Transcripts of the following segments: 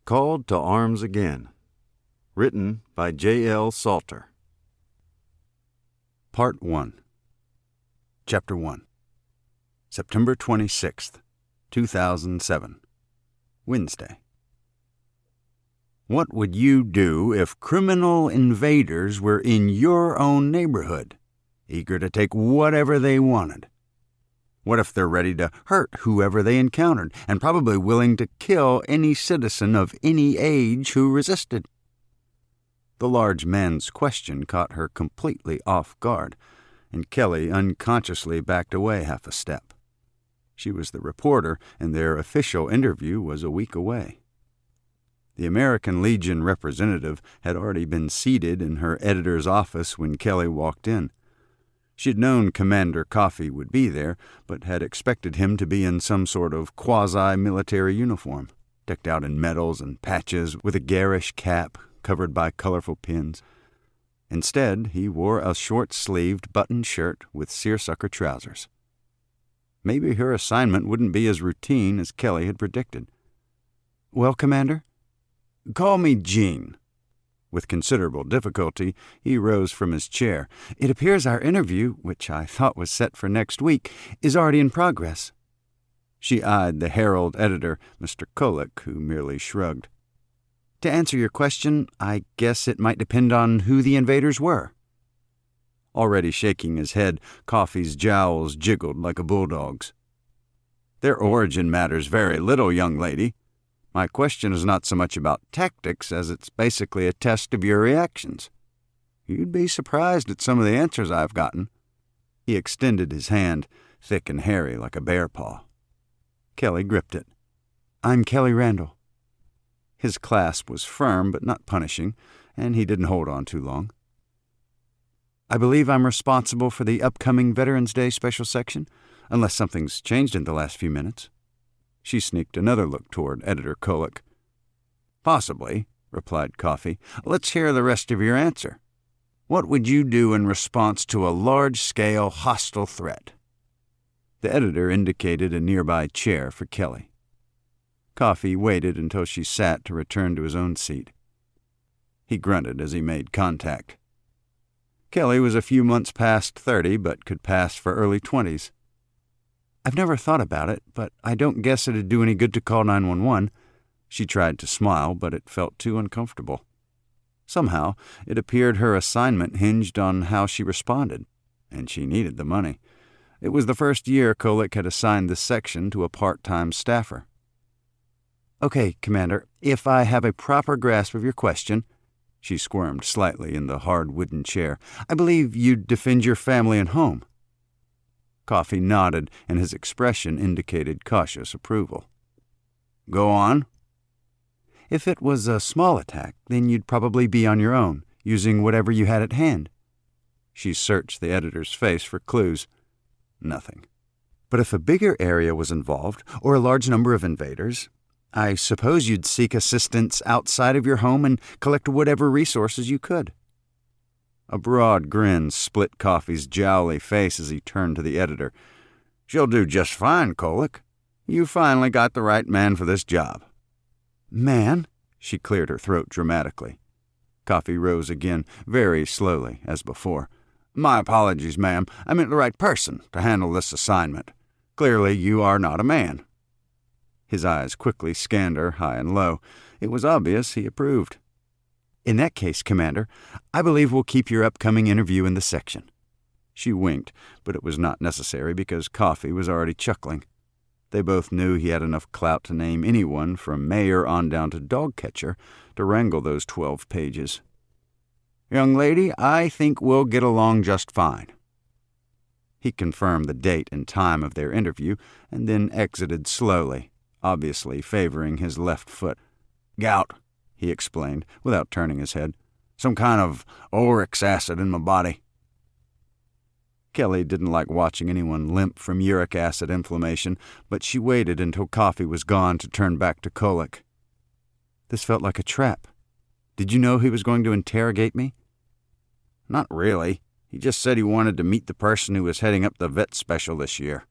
Called to Arms Again. Written by J.L. Salter. Part 1. Chapter 1. September 26th, 2007. Wednesday. What would you do if criminal invaders were in your own neighborhood, eager to take whatever they wanted? What if they're ready to hurt whoever they encountered, and probably willing to kill any citizen of any age who resisted? The large man's question caught her completely off guard, and Kelly unconsciously backed away half a step. She was the reporter, and their official interview was a week away. The American Legion representative had already been seated in her editor's office when Kelly walked in. She'd known Commander Coffee would be there, but had expected him to be in some sort of quasi-military uniform, decked out in medals and patches, with a garish cap covered by colorful pins. Instead, he wore a short-sleeved buttoned shirt with seersucker trousers. Maybe her assignment wouldn't be as routine as Kelly had predicted. "Well, Commander?" "Call me Gene." With considerable difficulty, he rose from his chair. "It appears our interview, which I thought was set for next week, is already in progress." She eyed the Herald editor, Mr. Kolek, who merely shrugged. "To answer your question, I guess it might depend on who the invaders were." Already shaking his head, Coffee's jowls jiggled like a bulldog's. "Their origin matters very little, young lady. My question is not so much about tactics as it's basically a test of your reactions. You'd be surprised at some of the answers I've gotten." He extended his hand, thick and hairy like a bear paw. Kelly gripped it. "I'm Kelly Randall." His clasp was firm but not punishing, and he didn't hold on too long. "I believe I'm responsible for the upcoming Veterans Day special section, unless something's changed in the last few minutes." She sneaked another look toward Editor Kolek. "Possibly," replied Coffee. "Let's hear the rest of your answer. What would you do in response to a large-scale hostile threat?" The editor indicated a nearby chair for Kelly. Coffee waited until she sat to return to his own seat. He grunted as he made contact. Kelly was a few months past 30, but could pass for early 20s. "I've never thought about it, but I don't guess it'd do any good to call 911. She tried to smile, but it felt too uncomfortable. Somehow, it appeared her assignment hinged on how she responded, and she needed the money. It was the first year Kolek had assigned this section to a part-time staffer. "Okay, Commander, if I have a proper grasp of your question," she squirmed slightly in the hard wooden chair, "I believe you'd defend your family and home." Coffee nodded, and his expression indicated cautious approval. "Go on." "If it was a small attack, then you'd probably be on your own, using whatever you had at hand." She searched the editor's face for clues. Nothing. "But if a bigger area was involved, or a large number of invaders, I suppose you'd seek assistance outside of your home and collect whatever resources you could." A broad grin split Coffee's jowly face as he turned to the editor. "She'll do just fine, Kolek. You finally got the right man for this job." "Man?" She cleared her throat dramatically. Coffee rose again, very slowly, as before. "My apologies, ma'am. I meant the right person to handle this assignment. Clearly, you are not a man." His eyes quickly scanned her high and low. It was obvious he approved. "In that case, Commander, I believe we'll keep your upcoming interview in the section." She winked, but it was not necessary because Coffee was already chuckling. They both knew he had enough clout to name anyone from mayor on down to dog catcher to wrangle those 12 pages. "Young lady, I think we'll get along just fine." He confirmed the date and time of their interview and then exited slowly, obviously favoring his left foot. "Gout," he explained, without turning his head. "Some kind of uric acid in my body." Kelly didn't like watching anyone limp from uric acid inflammation, but she waited until Coffee was gone to turn back to Kolek. "This felt like a trap. Did you know he was going to interrogate me?" "Not really. He just said he wanted to meet the person who was heading up the vet special this year."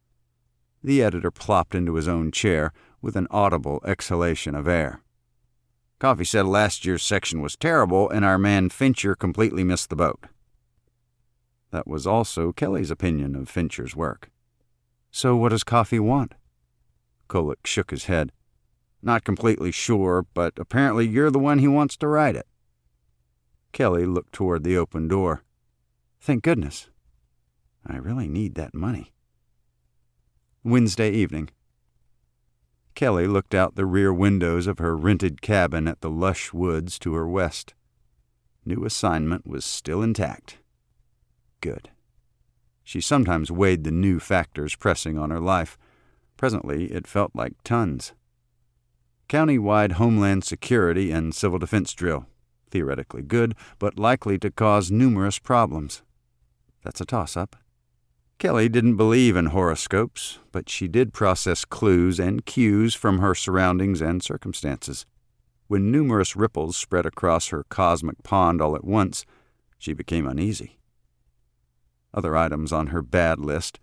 The editor plopped into his own chair with an audible exhalation of air. Coffee said last year's section was terrible and our man Fincher completely missed the boat. That was also Kelly's opinion of Fincher's work. So what does Coffee want? Kolick shook his head. Not completely sure, but apparently you're the one he wants to write it. Kelly looked toward the open door. Thank goodness. I really need that money. Wednesday evening. Kelly looked out the rear windows of her rented cabin at the lush woods to her west. New assignment was still intact. Good. She sometimes weighed the new factors pressing on her life. Presently, it felt like tons. County-wide Homeland Security and civil defense drill. Theoretically good, but likely to cause numerous problems. That's a toss-up. Kelly didn't believe in horoscopes, but she did process clues and cues from her surroundings and circumstances. When numerous ripples spread across her cosmic pond all at once, she became uneasy. Other items on her bad list: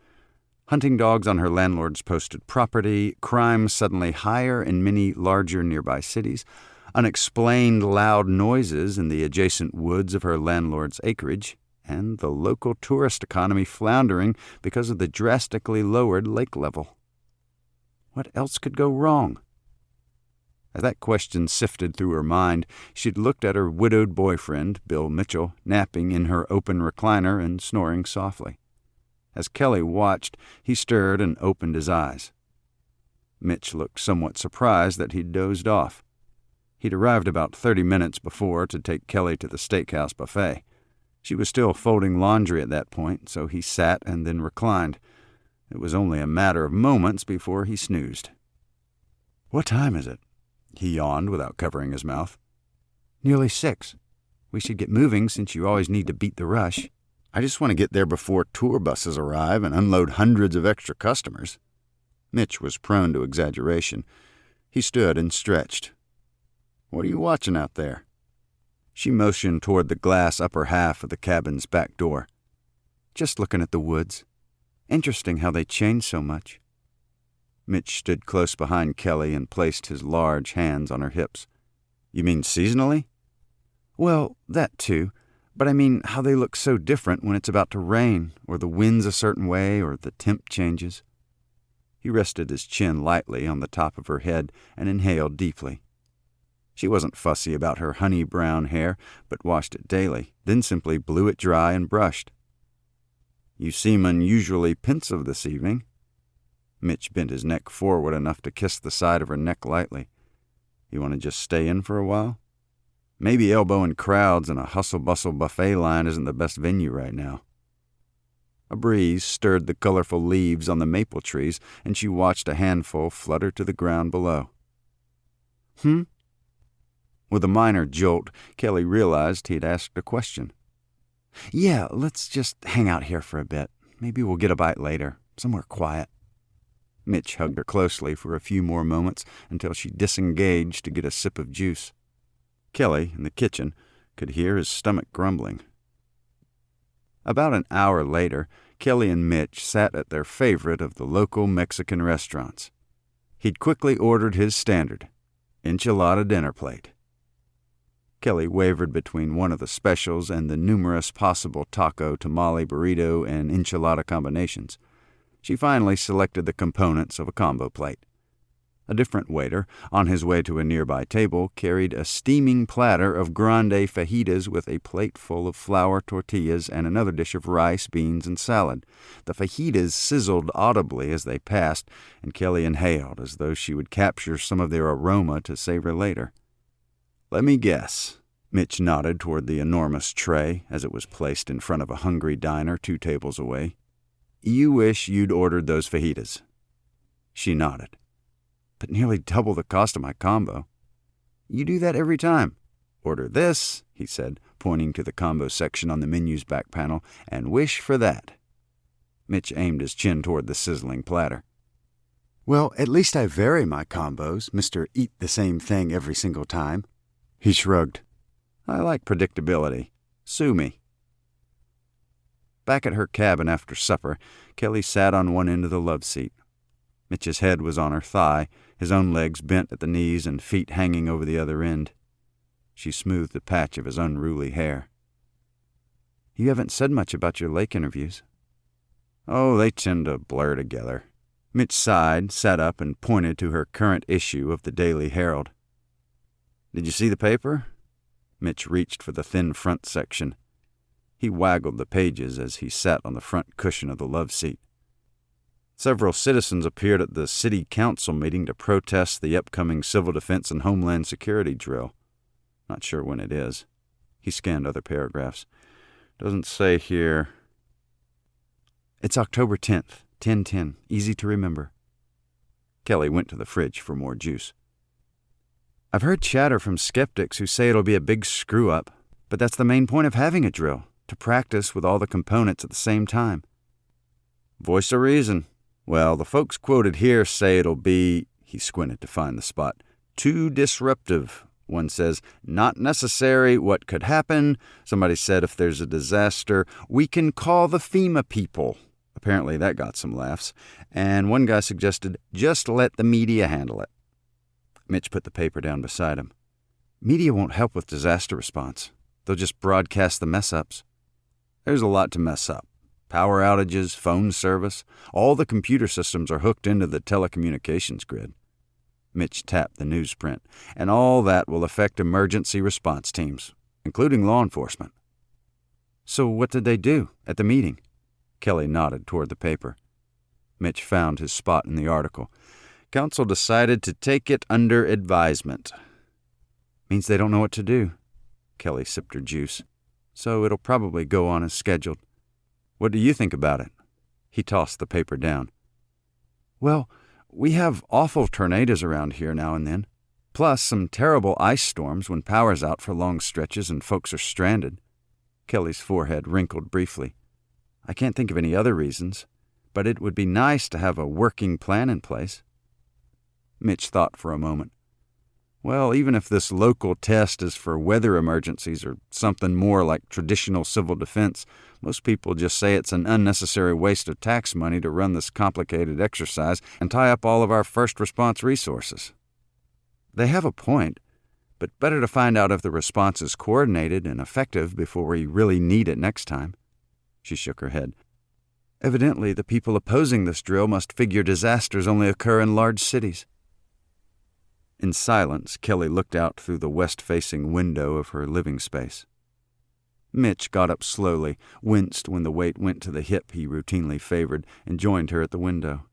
hunting dogs on her landlord's posted property, crime suddenly higher in many larger nearby cities, unexplained loud noises in the adjacent woods of her landlord's acreage, and the local tourist economy floundering because of the drastically lowered lake level. What else could go wrong? As that question sifted through her mind, she'd looked at her widowed boyfriend, Bill Mitchell, napping in her open recliner and snoring softly. As Kelly watched, he stirred and opened his eyes. Mitch looked somewhat surprised that he'd dozed off. He'd arrived about 30 minutes before to take Kelly to the steakhouse buffet. She was still folding laundry at that point, so he sat and then reclined. It was only a matter of moments before he snoozed. "What time is it?" He yawned without covering his mouth. "Nearly 6. We should get moving since you always need to beat the rush." "I just want to get there before tour buses arrive and unload hundreds of extra customers." Mitch was prone to exaggeration. He stood and stretched. "What are you watching out there?" She motioned toward the glass upper half of the cabin's back door. "Just looking at the woods. Interesting how they change so much." Mitch stood close behind Kelly and placed his large hands on her hips. "You mean seasonally?" "Well, that too. But I mean how they look so different when it's about to rain, or the wind's a certain way, or the temp changes." He rested his chin lightly on the top of her head and inhaled deeply. She wasn't fussy about her honey-brown hair, but washed it daily, then simply blew it dry and brushed. "You seem unusually pensive this evening." Mitch bent his neck forward enough to kiss the side of her neck lightly. "You want to just stay in for a while? Maybe elbowing crowds in a hustle-bustle buffet line isn't the best venue right now." A breeze stirred the colorful leaves on the maple trees, and she watched a handful flutter to the ground below. With a minor jolt, Kelly realized he'd asked a question. "Yeah, let's just hang out here for a bit. Maybe we'll get a bite later, somewhere quiet." Mitch hugged her closely for a few more moments until she disengaged to get a sip of juice. Kelly, in the kitchen, could hear his stomach grumbling. About an hour later, Kelly and Mitch sat at their favorite of the local Mexican restaurants. He'd quickly ordered his standard, enchilada dinner plate. Kelly wavered between one of the specials and the numerous possible taco, tamale, burrito, and enchilada combinations. She finally selected the components of a combo plate. A different waiter, on his way to a nearby table, carried a steaming platter of grande fajitas with a plate full of flour tortillas and another dish of rice, beans, and salad. The fajitas sizzled audibly as they passed, and Kelly inhaled as though she would capture some of their aroma to savor later. "Let me guess." Mitch nodded toward the enormous tray as it was placed in front of a hungry diner 2 tables away. "You wish you'd ordered those fajitas." She nodded. "But nearly double the cost of my combo." "You do that every time." "Order this," he said, pointing to the combo section on the menu's back panel, "and wish for that." Mitch aimed his chin toward the sizzling platter. "Well, at least I vary my combos, Mr. Eat the Same Thing Every Single Time." He shrugged. "I like predictability. Sue me." Back at her cabin after supper, Kelly sat on one end of the love seat. Mitch's head was on her thigh, his own legs bent at the knees and feet hanging over the other end. She smoothed a patch of his unruly hair. "You haven't said much about your lake interviews." "Oh, they tend to blur together." Mitch sighed, sat up, and pointed to her current issue of the Daily Herald. "Did you see the paper?" Mitch reached for the thin front section. He waggled the pages as he sat on the front cushion of the love seat. Several citizens appeared at the city council meeting to protest the upcoming civil defense and Homeland Security drill. Not sure when it is. He scanned other paragraphs. Doesn't say here. It's October 10th, 10/10. Easy to remember. Kelly went to the fridge for more juice. "I've heard chatter from skeptics who say it'll be a big screw-up, but that's the main point of having a drill, to practice with all the components at the same time." "Voice of reason. Well, the folks quoted here say it'll be," he squinted to find the spot, "too disruptive. One says, not necessary, what could happen. Somebody said if there's a disaster, we can call the FEMA people." Apparently that got some laughs. And one guy suggested, just let the media handle it. Mitch put the paper down beside him. "Media won't help with disaster response. They'll just broadcast the mess-ups." "There's a lot to mess up. Power outages, phone service. All the computer systems are hooked into the telecommunications grid." Mitch tapped the newsprint. "And all that will affect emergency response teams, including law enforcement." "So what did they do at the meeting?" Kelly nodded toward the paper. Mitch found his spot in the article. "Council decided to take it under advisement." "Means they don't know what to do." Kelly sipped her juice. "So it'll probably go on as scheduled." "What do you think about it?" He tossed the paper down. "Well, we have awful tornadoes around here now and then, plus some terrible ice storms when power's out for long stretches and folks are stranded." Kelly's forehead wrinkled briefly. "I can't think of any other reasons, but it would be nice to have a working plan in place." Mitch thought for a moment. "Well, even if this local test is for weather emergencies or something more like traditional civil defense, most people just say it's an unnecessary waste of tax money to run this complicated exercise and tie up all of our first response resources." "They have a point, but better to find out if the response is coordinated and effective before we really need it next time." She shook her head. "Evidently, the people opposing this drill must figure disasters only occur in large cities." In silence, Kelly looked out through the west-facing window of her living space. Mitch got up slowly, winced when the weight went to the hip he routinely favored, and joined her at the window.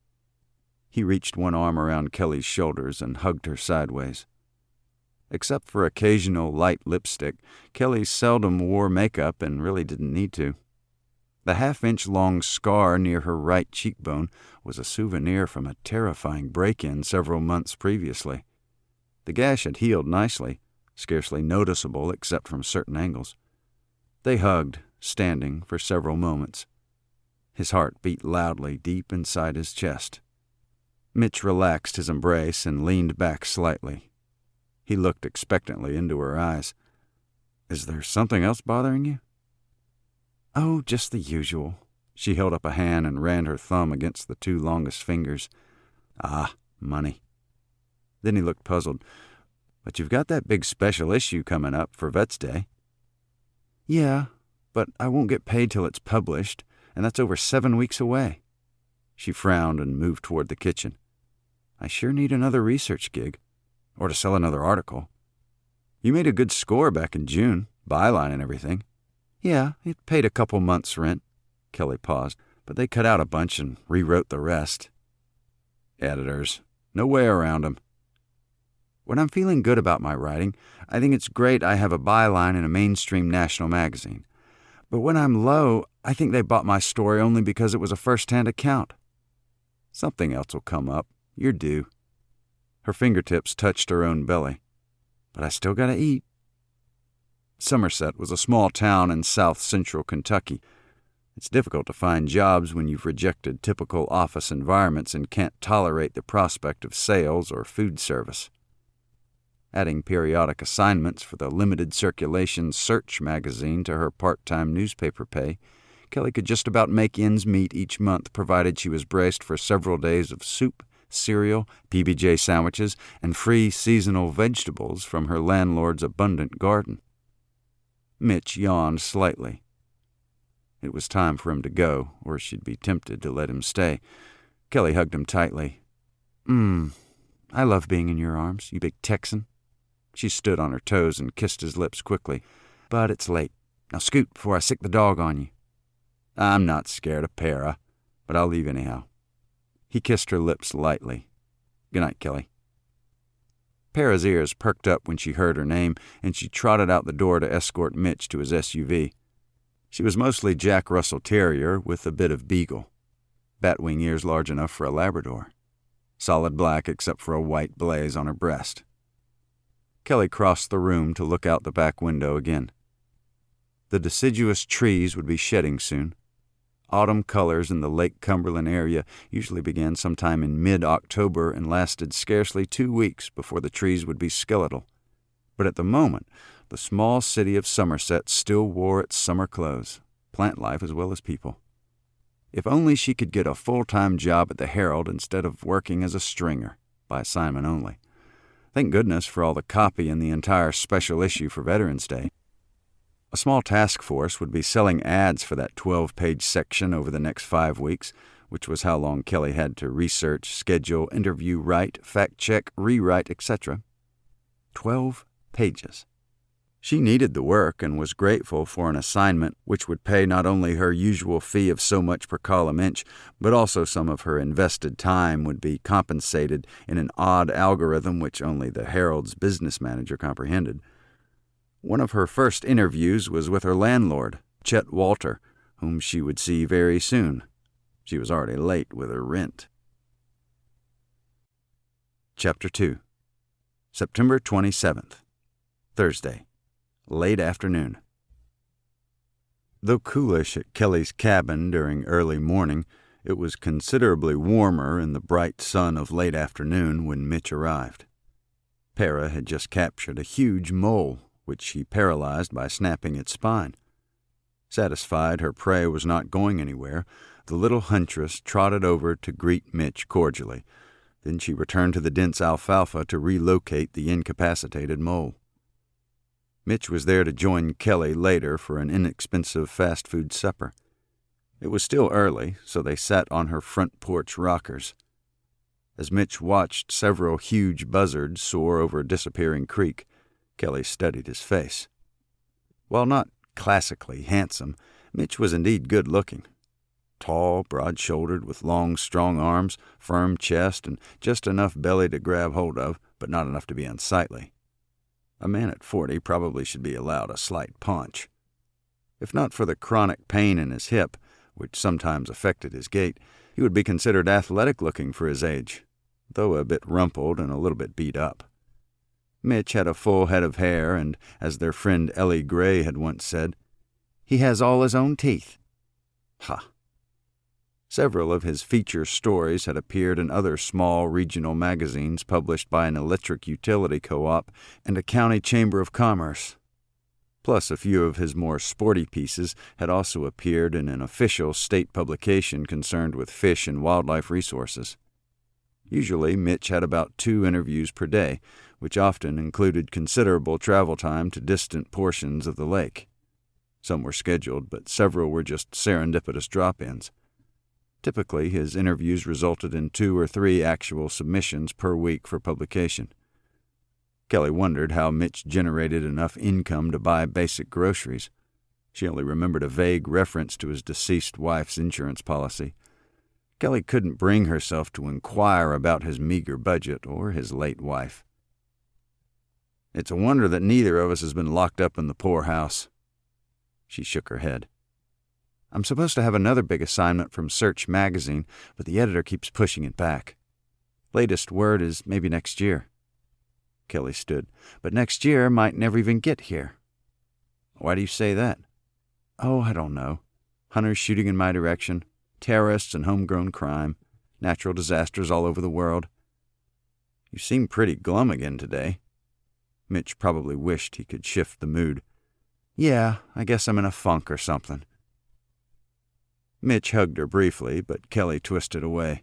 He reached one arm around Kelly's shoulders and hugged her sideways. Except for occasional light lipstick, Kelly seldom wore makeup and really didn't need to. The half-inch-long scar near her right cheekbone was a souvenir from a terrifying break-in several months previously. The gash had healed nicely, scarcely noticeable except from certain angles. They hugged, standing, for several moments. His heart beat loudly deep inside his chest. Mitch relaxed his embrace and leaned back slightly. He looked expectantly into her eyes. "Is there something else bothering you?" "Oh, just the usual." She held up a hand and ran her thumb against the two longest fingers. "Ah, money." Then he looked puzzled. "But you've got that big special issue coming up for Vets Day." "Yeah, but I won't get paid till it's published, and that's over 7 weeks away." She frowned and moved toward the kitchen. "I sure need another research gig, or to sell another article." "You made a good score back in June, byline and everything." "Yeah, it paid a couple months' rent." Kelly paused, "but they cut out a bunch and rewrote the rest." "Editors. No way around them." "When I'm feeling good about my writing, I think it's great I have a byline in a mainstream national magazine. But when I'm low, I think they bought my story only because it was a first-hand account." "Something else will come up. You're due." Her fingertips touched her own belly. "But I still gotta eat." Somerset was a small town in south-central Kentucky. It's difficult to find jobs when you've rejected typical office environments and can't tolerate the prospect of sales or food service. Adding periodic assignments for the limited circulation Search magazine to her part-time newspaper pay, Kelly could just about make ends meet each month provided she was braced for several days of soup, cereal, PB&J sandwiches, and free seasonal vegetables from her landlord's abundant garden. Mitch yawned slightly. It was time for him to go, or she'd be tempted to let him stay. Kelly hugged him tightly. I love being in your arms, you big Texan." She stood on her toes and kissed his lips quickly. "But it's late. Now scoot before I sick the dog on you." "I'm not scared of Para, but I'll leave anyhow." He kissed her lips lightly. "Good night, Kelly." Para's ears perked up when she heard her name, and she trotted out the door to escort Mitch to his SUV. She was mostly Jack Russell Terrier with a bit of beagle. Batwing ears large enough for a Labrador. Solid black except for a white blaze on her breast. Kelly crossed the room to look out the back window again. The deciduous trees would be shedding soon. Autumn colors in the Lake Cumberland area usually began sometime in mid-October and lasted scarcely 2 weeks before the trees would be skeletal. But at the moment, the small city of Somerset still wore its summer clothes, plant life as well as people. If only she could get a full-time job at the Herald instead of working as a stringer, by assignment only. Thank goodness for all the copy in the entire special issue for Veterans Day. A small task force would be selling ads for that 12-page section over the next 5 weeks, which was how long Kelly had to research, schedule, interview, write, fact-check, rewrite, etc. 12 pages. She needed the work and was grateful for an assignment which would pay not only her usual fee of so much per column inch, but also some of her invested time would be compensated in an odd algorithm which only the Herald's business manager comprehended. One of her first interviews was with her landlord, Chet Walter, whom she would see very soon. She was already late with her rent. Chapter 2. September 27th. Thursday. Late afternoon. Though coolish at Kelly's cabin during early morning, it was considerably warmer in the bright sun of late afternoon when Mitch arrived. Para had just captured a huge mole, which she paralyzed by snapping its spine. Satisfied her prey was not going anywhere, the little huntress trotted over to greet Mitch cordially. Then she returned to the dense alfalfa to relocate the incapacitated mole. Mitch was there to join Kelly later for an inexpensive fast food supper. It was still early, so they sat on her front porch rockers. As Mitch watched several huge buzzards soar over a disappearing creek, Kelly studied his face. While not classically handsome, Mitch was indeed good-looking. Tall, broad-shouldered, with long, strong arms, firm chest, and just enough belly to grab hold of, but not enough to be unsightly. A man at 40 probably should be allowed a slight paunch. If not for the chronic pain in his hip, which sometimes affected his gait, he would be considered athletic-looking for his age, though a bit rumpled and a little bit beat up. Mitch had a full head of hair, and, as their friend Ellie Gray had once said, "He has all his own teeth." Ha! Several of his feature stories had appeared in other small regional magazines published by an electric utility co-op and a county chamber of commerce. Plus, a few of his more sporty pieces had also appeared in an official state publication concerned with fish and wildlife resources. Usually, Mitch had about 2 interviews per day, which often included considerable travel time to distant portions of the lake. Some were scheduled, but several were just serendipitous drop-ins. Typically, his interviews resulted in 2 or 3 actual submissions per week for publication. Kelly wondered how Mitch generated enough income to buy basic groceries. She only remembered a vague reference to his deceased wife's insurance policy. Kelly couldn't bring herself to inquire about his meager budget or his late wife. "It's a wonder that neither of us has been locked up in the poorhouse." She shook her head. "I'm supposed to have another big assignment from Search magazine, but the editor keeps pushing it back. Latest word is maybe next year." Kelly stood. "But next year might never even get here." "Why do you say that?" "Oh, I don't know. Hunters shooting in my direction, terrorists and homegrown crime, natural disasters all over the world." "You seem pretty glum again today." Mitch probably wished he could shift the mood. "Yeah, I guess I'm in a funk or something." Mitch hugged her briefly, but Kelly twisted away.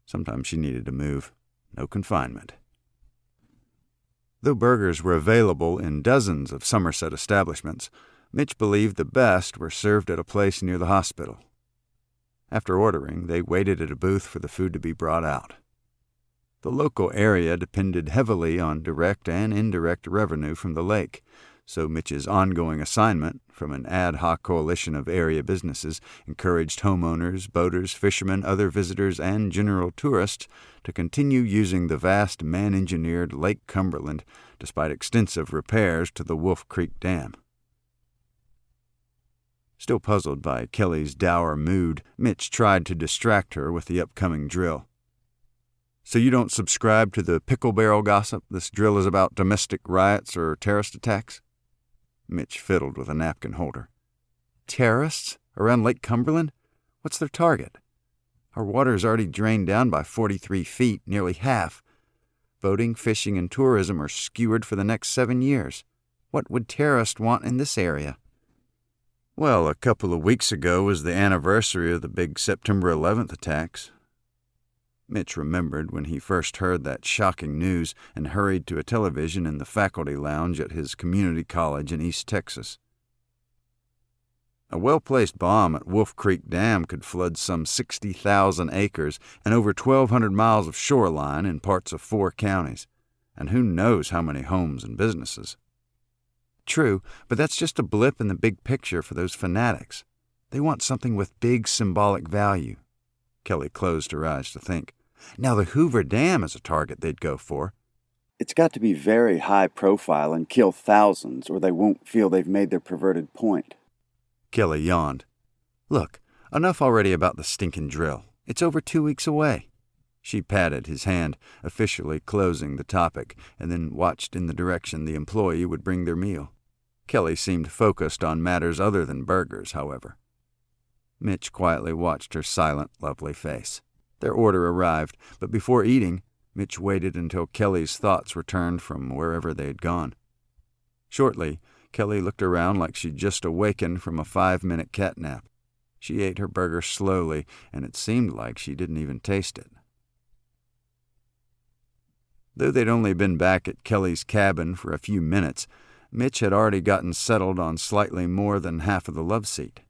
Sometimes she needed to move. No confinement. Though burgers were available in dozens of Somerset establishments, Mitch believed the best were served at a place near the hospital. After ordering, they waited at a booth for the food to be brought out. The local area depended heavily on direct and indirect revenue from the lake, so Mitch's ongoing assignment from an ad hoc coalition of area businesses encouraged homeowners, boaters, fishermen, other visitors, and general tourists to continue using the vast man-engineered Lake Cumberland despite extensive repairs to the Wolf Creek Dam. Still puzzled by Kelly's dour mood, Mitch tried to distract her with the upcoming drill. "So you don't subscribe to the pickle barrel gossip? This drill is about domestic riots or terrorist attacks?" Mitch fiddled with a napkin holder. "Terrorists? Around Lake Cumberland? What's their target? Our water is already drained down by 43 feet, nearly half. Boating, fishing, and tourism are skewered for the next 7 years. What would terrorists want in this area?" "Well, a couple of weeks ago was the anniversary of the big September 11th attacks." Mitch remembered when he first heard that shocking news and hurried to a television in the faculty lounge at his community college in East Texas. A well-placed bomb at Wolf Creek Dam could flood some 60,000 acres and over 1,200 miles of shoreline in parts of 4 counties, and who knows how many homes and businesses. "True, but that's just a blip in the big picture for those fanatics. They want something with big symbolic value." Kelly closed her eyes to think. "Now the Hoover Dam is a target they'd go for." "It's got to be very high profile and kill thousands, or they won't feel they've made their perverted point." Kelly yawned. "Look, enough already about the stinking drill. It's over 2 weeks away." She patted his hand, officially closing the topic, and then watched in the direction the employee would bring their meal. Kelly seemed focused on matters other than burgers, however. Mitch quietly watched her silent, lovely face. Their order arrived, but before eating, Mitch waited until Kelly's thoughts returned from wherever they had gone. Shortly, Kelly looked around like she'd just awakened from a 5-minute cat nap. She ate her burger slowly, and it seemed like she didn't even taste it. Though they'd only been back at Kelly's cabin for a few minutes, Mitch had already gotten settled on slightly more than half of the love seat.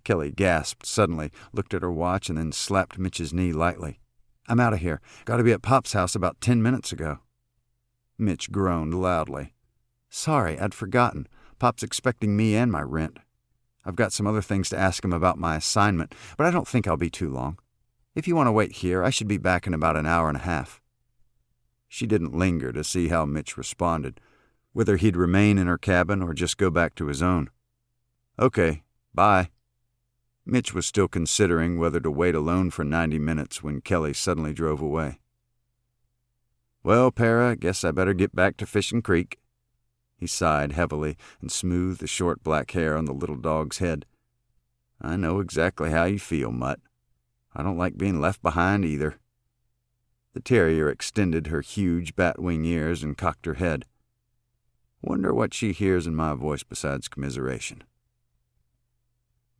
Kelly gasped suddenly, looked at her watch, and then slapped Mitch's knee lightly. "I'm out of here. Got to be at Pop's house about 10 minutes ago." Mitch groaned loudly. "Sorry, I'd forgotten. Pop's expecting me and my rent. I've got some other things to ask him about my assignment, but I don't think I'll be too long. If you want to wait here, I should be back in about an hour and a half." She didn't linger to see how Mitch responded, whether he'd remain in her cabin or just go back to his own. "Okay, bye." Mitch was still considering whether to wait alone for 90 minutes when Kelly suddenly drove away. "Well, Para, guess I better get back to Fishing Creek." He sighed heavily and smoothed the short black hair on the little dog's head. "I know exactly how you feel, Mutt. I don't like being left behind either." The terrier extended her huge bat-wing ears and cocked her head. Wonder what she hears in my voice besides commiseration.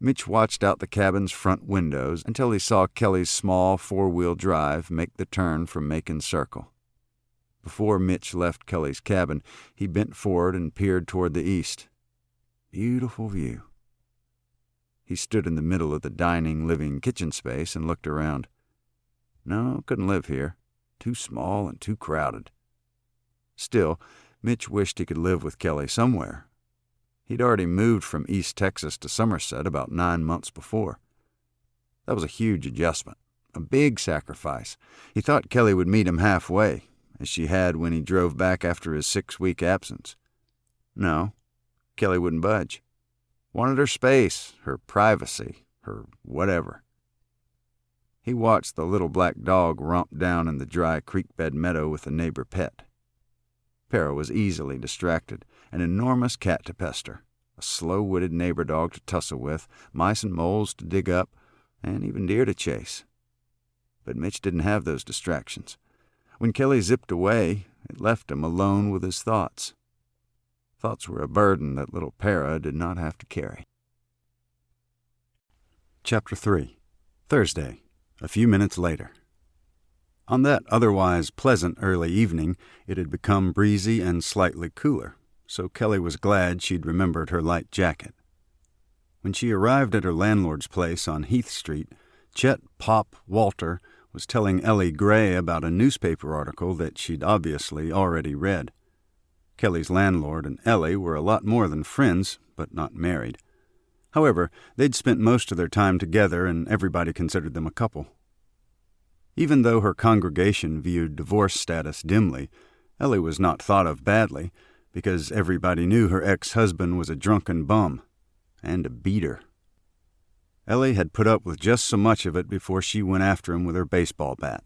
Mitch watched out the cabin's front windows until he saw Kelly's small 4-wheel drive make the turn from Macon Circle. Before Mitch left Kelly's cabin, he bent forward and peered toward the east. Beautiful view. He stood in the middle of the dining, living, kitchen space and looked around. No, couldn't live here. Too small and too crowded. Still, Mitch wished he could live with Kelly somewhere. He'd already moved from East Texas to Somerset about 9 months before. That was a huge adjustment, a big sacrifice. He thought Kelly would meet him halfway, as she had when he drove back after his 6-week absence. No, Kelly wouldn't budge. Wanted her space, her privacy, her whatever. He watched the little black dog romp down in the dry creek-bed meadow with a neighbor pet. Para was easily distracted, an enormous cat to pester, a slow-witted neighbor dog to tussle with, mice and moles to dig up, and even deer to chase. But Mitch didn't have those distractions. When Kelly zipped away, it left him alone with his thoughts. Thoughts were a burden that little Para did not have to carry. Chapter 3. Thursday, a few minutes later. On that otherwise pleasant early evening, it had become breezy and slightly cooler, so Kelly was glad she'd remembered her light jacket. When she arrived at her landlord's place on Heath Street, Chet "Pop" Walter was telling Ellie Gray about a newspaper article that she'd obviously already read. Kelly's landlord and Ellie were a lot more than friends, but not married. However, they'd spent most of their time together, and everybody considered them a couple. Even though her congregation viewed divorce status dimly, Ellie was not thought of badly, because everybody knew her ex-husband was a drunken bum, and a beater. Ellie had put up with just so much of it before she went after him with her baseball bat.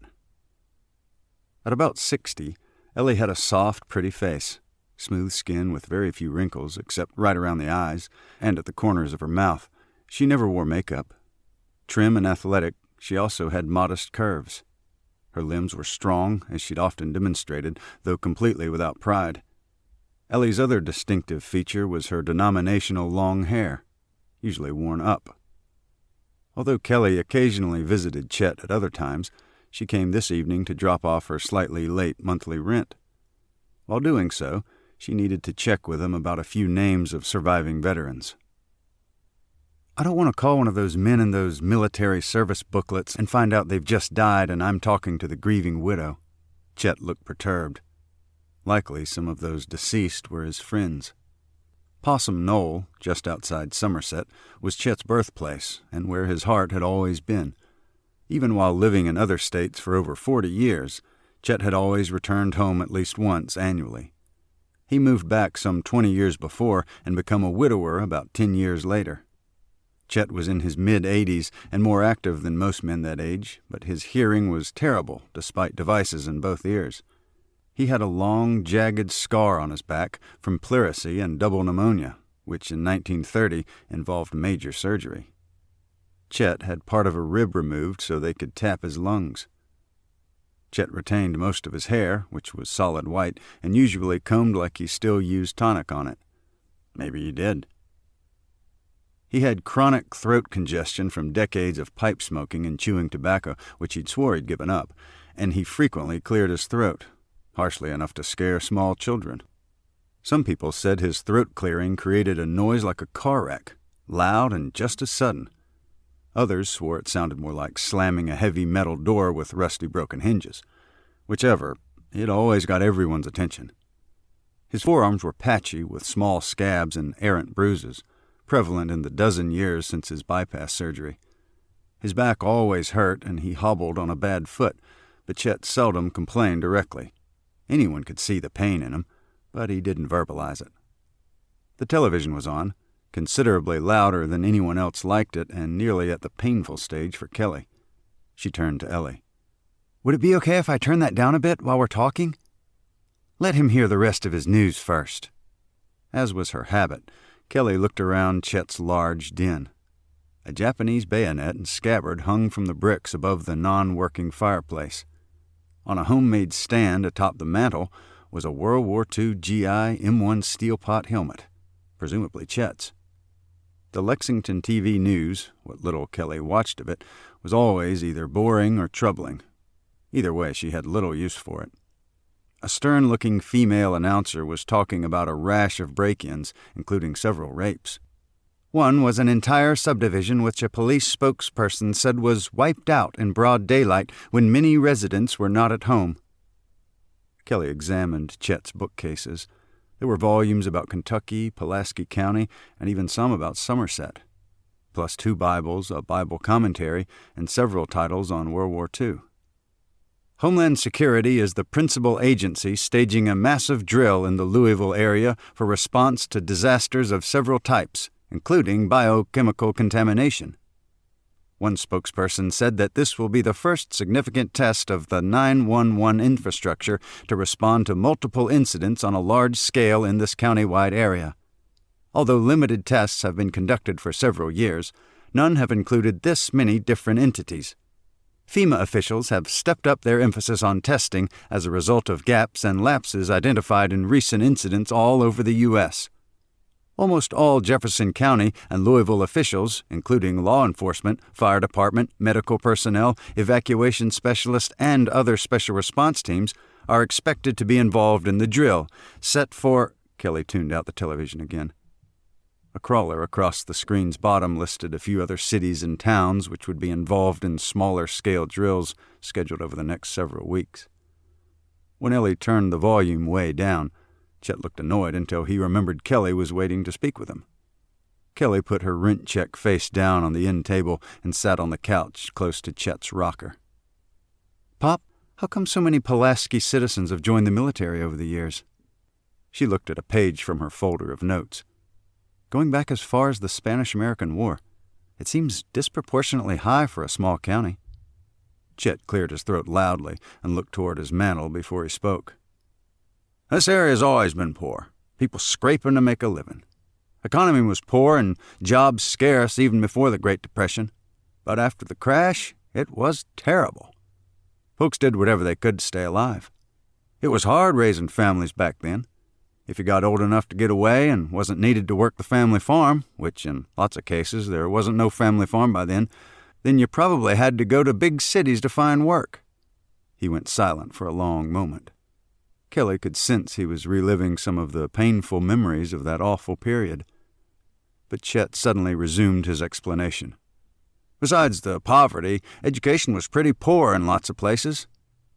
At about 60, Ellie had a soft, pretty face, smooth skin with very few wrinkles except right around the eyes and at the corners of her mouth. She never wore makeup. Trim and athletic, she also had modest curves. Her limbs were strong, as she'd often demonstrated, though completely without pride. Ellie's other distinctive feature was her denominational long hair, usually worn up. Although Kelly occasionally visited Chet at other times, she came this evening to drop off her slightly late monthly rent. While doing so, she needed to check with him about a few names of surviving veterans. "I don't want to call one of those men in those military service booklets and find out they've just died and I'm talking to the grieving widow." Chet looked perturbed. Likely some of those deceased were his friends. Possum Knoll, just outside Somerset, was Chet's birthplace and where his heart had always been. Even while living in other states for over 40 years, Chet had always returned home at least once annually. He moved back some 20 years before and become a widower about 10 years later. Chet was in his mid-80s and more active than most men that age, but his hearing was terrible despite devices in both ears. He had a long, jagged scar on his back from pleurisy and double pneumonia, which in 1930 involved major surgery. Chet had part of a rib removed so they could tap his lungs. Chet retained most of his hair, which was solid white, and usually combed like he still used tonic on it. Maybe he did. He had chronic throat congestion from decades of pipe smoking and chewing tobacco, which he'd swore he'd given up, and he frequently cleared his throat, harshly enough to scare small children. Some people said his throat clearing created a noise like a car wreck, loud and just as sudden. Others swore it sounded more like slamming a heavy metal door with rusty broken hinges. Whichever, it always got everyone's attention. His forearms were patchy with small scabs and errant bruises, prevalent in the dozen years since his bypass surgery. His back always hurt and he hobbled on a bad foot, but Chet seldom complained directly. Anyone could see the pain in him, but he didn't verbalize it. The television was on, considerably louder than anyone else liked it and nearly at the painful stage for Kelly. She turned to Ellie. "Would it be okay if I turn that down a bit while we're talking? Let him hear the rest of his news first." As was her habit, Kelly looked around Chet's large den. A Japanese bayonet and scabbard hung from the bricks above the non-working fireplace. On a homemade stand atop the mantel was a World War II GI M1 steel pot helmet, presumably Chet's. The Lexington TV news, what little Kelly watched of it, was always either boring or troubling. Either way, she had little use for it. A stern-looking female announcer was talking about a rash of break-ins, including several rapes. One was an entire subdivision which a police spokesperson said was wiped out in broad daylight when many residents were not at home. Kelly examined Chet's bookcases. There were volumes about Kentucky, Pulaski County, and even some about Somerset, plus 2 Bibles, a Bible commentary, and several titles on World War II. Homeland Security is the principal agency staging a massive drill in the Louisville area for response to disasters of several types, including biochemical contamination. One spokesperson said that this will be the first significant test of the 911 infrastructure to respond to multiple incidents on a large scale in this county-wide area. Although limited tests have been conducted for several years, none have included this many different entities. FEMA officials have stepped up their emphasis on testing as a result of gaps and lapses identified in recent incidents all over the U.S. Almost all Jefferson County and Louisville officials, including law enforcement, fire department, medical personnel, evacuation specialists, and other special response teams, are expected to be involved in the drill, set for— Kelly tuned out the television again. A crawler across the screen's bottom listed a few other cities and towns which would be involved in smaller-scale drills scheduled over the next several weeks. When Ellie turned the volume way down, Chet looked annoyed until he remembered Kelly was waiting to speak with him. Kelly put her rent check face down on the end table and sat on the couch close to Chet's rocker. "Pop, how come so many Pulaski citizens have joined the military over the years?" She looked at a page from her folder of notes. "Going back as far as the Spanish-American War, it seems disproportionately high for a small county." Chet cleared his throat loudly and looked toward his mantel before he spoke. "This area's always been poor, people scraping to make a living. Economy was poor and jobs scarce even before the Great Depression. But after the crash, it was terrible. Folks did whatever they could to stay alive. It was hard raising families back then. If you got old enough to get away and wasn't needed to work the family farm, which in lots of cases there wasn't no family farm by then you probably had to go to big cities to find work." He went silent for a long moment. Kelly could sense he was reliving some of the painful memories of that awful period. But Chet suddenly resumed his explanation. "Besides the poverty, education was pretty poor in lots of places.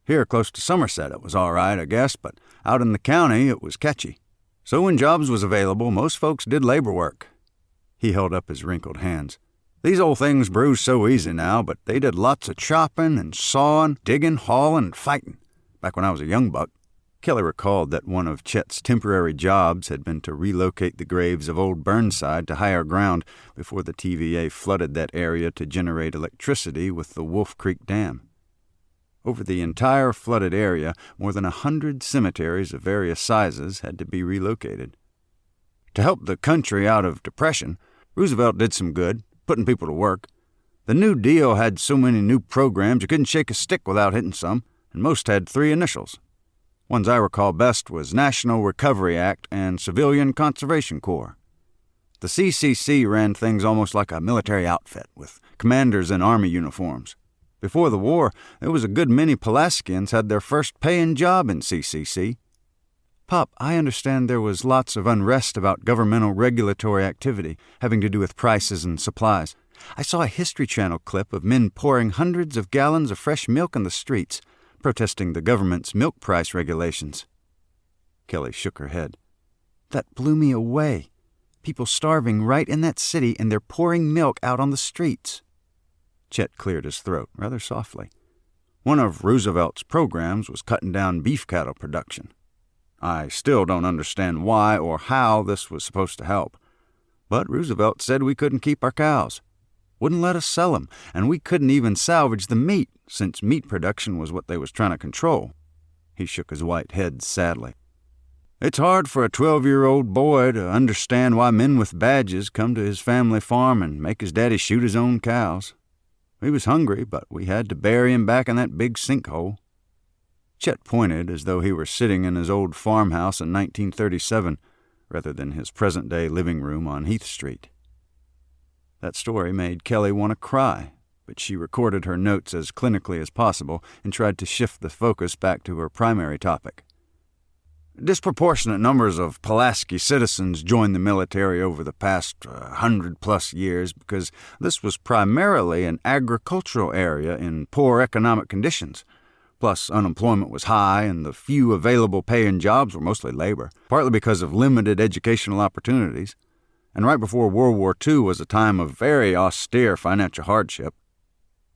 Here close to Somerset it was all right, I guess, but out in the county it was catchy. So when jobs was available, most folks did labor work." He held up his wrinkled hands. "These old things bruise so easy now, but they did lots of chopping and sawing, digging, hauling, and fighting, back when I was a young buck." Kelly recalled that one of Chet's temporary jobs had been to relocate the graves of old Burnside to higher ground before the TVA flooded that area to generate electricity with the Wolf Creek Dam. Over the entire flooded area, more than 100 cemeteries of various sizes had to be relocated. To help the country out of depression, Roosevelt did some good, putting people to work. The New Deal had so many new programs you couldn't shake a stick without hitting some, and most had 3 initials. Ones I recall best was National Recovery Act and Civilian Conservation Corps. The CCC ran things almost like a military outfit, with commanders in Army uniforms. Before the war, there was a good many Pulaskians had their first paying job in CCC. "Pop, I understand there was lots of unrest about governmental regulatory activity having to do with prices and supplies. I saw a History Channel clip of men pouring hundreds of gallons of fresh milk in the streets, protesting the government's milk price regulations." Kelly shook her head. "That blew me away. People starving right in that city, and they're pouring milk out on the streets." Chet cleared his throat rather softly. One of Roosevelt's programs was cutting down beef cattle production. I still don't understand why or how this was supposed to help. But Roosevelt said we couldn't keep our cows. Wouldn't let us sell them, and we couldn't even salvage the meat, since meat production was what they was trying to control. He shook his white head sadly. "It's hard for a 12-year-old boy to understand why men with badges come to his family farm and make his daddy shoot his own cows. He was hungry, but we had to bury him back in that big sinkhole." Chet pointed as though he were sitting in his old farmhouse in 1937, rather than his present-day living room on Heath Street. That story made Kelly want to cry, but she recorded her notes as clinically as possible and tried to shift the focus back to her primary topic. "Disproportionate numbers of Pulaski citizens joined the military over the past 100-plus years because this was primarily an agricultural area in poor economic conditions. Plus, unemployment was high, and the few available paying jobs were mostly labor, partly because of limited educational opportunities. And right before World War II was a time of very austere financial hardship."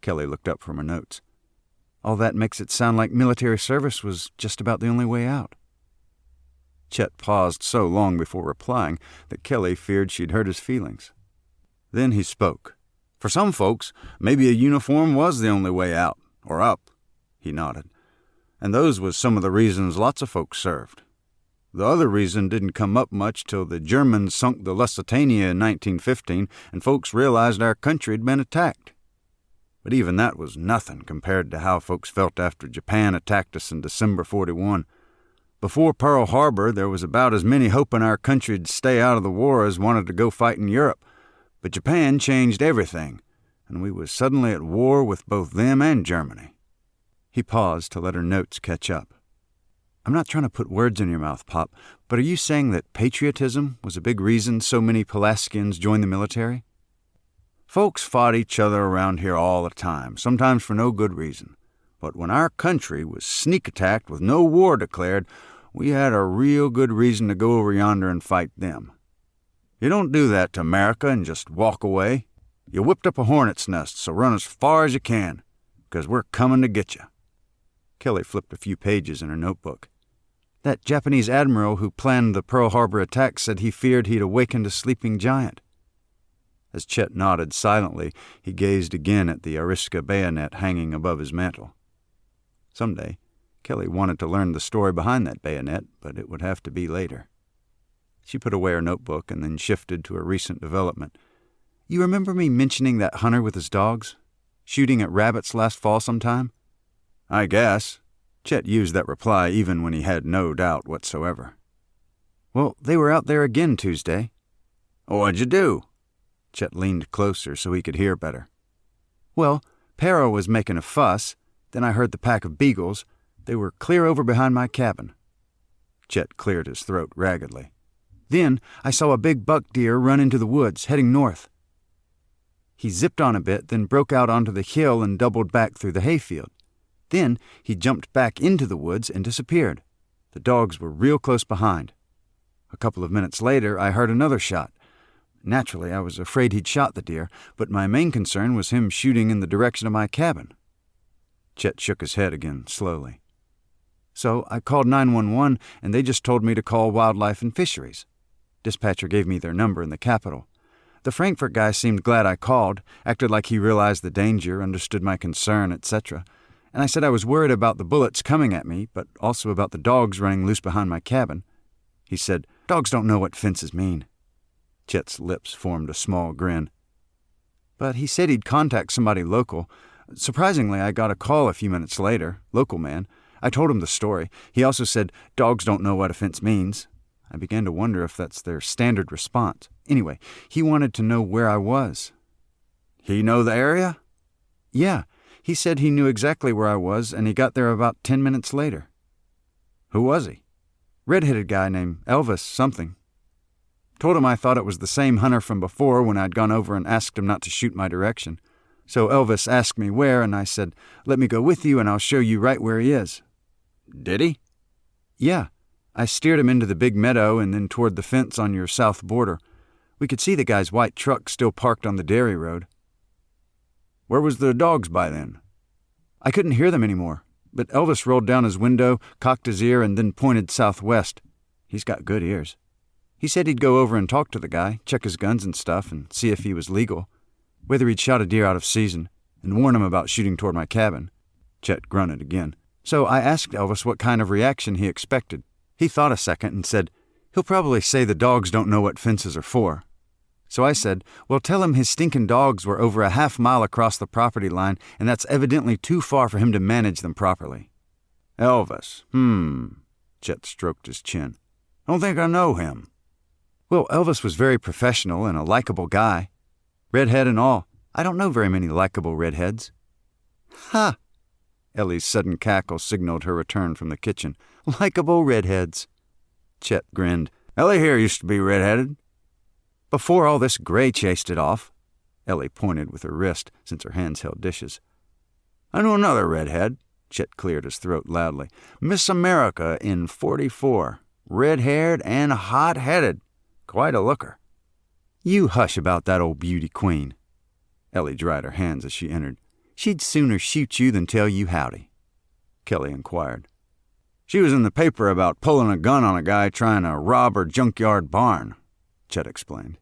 Kelly looked up from her notes. "All that makes it sound like military service was just about the only way out." Chet paused so long before replying that Kelly feared she'd hurt his feelings. Then he spoke. "For some folks, maybe a uniform was the only way out, or up." He nodded. "And those was some of the reasons lots of folks served. The other reason didn't come up much till the Germans sunk the Lusitania in 1915 and folks realized our country had been attacked. But even that was nothing compared to how folks felt after Japan attacked us in December 41. Before Pearl Harbor, there was about as many hoping our country'd stay out of the war as wanted to go fight in Europe. But Japan changed everything, and we was suddenly at war with both them and Germany." He paused to let her notes catch up. "I'm not trying to put words in your mouth, Pop, but are you saying that patriotism was a big reason so many Pulaskians joined the military?" "Folks fought each other around here all the time, sometimes for no good reason. But when our country was sneak attacked with no war declared, we had a real good reason to go over yonder and fight them. You don't do that to America and just walk away. You whipped up a hornet's nest, so run as far as you can, because we're coming to get you." Kelly flipped a few pages in her notebook. "That Japanese admiral who planned the Pearl Harbor attack said he feared he'd awakened a sleeping giant." As Chet nodded silently, he gazed again at the Ariska bayonet hanging above his mantel. Someday, Kelly wanted to learn the story behind that bayonet, but it would have to be later. She put away her notebook and then shifted to a recent development. "You remember me mentioning that hunter with his dogs? Shooting at rabbits last fall sometime?" "I guess." Chet used that reply even when he had no doubt whatsoever. "Well, they were out there again Tuesday." "What'd you do?" Chet leaned closer so he could hear better. "Well, Para was making a fuss. Then I heard the pack of beagles. They were clear over behind my cabin." Chet cleared his throat raggedly. "Then I saw a big buck deer run into the woods, heading north. He zipped on a bit, then broke out onto the hill and doubled back through the hayfield. Then he jumped back into the woods and disappeared. The dogs were real close behind. A couple of minutes later, I heard another shot. Naturally, I was afraid he'd shot the deer, but my main concern was him shooting in the direction of my cabin." Chet shook his head again, slowly. "So I called 911, and they just told me to call Wildlife and Fisheries. Dispatcher gave me their number in the capital. The Frankfurt guy seemed glad I called, acted like he realized the danger, understood my concern, etc., and I said I was worried about the bullets coming at me, but also about the dogs running loose behind my cabin. He said, 'Dogs don't know what fences mean.'" Chet's lips formed a small grin. "But he said he'd contact somebody local. Surprisingly, I got a call a few minutes later, local man. I told him the story. He also said, 'Dogs don't know what a fence means.' I began to wonder if that's their standard response. Anyway, he wanted to know where I was." "He know the area?" "Yeah. He said he knew exactly where I was, and he got there about 10 minutes later." "Who was he?" "Red-headed guy named Elvis something. Told him I thought it was the same hunter from before when I'd gone over and asked him not to shoot my direction. So Elvis asked me where, and I said, 'Let me go with you and I'll show you right where he is.'" "Did he?" "Yeah. I steered him into the big meadow and then toward the fence on your south border. We could see the guy's white truck still parked on the dairy road." "Where was the dogs by then?" "I couldn't hear them anymore, but Elvis rolled down his window, cocked his ear, and then pointed southwest. He's got good ears. He said he'd go over and talk to the guy, check his guns and stuff, and see if he was legal, whether he'd shot a deer out of season, and warn him about shooting toward my cabin." Chet grunted again. "So I asked Elvis what kind of reaction he expected. He thought a second and said, 'He'll probably say the dogs don't know what fences are for.' So I said, 'Well, tell him his stinking dogs were over a half-mile across the property line, and that's evidently too far for him to manage them properly.'" "Elvis, Chet stroked his chin. "Don't think I know him." "Well, Elvis was very professional and a likable guy. Redhead and all. I don't know very many likable redheads." "Ha!" Ellie's sudden cackle signaled her return from the kitchen. "Likable redheads." Chet grinned. "Ellie here used to be redheaded." "Before all this gray chased it off." Ellie pointed with her wrist, since her hands held dishes. "I knew another redhead." Chet cleared his throat loudly. "Miss America in '44. Red-haired and hot-headed. Quite a looker." "You hush about that old beauty queen." Ellie dried her hands as she entered. "She'd sooner shoot you than tell you howdy." Kelly inquired. "She was in the paper about pulling a gun on a guy trying to rob her junkyard barn," Chet explained.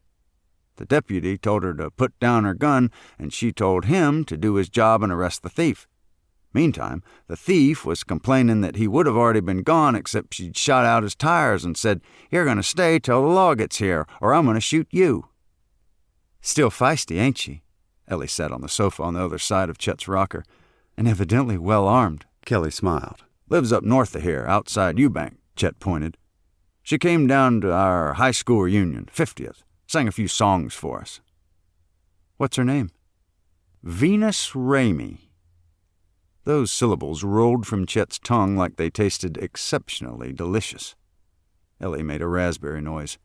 "The deputy told her to put down her gun, and she told him to do his job and arrest the thief. Meantime, the thief was complaining that he would have already been gone except she'd shot out his tires and said, 'You're going to stay till the law gets here, or I'm going to shoot you.'" "Still feisty, ain't she?" Ellie sat on the sofa on the other side of Chet's rocker. "And evidently well armed." Kelly smiled. "Lives up north of here, outside Eubank, Chet pointed. "She came down to our high school reunion, 50th, sang a few songs for us." "What's her name?" "Venus Ramey." Those syllables rolled from Chet's tongue like they tasted exceptionally delicious. Ellie made a raspberry noise.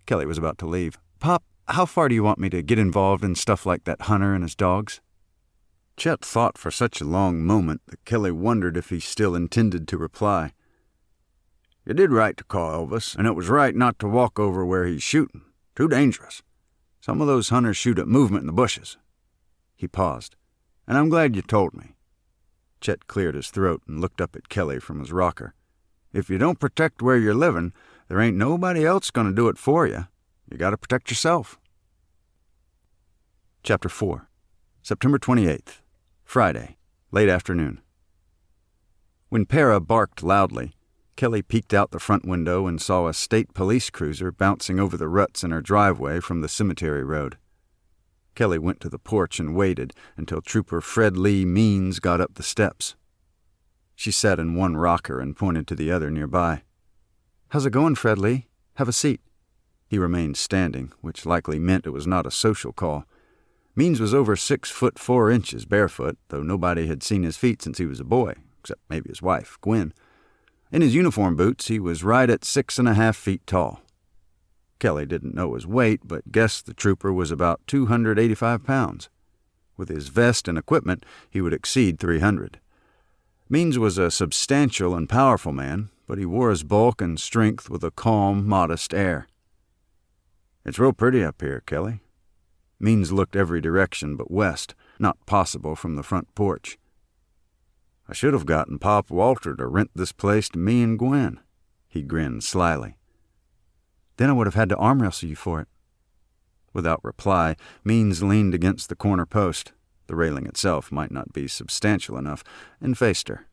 Kelly was about to leave. "Pop, how far do you want me to get involved in stuff like that hunter and his dogs?" Chet thought for such a long moment that Kelly wondered if he still intended to reply. "You did right to call Elvis, and it was right not to walk over where he's shooting. Too dangerous. Some of those hunters shoot at movement in the bushes." He paused. "And I'm glad you told me." Chet cleared his throat and looked up at Kelly from his rocker. "If you don't protect where you're living, there ain't nobody else going to do it for you. You got to protect yourself." Chapter 4. September 28th. Friday, late afternoon. When Para barked loudly, Kelly peeked out the front window and saw a state police cruiser bouncing over the ruts in her driveway from the cemetery road. Kelly went to the porch and waited until Trooper Fred Lee Means got up the steps. She sat in one rocker and pointed to the other nearby. "How's it going, Fred Lee? Have a seat." He remained standing, which likely meant it was not a social call. Means was over 6'4" barefoot, though nobody had seen his feet since he was a boy, except maybe his wife, Gwen. In his uniform boots, he was right at 6.5 feet tall. Kelly didn't know his weight, but guessed the trooper was about 285 pounds. With his vest and equipment, he would exceed 300. Means was a substantial and powerful man, but he wore his bulk and strength with a calm, modest air. "It's real pretty up here, Kelly." Means looked every direction but west, not possible from the front porch. "I should have gotten Pop Walter to rent this place to me and Gwen." He grinned slyly. "Then I would have had to arm wrestle you for it." Without reply, Means leaned against the corner post. The railing itself might not be substantial enough, and faced her.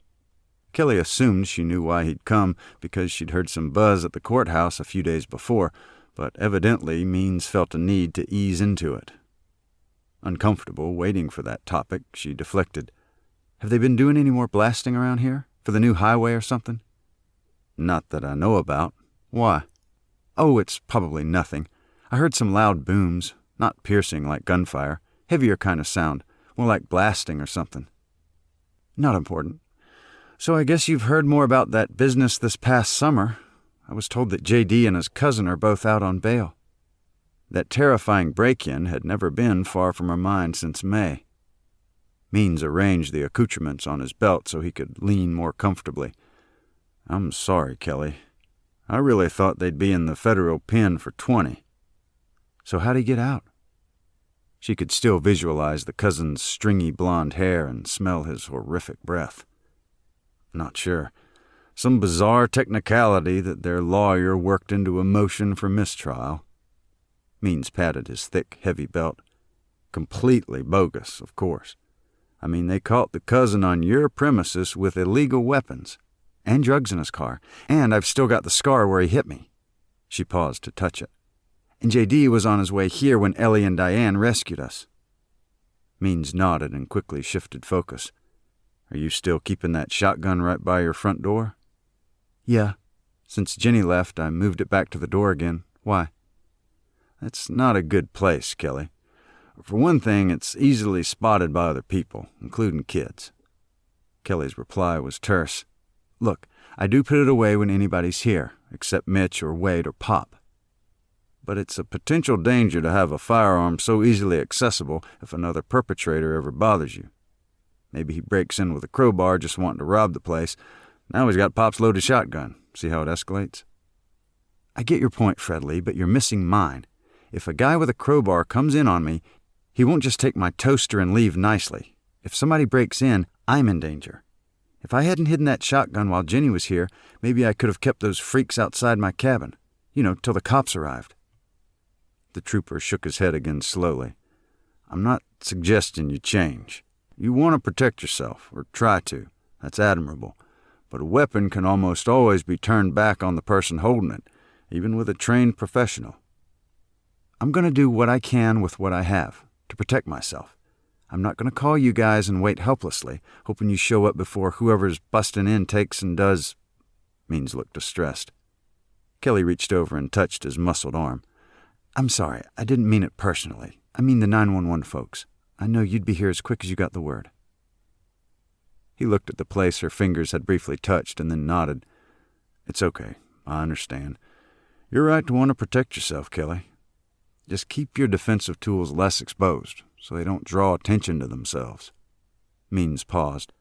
Kelly assumed she knew why he'd come because she'd heard some buzz at the courthouse a few days before, but evidently Means felt a need to ease into it. Uncomfortable, waiting for that topic, she deflected. "Have they been doing any more blasting around here? For the new highway or something?" "Not that I know about. Why?" "Oh, it's probably nothing. I heard some loud booms, not piercing like gunfire, heavier kind of sound, more like blasting or something." "Not important. So I guess you've heard more about that business this past summer. I was told that J.D. and his cousin are both out on bail." That terrifying break-in had never been far from her mind since May. Means arranged the accoutrements on his belt so he could lean more comfortably. "I'm sorry, Kelly. I really thought they'd be in the federal pen for 20. "So how'd he get out?" She could still visualize the cousin's stringy blonde hair and smell his horrific breath. "Not sure. Some bizarre technicality that their lawyer worked into a motion for mistrial." Means patted his thick, heavy belt. "Completely bogus, of course. I mean, they caught the cousin on your premises with illegal weapons. And drugs in his car. And I've still got the scar where he hit me." She paused to touch it. "And J.D. was on his way here when Ellie and Diane rescued us." Means nodded and quickly shifted focus. "Are you still keeping that shotgun right by your front door?" "Yeah. Since Jenny left, I moved it back to the door again. Why?" "That's not a good place, Kelly. For one thing, it's easily spotted by other people, including kids." Kelly's reply was terse. "Look, I do put it away when anybody's here, except Mitch or Wade or Pop. But it's a potential danger to have a firearm so easily accessible if another perpetrator ever bothers you. Maybe he breaks in with a crowbar just wanting to rob the place. Now he's got Pop's loaded shotgun. See how it escalates?" "I get your point, Fred Lee, but you're missing mine. If a guy with a crowbar comes in on me, he won't just take my toaster and leave nicely. If somebody breaks in, I'm in danger. If I hadn't hidden that shotgun while Jenny was here, maybe I could have kept those freaks outside my cabin. Till the cops arrived." The trooper shook his head again slowly. "I'm not suggesting you change. You want to protect yourself, or try to. That's admirable. But a weapon can almost always be turned back on the person holding it, even with a trained professional. I'm going to do what I can with what I have, to protect myself. I'm not going to call you guys and wait helplessly, hoping you show up before whoever's busting in takes and does..." Means looked distressed. Kelly reached over and touched his muscled arm. I'm sorry, I didn't mean it personally. I mean the 911 folks. I know you'd be here as quick as you got the word. He looked at the place her fingers had briefly touched and then nodded. It's okay, I understand. You're right to want to protect yourself, Kelly. Just keep your defensive tools less exposed, so they don't draw attention to themselves. Means paused.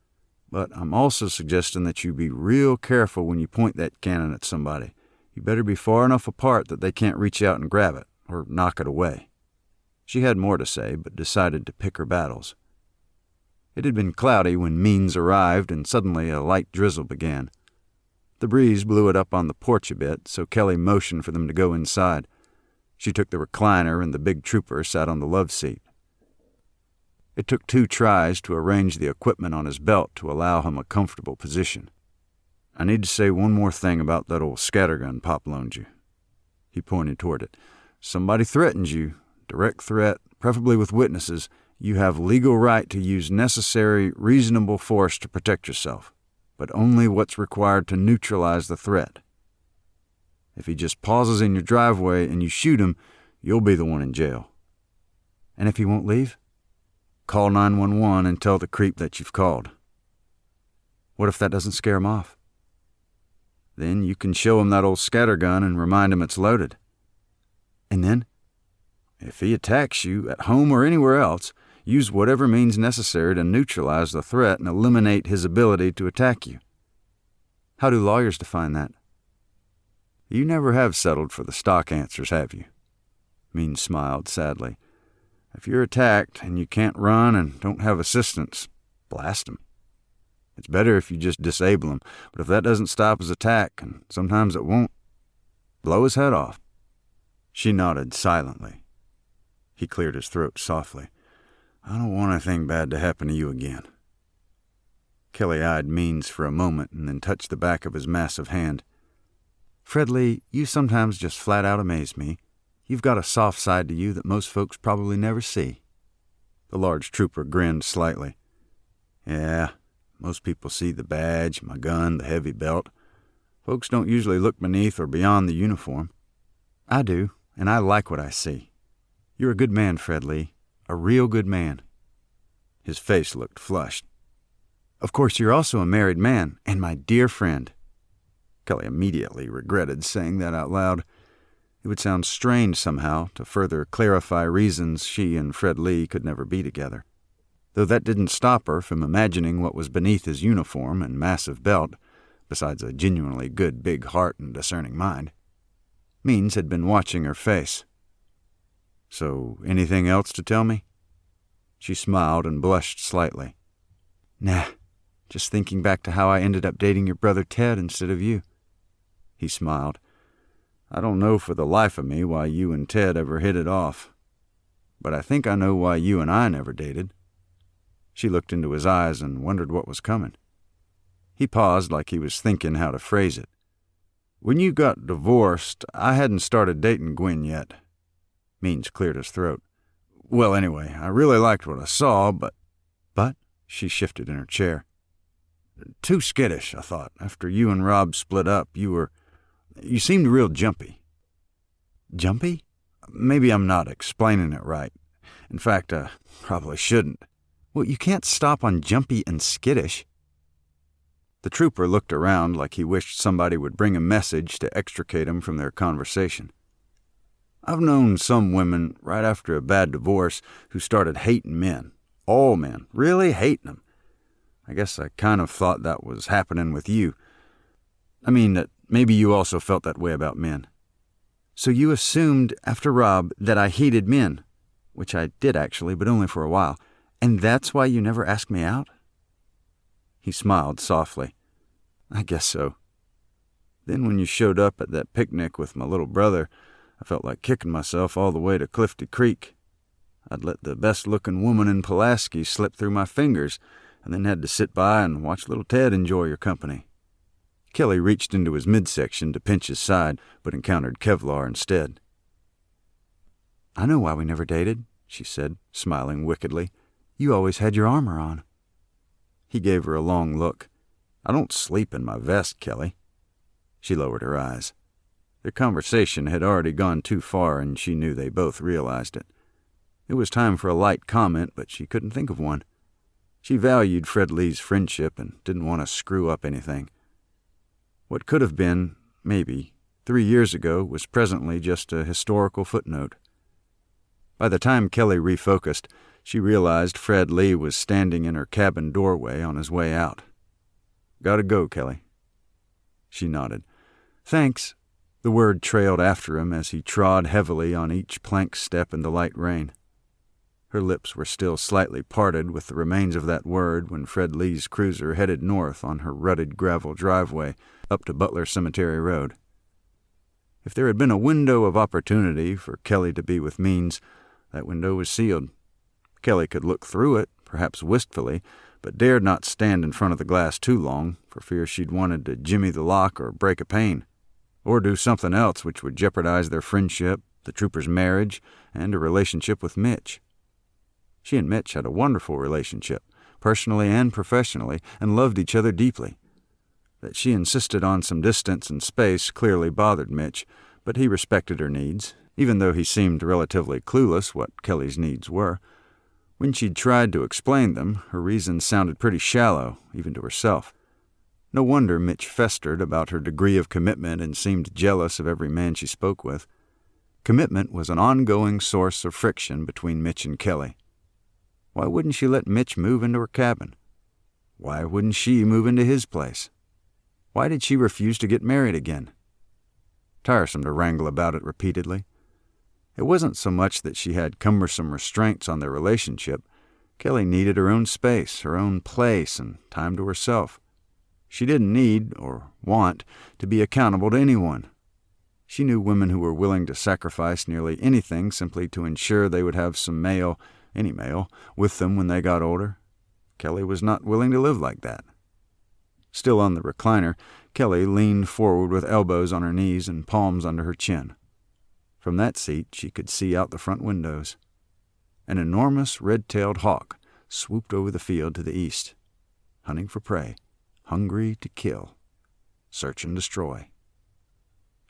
But I'm also suggesting that you be real careful when you point that cannon at somebody. You better be far enough apart that they can't reach out and grab it, or knock it away. She had more to say, but decided to pick her battles. It had been cloudy when Means arrived, and suddenly a light drizzle began. The breeze blew it up on the porch a bit, so Kelly motioned for them to go inside. She took the recliner, and the big trooper sat on the love seat. It took 2 tries to arrange the equipment on his belt to allow him a comfortable position. I need to say one more thing about that old scattergun Pop loaned you. He pointed toward it. Somebody threatens you, direct threat, preferably with witnesses, you have legal right to use necessary, reasonable force to protect yourself, but only what's required to neutralize the threat. If he just pauses in your driveway and you shoot him, you'll be the one in jail. And if he won't leave? Call 911 and tell the creep that you've called. What if that doesn't scare him off? Then you can show him that old scattergun and remind him it's loaded. And then? If he attacks you, at home or anywhere else, use whatever means necessary to neutralize the threat and eliminate his ability to attack you. How do lawyers define that? You never have settled for the stock answers, have you? Means smiled sadly. If you're attacked and you can't run and don't have assistance, blast him. It's better if you just disable him, but if that doesn't stop his attack, and sometimes it won't, blow his head off. She nodded silently. He cleared his throat softly. I don't want anything bad to happen to you again. Kelly eyed Means for a moment and then touched the back of his massive hand. Fred Lee, you sometimes just flat out amaze me. You've got a soft side to you that most folks probably never see. The large trooper grinned slightly. Yeah, most people see the badge, my gun, the heavy belt. Folks don't usually look beneath or beyond the uniform. I do, and I like what I see. You're a good man, Fred Lee. A real good man. His face looked flushed. Of course, you're also a married man, and my dear friend. Kelly immediately regretted saying that out loud. It would sound strange somehow to further clarify reasons she and Fred Lee could never be together. Though that didn't stop her from imagining what was beneath his uniform and massive belt, besides a genuinely good big heart and discerning mind. Means had been watching her face. So, anything else to tell me? She smiled and blushed slightly. Nah, just thinking back to how I ended up dating your brother Ted instead of you. He smiled. I don't know for the life of me why you and Ted ever hit it off. But I think I know why you and I never dated. She looked into his eyes and wondered what was coming. He paused like he was thinking how to phrase it. When you got divorced, I hadn't started dating Gwen yet. Means cleared his throat. Well, anyway, I really liked what I saw, but... But? She shifted in her chair. Too skittish, I thought. After you and Rob split up, you seemed real jumpy. Jumpy? Maybe I'm not explaining it right. In fact, I probably shouldn't. Well, you can't stop on jumpy and skittish. The trooper looked around like he wished somebody would bring a message to extricate him from their conversation. I've known some women, right after a bad divorce, who started hating men. All men. Really hating them. I guess I kind of thought that was happening with you. I mean, that maybe you also felt that way about men. So you assumed, after Rob, that I hated men. Which I did, actually, but only for a while. And that's why you never asked me out? He smiled softly. I guess so. Then when you showed up at that picnic with my little brother, I felt like kicking myself all the way to Clifty Creek. I'd let the best-looking woman in Pulaski slip through my fingers, and then had to sit by and watch little Ted enjoy your company. Kelly reached into his midsection to pinch his side, but encountered Kevlar instead. I know why we never dated, she said, smiling wickedly. You always had your armor on. He gave her a long look. I don't sleep in my vest, Kelly. She lowered her eyes. Their conversation had already gone too far, and she knew they both realized it. It was time for a light comment, but she couldn't think of one. She valued Fred Lee's friendship and didn't want to screw up anything. What could have been, maybe, 3 years ago was presently just a historical footnote. By the time Kelly refocused, she realized Fred Lee was standing in her cabin doorway on his way out. "Gotta go, Kelly." She nodded. "Thanks." The word trailed after him as he trod heavily on each plank step in the light rain. Her lips were still slightly parted with the remains of that word when Fred Lee's cruiser headed north on her rutted gravel driveway up to Butler Cemetery Road. If there had been a window of opportunity for Kelly to be with Means, that window was sealed. Kelly could look through it, perhaps wistfully, but dared not stand in front of the glass too long, for fear she'd wanted to jimmy the lock or break a pane, or do something else which would jeopardize their friendship, the trooper's marriage, and a relationship with Mitch. She and Mitch had a wonderful relationship, personally and professionally, and loved each other deeply. That she insisted on some distance and space clearly bothered Mitch, but he respected her needs, even though he seemed relatively clueless what Kelly's needs were. When she'd tried to explain them, her reasons sounded pretty shallow, even to herself. No wonder Mitch festered about her degree of commitment and seemed jealous of every man she spoke with. Commitment was an ongoing source of friction between Mitch and Kelly. Why wouldn't she let Mitch move into her cabin? Why wouldn't she move into his place? Why did she refuse to get married again? Tiresome to wrangle about it repeatedly. It wasn't so much that she had cumbersome restraints on their relationship. Kelly needed her own space, her own place, and time to herself. She didn't need, or want, to be accountable to anyone. She knew women who were willing to sacrifice nearly anything simply to ensure they would have some male, any male, with them when they got older. Kelly was not willing to live like that. Still on the recliner, Kelly leaned forward with elbows on her knees and palms under her chin. From that seat she could see out the front windows. An enormous red-tailed hawk swooped over the field to the east, hunting for prey, hungry to kill, search and destroy.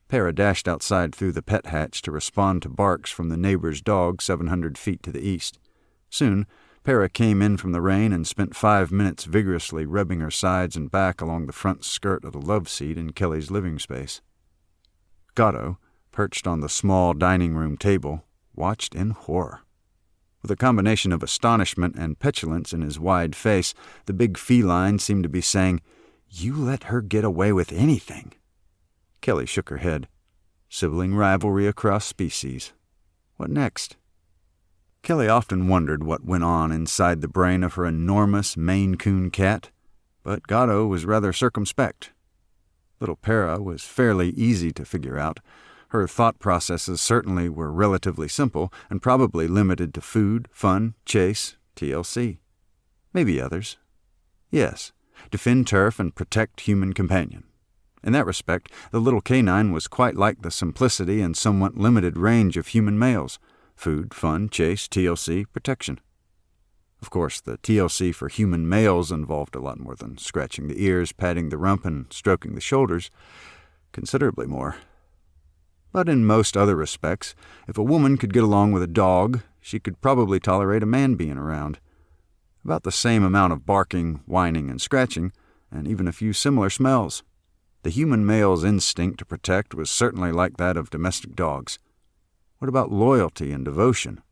Para dashed outside through the pet hatch to respond to barks from the neighbor's dog 700 feet to the east. Soon, Para came in from the rain and spent 5 minutes vigorously rubbing her sides and back along the front skirt of the love seat in Kelly's living space. Gatto, perched on the small dining room table, watched in horror. With a combination of astonishment and petulance in his wide face, the big feline seemed to be saying, "You let her get away with anything." Kelly shook her head. Sibling rivalry across species. What next? Kelly often wondered what went on inside the brain of her enormous Maine Coon cat, but Gatto was rather circumspect. Little Para was fairly easy to figure out. Her thought processes certainly were relatively simple and probably limited to food, fun, chase, TLC. Maybe others. Yes, defend turf and protect human companion. In that respect, the little canine was quite like the simplicity and somewhat limited range of human males. Food, fun, chase, TLC, protection. Of course, the TLC for human males involved a lot more than scratching the ears, patting the rump, and stroking the shoulders. Considerably more. But in most other respects, if a woman could get along with a dog, she could probably tolerate a man being around. About the same amount of barking, whining, and scratching, and even a few similar smells. The human male's instinct to protect was certainly like that of domestic dogs. What about loyalty and devotion?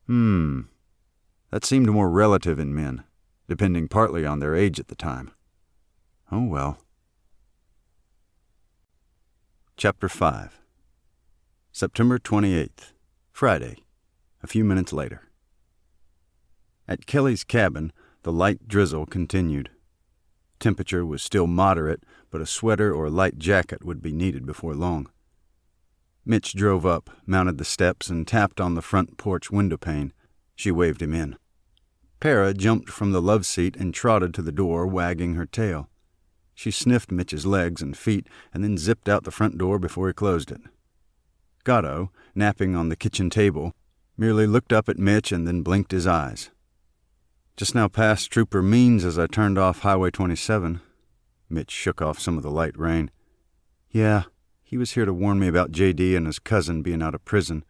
That seemed more relative in men, depending partly on their age at the time. Oh well. Chapter 5. September 28th, Friday, a few minutes later. At Kelly's cabin, the light drizzle continued. Temperature was still moderate, but a sweater or light jacket would be needed before long. Mitch drove up, mounted the steps, and tapped on the front porch windowpane. She waved him in. Para jumped from the love seat and trotted to the door, wagging her tail. She sniffed Mitch's legs and feet and then zipped out the front door before he closed it. Gatto, napping on the kitchen table, merely looked up at Mitch and then blinked his eyes. Just now past Trooper Means as I turned off Highway 27. Mitch shook off some of the light rain. Yeah, he was here to warn me about J.D. and his cousin being out of prison.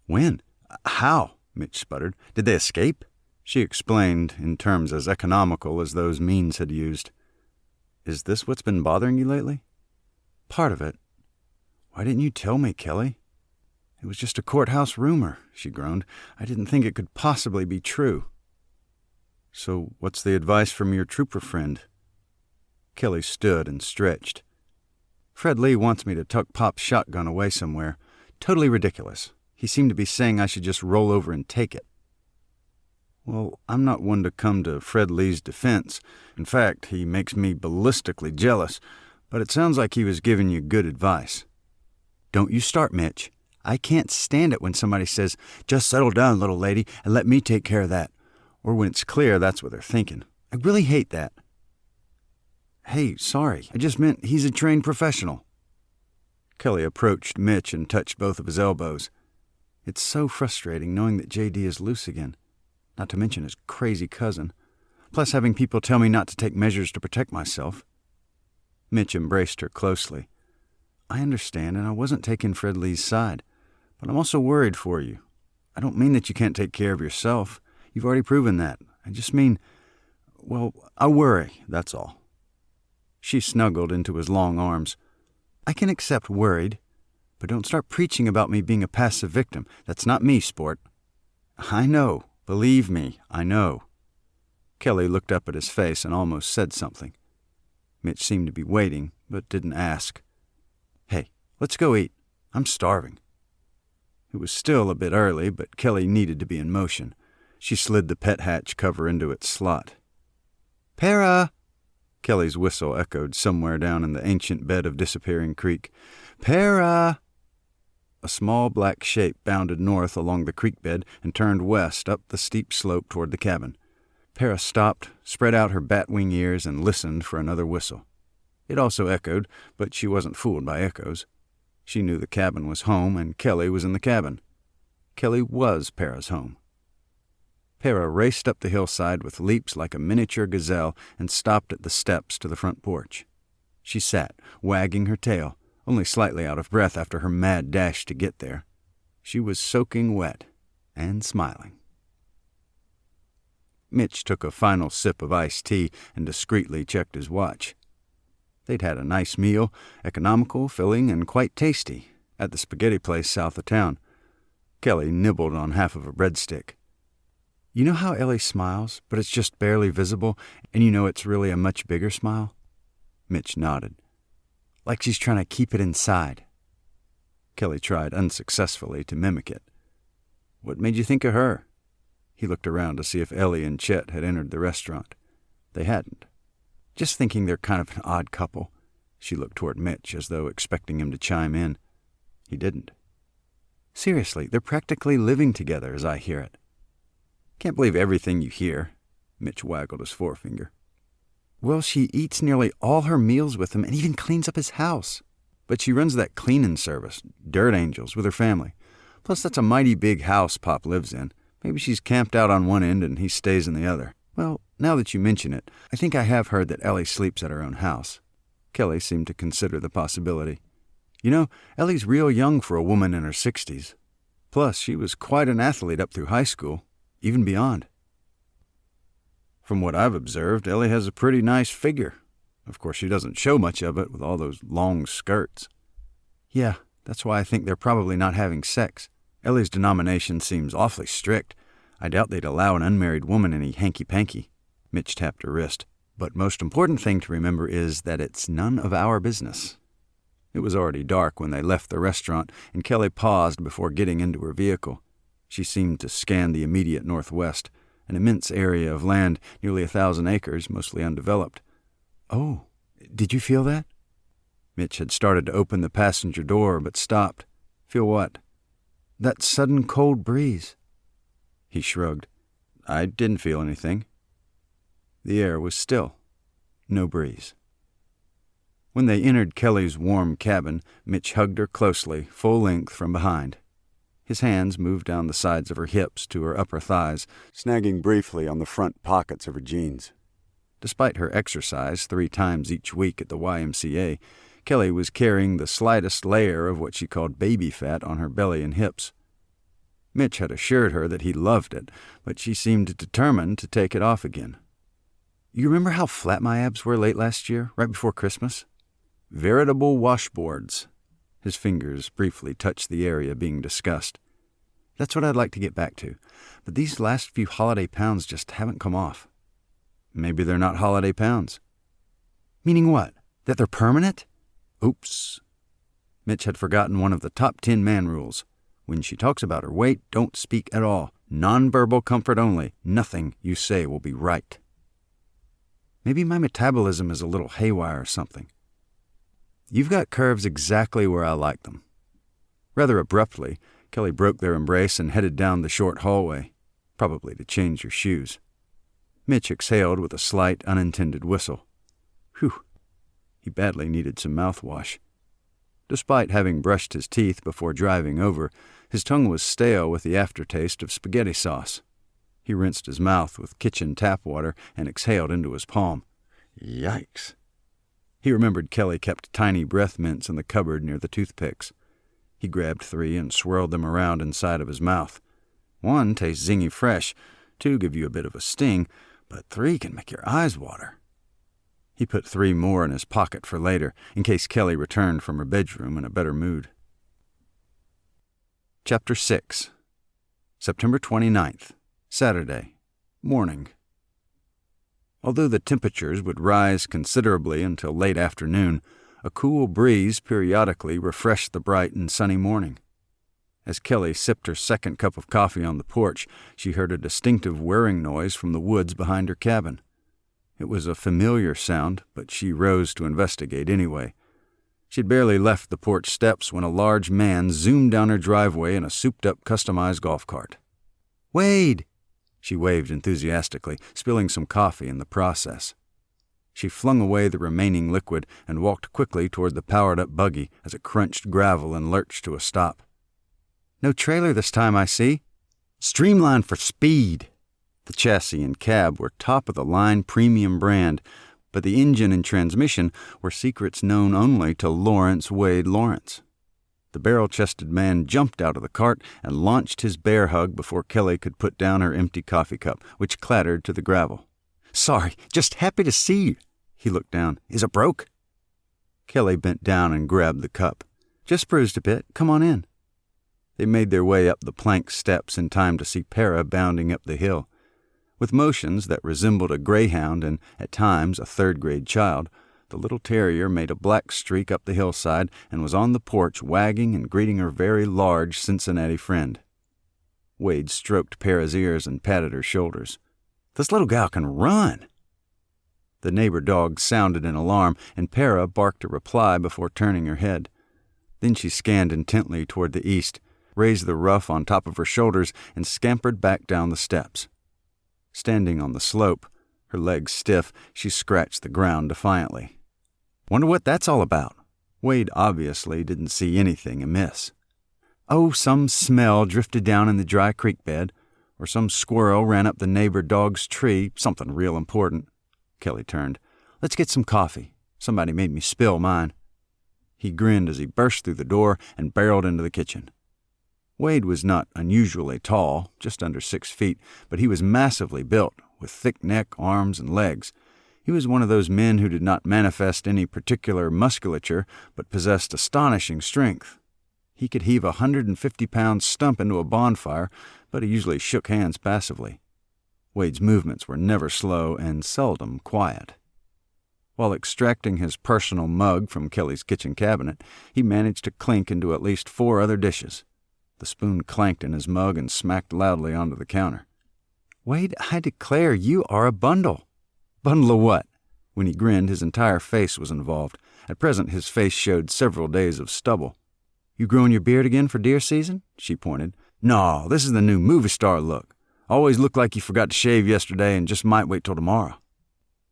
When? How? Mitch sputtered. Did they escape? She explained, in terms as economical as those means had used. Is this what's been bothering you lately? Part of it. Why didn't you tell me, Kelly? It was just a courthouse rumor, she groaned. I didn't think it could possibly be true. So what's the advice from your trooper friend? Kelly stood and stretched. Fred Lee wants me to tuck Pop's shotgun away somewhere. Totally ridiculous. He seemed to be saying I should just roll over and take it. Well, I'm not one to come to Fred Lee's defense. In fact, he makes me ballistically jealous, but it sounds like he was giving you good advice. Don't you start, Mitch. I can't stand it when somebody says, just settle down, little lady, and let me take care of that. Or when it's clear that's what they're thinking. I really hate that. Hey, sorry, I just meant he's a trained professional. Kelly approached Mitch and touched both of his elbows. It's so frustrating knowing that J.D. is loose again, not to mention his crazy cousin, plus having people tell me not to take measures to protect myself. Mitch embraced her closely. I understand, and I wasn't taking Fred Lee's side, but I'm also worried for you. I don't mean that you can't take care of yourself. You've already proven that. I just mean, well, I worry, that's all. She snuggled into his long arms. I can accept worried, but don't start preaching about me being a passive victim. That's not me, sport. I know. Believe me, I know. Kelly looked up at his face and almost said something. Mitch seemed to be waiting, but didn't ask. Hey, let's go eat. I'm starving. It was still a bit early, but Kelly needed to be in motion. She slid the pet hatch cover into its slot. Para! Kelly's whistle echoed somewhere down in the ancient bed of Disappearing Creek. Para! A small black shape bounded north along the creek bed and turned west up the steep slope toward the cabin. Para stopped, spread out her bat-wing ears, and listened for another whistle. It also echoed, but she wasn't fooled by echoes. She knew the cabin was home, and Kelly was in the cabin. Kelly was Para's home. Para raced up the hillside with leaps like a miniature gazelle and stopped at the steps to the front porch. She sat, wagging her tail, only slightly out of breath after her mad dash to get there. She was soaking wet and smiling. Mitch took a final sip of iced tea and discreetly checked his watch. They'd had a nice meal, economical, filling, and quite tasty, at the spaghetti place south of town. Kelly nibbled on half of a breadstick. You know how Ellie smiles, but it's just barely visible, and you know it's really a much bigger smile? Mitch nodded. Like she's trying to keep it inside. Kelly tried unsuccessfully to mimic it. What made you think of her? He looked around to see if Ellie and Chet had entered the restaurant. They hadn't. Just thinking they're kind of an odd couple. She looked toward Mitch as though expecting him to chime in. He didn't. Seriously, they're practically living together as I hear it. Can't believe everything you hear. Mitch waggled his forefinger. Well, she eats nearly all her meals with him and even cleans up his house. But she runs that cleaning service, Dirt Angels, with her family. Plus, that's a mighty big house Pop lives in. Maybe she's camped out on one end and he stays in the other. Well, now that you mention it, I think I have heard that Ellie sleeps at her own house. Kelly seemed to consider the possibility. You know, Ellie's real young for a woman in her 60s. Plus, she was quite an athlete up through high school, even beyond. From what I've observed, Ellie has a pretty nice figure. Of course, she doesn't show much of it with all those long skirts. Yeah, that's why I think they're probably not having sex. Ellie's denomination seems awfully strict. I doubt they'd allow an unmarried woman any hanky-panky. Mitch tapped her wrist. But most important thing to remember is that it's none of our business. It was already dark when they left the restaurant, and Kelly paused before getting into her vehicle. She seemed to scan the immediate northwest, an immense area of land, nearly 1,000 acres, mostly undeveloped. Oh, did you feel that? Mitch had started to open the passenger door, but stopped. Feel what? That sudden cold breeze. He shrugged. I didn't feel anything. The air was still. No breeze. When they entered Kelly's warm cabin, Mitch hugged her closely, full length from behind. His hands moved down the sides of her hips to her upper thighs, snagging briefly on the front pockets of her jeans. Despite her exercise 3 times each week at the YMCA, Kelly was carrying the slightest layer of what she called baby fat on her belly and hips. Mitch had assured her that he loved it, but she seemed determined to take it off again. You remember how flat my abs were late last year, right before Christmas? Veritable washboards. His fingers briefly touched the area being discussed. That's what I'd like to get back to, but these last few holiday pounds just haven't come off. Maybe they're not holiday pounds. Meaning what? That they're permanent? Oops. Mitch had forgotten one of the top 10 man rules. When she talks about her weight, don't speak at all. Nonverbal comfort only. Nothing you say will be right. Maybe my metabolism is a little haywire or something. You've got curves exactly where I like them. Rather abruptly, Kelly broke their embrace and headed down the short hallway, probably to change her shoes. Mitch exhaled with a slight, unintended whistle. Whew. He badly needed some mouthwash. Despite having brushed his teeth before driving over, his tongue was stale with the aftertaste of spaghetti sauce. He rinsed his mouth with kitchen tap water and exhaled into his palm. Yikes. He remembered Kelly kept tiny breath mints in the cupboard near the toothpicks. He grabbed 3 and swirled them around inside of his mouth. 1 tastes zingy fresh, 2 give you a bit of a sting, but 3 can make your eyes water. He put 3 more in his pocket for later, in case Kelly returned from her bedroom in a better mood. Chapter 6. September 29th, Saturday, morning. Although the temperatures would rise considerably until late afternoon, a cool breeze periodically refreshed the bright and sunny morning. As Kelly sipped her second cup of coffee on the porch, she heard a distinctive whirring noise from the woods behind her cabin. It was a familiar sound, but she rose to investigate anyway. She'd barely left the porch steps when a large man zoomed down her driveway in a souped-up customized golf cart. "Wade!" She waved enthusiastically, spilling some coffee in the process. She flung away the remaining liquid and walked quickly toward the powered-up buggy as it crunched gravel and lurched to a stop. "No trailer this time, I see. Streamlined for speed." The chassis and cab were top-of-the-line premium brand, but the engine and transmission were secrets known only to Lawrence Wade Lawrence. The barrel-chested man jumped out of the cart and launched his bear hug before Kelly could put down her empty coffee cup, which clattered to the gravel. "Sorry, just happy to see you." He looked down. "Is it broke?" Kelly bent down and grabbed the cup. "Just bruised a bit. Come on in." They made their way up the plank steps in time to see Para bounding up the hill. With motions that resembled a greyhound and, at times, a third-grade child, the little terrier made a black streak up the hillside and was on the porch wagging and greeting her very large Cincinnati friend. Wade stroked Para's ears and patted her shoulders. "This little gal can run." The neighbor dog sounded in alarm, and Para barked a reply before turning her head. Then she scanned intently toward the east, raised the ruff on top of her shoulders, and scampered back down the steps. Standing on the slope, her legs stiff, she scratched the ground defiantly. "Wonder what that's all about." Wade obviously didn't see anything amiss. "Oh, some smell drifted down in the dry creek bed, or some squirrel ran up the neighbor dog's tree, something real important." Kelly turned. "Let's get some coffee. Somebody made me spill mine." He grinned as he burst through the door and barreled into the kitchen. Wade was not unusually tall, just under 6 feet, but he was massively built, with thick neck, arms, and legs. He was one of those men who did not manifest any particular musculature, but possessed astonishing strength. He could heave a 150-pound stump into a bonfire, but he usually shook hands passively. Wade's movements were never slow and seldom quiet. While extracting his personal mug from Kelly's kitchen cabinet, he managed to clink into at least 4 other dishes. The spoon clanked in his mug and smacked loudly onto the counter. "Wade, I declare you are a bundle." "Bundle of what?" When he grinned, his entire face was involved. At present, his face showed several days of stubble. "You growing your beard again for deer season?" She pointed. "No, this is the new movie star look. Always looked like you forgot to shave yesterday and just might wait till tomorrow."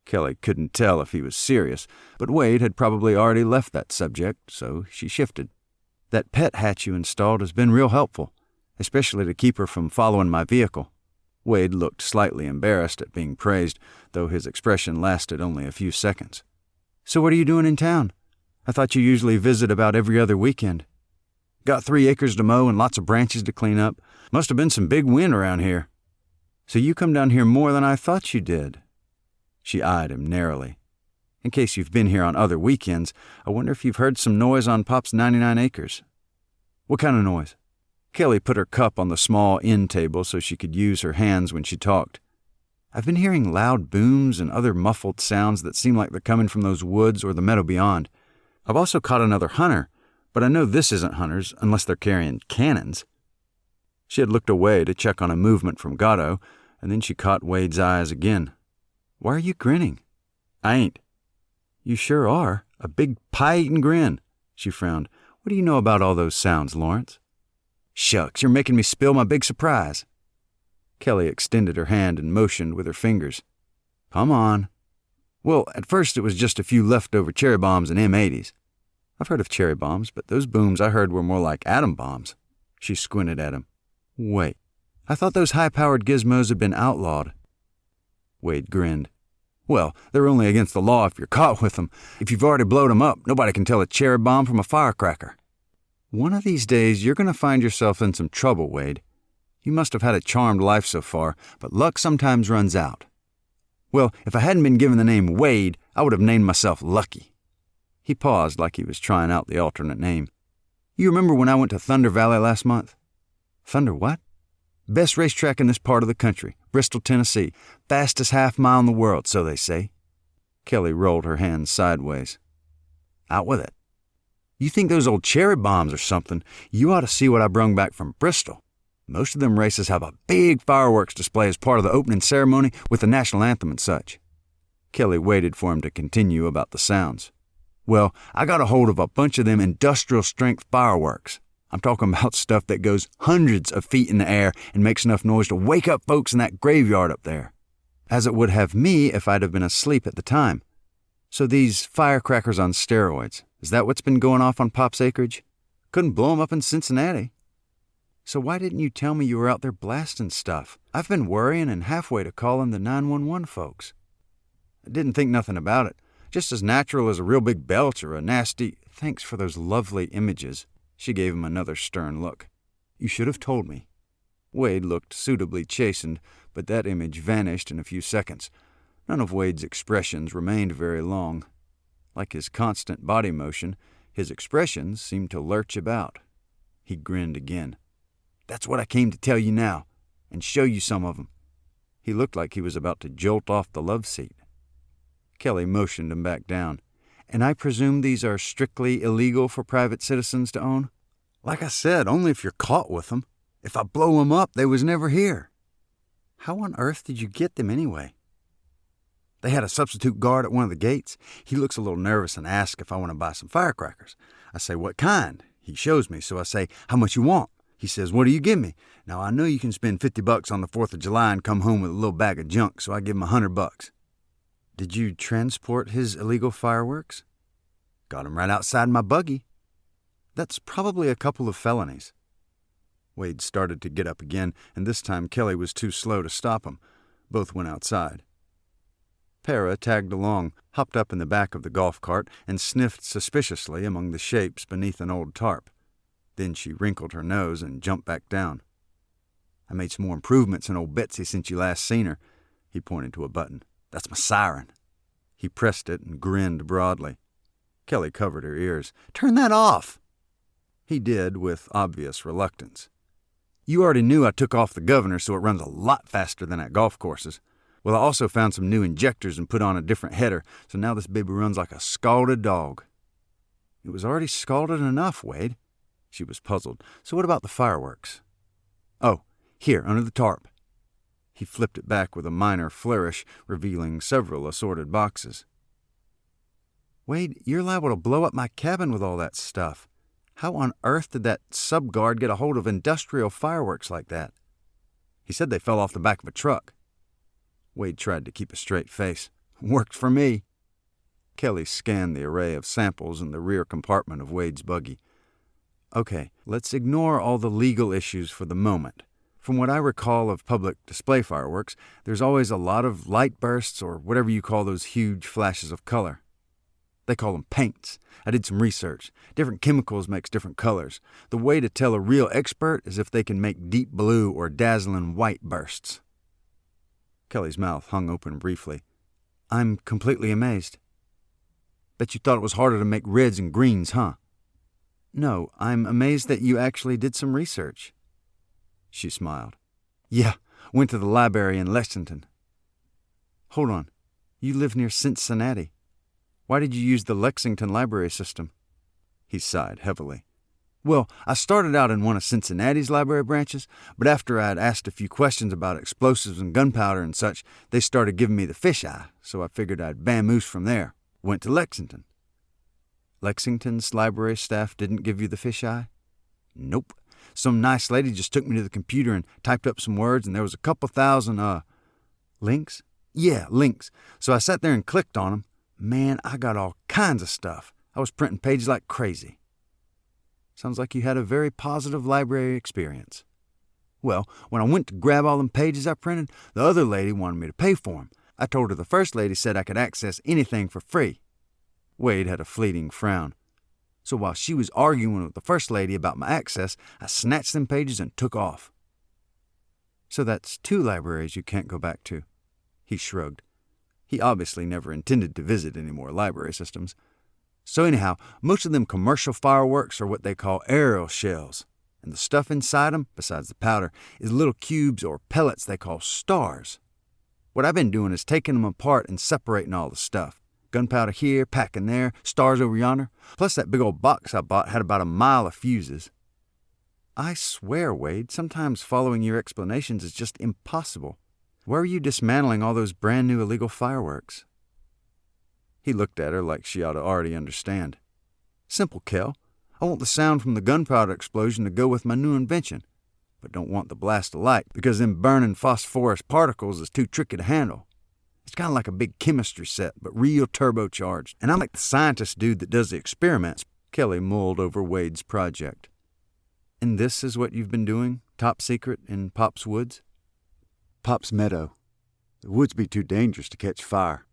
Kelly couldn't tell if he was serious, but Wade had probably already left that subject, so she shifted. "That pet hatch you installed has been real helpful, especially to keep her from following my vehicle." Wade looked slightly embarrassed at being praised, though his expression lasted only a few seconds. "So what are you doing in town?" I thought you usually visit about every other weekend. Got 3 acres to mow and lots of branches to clean up. Must have been some big wind around here. So you come down here more than I thought you did." She eyed him narrowly. "In case you've been here on other weekends, I wonder if you've heard some noise on Pop's 99 acres. "What kind of noise?" Kelly put her cup on the small end table so she could use her hands when she talked. "I've been hearing loud booms and other muffled sounds that seem like they're coming from those woods or the meadow beyond. I've also caught another hunter, but I know this isn't hunters unless they're carrying cannons." She had looked away to check on a movement from Gatto, and then she caught Wade's eyes again. "Why are you grinning?" "I ain't." "You sure are. A big pie-eating grin." She frowned. "What do you know about all those sounds, Lawrence?" "Shucks, you're making me spill my big surprise." Kelly extended her hand and motioned with her fingers. "Come on." "Well, at first it was just a few leftover cherry bombs and M80s. I've heard of cherry bombs, but those booms I heard were more like atom bombs." She squinted at him. "Wait, I thought those high-powered gizmos had been outlawed." Wade grinned. "Well, they're only against the law if you're caught with them. If you've already blowed them up, nobody can tell a cherry bomb from a firecracker." "One of these days, you're going to find yourself in some trouble, Wade. You must have had a charmed life so far, but luck sometimes runs out." "Well, if I hadn't been given the name Wade, I would have named myself Lucky." He paused like he was trying out the alternate name. "You remember when I went to Thunder Valley last month?" "Thunder what?" "Best racetrack in this part of the country, Bristol, Tennessee. Fastest half-mile in the world, so they say." Kelly rolled her hands sideways. "Out with it." "You think those old cherry bombs or something? You ought to see what I brung back from Bristol. Most of them races have a big fireworks display as part of the opening ceremony with the national anthem and such." Kelly waited for him to continue about the sounds. "Well, I got a hold of a bunch of them industrial-strength fireworks. I'm talking about stuff that goes hundreds of feet in the air and makes enough noise to wake up folks in that graveyard up there, as it would have me if I'd have been asleep at the time. So these firecrackers on steroids, is that what's been going off on Pop's acreage? Couldn't blow 'em up in Cincinnati." "So why didn't you tell me you were out there blasting stuff? I've been worrying and halfway to calling the 911 folks." "I didn't think nothing about it. Just as natural as a real big belch or a nasty—" "Thanks for those lovely images." She gave him another stern look. "You should have told me." Wade looked suitably chastened, but that image vanished in a few seconds. None of Wade's expressions remained very long. Like his constant body motion, his expressions seemed to lurch about. He grinned again. "That's what I came to tell you now, and show you some of 'em." He looked like he was about to jolt off the love seat. Kelly motioned him back down. "And I presume these are strictly illegal for private citizens to own?" "Like I said, only if you're caught with them. If I blow 'em up, they was never here." "How on earth did you get them anyway?" "They had a substitute guard at one of the gates. He looks a little nervous and asks if I want to buy some firecrackers. I say, 'What kind?' He shows me, so I say, 'How much you want?' He says, 'What do you give me?' Now, I know you can spend $50 on the 4th of July and come home with a little bag of junk, so I give him $100. "Did you transport his illegal fireworks?" "Got him right outside my buggy." "That's probably a couple of felonies." Wade started to get up again, and this time Kelly was too slow to stop him. Both went outside. Para tagged along, hopped up in the back of the golf cart, and sniffed suspiciously among the shapes beneath an old tarp. Then she wrinkled her nose and jumped back down. "I made some more improvements in old Betsy since you last seen her." He pointed to a button. "That's my siren." He pressed it and grinned broadly. Kelly covered her ears. "Turn that off!" He did, with obvious reluctance. "You already knew I took off the governor, so it runs a lot faster than at golf courses. Well, I also found some new injectors and put on a different header, so now this baby runs like a scalded dog." "It was already scalded enough, Wade." She was puzzled. "So what about the fireworks?" "Oh, here, under the tarp." He flipped it back with a minor flourish, revealing several assorted boxes. "Wade, you're liable to blow up my cabin with all that stuff. How on earth did that sub-guard get a hold of industrial fireworks like that?" "He said they fell off the back of a truck." Wade tried to keep a straight face. "Worked for me." Kelly scanned the array of samples in the rear compartment of Wade's buggy. "Okay, let's ignore all the legal issues for the moment. From what I recall of public display fireworks, there's always a lot of light bursts or whatever you call those huge flashes of color." They call them paints. I did some research. Different chemicals makes different colors. The way to tell a real expert is if they can make deep blue or dazzling white bursts. Kelly's mouth hung open briefly. I'm completely amazed. Bet you thought it was harder to make reds and greens, huh? No, I'm amazed that you actually did some research. She smiled. Yeah, went to the library in Lexington. Hold on. You live near Cincinnati. Why did you use the Lexington library system? He sighed heavily. Well, I started out in one of Cincinnati's library branches, but after I had asked a few questions about explosives and gunpowder and such, they started giving me the fisheye, so I figured I'd vamoose from there. Went to Lexington. Lexington's library staff didn't give you the fisheye? Nope. Some nice lady just took me to the computer and typed up some words, and there was a couple thousand, links? Yeah, links. So I sat there and clicked on them. Man, I got all kinds of stuff. I was printing pages like crazy. Sounds like you had a very positive library experience. Well, when I went to grab all them pages I printed, the other lady wanted me to pay for them. I told her the first lady said I could access anything for free. Wade had a fleeting frown. So while she was arguing with the first lady about my access, I snatched them pages and took off. So that's 2 libraries you can't go back to. He shrugged. He obviously never intended to visit any more library systems. So anyhow, most of them commercial fireworks are what they call aerial shells, and the stuff inside them, besides the powder, is little cubes or pellets they call stars. What I've been doing is taking them apart and separating all the stuff. Gunpowder here, packing there, stars over yonder. Plus that big old box I bought had about a mile of fuses. I swear, Wade, sometimes following your explanations is just impossible. Where are you dismantling all those brand new illegal fireworks? He looked at her like she ought to already understand. Simple, Kel. I want the sound from the gunpowder explosion to go with my new invention, but don't want the blast of light because them burning phosphorus particles is too tricky to handle. It's kind of like a big chemistry set, but real turbocharged. And I'm like the scientist dude that does the experiments. Kelly mulled over Wade's project. And this is what you've been doing, top secret, in Pop's woods? Pop's meadow. The woods be too dangerous to catch fire.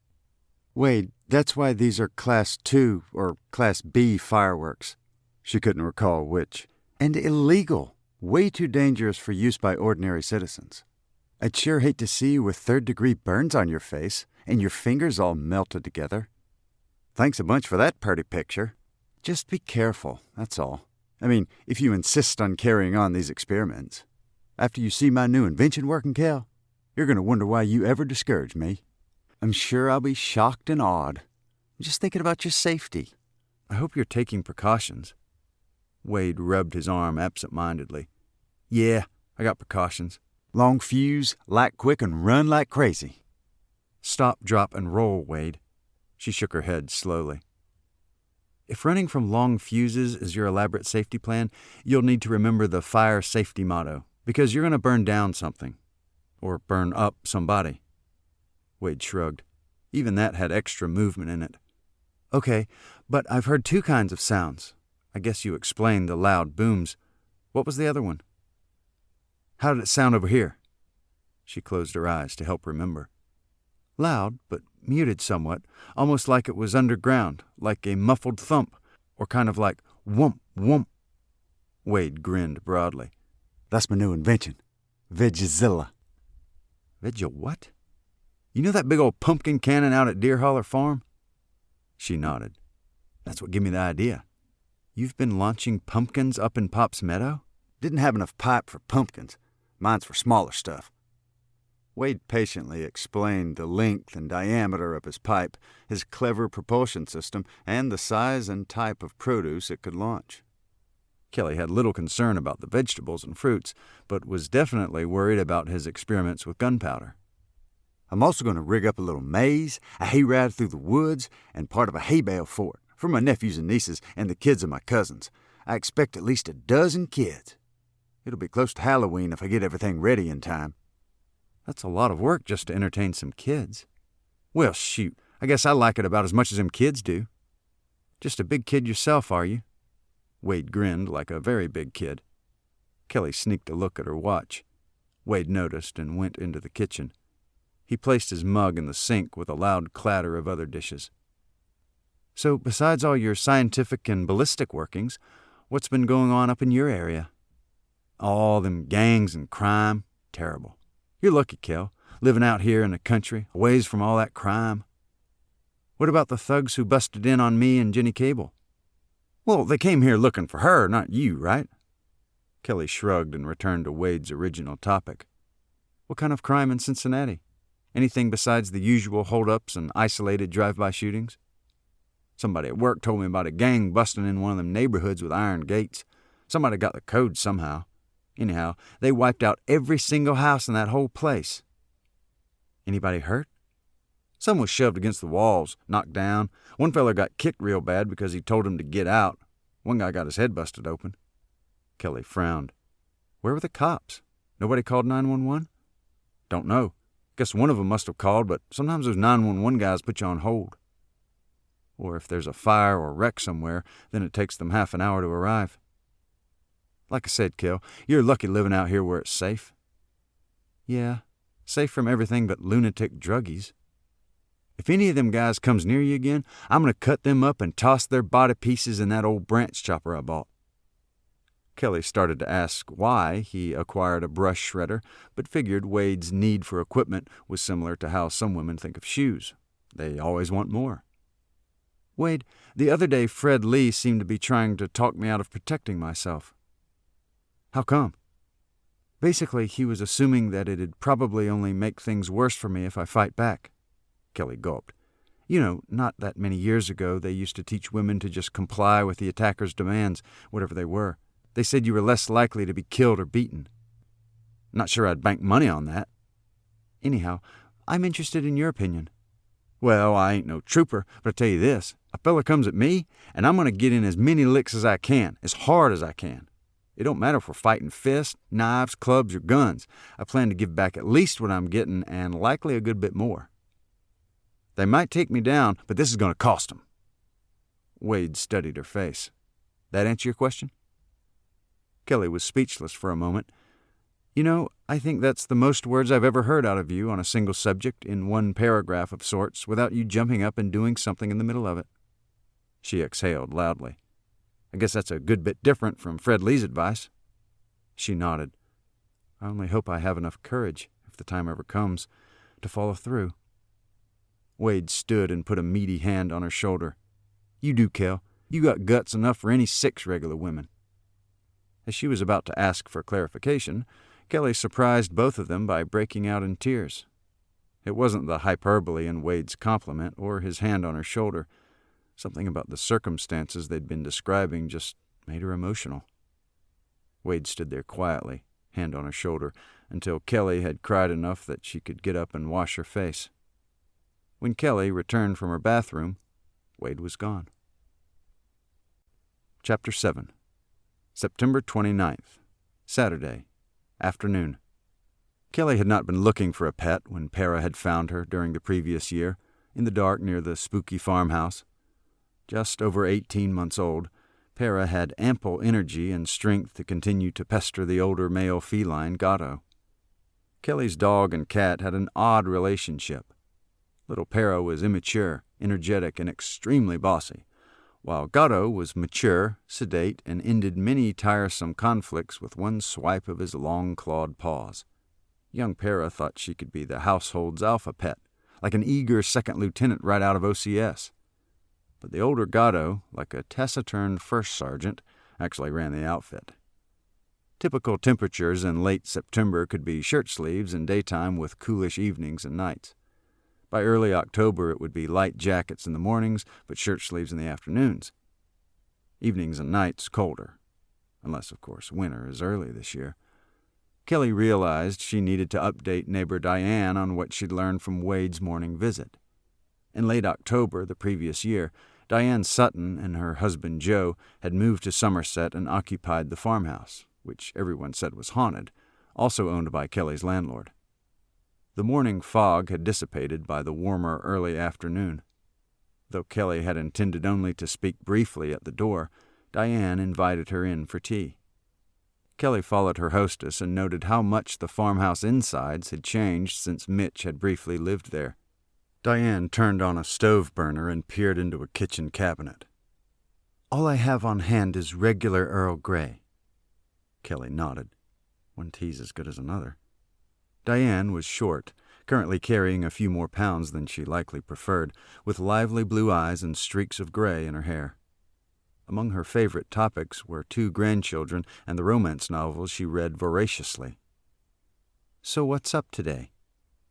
Wade, that's why these are Class 2 or Class B fireworks. She couldn't recall which. And illegal. Way too dangerous for use by ordinary citizens. I'd sure hate to see you with 3rd-degree burns on your face and your fingers all melted together. Thanks a bunch for that pretty picture. Just be careful, that's all. I mean, if you insist on carrying on these experiments. After you see my new invention working, Cal, you're going to wonder why you ever discouraged me. I'm sure I'll be shocked and awed. I'm just thinking about your safety. I hope you're taking precautions. Wade rubbed his arm absent-mindedly. Yeah, I got precautions. Long fuse, light quick, and run like crazy. Stop, drop, and roll, Wade. She shook her head slowly. If running from long fuses is your elaborate safety plan, you'll need to remember the fire safety motto, because you're going to burn down something. Or burn up somebody. Wade shrugged. Even that had extra movement in it. Okay, but I've heard 2 kinds of sounds. I guess you explained the loud booms. What was the other one? How did it sound over here? She closed her eyes to help remember. Loud, but muted somewhat, almost like it was underground, like a muffled thump, or kind of like whump, whump. Wade grinned broadly. That's my new invention. Vegazilla. Veggie what? You know that big old pumpkin cannon out at Deer Holler Farm? She nodded. That's what gave me the idea. You've been launching pumpkins up in Pop's meadow? Didn't have enough pipe for pumpkins. Mine's for smaller stuff. Wade patiently explained the length and diameter of his pipe, his clever propulsion system, and the size and type of produce it could launch. Kelly had little concern about the vegetables and fruits, but was definitely worried about his experiments with gunpowder. I'm also going to rig up a little maze, a hayride through the woods, and part of a hay bale fort for my nephews and nieces and the kids of my cousins. I expect at least 12 kids. It'll be close to Halloween if I get everything ready in time. That's a lot of work just to entertain some kids. Well, shoot, I guess I like it about as much as them kids do. Just a big kid yourself, are you? Wade grinned like a very big kid. Kelly sneaked a look at her watch. Wade noticed and went into the kitchen. He placed his mug in the sink with a loud clatter of other dishes. So, besides all your scientific and ballistic workings, what's been going on up in your area? All them gangs and crime. Terrible. You're lucky, Kel, living out here in the country, a ways from all that crime. What about the thugs who busted in on me and Jenny Cable? Well, they came here looking for her, not you, right? Kelly shrugged and returned to Wade's original topic. What kind of crime in Cincinnati? Anything besides the usual hold-ups and isolated drive-by shootings? Somebody at work told me about a gang busting in one of them neighborhoods with iron gates. Somebody got the code somehow. Anyhow, they wiped out every single house in that whole place. Anybody hurt? Some was shoved against the walls, knocked down. One fella got kicked real bad because he told him to get out. One guy got his head busted open. Kelly frowned. Where were the cops? Nobody called 911? Don't know. Guess one of them must have called, but sometimes those 911 guys put you on hold. Or if there's a fire or wreck somewhere, then it takes them half an hour to arrive. Like I said, Kel, you're lucky living out here where it's safe. Yeah, safe from everything but lunatic druggies. If any of them guys comes near you again, I'm going to cut them up and toss their body pieces in that old branch chopper I bought. Kelly started to ask why he acquired a brush shredder, but figured Wade's need for equipment was similar to how some women think of shoes. They always want more. Wade, the other day Fred Lee seemed to be trying to talk me out of protecting myself. How come? Basically, he was assuming that it'd probably only make things worse for me if I fight back. Kelly gulped. You know, not that many years ago, they used to teach women to just comply with the attacker's demands, whatever they were. They said you were less likely to be killed or beaten. Not sure I'd bank money on that. Anyhow, I'm interested in your opinion. Well, I ain't no trooper, but I tell you this. A fella comes at me, and I'm going to get in as many licks as I can, as hard as I can. It don't matter if we're fighting fists, knives, clubs, or guns. I plan to give back at least what I'm getting, and likely a good bit more. They might take me down, but this is going to cost them. Wade studied her face. That answer your question? Kelly was speechless for a moment. You know, I think that's the most words I've ever heard out of you on a single subject in one paragraph of sorts without you jumping up and doing something in the middle of it. She exhaled loudly. I guess that's a good bit different from Fred Lee's advice. She nodded. I only hope I have enough courage, if the time ever comes, to follow through. Wade stood and put a meaty hand on her shoulder. You do, Kel. You got guts enough for any 6 regular women. As she was about to ask for clarification, Kelly surprised both of them by breaking out in tears. It wasn't the hyperbole in Wade's compliment or his hand on her shoulder. Something about the circumstances they'd been describing just made her emotional. Wade stood there quietly, hand on her shoulder, until Kelly had cried enough that she could get up and wash her face. When Kelly returned from her bathroom, Wade was gone. Chapter 7. September 29th, Saturday, afternoon. Kelly had not been looking for a pet when Para had found her during the previous year, in the dark near the spooky farmhouse. Just over 18 months old, Para had ample energy and strength to continue to pester the older male feline, Gatto. Kelly's dog and cat had an odd relationship. Little Para was immature, energetic, and extremely bossy, while Gatto was mature, sedate, and ended many tiresome conflicts with one swipe of his long-clawed paws. Young Para thought she could be the household's alpha pet, like an eager second lieutenant right out of OCS. But the older Gatto, like a taciturn first sergeant, actually ran the outfit. Typical temperatures in late September could be shirt sleeves in daytime with coolish evenings and nights. By early October, it would be light jackets in the mornings, but shirt sleeves in the afternoons. Evenings and nights colder, unless, of course, winter is early this year. Kelly realized she needed to update neighbor Diane on what she'd learned from Wade's morning visit. In late October the previous year, Diane Sutton and her husband Joe had moved to Somerset and occupied the farmhouse, which everyone said was haunted, also owned by Kelly's landlord. The morning fog had dissipated by the warmer early afternoon. Though Kelly had intended only to speak briefly at the door, Diane invited her in for tea. Kelly followed her hostess and noted how much the farmhouse insides had changed since Mitch had briefly lived there. Diane turned on a stove burner and peered into a kitchen cabinet. "All I have on hand is regular Earl Grey." Kelly nodded. One tea's as good as another. Diane was short, currently carrying a few more pounds than she likely preferred, with lively blue eyes and streaks of gray in her hair. Among her favorite topics were 2 grandchildren and the romance novels she read voraciously. "So what's up today?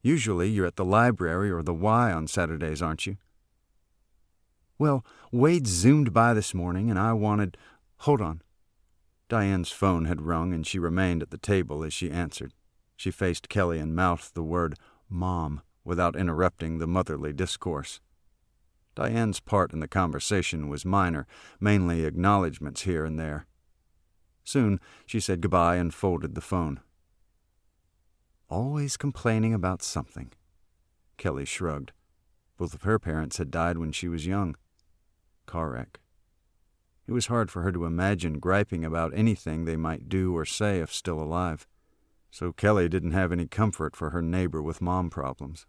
Usually you're at the library or the Y on Saturdays, aren't you?" "Well, Wade zoomed by this morning and I wanted—" "Hold on." Diane's phone had rung and she remained at the table as she answered. She faced Kelly and mouthed the word "Mom" without interrupting the motherly discourse. Diane's part in the conversation was minor, mainly acknowledgments here and there. Soon she said goodbye and folded the phone. Always complaining about something. Kelly shrugged. Both of her parents had died when she was young. Car wreck. It was hard for her to imagine griping about anything they might do or say if still alive. So Kelly didn't have any comfort for her neighbor with mom problems.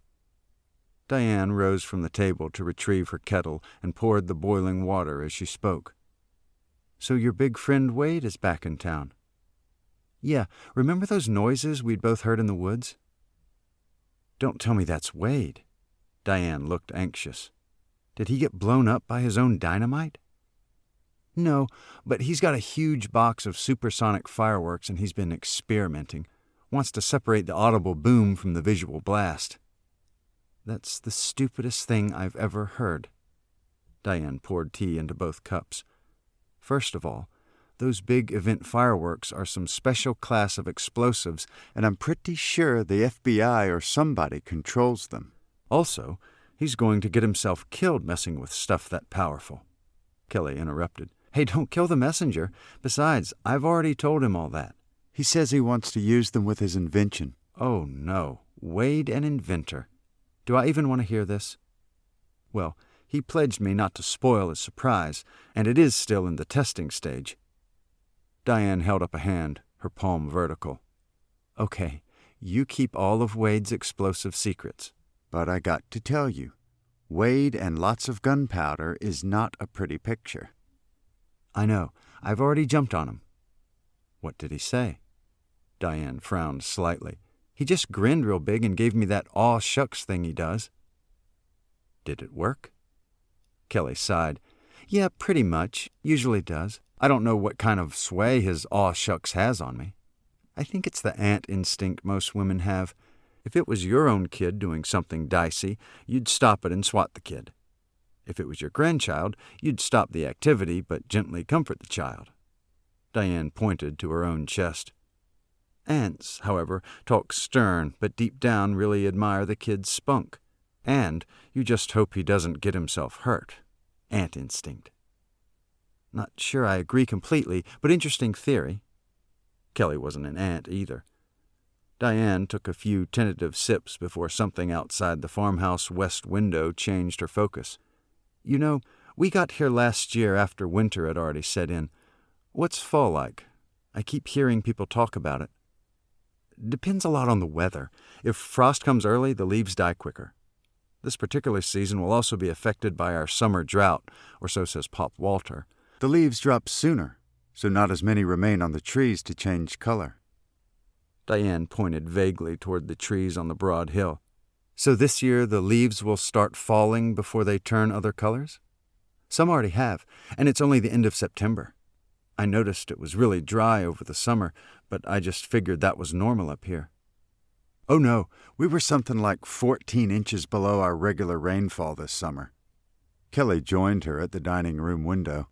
Diane rose from the table to retrieve her kettle and poured the boiling water as she spoke. "So your big friend Wade is back in town?" "Yeah, remember those noises we'd both heard in the woods?" "Don't tell me that's Wade." Diane looked anxious. "Did he get blown up by his own dynamite?" "No, but he's got a huge box of supersonic fireworks and he's been experimenting. Wants to separate the audible boom from the visual blast." "That's the stupidest thing I've ever heard." Diane poured tea into both cups. "First of all, those big event fireworks are some special class of explosives, And I'm pretty sure the FBI or somebody controls them. Also, he's going to get himself killed messing with stuff that powerful." Kelly interrupted. "Hey, don't kill the messenger. Besides, I've already told him all that." He says he wants to use them with his invention. "Oh, no. Wade, an inventor. Do I even want to hear this?" "Well, he pledged me not to spoil his surprise, and it is still in the testing stage." Diane held up a hand, her palm vertical. "Okay, you keep all of Wade's explosive secrets." But I got to tell you, Wade and lots of gunpowder is not a pretty picture. "I know. I've already jumped on him." "What did he say?" Diane frowned slightly. "He just grinned real big and gave me that aw shucks thing he does." "Did it work?" Kelly sighed. "Yeah, pretty much. Usually does. I don't know what kind of sway his aw shucks has on me. I think it's the ant instinct most women have. If it was your own kid doing something dicey, you'd stop it and swat the kid. If it was your grandchild, you'd stop the activity but gently comfort the child." Diane pointed to her own chest. "Ants, however, talk stern, but deep down really admire the kid's spunk. And you just hope he doesn't get himself hurt. Ant instinct." "Not sure I agree completely, but interesting theory." Kelly wasn't an ant either. Diane took a few tentative sips before something outside the farmhouse west window changed her focus. "You know, we got here last year after winter had already set in. What's fall like? I keep hearing people talk about it." "Depends a lot on the weather. If frost comes early, the leaves die quicker. This particular season will also be affected by our summer drought, or so says Pop Walter." The leaves drop sooner, so not as many remain on the trees to change color. Diane pointed vaguely toward the trees on the broad hill. "So this year the leaves will start falling before they turn other colors?" "Some already have, and it's only the end of September. I noticed it was really dry over the summer, but I just figured that was normal up here." Oh no, we were something like 14 inches below our regular rainfall this summer. Kelly joined her at the dining room window.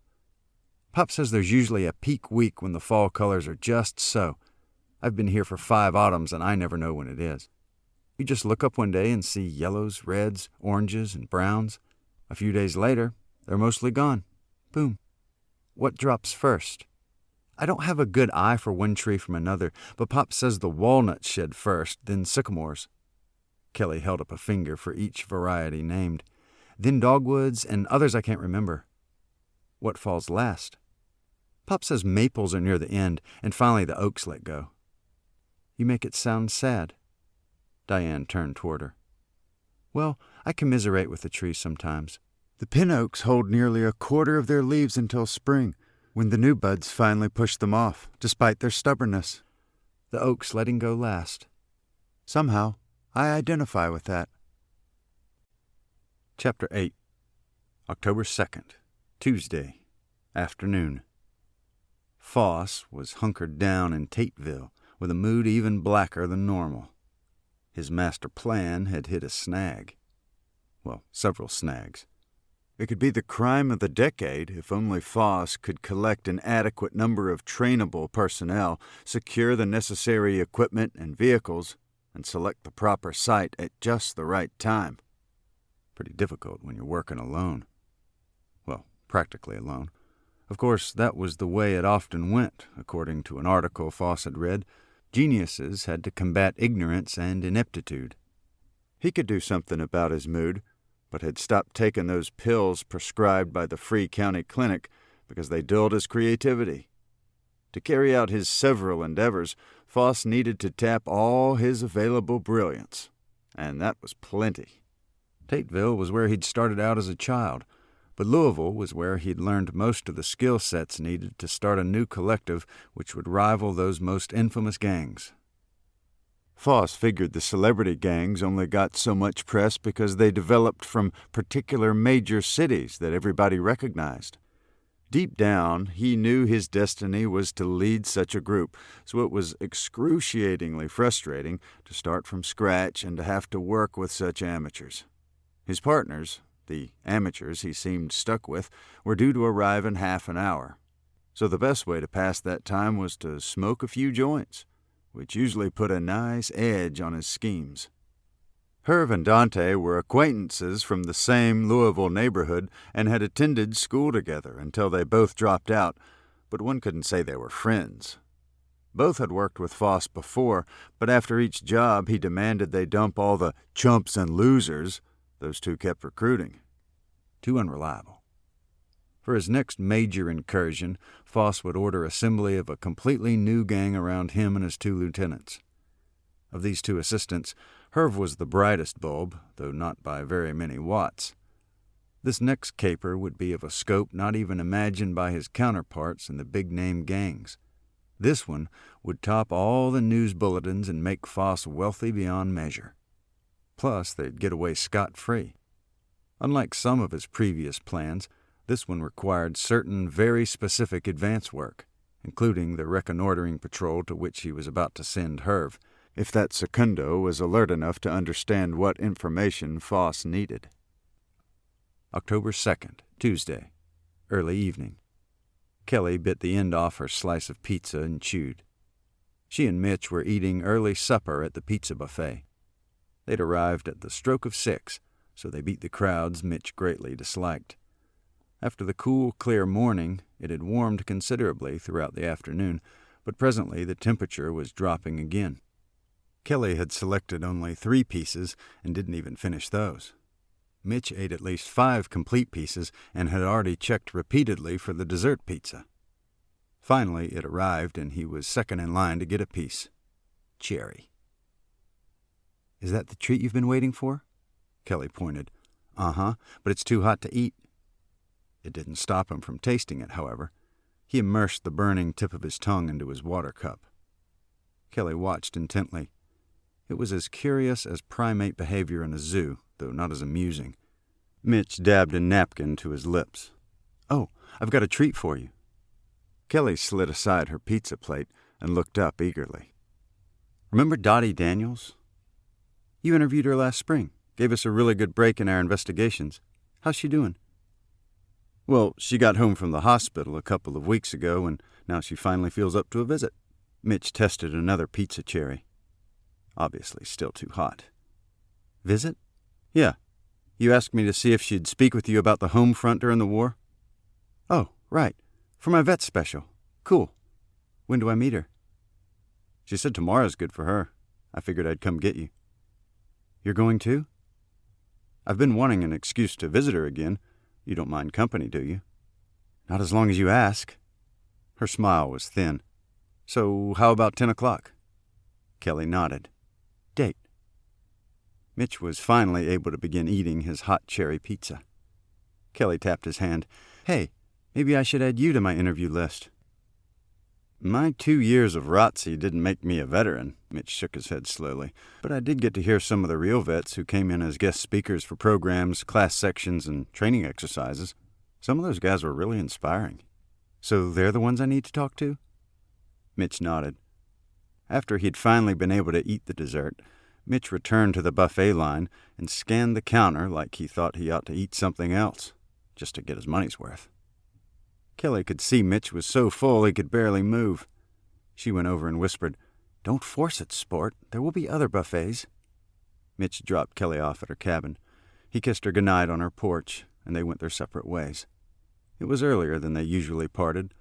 "Pop says there's usually a peak week when the fall colors are just so. I've been here for 5 autumns and I never know when it is. You just look up one day and see yellows, reds, oranges, and browns. A few days later, they're mostly gone. Boom. What drops first? I don't have a good eye for one tree from another, but Pop says the walnuts shed first, then sycamores." Kelly held up a finger for each variety named. "Then dogwoods and others I can't remember." "What falls last?" "Pop says maples are near the end, and finally the oaks let go." "You make it sound sad." Diane turned toward her. Well, I commiserate with the trees sometimes. The pin oaks hold nearly a quarter of their leaves until spring, when the new buds finally push them off, despite their stubbornness. The oaks letting go last. Somehow, I identify with that. Chapter 8. October 2nd, Tuesday, afternoon. Foss was hunkered down in Tateville with a mood even blacker than normal. His master plan had hit a snag. Well, several snags. It could be the crime of the decade if only Foss could collect an adequate number of trainable personnel, secure the necessary equipment and vehicles, and select the proper site at just the right time. Pretty difficult when you're working alone. Well, practically alone. Of course, that was the way it often went, according to an article Foss had read. Geniuses had to combat ignorance and ineptitude. He could do something about his mood, but had stopped taking those pills prescribed by the Free County Clinic because they dulled his creativity. To carry out his several endeavors, Foss needed to tap all his available brilliance, and that was plenty. Tateville was where he'd started out as a child, but Louisville was where he'd learned most of the skill sets needed to start a new collective which would rival those most infamous gangs. Foss figured the celebrity gangs only got so much press because they developed from particular major cities that everybody recognized. Deep down, he knew his destiny was to lead such a group, so it was excruciatingly frustrating to start from scratch and to have to work with such amateurs. His partners, the amateurs he seemed stuck with, were due to arrive in half an hour, so the best way to pass that time was to smoke a few joints, which usually put a nice edge on his schemes. Herv and Dante were acquaintances from the same Louisville neighborhood and had attended school together until they both dropped out, but one couldn't say they were friends. Both had worked with Foss before, but after each job he demanded they dump all the chumps and losers those two kept recruiting. Too unreliable. For his next major incursion, Foss would order assembly of a completely new gang around him and his two lieutenants. Of these two assistants, Herv was the brightest bulb, though not by very many watts. This next caper would be of a scope not even imagined by his counterparts in the big-name gangs. This one would top all the news bulletins and make Foss wealthy beyond measure. Plus, they'd get away scot-free. Unlike some of his previous plans, this one required certain very specific advance work, including the reconnoitering patrol to which he was about to send Herv, if that secundo was alert enough to understand what information Foss needed. October 2nd, Tuesday, early evening. Kelly bit the end off her slice of pizza and chewed. She and Mitch were eating early supper at the pizza buffet. They'd arrived at the stroke of 6, so they beat the crowds Mitch greatly disliked. After the cool, clear morning, it had warmed considerably throughout the afternoon, but presently the temperature was dropping again. Kelly had selected only 3 pieces and didn't even finish those. Mitch ate at least 5 complete pieces and had already checked repeatedly for the dessert pizza. Finally, it arrived and he was second in line to get a piece. Cherry. "Is that the treat you've been waiting for?" Kelly pointed. "Uh-huh, but it's too hot to eat." It didn't stop him from tasting it, however. He immersed the burning tip of his tongue into his water cup. Kelly watched intently. It was as curious as primate behavior in a zoo, though not as amusing. Mitch dabbed a napkin to his lips. "Oh, I've got a treat for you." Kelly slid aside her pizza plate and looked up eagerly. "Remember Dottie Daniels? You interviewed her last spring. Gave us a really good break in our investigations. How's she doing?" "Well, she got home from the hospital a couple of weeks ago, and now she finally feels up to a visit." Mitch tested another pizza cherry. Obviously still too hot. "Visit?" "Yeah. You asked me to see if she'd speak with you about the home front during the war." "Oh, right. For my vet special. Cool. When do I meet her?" "She said tomorrow's good for her. I figured I'd come get you." "You're going too?" "I've been wanting an excuse to visit her again. You don't mind company, do you?" "Not as long as you ask." Her smile was thin. "So how about 10 o'clock? Kelly nodded. "Date?" Mitch was finally able to begin eating his hot cherry pizza. Kelly tapped his hand. "Hey, maybe I should add you to my interview list." "My 2 years of ROTC didn't make me a veteran," Mitch shook his head slowly, "but I did get to hear some of the real vets who came in as guest speakers for programs, class sections, and training exercises. Some of those guys were really inspiring." "So they're the ones I need to talk to?" Mitch nodded. After he'd finally been able to eat the dessert, Mitch returned to the buffet line and scanned the counter like he thought he ought to eat something else, just to get his money's worth. Kelly could see Mitch was so full he could barely move. She went over and whispered, "Don't force it, sport. There will be other buffets." Mitch dropped Kelly off at her cabin. He kissed her goodnight on her porch, and they went their separate ways. It was earlier than they usually parted,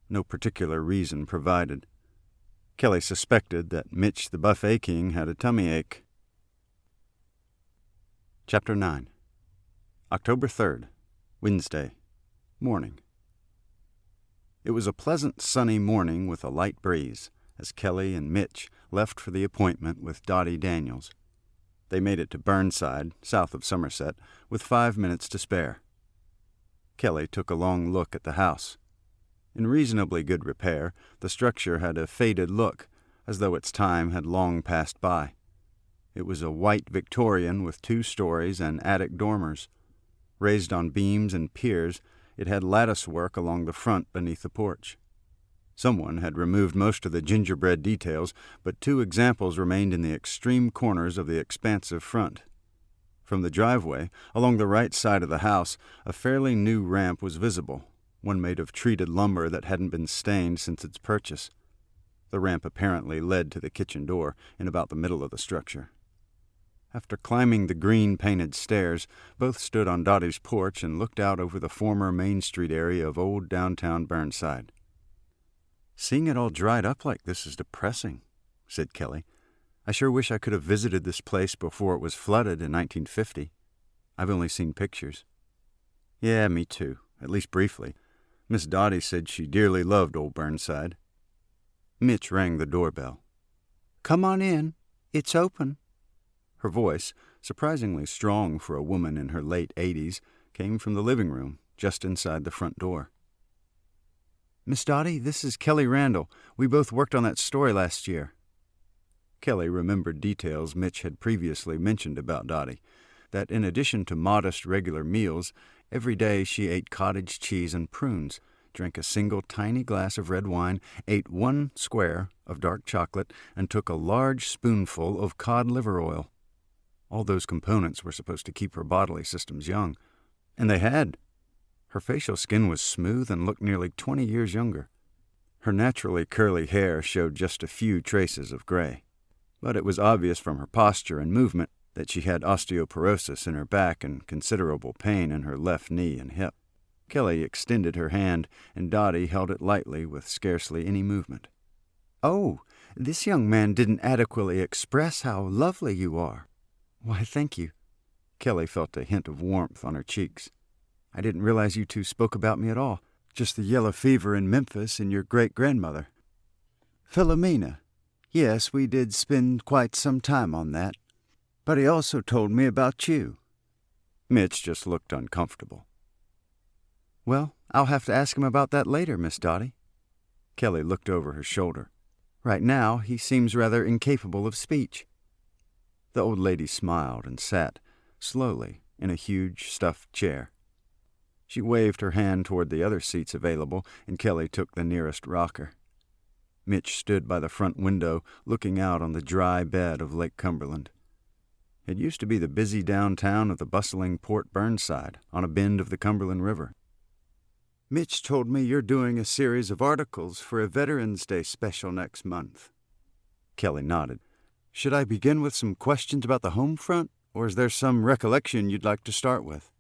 no particular reason provided. Kelly suspected that Mitch the buffet king had a tummy ache. Chapter 9. October 3rd, Wednesday, morning. It was a pleasant sunny morning with a light breeze as Kelly and Mitch left for the appointment with Dottie Daniels. They made it to Burnside, south of Somerset, with 5 minutes to spare. Kelly took a long look at the house. In reasonably good repair, the structure had a faded look, as though its time had long passed by. It was a white Victorian with 2 stories and attic dormers. Raised on beams and piers, it had lattice work along the front beneath the porch. Someone had removed most of the gingerbread details, but 2 examples remained in the extreme corners of the expansive front. From the driveway, along the right side of the house, a fairly new ramp was visible, one made of treated lumber that hadn't been stained since its purchase. The ramp apparently led to the kitchen door in about the middle of the structure. After climbing the green-painted stairs, both stood on Dottie's porch and looked out over the former Main Street area of old downtown Burnside. "Seeing it all dried up like this is depressing," said Kelly. "I sure wish I could have visited this place before it was flooded in 1950. I've only seen pictures." "Yeah, me too, at least briefly. Miss Dottie said she dearly loved old Burnside." Mitch rang the doorbell. "Come on in. It's open." Her voice, surprisingly strong for a woman in her late 80s, came from the living room, just inside the front door. "Miss Dottie, this is Kelly Randall. We both worked on that story last year." Kelly remembered details Mitch had previously mentioned about Dottie, that in addition to modest regular meals, every day she ate cottage cheese and prunes, drank a single tiny glass of red wine, ate 1 square of dark chocolate, and took a large spoonful of cod liver oil. All those components were supposed to keep her bodily systems young. And they had. Her facial skin was smooth and looked nearly 20 years younger. Her naturally curly hair showed just a few traces of gray. But it was obvious from her posture and movement that she had osteoporosis in her back and considerable pain in her left knee and hip. Kelly extended her hand, and Dottie held it lightly with scarcely any movement. "Oh, this young man didn't adequately express how lovely you are." "Why, thank you." Kelly felt a hint of warmth on her cheeks. "I didn't realize you 2 spoke about me at all. Just the yellow fever in Memphis and your great-grandmother." "Philomena. Yes, we did spend quite some time on that. But he also told me about you." Mitch just looked uncomfortable. "Well, I'll have to ask him about that later, Miss Dottie." Kelly looked over her shoulder. "Right now, he seems rather incapable of speech." The old lady smiled and sat, slowly, in a huge stuffed chair. She waved her hand toward the other seats available, and Kelly took the nearest rocker. Mitch stood by the front window, looking out on the dry bed of Lake Cumberland. It used to be the busy downtown of the bustling Port Burnside, on a bend of the Cumberland River. "Mitch told me you're doing a series of articles for a Veterans Day special next month." Kelly nodded. "Should I begin with some questions about the home front, or is there some recollection you'd like to start with?"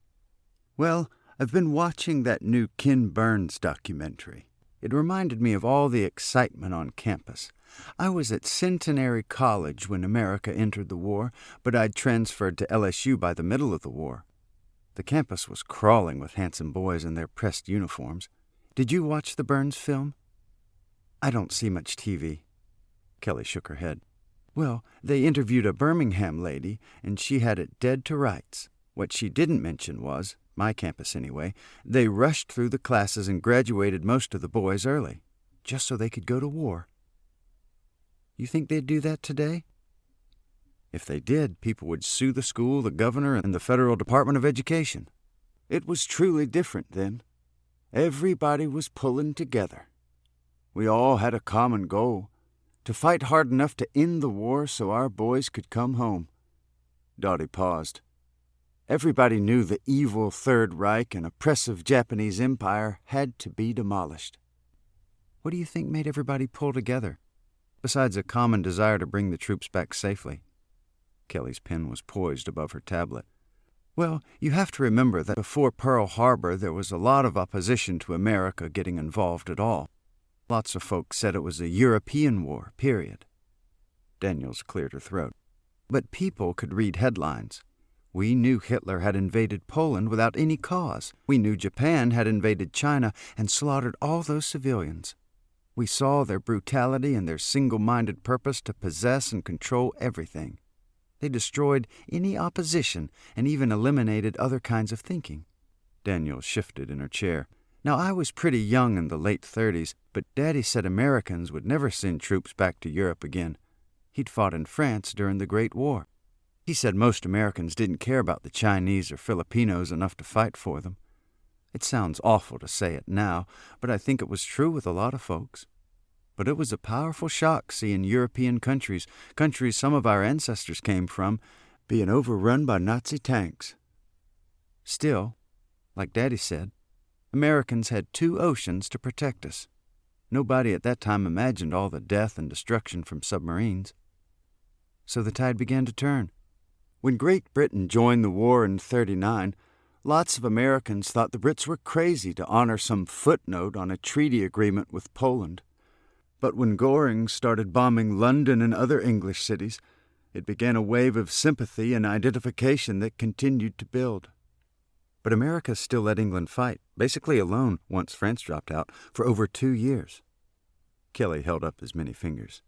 "Well, I've been watching that new Ken Burns documentary. It reminded me of all the excitement on campus. I was at Centenary College when America entered the war, but I'd transferred to LSU by the middle of the war. The campus was crawling with handsome boys in their pressed uniforms. Did you watch the Burns film?" "I don't see much TV." Kelly shook her head. Well, they interviewed a Birmingham lady, and she had it dead to rights. What she didn't mention was, my campus anyway, they rushed through the classes and graduated most of the boys early, just so they could go to war. You think they'd do that today? If they did, people would sue the school, the governor, and the Federal Department of Education. It was truly different then. Everybody was pulling together. We all had a common goal, to fight hard enough to end the war so our boys could come home. Dottie paused. Everybody knew the evil Third Reich and oppressive Japanese Empire had to be demolished. What do you think made everybody pull together, besides a common desire to bring the troops back safely? Kelly's pen was poised above her tablet. Well, you have to remember that before Pearl Harbor there was a lot of opposition to America getting involved at all. Lots of folks said it was a European war, period. Daniels cleared her throat. But people could read headlines. We knew Hitler had invaded Poland without any cause. We knew Japan had invaded China and slaughtered all those civilians. We saw their brutality and their single-minded purpose to possess and control everything. They destroyed any opposition and even eliminated other kinds of thinking. Daniels shifted in her chair. Now, I was pretty young in the late 30s, but Daddy said Americans would never send troops back to Europe again. He'd fought in France during the Great War. He said most Americans didn't care about the Chinese or Filipinos enough to fight for them. It sounds awful to say it now, but I think it was true with a lot of folks. But it was a powerful shock seeing European countries some of our ancestors came from, being overrun by Nazi tanks. Still, like Daddy said, Americans had 2 oceans to protect us. Nobody at that time imagined all the death and destruction from submarines. So the tide began to turn. When Great Britain joined the war in 1939, lots of Americans thought the Brits were crazy to honor some footnote on a treaty agreement with Poland. But when Goring started bombing London and other English cities, it began a wave of sympathy and identification that continued to build. But America still let England fight, basically alone, once France dropped out, for over 2 years. Kelly held up his many fingers.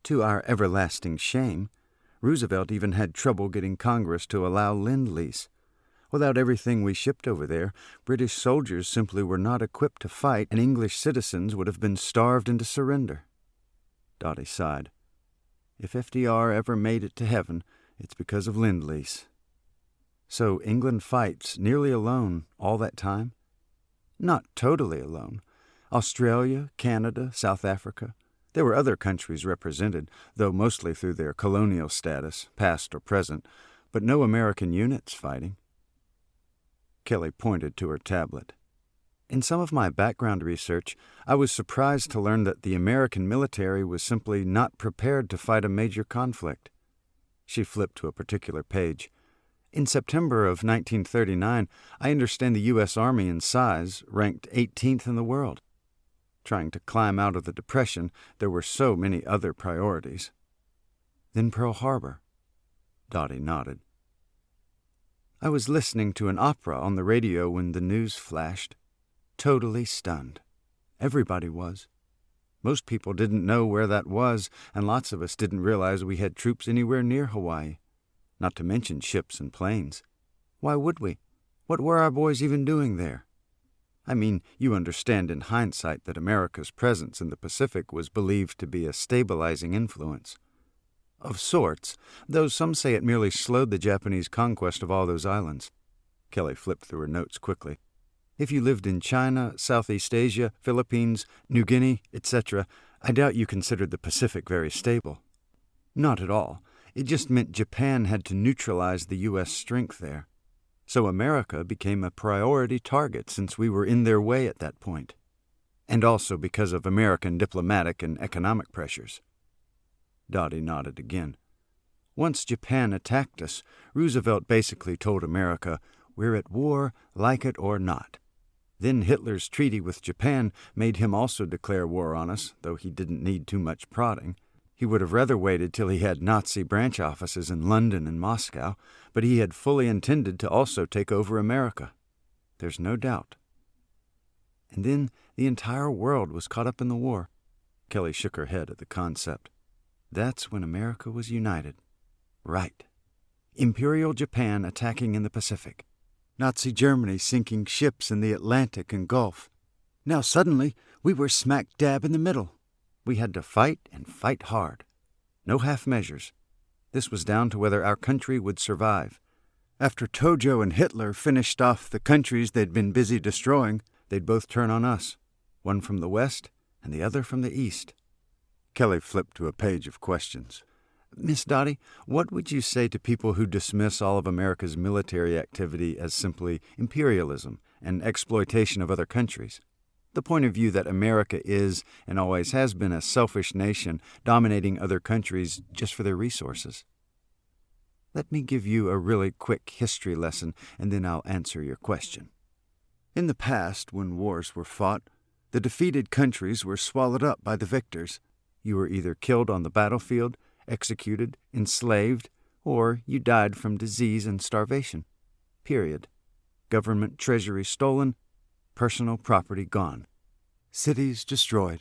To our everlasting shame, Roosevelt even had trouble getting Congress to allow Lend-Lease. Without everything we shipped over there, British soldiers simply were not equipped to fight, and English citizens would have been starved into surrender. Dottie sighed. If FDR ever made it to heaven, it's because of Lend-Lease. So England fights nearly alone all that time? Not totally alone. Australia, Canada, South Africa. There were other countries represented, though mostly through their colonial status, past or present, but no American units fighting. Kelly pointed to her tablet. In some of my background research, I was surprised to learn that the American military was simply not prepared to fight a major conflict. She flipped to a particular page. In September of 1939, I understand the U.S. Army in size ranked 18th in the world. Trying to climb out of the Depression, there were so many other priorities. Then Pearl Harbor. Dottie nodded. I was listening to an opera on the radio when the news flashed. Totally stunned. Everybody was. Most people didn't know where that was, and lots of us didn't realize we had troops anywhere near Hawaii. Not to mention ships and planes. Why would we? What were our boys even doing there? I mean, you understand in hindsight that America's presence in the Pacific was believed to be a stabilizing influence. Of sorts, though some say it merely slowed the Japanese conquest of all those islands. Kelly flipped through her notes quickly. If you lived in China, Southeast Asia, Philippines, New Guinea, etc., I doubt you considered the Pacific very stable. Not at all. It just meant Japan had to neutralize the U.S. strength there. So America became a priority target since we were in their way at that point. And also because of American diplomatic and economic pressures. Dottie nodded again. Once Japan attacked us, Roosevelt basically told America, "We're at war, like it or not." Then Hitler's treaty with Japan made him also declare war on us, though he didn't need too much prodding. He would have rather waited till he had Nazi branch offices in London and Moscow, but he had fully intended to also take over America. There's no doubt. And then the entire world was caught up in the war. Kelly shook her head at the concept. That's when America was united. Right. Imperial Japan attacking in the Pacific. Nazi Germany sinking ships in the Atlantic and Gulf. Now suddenly, we were smack dab in the middle. We had to fight and fight hard. No half measures. This was down to whether our country would survive. After Tojo and Hitler finished off the countries they'd been busy destroying, they'd both turn on us, one from the west and the other from the east. Kelly flipped to a page of questions. Miss Dottie, what would you say to people who dismiss all of America's military activity as simply imperialism and exploitation of other countries? The point of view that America is and always has been a selfish nation dominating other countries just for their resources. Let me give you a really quick history lesson, and then I'll answer your question. In the past, when wars were fought, the defeated countries were swallowed up by the victors. You were either killed on the battlefield, executed, enslaved, or you died from disease and starvation. Period. Government treasury stolen, personal property gone. Cities destroyed.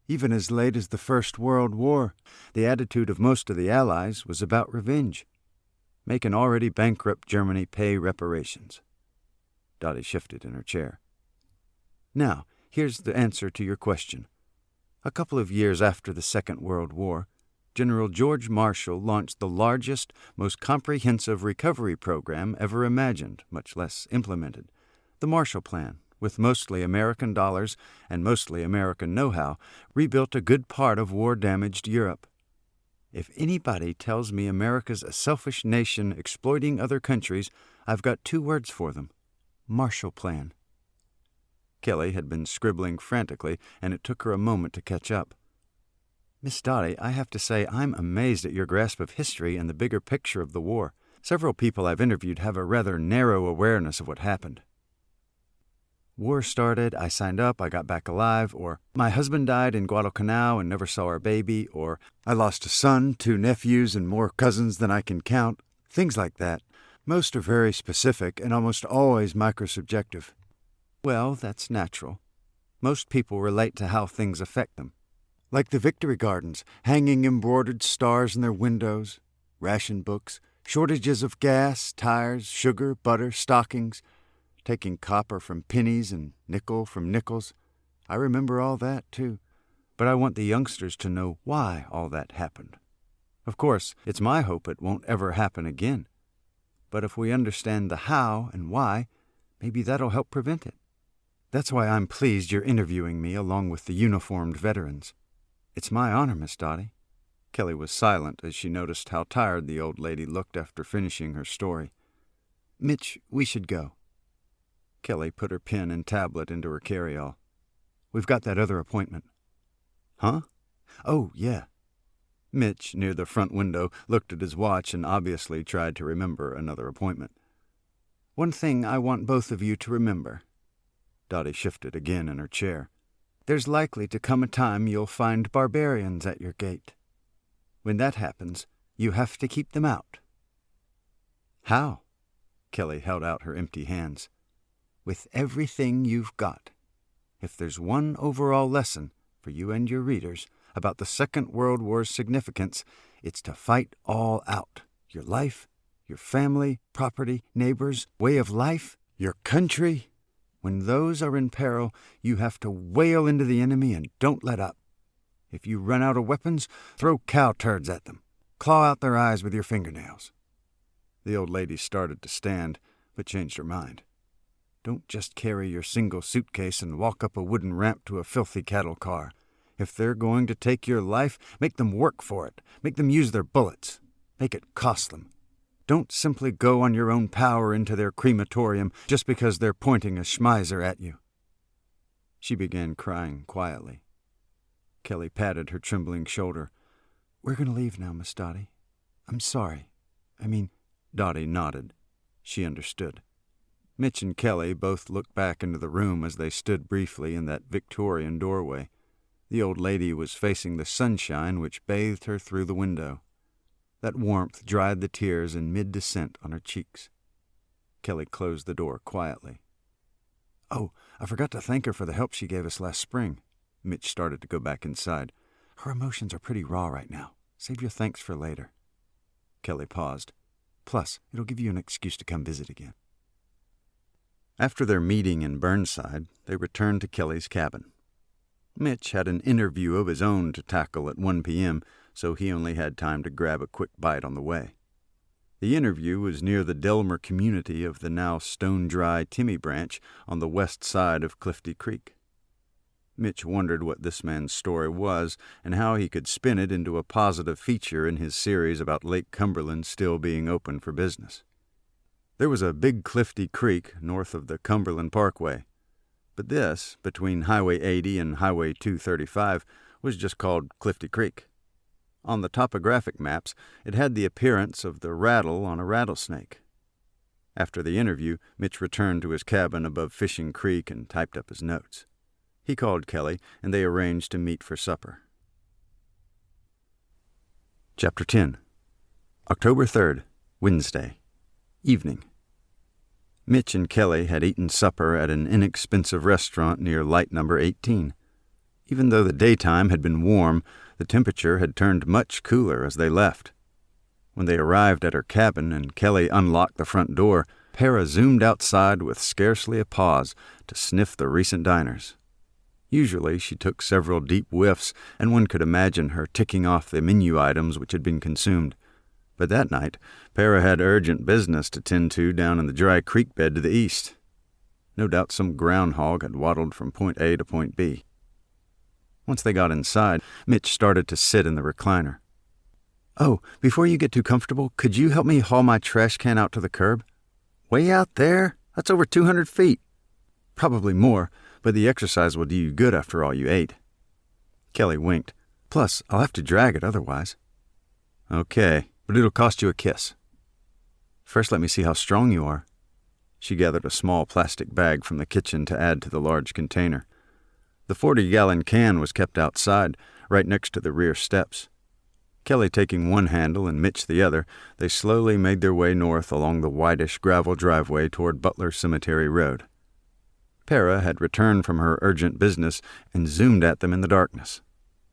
Even as late as the First World War, the attitude of most of the Allies was about revenge. Make an already bankrupt Germany pay reparations. Dottie shifted in her chair. Now, here's the answer to your question. A couple of years after the Second World War, General George Marshall launched the largest, most comprehensive recovery program ever imagined, much less implemented. The Marshall Plan, with mostly American dollars and mostly American know-how, rebuilt a good part of war-damaged Europe. If anybody tells me America's a selfish nation exploiting other countries, I've got two words for them. Marshall Plan. Kelly had been scribbling frantically, and it took her a moment to catch up. Miss Dottie, I have to say I'm amazed at your grasp of history and the bigger picture of the war. Several people I've interviewed have a rather narrow awareness of what happened. War started, I signed up, I got back alive, or my husband died in Guadalcanal and never saw our baby, or I lost a son, 2 nephews, and more cousins than I can count. Things like that. Most are very specific and almost always microsubjective. Well, that's natural. Most people relate to how things affect them. Like the Victory Gardens, hanging embroidered stars in their windows, ration books, shortages of gas, tires, sugar, butter, stockings, taking copper from pennies and nickel from nickels. I remember all that, too. But I want the youngsters to know why all that happened. Of course, it's my hope it won't ever happen again. But if we understand the how and why, maybe that'll help prevent it. That's why I'm pleased you're interviewing me along with the uniformed veterans. It's my honor, Miss Dottie. Kelly was silent as she noticed how tired the old lady looked after finishing her story. Mitch, we should go. Kelly put her pen and tablet into her carry-all. We've got that other appointment. Huh? Oh, yeah. Mitch, near the front window, looked at his watch and obviously tried to remember another appointment. One thing I want both of you to remember. Dottie shifted again in her chair. There's likely to come a time you'll find barbarians at your gate. When that happens, you have to keep them out. How? Kelly held out her empty hands. With everything you've got. If there's one overall lesson for you and your readers about the Second World War's significance, it's to fight all out. Your life, your family, property, neighbors, way of life, your country. When those are in peril, you have to wail into the enemy and don't let up. If you run out of weapons, throw cow turds at them. Claw out their eyes with your fingernails. The old lady started to stand, but changed her mind. Don't just carry your single suitcase and walk up a wooden ramp to a filthy cattle car. If they're going to take your life, make them work for it. Make them use their bullets. Make it cost them. Don't simply go on your own power into their crematorium just because they're pointing a Schmeiser at you. She began crying quietly. Kelly patted her trembling shoulder. We're going to leave now, Miss Dottie. I'm sorry. Dottie nodded. She understood. Mitch and Kelly both looked back into the room as they stood briefly in that Victorian doorway. The old lady was facing the sunshine which bathed her through the window. That warmth dried the tears in mid-descent on her cheeks. Kelly closed the door quietly. Oh, I forgot to thank her for the help she gave us last spring. Mitch started to go back inside. Her emotions are pretty raw right now. Save your thanks for later. Kelly paused. Plus, it'll give you an excuse to come visit again. After their meeting in Burnside, they returned to Kelly's cabin. Mitch had an interview of his own to tackle at 1 p.m., so he only had time to grab a quick bite on the way. The interview was near the Delmer community of the now stone-dry Timmy Branch on the west side of Clifty Creek. Mitch wondered what this man's story was and how he could spin it into a positive feature in his series about Lake Cumberland still being open for business. There was a big Clifty Creek north of the Cumberland Parkway, but this, between Highway 80 and Highway 235, was just called Clifty Creek. On the topographic maps, it had the appearance of the rattle on a rattlesnake. After the interview, Mitch returned to his cabin above Fishing Creek and typed up his notes. He called Kelly, and they arranged to meet for supper. Chapter 10. October 3rd, Wednesday. Evening. Mitch and Kelly had eaten supper at an inexpensive restaurant near light number 18. Even though the daytime had been warm, the temperature had turned much cooler as they left. When they arrived at her cabin and Kelly unlocked the front door, Para zoomed outside with scarcely a pause to sniff the recent diners. Usually she took several deep whiffs, and one could imagine her ticking off the menu items which had been consumed. But that night, Para had urgent business to tend to down in the dry creek bed to the east. No doubt some groundhog had waddled from point A to point B. Once they got inside, Mitch started to sit in the recliner. "Oh, before you get too comfortable, could you help me haul my trash can out to the curb?" "Way out there? That's over 200 feet. "Probably more, but the exercise will do you good after all you ate." Kelly winked. "Plus, I'll have to drag it otherwise." "Okay, but it'll cost you a kiss." "First, let me see how strong you are." She gathered a small plastic bag from the kitchen to add to the large container. The 40-gallon can was kept outside, right next to the rear steps. Kelly taking one handle and Mitch the other, they slowly made their way north along the whitish gravel driveway toward Butler Cemetery Road. Para had returned from her urgent business and zoomed at them in the darkness.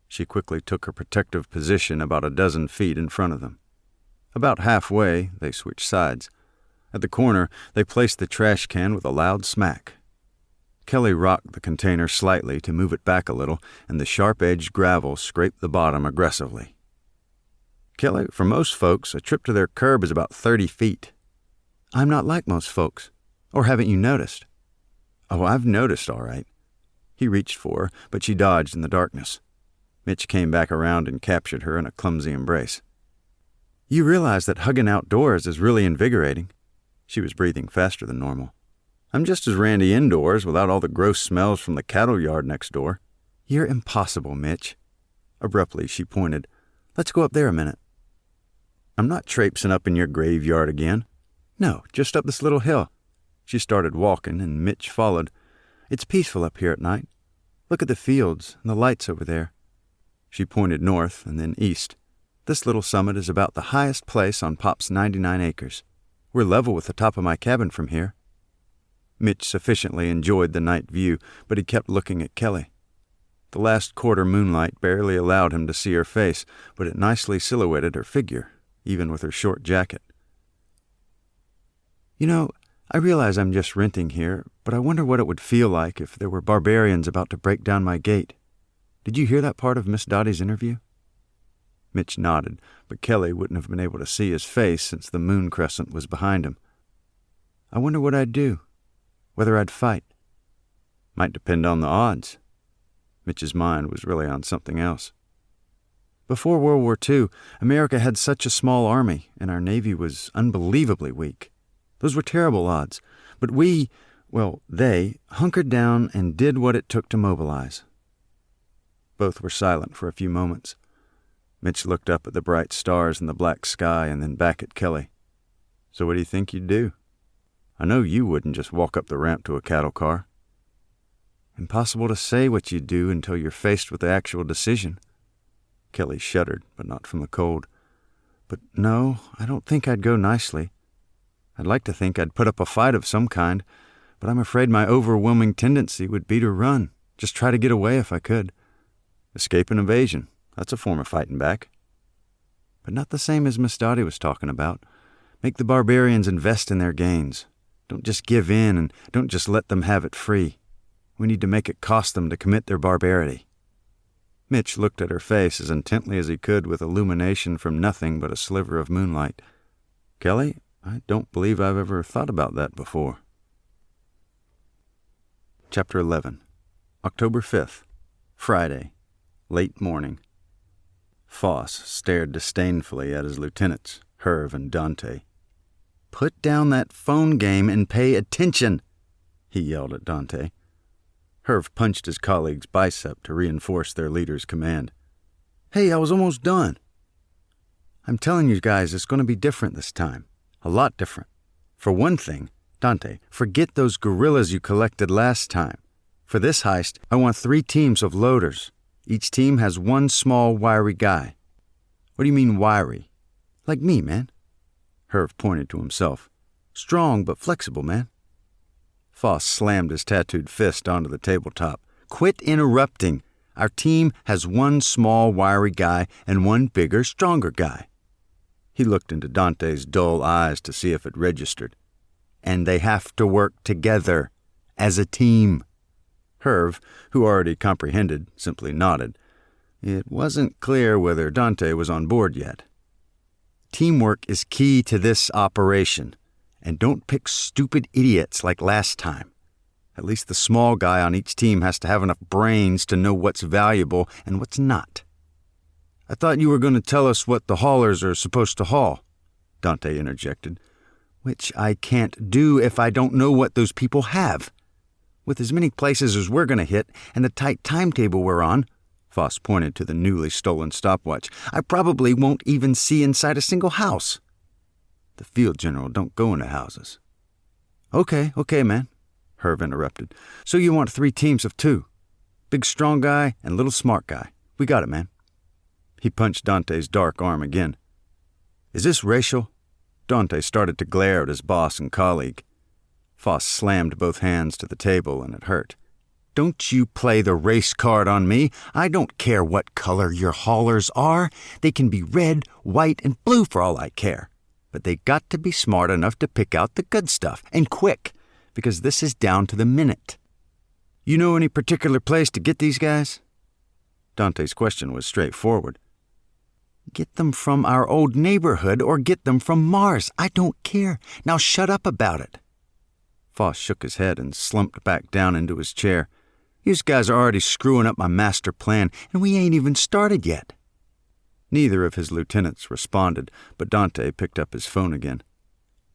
She quickly took her protective position about a dozen feet in front of them. About halfway, they switched sides. At the corner, they placed the trash can with a loud smack. Kelly rocked the container slightly to move it back a little, and the sharp-edged gravel scraped the bottom aggressively. "Kelly, for most folks, a trip to their curb is about 30 feet. "I'm not like most folks. Or haven't you noticed?" "Oh, I've noticed, all right." He reached for her, but she dodged in the darkness. Mitch came back around and captured her in a clumsy embrace. "You realize that hugging outdoors is really invigorating." She was breathing faster than normal. "I'm just as randy indoors without all the gross smells from the cattle yard next door." "You're impossible, Mitch." Abruptly, she pointed. "Let's go up there a minute." "I'm not traipsing up in your graveyard again." "No, just up this little hill." She started walking, and Mitch followed. "It's peaceful up here at night. Look at the fields and the lights over there." She pointed north and then east. "This little summit is about the highest place on Pop's 99 acres. We're level with the top of my cabin from here." Mitch sufficiently enjoyed the night view, but he kept looking at Kelly. The last quarter moonlight barely allowed him to see her face, but it nicely silhouetted her figure, even with her short jacket. "You know, I realize I'm just renting here, but I wonder what it would feel like if there were barbarians about to break down my gate. Did you hear that part of Miss Dottie's interview?" Mitch nodded, but Kelly wouldn't have been able to see his face since the moon crescent was behind him. "I wonder what I'd do. Whether I'd fight." "Might depend on the odds." Mitch's mind was really on something else. "Before World War II, America had such a small army, and our Navy was unbelievably weak. Those were terrible odds, but they hunkered down and did what it took to mobilize." Both were silent for a few moments. Mitch looked up at the bright stars in the black sky and then back at Kelly. "So what do you think you'd do? I know you wouldn't just walk up the ramp to a cattle car." "Impossible to say what you'd do until you're faced with the actual decision." Kelly shuddered, but not from the cold. "But no, I don't think I'd go nicely. I'd like to think I'd put up a fight of some kind, but I'm afraid my overwhelming tendency would be to run, just try to get away if I could." "Escape and evasion. That's a form of fighting back." but not the same as Miss Dottie was talking about. Make the barbarians invest in their gains. Don't just give in, and don't just let them have it free. We need to make it cost them to commit their barbarity. Mitch looked at her face as intently as he could with illumination from nothing but a sliver of moonlight. Kelly, I don't believe I've ever thought about that before. Chapter 11. October 5th. Friday. Late morning. Foss stared disdainfully at his lieutenants, Herv and Dante. "Put down that phone game and pay attention," he yelled at Dante. Herv punched his colleague's bicep to reinforce their leader's command. "Hey, I was almost done." "I'm telling you guys, it's going to be different this time. A lot different. For one thing, Dante, forget those guerrillas you collected last time. For this heist, I want 3 teams of loaders. Each team has 1 small, wiry guy." "What do you mean, wiry?" "Like me, man." Herv pointed to himself. "Strong but flexible, man." Foss slammed his tattooed fist onto the tabletop. "Quit interrupting. Our team has 1 small, wiry guy and 1 bigger, stronger guy." He looked into Dante's dull eyes to see if it registered. "And they have to work together, as a team." Herv, who already comprehended, simply nodded. It wasn't clear whether Dante was on board yet. "Teamwork is key to this operation. And don't pick stupid idiots like last time. At least the small guy on each team has to have enough brains to know what's valuable and what's not." "I thought you were going to tell us what the haulers are supposed to haul," Dante interjected. "Which I can't do if I don't know what those people have. With as many places as we're going to hit and the tight timetable we're on," Foss pointed to the newly stolen stopwatch, "I probably won't even see inside a single house." "The field general don't go into houses." Okay, man," Herv interrupted. "So you want 3 teams of 2. Big strong guy and little smart guy. We got it, man." He punched Dante's dark arm again. "Is this racial?" Dante started to glare at his boss and colleague. Foss slammed both hands to the table, and it hurt. "Don't you play the race card on me. I don't care what color your haulers are. They can be red, white, and blue for all I care. But they got to be smart enough to pick out the good stuff, and quick, because this is down to the minute." "You know any particular place to get these guys?" Dante's question was straightforward. "Get them from our old neighborhood or get them from Mars. I don't care. Now shut up about it." Foss shook his head and slumped back down into his chair. "These guys are already screwing up my master plan, and we ain't even started yet." Neither of his lieutenants responded, but Dante picked up his phone again.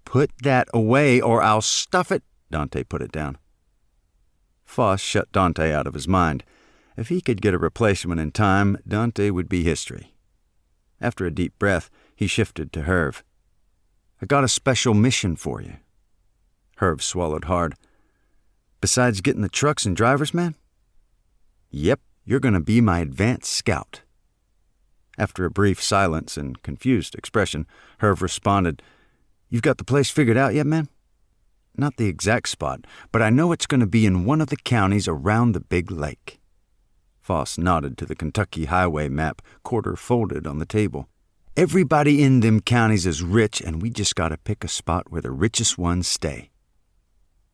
"Put that away or I'll stuff it," Dante put it down. Foss shut Dante out of his mind. If he could get a replacement in time, Dante would be history. After a deep breath, he shifted to Herv. "I got a special mission for you." Herv swallowed hard. "Besides getting the trucks and drivers, man?" "Yep, you're going to be my advanced scout." After a brief silence and confused expression, Herv responded, "You've got the place figured out yet, man?" "Not the exact spot, but I know it's going to be in one of the counties around the big lake." Foss nodded to the Kentucky highway map, quarter folded on the table. "Everybody in them counties is rich, and we just got to pick a spot where the richest ones stay."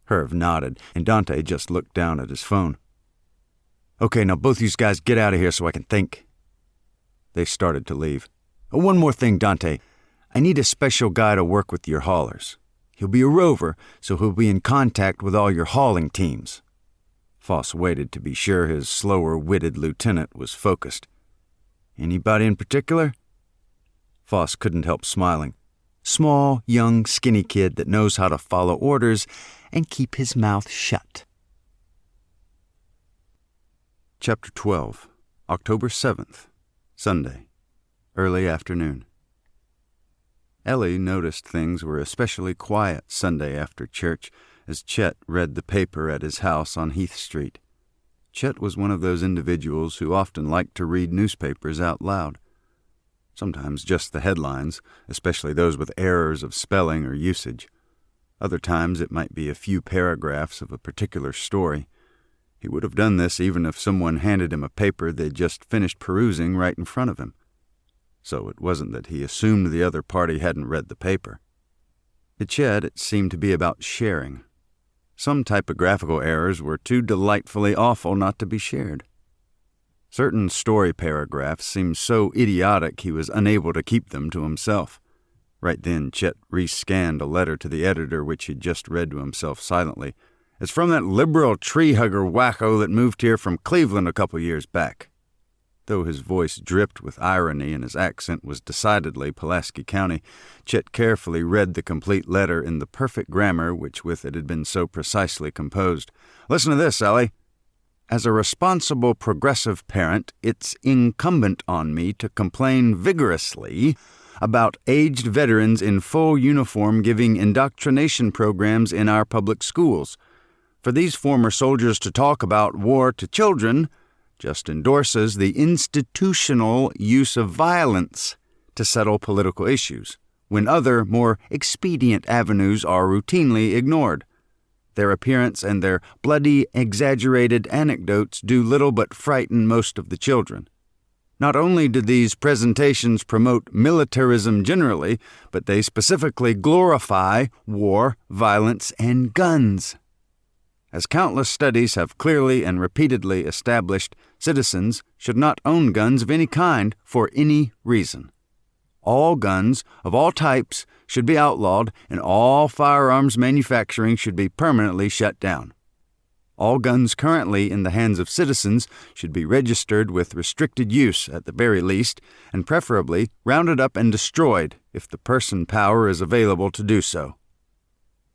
Herv nodded, and Dante just looked down at his phone. "Okay, now both you guys get out of here so I can think." They started to leave. "One more thing, Dante. I need a special guy to work with your haulers. He'll be a rover, so he'll be in contact with all your hauling teams." Foss waited to be sure his slower-witted lieutenant was focused. "Anybody in particular?" Foss couldn't help smiling. "Small, young, skinny kid that knows how to follow orders and keep his mouth shut." Chapter 12. October 7th. Sunday. Early afternoon. Ellie noticed things were especially quiet Sunday after church as Chet read the paper at his house on Heath Street. Chet was one of those individuals who often liked to read newspapers out loud. Sometimes just the headlines, especially those with errors of spelling or usage. Other times it might be a few paragraphs of a particular story. He would have done this even if someone handed him a paper they'd just finished perusing right in front of him. so it wasn't that he assumed the other party hadn't read the paper. To Chet, it seemed to be about sharing. Some typographical errors were too delightfully awful not to be shared. Certain story paragraphs seemed so idiotic he was unable to keep them to himself. Right then, Chet rescanned a letter to the editor which he'd just read to himself silently. "It's from that liberal tree-hugger wacko that moved here from Cleveland a couple years back." Though his voice dripped with irony and his accent was decidedly Pulaski County, Chet carefully read the complete letter in the perfect grammar which with it had been so precisely composed. "Listen to this, Ellie. As a responsible progressive parent, it's incumbent on me to complain vigorously about aged veterans in full uniform giving indoctrination programs in our public schools. For these former soldiers to talk about war to children just endorses the institutional use of violence to settle political issues, when other, more expedient avenues are routinely ignored. Their appearance and their bloody, exaggerated anecdotes do little but frighten most of the children. Not only do these presentations promote militarism generally, but they specifically glorify war, violence, and guns. As countless studies have clearly and repeatedly established, citizens should not own guns of any kind for any reason. All guns of all types should be outlawed, and all firearms manufacturing should be permanently shut down. All guns currently in the hands of citizens should be registered with restricted use at the very least, and preferably rounded up and destroyed if the person power is available to do so.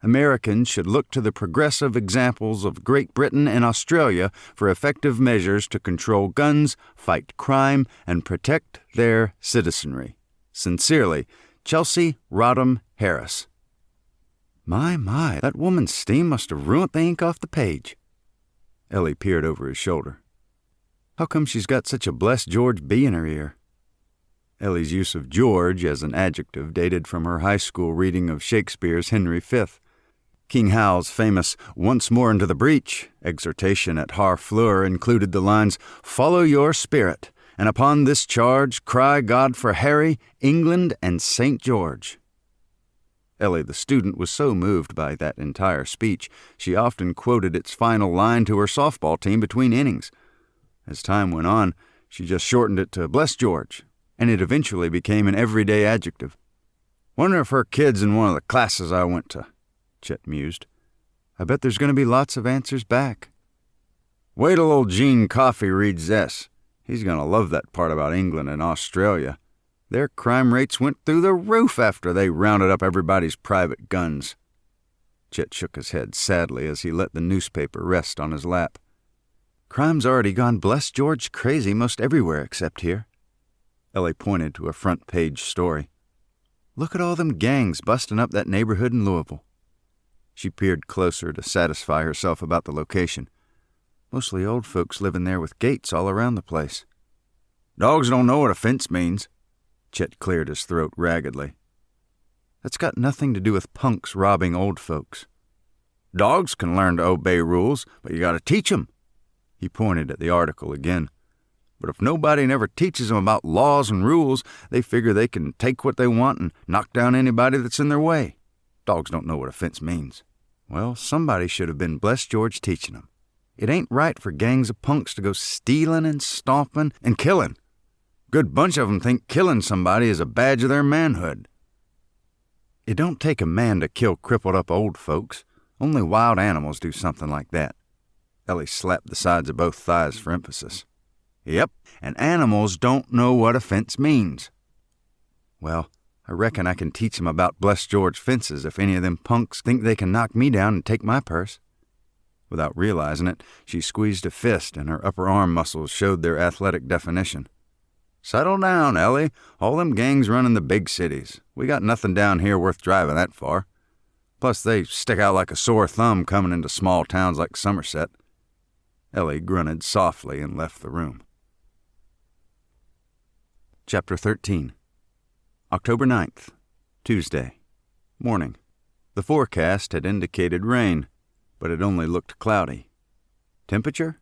Americans should look to the progressive examples of Great Britain and Australia for effective measures to control guns, fight crime, and protect their citizenry. Sincerely, Chelsea Rodham Harris. My, that woman's steam must have ruined the ink off the page. Ellie peered over his shoulder. How come she's got such a blessed George B in her ear? Ellie's use of George as an adjective dated from her high school reading of Shakespeare's Henry V. King Hal's famous "Once more into the breach" exhortation at Harfleur included the lines, "Follow your spirit, and upon this charge cry God for Harry, England, and St. George." Ellie, the student, was so moved by that entire speech, she often quoted its final line to her softball team between innings. As time went on, she just shortened it to "Bless George," and it eventually became an everyday adjective. "Wonder if her kid's in one of the classes I went to," Chet mused. "I bet there's going to be lots of answers back." "Wait till old Gene Coffey reads this. He's going to love that part about England and Australia. Their crime rates went through the roof after they rounded up everybody's private guns." Chet shook his head sadly as he let the newspaper rest on his lap. "Crime's already gone bless George crazy most everywhere except here." Ellie pointed to a front-page story. "Look at all them gangs busting up that neighborhood in Louisville." She peered closer to satisfy herself about the location. Mostly old folks living there with gates all around the place. "Dogs don't know what a fence means." Chet cleared his throat raggedly. "That's got nothing to do with punks robbing old folks." "Dogs can learn to obey rules, but you gotta teach 'em." He pointed at the article again. "But if nobody never teaches them about laws and rules, they figure they can take what they want and knock down anybody that's in their way. Dogs don't know what a fence means." "Well, somebody should have been blessed George teaching them. It ain't right for gangs of punks to go stealing and stomping and killing. Good bunch of them think killing somebody is a badge of their manhood." "It don't take a man to kill crippled up old folks. Only wild animals do something like that." Ellie slapped the sides of both thighs for emphasis. "Yep, and animals don't know what a fence means." "Well, I reckon I can teach them about blessed George fences if any of them punks think they can knock me down and take my purse." Without realizing it, she squeezed a fist and her upper arm muscles showed their athletic definition. "Settle down, Ellie. All them gangs run in the big cities. We got nothing down here worth driving that far. Plus, they stick out like a sore thumb coming into small towns like Somerset." Ellie grunted softly and left the room. Chapter 13. October 9th, Tuesday. Morning. The forecast had indicated rain, but it only looked cloudy. Temperature?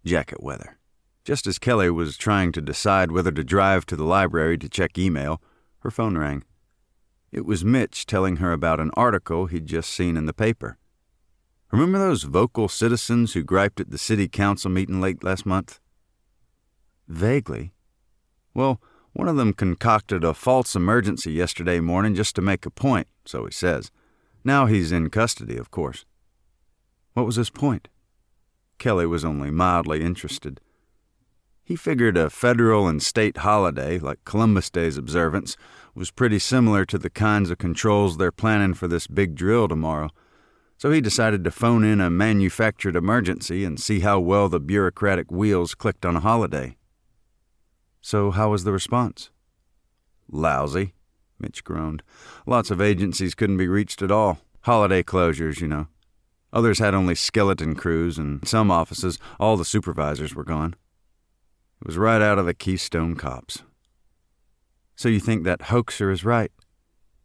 Jacket weather. Just as Kelly was trying to decide whether to drive to the library to check email, her phone rang. It was Mitch telling her about an article he'd just seen in the paper. Remember those vocal citizens who griped at the city council meeting late last month? Vaguely. Well, one of them concocted a false emergency yesterday morning just to make a point, so he says. Now he's in custody, of course. What was his point? Kelly was only mildly interested. He figured a federal and state holiday, like Columbus Day's observance, was pretty similar to the kinds of controls they're planning for this big drill tomorrow, so he decided to phone in a manufactured emergency and see how well the bureaucratic wheels clicked on a holiday. So how was the response? Lousy, Mitch groaned. Lots of agencies couldn't be reached at all. Holiday closures, you know. Others had only skeleton crews, and in some offices, all the supervisors were gone. It was right out of the Keystone Cops. So you think that hoaxer is right?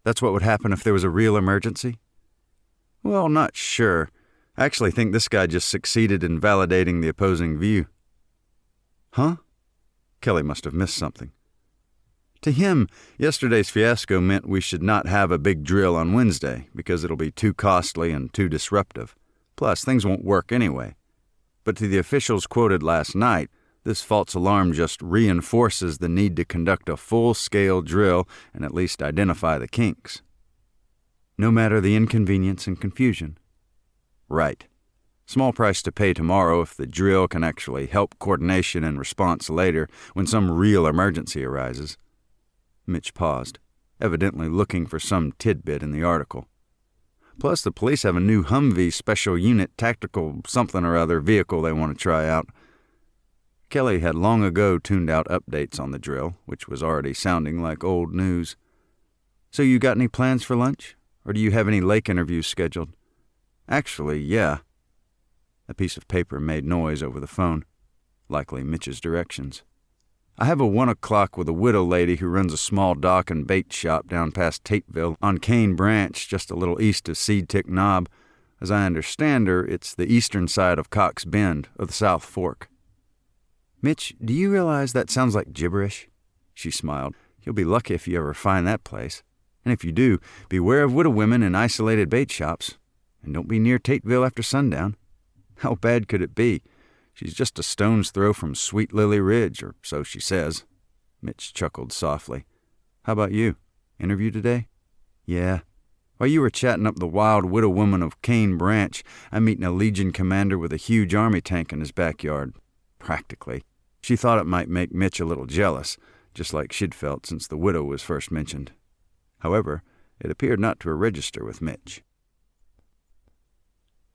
That's what would happen if there was a real emergency? Well, not sure. I actually think this guy just succeeded in validating the opposing view. Huh? Kelly must have missed something. To him, yesterday's fiasco meant we should not have a big drill on Wednesday because it'll be too costly and too disruptive. Plus, things won't work anyway. But to the officials quoted last night, this false alarm just reinforces the need to conduct a full-scale drill and at least identify the kinks. No matter the inconvenience and confusion. Right. Small price to pay tomorrow if the drill can actually help coordination and response later when some real emergency arises. Mitch paused, evidently looking for some tidbit in the article. Plus, the police have a new Humvee special unit tactical something or other vehicle they want to try out. Kelly had long ago tuned out updates on the drill, which was already sounding like old news. So you got any plans for lunch? Or do you have any lake interviews scheduled? Actually, yeah. A piece of paper made noise over the phone, likely Mitch's directions. I have a 1 o'clock with a widow lady who runs a small dock and bait shop down past Tateville on Cane Branch, just a little east of Seed Tick Knob. As I understand her, it's the eastern side of Cox Bend, or the South Fork. Mitch, do you realize that sounds like gibberish? She smiled. You'll be lucky if you ever find that place. And if you do, beware of widow women in isolated bait shops. And don't be near Tateville after sundown. How bad could it be? She's just a stone's throw from Sweet Lily Ridge, or so she says. Mitch chuckled softly. How about you? Interview today? Yeah. While you were chatting up the wild widow woman of Cane Branch, I'm meeting a Legion commander with a huge army tank in his backyard. Practically. She thought it might make Mitch a little jealous, just like she'd felt since the widow was first mentioned. However, it appeared not to register with Mitch.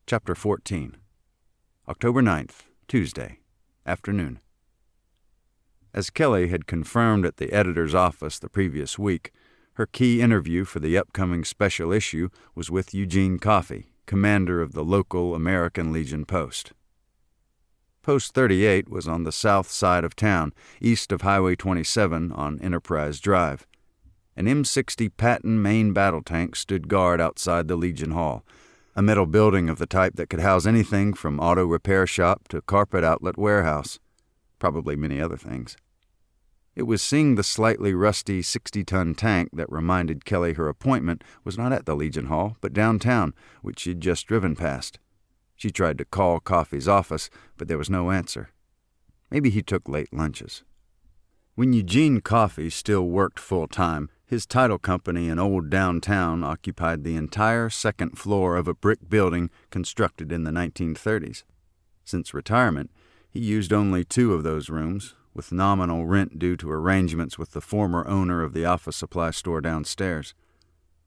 Chapter 14. October 9th, Tuesday, afternoon. As Kelly had confirmed at the editor's office the previous week, her key interview for the upcoming special issue was with Eugene Coffey, commander of the local American Legion post. Post 38 was on the south side of town, east of Highway 27 on Enterprise Drive. An M60 Patton main battle tank stood guard outside the Legion Hall, a metal building of the type that could house anything from auto repair shop to carpet outlet warehouse, probably many other things. It was seeing the slightly rusty 60-ton tank that reminded Kelly her appointment was not at the Legion Hall, but downtown, which she'd just driven past. She tried to call Coffey's office, but there was no answer. Maybe he took late lunches. When Eugene Coffey still worked full-time, his title company in old downtown occupied the entire second floor of a brick building constructed in the 1930s. Since retirement, he used only 2 of those rooms, with nominal rent due to arrangements with the former owner of the office supply store downstairs.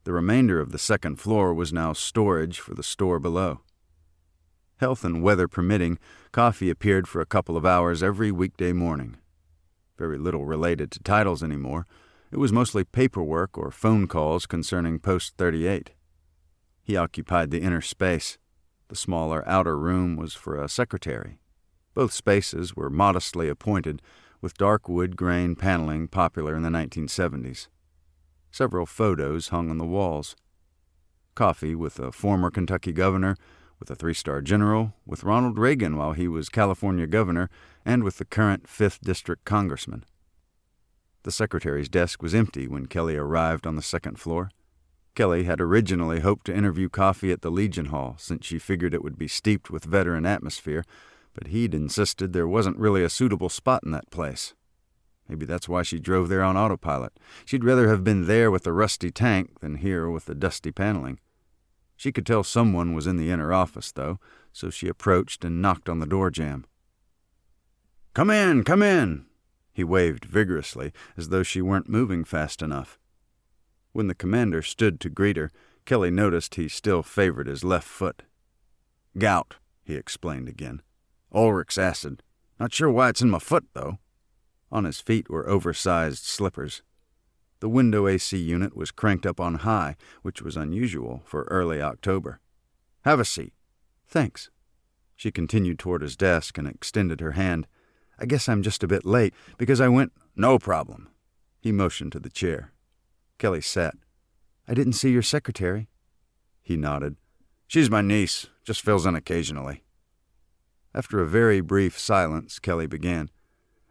The remainder of the second floor was now storage for the store below. Health and weather permitting, Coffey appeared for a couple of hours every weekday morning. Very little related to titles anymore. It was mostly paperwork or phone calls concerning Post 38. He occupied the inner space. The smaller outer room was for a secretary. Both spaces were modestly appointed, with dark wood grain paneling popular in the 1970s. Several photos hung on the walls. Coffey, with a former Kentucky governor, with a 3-star general, with Ronald Reagan while he was California governor, and with the current 5th District congressman. The secretary's desk was empty when Kelly arrived on the 2nd floor. Kelly had originally hoped to interview Coffee at the Legion Hall, since she figured it would be steeped with veteran atmosphere, but he'd insisted there wasn't really a suitable spot in that place. Maybe that's why she drove there on autopilot. She'd rather have been there with the rusty tank than here with the dusty paneling. She could tell someone was in the inner office, though, so she approached and knocked on the door jamb. "Come in, come in!" He waved vigorously, as though she weren't moving fast enough. When the commander stood to greet her, Kelly noticed he still favored his left foot. "Gout," he explained again. "Ulrich's acid. Not sure why it's in my foot, though." On his feet were oversized slippers. The window AC unit was cranked up on high, which was unusual for early October. "Have a seat." "Thanks." She continued toward his desk and extended her hand. "I guess I'm just a bit late, because I went—" "No problem." He motioned to the chair. Kelly sat. "I didn't see your secretary." He nodded. "She's my niece. Just fills in occasionally." After a very brief silence, Kelly began.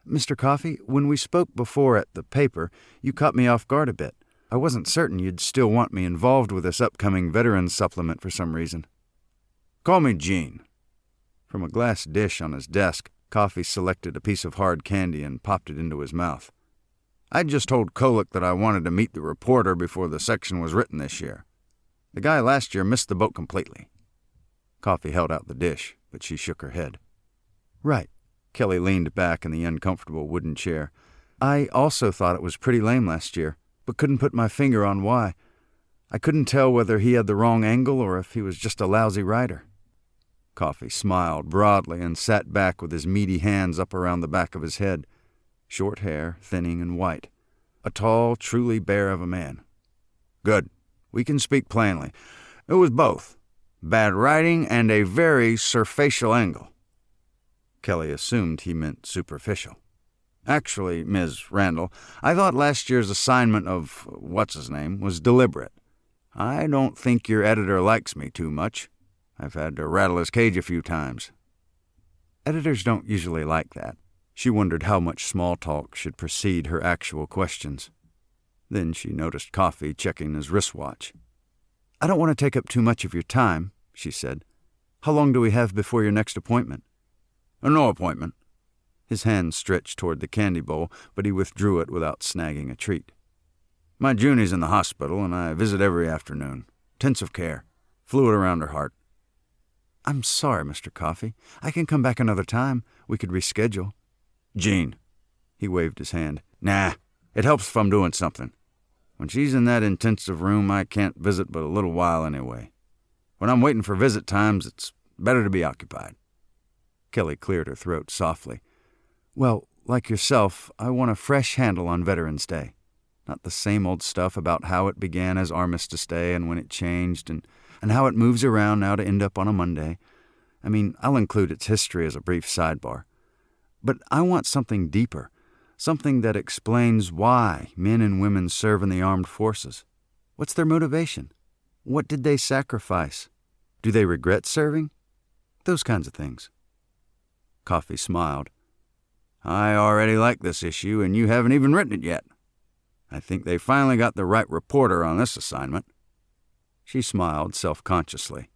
"Mr. Coffey, when we spoke before at the paper, you caught me off guard a bit. I wasn't certain you'd still want me involved with this upcoming veterans supplement for some reason." "Call me Gene." From a glass dish on his desk, Coffey selected a piece of hard candy and popped it into his mouth. "I just told Kolick that I wanted to meet the reporter before the section was written this year. The guy last year missed the boat completely." Coffey held out the dish, but she shook her head. "Right." Kelly leaned back in the uncomfortable wooden chair. "I also thought it was pretty lame last year, but couldn't put my finger on why. I couldn't tell whether he had the wrong angle or if he was just a lousy writer." Coffey smiled broadly and sat back with his meaty hands up around the back of his head. Short hair, thinning and white. A tall, truly bear of a man. "Good. We can speak plainly. It was both. Bad writing and a very surfacial angle." Kelly assumed he meant superficial. "Actually, Ms. Randall, I thought last year's assignment of what's-his-name was deliberate. I don't think your editor likes me too much. I've had to rattle his cage a few times." Editors don't usually like that. She wondered how much small talk should precede her actual questions. Then she noticed Coffey checking his wristwatch. "I don't want to take up too much of your time," she said. "How long do we have before your next appointment?" "No appointment." His hand stretched toward the candy bowl, but he withdrew it without snagging a treat. "My Junie's in the hospital, and I visit every afternoon. Intensive care. Fluid around her heart." "I'm sorry, Mr. Coffey. I can come back another time. We could reschedule." "Gene." He waved his hand. "Nah, it helps if I'm doing something. When she's in that intensive room, I can't visit but a little while anyway. When I'm waiting for visit times, it's better to be occupied." Kelly cleared her throat softly. "Well, like yourself, I want a fresh handle on Veterans Day. Not the same old stuff about how it began as Armistice Day and when it changed and how it moves around now to end up on a Monday. I mean, I'll include its history as a brief sidebar. But I want something deeper, something that explains why men and women serve in the armed forces. What's their motivation? What did they sacrifice? Do they regret serving? Those kinds of things." Coffey smiled. "I already like this issue, and you haven't even written it yet. I think they finally got the right reporter on this assignment." She smiled self-consciously.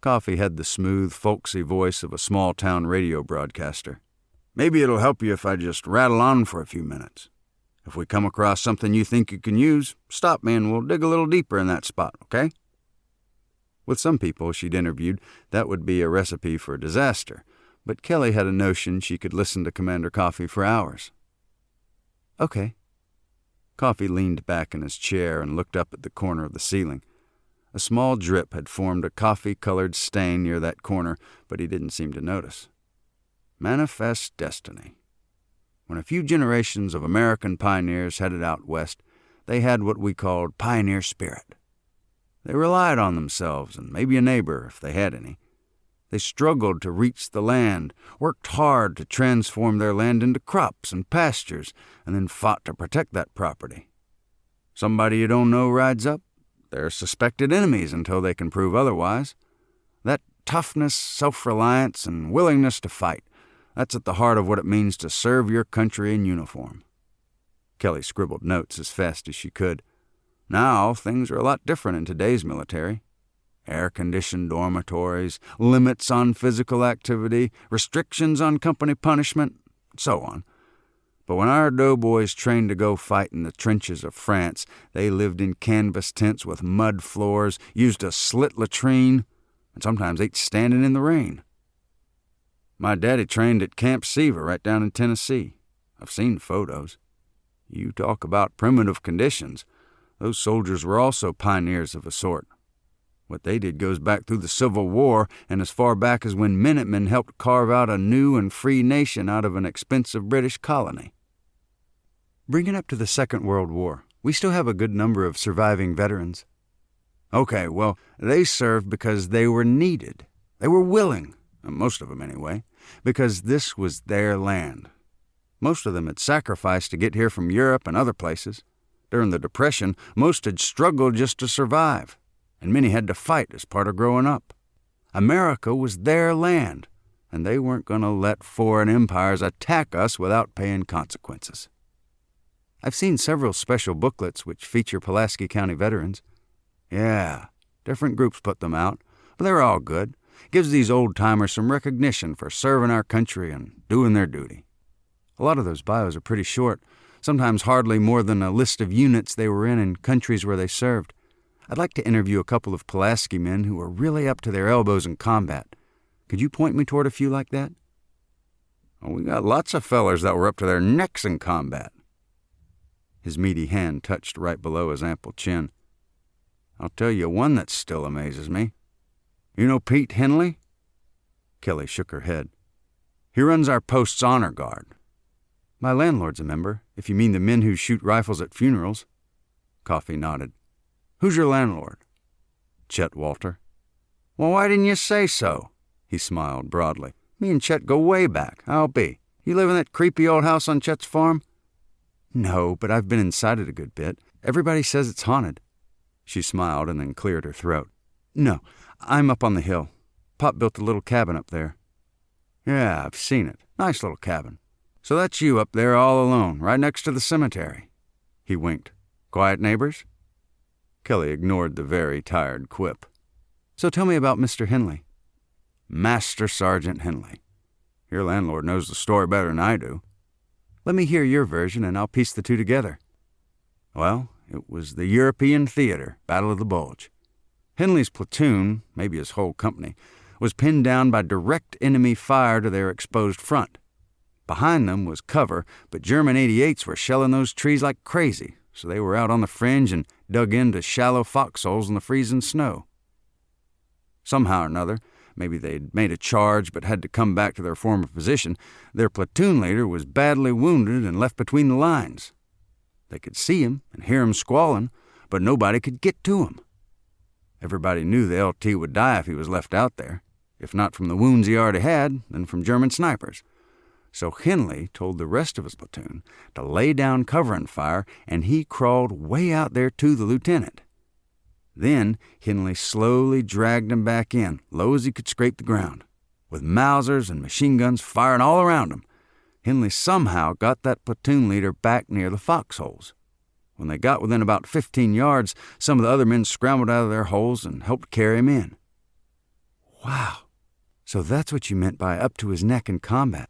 Coffey had the smooth, folksy voice of a small-town radio broadcaster. "Maybe it'll help you if I just rattle on for a few minutes. If we come across something you think you can use, stop me and we'll dig a little deeper in that spot, okay?" With some people she'd interviewed, that would be a recipe for disaster, but Kelly had a notion she could listen to Commander Coffey for hours. "Okay." Coffey leaned back in his chair and looked up at the corner of the ceiling. A small drip had formed a coffee-colored stain near that corner, but he didn't seem to notice. Manifest destiny. When a few generations of American pioneers headed out west, they had what we called pioneer spirit. They relied on themselves and maybe a neighbor, if they had any. They struggled to reach the land, worked hard to transform their land into crops and pastures, and then fought to protect that property. Somebody you don't know rides up. They're suspected enemies until they can prove otherwise. That toughness, self-reliance, and willingness to fight. That's at the heart of what it means to serve your country in uniform." Kelly scribbled notes as fast as she could. Now, things are a lot different in today's military. Air-conditioned dormitories, limits on physical activity, restrictions on company punishment, so on. But when our doughboys trained to go fight in the trenches of France, they lived in canvas tents with mud floors, used a slit latrine, and sometimes ate standing in the rain. My daddy trained at Camp Seaver right down in Tennessee. I've seen photos. You talk about primitive conditions. Those soldiers were also pioneers of a sort. What they did goes back through the Civil War and as far back as when Minutemen helped carve out a new and free nation out of an expensive British colony. Bring it up to the Second World War. We still have a good number of surviving veterans. Okay, well, they served because they were needed. They were willing, most of them anyway, because this was their land. Most of them had sacrificed to get here from Europe and other places. During the Depression, most had struggled just to survive, and many had to fight as part of growing up. America was their land, and they weren't going to let foreign empires attack us without paying consequences. I've seen several special booklets which feature Pulaski County veterans. Yeah, different groups put them out, but they're all good. Gives these old-timers some recognition for serving our country and doing their duty. A lot of those bios are pretty short, sometimes hardly more than a list of units they were in countries where they served. I'd like to interview a couple of Pulaski men who are really up to their elbows in combat. Could you point me toward a few like that? Well, we got lots of fellers that were up to their necks in combat. His meaty hand touched right below his ample chin. I'll tell you one that still amazes me. You know Pete Henley? Kelly shook her head. He runs our post's honor guard. My landlord's a member, if you mean the men who shoot rifles at funerals. Coffee nodded. Who's your landlord? Chet Walter. Well, why didn't you say so? He smiled broadly. Me and Chet go way back. I'll be. You live in that creepy old house on Chet's farm? No, but I've been inside it a good bit. Everybody says it's haunted. She smiled and then cleared her throat. No, I'm up on the hill. Pop built a little cabin up there. Yeah, I've seen it. Nice little cabin. So that's you up there all alone, right next to the cemetery. He winked. Quiet neighbors? Kelly ignored the very tired quip. So tell me about Mr. Henley. Master Sergeant Henley. Your landlord knows the story better than I do. Let me hear your version and I'll piece the two together. Well, it was the European theater, Battle of the Bulge. Henley's platoon, maybe his whole company, was pinned down by direct enemy fire to their exposed front. Behind them was cover, but German 88s were shelling those trees like crazy, so they were out on the fringe and dug into shallow foxholes in the freezing snow. Somehow or another, maybe they'd made a charge but had to come back to their former position, their platoon leader was badly wounded and left between the lines. They could see him and hear him squalling, but nobody could get to him. Everybody knew the LT would die if he was left out there, if not from the wounds he already had, then from German snipers. So Henley told the rest of his platoon to lay down covering fire, and he crawled way out there to the lieutenant. Then Henley slowly dragged him back in, low as he could scrape the ground. With Mausers and machine guns firing all around him, Henley somehow got that platoon leader back near the foxholes. When they got within about 15 yards, some of the other men scrambled out of their holes and helped carry him in. Wow, so that's what you meant by up to his neck in combat.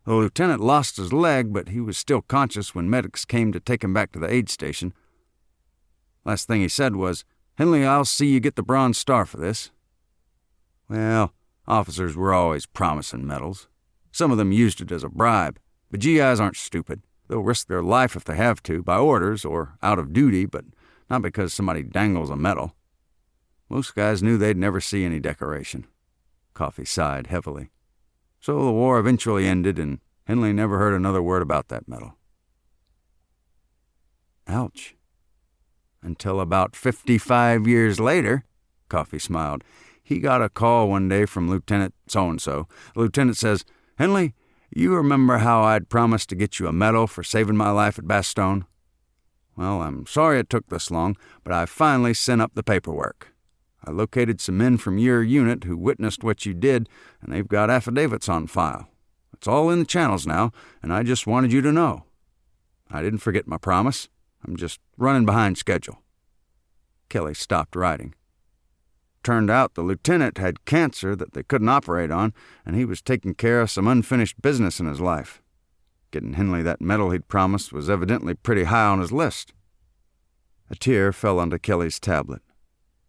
The lieutenant lost his leg, but he was still conscious when medics came to take him back to the aid station. Last thing he said was, "Henley, I'll see you get the Bronze Star for this." Well, officers were always promising medals. Some of them used it as a bribe, but GIs aren't stupid. They'll risk their life if they have to, by orders or out of duty, but not because somebody dangles a medal. Most guys knew they'd never see any decoration. Coffee sighed heavily. So the war eventually ended, and Henley never heard another word about that medal. Ouch. Until about 55 years later, Coffee smiled, he got a call one day from Lieutenant so-and-so. The lieutenant says, "Henley, you remember how I'd promised to get you a medal for saving my life at Bastogne? Well, I'm sorry it took this long, but I finally sent up the paperwork. I located some men from your unit who witnessed what you did, and they've got affidavits on file. It's all in the channels now, and I just wanted you to know. I didn't forget my promise. I'm just running behind schedule." Kelly stopped writing. Turned out the lieutenant had cancer that they couldn't operate on, and he was taking care of some unfinished business in his life. Getting Henley that medal he'd promised was evidently pretty high on his list. A tear fell onto Kelly's tablet.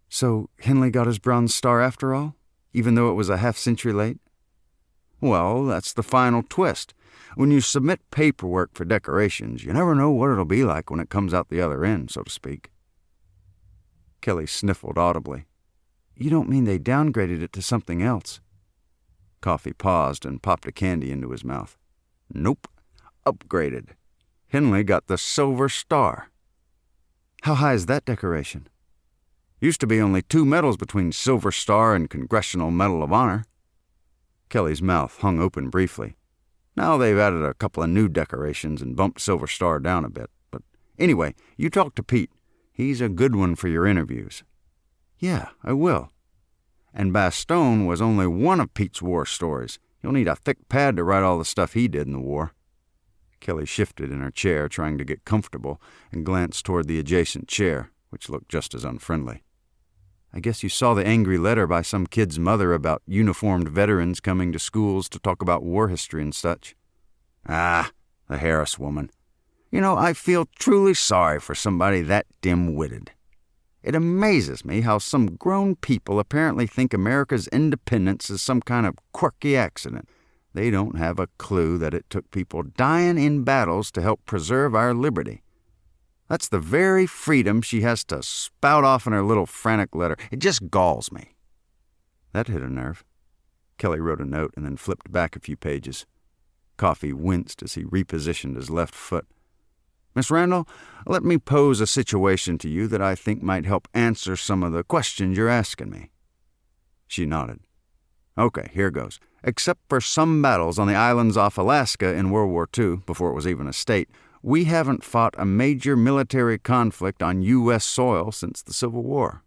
"So Henley got his Bronze Star after all, even though it was a half-century late?" "Well, that's the final twist. When you submit paperwork for decorations, you never know what it'll be like when it comes out the other end, so to speak." Kelly sniffled audibly. "You don't mean they downgraded it to something else?" Coffee paused and popped a candy into his mouth. "Nope. Upgraded. Henley got the Silver Star." "How high is that decoration?" "Used to be only 2 medals between Silver Star and Congressional Medal of Honor." Kelly's mouth hung open briefly. Now they've added a couple of new decorations and bumped Silver Star down a bit. But anyway, you talk to Pete. He's a good one for your interviews." "Yeah, I will." "And Bastogne was only one of Pete's war stories. You'll need a thick pad to write all the stuff he did in the war." Kelly shifted in her chair, trying to get comfortable, and glanced toward the adjacent chair, which looked just as unfriendly. "I guess you saw the angry letter by some kid's mother about uniformed veterans coming to schools to talk about war history and such." "Ah, the Harris woman. You know, I feel truly sorry for somebody that dim-witted. It amazes me how some grown people apparently think America's independence is some kind of quirky accident. They don't have a clue that it took people dying in battles to help preserve our liberty. That's the very freedom she has to spout off in her little frantic letter. It just galls me." That hit a nerve. Kelly wrote a note and then flipped back a few pages. Coffee winced as he repositioned his left foot. "Miss Randall, let me pose a situation to you that I think might help answer some of the questions you're asking me." She nodded. "Okay, here goes. Except for some battles on the islands off Alaska in World War II, before it was even a state, we haven't fought a major military conflict on U.S. soil since the Civil War.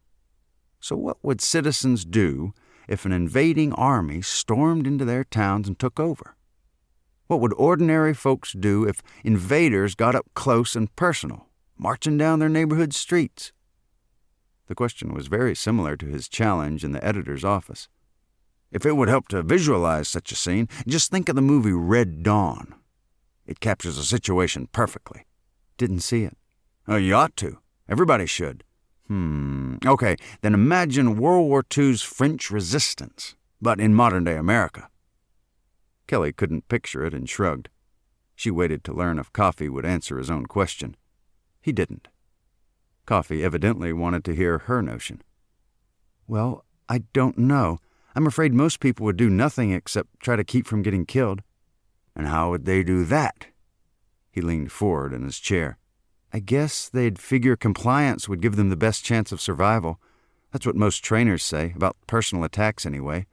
So what would citizens do if an invading army stormed into their towns and took over? What would ordinary folks do if invaders got up close and personal, marching down their neighborhood streets?" The question was very similar to his challenge in the editor's office. "If it would help to visualize such a scene, just think of the movie Red Dawn. It captures the situation perfectly." "Didn't see it." "Oh, you ought to. Everybody should." Okay, then imagine World War II's French resistance, but in modern-day America." Kelly couldn't picture it and shrugged. She waited to learn if Coffee would answer his own question. He didn't. Coffee evidently wanted to hear her notion. "Well, I don't know. I'm afraid most people would do nothing except try to keep from getting killed." "And how would they do that?" He leaned forward in his chair. "I guess they'd figure compliance would give them the best chance of survival. That's what most trainers say, about personal attacks anyway."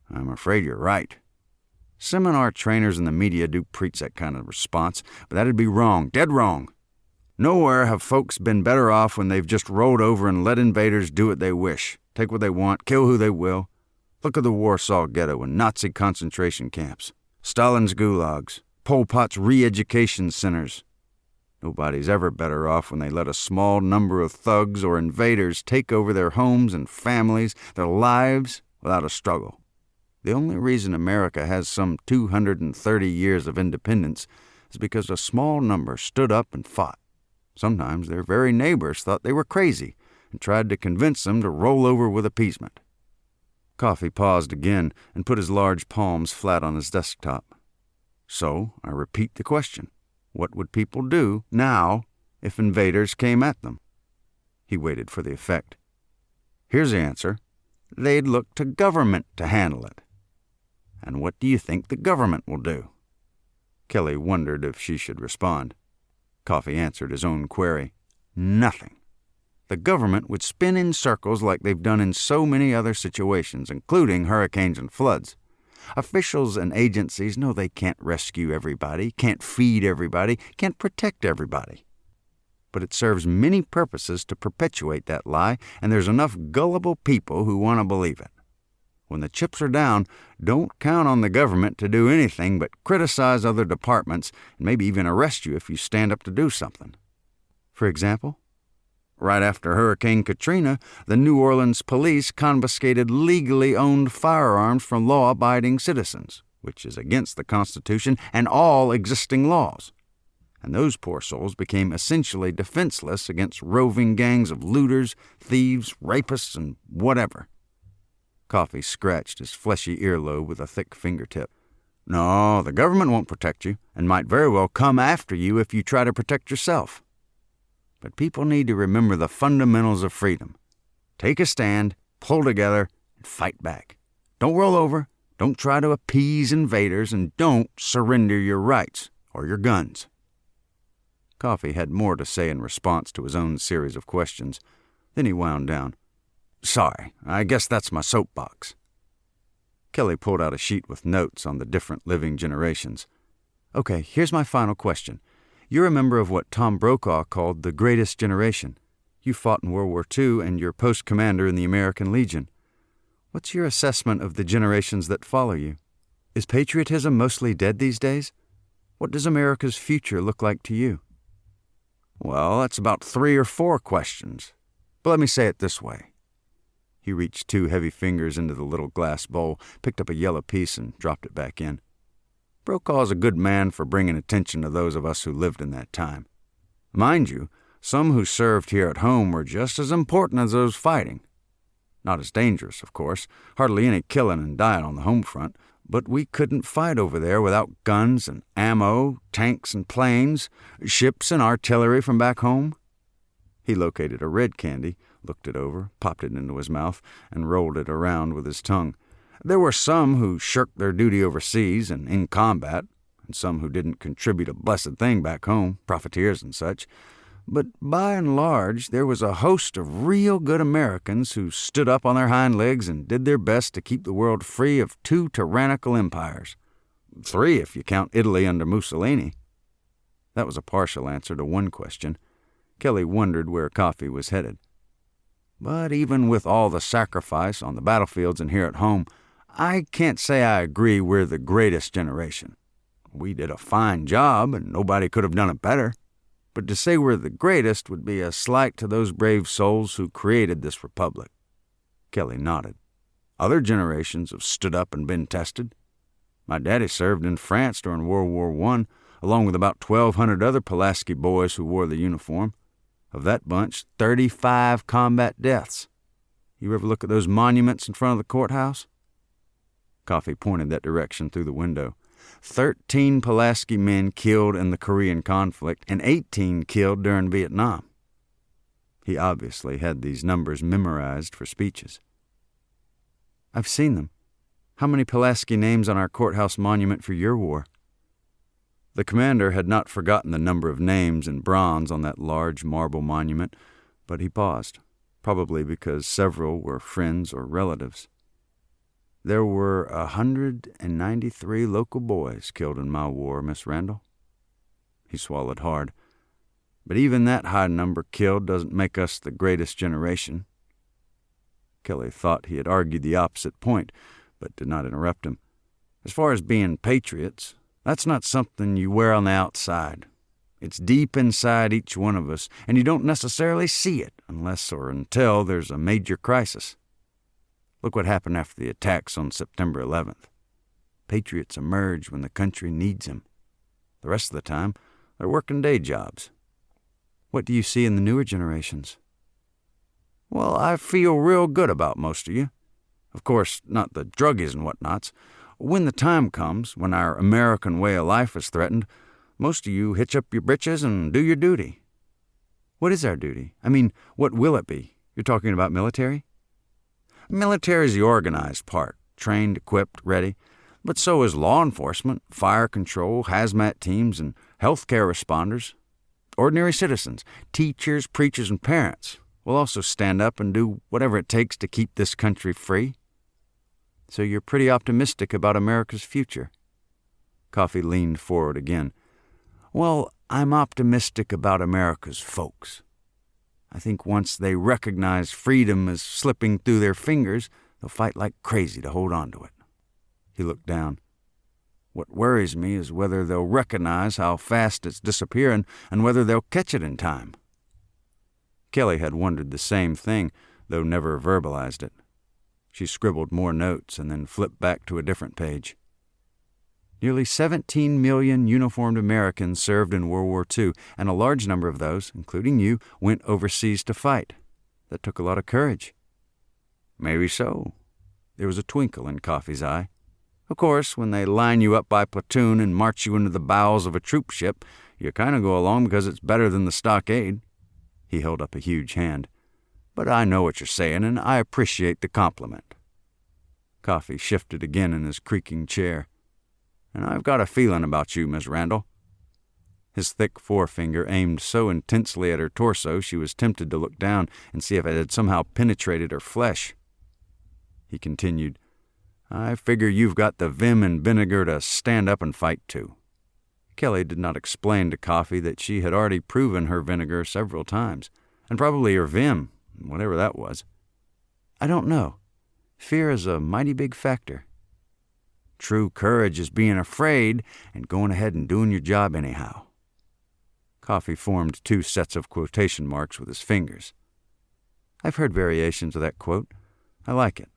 "I'm afraid you're right. Seminar trainers in the media do preach that kind of response, but that'd be wrong, dead wrong. Nowhere have folks been better off when they've just rolled over and let invaders do what they wish, take what they want, kill who they will. Look at the Warsaw Ghetto and Nazi concentration camps, Stalin's gulags, Pol Pot's re-education centers. Nobody's ever better off when they let a small number of thugs or invaders take over their homes and families, their lives, without a struggle. The only reason America has some 230 years of independence is because a small number stood up and fought. Sometimes their very neighbors thought they were crazy and tried to convince them to roll over with appeasement." Coffee paused again and put his large palms flat on his desktop. "So, I repeat the question. What would people do now if invaders came at them?" He waited for the effect. "Here's the answer. They'd look to government to handle it." "And what do you think the government will do?" Kelly wondered if she should respond. Coffee answered his own query. "Nothing. The government would spin in circles like they've done in so many other situations, including hurricanes and floods. Officials and agencies know they can't rescue everybody, can't feed everybody, can't protect everybody. but it serves many purposes to perpetuate that lie, and there's enough gullible people who want to believe it. When the chips are down, don't count on the government to do anything but criticize other departments and maybe even arrest you if you stand up to do something. For example? Right after Hurricane Katrina, the New Orleans police confiscated legally owned firearms from law-abiding citizens, which is against the Constitution and all existing laws. And those poor souls became essentially defenseless against roving gangs of looters, thieves, rapists, and whatever. Coffee scratched his fleshy earlobe with a thick fingertip. No, the government won't protect you, and might very well come after you if you try to protect yourself. But people need to remember the fundamentals of freedom. Take a stand, pull together, and fight back. Don't roll over, don't try to appease invaders, and don't surrender your rights or your guns. Coffee had more to say in response to his own series of questions. Then he wound down. Sorry, I guess that's my soapbox. Kelly pulled out a sheet with notes on the different living generations. Okay, here's my final question. You're a member of what Tom Brokaw called the greatest generation. You fought in World War II and you're post commander in the American Legion. What's your assessment of the generations that follow you? Is patriotism mostly dead these days? What does America's future look like to you? Well, that's about 3 or 4 questions. But let me say it this way. He reached 2 heavy fingers into the little glass bowl, picked up a yellow piece, and dropped it back in. Brokaw's a good man for bringing attention to those of us who lived in that time. Mind you, some who served here at home were just as important as those fighting. Not as dangerous, of course, hardly any killing and dying on the home front, but we couldn't fight over there without guns and ammo, tanks and planes, ships and artillery from back home. He located a red candy, looked it over, popped it into his mouth, and rolled it around with his tongue. There were some who shirked their duty overseas and in combat, and some who didn't contribute a blessed thing back home, profiteers and such. But by and large, there was a host of real good Americans who stood up on their hind legs and did their best to keep the world free of 2 tyrannical empires. 3 if you count Italy under Mussolini. That was a partial answer to one question. Kelly wondered where Coffee was headed. But even with all the sacrifice on the battlefields and here at home, I can't say I agree we're the greatest generation. We did a fine job, and nobody could have done it better. But to say we're the greatest would be a slight to those brave souls who created this republic. Kelly nodded. Other generations have stood up and been tested. My daddy served in France during World War I, along with about 1,200 other Pulaski boys who wore the uniform. Of that bunch, 35 combat deaths. You ever look at those monuments in front of the courthouse? Coffee pointed that direction through the window. 13 Pulaski men killed in the Korean conflict and 18 killed during Vietnam. He obviously had these numbers memorized for speeches. I've seen them. How many Pulaski names on our courthouse monument for your war? The commander had not forgotten the number of names in bronze on that large marble monument, but he paused, probably because several were friends or relatives. There were 193 local boys killed in my war, Miss Randall. He swallowed hard. But even that high number killed doesn't make us the greatest generation. Kelly thought he had argued the opposite point, but did not interrupt him. As far as being patriots, that's not something you wear on the outside. It's deep inside each one of us, and you don't necessarily see it unless or until there's a major crisis. Look what happened after the attacks on September 11th. Patriots emerge when the country needs them. The rest of the time, they're working day jobs. What do you see in the newer generations? Well, I feel real good about most of you. Of course, not the druggies and whatnots. When the time comes, when our American way of life is threatened, most of you hitch up your britches and do your duty. What is our duty? I mean, what will it be? You're talking about military? Military is the organized part, trained, equipped, ready. But so is law enforcement, fire control, hazmat teams, and healthcare responders. Ordinary citizens, teachers, preachers, and parents will also stand up and do whatever it takes to keep this country free. So you're pretty optimistic about America's future. Coffee leaned forward again. Well, I'm optimistic about America's folks. I think once they recognize freedom is slipping through their fingers, they'll fight like crazy to hold on to it. He looked down. What worries me is whether they'll recognize how fast it's disappearing and whether they'll catch it in time. Kelly had wondered the same thing, though never verbalized it. She scribbled more notes and then flipped back to a different page. Nearly 17 million uniformed Americans served in World War II, and a large number of those, including you, went overseas to fight. That took a lot of courage. Maybe so. There was a twinkle in Coffee's eye. Of course, when they line you up by platoon and march you into the bowels of a troop ship, you kind of go along because it's better than the stockade. He held up a huge hand. But I know what you're saying, and I appreciate the compliment. Coffee shifted again in his creaking chair. And I've got a feeling about you, Miss Randall. His thick forefinger aimed so intensely at her torso she was tempted to look down and see if it had somehow penetrated her flesh. He continued, I figure you've got the vim and vinegar to stand up and fight too. Kelly did not explain to Coffee that she had already proven her vinegar several times, and probably her vim, whatever that was. I don't know. Fear is a mighty big factor. True courage is being afraid and going ahead and doing your job anyhow. Coffee formed 2 sets of quotation marks with his fingers. I've heard variations of that quote. I like it.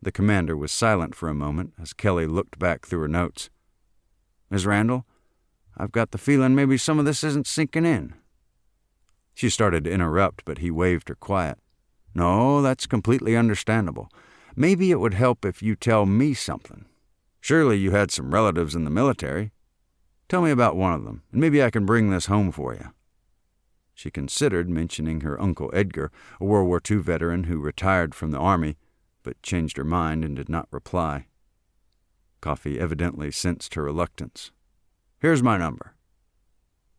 The commander was silent for a moment as Kelly looked back through her notes. Ms. Randall, I've got the feeling maybe some of this isn't sinking in. She started to interrupt, but he waved her quiet. No, that's completely understandable. Maybe it would help if you tell me something. Surely you had some relatives in the military. Tell me about one of them, and maybe I can bring this home for you. She considered mentioning her Uncle Edgar, a World War II veteran who retired from the Army, but changed her mind and did not reply. Coffee evidently sensed her reluctance. Here's my number.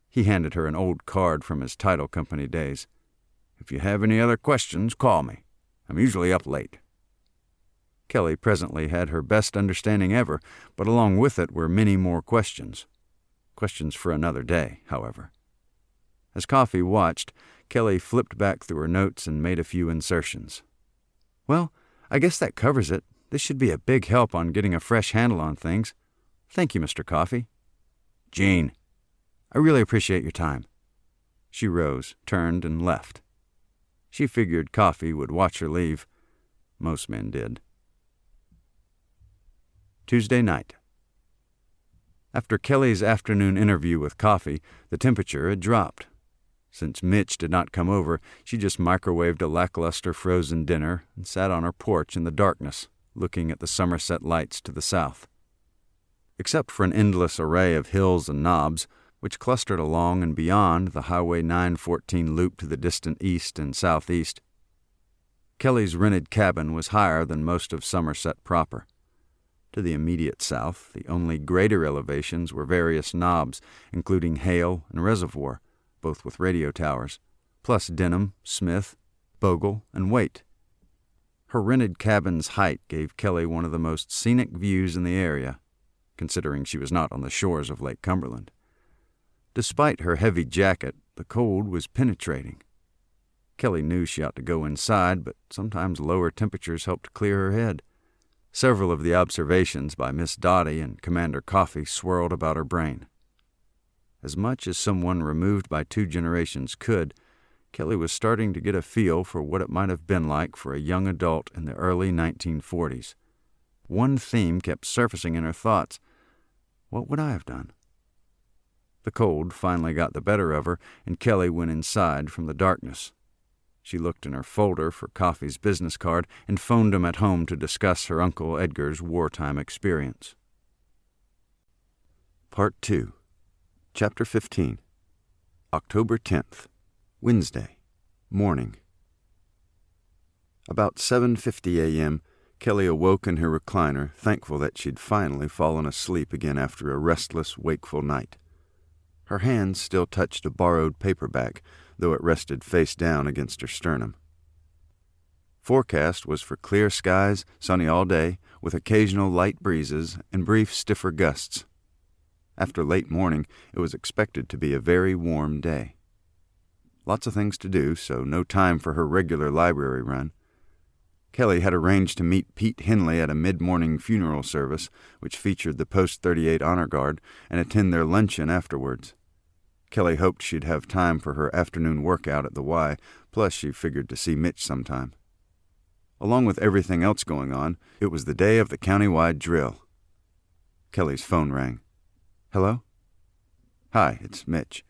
He handed her an old card from his title company days. If you have any other questions, call me. I'm usually up late. Kelly presently had her best understanding ever, but along with it were many more questions. Questions for another day, however. As Coffee watched, Kelly flipped back through her notes and made a few insertions. Well, I guess that covers it. This should be a big help on getting a fresh handle on things. Thank you, Mr. Coffee. Jean, I really appreciate your time. She rose, turned, and left. She figured Coffee would watch her leave. Most men did. Tuesday night. After Kelly's afternoon interview with Coffee, the temperature had dropped. Since Mitch did not come over, she just microwaved a lackluster frozen dinner and sat on her porch in the darkness, looking at the Somerset lights to the south. Except for an endless array of hills and knobs, which clustered along and beyond the Highway 914 loop to the distant east and southeast, Kelly's rented cabin was higher than most of Somerset proper. To the immediate south, the only greater elevations were various knobs, including Hale and Reservoir, both with radio towers, plus Denham, Smith, Bogle, and Waite. Her rented cabin's height gave Kelly one of the most scenic views in the area, considering she was not on the shores of Lake Cumberland. Despite her heavy jacket, the cold was penetrating. Kelly knew she ought to go inside, but sometimes lower temperatures helped clear her head. Several of the observations by Miss Dottie and Commander Coffee swirled about her brain. As much as someone removed by 2 generations could, Kelly was starting to get a feel for what it might have been like for a young adult in the early 1940s. One theme kept surfacing in her thoughts. What would I have done? The cold finally got the better of her, and Kelly went inside from the darkness. She looked in her folder for Coffee's business card and phoned him at home to discuss her Uncle Edgar's wartime experience. Part 2. Chapter 15. October 10th. Wednesday. Morning. About 7:50 a.m., Kelly awoke in her recliner, thankful that she'd finally fallen asleep again after a restless, wakeful night. Her hands still touched a borrowed paperback, though it rested face down against her sternum. Forecast was for clear skies, sunny all day, with occasional light breezes and brief, stiffer gusts. After late morning, it was expected to be a very warm day. Lots of things to do, so no time for her regular library run. Kelly had arranged to meet Pete Henley at a mid-morning funeral service, which featured the Post-38 Honor Guard, and attend their luncheon afterwards. Kelly hoped she'd have time for her afternoon workout at the Y, plus she figured to see Mitch sometime. Along with everything else going on, it was the day of the county-wide drill. Kelly's phone rang. "Hello?" "Hi, it's Mitch.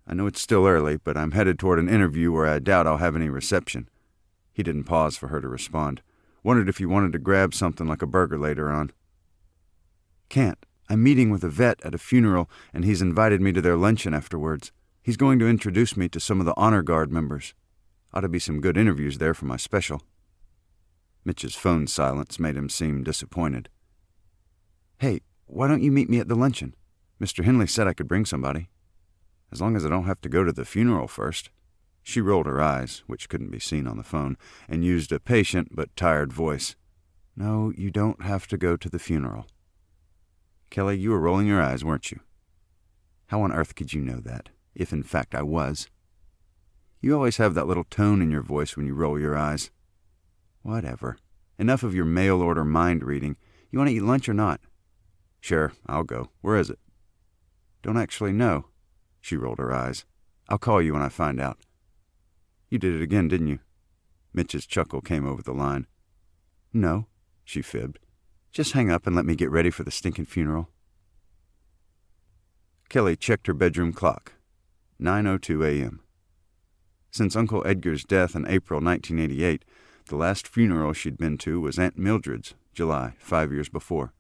I know it's still early, but I'm headed toward an interview where I doubt I'll have any reception." He didn't pause for her to respond. "Wondered if you wanted to grab something like a burger later on." "Can't. I'm meeting with a vet at a funeral, and he's invited me to their luncheon afterwards. He's going to introduce me to some of the Honor Guard members. Ought to be some good interviews there for my special." Mitch's phone silence made him seem disappointed. "Hey, why don't you meet me at the luncheon? Mr. Henley said I could bring somebody." "As long as I don't have to go to the funeral first." She rolled her eyes, which couldn't be seen on the phone, and used a patient but tired voice. "No, you don't have to go to the funeral." "Kelly, you were rolling your eyes, weren't you?" "How on earth could you know that, if in fact I was?" "You always have that little tone in your voice when you roll your eyes." "Whatever. Enough of your mail-order mind-reading. You want to eat lunch or not?" "Sure, I'll go. Where is it?" "Don't actually know." She rolled her eyes. "I'll call you when I find out." "You did it again, didn't you?" Mitch's chuckle came over the line. "No," she fibbed. "Just hang up and let me get ready for the stinking funeral." Kelly checked her bedroom clock. 9:02 a.m. Since Uncle Edgar's death in April 1988, the last funeral she'd been to was Aunt Mildred's, July, 5 years before.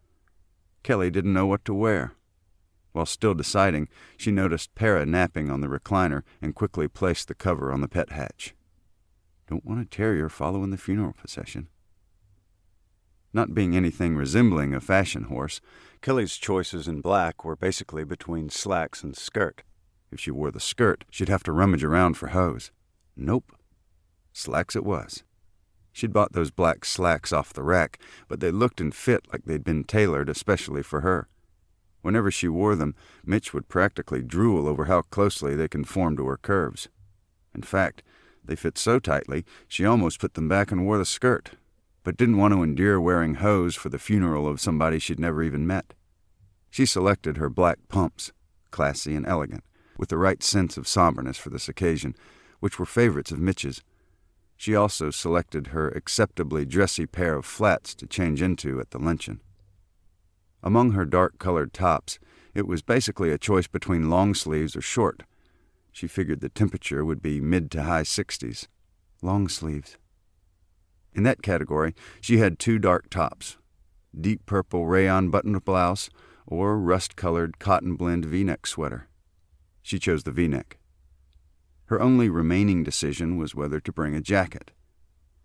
Kelly didn't know what to wear. While still deciding, she noticed Para napping on the recliner and quickly placed the cover on the pet hatch. Don't want a terrier following the funeral procession. Not being anything resembling a fashion horse, Kelly's choices in black were basically between slacks and skirt. If she wore the skirt, she'd have to rummage around for hose. Nope. Slacks it was. She'd bought those black slacks off the rack, but they looked and fit like they'd been tailored especially for her. Whenever she wore them, Mitch would practically drool over how closely they conformed to her curves. In fact, they fit so tightly, she almost put them back and wore the skirt, but didn't want to endure wearing hose for the funeral of somebody she'd never even met. She selected her black pumps, classy and elegant, with the right sense of somberness for this occasion, which were favorites of Mitch's. She also selected her acceptably dressy pair of flats to change into at the luncheon. Among her dark-colored tops, it was basically a choice between long sleeves or short. She figured the temperature would be mid to high 60s. Long sleeves. In that category, she had two dark tops, deep purple rayon buttoned blouse or rust-colored cotton blend V-neck sweater. She chose the V-neck. Her only remaining decision was whether to bring a jacket.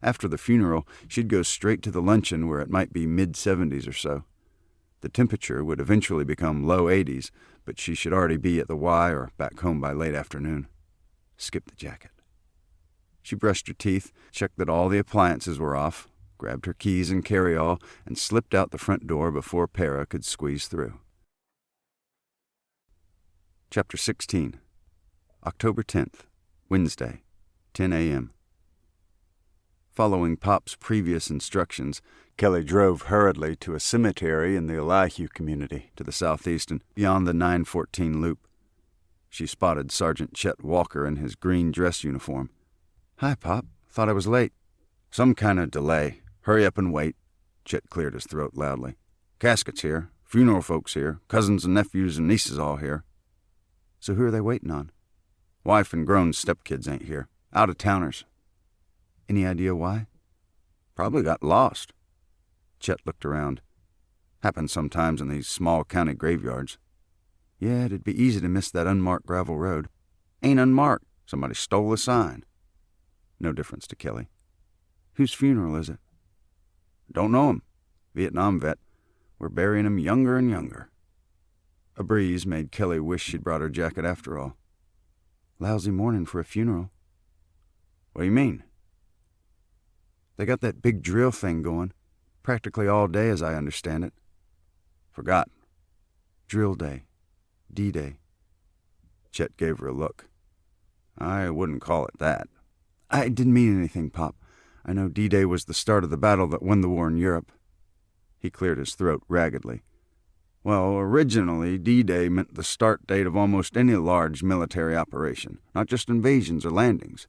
After the funeral, she'd go straight to the luncheon where it might be mid-70s or so. The temperature would eventually become low 80s, but she should already be at the Y or back home by late afternoon. Skip the jacket. She brushed her teeth, checked that all the appliances were off, grabbed her keys and carry-all, and slipped out the front door before Para could squeeze through. Chapter 16. October 10th, Wednesday, 10 a.m. Following Pop's previous instructions, Kelly drove hurriedly to a cemetery in the Elihu community to the southeast and beyond the 914 loop. She spotted Sergeant Chet Walker in his green dress uniform. "Hi, Pop. Thought I was late." "Some kind of delay. Hurry up and wait." Chet cleared his throat loudly. "Casket's here. Funeral folks here. Cousins and nephews and nieces all here." "So who are they waiting on?" "Wife and grown stepkids ain't here. Out-of-towners." "Any idea why?" "Probably got lost." Chet looked around. "Happens sometimes in these small county graveyards." "Yeah, it'd be easy to miss that unmarked gravel road." "Ain't unmarked. Somebody stole the sign." No difference to Kelly. "Whose funeral is it?" "Don't know him. Vietnam vet. We're burying him younger and younger." A breeze made Kelly wish she'd brought her jacket after all. "Lousy morning for a funeral." "What do you mean?" "They got that big drill thing going. Practically all day, as I understand it." "Forgot." "Drill day." D-Day. Chet gave her a look. I wouldn't call it that. I didn't mean anything, Pop. I know D-Day was the start of the battle that won the war in Europe. He cleared his throat raggedly. Well, originally, D-Day meant the start date of almost any large military operation, not just invasions or landings.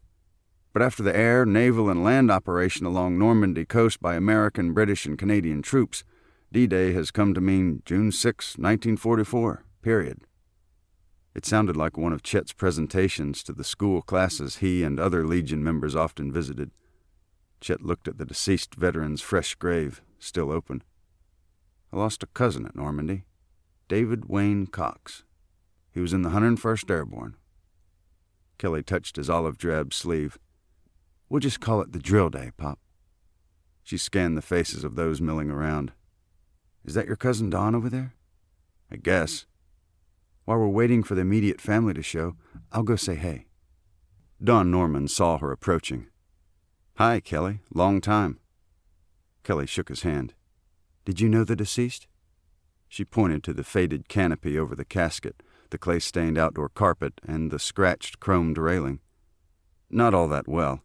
But after the air, naval, and land operation along Normandy coast by American, British, and Canadian troops, D-Day has come to mean June 6, 1944, period. It sounded like one of Chet's presentations to the school classes he and other Legion members often visited. Chet looked at the deceased veteran's fresh grave, still open. I lost a cousin at Normandy, David Wayne Cox. He was in the 101st Airborne. Kelly touched his olive-drab sleeve. We'll just call it the drill day, Pop. She scanned the faces of those milling around. Is that your cousin Don over there? I guess. While we're waiting for the immediate family to show, I'll go say hey. Don Norman saw her approaching. Hi, Kelly. Long time. Kelly shook his hand. Did you know the deceased? She pointed to the faded canopy over the casket, the clay-stained outdoor carpet, and the scratched chromed railing. Not all that well.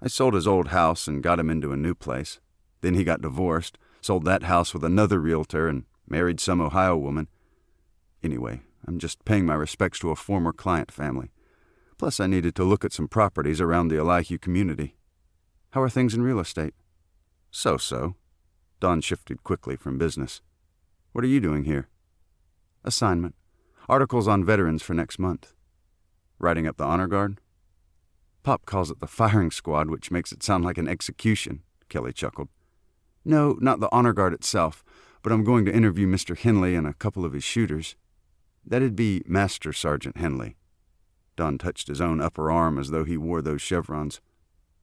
I sold his old house and got him into a new place. Then he got divorced, sold that house with another realtor, and married some Ohio woman. Anyway, I'm just paying my respects to a former client family. Plus, I needed to look at some properties around the Elihu community. How are things in real estate? So-so. Don shifted quickly from business. What are you doing here? Assignment. Articles on veterans for next month. Writing up the honor guard? Pop calls it the firing squad, which makes it sound like an execution, Kelly chuckled. No, not the honor guard itself, but I'm going to interview Mr. Henley and a couple of his shooters. That'd be Master Sergeant Henley. Don touched his own upper arm as though he wore those chevrons.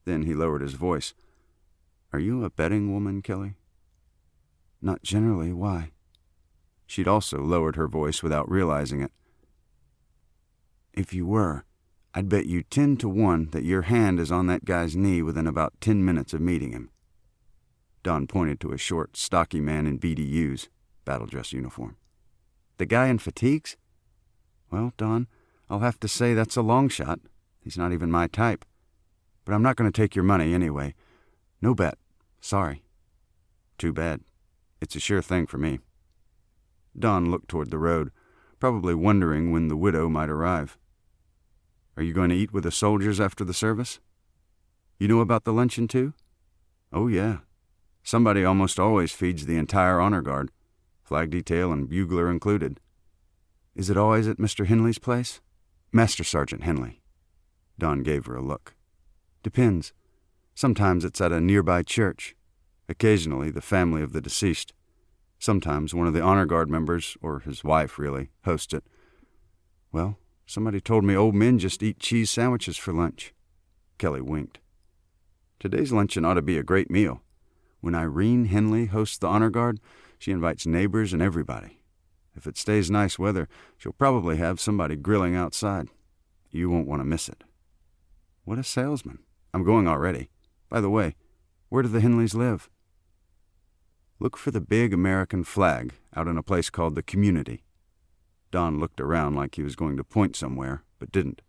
Then he lowered his voice. Are you a betting woman, Kelly? Not generally. Why? She'd also lowered her voice without realizing it. If you were, I'd bet you 10 to 1 that your hand is on that guy's knee within about 10 minutes of meeting him. Don pointed to a short, stocky man in BDU's, battle dress uniform. The guy in fatigues? Well, Don, I'll have to say that's a long shot. He's not even my type. But I'm not going to take your money anyway. No bet. Sorry. Too bad. It's a sure thing for me. Don looked toward the road, probably wondering when the widow might arrive. Are you going to eat with the soldiers after the service? You know about the luncheon, too? Oh, yeah. Somebody almost always feeds the entire honor guard, flag detail and bugler included. Is it always at Mr. Henley's place? Master Sergeant Henley. Don gave her a look. Depends. Sometimes it's at a nearby church. Occasionally the family of the deceased. Sometimes one of the honor guard members, or his wife really, hosts it. Well, somebody told me old men just eat cheese sandwiches for lunch. Kelly winked. Today's luncheon ought to be a great meal. When Irene Henley hosts the honor guard, she invites neighbors and everybody. If it stays nice weather, she'll probably have somebody grilling outside. You won't want to miss it. What a salesman. I'm going already. By the way, where do the Henleys live? Look for the big American flag out in a place called the Community. Don looked around like he was going to point somewhere, but didn't.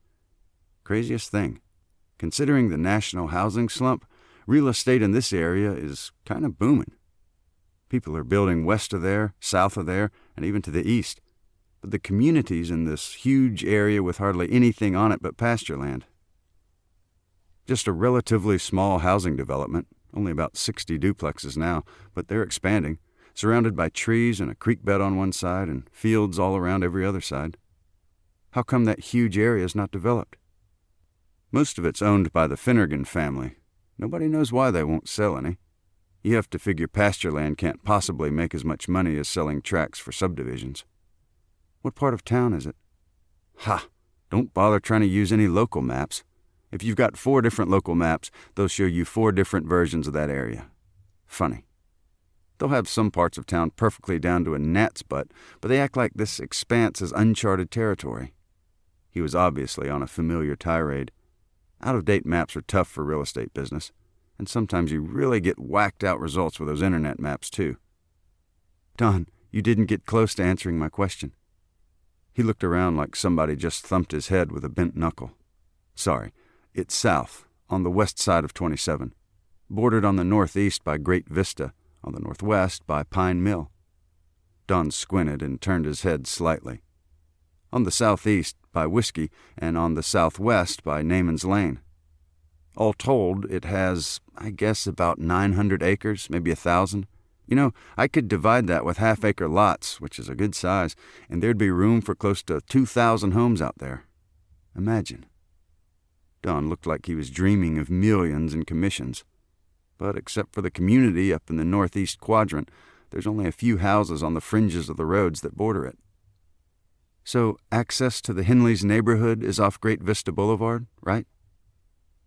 Craziest thing. Considering the national housing slump, real estate in this area is kind of booming. People are building west of there, south of there, and even to the east. But the community's in this huge area with hardly anything on it but pasture land. Just a relatively small housing development, only about 60 duplexes now, but they're expanding, surrounded by trees and a creek bed on one side and fields all around every other side. How come that huge area is not developed? Most of it's owned by the Finnegan family. Nobody knows why they won't sell any. You have to figure pasture land can't possibly make as much money as selling tracts for subdivisions. What part of town is it? Ha! Don't bother trying to use any local maps. If you've got 4 different local maps, they'll show you 4 different versions of that area. Funny. They'll have some parts of town perfectly down to a gnat's butt, but they act like this expanse is uncharted territory. He was obviously on a familiar tirade. Out-of-date maps are tough for real estate business, and sometimes you really get whacked-out results with those internet maps, too. Don, you didn't get close to answering my question. He looked around like somebody just thumped his head with a bent knuckle. Sorry, it's south, on the west side of 27, bordered on the northeast by Great Vista, on the northwest by Pine Mill. Don squinted and turned his head slightly. On the southeast by Whiskey, and on the southwest by Naaman's Lane. All told, it has, I guess, about 900 acres, maybe 1,000. You know, I could divide that with half-acre lots, which is a good size, and there'd be room for close to 2,000 homes out there. Imagine. Don looked like he was dreaming of millions in commissions. But except for the community up in the northeast quadrant, there's only a few houses on the fringes of the roads that border it. So access to the Henleys' neighborhood is off Great Vista Boulevard, right?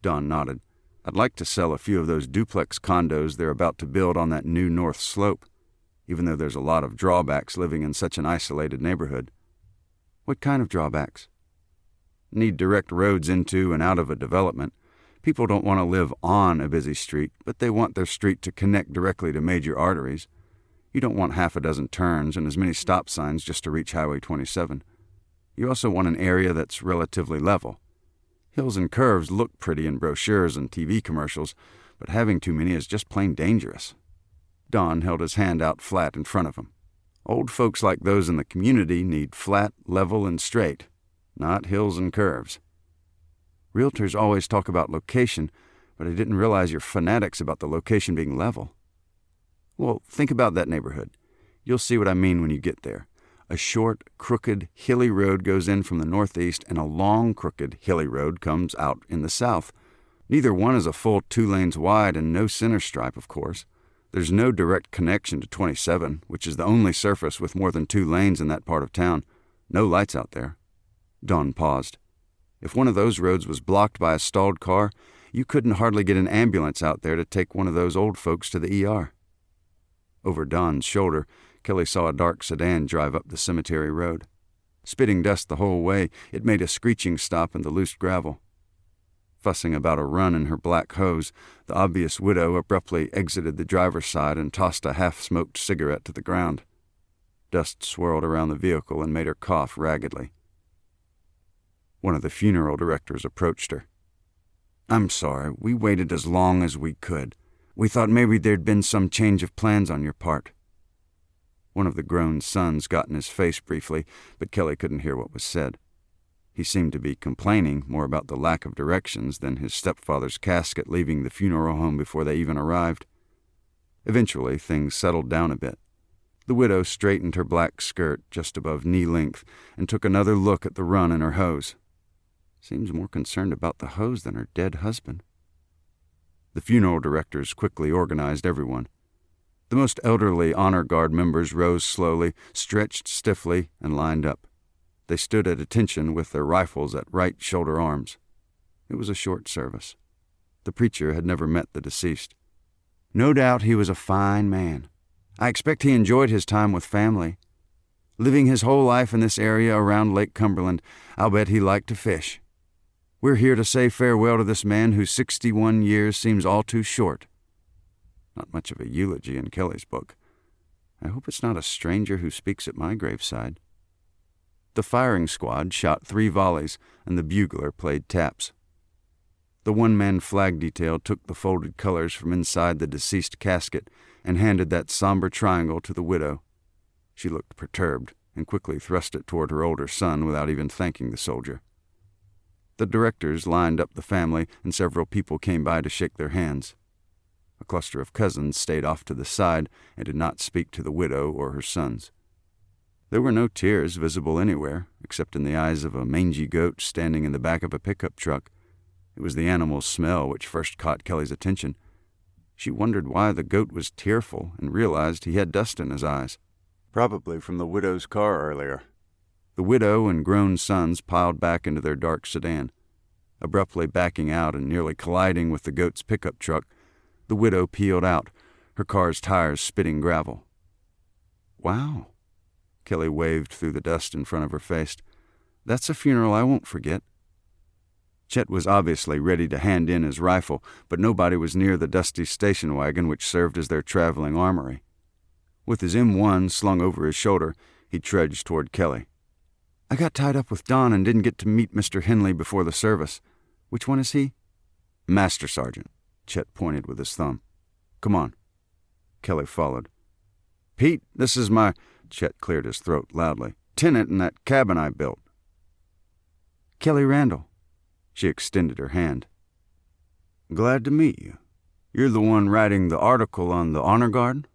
Don nodded. I'd like to sell a few of those duplex condos they're about to build on that new north slope, even though there's a lot of drawbacks living in such an isolated neighborhood. What kind of drawbacks? Need direct roads into and out of a development. People don't want to live on a busy street, but they want their street to connect directly to major arteries. You don't want half a dozen turns and as many stop signs just to reach Highway 27. You also want an area that's relatively level. Hills and curves look pretty in brochures and TV commercials, but having too many is just plain dangerous. Don held his hand out flat in front of him. Old folks like those in the community need flat, level, and straight, not hills and curves. Realtors always talk about location, but I didn't realize you're fanatics about the location being level. Well, think about that neighborhood. You'll see what I mean when you get there. A short, crooked, hilly road goes in from the northeast, and a long, crooked, hilly road comes out in the south. Neither one is a full 2 lanes wide and no center stripe, of course. There's no direct connection to 27, which is the only surface with more than 2 lanes in that part of town. No lights out there. Don paused. If one of those roads was blocked by a stalled car, you couldn't hardly get an ambulance out there to take one of those old folks to the ER. Over Don's shoulder, Kelly saw a dark sedan drive up the cemetery road. Spitting dust the whole way, it made a screeching stop in the loose gravel. Fussing about a run in her black hose, the obvious widow abruptly exited the driver's side and tossed a half-smoked cigarette to the ground. Dust swirled around the vehicle and made her cough raggedly. One of the funeral directors approached her. "I'm sorry, we waited as long as we could. We thought maybe there'd been some change of plans on your part." One of the grown sons got in his face briefly, but Kelly couldn't hear what was said. He seemed to be complaining more about the lack of directions than his stepfather's casket leaving the funeral home before they even arrived. Eventually, things settled down a bit. The widow straightened her black skirt just above knee length and took another look at the run in her hose. Seems more concerned about the hose than her dead husband. The funeral directors quickly organized everyone. The most elderly honor guard members rose slowly, stretched stiffly, and lined up. They stood at attention with their rifles at right shoulder arms. It was a short service. The preacher had never met the deceased. No doubt he was a fine man. I expect he enjoyed his time with family. Living his whole life in this area around Lake Cumberland, I'll bet he liked to fish. We're here to say farewell to this man whose 61 years seems all too short. Not much of a eulogy in Kelly's book. I hope it's not a stranger who speaks at my graveside. The firing squad shot 3 volleys, and the bugler played taps. The one-man flag detail took the folded colors from inside the deceased casket and handed that somber triangle to the widow. She looked perturbed and quickly thrust it toward her older son without even thanking the soldier. The directors lined up the family, and several people came by to shake their hands. A cluster of cousins stayed off to the side and did not speak to the widow or her sons. There were no tears visible anywhere, except in the eyes of a mangy goat standing in the back of a pickup truck. It was the animal's smell which first caught Kelly's attention. She wondered why the goat was tearful and realized he had dust in his eyes. Probably from the widow's car earlier. The widow and grown sons piled back into their dark sedan. Abruptly backing out and nearly colliding with the goat's pickup truck, the widow peeled out, her car's tires spitting gravel. "Wow," Kelly waved through the dust in front of her face. "That's a funeral I won't forget." Chet was obviously ready to hand in his rifle, but nobody was near the dusty station wagon which served as their traveling armory. With his M1 slung over his shoulder, he trudged toward Kelly. I got tied up with Don and didn't get to meet Mr. Henley before the service. Which one is he? Master Sergeant, Chet pointed with his thumb. Come on. Kelly followed. Pete, this is my, Chet cleared his throat loudly, tenant in that cabin I built. Kelly Randall. She extended her hand. Glad to meet you. You're the one writing the article on the Honor Guard?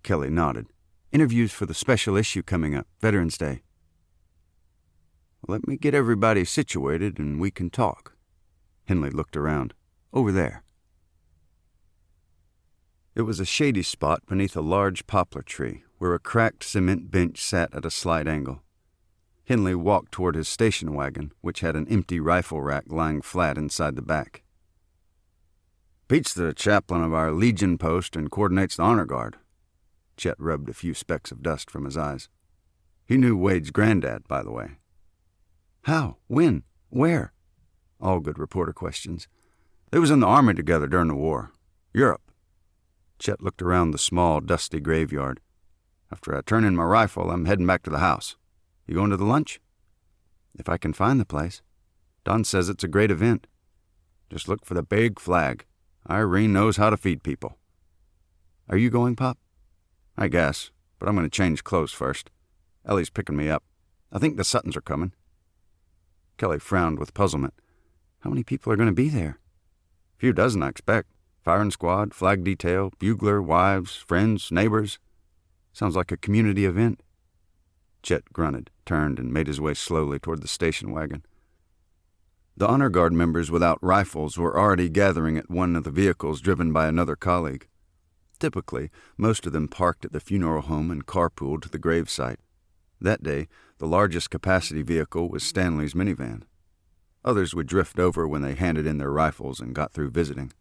Kelly nodded. Interviews for the special issue coming up, Veterans Day. Let me get everybody situated and we can talk. Henley looked around. Over there. It was a shady spot beneath a large poplar tree where a cracked cement bench sat at a slight angle. Henley walked toward his station wagon, which had an empty rifle rack lying flat inside the back. Pete's the chaplain of our Legion post and coordinates the Honor Guard. Chet rubbed a few specks of dust from his eyes. He knew Wade's granddad, by the way. How? When? Where? All good reporter questions. They was in the Army together during the war. Europe. Chet looked around the small, dusty graveyard. After I turn in my rifle, I'm heading back to the house. You going to the lunch? If I can find the place. Don says it's a great event. Just look for the big flag. Irene knows how to feed people. Are you going, Pop? I guess, but I'm going to change clothes first. Ellie's picking me up. I think the Suttons are coming. Kelly frowned with puzzlement. How many people are going to be there? A few dozen, I expect. Firing squad, flag detail, bugler, wives, friends, neighbors. Sounds like a community event. Chet grunted, turned, and made his way slowly toward the station wagon. The Honor Guard members without rifles were already gathering at one of the vehicles driven by another colleague. Typically, most of them parked at the funeral home and carpooled to the gravesite. That day, the largest capacity vehicle was Stanley's minivan. Others would drift over when they handed in their rifles and got through visiting.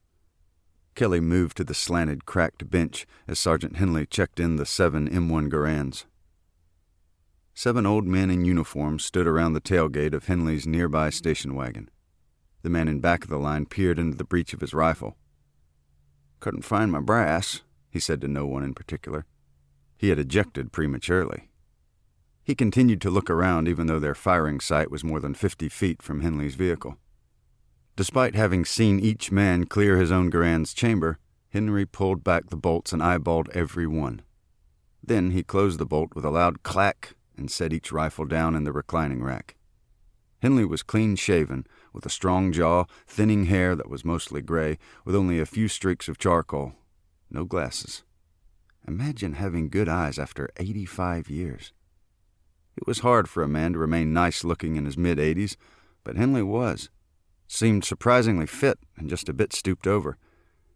Kelly moved to the slanted, cracked bench as Sergeant Henley checked in the 7 M1 Garands. 7 old men in uniform stood around the tailgate of Henley's nearby station wagon. The man in back of the line peered into the breech of his rifle. Couldn't find my brass, he said to no one in particular. He had ejected prematurely. He continued to look around even though their firing site was more than 50 feet from Henley's vehicle. Despite having seen each man clear his own Garand's chamber, Henry pulled back the bolts and eyeballed every one. Then he closed the bolt with a loud clack and set each rifle down in the reclining rack. Henley was clean-shaven, with a strong jaw, thinning hair that was mostly gray, with only a few streaks of charcoal. No glasses. Imagine having good eyes after 85 years. It was hard for a man to remain nice-looking in his mid-80s, but Henley was. Seemed surprisingly fit and just a bit stooped over.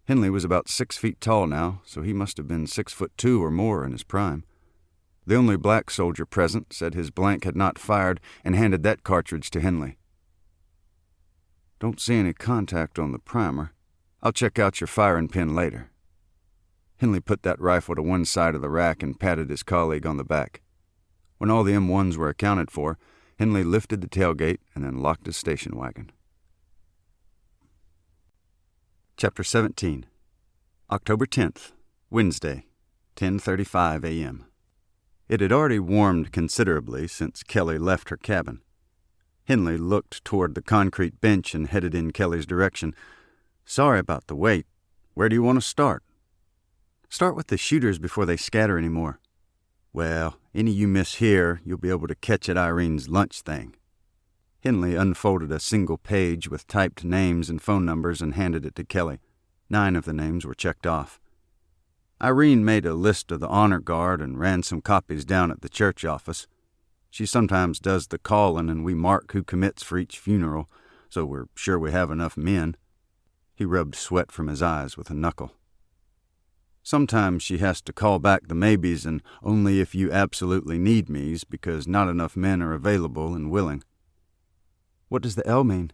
Henley was about 6 feet tall now, so he must have been 6'2" or more in his prime. The only black soldier present said his blank had not fired and handed that cartridge to Henley. Don't see any contact on the primer. I'll check out your firing pin later. Henley put that rifle to one side of the rack and patted his colleague on the back. When all the M1s were accounted for, Henley lifted the tailgate and then locked his station wagon. Chapter 17. October 10th, Wednesday, 10:35 a.m. It had already warmed considerably since Kelly left her cabin. Henley looked toward the concrete bench and headed in Kelly's direction. Sorry about the wait. Where do you want to start? Start with the shooters before they scatter anymore. Well, any you miss here, you'll be able to catch at Irene's lunch thing. Henley unfolded a single page with typed names and phone numbers and handed it to Kelly. 9 of the names were checked off. Irene made a list of the Honor Guard and ran some copies down at the church office. She sometimes does the calling and we mark who commits for each funeral, so we're sure we have enough men. He rubbed sweat from his eyes with a knuckle. Sometimes she has to call back the maybes and only if you absolutely need me's because not enough men are available and willing. What does the L mean?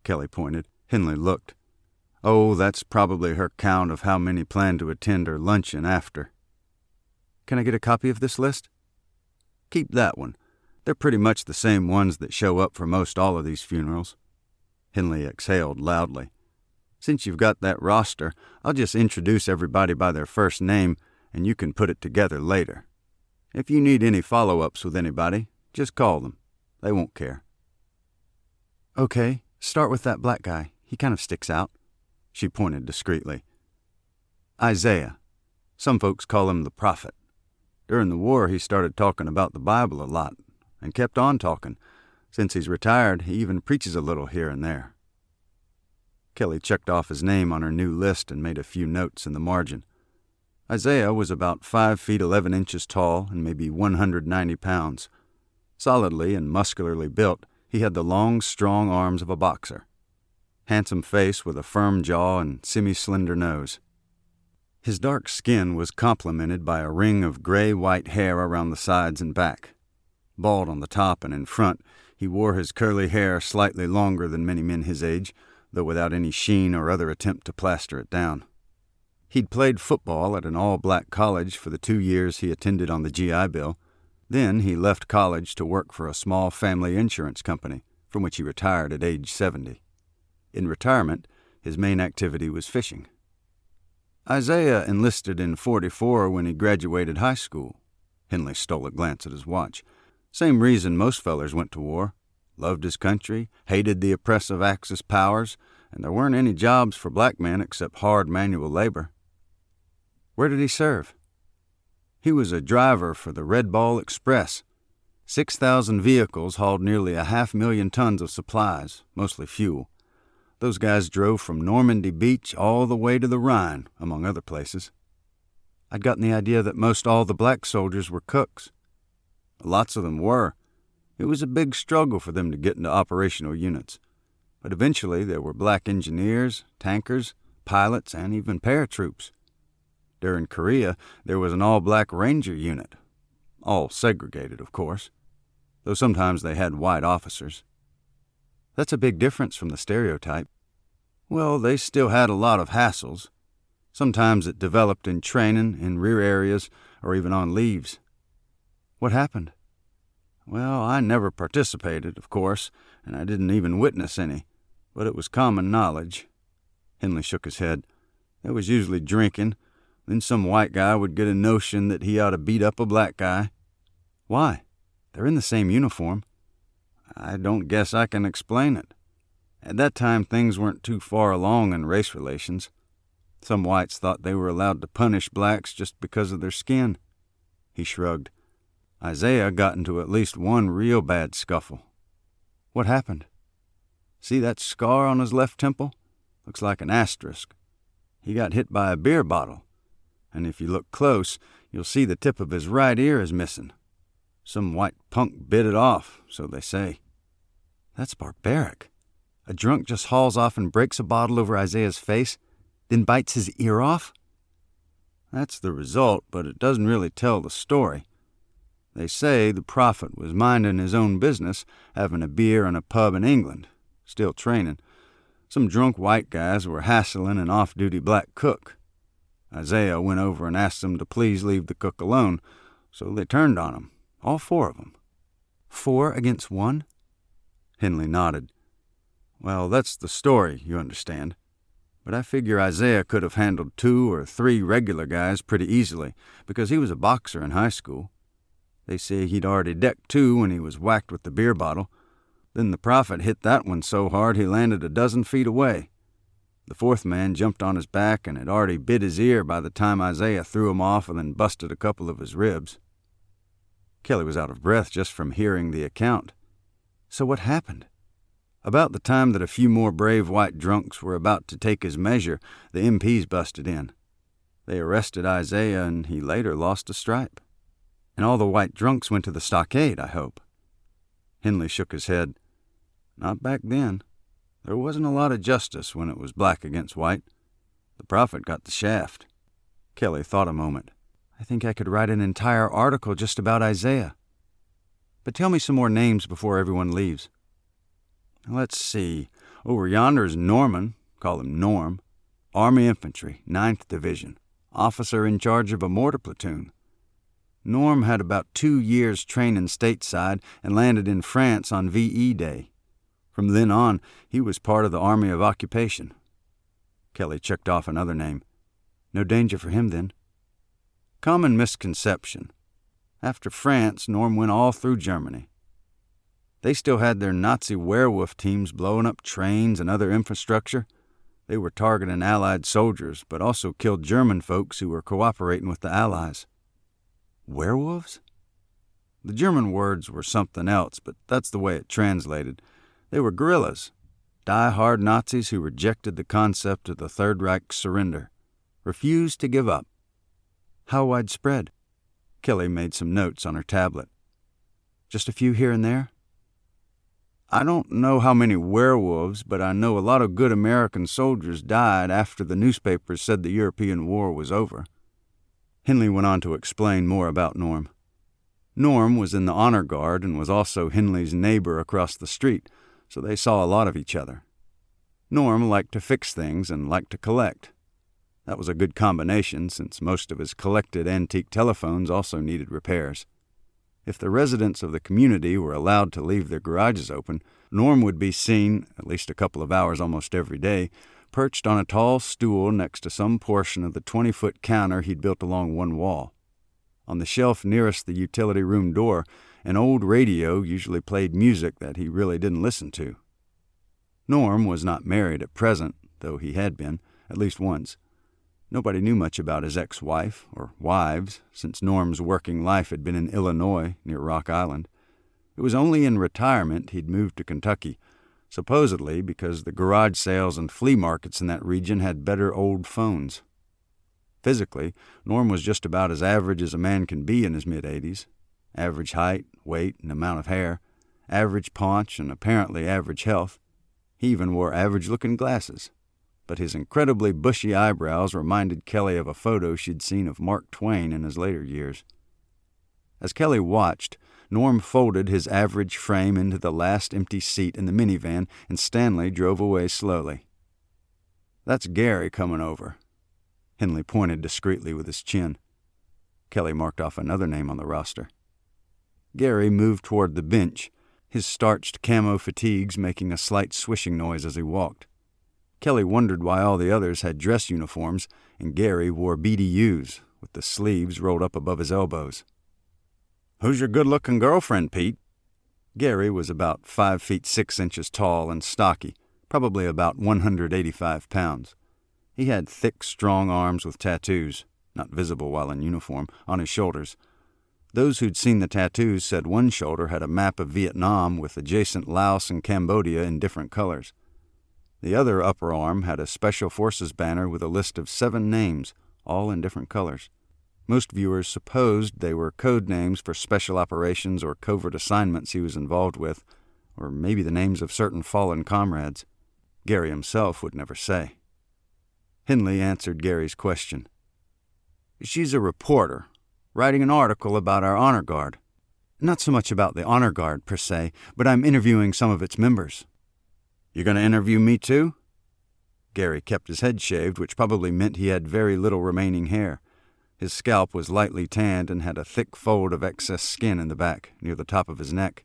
Kelly pointed. Henley looked. Oh, that's probably her count of how many plan to attend her luncheon after. Can I get a copy of this list? Keep that one. They're pretty much the same ones that show up for most all of these funerals. Henley exhaled loudly. Since you've got that roster, I'll just introduce everybody by their first name, and you can put it together later. If you need any follow-ups with anybody, Just call them. They won't care." "Okay, start with that black guy. He kind of sticks out." She pointed discreetly. "Isaiah. Some folks call him the prophet. During the war, he started talking about the Bible a lot, and kept on talking. Since he's retired, he even preaches a little here and there." Kelly checked off his name on her new list and made a few notes in the margin. Isaiah was about 5 feet 11 inches tall and maybe 190 pounds. Solidly and muscularly built, he had the long, strong arms of a boxer. Handsome face with a firm jaw and semi-slender nose. His dark skin was complemented by a ring of gray-white hair around the sides and back. Bald on the top and in front, he wore his curly hair slightly longer than many men his age, though without any sheen or other attempt to plaster it down. He'd played football at an all-black college for the 2 years he attended on the GI Bill. Then he left college to work for a small family insurance company, from which he retired at age 70. In retirement, his main activity was fishing. Isaiah enlisted in '44 when he graduated high school. Henley stole a glance at his watch. Same reason most fellers went to war. Loved his country, hated the oppressive Axis powers, and there weren't any jobs for black men except hard manual labor. Where did he serve? He was a driver for the Red Ball Express. 6,000 vehicles hauled nearly 500,000 tons of supplies, mostly fuel. Those guys drove from Normandy Beach all the way to the Rhine, among other places. I'd gotten the idea that most all the black soldiers were cooks. Lots of them were. It was a big struggle for them to get into operational units. But eventually there were black engineers, tankers, pilots, and even paratroops. During Korea, there was an all-black ranger unit. All segregated, of course, though sometimes they had white officers. That's a big difference from the stereotype. Well, they still had a lot of hassles. Sometimes it developed in training, in rear areas, or even on leaves. What happened? Well, I never participated, of course, and I didn't even witness any, but it was common knowledge. Henley shook his head. There was usually drinking. Then some white guy would get a notion that he ought to beat up a black guy. Why? They're in the same uniform. I don't guess I can explain it. At that time, things weren't too far along in race relations. Some whites thought they were allowed to punish blacks just because of their skin. He shrugged. Isaiah got into at least one real bad scuffle. What happened? See that scar on his left temple? Looks like an asterisk. He got hit by a beer bottle. And if you look close, you'll see the tip of his right ear is missing. Some white punk bit it off, so they say. That's barbaric. A drunk just hauls off and breaks a bottle over Isaiah's face, then bites his ear off? That's the result, but it doesn't really tell the story. They say the prophet was minding his own business, having a beer in a pub in England, still training. Some drunk white guys were hassling an off-duty black cook. Isaiah went over and asked them to please leave the cook alone, so they turned on him, all 4 of them. 4 against 1? Henley nodded. Well, that's the story, you understand. But I figure Isaiah could have handled 2 or 3 regular guys pretty easily, because he was a boxer in high school. They say he'd already decked 2 when he was whacked with the beer bottle. Then the prophet hit that one so hard he landed 12 feet away. The 4th man jumped on his back and had already bit his ear by the time Isaiah threw him off and then busted a couple of his ribs. Kelly was out of breath just from hearing the account. So what happened? About the time that a few more brave white drunks were about to take his measure, the MPs busted in. They arrested Isaiah, and he later lost a stripe. And all the white drunks went to the stockade, I hope. Henley shook his head. Not back then. There wasn't a lot of justice when it was black against white. The prophet got the shaft. Kelly thought a moment. I think I could write an entire article just about Isaiah. But tell me some more names before everyone leaves. Let's see. Over yonder is Norman, call him Norm. Army Infantry, 9th Division. Officer in charge of a mortar platoon. Norm had about 2 years training stateside and landed in France on VE Day. From then on, he was part of the Army of Occupation. Kelly checked off another name. No danger for him, then. Common misconception. After France, Norm went all through Germany. They still had their Nazi werewolf teams blowing up trains and other infrastructure. They were targeting Allied soldiers, but also killed German folks who were cooperating with the Allies. Werewolves? The German words were something else, but that's the way it translated. They were guerrillas, die-hard Nazis who rejected the concept of the Third Reich's surrender, refused to give up. How widespread? Kelly made some notes on her tablet. Just a few here and there? I don't know how many werewolves, but I know a lot of good American soldiers died after the newspapers said the European war was over. Henley went on to explain more about Norm. Norm was in the honor guard and was also Henley's neighbor across the street, so they saw a lot of each other. Norm liked to fix things and liked to collect. That was a good combination, since most of his collected antique telephones also needed repairs. If the residents of the community were allowed to leave their garages open, Norm would be seen, at least a couple of hours almost every day, perched on a tall stool next to some portion of the 20-foot counter he'd built along one wall. On the shelf nearest the utility room door, an old radio usually played music that he really didn't listen to. Norm was not married at present, though he had been, at least once. Nobody knew much about his ex-wife, or wives, since Norm's working life had been in Illinois, near Rock Island. It was only in retirement he'd moved to Kentucky, supposedly because the garage sales and flea markets in that region had better old phones. Physically, Norm was just about as average as a man can be in his mid-80s. Average height, weight, and amount of hair, average paunch, and apparently average health. He even wore average-looking glasses. But his incredibly bushy eyebrows reminded Kelly of a photo she'd seen of Mark Twain in his later years. As Kelly watched, Norm folded his average frame into the last empty seat in the minivan, and Stanley drove away slowly. "That's Gary coming over." Henley pointed discreetly with his chin. Kelly marked off another name on the roster. Gary moved toward the bench, his starched camo fatigues making a slight swishing noise as he walked. Kelly wondered why all the others had dress uniforms and Gary wore BDUs, with the sleeves rolled up above his elbows. "Who's your good-looking girlfriend, Pete?" Gary was about 5 feet 6 inches tall and stocky, probably about 185 pounds. He had thick, strong arms with tattoos, not visible while in uniform, on his shoulders. Those who'd seen the tattoos said one shoulder had a map of Vietnam with adjacent Laos and Cambodia in different colors. The other upper arm had a Special Forces banner with a list of 7 names, all in different colors. Most viewers supposed they were code names for special operations or covert assignments he was involved with, or maybe the names of certain fallen comrades. Gary himself would never say. Henley answered Gary's question. "She's a reporter, writing an article about our honor guard. Not so much about the honor guard, per se, but I'm interviewing some of its members." "You're going to interview me, too?" Gary kept his head shaved, which probably meant he had very little remaining hair. His scalp was lightly tanned and had a thick fold of excess skin in the back, near the top of his neck.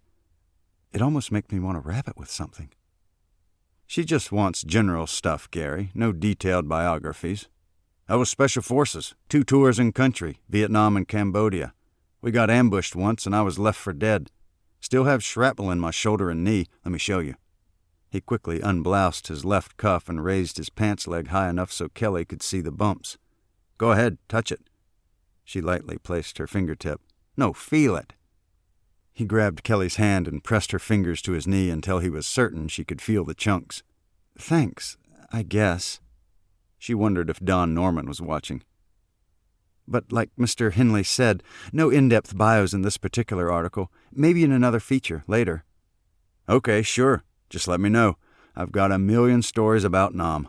"It almost makes me want to wrap it with something." "She just wants general stuff, Gary, no detailed biographies. I was Special Forces, 2 tours in country, Vietnam and Cambodia. We got ambushed once and I was left for dead. Still have shrapnel in my shoulder and knee. Let me show you." He quickly unbloused his left cuff and raised his pants leg high enough so Kelly could see the bumps. "Go ahead, touch it." She lightly placed her fingertip. "No, feel it." He grabbed Kelly's hand and pressed her fingers to his knee until he was certain she could feel the chunks. "Thanks, I guess." She wondered if Don Norman was watching. "But like Mr. Henley said, no in-depth bios in this particular article. Maybe in another feature, later." "Okay, sure. Just let me know. I've got a million stories about Nam."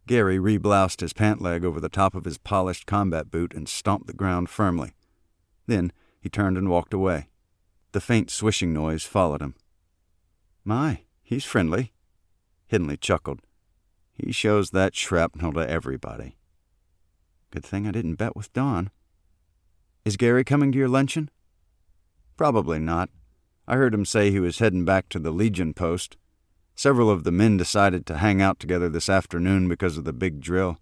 Gary rebloused his pant leg over the top of his polished combat boot and stomped the ground firmly. Then he turned and walked away. The faint swishing noise followed him. "My, he's friendly." Henley chuckled. "He shows that shrapnel to everybody." "Good thing I didn't bet with Don." "Is Gary coming to your luncheon?" "Probably not. I heard him say he was heading back to the Legion post. Several of the men decided to hang out together this afternoon because of the big drill."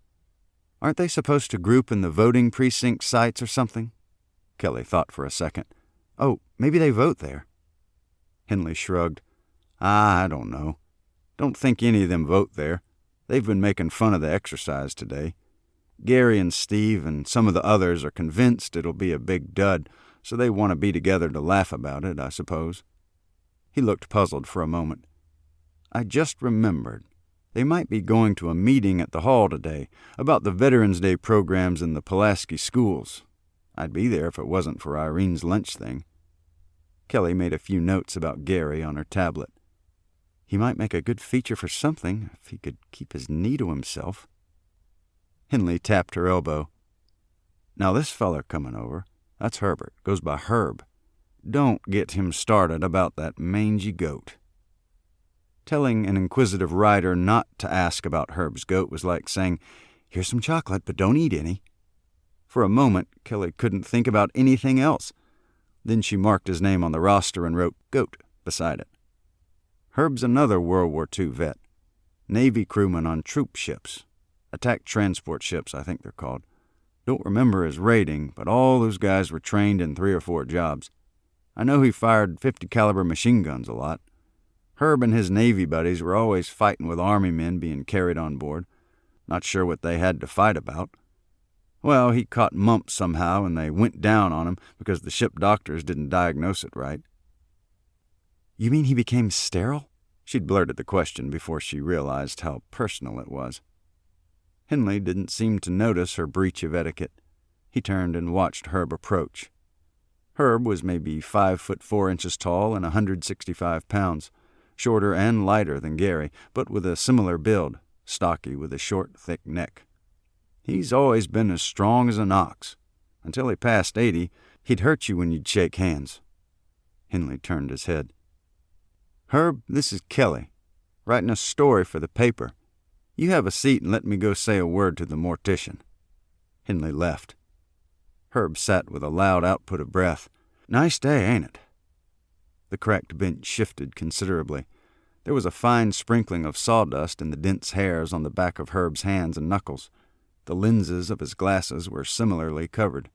"Aren't they supposed to group in the voting precinct sites or something?" Kelly thought for a second. "Oh, maybe they vote there." Henley shrugged. I don't know. Don't think any of them vote there. They've been making fun of the exercise today. Gary and Steve and some of the others are convinced it'll be a big dud, so they want to be together to laugh about it, I suppose. He looked puzzled for a moment. I just remembered. They might be going to a meeting at the hall today about the Veterans Day programs in the Pulaski schools. I'd be there if it wasn't for Irene's lunch thing. Kelly made a few notes about Gary on her tablet. He might make a good feature for something if he could keep his knee to himself. Henley tapped her elbow. Now this feller coming over, that's Herbert, goes by Herb. Don't get him started about that mangy goat. Telling an inquisitive rider not to ask about Herb's goat was like saying, "Here's some chocolate, but don't eat any." For a moment, Kelly couldn't think about anything else. Then she marked his name on the roster and wrote "Goat" beside it. Herb's another World War II vet. Navy crewman on troop ships. Attack transport ships, I think they're called. Don't remember his rating, but all those guys were trained in 3 or 4 jobs. I know he fired .50 caliber machine guns a lot. Herb and his Navy buddies were always fighting with Army men being carried on board. Not sure what they had to fight about. Well, he caught mumps somehow, and they went down on him because the ship doctors didn't diagnose it right. You mean he became sterile? She'd blurted the question before she realized how personal it was. Henley didn't seem to notice her breach of etiquette. He turned and watched Herb approach. Herb was maybe 5'4" tall and 165 pounds, shorter and lighter than Gary, but with a similar build, stocky with a short, thick neck. He's always been as strong as an ox. Until he passed 80, he'd hurt you when you'd shake hands. Henley turned his head. Herb, this is Kelly, writing a story for the paper. You have a seat and let me go say a word to the mortician. Henley left. Herb sat with a loud output of breath. Nice day, ain't it? The cracked bench shifted considerably. There was a fine sprinkling of sawdust in the dense hairs on the back of Herb's hands and knuckles. The lenses of his glasses were similarly covered.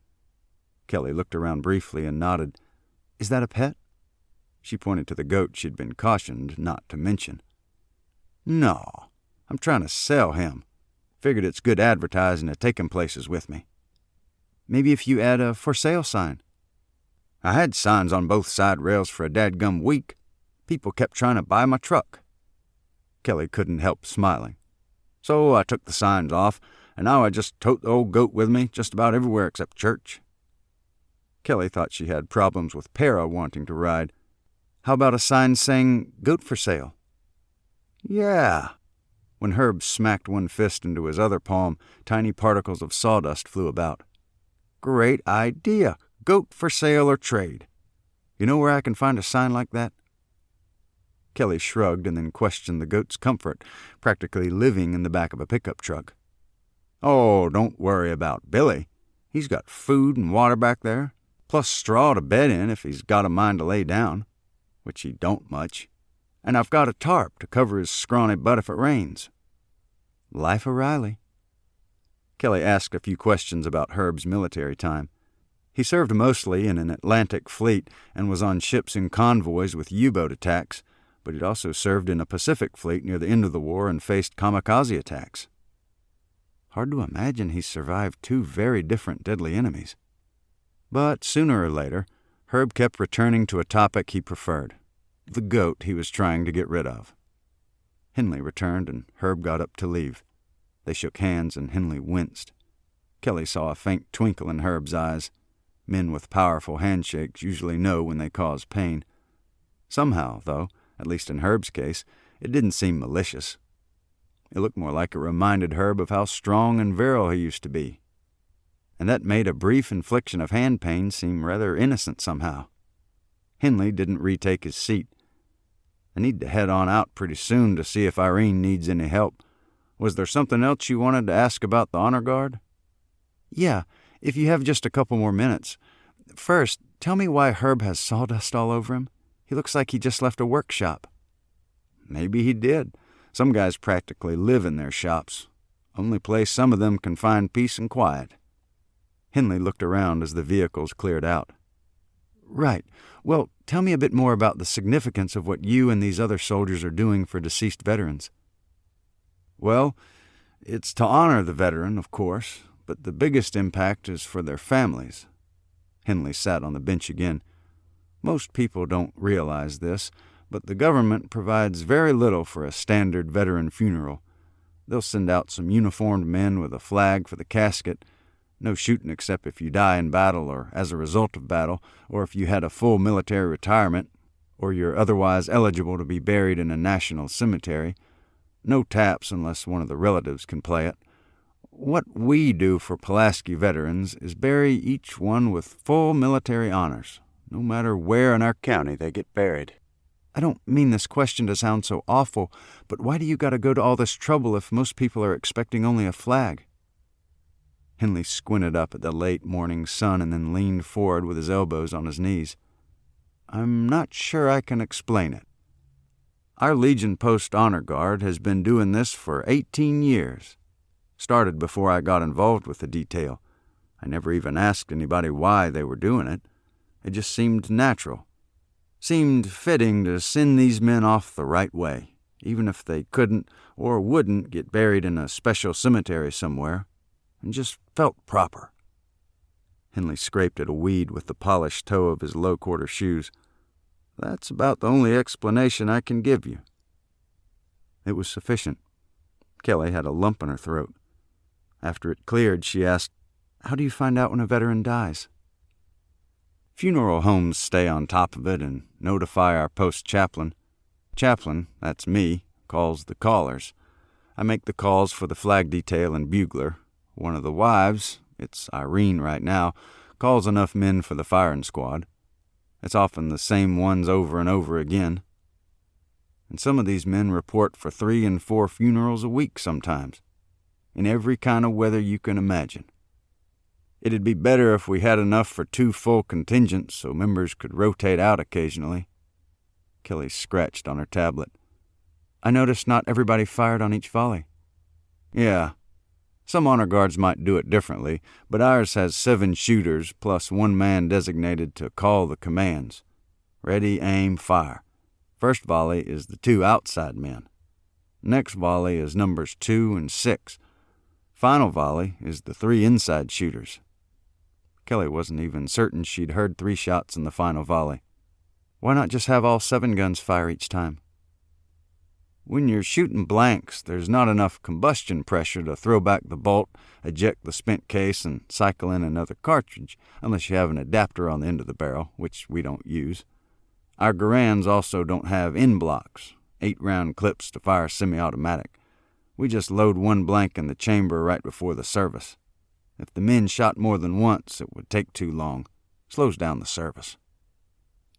Kelly looked around briefly and nodded. Is that a pet? She pointed to the goat she'd been cautioned not to mention. No, I'm trying to sell him. Figured it's good advertising to take him places with me. Maybe if you add a for sale sign. I had signs on both side rails for a dadgum week. People kept trying to buy my truck. Kelly couldn't help smiling. So I took the signs off, and now I just tote the old goat with me just about everywhere except church. Kelly thought she had problems with Para wanting to ride. How about a sign saying, goat for sale? Yeah. When Herb smacked one fist into his other palm, tiny particles of sawdust flew about. Great idea. Goat for sale or trade. You know where I can find a sign like that? Kelly shrugged and then questioned the goat's comfort, practically living in the back of a pickup truck. Oh, don't worry about Billy. He's got food and water back there, plus straw to bed in if he's got a mind to lay down, which he don't much. And I've got a tarp to cover his scrawny butt if it rains. Life O'Reilly. Kelly asked a few questions about Herb's military time. He served mostly in an Atlantic fleet and was on ships in convoys with U-boat attacks, but he'd also served in a Pacific fleet near the end of the war and faced kamikaze attacks. Hard to imagine he survived 2 very different deadly enemies. But sooner or later, Herb kept returning to a topic he preferred, the goat he was trying to get rid of. Henley returned and Herb got up to leave. They shook hands and Henley winced. Kelly saw a faint twinkle in Herb's eyes. Men with powerful handshakes usually know when they cause pain. Somehow, though, at least in Herb's case, it didn't seem malicious. It looked more like it reminded Herb of how strong and virile he used to be. And that made a brief infliction of hand pain seem rather innocent somehow. Henley didn't retake his seat. I need to head on out pretty soon to see if Irene needs any help. Was there something else you wanted to ask about the honor guard? Yeah, if you have just a couple more minutes. First, tell me why Herb has sawdust all over him. He looks like he just left a workshop. Maybe he did. Some guys practically live in their shops. Only place some of them can find peace and quiet. Henley looked around as the vehicles cleared out. Right. Well, tell me a bit more about the significance of what you and these other soldiers are doing for deceased veterans. Well, it's to honor the veteran, of course, but the biggest impact is for their families. Henley sat on the bench again. Most people don't realize this, but the government provides very little for a standard veteran funeral. They'll send out some uniformed men with a flag for the casket. No shooting except if you die in battle or as a result of battle, or if you had a full military retirement, or you're otherwise eligible to be buried in a national cemetery. No taps unless one of the relatives can play it. What we do for Pulaski veterans is bury each one with full military honors, no matter where in our county they get buried. I don't mean this question to sound so awful, but why do you gotta go to all this trouble if most people are expecting only a flag? Henley squinted up at the late morning sun and then leaned forward with his elbows on his knees. I'm not sure I can explain it. Our Legion Post Honor Guard has been doing this for 18 years. Started before I got involved with the detail. I never even asked anybody why they were doing it. It just seemed natural. Seemed fitting to send these men off the right way, even if they couldn't or wouldn't get buried in a special cemetery somewhere, and just felt proper. Henley scraped at a weed with the polished toe of his low-quarter shoes. That's about the only explanation I can give you. It was sufficient. Kelly had a lump in her throat. After it cleared, she asked, "How do you find out when a veteran dies?" Funeral homes stay on top of it and notify our post chaplain. Chaplain, that's me, calls the callers. I make the calls for the flag detail and bugler. One of the wives, it's Irene right now, calls enough men for the firing squad. It's often the same ones over and over again. And some of these men report for 3 and 4 funerals a week sometimes, in every kind of weather you can imagine. It'd be better if we had enough for 2 full contingents so members could rotate out occasionally. Kelly scratched on her tablet. I noticed not everybody fired on each volley. Yeah. Some honor guards might do it differently, but ours has 7 shooters plus 1 man designated to call the commands. Ready, aim, fire. First volley is the 2 outside men. Next volley is numbers 2 and 6. Final volley is the 3 inside shooters. Kelly wasn't even certain she'd heard 3 shots in the final volley. Why not just have all 7 guns fire each time? When you're shooting blanks, there's not enough combustion pressure to throw back the bolt, eject the spent case, and cycle in another cartridge, unless you have an adapter on the end of the barrel, which we don't use. Our Garans also don't have end blocks, 8-round clips to fire semi-automatic. We just load 1 blank in the chamber right before the service. If the men shot more than once, it would take too long. Slows down the service.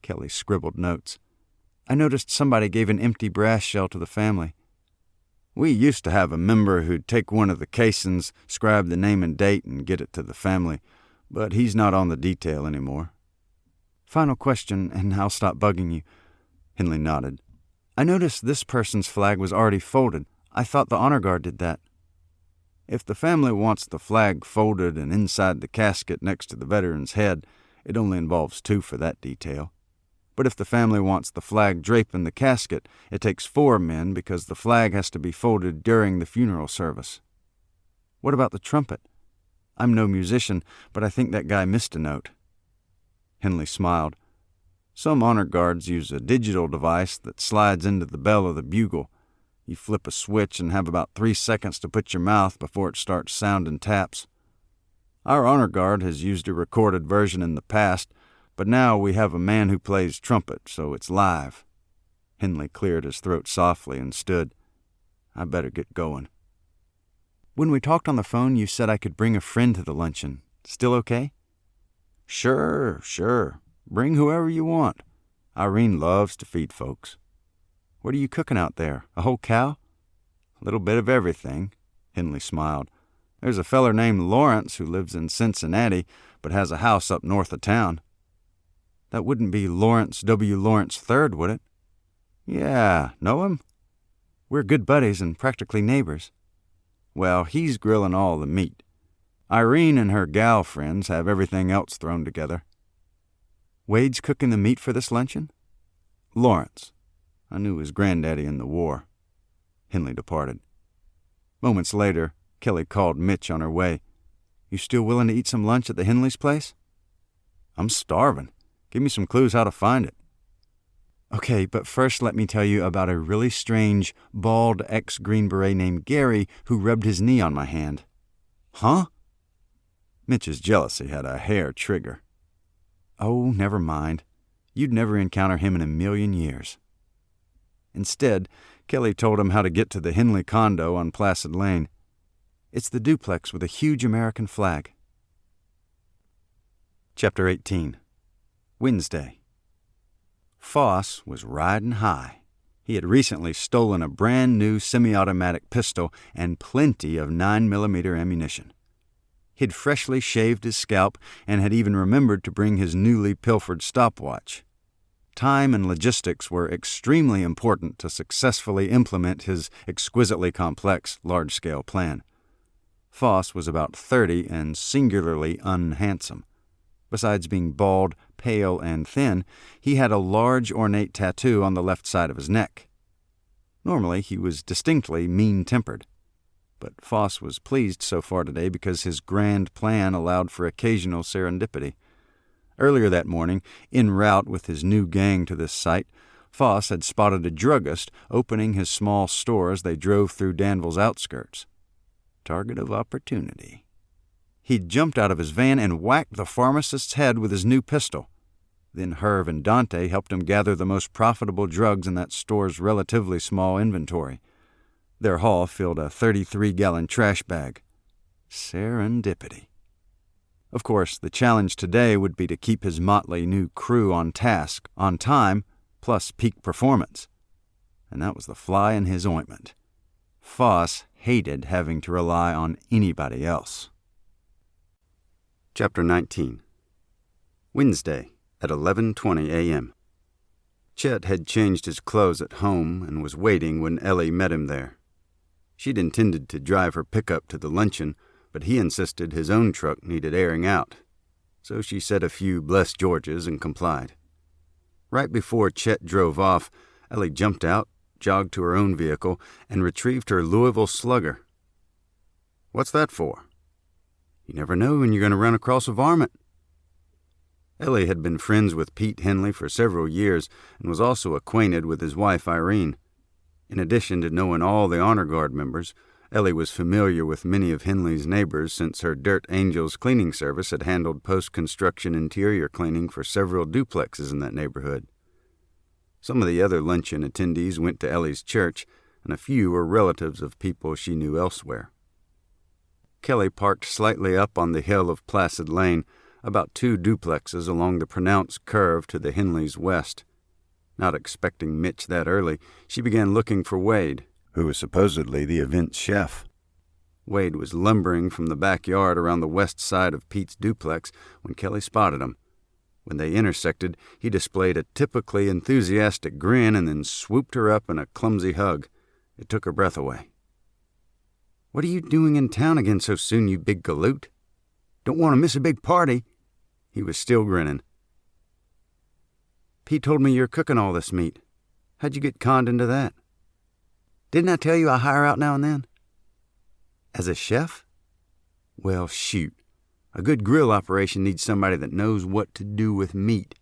Kelly scribbled notes. I noticed somebody gave an empty brass shell to the family. We used to have a member who'd take one of the casings, scribe the name and date, and get it to the family, but he's not on the detail anymore. Final question, and I'll stop bugging you. Henley nodded. I noticed this person's flag was already folded. I thought the honor guard did that. If the family wants the flag folded and inside the casket next to the veteran's head, it only involves 2 for that detail. But if the family wants the flag draping the casket, it takes 4 men because the flag has to be folded during the funeral service. What about the trumpet? I'm no musician, but I think that guy missed a note. Henley smiled. Some honor guards use a digital device that slides into the bell of the bugle. You flip a switch and have about 3 seconds to put your mouth before it starts sounding taps. Our honor guard has used a recorded version in the past, but now we have a man who plays trumpet, so it's live. Henley cleared his throat softly and stood. I better get going. When we talked on the phone, you said I could bring a friend to the luncheon. Still okay? Sure. Bring whoever you want. Irene loves to feed folks. What are you cooking out there? A whole cow? A little bit of everything, Henley smiled. There's a feller named Lawrence who lives in Cincinnati, but has a house up north of town. That wouldn't be Lawrence W. Lawrence III, would it? Yeah, know him? We're good buddies and practically neighbors. Well, he's grilling all the meat. Irene and her gal friends have everything else thrown together. Wade's cooking the meat for this luncheon? Lawrence. I knew his granddaddy in the war. Henley departed. Moments later, Kelly called Mitch on her way. You still willing to eat some lunch at the Henley's place? I'm starving. Give me some clues how to find it. Okay, but first let me tell you about a really strange, bald ex-Green Beret named Gary who rubbed his knee on my hand. Huh? Mitch's jealousy had a hair trigger. Oh, never mind. You'd never encounter him in a million years. Instead, Kelly told him how to get to the Henley condo on Placid Lane. It's the duplex with a huge American flag. Chapter 18. Wednesday. Foss was riding high. He had recently stolen a brand-new semi-automatic pistol and plenty of 9mm ammunition. He'd freshly shaved his scalp and had even remembered to bring his newly pilfered stopwatch. Time and logistics were extremely important to successfully implement his exquisitely complex, large-scale plan. Foss was about 30 and singularly unhandsome. Besides being bald, pale, and thin, he had a large, ornate tattoo on the left side of his neck. Normally, he was distinctly mean-tempered. But Foss was pleased so far today because his grand plan allowed for occasional serendipity. Earlier that morning, en route with his new gang to this site, Foss had spotted a druggist opening his small store as they drove through Danville's outskirts. Target of opportunity. He'd jumped out of his van and whacked the pharmacist's head with his new pistol. Then Herv and Dante helped him gather the most profitable drugs in that store's relatively small inventory. Their haul filled a 33-gallon trash bag. Serendipity. Of course, the challenge today would be to keep his motley new crew on task, on time, plus peak performance. And that was the fly in his ointment. Foss hated having to rely on anybody else. Chapter 19. Wednesday at 11:20 a.m. Chet had changed his clothes at home and was waiting when Ellie met him there. She'd intended to drive her pickup to the luncheon, but he insisted his own truck needed airing out. So she said a few blessed Georges and complied. Right before Chet drove off, Ellie jumped out, jogged to her own vehicle, and retrieved her Louisville Slugger. What's that for? You never know when you're going to run across a varmint. Ellie had been friends with Pete Henley for several years and was also acquainted with his wife Irene. In addition to knowing all the Honor Guard members, Ellie was familiar with many of Henley's neighbors since her Dirt Angels cleaning service had handled post-construction interior cleaning for several duplexes in that neighborhood. Some of the other luncheon attendees went to Ellie's church, and a few were relatives of people she knew elsewhere. Kelly parked slightly up on the hill of Placid Lane, about 2 duplexes along the pronounced curve to the Henleys' west. Not expecting Mitch that early, she began looking for Wade, who was supposedly the event's chef. Wade was lumbering from the backyard around the west side of Pete's duplex when Kelly spotted him. When they intersected, he displayed a typically enthusiastic grin and then swooped her up in a clumsy hug. It took her breath away. "What are you doing in town again so soon, you big galoot? Don't want to miss a big party." He was still grinning. "Pete told me you're cooking all this meat. How'd you get conned into that?" "Didn't I tell you I hire out now and then?" "As a chef?" "Well, shoot. A good grill operation needs somebody that knows what to do with meat.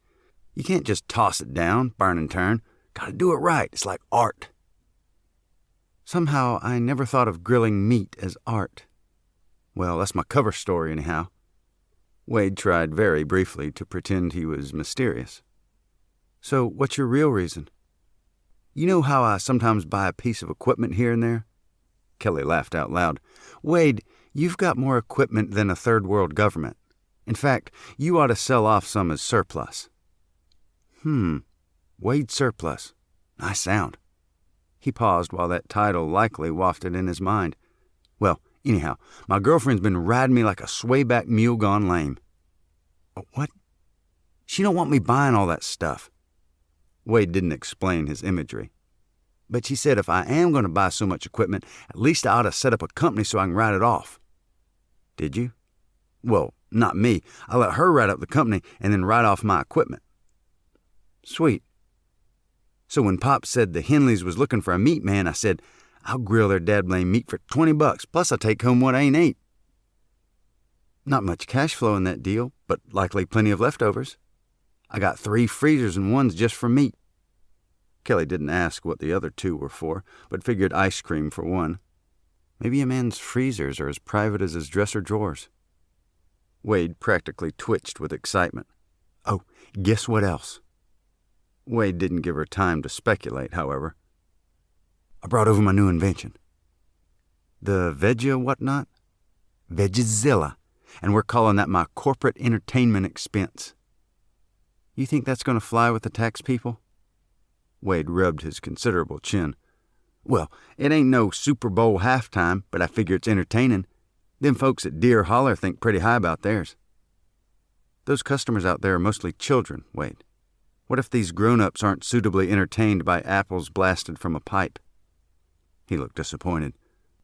You can't just toss it down, burn and turn. Gotta do it right. It's like art." "Somehow I never thought of grilling meat as art." "Well, that's my cover story anyhow." Wade tried very briefly to pretend he was mysterious. "So what's your real reason?" "You know how I sometimes buy a piece of equipment here and there?" Kelly laughed out loud. "Wade, you've got more equipment than a third world government. In fact, you ought to sell off some as surplus." Wade Surplus. Nice sound. He paused while that title likely wafted in his mind. "Well, anyhow, my girlfriend's been riding me like a swayback mule gone lame." "What?" "She don't want me buying all that stuff." Wade didn't explain his imagery. "But she said if I am going to buy so much equipment, at least I ought to set up a company so I can write it off." "Did you?" "Well, not me. I let her write up the company and then write off my equipment. Sweet. So when Pop said the Henleys was looking for a meat man, I said, I'll grill their dad-blame meat for $20, plus I'll take home what I ain't ate. Not much cash flow in that deal, but likely plenty of leftovers. I got 3 freezers and one's just for meat. Kelly didn't ask what the other 2 were for, but figured ice cream for one. Maybe a man's freezers are as private as his dresser drawers. Wade practically twitched with excitement. Oh, guess what else? Wade didn't give her time to speculate, however. I brought over my new invention. The Veggia whatnot? Veggiezilla. And we're calling that my corporate entertainment expense. You think that's going to fly with the tax people? Wade rubbed his considerable chin. Well, it ain't no Super Bowl halftime, but I figure it's entertaining. Them folks at Deer Holler think pretty high about theirs. Those customers out there are mostly children, Wade. What if these grown-ups aren't suitably entertained by apples blasted from a pipe? He looked disappointed.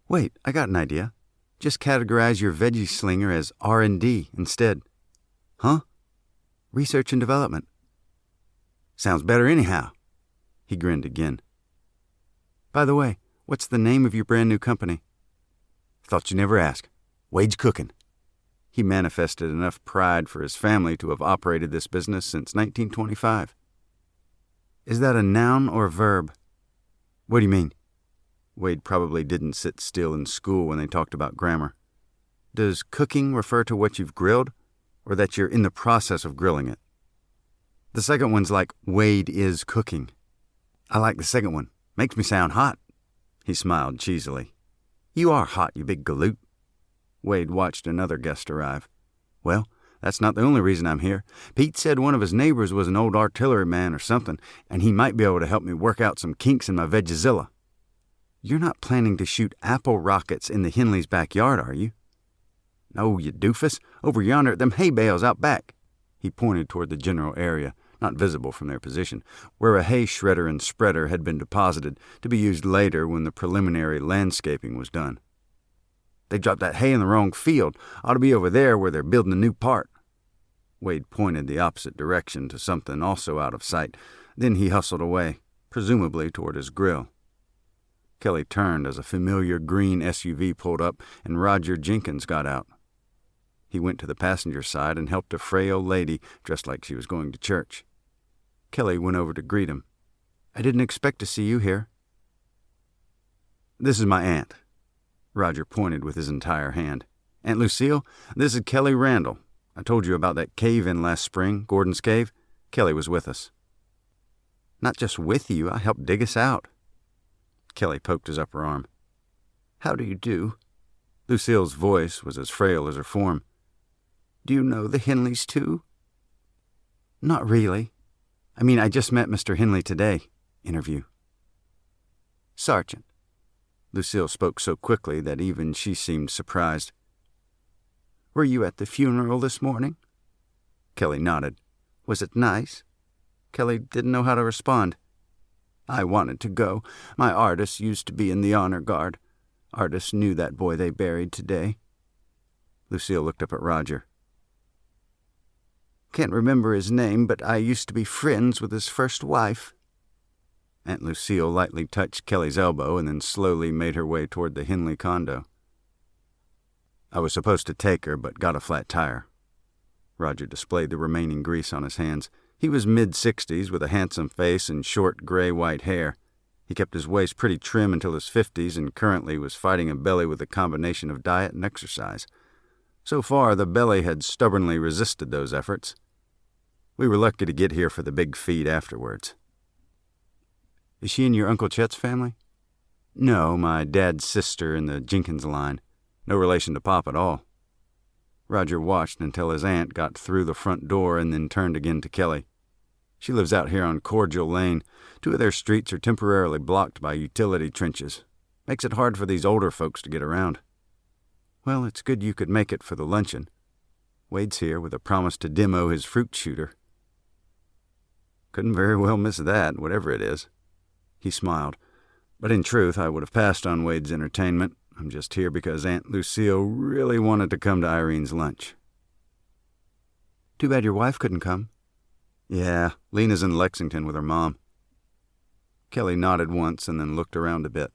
Wait, I got an idea. Just categorize your veggie slinger as R&D instead. Huh? Research and development. Sounds better anyhow. He grinned again. By the way, what's the name of your brand new company? Thought you never asked. Wade's Cooking. He manifested enough pride for his family to have operated this business since 1925. Is that a noun or a verb? What do you mean? Wade probably didn't sit still in school when they talked about grammar. Does cooking refer to what you've grilled, or that you're in the process of grilling it? The second one's like Wade is cooking. I like the second one. Makes me sound hot. He smiled cheesily. You are hot, you big galoot. Wade watched another guest arrive. Well, that's not the only reason I'm here. Pete said one of his neighbors was an old artilleryman or something, and he might be able to help me work out some kinks in my Veggiezilla. You're not planning to shoot apple rockets in the Henleys' backyard, are you? No, you doofus. Over yonder at them hay bales out back. He pointed toward the general area, not visible from their position, where a hay shredder and spreader had been deposited to be used later when the preliminary landscaping was done. They dropped that hay in the wrong field. Ought to be over there where they're building a new part. Wade pointed the opposite direction to something also out of sight. Then he hustled away, presumably toward his grill. Kelly turned as a familiar green SUV pulled up and Roger Jenkins got out. He went to the passenger side and helped a frail lady dressed like she was going to church. Kelly went over to greet him. I didn't expect to see you here. This is my aunt. Roger pointed with his entire hand. Aunt Lucille, this is Kelly Randall. I told you about that cave-in last spring, Gordon's Cave. Kelly was with us. Not just with you, I helped dig us out. Kelly poked his upper arm. How do you do? Lucille's voice was as frail as her form. Do you know the Henleys, too? Not really. I mean, I just met Mr. Henley today. Interview. Sergeant. Lucille spoke so quickly that even she seemed surprised. Were you at the funeral this morning? Kelly nodded. Was it nice? Kelly didn't know how to respond. I wanted to go. My artist used to be in the honor guard. Artist knew that boy they buried today. Lucille looked up at Roger. Can't remember his name, but I used to be friends with his first wife. Aunt Lucille lightly touched Kelly's elbow and then slowly made her way toward the Henley condo. I was supposed to take her, but got a flat tire. Roger displayed the remaining grease on his hands. He was mid-60s with a handsome face and short gray-white hair. He kept his waist pretty trim until his 50s and currently was fighting a belly with a combination of diet and exercise. So far, the belly had stubbornly resisted those efforts. We were lucky to get here for the big feed afterwards. Is she in your Uncle Chet's family? No, my dad's sister in the Jenkins line. No relation to Pop at all. Roger watched until his aunt got through the front door and then turned again to Kelly. She lives out here on Cordial Lane. 2 of their streets are temporarily blocked by utility trenches. Makes it hard for these older folks to get around. Well, it's good you could make it for the luncheon. Wade's here with a promise to demo his fruit shooter. Couldn't very well miss that, whatever it is. He smiled. But in truth, I would have passed on Wade's entertainment. I'm just here because Aunt Lucille really wanted to come to Irene's lunch. Too bad your wife couldn't come. Yeah, Lena's in Lexington with her mom. Kelly nodded once and then looked around a bit.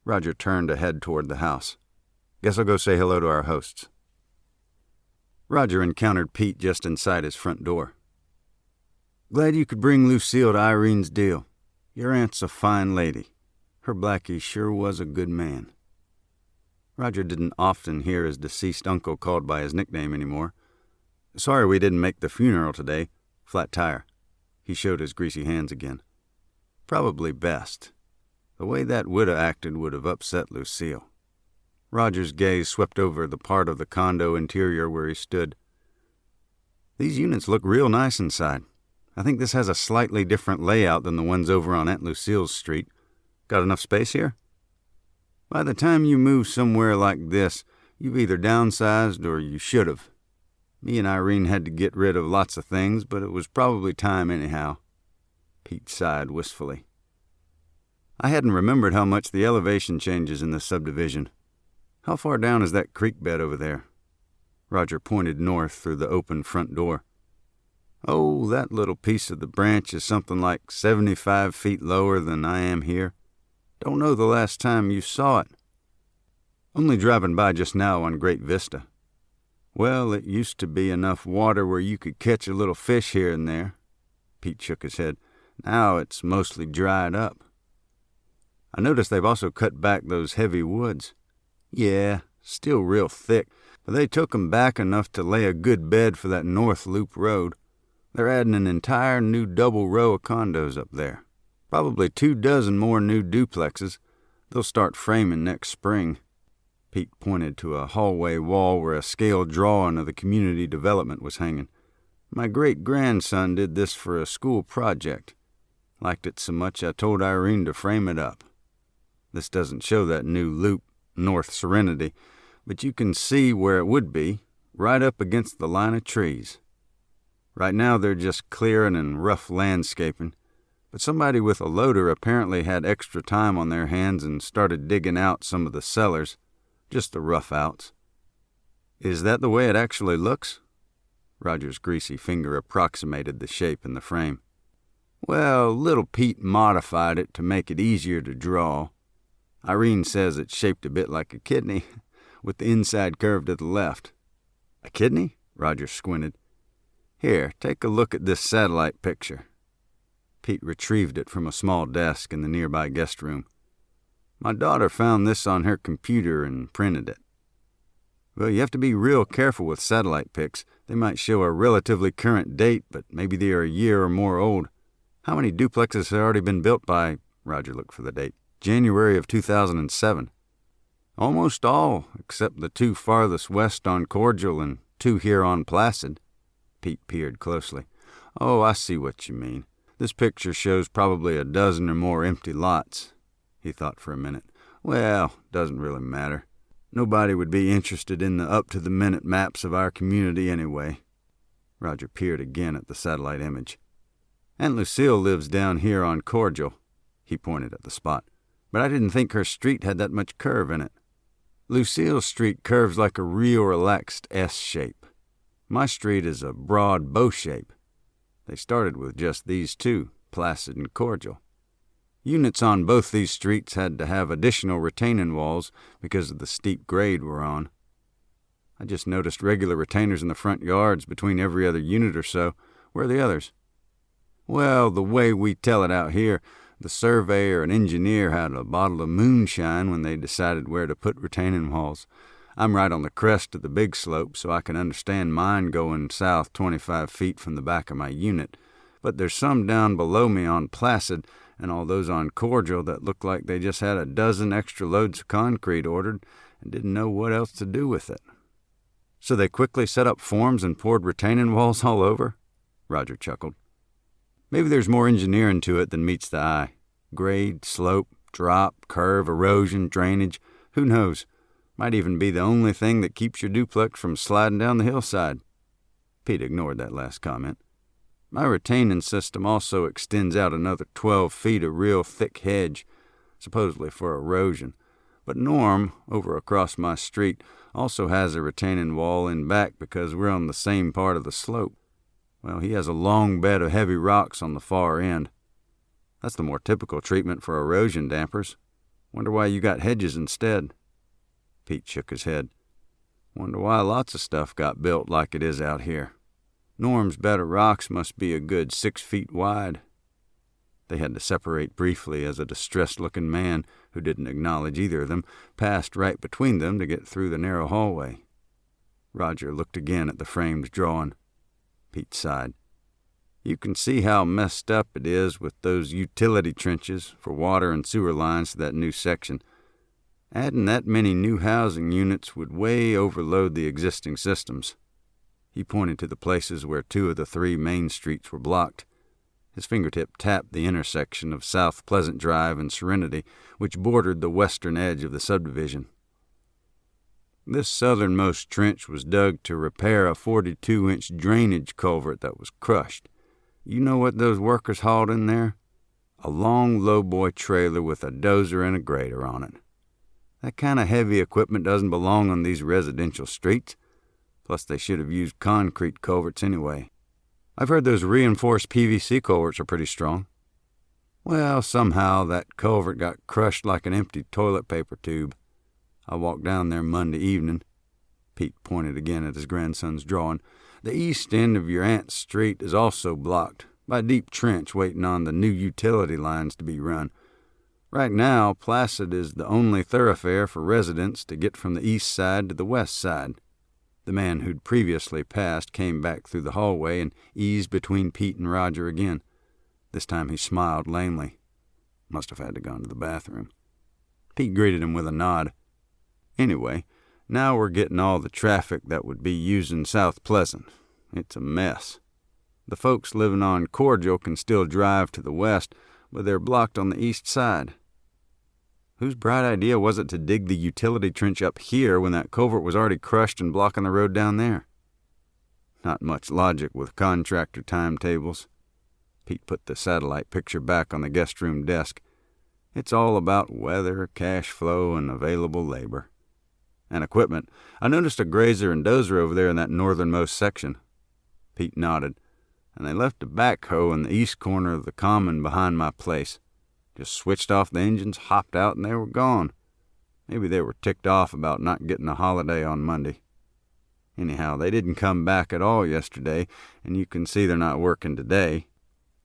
Roger turned to head toward the house. Guess I'll go say hello to our hosts. Roger encountered Pete just inside his front door. Glad you could bring Lucille to Irene's deal. Your aunt's a fine lady. Her Blackie sure was a good man. Roger didn't often hear his deceased uncle called by his nickname anymore. Sorry we didn't make the funeral today. Flat tire. He showed his greasy hands again. Probably best. The way that widow acted would have upset Lucille. Roger's gaze swept over the part of the condo interior where he stood. These units look real nice inside. I think this has a slightly different layout than the ones over on Aunt Lucille's street. Got enough space here? By the time you move somewhere like this, you've either downsized or you should have. Me and Irene had to get rid of lots of things, but it was probably time anyhow. Pete sighed wistfully. I hadn't remembered how much the elevation changes in this subdivision. How far down is that creek bed over there? Roger pointed north through the open front door. Oh, that little piece of the branch is something like 75 feet lower than I am here. Don't know the last time you saw it. Only driving by just now on Great Vista. Well, it used to be enough water where you could catch a little fish here and there. Pete shook his head. Now it's mostly dried up. I noticed they've also cut back those heavy woods. Yeah, still real thick, but they took 'em back enough to lay a good bed for that North Loop Road. They're adding an entire new double row of condos up there. Probably 24 more new duplexes. They'll start framing next spring. Pete pointed to a hallway wall where a scale drawing of the community development was hanging. My great-grandson did this for a school project. Liked it so much I told Irene to frame it up. This doesn't show that new loop, North Serenity, but you can see where it would be, right up against the line of trees. Right now they're just clearing and rough landscaping, but somebody with a loader apparently had extra time on their hands and started digging out some of the cellars, just the rough outs. Is that the way it actually looks? Roger's greasy finger approximated the shape in the frame. Well, little Pete modified it to make it easier to draw. Irene says it's shaped a bit like a kidney, with the inside curved to the left. A kidney? Roger squinted. Here, take a look at this satellite picture. Pete retrieved it from a small desk in the nearby guest room. My daughter found this on her computer and printed it. Well, you have to be real careful with satellite pics. They might show a relatively current date, but maybe they are a year or more old. How many duplexes have already been built by, Roger looked for the date, January of 2007? Almost all, except the 2 farthest west on Cordial and 2 here on Placid. Pete peered closely. Oh, I see what you mean. This picture shows probably a dozen or more empty lots. He thought for a minute. Well, doesn't really matter. Nobody would be interested in the up-to-the-minute maps of our community anyway. Roger peered again at the satellite image. Aunt Lucille lives down here on Cordial. He pointed at the spot. But I didn't think her street had that much curve in it. Lucille's street curves like a real relaxed S shape. My street is a broad bow shape. They started with just these 2, Placid and Cordial. Units on both these streets had to have additional retaining walls because of the steep grade we're on. I just noticed regular retainers in the front yards between every other unit or so. Where are the others? Well, the way we tell it out here, the surveyor and engineer had a bottle of moonshine when they decided where to put retaining walls. I'm right on the crest of the big slope, so I can understand mine going south 25 feet from the back of my unit. But there's some down below me on Placid, and all those on Cordial that look like they just had a dozen extra loads of concrete ordered and didn't know what else to do with it. So they quickly set up forms and poured retaining walls all over? Roger chuckled. Maybe there's more engineering to it than meets the eye. Grade, slope, drop, curve, erosion, drainage, who knows? Might even be the only thing that keeps your duplex from sliding down the hillside. Pete ignored that last comment. My retaining system also extends out another 12 feet of real thick hedge, supposedly for erosion. But Norm, over across my street, also has a retaining wall in back because we're on the same part of the slope. Well, he has a long bed of heavy rocks on the far end. That's the more typical treatment for erosion dampers. Wonder why you got hedges instead." Pete shook his head. "Wonder why lots of stuff got built like it is out here. Norm's bed of rocks must be a good 6 feet wide." They had to separate briefly as a distressed-looking man, who didn't acknowledge either of them, passed right between them to get through the narrow hallway. Roger looked again at the framed drawing. Pete sighed. "You can see how messed up it is with those utility trenches for water and sewer lines to that new section. Adding that many new housing units would way overload the existing systems." He pointed to the places where 2 of the 3 main streets were blocked. His fingertip tapped the intersection of South Pleasant Drive and Serenity, which bordered the western edge of the subdivision. "This southernmost trench was dug to repair a 42-inch drainage culvert that was crushed. You know what those workers hauled in there? A long lowboy trailer with a dozer and a grader on it. That kind of heavy equipment doesn't belong on these residential streets. Plus, they should have used concrete culverts anyway. I've heard those reinforced PVC culverts are pretty strong. Well, somehow that culvert got crushed like an empty toilet paper tube. I walked down there Monday evening." Pete pointed again at his grandson's drawing. "The east end of your aunt's street is also blocked by a deep trench waiting on the new utility lines to be run. Right now, Placid is the only thoroughfare for residents to get from the east side to the west side." The man who'd previously passed came back through the hallway and eased between Pete and Roger again. This time he smiled lamely. Must have had to go to the bathroom. Pete greeted him with a nod. "Anyway, now we're getting all the traffic that would be using South Pleasant. It's a mess. The folks living on Cordial can still drive to the west, but they're blocked on the east side." "Whose bright idea was it to dig the utility trench up here when that culvert was already crushed and blocking the road down there?" "Not much logic with contractor timetables." Pete put the satellite picture back on the guest room desk. "It's all about weather, cash flow, and available labor. And equipment. I noticed a grazer and dozer over there in that northernmost section." Pete nodded. "And they left a backhoe in the east corner of the common behind my place. Just switched off the engines, hopped out, and they were gone. Maybe they were ticked off about not getting a holiday on Monday. Anyhow, they didn't come back at all yesterday, and you can see they're not working today.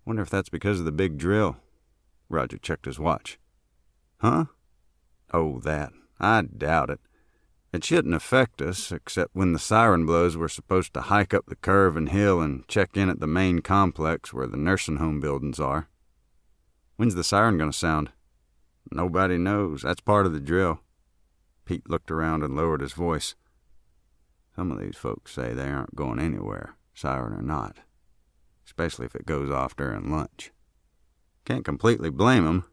Wonder if that's because of the big drill." Roger checked his watch. "Huh? Oh, that. I doubt it. It shouldn't affect us, except when the siren blows we're supposed to hike up the curve and hill and check in at the main complex where the nursing home buildings are." "When's the siren going to sound?" "Nobody knows. That's part of the drill." Pete looked around and lowered his voice. "Some of these folks say they aren't going anywhere, siren or not, especially if it goes off during lunch." "Can't completely blame 'em."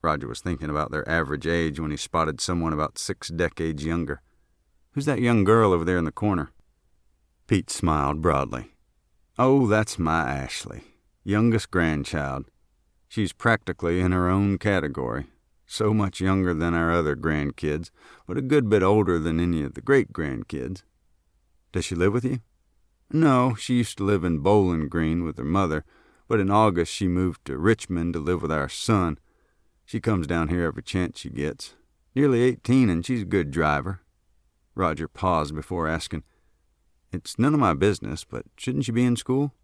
Roger was thinking about their average age when he spotted someone about 6 decades younger. "Who's that young girl over there in the corner?" Pete smiled broadly. "Oh, that's my Ashley, youngest grandchild. She's practically in her own category, so much younger than our other grandkids, but a good bit older than any of the great-grandkids." "Does she live with you?" "No, she used to live in Bowling Green with her mother, but in August she moved to Richmond to live with our son. She comes down here every chance she gets. Nearly 18, and she's a good driver." Roger paused before asking, "It's none of my business, but shouldn't she be in school?"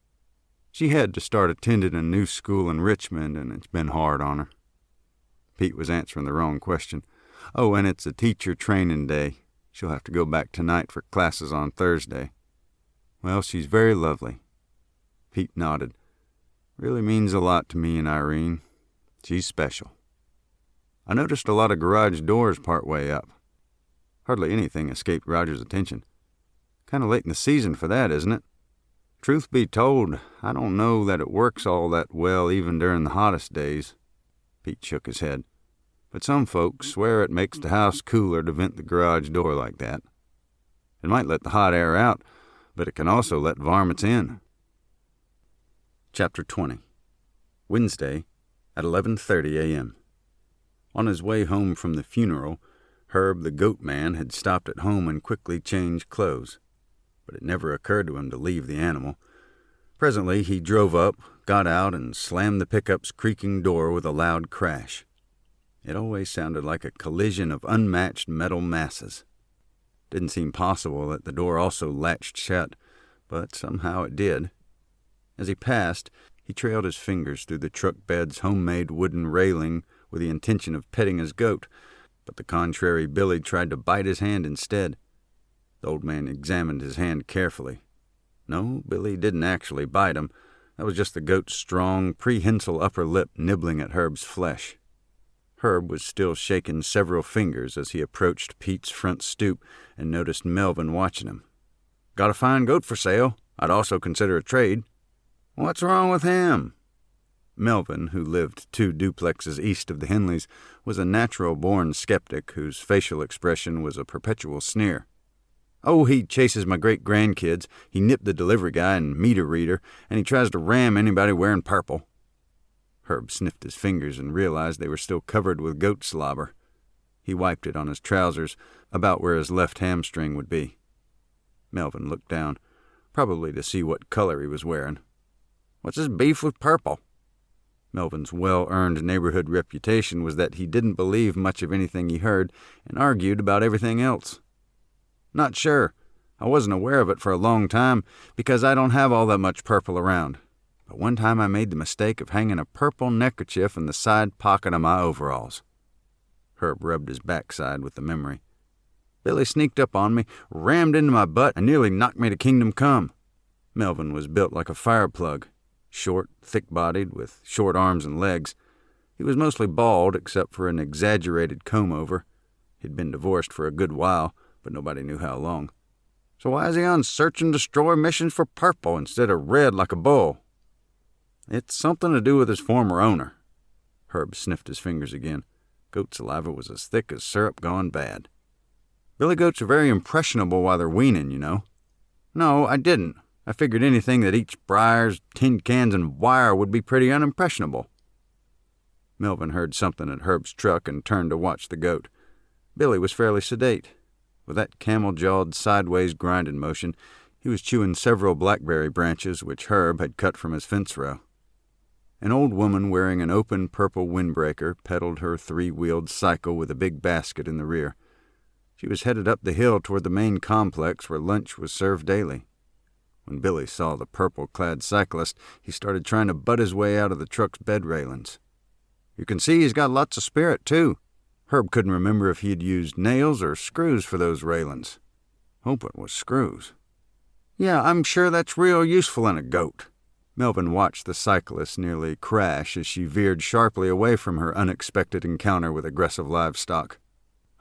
"She had to start attending a new school in Richmond, and it's been hard on her." Pete was answering the wrong question. "Oh, and it's a teacher training day. She'll have to go back tonight for classes on Thursday." "Well, she's very lovely." Pete nodded. "Really means a lot to me and Irene. She's special." "I noticed a lot of garage doors part way up." Hardly anything escaped Roger's attention. "Kind of late in the season for that, isn't it?" "Truth be told, I don't know that it works all that well even during the hottest days." Pete shook his head. "But some folks swear it makes the house cooler to vent the garage door like that. It might let the hot air out, but it can also let varmints in." Chapter 20. Wednesday at 11:30 a.m. On his way home from the funeral, Herb the goat man had stopped at home and quickly changed clothes. But it never occurred to him to leave the animal. Presently he drove up, got out, and slammed the pickup's creaking door with a loud crash. It always sounded like a collision of unmatched metal masses. Didn't seem possible that the door also latched shut, but somehow it did. As he passed, he trailed his fingers through the truck bed's homemade wooden railing with the intention of petting his goat, but the contrary Billy tried to bite his hand instead. The old man examined his hand carefully. No, Billy didn't actually bite him. That was just the goat's strong, prehensile upper lip nibbling at Herb's flesh. Herb was still shaking several fingers as he approached Pete's front stoop and noticed Melvin watching him. "Got a fine goat for sale. I'd also consider a trade." "What's wrong with him?" Melvin, who lived 2 duplexes east of the Henleys, was a natural-born skeptic whose facial expression was a perpetual sneer. "Oh, he chases my great-grandkids, he nipped the delivery guy and meter reader, and he tries to ram anybody wearing purple." Herb sniffed his fingers and realized they were still covered with goat slobber. He wiped it on his trousers, about where his left hamstring would be. Melvin looked down, probably to see what color he was wearing. "What's his beef with purple?" Melvin's well-earned neighborhood reputation was that he didn't believe much of anything he heard and argued about everything else. "Not sure. I wasn't aware of it for a long time because I don't have all that much purple around. But one time I made the mistake of hanging a purple neckerchief in the side pocket of my overalls." Herb rubbed his backside with the memory. "Billy sneaked up on me, rammed into my butt, and nearly knocked me to kingdom come." Melvin was built like a fire plug, short, thick-bodied, with short arms and legs. He was mostly bald except for an exaggerated comb-over. He'd been divorced for a good while, but nobody knew how long. "So why is he on search and destroy missions for purple instead of red like a bull?" "It's something to do with his former owner." Herb sniffed his fingers again. Goat saliva was as thick as syrup gone bad. "Billy goats are very impressionable while they're weaning, you know." "No, I didn't. I figured anything that eats briars, tin cans, and wire would be pretty unimpressionable." Melvin heard something at Herb's truck and turned to watch the goat. Billy was fairly sedate. With that camel-jawed, sideways grinding motion, he was chewing several blackberry branches which Herb had cut from his fence row. An old woman wearing an open purple windbreaker pedaled her 3-wheeled cycle with a big basket in the rear. She was headed up the hill toward the main complex where lunch was served daily. When Billy saw the purple-clad cyclist, he started trying to butt his way out of the truck's bed railings. "You can see he's got lots of spirit, too." Herb couldn't remember if he had used nails or screws for those railings. Hope it was screws. "Yeah, I'm sure that's real useful in a goat." Melvin watched the cyclist nearly crash as she veered sharply away from her unexpected encounter with aggressive livestock.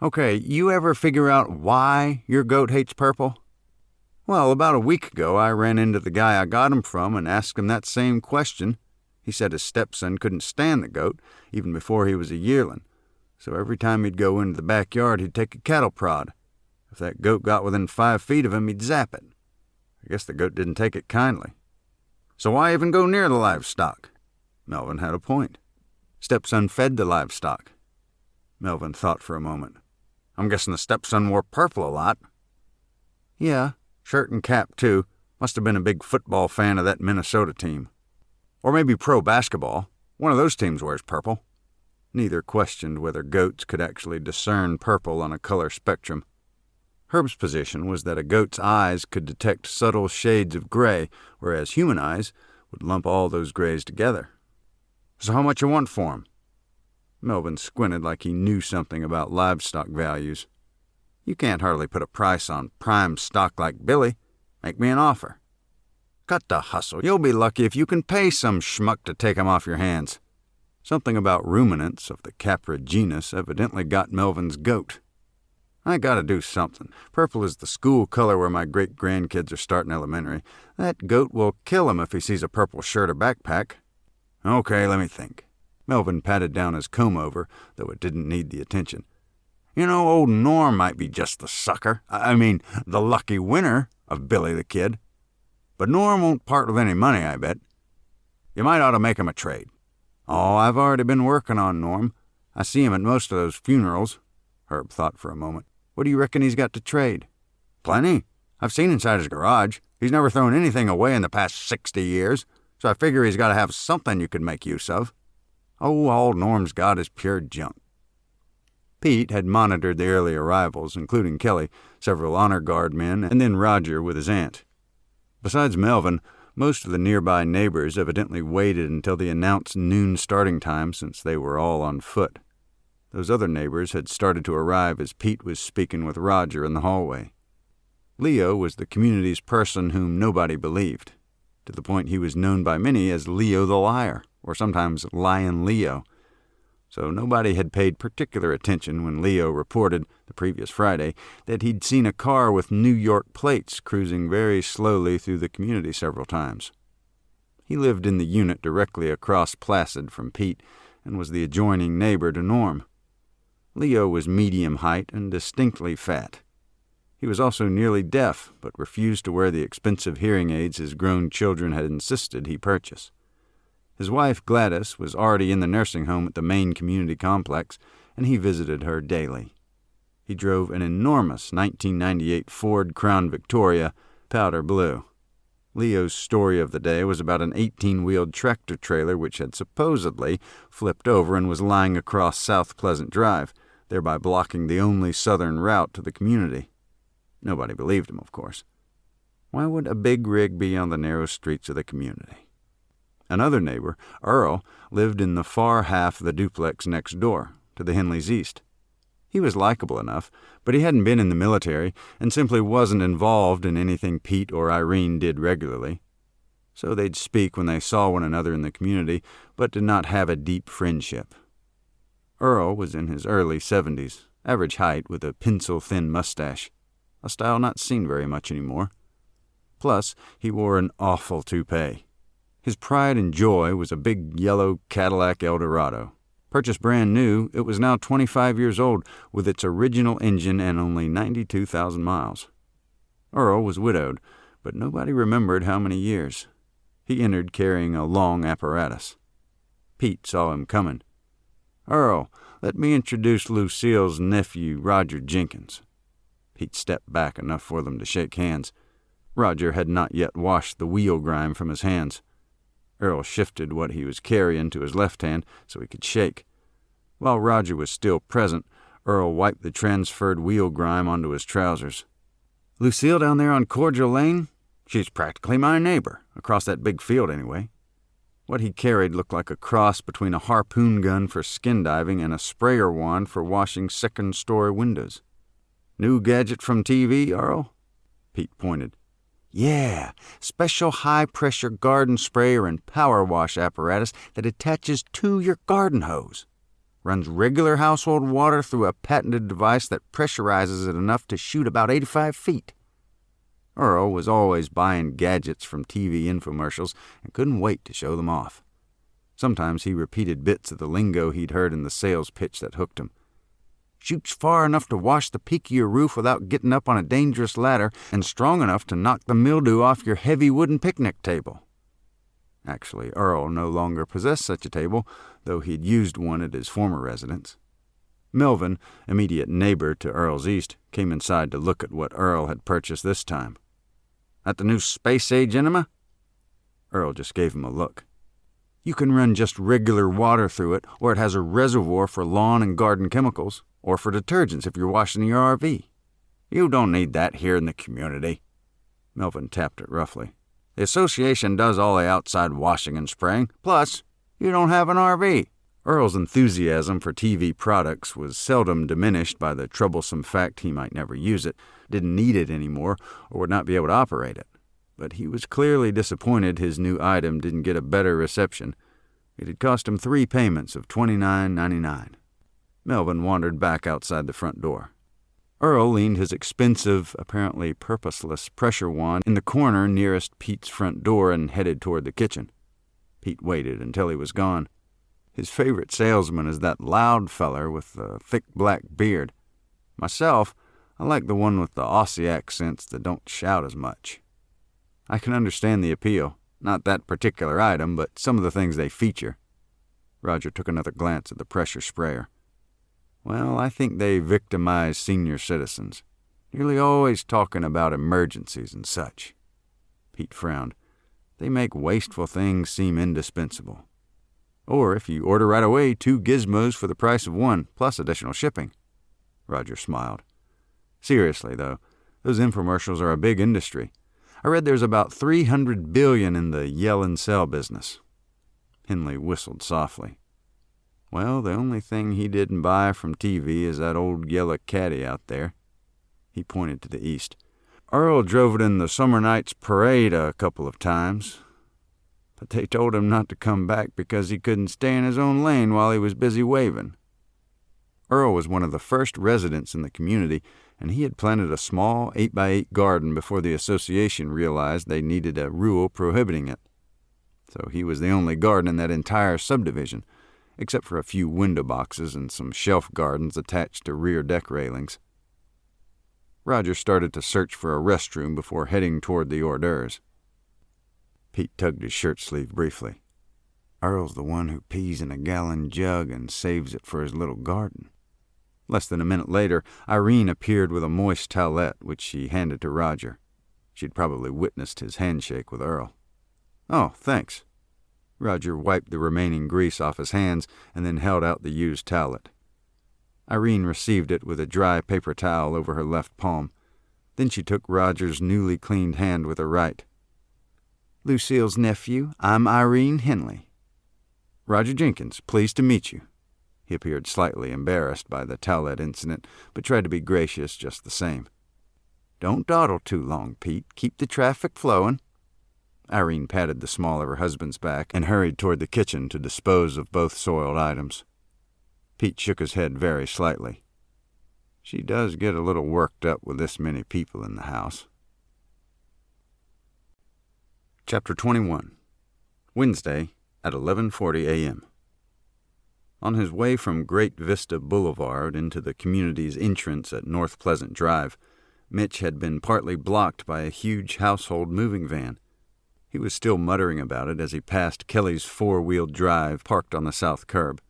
"Okay, you ever figure out why your goat hates purple?" "Well, about a week ago I ran into the guy I got him from and asked him that same question. He said his stepson couldn't stand the goat, even before he was a yearling. So every time he'd go into the backyard, he'd take a cattle prod. If that goat got within 5 feet of him, he'd zap it. I guess the goat didn't take it kindly. So why even go near the livestock?" Melvin had a point. Stepson fed the livestock. Melvin thought for a moment. "I'm guessing the stepson wore purple a lot." "Yeah, shirt and cap, too. Must have been a big football fan of that Minnesota team. Or maybe pro basketball. One of those teams wears purple." Neither questioned whether goats could actually discern purple on a color spectrum. Herb's position was that a goat's eyes could detect subtle shades of gray, whereas human eyes would lump all those grays together. "So how much you want for him?" Melvin squinted like he knew something about livestock values. "You can't hardly put a price on prime stock like Billy. Make me an offer." "Cut the hustle. You'll be lucky if you can pay some schmuck to take him off your hands." Something about ruminants of the Capra genus evidently got Melvin's goat. "I gotta do something. Purple is the school color where my great-grandkids are starting elementary. That goat will kill him if he sees a purple shirt or backpack." "Okay, let me think." Melvin patted down his comb-over, though it didn't need the attention. "You know, old Norm might be just the sucker. The lucky winner of Billy the Kid. But Norm won't part with any money, I bet. You might ought to make him a trade." "Oh, I've already been working on Norm. I see him at most of those funerals." Herb thought for a moment. "What do you reckon he's got to trade?" "Plenty. I've seen inside his garage. He's never thrown anything away in the past 60 years, so I figure he's got to have something you could make use of. Oh, all Norm's got is pure junk." Pete had monitored the early arrivals, including Kelly, several honor guard men, and then Roger with his aunt. Besides Melvin, most of the nearby neighbors evidently waited until the announced noon starting time since they were all on foot. Those other neighbors had started to arrive as Pete was speaking with Roger in the hallway. Leo was the community's person whom nobody believed, to the point he was known by many as Leo the Liar, or sometimes Lion Leo. So nobody had paid particular attention when Leo reported, the previous Friday, that he'd seen a car with New York plates cruising very slowly through the community several times. He lived in the unit directly across Placid from Pete and was the adjoining neighbor to Norm. Leo was medium height and distinctly fat. He was also nearly deaf, but refused to wear the expensive hearing aids his grown children had insisted he purchase. His wife, Gladys, was already in the nursing home at the main community complex, and he visited her daily. He drove an enormous 1998 Ford Crown Victoria, powder blue. Leo's story of the day was about an 18-wheeled tractor trailer which had supposedly flipped over and was lying across South Pleasant Drive, thereby blocking the only southern route to the community. Nobody believed him, of course. Why would a big rig be on the narrow streets of the community? Another neighbor, Earl, lived in the far half of the duplex next door, to the Henleys' east. He was likable enough, but he hadn't been in the military and simply wasn't involved in anything Pete or Irene did regularly. So they'd speak when they saw one another in the community, but did not have a deep friendship. Earl was in his early 70s, average height with a pencil-thin mustache, a style not seen very much anymore. Plus, he wore an awful toupee. His pride and joy was a big yellow Cadillac Eldorado. Purchased brand new, it was now 25 years old with its original engine and only 92,000 miles. Earl was widowed, but nobody remembered how many years. He entered carrying a long apparatus. Pete saw him coming. "Earl, let me introduce Lucille's nephew, Roger Jenkins." Pete stepped back enough for them to shake hands. Roger had not yet washed the wheel grime from his hands. Earl shifted what he was carrying to his left hand so he could shake. While Roger was still present, Earl wiped the transferred wheel grime onto his trousers. "Lucille down there on Cordial Lane? She's practically my neighbor, across that big field anyway." What he carried looked like a cross between a harpoon gun for skin diving and a sprayer wand for washing second-story windows. "New gadget from TV, Earl?" Pete pointed. "Yeah, special high-pressure garden sprayer and power wash apparatus that attaches to your garden hose. Runs regular household water through a patented device that pressurizes it enough to shoot about 85 feet. Earl was always buying gadgets from TV infomercials and couldn't wait to show them off. Sometimes he repeated bits of the lingo he'd heard in the sales pitch that hooked him. "Shoots far enough to wash the peak of your roof without getting up on a dangerous ladder, and strong enough to knock the mildew off your heavy wooden picnic table." Actually, Earl no longer possessed such a table, though he'd used one at his former residence. Melvin, immediate neighbor to Earl's east, came inside to look at what Earl had purchased this time. "That the new space-age enema?" Earl just gave him a look. "You can run just regular water through it, or it has a reservoir for lawn and garden chemicals, or for detergents if you're washing your RV. You don't need that here in the community." Melvin tapped it roughly. "The association does all the outside washing and spraying. Plus, you don't have an RV." Earl's enthusiasm for TV products was seldom diminished by the troublesome fact he might never use it, didn't need it anymore, or would not be able to operate it. But he was clearly disappointed his new item didn't get a better reception. It had cost him 3 payments of $29.99. Melvin wandered back outside the front door. Earl leaned his expensive, apparently purposeless pressure wand in the corner nearest Pete's front door and headed toward the kitchen. Pete waited until he was gone. His favorite salesman is that loud feller with the thick black beard. Myself, I like the one with the Aussie accents that don't shout as much. I can understand the appeal, not that particular item, but some of the things they feature. Roger took another glance at the pressure sprayer. "Well, I think they victimize senior citizens, nearly always talking about emergencies and such." Pete frowned. "They make wasteful things seem indispensable. Or if you order right away, 2 gizmos for the price of 1, plus additional shipping." Roger smiled. "Seriously, though, those infomercials are a big industry. I read there's about $300 billion in the yell and sell business." Henley whistled softly. "Well, the only thing he didn't buy from TV is that old yellow caddy out there." He pointed to the east. "Earl drove it in the Summer Nights Parade a couple of times, but they told him not to come back because he couldn't stay in his own lane while he was busy waving." Earl was one of the first residents in the community, and he had planted a small 8x8 garden before the association realized they needed a rule prohibiting it. So he was the only garden in that entire subdivision, except for a few window boxes and some shelf gardens attached to rear deck railings. Roger started to search for a restroom before heading toward the hors d'oeuvres. Pete tugged his shirt sleeve briefly. "Earl's the one who pees in a gallon jug and saves it for his little garden." Less than a minute later, Irene appeared with a moist towelette, which she handed to Roger. She'd probably witnessed his handshake with Earl. "Oh, thanks." Roger wiped the remaining grease off his hands and then held out the used towelette. Irene received it with a dry paper towel over her left palm. Then she took Roger's newly cleaned hand with her right. "Lucille's nephew, I'm Irene Henley." "Roger Jenkins, pleased to meet you." He appeared slightly embarrassed by the towelette incident, but tried to be gracious just the same. "Don't dawdle too long, Pete. Keep the traffic flowing." Irene patted the small of her husband's back and hurried toward the kitchen to dispose of both soiled items. Pete shook his head very slightly. "She does get a little worked up with this many people in the house." Chapter 21. Wednesday at 11:40 a.m. On his way from Great Vista Boulevard into the community's entrance at North Pleasant Drive, Mitch had been partly blocked by a huge household moving van. He was still muttering about it as he passed Kelly's 4-wheel drive parked on the south curb.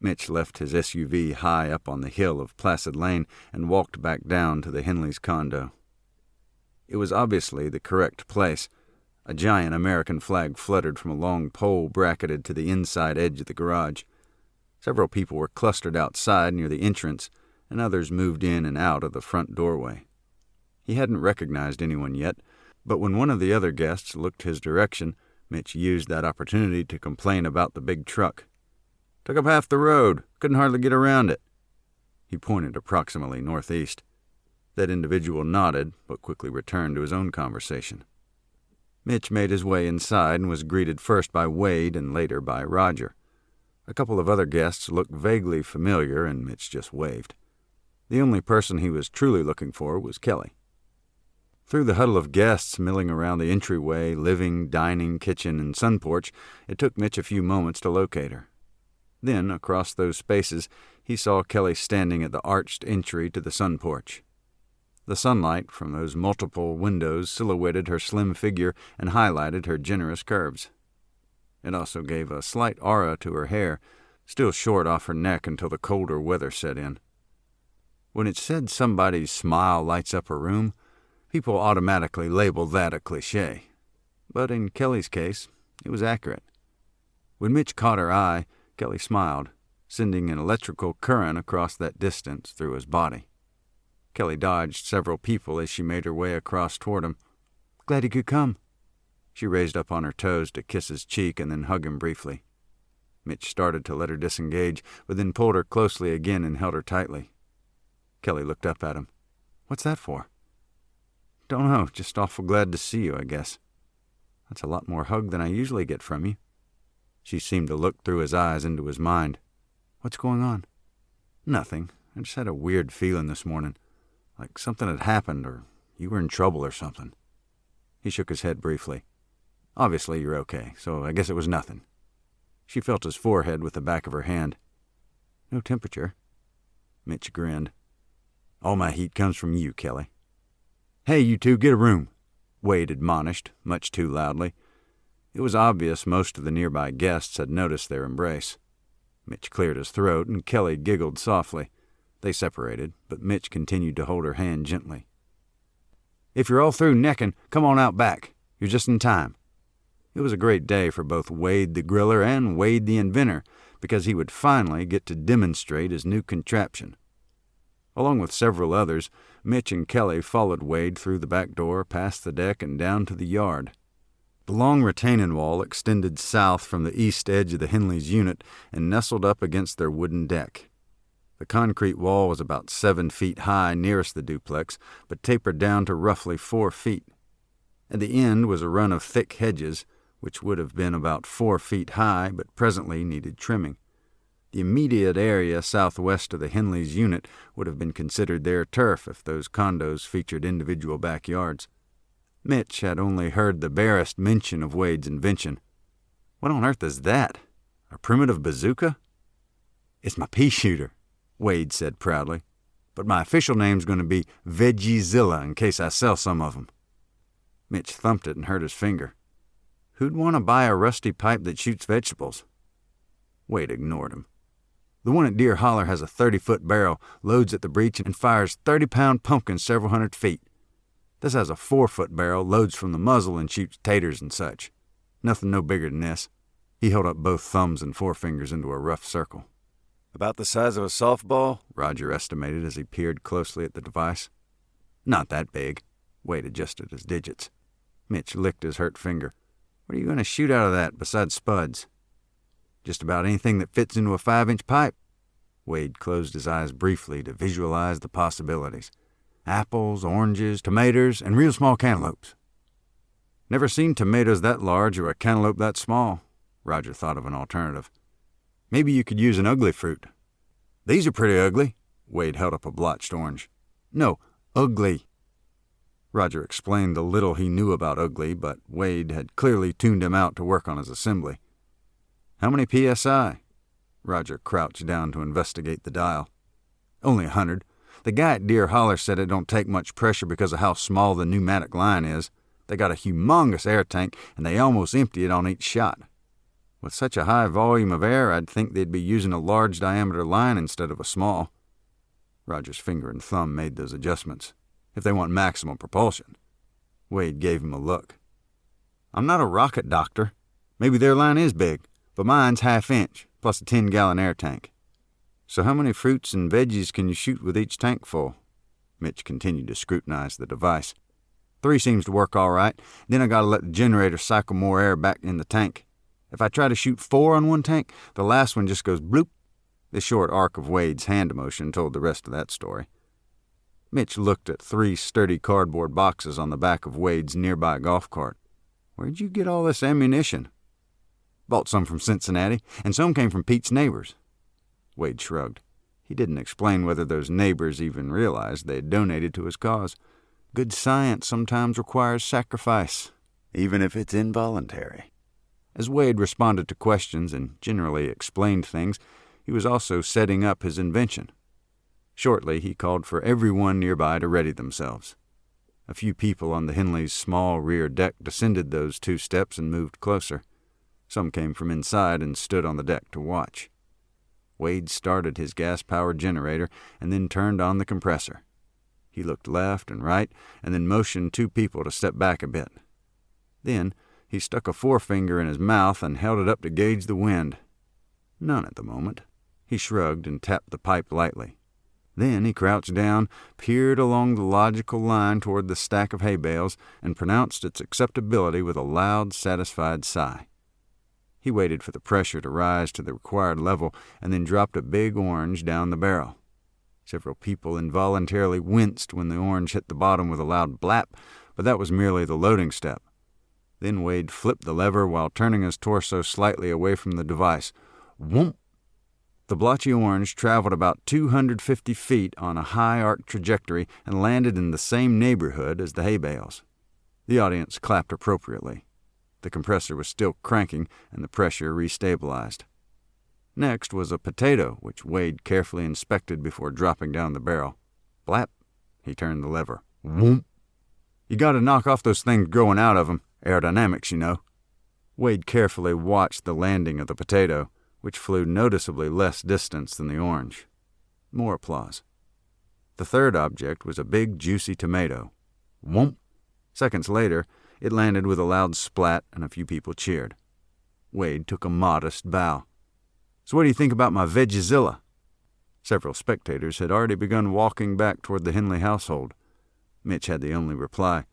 Mitch left his SUV high up on the hill of Placid Lane and walked back down to the Henleys' condo. It was obviously the correct place. A giant American flag fluttered from a long pole bracketed to the inside edge of the garage. Several people were clustered outside near the entrance, and others moved in and out of the front doorway. He hadn't recognized anyone yet, but when one of the other guests looked his direction, Mitch used that opportunity to complain about the big truck. "Took up half the road. Couldn't hardly get around it." He pointed approximately northeast. That individual nodded, but quickly returned to his own conversation. Mitch made his way inside and was greeted first by Wade and later by Roger. A couple of other guests looked vaguely familiar, and Mitch just waved. The only person he was truly looking for was Kelly. Through the huddle of guests milling around the entryway, living, dining, kitchen, and sun porch, it took Mitch a few moments to locate her. Then, across those spaces, he saw Kelly standing at the arched entry to the sun porch. The sunlight from those multiple windows silhouetted her slim figure and highlighted her generous curves. It also gave a slight aura to her hair, still short off her neck until the colder weather set in. When it said somebody's smile lights up a room, people automatically labeled that a cliché. But in Kelly's case, it was accurate. When Mitch caught her eye, Kelly smiled, sending an electrical current across that distance through his body. Kelly dodged several people as she made her way across toward him. "Glad you could come." She raised up on her toes to kiss his cheek and then hug him briefly. Mitch started to let her disengage, but then pulled her closely again and held her tightly. Kelly looked up at him. "What's that for?" "Don't know, just awful glad to see you, I guess." "That's a lot more hug than I usually get from you." She seemed to look through his eyes into his mind. "What's going on?" "Nothing. I just had a weird feeling this morning. Like something had happened, or you were in trouble or something." He shook his head briefly. "Obviously you're okay, so I guess it was nothing." She felt his forehead with the back of her hand. "No temperature." Mitch grinned. "All my heat comes from you, Kelly." "Hey, you two, get a room," Wade admonished, much too loudly. It was obvious most of the nearby guests had noticed their embrace. Mitch cleared his throat, and Kelly giggled softly. They separated, but Mitch continued to hold her hand gently. "If you're all through necking, come on out back," You're just in time." It was a great day for both Wade the griller and Wade the inventor, because he would finally get to demonstrate his new contraption. Along with several others, Mitch and Kelly followed Wade through the back door, past the deck, and down to the yard. The long retaining wall extended south from the east edge of the Henleys' unit and nestled up against their wooden deck. The concrete wall was about 7 feet high nearest the duplex, but tapered down to roughly 4 feet. At the end was a run of thick hedges, which would have been about 4 feet high, but presently needed trimming. The immediate area southwest of the Henleys' unit would have been considered their turf if those condos featured individual backyards. Mitch had only heard the barest mention of Wade's invention. "What on earth is that? A primitive bazooka?" "It's my pea shooter," Wade said proudly. "But my official name's going to be Veggiezilla in case I sell some of 'em." Mitch thumped it and hurt his finger. "Who'd want to buy a rusty pipe that shoots vegetables?" Wade ignored him. "The one at Deer Holler has a 30-foot barrel, loads at the breech, and fires 30-pound pumpkins several hundred feet. This has a 4-foot barrel, loads from the muzzle, and shoots taters and such. Nothing no bigger than this." He held up both thumbs and forefingers into a rough circle. "About the size of a softball?" Roger estimated as he peered closely at the device. "Not that big." Wade adjusted his digits. Mitch licked his hurt finger. "What are you going to shoot out of that besides spuds?" "Just about anything that fits into a 5-inch pipe." Wade closed his eyes briefly to visualize the possibilities. "Apples, oranges, tomatoes, and real small cantaloupes." "Never seen tomatoes that large or a cantaloupe that small." Roger thought of an alternative. "Maybe you could use an ugly fruit." "These are pretty ugly." Wade held up a blotched orange. "No, ugly." Roger explained the little he knew about ugly, but Wade had clearly tuned him out to work on his assembly. "How many PSI?" Roger crouched down to investigate the dial. "Only 100. The guy at Deer Holler said it don't take much pressure because of how small the pneumatic line is. They got a humongous air tank, and they almost empty it on each shot. With such a high volume of air, I'd think they'd be using a large diameter line instead of a small." Roger's finger and thumb made those adjustments. "If they want maximum propulsion." Wade gave him a look. "I'm not a rocket doctor. Maybe their line is big, but mine's 1/2 inch, plus a 10-gallon air tank." "So how many fruits and veggies can you shoot with each tank full?" Mitch continued to scrutinize the device. 3 seems to work all right. Then I gotta let the generator cycle more air back in the tank. If I try to shoot 4 on one tank, the last one just goes bloop." The short arc of Wade's hand motion told the rest of that story. Mitch looked at 3 sturdy cardboard boxes on the back of Wade's nearby golf cart. "Where'd you get all this ammunition?" "Bought some from Cincinnati, and some came from Pete's neighbors." Wade shrugged. He didn't explain whether those neighbors even realized they had donated to his cause. Good science sometimes requires sacrifice, even if it's involuntary. As Wade responded to questions and generally explained things, he was also setting up his invention. Shortly, he called for everyone nearby to ready themselves. A few people on the Henleys' small rear deck descended those 2 steps and moved closer. Some came from inside and stood on the deck to watch. Wade started his gas-powered generator and then turned on the compressor. He looked left and right and then motioned 2 people to step back a bit. Then he stuck a forefinger in his mouth and held it up to gauge the wind. None at the moment. He shrugged and tapped the pipe lightly. Then he crouched down, peered along the logical line toward the stack of hay bales, and pronounced its acceptability with a loud, satisfied sigh. He waited for the pressure to rise to the required level and then dropped a big orange down the barrel. Several people involuntarily winced when the orange hit the bottom with a loud blap, but that was merely the loading step. Then Wade flipped the lever while turning his torso slightly away from the device. Whoomp! The blotchy orange traveled about 250 feet on a high arc trajectory and landed in the same neighborhood as the hay bales. The audience clapped appropriately. The compressor was still cranking, and the pressure restabilized. Next was a potato, which Wade carefully inspected before dropping down the barrel. Blap! He turned the lever. Whoomp! "You gotta knock off those things growing out of 'em. Aerodynamics, you know." Wade carefully watched the landing of the potato, which flew noticeably less distance than the orange. More applause. The third object was a big, juicy tomato. Whoomp! Seconds later, It landed with a loud splat, and a few people cheered. Wade took a modest bow. "So what do you think about my Veggiezilla?" Several spectators had already begun walking back toward the Henley household. Mitch had the only reply.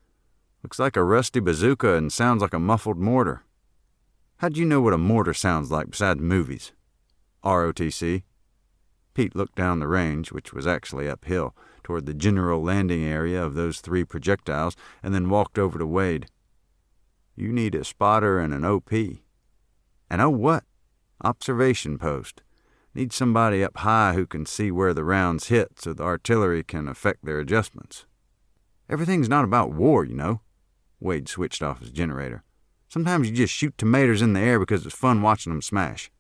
"Looks like a rusty bazooka and sounds like a muffled mortar." "How'd you know what a mortar sounds like besides movies?" "ROTC." Pete looked down the range, which was actually uphill, toward the general landing area of those 3 projectiles, and then walked over to Wade. "You need a spotter and an OP." "And oh what?" "Observation post. Need somebody up high who can see where the rounds hit so the artillery can affect their adjustments." "Everything's not about war, you know." Wade switched off his generator. "Sometimes you just shoot tomatoes in the air because it's fun watching them smash.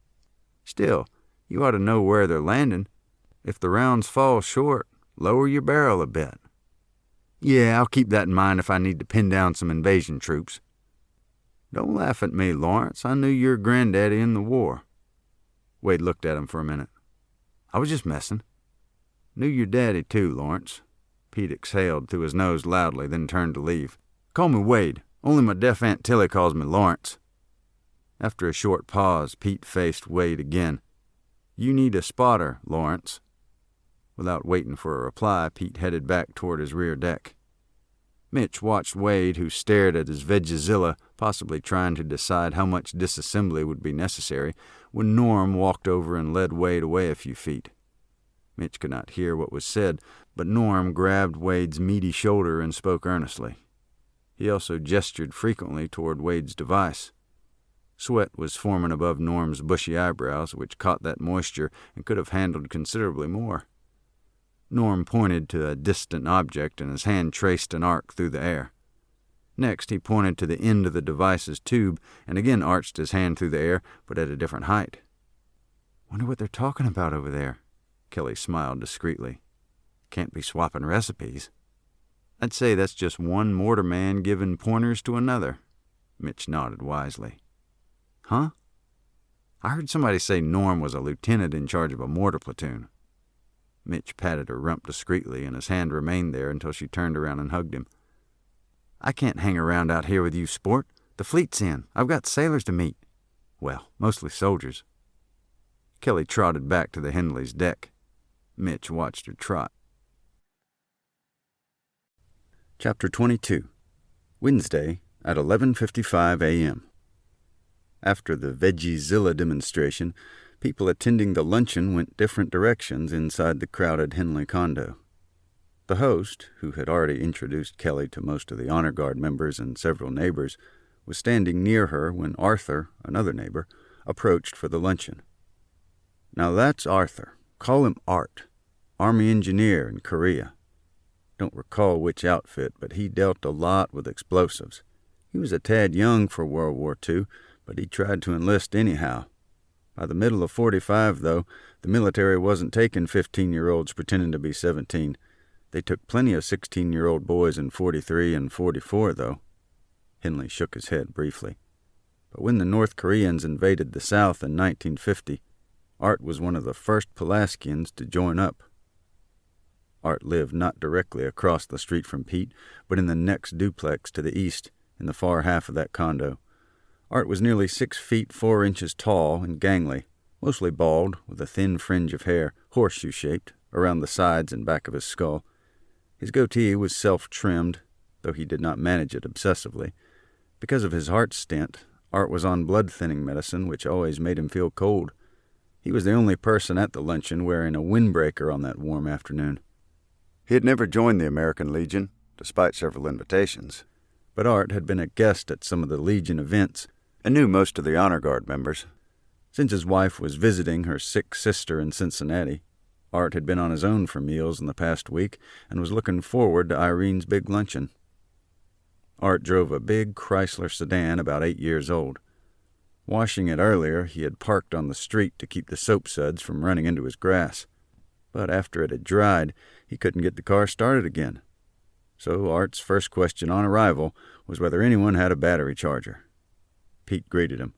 Still, you ought to know where they're landing. If the rounds fall short, lower your barrel a bit." "Yeah, I'll keep that in mind if I need to pin down some invasion troops." "Don't laugh at me, Lawrence. I knew your granddaddy in the war." Wade looked at him for a minute. "I was just messing." "Knew your daddy, too, Lawrence." Pete exhaled through his nose loudly, then turned to leave. "Call me Wade. Only my deaf Aunt Tilly calls me Lawrence." After a short pause, Pete faced Wade again. "You need a spotter, Lawrence." Without waiting for a reply, Pete headed back toward his rear deck. Mitch watched Wade, who stared at his Veggiezilla, possibly trying to decide how much disassembly would be necessary, when Norm walked over and led Wade away a few feet. Mitch could not hear what was said, but Norm grabbed Wade's meaty shoulder and spoke earnestly. He also gestured frequently toward Wade's device. Sweat was forming above Norm's bushy eyebrows, which caught that moisture and could have handled considerably more. Norm pointed to a distant object, and his hand traced an arc through the air. Next, he pointed to the end of the device's tube and again arched his hand through the air, but at a different height. "Wonder what they're talking about over there." Kelly smiled discreetly. "Can't be swapping recipes." "I'd say that's just one mortar man giving pointers to another." Mitch nodded wisely. "Huh?" "I heard somebody say Norm was a lieutenant in charge of a mortar platoon." Mitch patted her rump discreetly, and his hand remained there until she turned around and hugged him. "I can't hang around out here with you, sport. The fleet's in. I've got sailors to meet. Well, mostly soldiers." Kelly trotted back to the Henley's deck. Mitch watched her trot. Chapter 22. Wednesday at 11:55 a.m. After the Veggiezilla demonstration, people attending the luncheon went different directions inside the crowded Henley condo. The host, who had already introduced Kelly to most of the Honor Guard members and several neighbors, was standing near her when Arthur, another neighbor, approached for the luncheon. "Now that's Arthur. Call him Art. Army engineer in Korea. Don't recall which outfit, but he dealt a lot with explosives. He was a tad young for World War II, but he tried to enlist anyhow. By the middle of 45, though, the military wasn't taking 15-year-olds pretending to be 17. They took plenty of 16-year-old boys in 43 and 44, though." Henley shook his head briefly. "But when the North Koreans invaded the South in 1950, Art was one of the first Pulaskians to join up." Art lived not directly across the street from Pete, but in the next duplex to the east, in the far half of that condo. Art was nearly 6 feet 4 inches tall and gangly, mostly bald, with a thin fringe of hair, horseshoe-shaped, around the sides and back of his skull. His goatee was self-trimmed, though he did not manage it obsessively. Because of his heart stent, Art was on blood-thinning medicine, which always made him feel cold. He was the only person at the luncheon wearing a windbreaker on that warm afternoon. He had never joined the American Legion, despite several invitations, but Art had been a guest at some of the Legion events and knew most of the Honor Guard members. Since his wife was visiting her sick sister in Cincinnati, Art had been on his own for meals in the past week and was looking forward to Irene's big luncheon. Art drove a big Chrysler sedan about 8 years old. Washing it earlier, he had parked on the street to keep the soap suds from running into his grass. But after it had dried, he couldn't get the car started again. So Art's first question on arrival was whether anyone had a battery charger. Pete greeted him.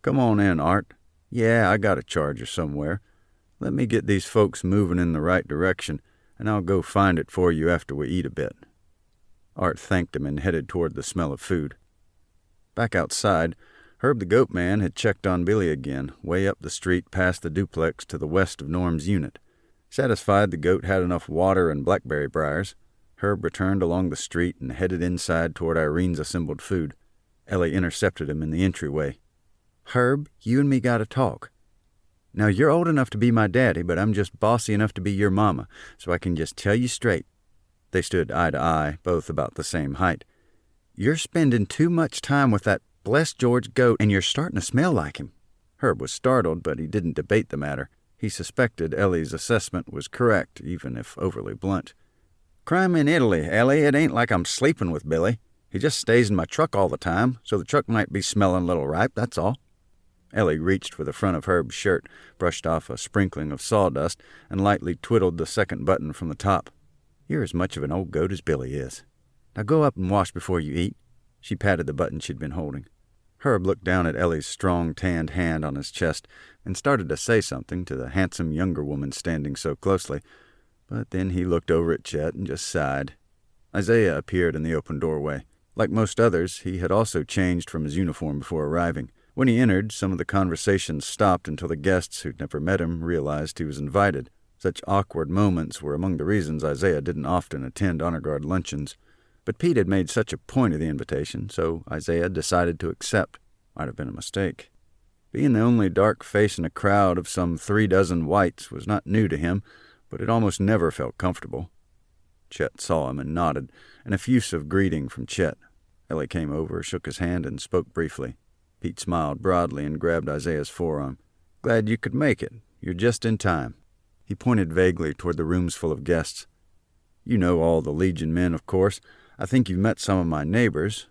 "Come on in, Art. Yeah, I got a charger somewhere. Let me get these folks moving in the right direction, and I'll go find it for you after we eat a bit." Art thanked him and headed toward the smell of food. Back outside, Herb the goat man had checked on Billy again, way up the street past the duplex to the west of Norm's unit. Satisfied the goat had enough water and blackberry briars, Herb returned along the street and headed inside toward Irene's assembled food. Ellie intercepted him in the entryway. "Herb, you and me gotta talk. Now, you're old enough to be my daddy, but I'm just bossy enough to be your mama, so I can just tell you straight." They stood eye to eye, both about the same height. "You're spending too much time with that blessed George goat, and you're starting to smell like him." Herb was startled, but he didn't debate the matter. He suspected Ellie's assessment was correct, even if overly blunt. "Crime in Italy, Ellie. It ain't like I'm sleeping with Billy. He just stays in my truck all the time, so the truck might be smelling a little ripe, that's all." Ellie reached for the front of Herb's shirt, brushed off a sprinkling of sawdust, and lightly twiddled the second button from the top. "You're as much of an old goat as Billy is. Now go up and wash before you eat." She patted the button she'd been holding. Herb looked down at Ellie's strong, tanned hand on his chest and started to say something to the handsome younger woman standing so closely, but then he looked over at Chet and just sighed. Isaiah appeared in the open doorway. Like most others, he had also changed from his uniform before arriving. When he entered, some of the conversation stopped until the guests who'd never met him realized he was invited. Such awkward moments were among the reasons Isaiah didn't often attend honor guard luncheons. But Pete had made such a point of the invitation, so Isaiah decided to accept. Might have been a mistake. Being the only dark face in a crowd of some 36 whites was not new to him, but it almost never felt comfortable. Chet saw him and nodded, an effusive greeting from Chet. Ellie came over, shook his hand, and spoke briefly. Pete smiled broadly and grabbed Isaiah's forearm. "Glad you could make it. You're just in time." He pointed vaguely toward the rooms full of guests. "You know all the Legion men, of course. I think you've met some of my neighbors."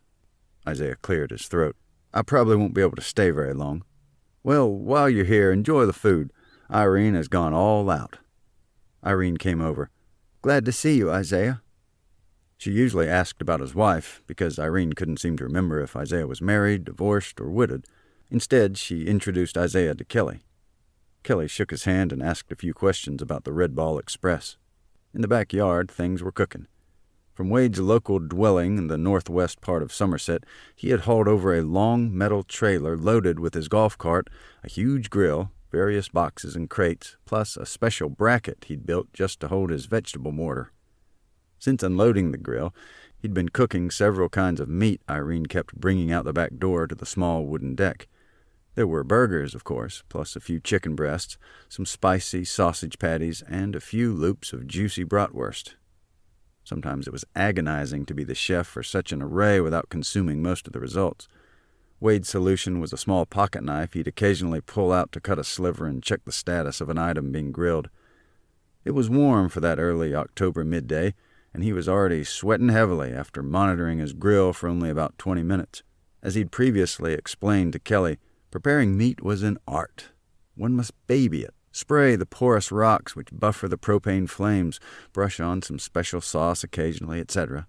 Isaiah cleared his throat. "I probably won't be able to stay very long." "Well, while you're here, enjoy the food. Irene has gone all out." Irene came over. "Glad to see you, Isaiah." She usually asked about his wife, because Irene couldn't seem to remember if Isaiah was married, divorced, or widowed. Instead, she introduced Isaiah to Kelly. Kelly shook his hand and asked a few questions about the Red Ball Express. In the backyard, things were cooking. From Wade's local dwelling in the northwest part of Somerset, he had hauled over a long metal trailer loaded with his golf cart, a huge grill, various boxes and crates, plus a special bracket he'd built just to hold his vegetable mortar. Since unloading the grill, he'd been cooking several kinds of meat Irene kept bringing out the back door to the small wooden deck. There were burgers, of course, plus a few chicken breasts, some spicy sausage patties, and a few loops of juicy bratwurst. Sometimes it was agonizing to be the chef for such an array without consuming most of the results. Wade's solution was a small pocket knife he'd occasionally pull out to cut a sliver and check the status of an item being grilled. It was warm for that early October midday, and he was already sweating heavily after monitoring his grill for only about 20 minutes. As he'd previously explained to Kelly, preparing meat was an art. One must baby it, spray the porous rocks which buffer the propane flames, brush on some special sauce occasionally, etc.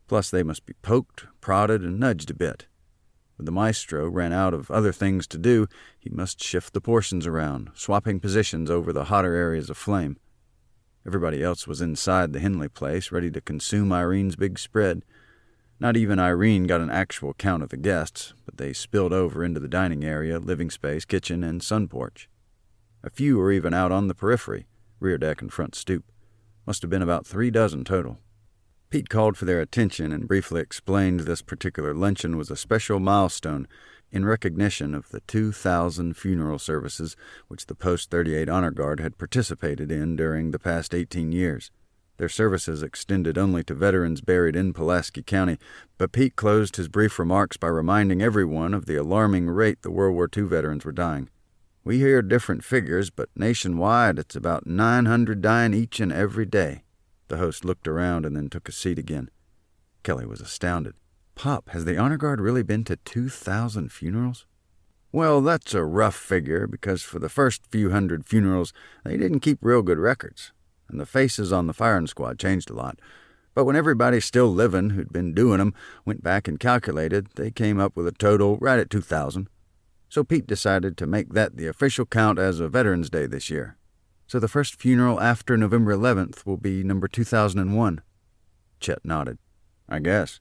Plus they must be poked, prodded, and nudged a bit. When the maestro ran out of other things to do, he must shift the portions around, swapping positions over the hotter areas of flame. Everybody else was inside the Henley place, ready to consume Irene's big spread. Not even Irene got an actual count of the guests, but they spilled over into the dining area, living space, kitchen, and sun porch. A few were even out on the periphery, rear deck and front stoop. Must have been about 36 total. Pete called for their attention and briefly explained this particular luncheon was a special milestone in recognition of the 2,000 funeral services which the Post-38 Honor Guard had participated in during the past 18 years. Their services extended only to veterans buried in Pulaski County, but Pete closed his brief remarks by reminding everyone of the alarming rate the World War II veterans were dying. "We hear different figures, but nationwide it's about 900 dying each and every day." The host looked around and then took a seat again. Kelly was astounded. "Pop, has the Honor Guard really been to 2,000 funerals?" "Well, that's a rough figure, because for the first few hundred funerals, they didn't keep real good records, and the faces on the firing squad changed a lot. But when everybody still living who'd been doing them went back and calculated, they came up with a total right at 2,000. So Pete decided to make that the official count as of Veterans Day this year. So the first funeral after November 11th will be number 2001. Chet nodded. I guess.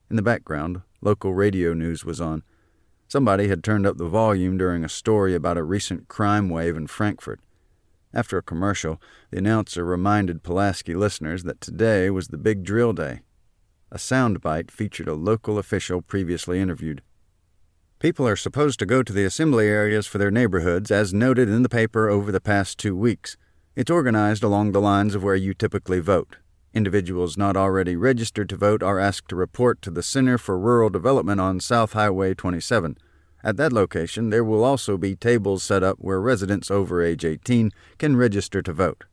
In the background, local radio news was on. Somebody had turned up the volume during a story about a recent crime wave in Frankfurt. After a commercial, the announcer reminded Pulaski listeners that today was the big drill day. A soundbite featured a local official previously interviewed. People are supposed to go to the assembly areas for their neighborhoods, as noted in the paper over the past 2 weeks. It's organized along the lines of where you typically vote. Individuals not already registered to vote are asked to report to the Center for Rural Development on South Highway 27. At that location, there will also be tables set up where residents over age 18 can register to vote.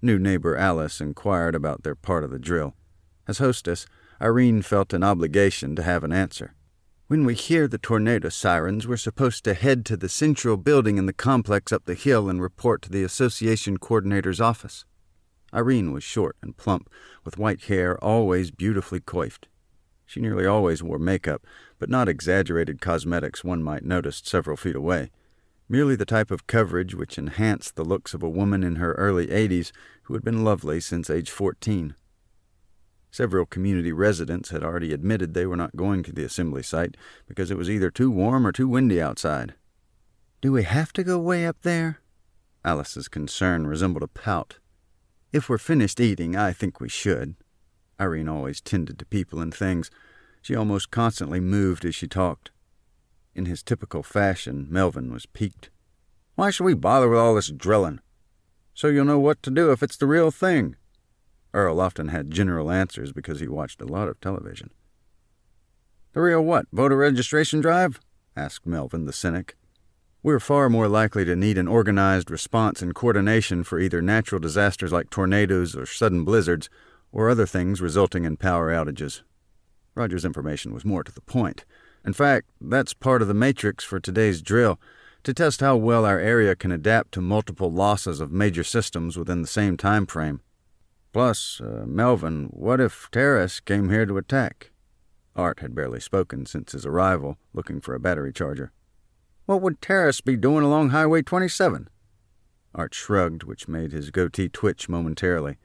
New neighbor Alice inquired about their part of the drill. As hostess, Irene felt an obligation to have an answer. When we hear the tornado sirens, we're supposed to head to the central building in the complex up the hill and report to the association coordinator's office. Irene was short and plump, with white hair always beautifully coiffed. She nearly always wore makeup, but not exaggerated cosmetics one might notice several feet away. Merely the type of coverage which enhanced the looks of a woman in her early 80s who had been lovely since age 14. Several community residents had already admitted they were not going to the assembly site because it was either too warm or too windy outside. "Do we have to go way up there?" Alice's concern resembled a pout. "If we're finished eating, I think we should." Irene always tended to people and things. She almost constantly moved as she talked. In his typical fashion, Melvin was piqued. "Why should we bother with all this drilling? So you'll know what to do if it's the real thing." Earl often had general answers because he watched a lot of television. "The real what, voter registration drive?" asked Melvin the cynic. "We're far more likely to need an organized response and coordination for either natural disasters like tornadoes or sudden blizzards, or other things resulting in power outages." Roger's information was more to the point. In fact, that's part of the matrix for today's drill, to test how well our area can adapt to multiple losses of major systems within the same time frame. Plus, Melvin, what if terrorists came here to attack? Art had barely spoken since his arrival, looking for a battery charger. "What would terrorists be doing along Highway 27? Art shrugged, which made his goatee twitch momentarily.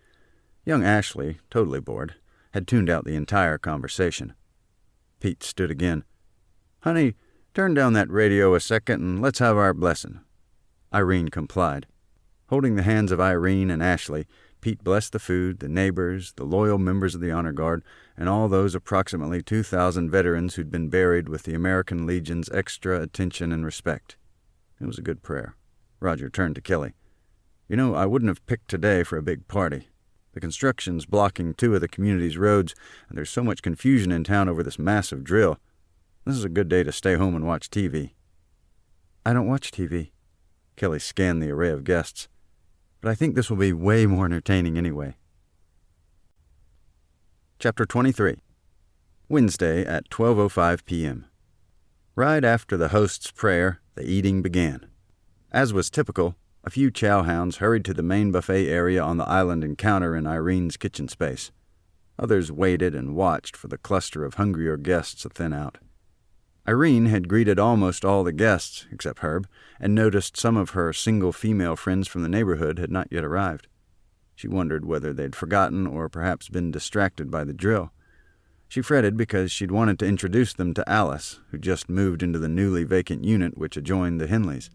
Young Ashley, totally bored, had tuned out the entire conversation. Pete stood again. "Honey, turn down that radio a second and let's have our blessing." Irene complied. Holding the hands of Irene and Ashley, Pete blessed the food, the neighbors, the loyal members of the Honor Guard, and all those approximately 2,000 veterans who'd been buried with the American Legion's extra attention and respect. It was a good prayer. Roger turned to Kelly. "You know, I wouldn't have picked today for a big party. The construction's blocking 2 of the community's roads, and there's so much confusion in town over this massive drill. This is a good day to stay home and watch TV." "I don't watch TV." Kelly scanned the array of guests. "But I think this will be way more entertaining anyway." Chapter 23. Wednesday at 12:05 p.m. Right after the host's prayer, the eating began. As was typical, a few chowhounds hurried to the main buffet area on the island encounter in Irene's kitchen space. Others waited and watched for the cluster of hungrier guests to thin out. Irene had greeted almost all the guests, except Herb, and noticed some of her single female friends from the neighborhood had not yet arrived. She wondered whether they'd forgotten or perhaps been distracted by the drill. She fretted because she'd wanted to introduce them to Alice, who just moved into the newly vacant unit which adjoined the Henleys.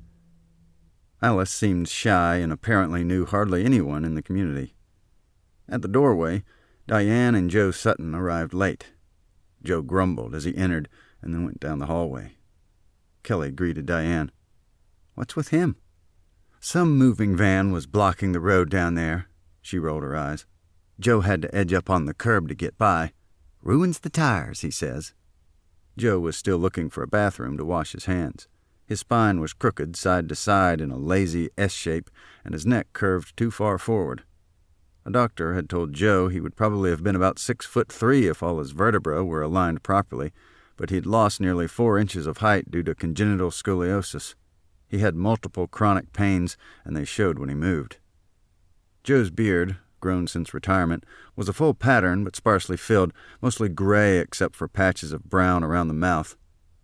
Alice seemed shy and apparently knew hardly anyone in the community. At the doorway, Diane and Joe Sutton arrived late. Joe grumbled as he entered, and then went down the hallway. Kelly greeted Diane. "What's with him?" "Some moving van was blocking the road down there." She rolled her eyes. "Joe had to edge up on the curb to get by. Ruins the tires, he says." Joe was still looking for a bathroom to wash his hands. His spine was crooked side to side in a lazy S shape, and his neck curved too far forward. A doctor had told Joe he would probably have been about 6'3" if all his vertebrae were aligned properly, but he'd lost nearly 4 inches of height due to congenital scoliosis. He had multiple chronic pains, and they showed when he moved. Joe's beard, grown since retirement, was a full pattern but sparsely filled, mostly gray except for patches of brown around the mouth.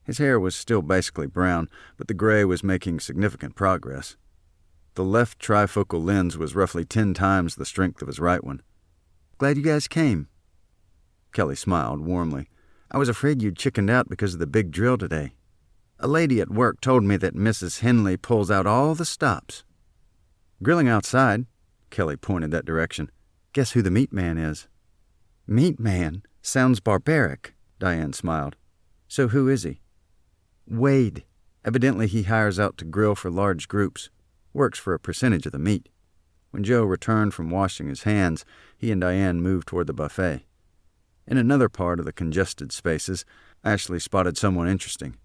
His hair was still basically brown, but the gray was making significant progress. The left trifocal lens was roughly 10 times the strength of his right one. "Glad you guys came." Kelly smiled warmly. "I was afraid you'd chickened out because of the big drill today. A lady at work told me that Mrs. Henley pulls out all the stops." "Grilling outside," Kelly pointed that direction. "Guess who the meat man is?" "Meat man? Sounds barbaric," Diane smiled. "So who is he?" "Wade. Evidently he hires out to grill for large groups. Works for a percentage of the meat." When Joe returned from washing his hands, he and Diane moved toward the buffet. In another part of the congested spaces, Ashley spotted someone interesting.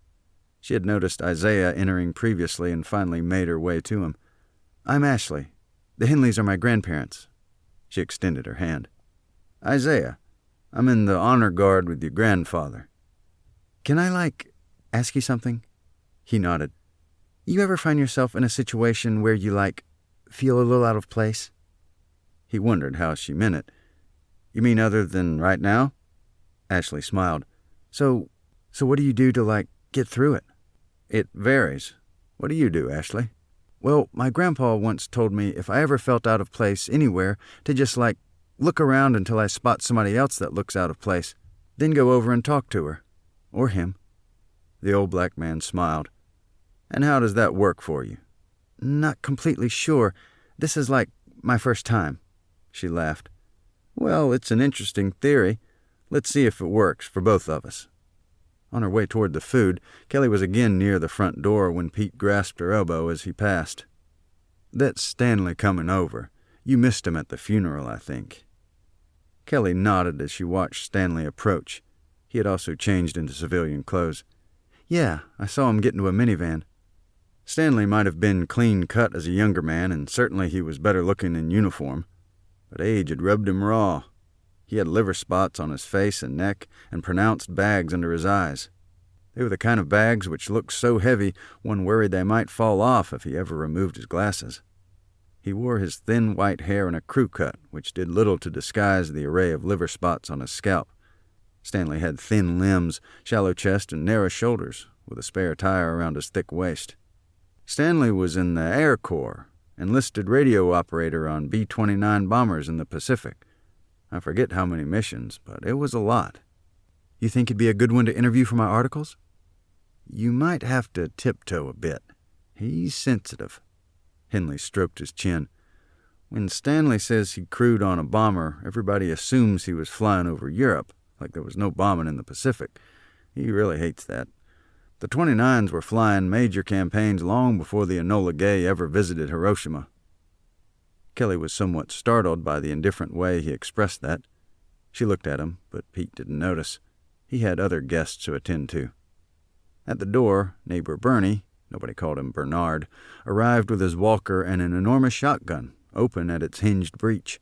She had noticed Isaiah entering previously and finally made her way to him. "I'm Ashley. The Henleys are my grandparents." She extended her hand. "Isaiah, I'm in the honor guard with your grandfather." "Can I, ask you something?" He nodded. "You ever find yourself in a situation where you, feel a little out of place?" He wondered how she meant it. "You mean other than right now?" Ashley smiled. So what do you do to, get through it?" "It varies. What do you do, Ashley?" "Well, my grandpa once told me if I ever felt out of place anywhere to just, look around until I spot somebody else that looks out of place, then go over and talk to her. Or him." The old black man smiled. "And how does that work for you?" "Not completely sure. This is my first time." She laughed. "Well, it's an interesting theory. Let's see if it works for both of us." On her way toward the food, Kelly was again near the front door when Pete grasped her elbow as he passed. "That's Stanley coming over. You missed him at the funeral, I think." Kelly nodded as she watched Stanley approach. He had also changed into civilian clothes. "Yeah, I saw him get into a minivan." Stanley might have been clean-cut as a younger man, and certainly he was better looking in uniform. But age had rubbed him raw. He had liver spots on his face and neck, and pronounced bags under his eyes. They were the kind of bags which looked so heavy one worried they might fall off if he ever removed his glasses. He wore his thin white hair in a crew cut, which did little to disguise the array of liver spots on his scalp. Stanley had thin limbs, shallow chest, and narrow shoulders, with a spare tire around his thick waist. Stanley was in the Air Corps, enlisted radio operator on B-29 bombers in the Pacific. I forget how many missions, but it was a lot. "You think he'd be a good one to interview for my articles?" "You might have to tiptoe a bit. He's sensitive." Henley stroked his chin. "When Stanley says he crewed on a bomber, everybody assumes he was flying over Europe, like there was no bombing in the Pacific. He really hates that. The 29s were flying major campaigns long before the Enola Gay ever visited Hiroshima." Kelly was somewhat startled by the indifferent way he expressed that. She looked at him, but Pete didn't notice. He had other guests to attend to. At the door, neighbor Bernie, nobody called him Bernard, arrived with his walker and an enormous shotgun, open at its hinged breech.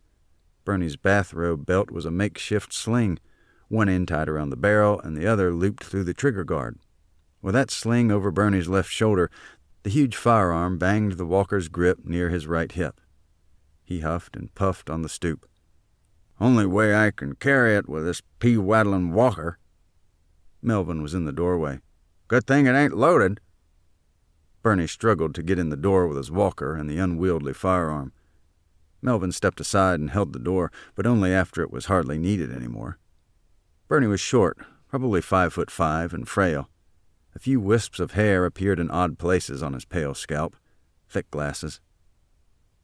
Bernie's bathrobe belt was a makeshift sling, one end tied around the barrel and the other looped through the trigger guard. With that sling over Bernie's left shoulder, the huge firearm banged the walker's grip near his right hip. He huffed and puffed on the stoop. "Only way I can carry it with this pea-waddling walker." Melvin was in the doorway. "Good thing it ain't loaded." Bernie struggled to get in the door with his walker and the unwieldy firearm. Melvin stepped aside and held the door, but only after it was hardly needed anymore. Bernie was short, probably 5'5", and frail. A few wisps of hair appeared in odd places on his pale scalp. Thick glasses.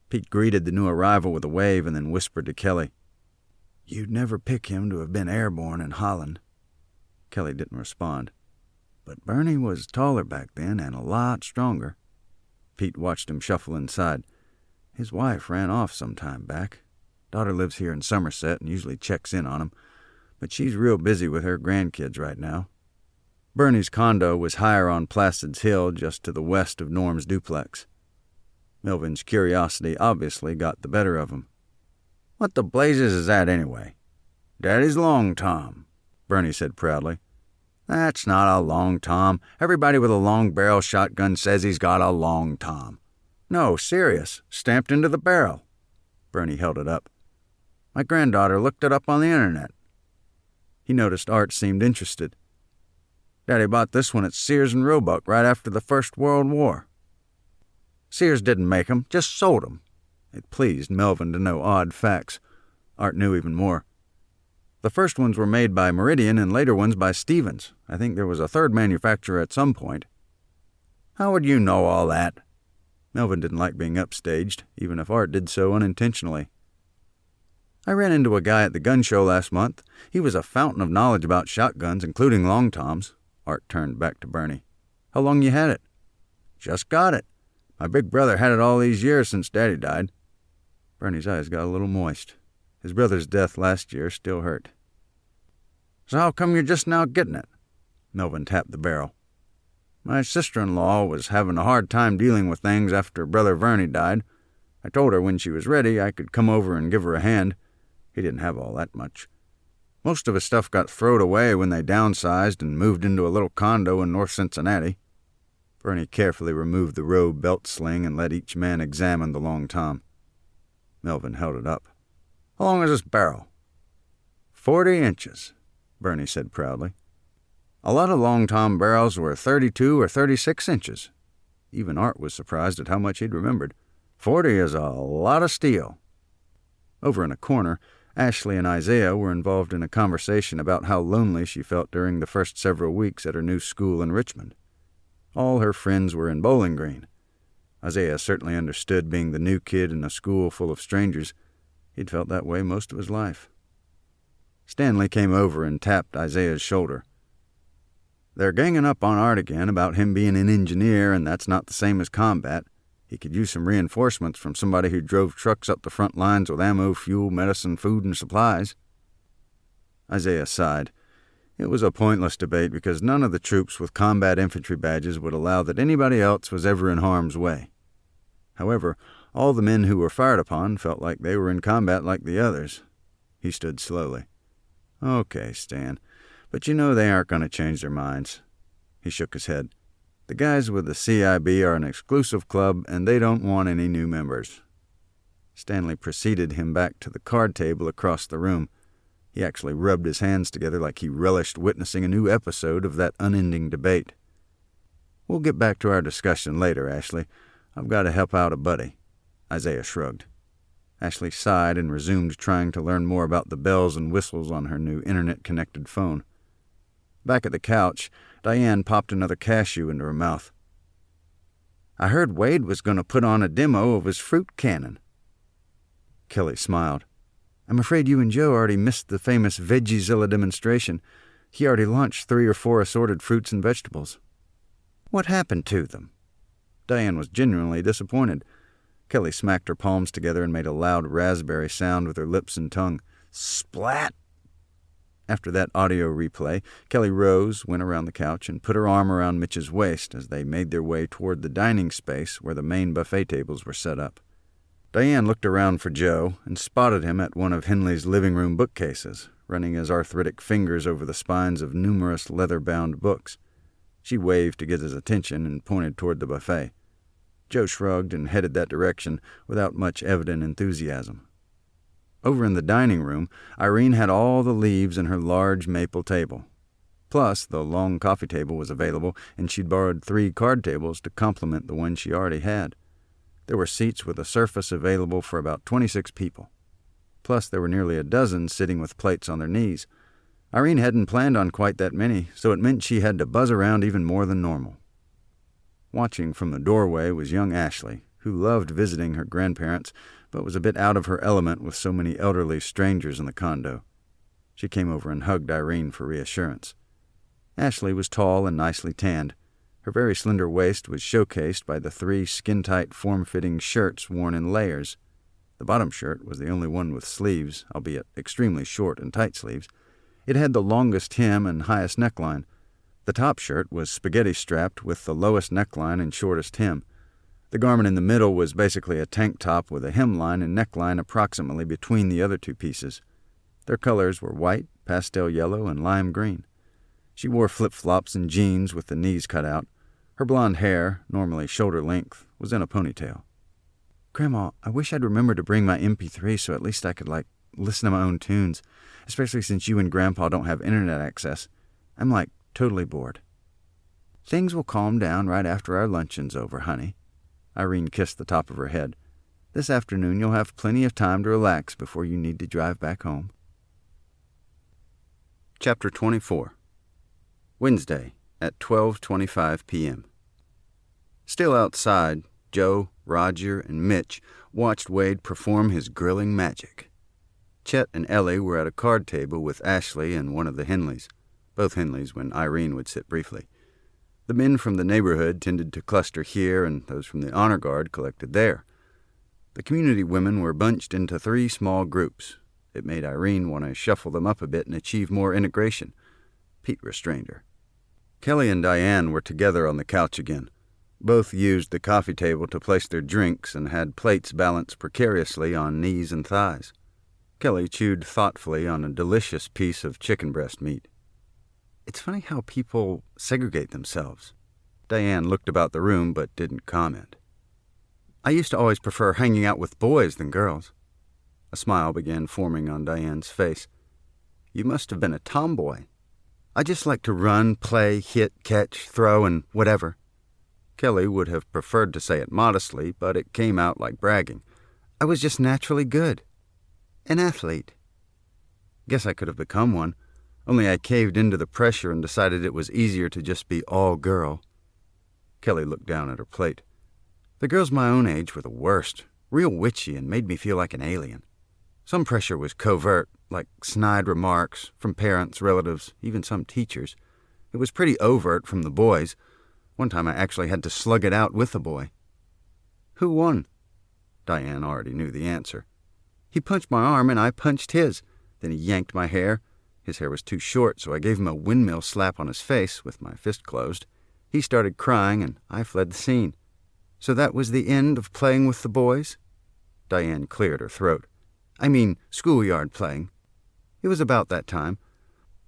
Pete greeted the new arrival with a wave and then whispered to Kelly, "You'd never pick him to have been airborne in Holland." Kelly didn't respond. But Bernie was taller back then and a lot stronger. Pete watched him shuffle inside. His wife ran off some time back. Daughter lives here in Somerset and usually checks in on him, but she's real busy with her grandkids right now. Bernie's condo was higher on Placid's Hill, just to the west of Norm's duplex. Melvin's curiosity obviously got the better of him. "What the blazes is that anyway?" "Daddy's Long Tom," Bernie said proudly. "That's not a Long Tom. Everybody with a long-barrel shotgun says he's got a Long Tom. No, serious, stamped into the barrel." Bernie held it up. "My granddaughter looked it up on the internet." He noticed Art seemed interested. "Daddy bought this one at Sears and Roebuck right after the First World War. Sears didn't make 'em, just sold 'em." It pleased Melvin to know odd facts. Art knew even more. The first ones were made by Meridian and later ones by Stevens. I think there was a third manufacturer at some point." "How would you know all that?" Melvin didn't like being upstaged, even if Art did so unintentionally. "I ran into a guy at the gun show last month. He was a fountain of knowledge about shotguns, including long toms." Art turned back to Bernie. "How long you had it?" "Just got it. My big brother had it all these years since Daddy died." Bernie's eyes got a little moist. His brother's death last year still hurt. "So how come you're just now getting it?" Melvin tapped the barrel. "My sister-in-law was having a hard time dealing with things after Brother Verney died. I told her when she was ready I could come over and give her a hand. He didn't have all that much. Most of his stuff got throwed away when they downsized and moved into a little condo in North Cincinnati." Bernie carefully removed the robe belt sling and let each man examine the long tom. Melvin held it up. "How long is this barrel?" 40 inches, Bernie said proudly. A lot of long tom barrels were 32 or 36 inches. Even Art was surprised at how much he'd remembered. 40 is a lot of steel. Over in a corner, Ashley and Isaiah were involved in a conversation about how lonely she felt during the first several weeks at her new school in Richmond. All her friends were in Bowling Green. Isaiah certainly understood being the new kid in a school full of strangers. He'd felt that way most of his life. Stanley came over and tapped Isaiah's shoulder. "They're ganging up on Art again about him being an engineer, and that's not the same as combat. He could use some reinforcements from somebody who drove trucks up the front lines with ammo, fuel, medicine, food, and supplies." Isaiah sighed. It was a pointless debate because none of the troops with combat infantry badges would allow that anybody else was ever in harm's way. However, all the men who were fired upon felt like they were in combat like the others. He stood slowly. "Okay, Stan, but you know they aren't going to change their minds." He shook his head. "The guys with the CIB are an exclusive club, and they don't want any new members." Stanley preceded him back to the card table across the room. He actually rubbed his hands together like he relished witnessing a new episode of that unending debate. "We'll get back to our discussion later, Ashley. I've got to help out a buddy." Isaiah shrugged. Ashley sighed and resumed trying to learn more about the bells and whistles on her new internet-connected phone. Back at the couch, Diane popped another cashew into her mouth. "I heard Wade was going to put on a demo of his fruit cannon." Kelly smiled. "I'm afraid you and Joe already missed the famous Veggiezilla demonstration. He already launched 3 or 4 assorted fruits and vegetables." "What happened to them?" Diane was genuinely disappointed. Kelly smacked her palms together and made a loud raspberry sound with her lips and tongue. Splat! After that audio replay, Kelly rose, went around the couch, and put her arm around Mitch's waist as they made their way toward the dining space where the main buffet tables were set up. Diane looked around for Joe and spotted him at one of Henley's living room bookcases, running his arthritic fingers over the spines of numerous leather-bound books. She waved to get his attention and pointed toward the buffet. Joe shrugged and headed that direction without much evident enthusiasm. Over in the dining room, Irene had all the leaves in her large maple table. Plus, the long coffee table was available, and she'd borrowed 3 card tables to complement the one she already had. There were seats with a surface available for about 26 people. Plus, there were nearly a dozen sitting with plates on their knees. Irene hadn't planned on quite that many, so it meant she had to buzz around even more than normal. Watching from the doorway was young Ashley, who loved visiting her grandparents, but was a bit out of her element with so many elderly strangers in the condo. She came over and hugged Irene for reassurance. Ashley was tall and nicely tanned. Her very slender waist was showcased by the 3 skin-tight, form-fitting shirts worn in layers. The bottom shirt was the only one with sleeves, albeit extremely short and tight sleeves. It had the longest hem and highest neckline. The top shirt was spaghetti-strapped with the lowest neckline and shortest hem. The garment in the middle was basically a tank top with a hemline and neckline approximately between the other 2 pieces. Their colors were white, pastel yellow, and lime green. She wore flip-flops and jeans with the knees cut out. Her blonde hair, normally shoulder length, was in a ponytail. "Grandma, I wish I'd remembered to bring my MP3 so at least I could, listen to my own tunes, especially since you and Grandpa don't have internet access. I'm, totally bored." "Things will calm down right after our luncheon's over, honey." Irene kissed the top of her head. "This afternoon you'll have plenty of time to relax before you need to drive back home." Chapter 24. Wednesday at 12:25 p.m. Still outside, Joe, Roger, and Mitch watched Wade perform his grilling magic. Chet and Ellie were at a card table with Ashley and one of the Henleys, both Henleys when Irene would sit briefly. The men from the neighborhood tended to cluster here, and those from the honor guard collected there. The community women were bunched into 3 small groups. It made Irene want to shuffle them up a bit and achieve more integration. Pete restrained her. Kelly and Diane were together on the couch again. Both used the coffee table to place their drinks and had plates balanced precariously on knees and thighs. Kelly chewed thoughtfully on a delicious piece of chicken breast meat. It's funny how people segregate themselves. Diane looked about the room but didn't comment. I used to always prefer hanging out with boys than girls. A smile began forming on Diane's face. You must have been a tomboy. I just like to run, play, hit, catch, throw, and whatever. Kelly would have preferred to say it modestly, but it came out like bragging. I was just naturally good. An athlete. Guess I could have become one, only I caved into the pressure and decided it was easier to just be all girl. Kelly looked down at her plate. The girls my own age were the worst, real witchy, and made me feel like an alien. Some pressure was covert, like snide remarks from parents, relatives, even some teachers. It was pretty overt from the boys. One time I actually had to slug it out with a boy. Who won? Diane already knew the answer. He punched my arm and I punched his. Then he yanked my hair. His hair was too short, so I gave him a windmill slap on his face with my fist closed. He started crying and I fled the scene. So that was the end of playing with the boys? Diane cleared her throat. I mean, schoolyard playing. It was about that time.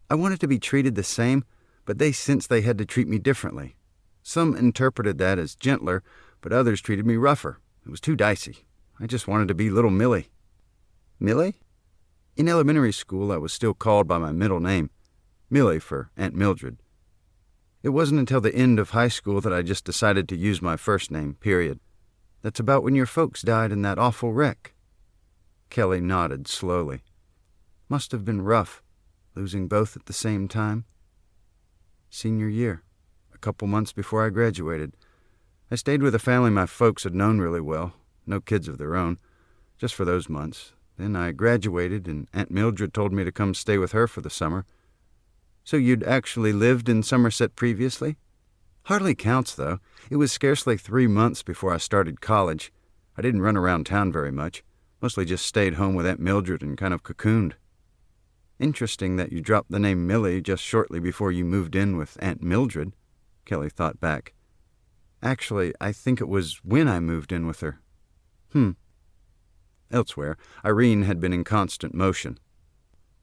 I wanted to be treated the same, but they sensed they had to treat me differently. Some interpreted that as gentler, but others treated me rougher. It was too dicey. I just wanted to be little Millie. Millie? In elementary school, I was still called by my middle name, Millie for Aunt Mildred. It wasn't until the end of high school that I just decided to use my first name, period. That's about when your folks died in that awful wreck. Kelly nodded slowly. Must have been rough, losing both at the same time. Senior year, a couple months before I graduated. I stayed with a family my folks had known really well, no kids of their own, just for those months. Then I graduated, and Aunt Mildred told me to come stay with her for the summer. So you'd actually lived in Somerset previously? Hardly counts, though. It was scarcely 3 months before I started college. I didn't run around town very much. Mostly just stayed home with Aunt Mildred and kind of cocooned. Interesting that you dropped the name Millie just shortly before you moved in with Aunt Mildred, Kelly thought back. Actually, I think it was when I moved in with her. Elsewhere, Irene had been in constant motion.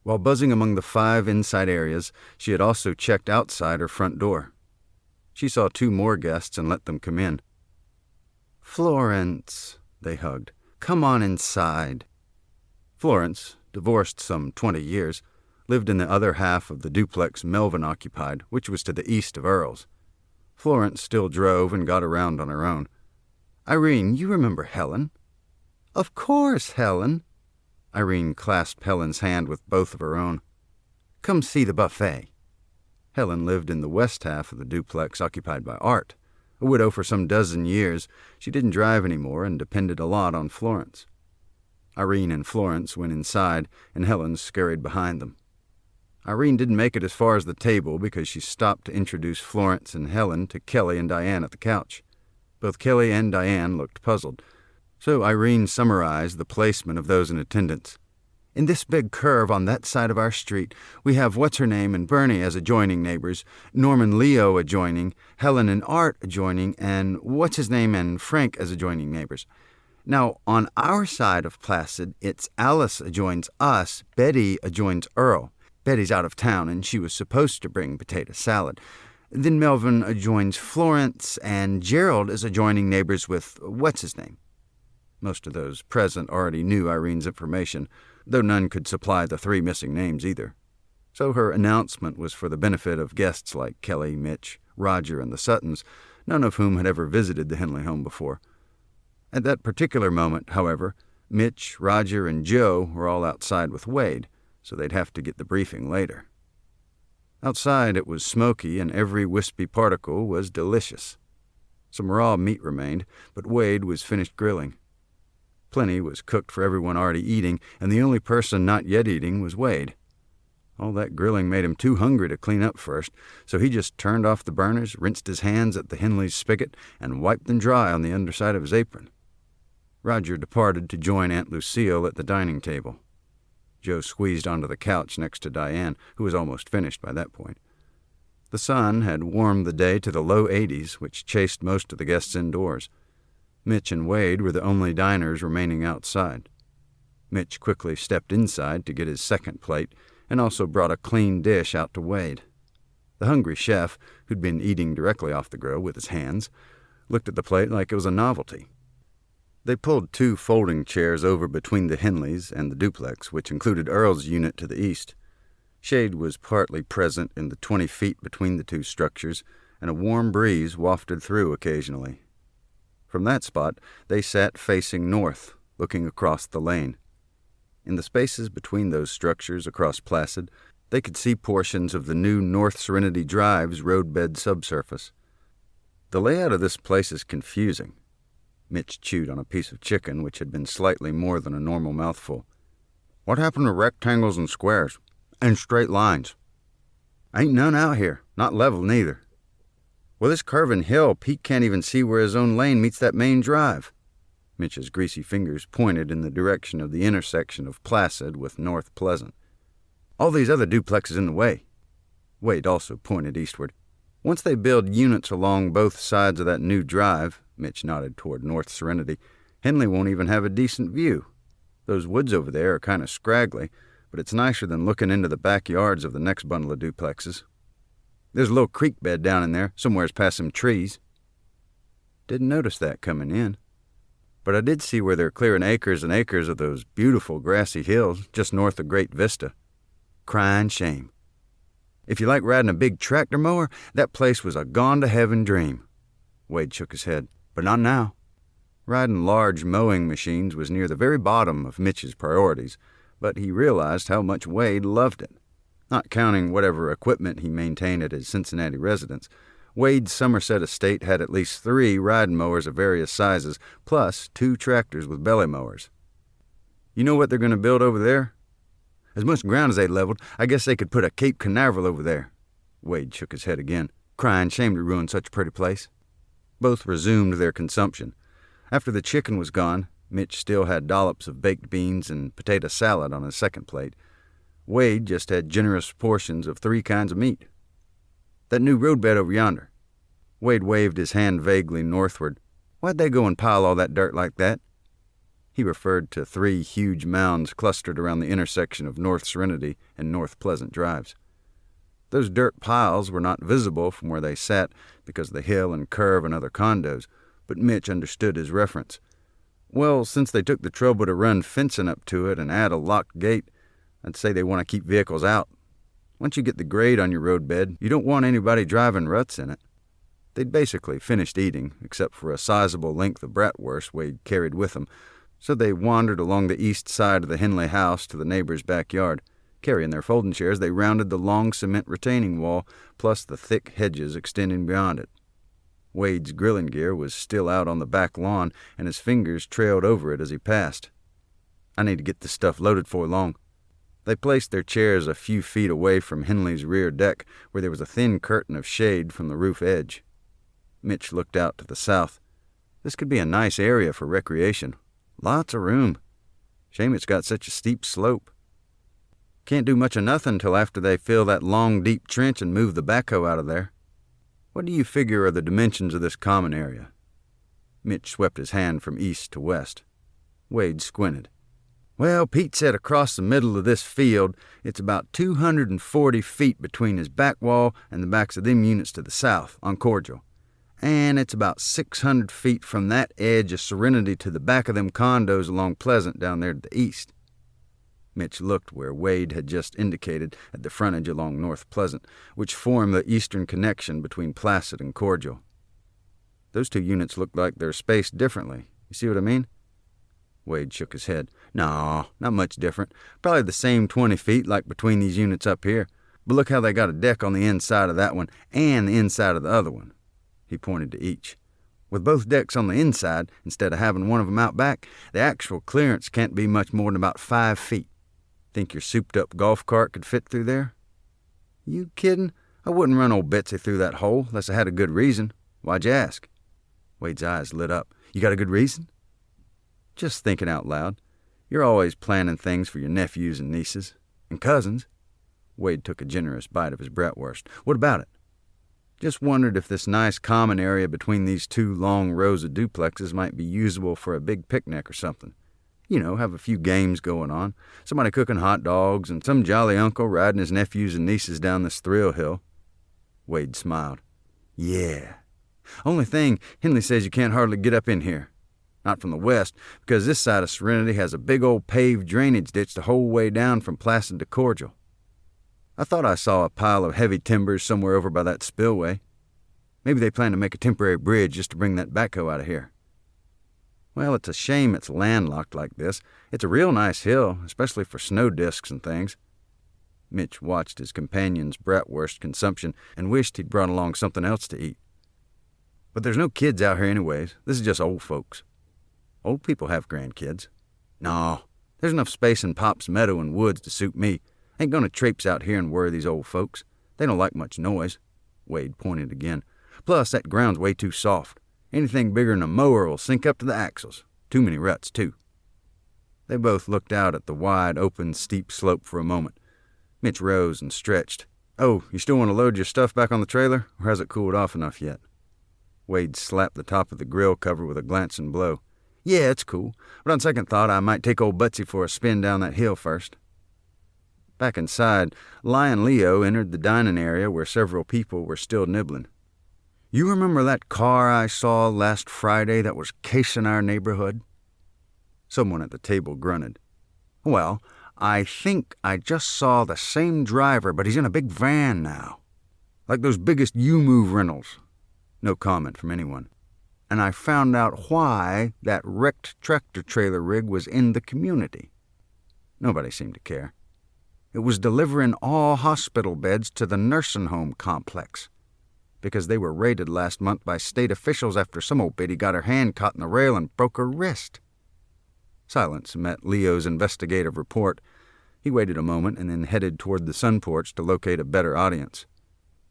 While buzzing among the 5 inside areas, she had also checked outside her front door. She saw 2 more guests and let them come in. Florence, they hugged. Come on inside. Florence, divorced some 20 years, lived in the other half of the duplex Melvin occupied, which was to the east of Earl's. Florence still drove and got around on her own. Irene, you remember Helen? Of course, Helen. Irene clasped Helen's hand with both of her own. Come see the buffet. Helen lived in the west half of the duplex occupied by Art. A widow for some dozen years, she didn't drive anymore and depended a lot on Florence. Irene and Florence went inside, and Helen scurried behind them. Irene didn't make it as far as the table because she stopped to introduce Florence and Helen to Kelly and Diane at the couch. Both Kelly and Diane looked puzzled, so Irene summarized the placement of those in attendance. In this big curve on that side of our street, we have What's-Her-Name and Bernie as adjoining neighbors, Norm and Leo adjoining, Helen and Art adjoining, and What's-His-Name and Frank as adjoining neighbors. Now, on our side of Placid, it's Alice adjoins us, Betty adjoins Earl. Betty's out of town, and she was supposed to bring potato salad. Then Melvin adjoins Florence, and Gerald is adjoining neighbors with What's-His-Name. Most of those present already knew Irene's information, though none could supply the 3 missing names either. So her announcement was for the benefit of guests like Kelly, Mitch, Roger, and the Suttons, none of whom had ever visited the Henley home before. At that particular moment, however, Mitch, Roger, and Joe were all outside with Wade, so they'd have to get the briefing later. Outside it was smoky, and every wispy particle was delicious. Some raw meat remained, but Wade was finished grilling. Plenty was cooked for everyone already eating, and the only person not yet eating was Wade. All that grilling made him too hungry to clean up first, so he just turned off the burners, rinsed his hands at the Henley's spigot, and wiped them dry on the underside of his apron. Roger departed to join Aunt Lucille at the dining table. Joe squeezed onto the couch next to Diane, who was almost finished by that point. The sun had warmed the day to the low 80s, which chased most of the guests indoors. Mitch and Wade were the only diners remaining outside. Mitch quickly stepped inside to get his second plate, and also brought a clean dish out to Wade. The hungry chef, who'd been eating directly off the grill with his hands, looked at the plate like it was a novelty. They pulled 2 folding chairs over between the Henleys and the duplex, which included Earl's unit to the east. Shade was partly present in the 20 feet between the 2 structures, and a warm breeze wafted through occasionally. From that spot, they sat facing north, looking across the lane. In the spaces between those structures across Placid, they could see portions of the new North Serenity Drive's roadbed subsurface. The layout of this place is confusing. Mitch chewed on a piece of chicken, which had been slightly more than a normal mouthful. What happened to rectangles and squares? And straight lines? Ain't none out here, not level neither. Well, this curving hill, Pete can't even see where his own lane meets that main drive. Mitch's greasy fingers pointed in the direction of the intersection of Placid with North Pleasant. All these other duplexes in the way. Wade also pointed eastward. Once they build units along both sides of that new drive, Mitch nodded toward North Serenity, Henley won't even have a decent view. Those woods over there are kind of scraggly, but it's nicer than looking into the backyards of the next bundle of duplexes. There's a little creek bed down in there, somewheres past some trees. Didn't notice that coming in. But I did see where they're clearing acres and acres of those beautiful grassy hills just north of Great Vista. Crying shame. If you like riding a big tractor mower, that place was a gone-to-heaven dream. Wade shook his head. But not now. Riding large mowing machines was near the very bottom of Mitch's priorities, but he realized how much Wade loved it. Not counting whatever equipment he maintained at his Cincinnati residence, Wade's Somerset estate had at least 3 riding mowers of various sizes, plus 2 tractors with belly mowers. You know what they're going to build over there? As much ground as they leveled, I guess they could put a Cape Canaveral over there. Wade shook his head again, crying shame to ruin such a pretty place. Both resumed their consumption. After the chicken was gone, Mitch still had dollops of baked beans and potato salad on his second plate. Wade just had generous portions of 3 kinds of meat. That new roadbed over yonder. Wade waved his hand vaguely northward. Why'd they go and pile all that dirt like that? He referred to 3 huge mounds clustered around the intersection of North Serenity and North Pleasant drives. Those dirt piles were not visible from where they sat because of the hill and curve and other condos, but Mitch understood his reference. Well, since they took the trouble to run fencing up to it and add a locked gate, I'd say they want to keep vehicles out. Once you get the grade on your roadbed, you don't want anybody driving ruts in it. They'd basically finished eating, except for a sizable length of bratwurst Wade carried with him, so they wandered along the east side of the Henley house to the neighbor's backyard. Carrying their folding chairs, they rounded the long cement retaining wall, plus the thick hedges extending beyond it. Wade's grilling gear was still out on the back lawn, and his fingers trailed over it as he passed. I need to get this stuff loaded for long. They placed their chairs a few feet away from Henley's rear deck, where there was a thin curtain of shade from the roof edge. Mitch looked out to the south. This could be a nice area for recreation. Lots of room. Shame it's got such a steep slope. Can't do much of nothing till after they fill that long, deep trench and move the backhoe out of there. What do you figure are the dimensions of this common area? Mitch swept his hand from east to west. Wade squinted. Well, Pete said across the middle of this field, it's about 240 feet between his back wall and the backs of them units to the south, on Cordial. And it's about 600 feet from that edge of Serenity to the back of them condos along Pleasant down there to the east. Mitch looked where Wade had just indicated at the frontage along North Pleasant, which formed the eastern connection between Placid and Cordial. Those 2 units looked like they're spaced differently. You see what I mean? Wade shook his head. No, not much different. Probably the same 20 feet like between these units up here. But look how they got a deck on the inside of that one and the inside of the other one." He pointed to each. "With both decks on the inside, instead of having one of them out back, the actual clearance can't be much more than about 5 feet. Think your souped-up golf cart could fit through there?" "You kiddin'? I wouldn't run old Betsy through that hole unless I had a good reason. Why'd you ask?" Wade's eyes lit up. "You got a good reason?" "Just thinking out loud. You're always planning things for your nephews and nieces. And cousins." Wade took a generous bite of his bratwurst. "What about it?" "Just wondered if this nice common area between these 2 long rows of duplexes might be usable for a big picnic or something. You know, have a few games going on, somebody cooking hot dogs, and some jolly uncle riding his nephews and nieces down this thrill hill." Wade smiled. "Yeah. Only thing, Henley says you can't hardly get up in here. Not from the west, because this side of Serenity has a big old paved drainage ditch the whole way down from Placid to Cordial. I thought I saw a pile of heavy timbers somewhere over by that spillway. Maybe they plan to make a temporary bridge just to bring that backhoe out of here." "Well, it's a shame it's landlocked like this. It's a real nice hill, especially for snow discs and things." Mitch watched his companion's bratwurst consumption and wished he'd brought along something else to eat. "But there's no kids out here anyways. This is just old folks." "Old people have grandkids." "No, there's enough space in Pop's meadow and woods to suit me. Ain't gonna traipse out here and worry these old folks. They don't like much noise." Wade pointed again. "Plus, that ground's way too soft. Anything bigger than a mower will sink up to the axles. Too many ruts, too." They both looked out at the wide, open, steep slope for a moment. Mitch rose and stretched. "Oh, you still want to load your stuff back on the trailer, or has it cooled off enough yet?" Wade slapped the top of the grill cover with a glancing blow. "Yeah, it's cool, but on second thought I might take old Betsy for a spin down that hill first." Back inside, Lion Leo entered the dining area where several people were still nibbling. "You remember that car I saw last Friday that was casing our neighborhood?" Someone at the table grunted. "Well, I think I just saw the same driver, but he's in a big van now. Like those biggest U-Move rentals." No comment from anyone. "And I found out why that wrecked tractor-trailer rig was in the community." Nobody seemed to care. "It was delivering all hospital beds to the nursing home complex, because they were raided last month by state officials after some old biddy got her hand caught in the rail and broke her wrist." Silence met Leo's investigative report. He waited a moment and then headed toward the sun porch to locate a better audience.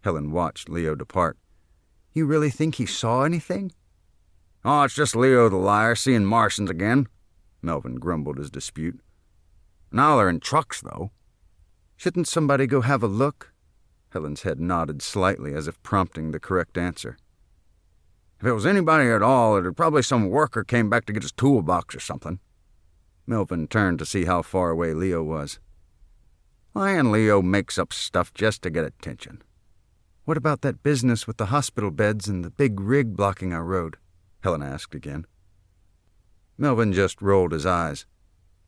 Helen watched Leo depart. "You really think he saw anything?" "Oh, it's just Leo the liar seeing Martians again," Melvin grumbled his dispute. "Now they're in trucks, though." "Shouldn't somebody go have a look?" Helen's head nodded slightly as if prompting the correct answer. "If it was anybody at all, it'd probably some worker came back to get his toolbox or something." Melvin turned to see how far away Leo was. "Lion Leo makes up stuff just to get attention." "What about that business with the hospital beds and the big rig blocking our road?" Helen asked again. Melvin just rolled his eyes.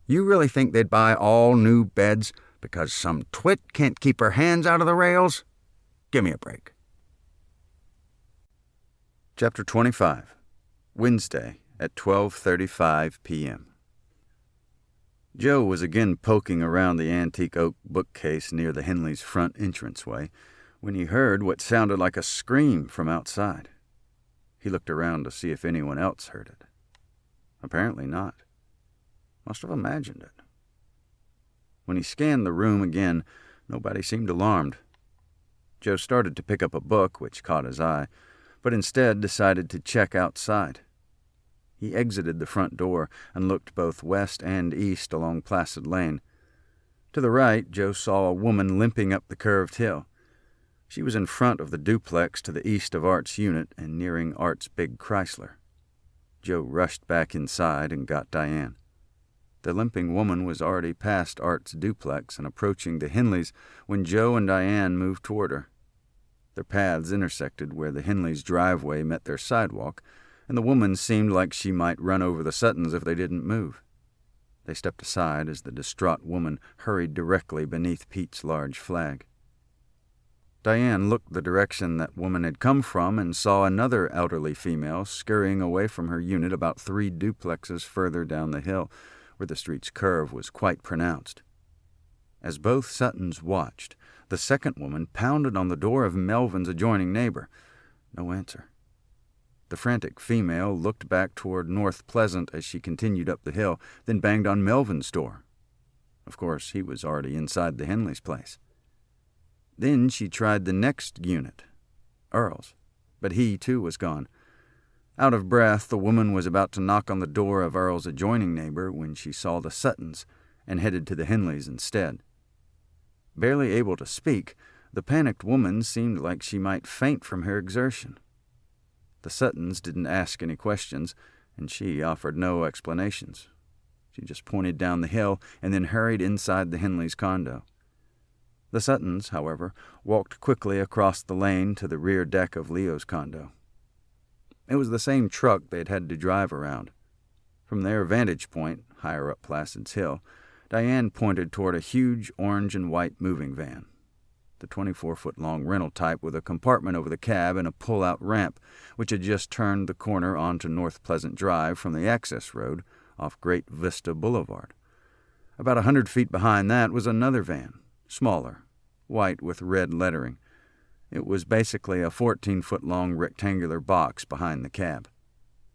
"You really think they'd buy all new beds because some twit can't keep her hands out of the rails? Give me a break." Chapter 25. Wednesday at 12:35 p.m. Joe was again poking around the antique oak bookcase near the Henleys' front entranceway when he heard what sounded like a scream from outside. He looked around to see if anyone else heard it. Apparently not. Must have imagined it. When he scanned the room again, nobody seemed alarmed. Joe started to pick up a book, which caught his eye, but instead decided to check outside. He exited the front door and looked both west and east along Placid Lane. To the right, Joe saw a woman limping up the curved hill. She was in front of the duplex to the east of Art's unit and nearing Art's big Chrysler. Joe rushed back inside and got Diane. The limping woman was already past Art's duplex and approaching the Henleys when Joe and Diane moved toward her. Their paths intersected where the Henleys' driveway met their sidewalk, and the woman seemed like she might run over the Suttons if they didn't move. They stepped aside as the distraught woman hurried directly beneath Pete's large flag. Diane looked the direction that woman had come from and saw another elderly female scurrying away from her unit about 3 duplexes further down the hill, where the street's curve was quite pronounced. As both Suttons watched, The second woman pounded on the door of Melvin's adjoining neighbor. No answer. The frantic female looked back toward North Pleasant as she continued up the hill, then banged on Melvin's door. Of course, he was already inside the Henleys' place. Then she tried the next unit, Earl's, but he, too, was gone. Out of breath, the woman was about to knock on the door of Earl's adjoining neighbor when she saw the Suttons and headed to the Henleys instead. Barely able to speak, the panicked woman seemed like she might faint from her exertion. The Suttons didn't ask any questions, and she offered no explanations. She just pointed down the hill and then hurried inside the Henleys' condo. The Suttons, however, walked quickly across the lane to the rear deck of Leo's condo. It was the same truck they'd had to drive around. From their vantage point, higher up Placid's Hill, Diane pointed toward a huge orange and white moving van. The 24-foot-long rental type with a compartment over the cab and a pull-out ramp, which had just turned the corner onto North Pleasant Drive from the access road off Great Vista Boulevard. About 100 feet behind that was another van, smaller, white with red lettering. It was basically a 14-foot-long rectangular box behind the cab.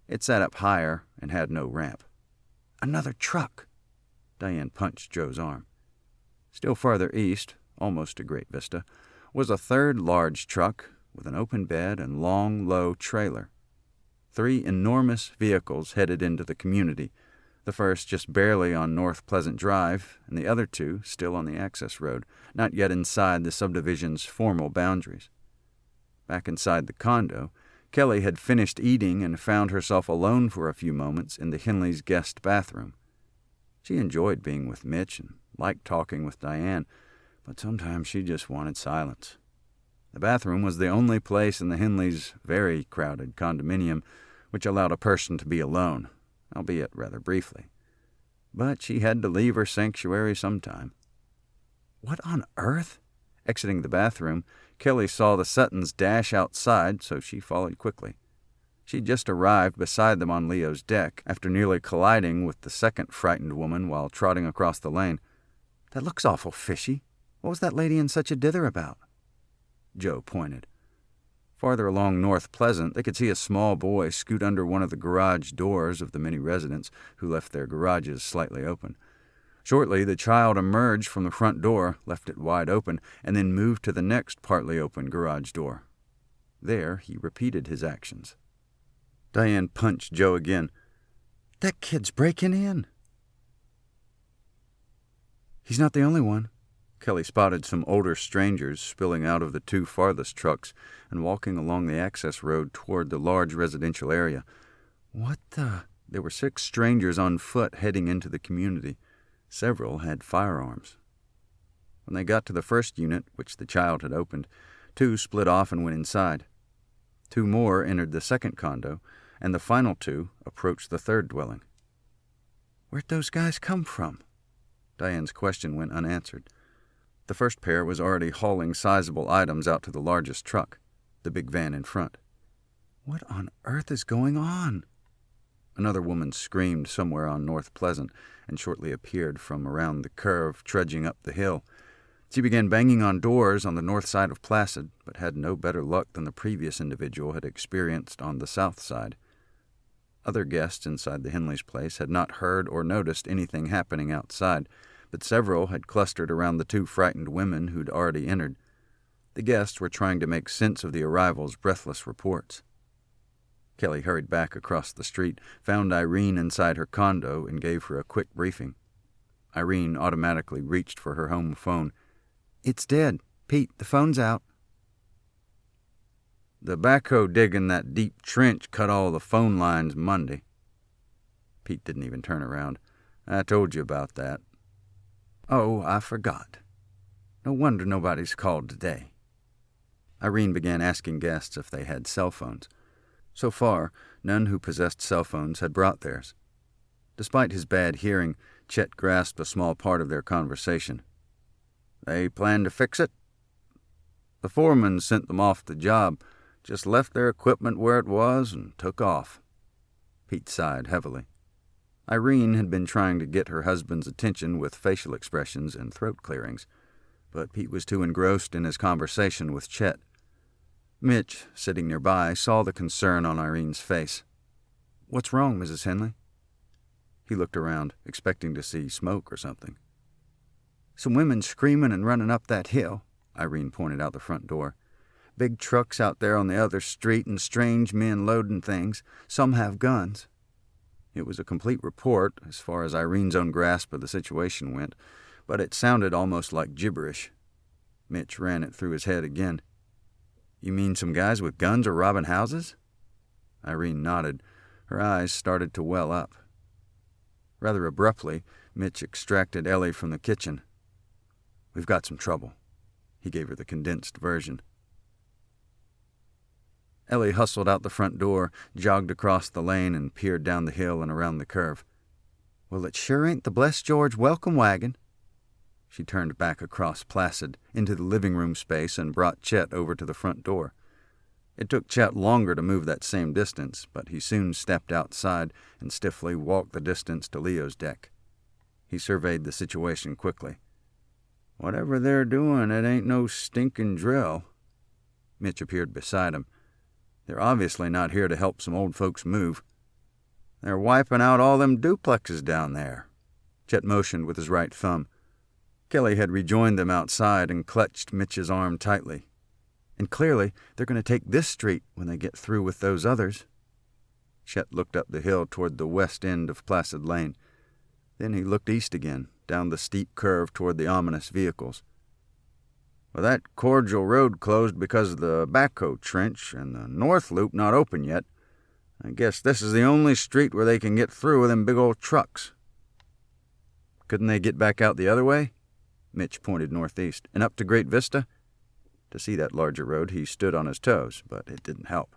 It sat up higher and had no ramp. Another truck! Diane punched Joe's arm. Still farther east, almost to Great Vista, was a third large truck with an open bed and long, low trailer. 3 enormous vehicles headed into the community, the first just barely on North Pleasant Drive, and the other 2 still on the access road, not yet inside the subdivision's formal boundaries. Back inside the condo, Kelly had finished eating and found herself alone for a few moments in the Henleys' guest bathroom. She enjoyed being with Mitch and liked talking with Diane, but sometimes she just wanted silence. The bathroom was the only place in the Henleys' very crowded condominium which allowed a person to be alone, albeit rather briefly. But she had to leave her sanctuary sometime. What on earth? Exiting the bathroom, Kelly saw the Suttons dash outside, so she followed quickly. She'd just arrived beside them on Leo's deck after nearly colliding with the second frightened woman while trotting across the lane. "That looks awful fishy. What was that lady in such a dither about?" Joe pointed. Farther along North Pleasant, they could see a small boy scoot under one of the garage doors of the many residents who left their garages slightly open. Shortly, the child emerged from the front door, left it wide open, and then moved to the next partly open garage door. There, he repeated his actions. Diane punched Joe again. "That kid's breaking in." "He's not the only one." Kelly spotted some older strangers spilling out of the 2 farthest trucks and walking along the access road toward the large residential area. What the? There were 6 strangers on foot heading into the community. Several had firearms. When they got to the first unit, which the child had opened, 2 split off and went inside. 2 more entered the second condo, and the final 2 approached the third dwelling. "Where'd those guys come from?" Diane's question went unanswered. The first pair was already hauling sizable items out to the largest truck, the big van in front. "What on earth is going on?" Another woman screamed somewhere on North Pleasant and shortly appeared from around the curve, trudging up the hill. She began banging on doors on the north side of Placid, but had no better luck than the previous individual had experienced on the south side. Other guests inside the Henleys' place had not heard or noticed anything happening outside, but several had clustered around the 2 frightened women who'd already entered. The guests were trying to make sense of the arrival's breathless reports. Kelly hurried back across the street, found Irene inside her condo, and gave her a quick briefing. Irene automatically reached for her home phone. "It's dead. Pete, the phone's out." "The backhoe digging that deep trench cut all the phone lines Monday." Pete didn't even turn around. "I told you about that." "Oh, I forgot. No wonder nobody's called today." Irene began asking guests if they had cell phones. So far, none who possessed cell phones had brought theirs. Despite his bad hearing, Chet grasped a small part of their conversation. "They plan to fix it?" "The foreman sent them off the job, just left their equipment where it was and took off." Pete sighed heavily. Irene had been trying to get her husband's attention with facial expressions and throat clearings. but Pete was too engrossed in his conversation with Chet. Mitch, sitting nearby, saw the concern on Irene's face. "What's wrong, Mrs. Henley?" He looked around, expecting to see smoke or something. "Some women screaming and running up that hill," Irene pointed out the front door. "Big trucks out there on the other street and strange men loading things. Some have guns." It was a complete report, as far as Irene's own grasp of the situation went, but it sounded almost like gibberish. Mitch ran it through his head again. "You mean some guys with guns are robbing houses?" Irene nodded. Her eyes started to well up. Rather abruptly, Mitch extracted Ellie from the kitchen. "We've got some trouble." He gave her the condensed version. Ellie hustled out the front door, jogged across the lane, and peered down the hill and around the curve. "Well, it sure ain't the Blessed George welcome wagon." She turned back across Placid, into the living room space, and brought Chet over to the front door. It took Chet longer to move that same distance, but he soon stepped outside and stiffly walked the distance to Leo's deck. He surveyed the situation quickly. "Whatever they're doing, it ain't no stinking drill." Mitch appeared beside him. "They're obviously not here to help some old folks move. They're wiping out all them duplexes down there." Chet motioned with his right thumb. Kelly had rejoined them outside and clutched Mitch's arm tightly. "And clearly, they're going to take this street when they get through with those others." Chet looked up the hill toward the west end of Placid Lane. Then he looked east again, down the steep curve toward the ominous vehicles. "Well, that Cordial Road closed because of the backhoe trench, and the north loop not open yet. I guess this is the only street where they can get through with them big old trucks." "Couldn't they get back out the other way?" Mitch pointed northeast. "And up to Great Vista?" To see that larger road, he stood on his toes, but it didn't help.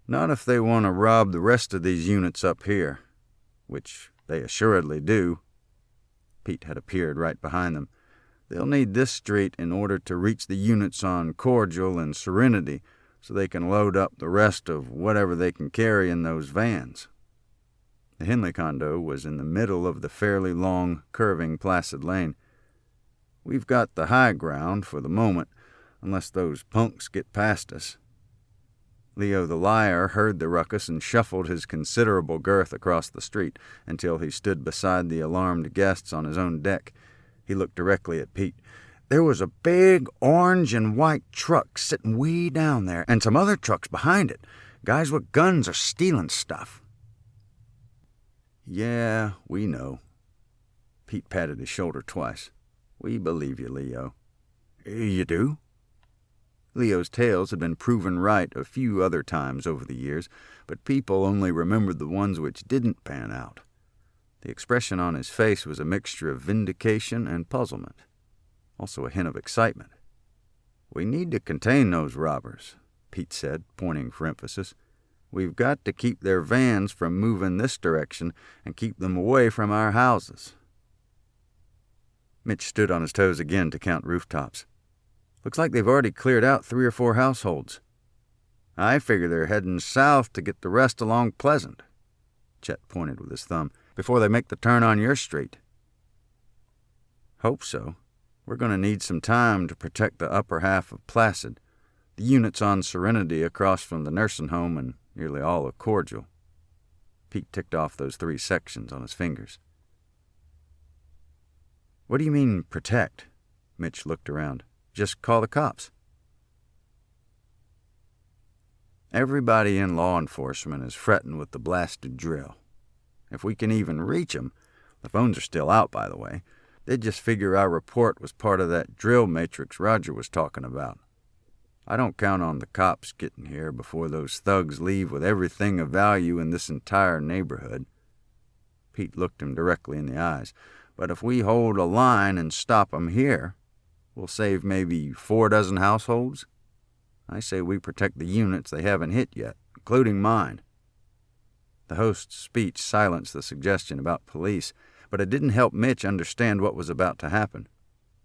"Not if they want to rob the rest of these units up here, which they assuredly do." Pete had appeared right behind them. "They'll need this street in order to reach the units on Cordial and Serenity, so they can load up the rest of whatever they can carry in those vans." The Henley condo was in the middle of the fairly long, curving Placid Lane. "We've got the high ground for the moment, unless those punks get past us." Leo the liar heard the ruckus and shuffled his considerable girth across the street until he stood beside the alarmed guests on his own deck. He looked directly at Pete. "There was a big orange and white truck sitting way down there, and some other trucks behind it. Guys with guns are stealing stuff." "Yeah, we know." Pete patted his shoulder twice. "We believe you, Leo." "You do?" Leo's tales had been proven right a few other times over the years, but people only remembered the ones which didn't pan out. The expression on his face was a mixture of vindication and puzzlement, also a hint of excitement. "We need to contain those robbers," Pete said, pointing for emphasis. "We've got to keep their vans from moving this direction and keep them away from our houses." Mitch stood on his toes again to count rooftops. "Looks like they've already cleared out 3 or 4 households." "I figure they're heading south to get the rest along Pleasant," Chet pointed with his thumb, "before they make the turn on your street." "Hope so. We're going to need some time to protect the upper half of Placid, the units on Serenity across from the nursing home, and nearly all of Cordial." Pete ticked off those 3 sections on his fingers. "What do you mean, protect?" Mitch looked around. "Just call the cops." "Everybody in law enforcement is fretting with the blasted drill. If we can even reach 'em, the phones are still out, by the way, they'd just figure our report was part of that drill matrix Roger was talking about. I don't count on the cops getting here before those thugs leave with everything of value in this entire neighborhood." Pete looked him directly in the eyes. "But if we hold a line and stop 'em here, we'll save maybe 4 dozen households. I say we protect the units they haven't hit yet, including mine." The host's speech silenced the suggestion about police, but it didn't help Mitch understand what was about to happen.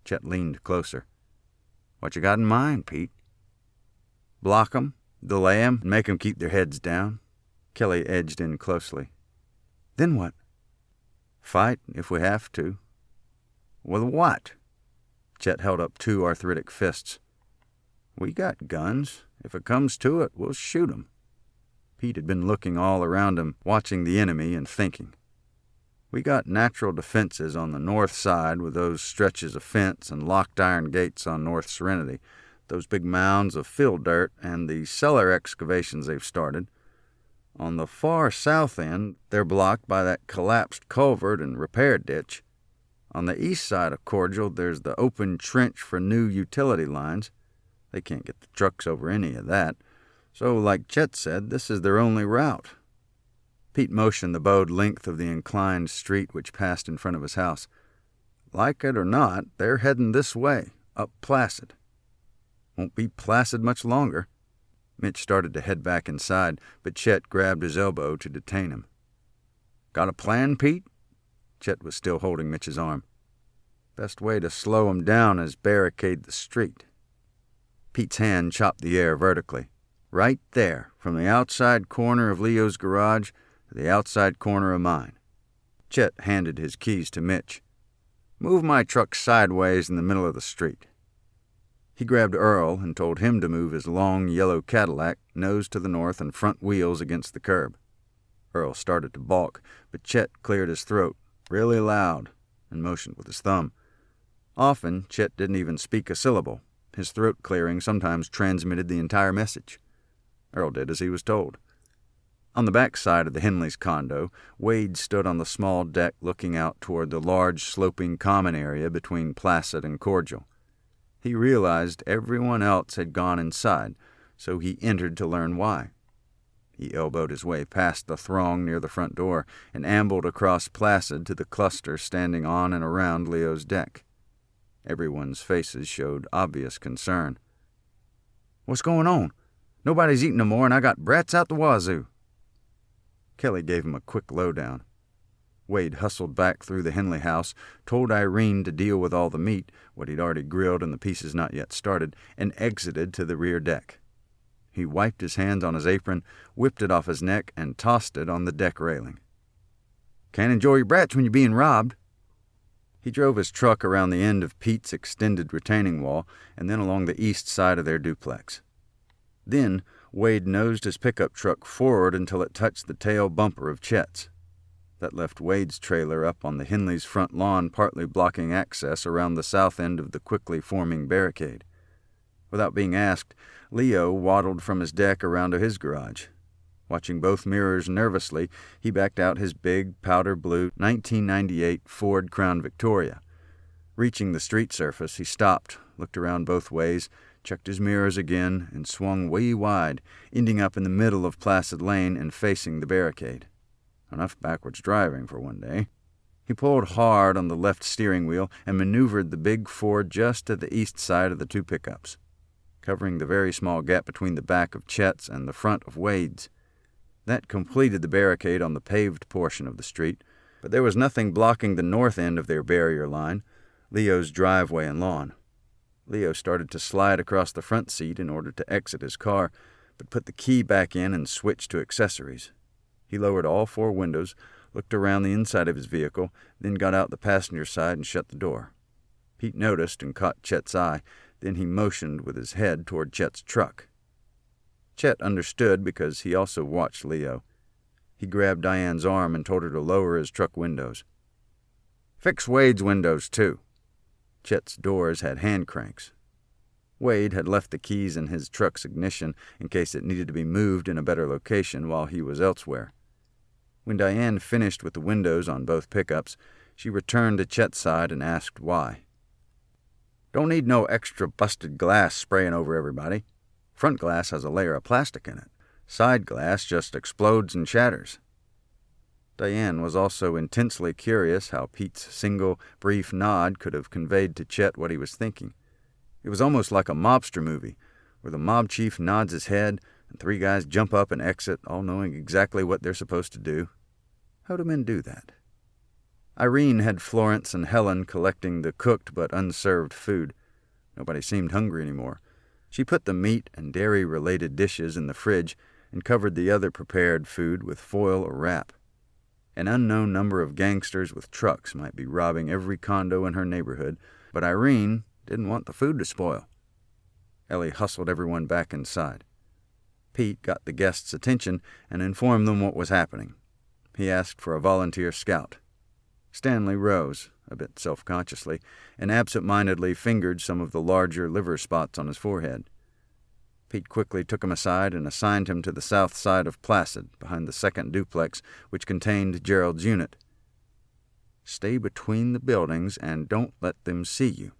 Chet leaned closer. "What you got in mind, Pete?" "Block 'em, delay 'em, and make 'em keep their heads down." Kelly edged in closely. "Then what?" "Fight, if we have to." "With what?" Chet held up two arthritic fists. "We got guns. If it comes to it, we'll shoot 'em." Pete had been looking all around him, watching the enemy and thinking. "We got natural defenses on the north side with those stretches of fence and locked iron gates on North Serenity, those big mounds of field dirt, and the cellar excavations they've started. On the far south end, they're blocked by that collapsed culvert and repair ditch. On the east side of Cordial, there's the open trench for new utility lines. They can't get the trucks over any of that. So, like Chet said, this is their only route." Pete motioned the bowed length of the inclined street which passed in front of his house. "Like it or not, they're heading this way, up Placid. Won't be Placid much longer." Mitch started to head back inside, but Chet grabbed his elbow to detain him. "Got a plan, Pete?" Chet was still holding Mitch's arm. "Best way to slow 'em down is barricade the street." Pete's hand chopped the air vertically. "Right there, from the outside corner of Leo's garage to the outside corner of mine." Chet handed his keys to Mitch. "Move my truck sideways in the middle of the street." He grabbed Earl and told him to move his long yellow Cadillac, nose to the north and front wheels against the curb. Earl started to balk, but Chet cleared his throat, really loud, and motioned with his thumb. Often, Chet didn't even speak a syllable. His throat clearing sometimes transmitted the entire message. Earl did as he was told. On the back side of the Henleys' condo, Wade stood on the small deck looking out toward the large sloping common area between Placid and Cordial. He realized everyone else had gone inside, so he entered to learn why. He elbowed his way past the throng near the front door and ambled across Placid to the cluster standing on and around Leo's deck. Everyone's faces showed obvious concern. "What's going on? Nobody's eating no more, and I got brats out the wazoo." Kelly gave him a quick lowdown. Wade hustled back through the Henley house, told Irene to deal with all the meat, what he'd already grilled and the pieces not yet started, and exited to the rear deck. He wiped his hands on his apron, whipped it off his neck, and tossed it on the deck railing. "Can't enjoy your brats when you're being robbed." He drove his truck around the end of Pete's extended retaining wall and then along the east side of their duplex. Then Wade nosed his pickup truck forward until it touched the tail bumper of Chet's. That left Wade's trailer up on the Henleys' front lawn, partly blocking access around the south end of the quickly forming barricade. Without being asked, Leo waddled from his deck around to his garage. Watching both mirrors nervously, he backed out his big, powder-blue 1998 Ford Crown Victoria. Reaching the street surface, he stopped, looked around both ways, checked his mirrors again, and swung way wide, ending up in the middle of Placid Lane and facing the barricade. Enough backwards driving for one day. He pulled hard on the left steering wheel and maneuvered the big Ford just to the east side of the two pickups, covering the very small gap between the back of Chet's and the front of Wade's. That completed the barricade on the paved portion of the street, but there was nothing blocking the north end of their barrier line, Leo's driveway and lawn. Leo started to slide across the front seat in order to exit his car, but put the key back in and switched to accessories. He lowered all four windows, looked around the inside of his vehicle, then got out the passenger side and shut the door. Pete noticed and caught Chet's eye, then he motioned with his head toward Chet's truck. Chet understood because he also watched Leo. He grabbed Diane's arm and told her to lower his truck windows. "Fix Wade's windows, too." Chet's doors had hand cranks. Wade had left the keys in his truck's ignition in case it needed to be moved in a better location while he was elsewhere. When Diane finished with the windows on both pickups, she returned to Chet's side and asked why. "Don't need no extra busted glass spraying over everybody. Front glass has a layer of plastic in it. Side glass just explodes and shatters." Diane was also intensely curious how Pete's single, brief nod could have conveyed to Chet what he was thinking. It was almost like a mobster movie, where the mob chief nods his head and three guys jump up and exit, all knowing exactly what they're supposed to do. How do men do that? Irene had Florence and Helen collecting the cooked but unserved food. Nobody seemed hungry anymore. She put the meat and dairy-related dishes in the fridge and covered the other prepared food with foil or wrap. An unknown number of gangsters with trucks might be robbing every condo in her neighborhood, but Irene, Didn't want the food to spoil. Ellie hustled everyone back inside. Pete got the guests' attention and informed them what was happening. He asked for a volunteer scout. Stanley rose, a bit self-consciously, and absent-mindedly fingered some of the larger liver spots on his forehead. Pete quickly took him aside and assigned him to the south side of Placid, behind the second duplex, which contained Gerald's unit. Stay between the buildings and don't let them see you.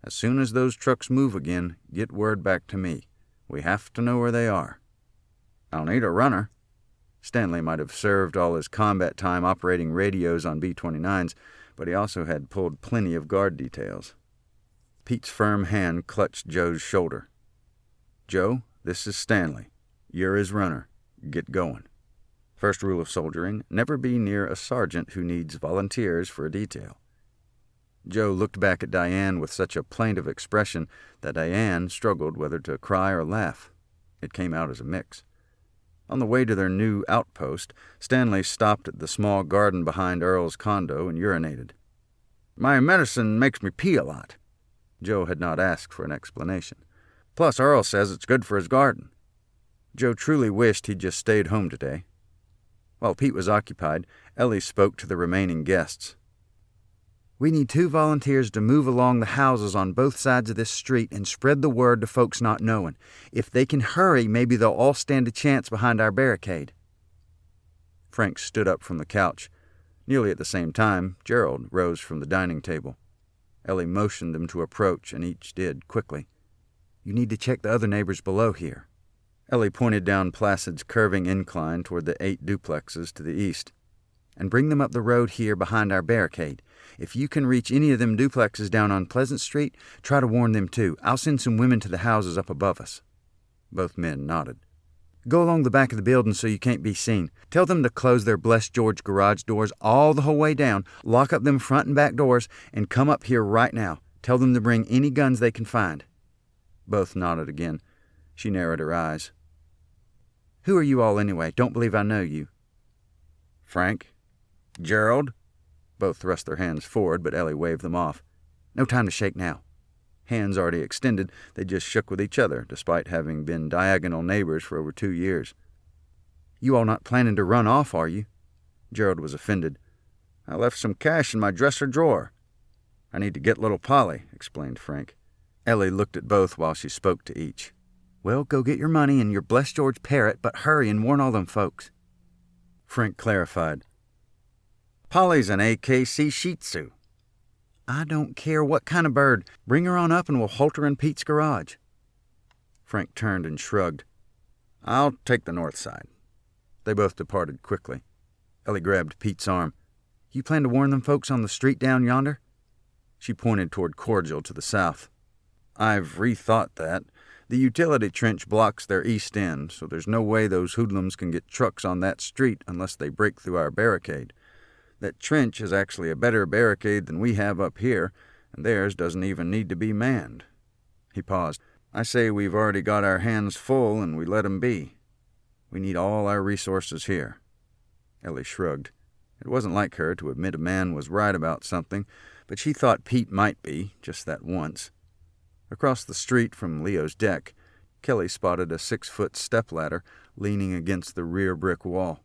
As soon as those trucks move again, get word back to me. We have to know where they are. I'll need a runner. Stanley might have served all his combat time operating radios on B-29s, but he also had pulled plenty of guard details. Pete's firm hand clutched Joe's shoulder. Joe, this is Stanley. You're his runner. Get going. First rule of soldiering, never be near a sergeant who needs volunteers for a detail. Joe looked back at Diane with such a plaintive expression that Diane struggled whether to cry or laugh. It came out as a mix. On the way to their new outpost, Stanley stopped at the small garden behind Earl's condo and urinated. My medicine makes me pee a lot. Joe had not asked for an explanation. Plus, Earl says it's good for his garden. Joe truly wished he'd just stayed home today. While Pete was occupied, Ellie spoke to the remaining guests. We need 2 volunteers to move along the houses on both sides of this street and spread the word to folks not knowing. If they can hurry, maybe they'll all stand a chance behind our barricade. Frank stood up from the couch. Nearly at the same time, Gerald rose from the dining table. Ellie motioned them to approach, and each did quickly. You need to check the other neighbors below here. Ellie pointed down Placid's curving incline toward the 8 duplexes to the east. And bring them up the road here behind our barricade. If you can reach any of them duplexes down on Pleasant Street, try to warn them too. I'll send some women to the houses up above us. Both men nodded. Go along the back of the building so you can't be seen. Tell them to close their Blessed George garage doors all the whole way down, lock up them front and back doors, and come up here right now. Tell them to bring any guns they can find. Both nodded again. She narrowed her eyes. Who are you all anyway? Don't believe I know you. Frank? Gerald? Both thrust their hands forward, but Ellie waved them off. No time to shake now. Hands already extended, they just shook with each other, despite having been diagonal neighbors for over 2 years. You all not planning to run off, are you? Gerald was offended. I left some cash in my dresser drawer. I need to get little Polly, explained Frank. Ellie looked at both while she spoke to each. Well, go get your money and your Blessed George parrot, but hurry and warn all them folks. Frank clarified. Polly's an AKC Shih Tzu. I don't care what kind of bird. Bring her on up and we'll halt her in Pete's garage. Frank turned and shrugged. I'll take the north side. They both departed quickly. Ellie grabbed Pete's arm. You plan to warn them folks on the street down yonder? She pointed toward Cordial to the south. I've rethought that. The utility trench blocks their east end, so there's no way those hoodlums can get trucks on that street unless they break through our barricade. That trench is actually a better barricade than we have up here, and theirs doesn't even need to be manned. He paused. I say we've already got our hands full and we let 'em be. We need all our resources here. Ellie shrugged. It wasn't like her to admit a man was right about something, but she thought Pete might be, just that once. Across the street from Leo's deck, Kelly spotted a 6-foot stepladder leaning against the rear brick wall.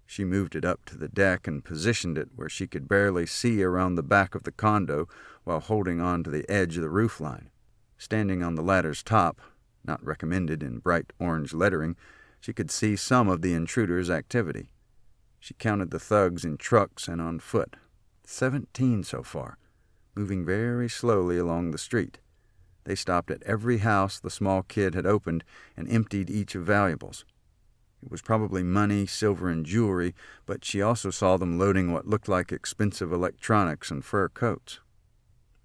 She moved it up to the deck and positioned it where she could barely see around the back of the condo while holding on to the edge of the roofline. Standing on the ladder's top, not recommended in bright orange lettering, she could see some of the intruders' activity. She counted the thugs in trucks and on foot. 17 so far, moving very slowly along the street. They stopped at every house the small kid had opened and emptied each of valuables. It was probably money, silver, and jewelry, but she also saw them loading what looked like expensive electronics and fur coats.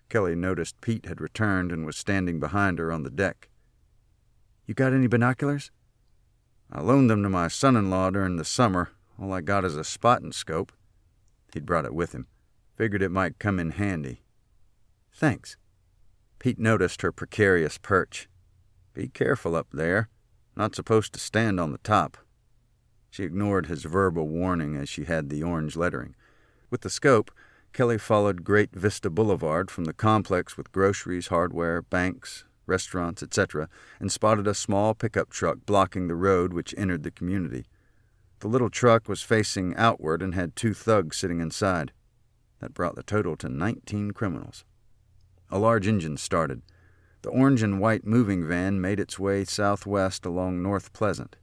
Kelly noticed Pete had returned and was standing behind her on the deck. You got any binoculars? I loaned them to my son-in-law during the summer. All I got is a spotting scope. He'd brought it with him. Figured it might come in handy. Thanks. Pete noticed her precarious perch. Be careful up there. Not supposed to stand on the top. She ignored his verbal warning as she had the orange lettering. With the scope, Kelly followed Great Vista Boulevard from the complex with groceries, hardware, banks, restaurants, etc., and spotted a small pickup truck blocking the road which entered the community. The little truck was facing outward and had 2 thugs sitting inside. That brought the total to 19 criminals. A large engine started. The orange and white moving van made its way southwest along North Pleasant.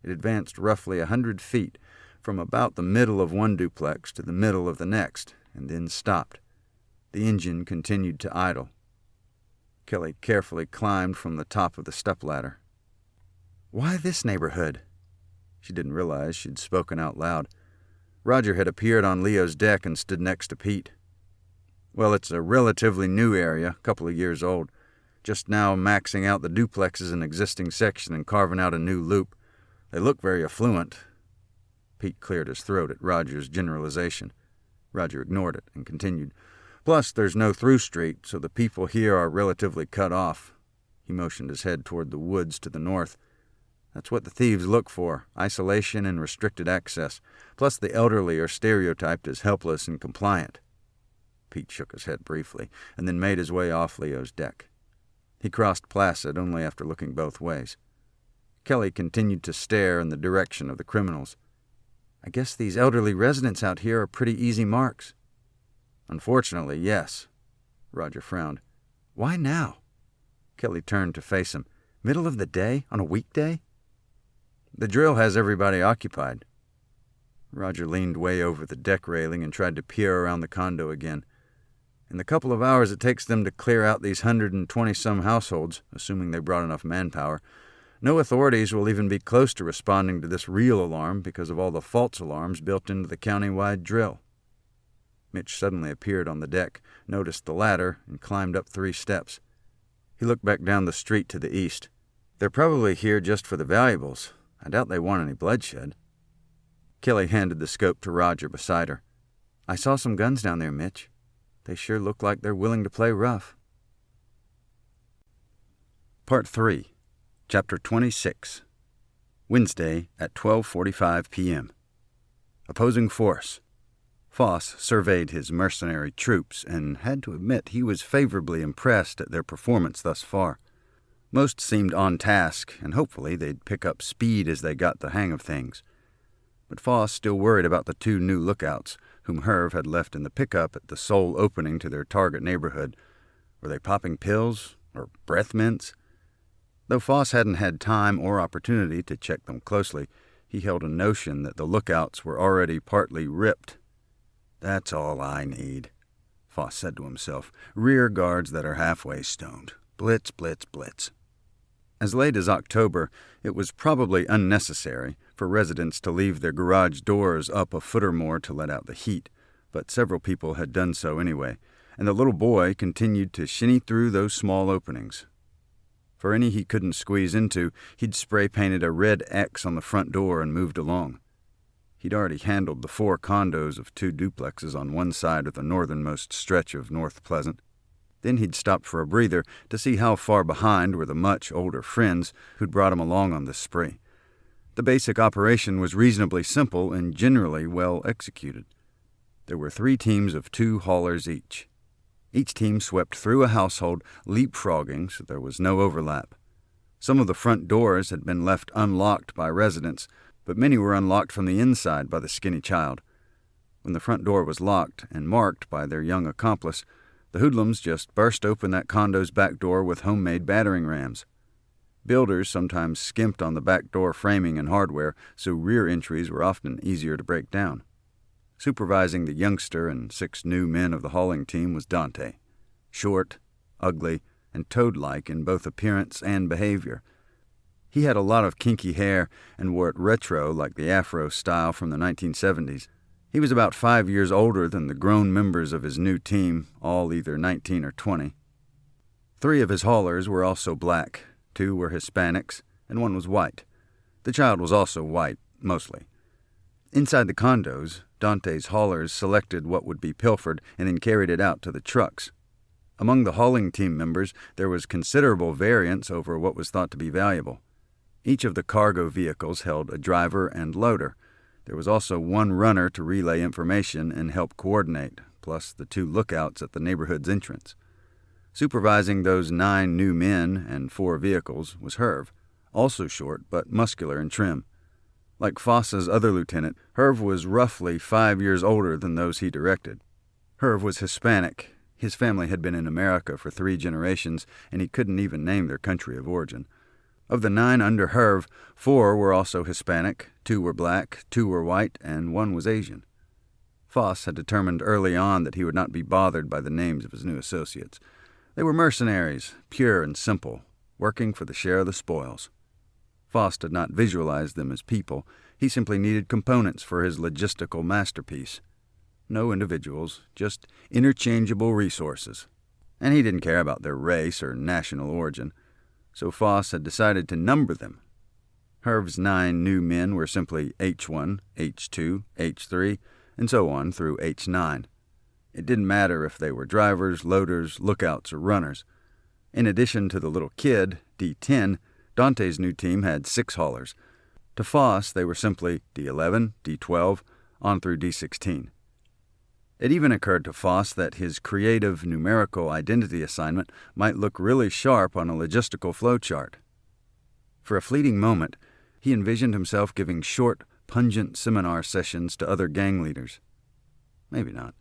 It advanced roughly 100 feet, from about the middle of one duplex to the middle of the next, and then stopped. The engine continued to idle. Kelly carefully climbed from the top of the stepladder. "Why this neighborhood?" She didn't realize she'd spoken out loud. Roger had appeared on Leo's deck and stood next to Pete. "Well, it's a relatively new area, a couple of years old. Just now maxing out the duplexes in existing section and carving out a new loop. They look very affluent." Pete cleared his throat at Roger's generalization. Roger ignored it and continued. "Plus, there's no through street, so the people here are relatively cut off." He motioned his head toward the woods to the north. "That's what the thieves look for, isolation and restricted access. Plus, the elderly are stereotyped as helpless and compliant." Pete shook his head briefly, and then made his way off Leo's deck. He crossed Placid only after looking both ways. Kelly continued to stare in the direction of the criminals. "I guess these elderly residents out here are pretty easy marks." "Unfortunately, yes." Roger frowned. "Why now?" Kelly turned to face him. "Middle of the day? On a weekday?" "The drill has everybody occupied." Roger leaned way over the deck railing and tried to peer around the condo again. "In the couple of hours it takes them to clear out these 120-some households, assuming they brought enough manpower, no authorities will even be close to responding to this real alarm because of all the false alarms built into the county-wide drill." Mitch suddenly appeared on the deck, noticed the ladder, and climbed up 3 steps. He looked back down the street to the east. "They're probably here just for the valuables. I doubt they want any bloodshed." Kelly handed the scope to Roger beside her. "I saw some guns down there, Mitch. They sure look like they're willing to play rough." Part 3, Chapter 26. Wednesday at 12:45 p.m. Opposing force. Foss surveyed his mercenary troops and had to admit he was favorably impressed at their performance thus far. Most seemed on task, and hopefully they'd pick up speed as they got the hang of things. But Foss still worried about the 2 new lookouts, whom Herv had left in the pickup at the sole opening to their target neighborhood. Were they popping pills or breath mints? Though Foss hadn't had time or opportunity to check them closely, he held a notion that the lookouts were already partly ripped. "That's all I need," Foss said to himself. "Rear guards that are halfway stoned. Blitz, blitz, blitz." As late as October, it was probably unnecessary for residents to leave their garage doors up a foot or more to let out the heat, but several people had done so anyway, and the little boy continued to shinny through those small openings. For any he couldn't squeeze into, he'd spray-painted a red X on the front door and moved along. He'd already handled the 4 condos of 2 duplexes on one side of the northernmost stretch of North Pleasant. Then he'd stopped for a breather to see how far behind were the much older friends who'd brought him along on this spree. The basic operation was reasonably simple and generally well executed. There were 3 teams of 2 haulers each. Each team swept through a household, leapfrogging so there was no overlap. Some of the front doors had been left unlocked by residents, but many were unlocked from the inside by the skinny child. When the front door was locked and marked by their young accomplice, the hoodlums just burst open that condo's back door with homemade battering rams. Builders sometimes skimped on the back door framing and hardware, so rear entries were often easier to break down. Supervising the youngster and 6 new men of the hauling team was Dante. Short, ugly, and toad-like in both appearance and behavior. He had a lot of kinky hair and wore it retro like the afro style from the 1970s. He was about 5 years older than the grown members of his new team, all either 19 or 20. 3 of his haulers were also black, 2 were Hispanics, and 1 was white. The child was also white, mostly. Inside the condos, Dante's haulers selected what would be pilfered and then carried it out to the trucks. Among the hauling team members, there was considerable variance over what was thought to be valuable. Each of the cargo vehicles held a driver and loader. There was also 1 runner to relay information and help coordinate, plus the 2 lookouts at the neighborhood's entrance. Supervising those 9 new men and 4 vehicles was Herv, also short but muscular and trim. Like Foss's other lieutenant, Herv was roughly 5 years older than those he directed. Herv was Hispanic. His family had been in America for 3 generations, and he couldn't even name their country of origin. Of the 9 under Herv, 4 were also Hispanic, 2 were black, 2 were white, and 1 was Asian. Foss had determined early on that he would not be bothered by the names of his new associates. They were mercenaries, pure and simple, working for the share of the spoils. Foss did not visualize them as people. He simply needed components for his logistical masterpiece. No individuals, just interchangeable resources. And he didn't care about their race or national origin, so Foss had decided to number them. Herv's 9 new men were simply H1, H2, H3, and so on through H9. It didn't matter if they were drivers, loaders, lookouts, or runners. In addition to the little kid, D10, Dante's new team had 6 haulers. To Foss, they were simply D11, D12, on through D16. It even occurred to Foss that his creative numerical identity assignment might look really sharp on a logistical flowchart. For a fleeting moment, he envisioned himself giving short, pungent seminar sessions to other gang leaders. Maybe not.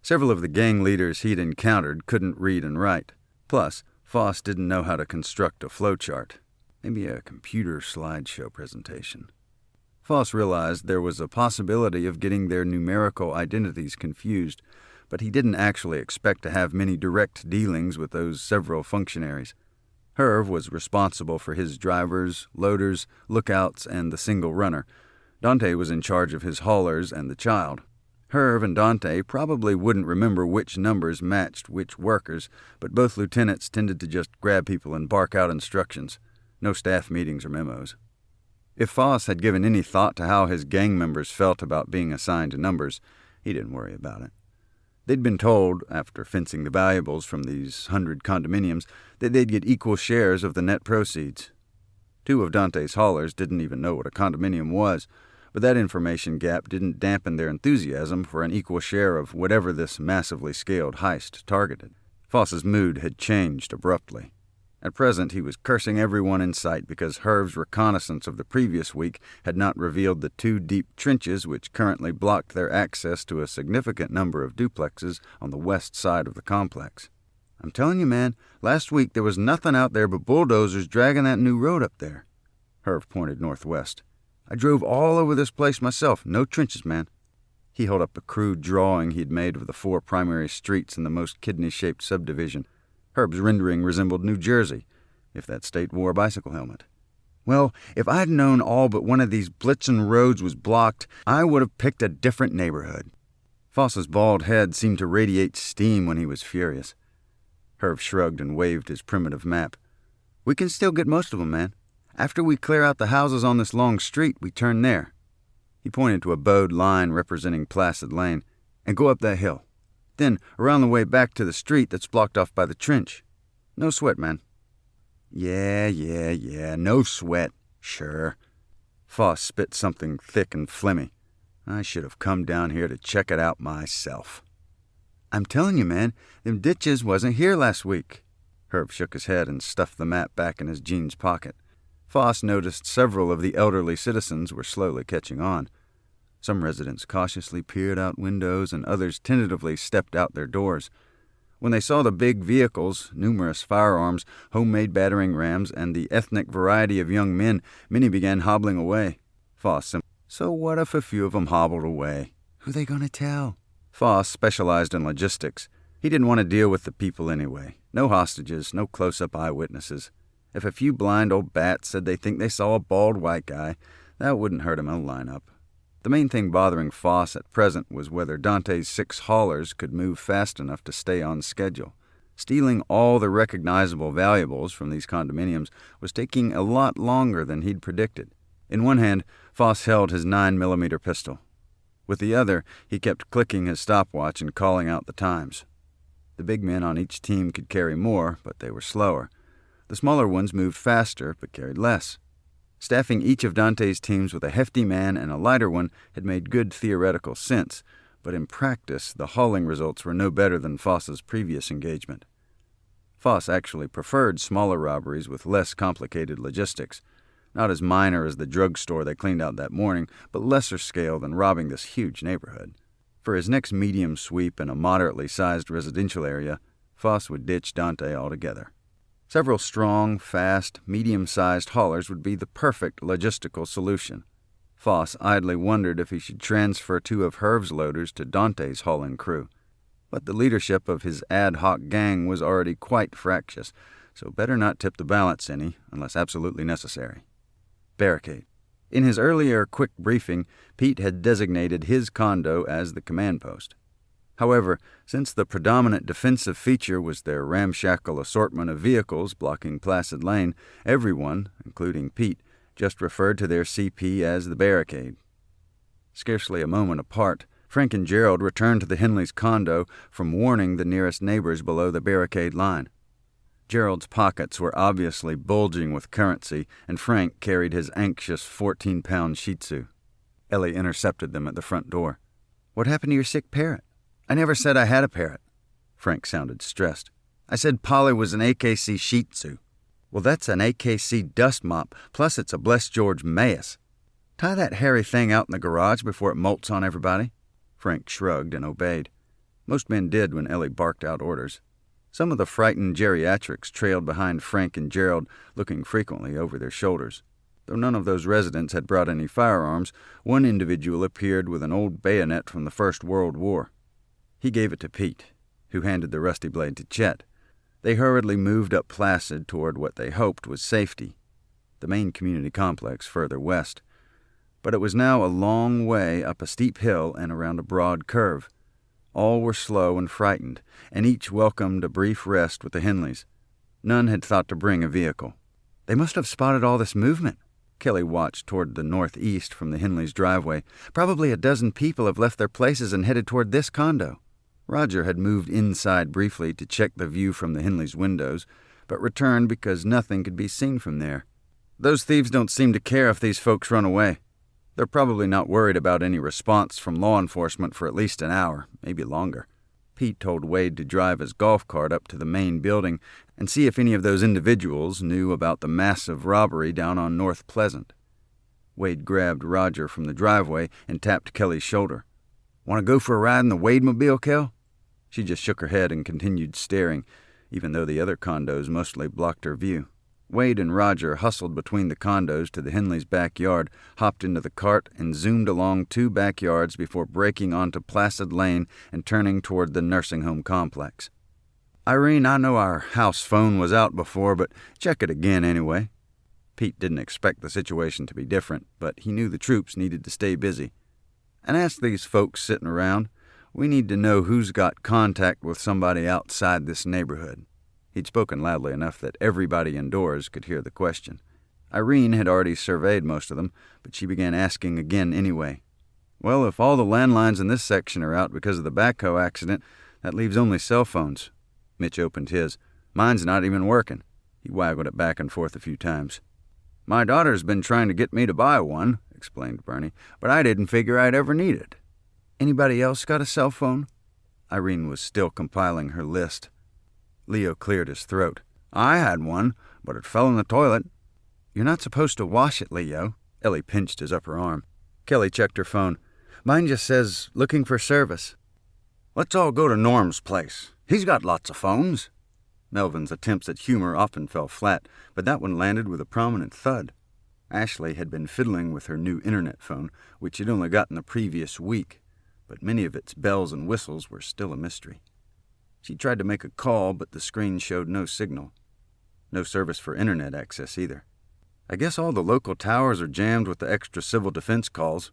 Several of the gang leaders he'd encountered couldn't read and write. Plus, Foss didn't know how to construct a flowchart. Maybe a computer slideshow presentation. Foss realized there was a possibility of getting their numerical identities confused, but he didn't actually expect to have many direct dealings with those several functionaries. Herv was responsible for his drivers, loaders, lookouts, and the single runner. Dante was in charge of his haulers and the child. Herv and Dante probably wouldn't remember which numbers matched which workers, but both lieutenants tended to just grab people and bark out instructions. No staff meetings or memos. If Foss had given any thought to how his gang members felt about being assigned numbers, he didn't worry about it. They'd been told, after fencing the valuables from these 100 condominiums, that they'd get equal shares of the net proceeds. 2 of Dante's haulers didn't even know what a condominium was, but that information gap didn't dampen their enthusiasm for an equal share of whatever this massively scaled heist targeted. Foss's mood had changed abruptly. At present, he was cursing everyone in sight because Herv's reconnaissance of the previous week had not revealed the 2 deep trenches which currently blocked their access to a significant number of duplexes on the west side of the complex. I'm telling you, man, last week there was nothing out there but bulldozers dragging that new road up there. Herv pointed northwest. I drove all over this place myself. No trenches, man. He held up a crude drawing he'd made of the 4 primary streets in the most kidney-shaped subdivision. Herv's rendering resembled New Jersey, if that state wore a bicycle helmet. Well, if I'd known all but one of these blitzing roads was blocked, I would have picked a different neighborhood. Foss's bald head seemed to radiate steam when he was furious. Herv shrugged and waved his primitive map. We can still get most of them, man. After we clear out the houses on this long street, we turn there. He pointed to a bowed line representing Placid Lane, and go up that hill. Then around the way back to the street that's blocked off by the trench. No sweat, man. Yeah, no sweat. Sure. Foss spit something thick and phlegmy. I should have come down here to check it out myself. I'm telling you, man, them ditches wasn't here last week. Herv shook his head and stuffed the map back in his jeans pocket. Foss noticed several of the elderly citizens were slowly catching on. Some residents cautiously peered out windows and others tentatively stepped out their doors. When they saw the big vehicles, numerous firearms, homemade battering rams, and the ethnic variety of young men, many began hobbling away. Foss simply, so what if a few of them hobbled away? Who they gonna tell? Foss specialized in logistics. He didn't want to deal with the people anyway. No hostages, no close-up eyewitnesses. If a few blind old bats said they think they saw a bald white guy, that wouldn't hurt him in a lineup. The main thing bothering Foss at present was whether Dante's 6 haulers could move fast enough to stay on schedule. Stealing all the recognizable valuables from these condominiums was taking a lot longer than he'd predicted. In one hand, Foss held his 9mm pistol. With the other, he kept clicking his stopwatch and calling out the times. The big men on each team could carry more, but they were slower. The smaller ones moved faster, but carried less. Staffing each of Dante's teams with a hefty man and a lighter one had made good theoretical sense, but in practice the hauling results were no better than Foss's previous engagement. Foss actually preferred smaller robberies with less complicated logistics, not as minor as the drugstore they cleaned out that morning, but lesser scale than robbing this huge neighborhood. For his next medium sweep in a moderately sized residential area, Foss would ditch Dante altogether. Several strong, fast, medium-sized haulers would be the perfect logistical solution. Foss idly wondered if he should transfer 2 of Herv's loaders to Dante's hauling crew. But the leadership of his ad hoc gang was already quite fractious, so better not tip the balance any, unless absolutely necessary. Barricade. In his earlier quick briefing, Pete had designated his condo as the command post. However, since the predominant defensive feature was their ramshackle assortment of vehicles blocking Placid Lane, everyone, including Pete, just referred to their CP as the barricade. Scarcely a moment apart, Frank and Gerald returned to the Henleys' condo from warning the nearest neighbors below the barricade line. Gerald's pockets were obviously bulging with currency, and Frank carried his anxious 14-pound Shih Tzu. Ellie intercepted them at the front door. "What happened to your sick parrot?" "I never said I had a parrot." Frank sounded stressed. "I said Polly was an AKC Shih Tzu." "Well, that's an AKC dust mop, plus it's a Bless George Mayus. Tie that hairy thing out in the garage before it molts on everybody." Frank shrugged and obeyed. Most men did when Ellie barked out orders. Some of the frightened geriatrics trailed behind Frank and Gerald, looking frequently over their shoulders. Though none of those residents had brought any firearms, one individual appeared with an old bayonet from the First World War. He gave it to Pete, who handed the rusty blade to Chet. They hurriedly moved up Placid toward what they hoped was safety, the main community complex further west. But it was now a long way up a steep hill and around a broad curve. All were slow and frightened, and each welcomed a brief rest with the Henleys. None had thought to bring a vehicle. "They must have spotted all this movement." Kelly watched toward the northeast from the Henleys' driveway. "Probably a dozen people have left their places and headed toward this condo." Roger had moved inside briefly to check the view from the Henleys' windows, but returned because nothing could be seen from there. "Those thieves don't seem to care if these folks run away. They're probably not worried about any response from law enforcement for at least an hour, maybe longer." Pete told Wade to drive his golf cart up to the main building and see if any of those individuals knew about the massive robbery down on North Pleasant. Wade grabbed Roger from the driveway and tapped Kelly's shoulder. "Want to go for a ride in the Wade-mobile, Kel?" She just shook her head and continued staring, even though the other condos mostly blocked her view. Wade and Roger hustled between the condos to the Henleys' backyard, hopped into the cart, and zoomed along 2 backyards before breaking onto Placid Lane and turning toward the nursing home complex. "Irene, I know our house phone was out before, but check it again anyway." Pete didn't expect the situation to be different, but he knew the troops needed to stay busy. "And ask these folks sitting around. We need to know who's got contact with somebody outside this neighborhood." He'd spoken loudly enough that everybody indoors could hear the question. Irene had already surveyed most of them, but she began asking again anyway. "Well, if all the landlines in this section are out because of the backhoe accident, that leaves only cell phones." Mitch opened his. "Mine's not even working." He waggled it back and forth a few times. "My daughter's been trying to get me to buy one," explained Bernie, "but I didn't figure I'd ever need it." "Anybody else got a cell phone?" Irene was still compiling her list. Leo cleared his throat. "I had one, but it fell in the toilet." "You're not supposed to wash it, Leo." Ellie pinched his upper arm. Kelly checked her phone. "Mine just says, looking for service." "Let's all go to Norm's place. He's got lots of phones." Melvin's attempts at humor often fell flat, but that one landed with a prominent thud. Ashley had been fiddling with her new internet phone, which she'd only gotten the previous week, but many of its bells and whistles were still a mystery. She tried to make a call, but the screen showed no signal. No service for internet access either. "I guess all the local towers are jammed with the extra civil defense calls."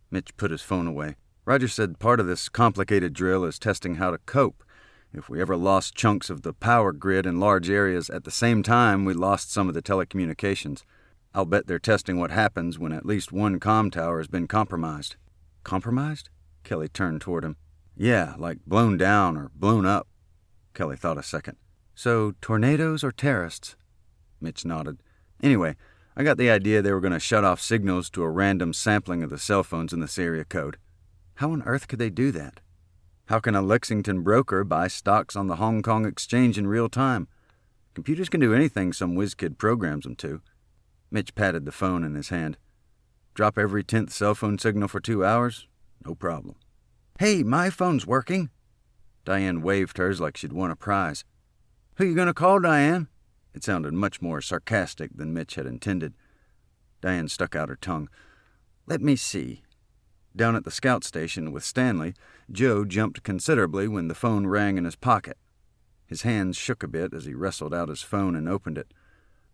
Mitch put his phone away. "Roger said part of this complicated drill is testing how to cope. If we ever lost chunks of the power grid in large areas at the same time we lost some of the telecommunications. I'll bet they're testing what happens when at least one comm tower has been compromised." "Compromised?" Kelly turned toward him. "Yeah, like blown down or blown up." Kelly thought a second. "So, tornadoes or terrorists?" Mitch nodded. "Anyway, I got the idea they were going to shut off signals to a random sampling of the cell phones in this area code." How on earth could they do that? How can a Lexington broker buy stocks on the Hong Kong exchange in real time? Computers can do anything some whiz-kid programs them to. Mitch patted the phone in his hand. Drop every 10th cell phone signal for 2 hours? No problem. Hey, my phone's working. Diane waved hers like she'd won a prize. Who you going to call, Diane? It sounded much more sarcastic than Mitch had intended. Diane stuck out her tongue. Let me see. Down at the scout station with Stanley, Joe jumped considerably when the phone rang in his pocket. His hands shook a bit as he wrestled out his phone and opened it.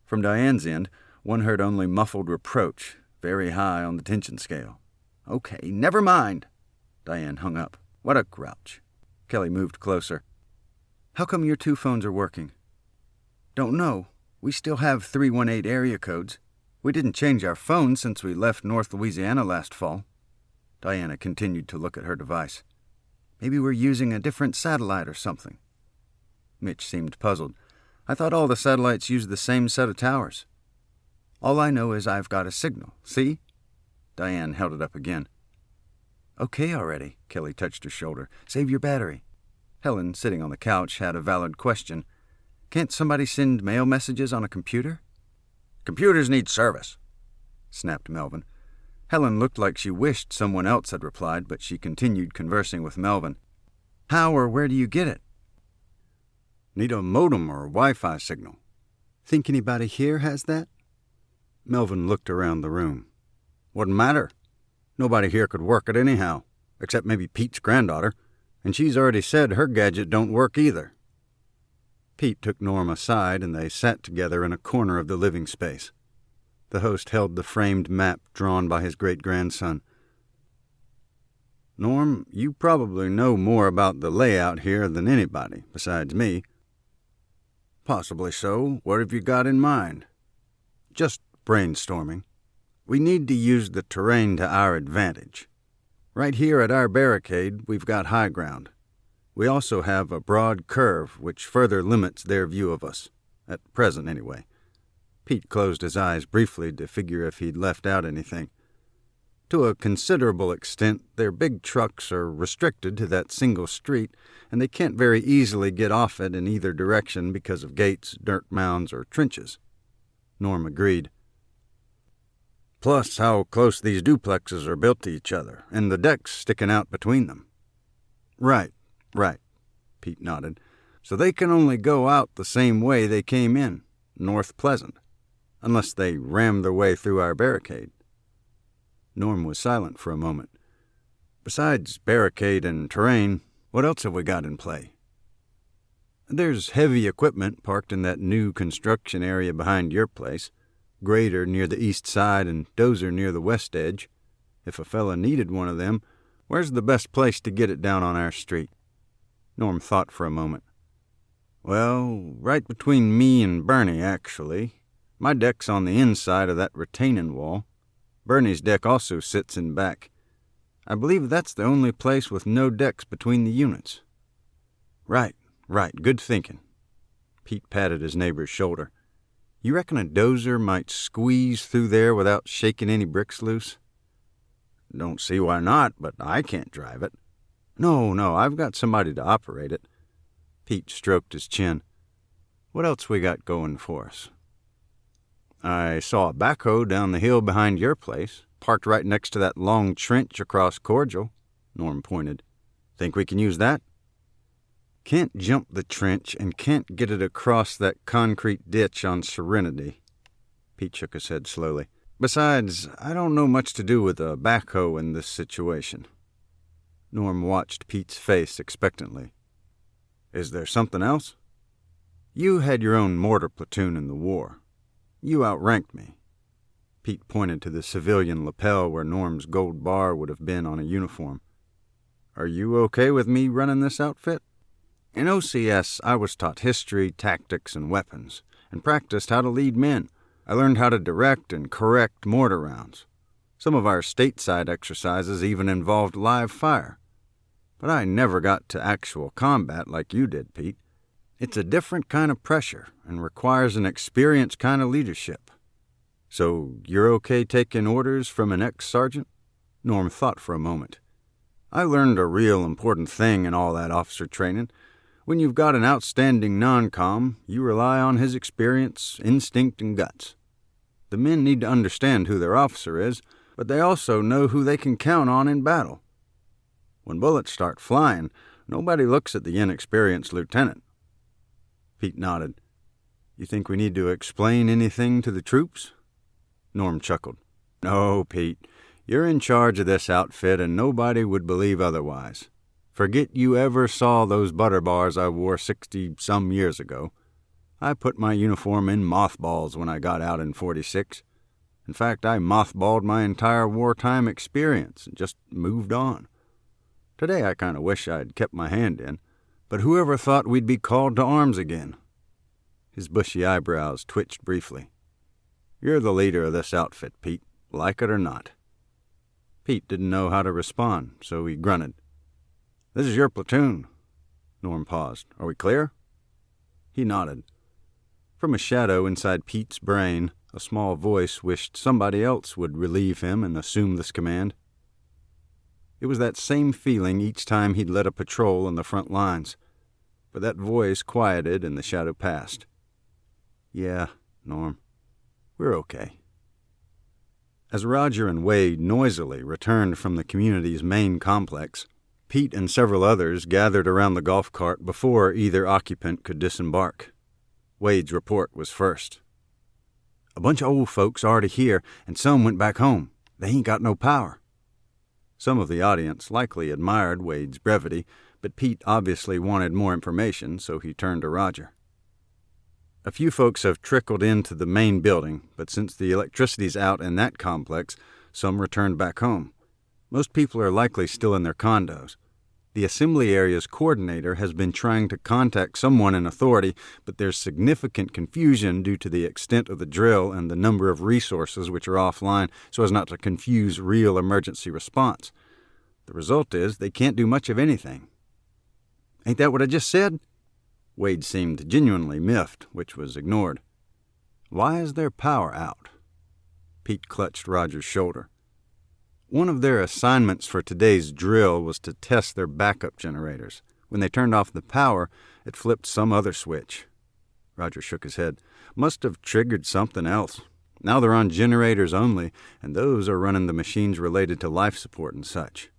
From Diane's end, one heard only muffled reproach, very high on the tension scale. Okay, never mind. Diane hung up. What a grouch. Kelly moved closer. How come your 2 phones are working? Don't know. We still have 318 area codes. We didn't change our phones since we left North Louisiana last fall. Diana continued to look at her device. Maybe we're using a different satellite or something. Mitch seemed puzzled. I thought all the satellites used the same set of towers. All I know is I've got a signal. See? Diane held it up again. Okay already, Kelly touched her shoulder. Save your battery. Helen, sitting on the couch, had a valid question. Can't somebody send mail messages on a computer? Computers need service, snapped Melvin. Helen looked like she wished someone else had replied, but she continued conversing with Melvin. How or where do you get it? Need a modem or Wi-Fi signal. Think anybody here has that? Melvin looked around the room. Wouldn't matter. Nobody here could work it anyhow, except maybe Pete's granddaughter, and she's already said her gadget don't work either. Pete took Norm aside, and they sat together in a corner of the living space. The host held the framed map drawn by his great-grandson. Norm, you probably know more about the layout here than anybody, besides me. Possibly so. What have you got in mind? Just brainstorming. We need to use the terrain to our advantage. Right here at our barricade, we've got high ground. We also have a broad curve, which further limits their view of us, at present anyway. Pete closed his eyes briefly to figure if he'd left out anything. To a considerable extent, their big trucks are restricted to that single street, and they can't very easily get off it in either direction because of gates, dirt mounds, or trenches. Norm agreed. Plus how close these duplexes are built to each other, and the decks sticking out between them. Right, Pete nodded. So they can only go out the same way they came in, North Pleasant, unless they ram their way through our barricade. Norm was silent for a moment. Besides barricade and terrain, what else have we got in play? There's heavy equipment parked in that new construction area behind your place. Grader near the east side and dozer near the west edge. If a fella needed one of them, where's the best place to get it down on our street? Norm thought for a moment. Well, right between me and Bernie, actually. My deck's on the inside of that retaining wall. Bernie's deck also sits in back. I believe that's the only place with no decks between the units. Right, good thinking. Pete patted his neighbor's shoulder. You reckon a dozer might squeeze through there without shaking any bricks loose? Don't see why not, but I can't drive it. No, I've got somebody to operate it. Pete stroked his chin. What else we got going for us? I saw a backhoe down the hill behind your place, parked right next to that long trench across Cordial, Norm pointed. Think we can use that? Can't jump the trench and can't get it across that concrete ditch on Serenity. Pete shook his head slowly. Besides, I don't know much to do with a backhoe in this situation. Norm watched Pete's face expectantly. Is there something else? You had your own mortar platoon in the war. You outranked me. Pete pointed to the civilian lapel where Norm's gold bar would have been on a uniform. Are you okay with me running this outfit? In OCS, I was taught history, tactics, and weapons, and practiced how to lead men. I learned how to direct and correct mortar rounds. Some of our stateside exercises even involved live fire. But I never got to actual combat like you did, Pete. It's a different kind of pressure and requires an experienced kind of leadership. So you're okay taking orders from an ex-sergeant? Norm thought for a moment. I learned a real important thing in all that officer training. When you've got an outstanding non-com, you rely on his experience, instinct, and guts. The men need to understand who their officer is, but they also know who they can count on in battle. When bullets start flying, nobody looks at the inexperienced lieutenant. Pete nodded. You think we need to explain anything to the troops? Norm chuckled. No, Pete. You're in charge of this outfit, and nobody would believe otherwise. Forget you ever saw those butter bars I wore 60-some years ago. I put my uniform in mothballs when I got out in 46. In fact, I mothballed my entire wartime experience and just moved on. Today I kind of wish I'd kept my hand in, but whoever thought we'd be called to arms again? His bushy eyebrows twitched briefly. You're the leader of this outfit, Pete, like it or not. Pete didn't know how to respond, so he grunted. This is your platoon. Norm paused. Are we clear? He nodded. From a shadow inside Pete's brain, a small voice wished somebody else would relieve him and assume this command. It was that same feeling each time he'd led a patrol on the front lines, but that voice quieted and the shadow passed. Yeah, Norm, we're okay. As Roger and Wade noisily returned from the community's main complex, Pete and several others gathered around the golf cart before either occupant could disembark. Wade's report was first. A bunch of old folks already here, and some went back home. They ain't got no power. Some of the audience likely admired Wade's brevity, but Pete obviously wanted more information, so he turned to Roger. A few folks have trickled into the main building, but since the electricity's out in that complex, some returned back home. Most people are likely still in their condos. The assembly area's coordinator has been trying to contact someone in authority, but there's significant confusion due to the extent of the drill and the number of resources which are offline so as not to confuse real emergency response. The result is they can't do much of anything. Ain't that what I just said? Wade seemed genuinely miffed, which was ignored. Why is their power out? Pete clutched Roger's shoulder. One of their assignments for today's drill was to test their backup generators. When they turned off the power, it flipped some other switch. Roger shook his head. Must have triggered something else. Now they're on generators only, and those are running the machines related to life support and such.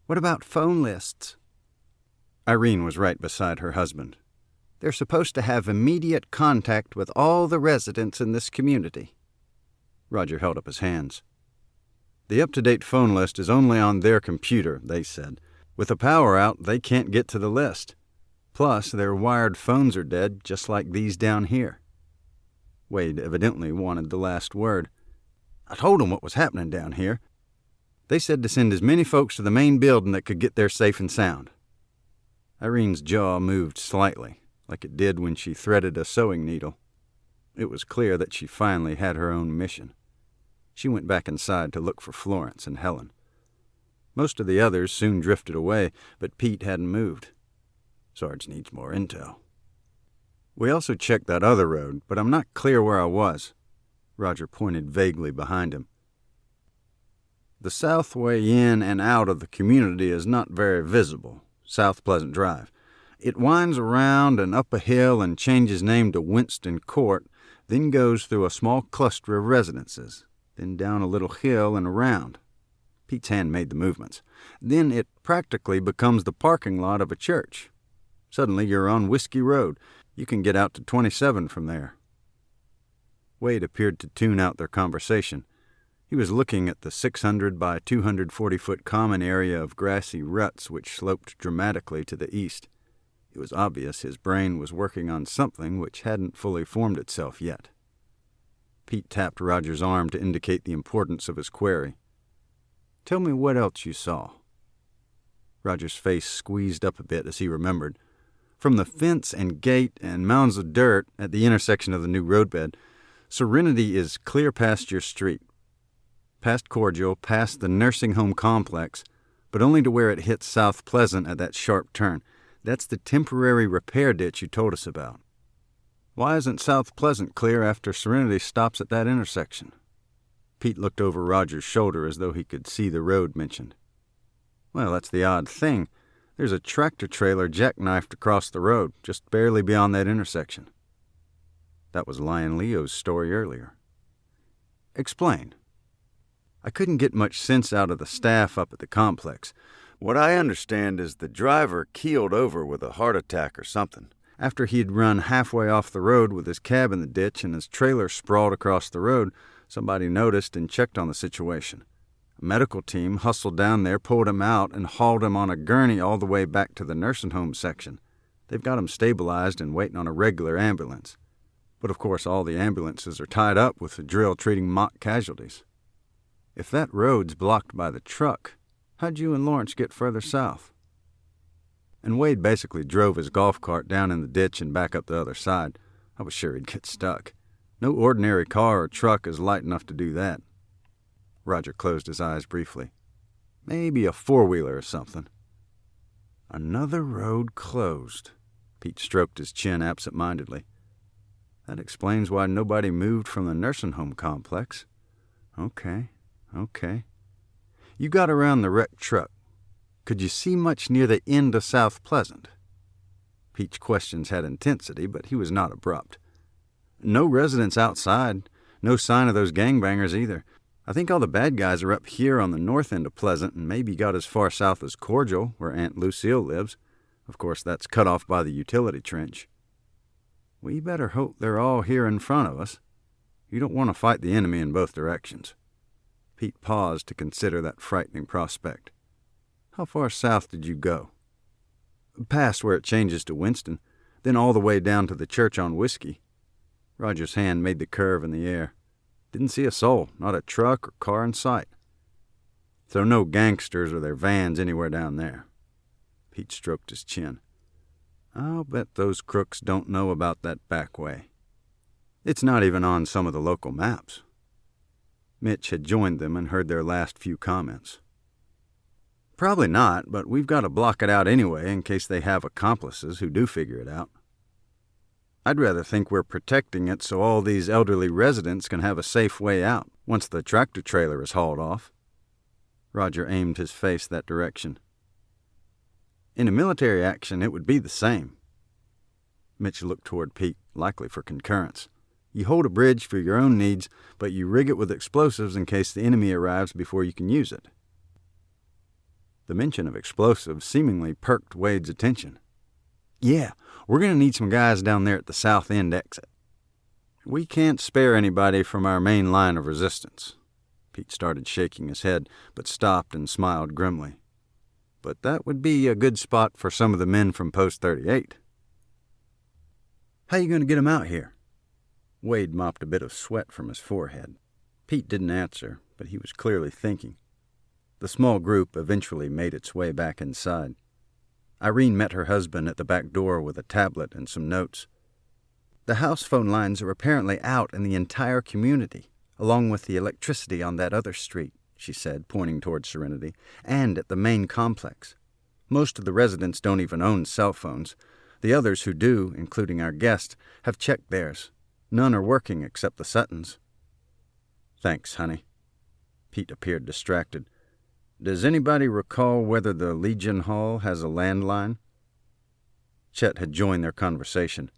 What about phone lists? Irene was right beside her husband. They're supposed to have immediate contact with all the residents in this community. Roger held up his hands. The up-to-date phone list is only on their computer, they said. With the power out, they can't get to the list. Plus, their wired phones are dead, just like these down here. Wade evidently wanted the last word. I told them what was happening down here. They said to send as many folks to the main building that could get there safe and sound. Irene's jaw moved slightly, like it did when she threaded a sewing needle. It was clear that she finally had her own mission. She went back inside to look for Florence and Helen. Most of the others soon drifted away, but Pete hadn't moved. Sarge needs more intel. We also checked that other road, but I'm not clear where I was. Roger pointed vaguely behind him. The south way in and out of the community is not very visible, South Pleasant Drive. It winds around and up a hill and changes name to Winston Court, then goes through a small cluster of residences, then down a little hill and around. Pete's hand made the movements. Then it practically becomes the parking lot of a church. Suddenly you're on Whiskey Road. You can get out to 27 from there. Wade appeared to tune out their conversation. He was looking at the 600 by 240-foot common area of grassy ruts which sloped dramatically to the east. It was obvious his brain was working on something which hadn't fully formed itself yet. Pete tapped Roger's arm to indicate the importance of his query. Tell me what else you saw. Roger's face squeezed up a bit as he remembered. From the fence and gate and mounds of dirt at the intersection of the new roadbed, Serenity is clear past your street. Past Cordial, past the nursing home complex, but only to where it hits South Pleasant at that sharp turn. That's the temporary repair ditch you told us about. Why isn't South Pleasant clear after Serenity stops at that intersection? Pete looked over Roger's shoulder as though he could see the road mentioned. Well, that's the odd thing. There's a tractor-trailer jackknifed across the road, just barely beyond that intersection. That was Lion Leo's story earlier. Explain. I couldn't get much sense out of the staff up at the complex. What I understand is the driver keeled over with a heart attack or something, after he'd run halfway off the road with his cab in the ditch and his trailer sprawled across the road. Somebody noticed and checked on the situation. A medical team hustled down there, pulled him out, and hauled him on a gurney all the way back to the nursing home section. They've got him stabilized and waiting on a regular ambulance. But of course all the ambulances are tied up with the drill treating mock casualties. If that road's blocked by the truck, how'd you and Lawrence get further south? And Wade basically drove his golf cart down in the ditch and back up the other side. I was sure he'd get stuck. No ordinary car or truck is light enough to do that. Roger closed his eyes briefly. Maybe a four-wheeler or something. Another road closed. Pete stroked his chin absent-mindedly. That explains why nobody moved from the nursing home complex. Okay. You got around the wrecked truck. Could you see much near the end of South Pleasant? Pete's questions had intensity, but he was not abrupt. No residents outside. No sign of those gangbangers either. I think all the bad guys are up here on the north end of Pleasant and maybe got as far south as Cordial, where Aunt Lucille lives. Of course, that's cut off by the utility trench. We better hope they're all here in front of us. You don't want to fight the enemy in both directions. Pete paused to consider that frightening prospect. How far south did you go? Past where it changes to Winston, then all the way down to the church on Whiskey. Roger's hand made the curve in the air. Didn't see a soul, not a truck or car in sight. So no gangsters or their vans anywhere down there. Pete stroked his chin. I'll bet those crooks don't know about that back way. It's not even on some of the local maps. Mitch had joined them and heard their last few comments. Probably not, but we've got to block it out anyway in case they have accomplices who do figure it out. I'd rather think we're protecting it so all these elderly residents can have a safe way out once the tractor-trailer is hauled off. Roger aimed his face that direction. In a military action, it would be the same. Mitch looked toward Pete, likely for concurrence. You hold a bridge for your own needs, but you rig it with explosives in case the enemy arrives before you can use it. The mention of explosives seemingly perked Wade's attention. Yeah, we're going to need some guys down there at the south end exit. We can't spare anybody from our main line of resistance. Pete started shaking his head, but stopped and smiled grimly. But that would be a good spot for some of the men from Post 38. How you going to get them out here? Wade mopped a bit of sweat from his forehead. Pete didn't answer, but he was clearly thinking. The small group eventually made its way back inside. Irene met her husband at the back door with a tablet and some notes. The house phone lines are apparently out in the entire community, along with the electricity on that other street, she said, pointing toward Serenity, and at the main complex. Most of the residents don't even own cell phones. The others who do, including our guest, have checked theirs. None are working except the Suttons. Thanks, honey. Pete appeared distracted. Does anybody recall whether the Legion Hall has a landline? Chet had joined their conversation.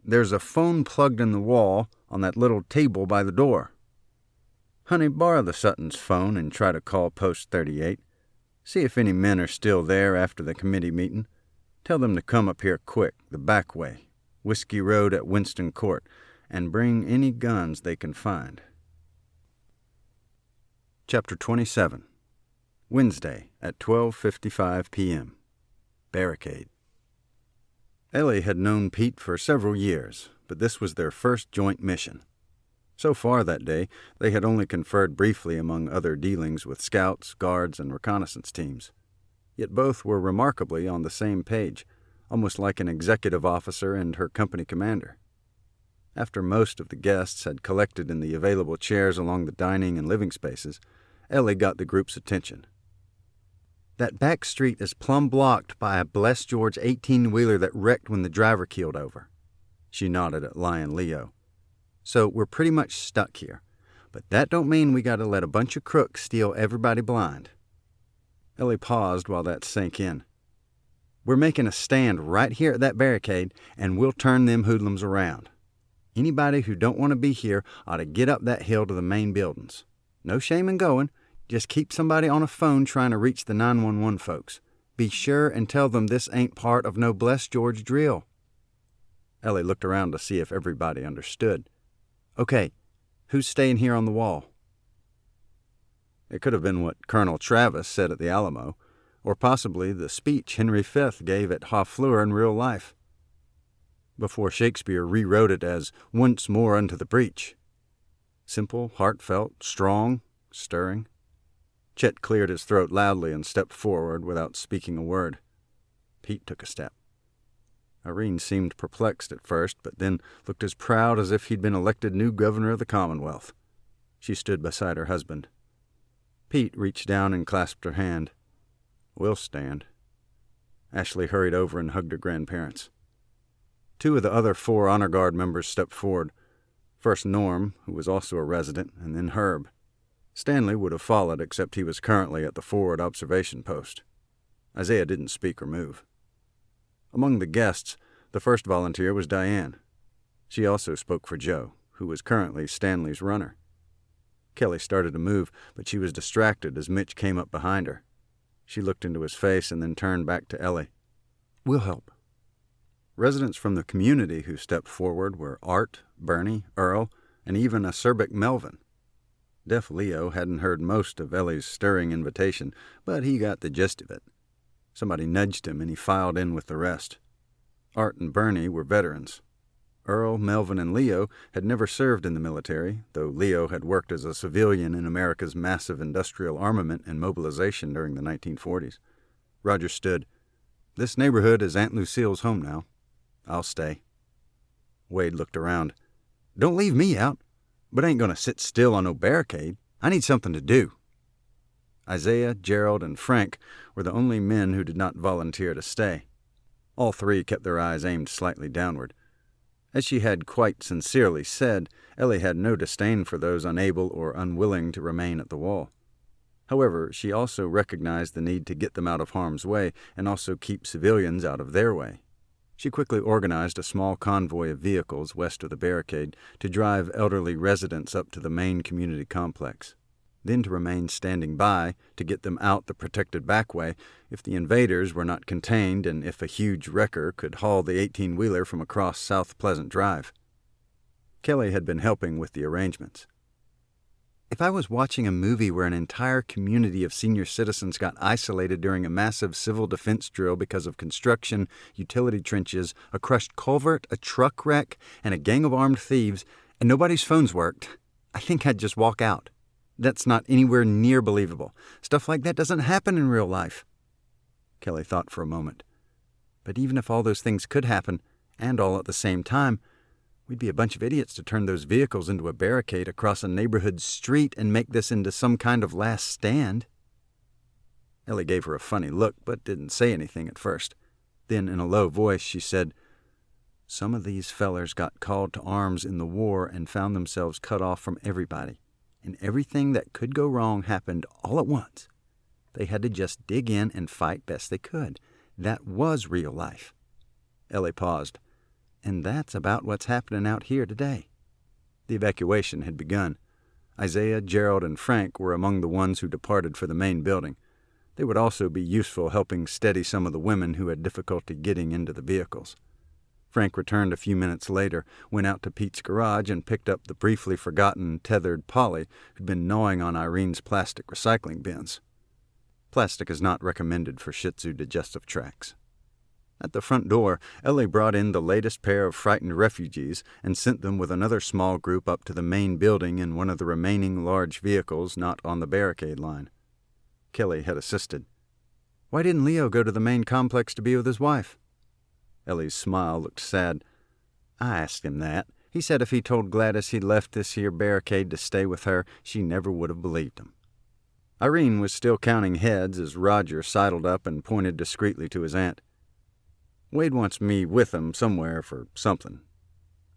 There's a phone plugged in the wall on that little table by the door. Honey, borrow the Suttons' phone and try to call Post 38. See if any men are still there after the committee meeting. Tell them to come up here quick, the back way, Whiskey Road at Winston Court, and bring any guns they can find. Chapter 27. Wednesday at 12:55 p.m. Barricade. Ellie had known Pete for several years, but this was their first joint mission. So far that day, they had only conferred briefly among other dealings with scouts, guards, and reconnaissance teams. Yet both were remarkably on the same page, almost like an executive officer and her company commander. After most of the guests had collected in the available chairs along the dining and living spaces, Ellie got the group's attention. That back street is plumb blocked by a Bless George 18-wheeler that wrecked when the driver keeled over. She nodded at Lion Leo. So we're pretty much stuck here. But that don't mean we gotta let a bunch of crooks steal everybody blind. Ellie paused while that sank in. "We're making a stand right here at that barricade, and we'll turn them hoodlums around. Anybody who don't want to be here ought to get up that hill to the main buildings. No shame in going. Just keep somebody on a phone trying to reach the 911 folks. Be sure and tell them this ain't part of no Bless George drill." Ellie looked around to see if everybody understood. "Okay, who's staying here on the wall?" It could have been what Colonel Travis said at the Alamo, or possibly the speech Henry V gave at Harfleur in real life, before Shakespeare rewrote it as "once more unto the breach." Simple, heartfelt, strong, stirring. Chet cleared his throat loudly and stepped forward without speaking a word. Pete took a step. Irene seemed perplexed at first, but then looked as proud as if he'd been elected new governor of the Commonwealth. She stood beside her husband. Pete reached down and clasped her hand. "We'll stand." Ashley hurried over and hugged her grandparents. Two of the other 4 Honor Guard members stepped forward. First Norm, who was also a resident, and then Herb. Stanley would have followed, except he was currently at the forward observation post. Isaiah didn't speak or move. Among the guests, the first volunteer was Diane. She also spoke for Joe, who was currently Stanley's runner. Kelly started to move, but she was distracted as Mitch came up behind her. She looked into his face and then turned back to Ellie. "We'll help." Residents from the community who stepped forward were Art, Bernie, Earl, and even acerbic Melvin. Deaf Leo hadn't heard most of Ellie's stirring invitation, but he got the gist of it. Somebody nudged him, and he filed in with the rest. Art and Bernie were veterans. Earl, Melvin, and Leo had never served in the military, though Leo had worked as a civilian in America's massive industrial armament and mobilization during the 1940s. Roger stood. "This neighborhood is Aunt Lucille's home now. I'll stay." Wade looked around. "Don't leave me out, but I ain't going to sit still on no barricade. I need something to do." Isaiah, Gerald, and Frank were the only men who did not volunteer to stay. All 3 kept their eyes aimed slightly downward. As she had quite sincerely said, Ellie had no disdain for those unable or unwilling to remain at the wall. However, she also recognized the need to get them out of harm's way and also keep civilians out of their way. She quickly organized a small convoy of vehicles west of the barricade to drive elderly residents up to the main community complex, then to remain standing by to get them out the protected back way if the invaders were not contained and if a huge wrecker could haul the 18-wheeler from across South Pleasant Drive. Kelly had been helping with the arrangements. "If I was watching a movie where an entire community of senior citizens got isolated during a massive civil defense drill because of construction, utility trenches, a crushed culvert, a truck wreck, and a gang of armed thieves, and nobody's phones worked, I think I'd just walk out. That's not anywhere near believable. Stuff like that doesn't happen in real life." Kelly thought for a moment. "But even if all those things could happen, and all at the same time, we'd be a bunch of idiots to turn those vehicles into a barricade across a neighborhood street and make this into some kind of last stand." Ellie gave her a funny look, but didn't say anything at first. Then, in a low voice, she said, "Some of these fellers got called to arms in the war and found themselves cut off from everybody. And everything that could go wrong happened all at once. They had to just dig in and fight best they could. That was real life." Ellie paused. "And that's about what's happening out here today." The evacuation had begun. Isaiah, Gerald, and Frank were among the ones who departed for the main building. They would also be useful helping steady some of the women who had difficulty getting into the vehicles. Frank returned a few minutes later, went out to Pete's garage, and picked up the briefly forgotten tethered Polly who'd been gnawing on Irene's plastic recycling bins. Plastic is not recommended for Shih Tzu digestive tracts. At the front door, Ellie brought in the latest pair of frightened refugees and sent them with another small group up to the main building in one of the remaining large vehicles not on the barricade line. Kelly had assisted. "Why didn't Leo go to the main complex to be with his wife?" Ellie's smile looked sad. "I asked him that. He said if he told Gladys he'd left this here barricade to stay with her, she never would have believed him." Irene was still counting heads as Roger sidled up and pointed discreetly to his aunt. "Wade wants me with him somewhere for something.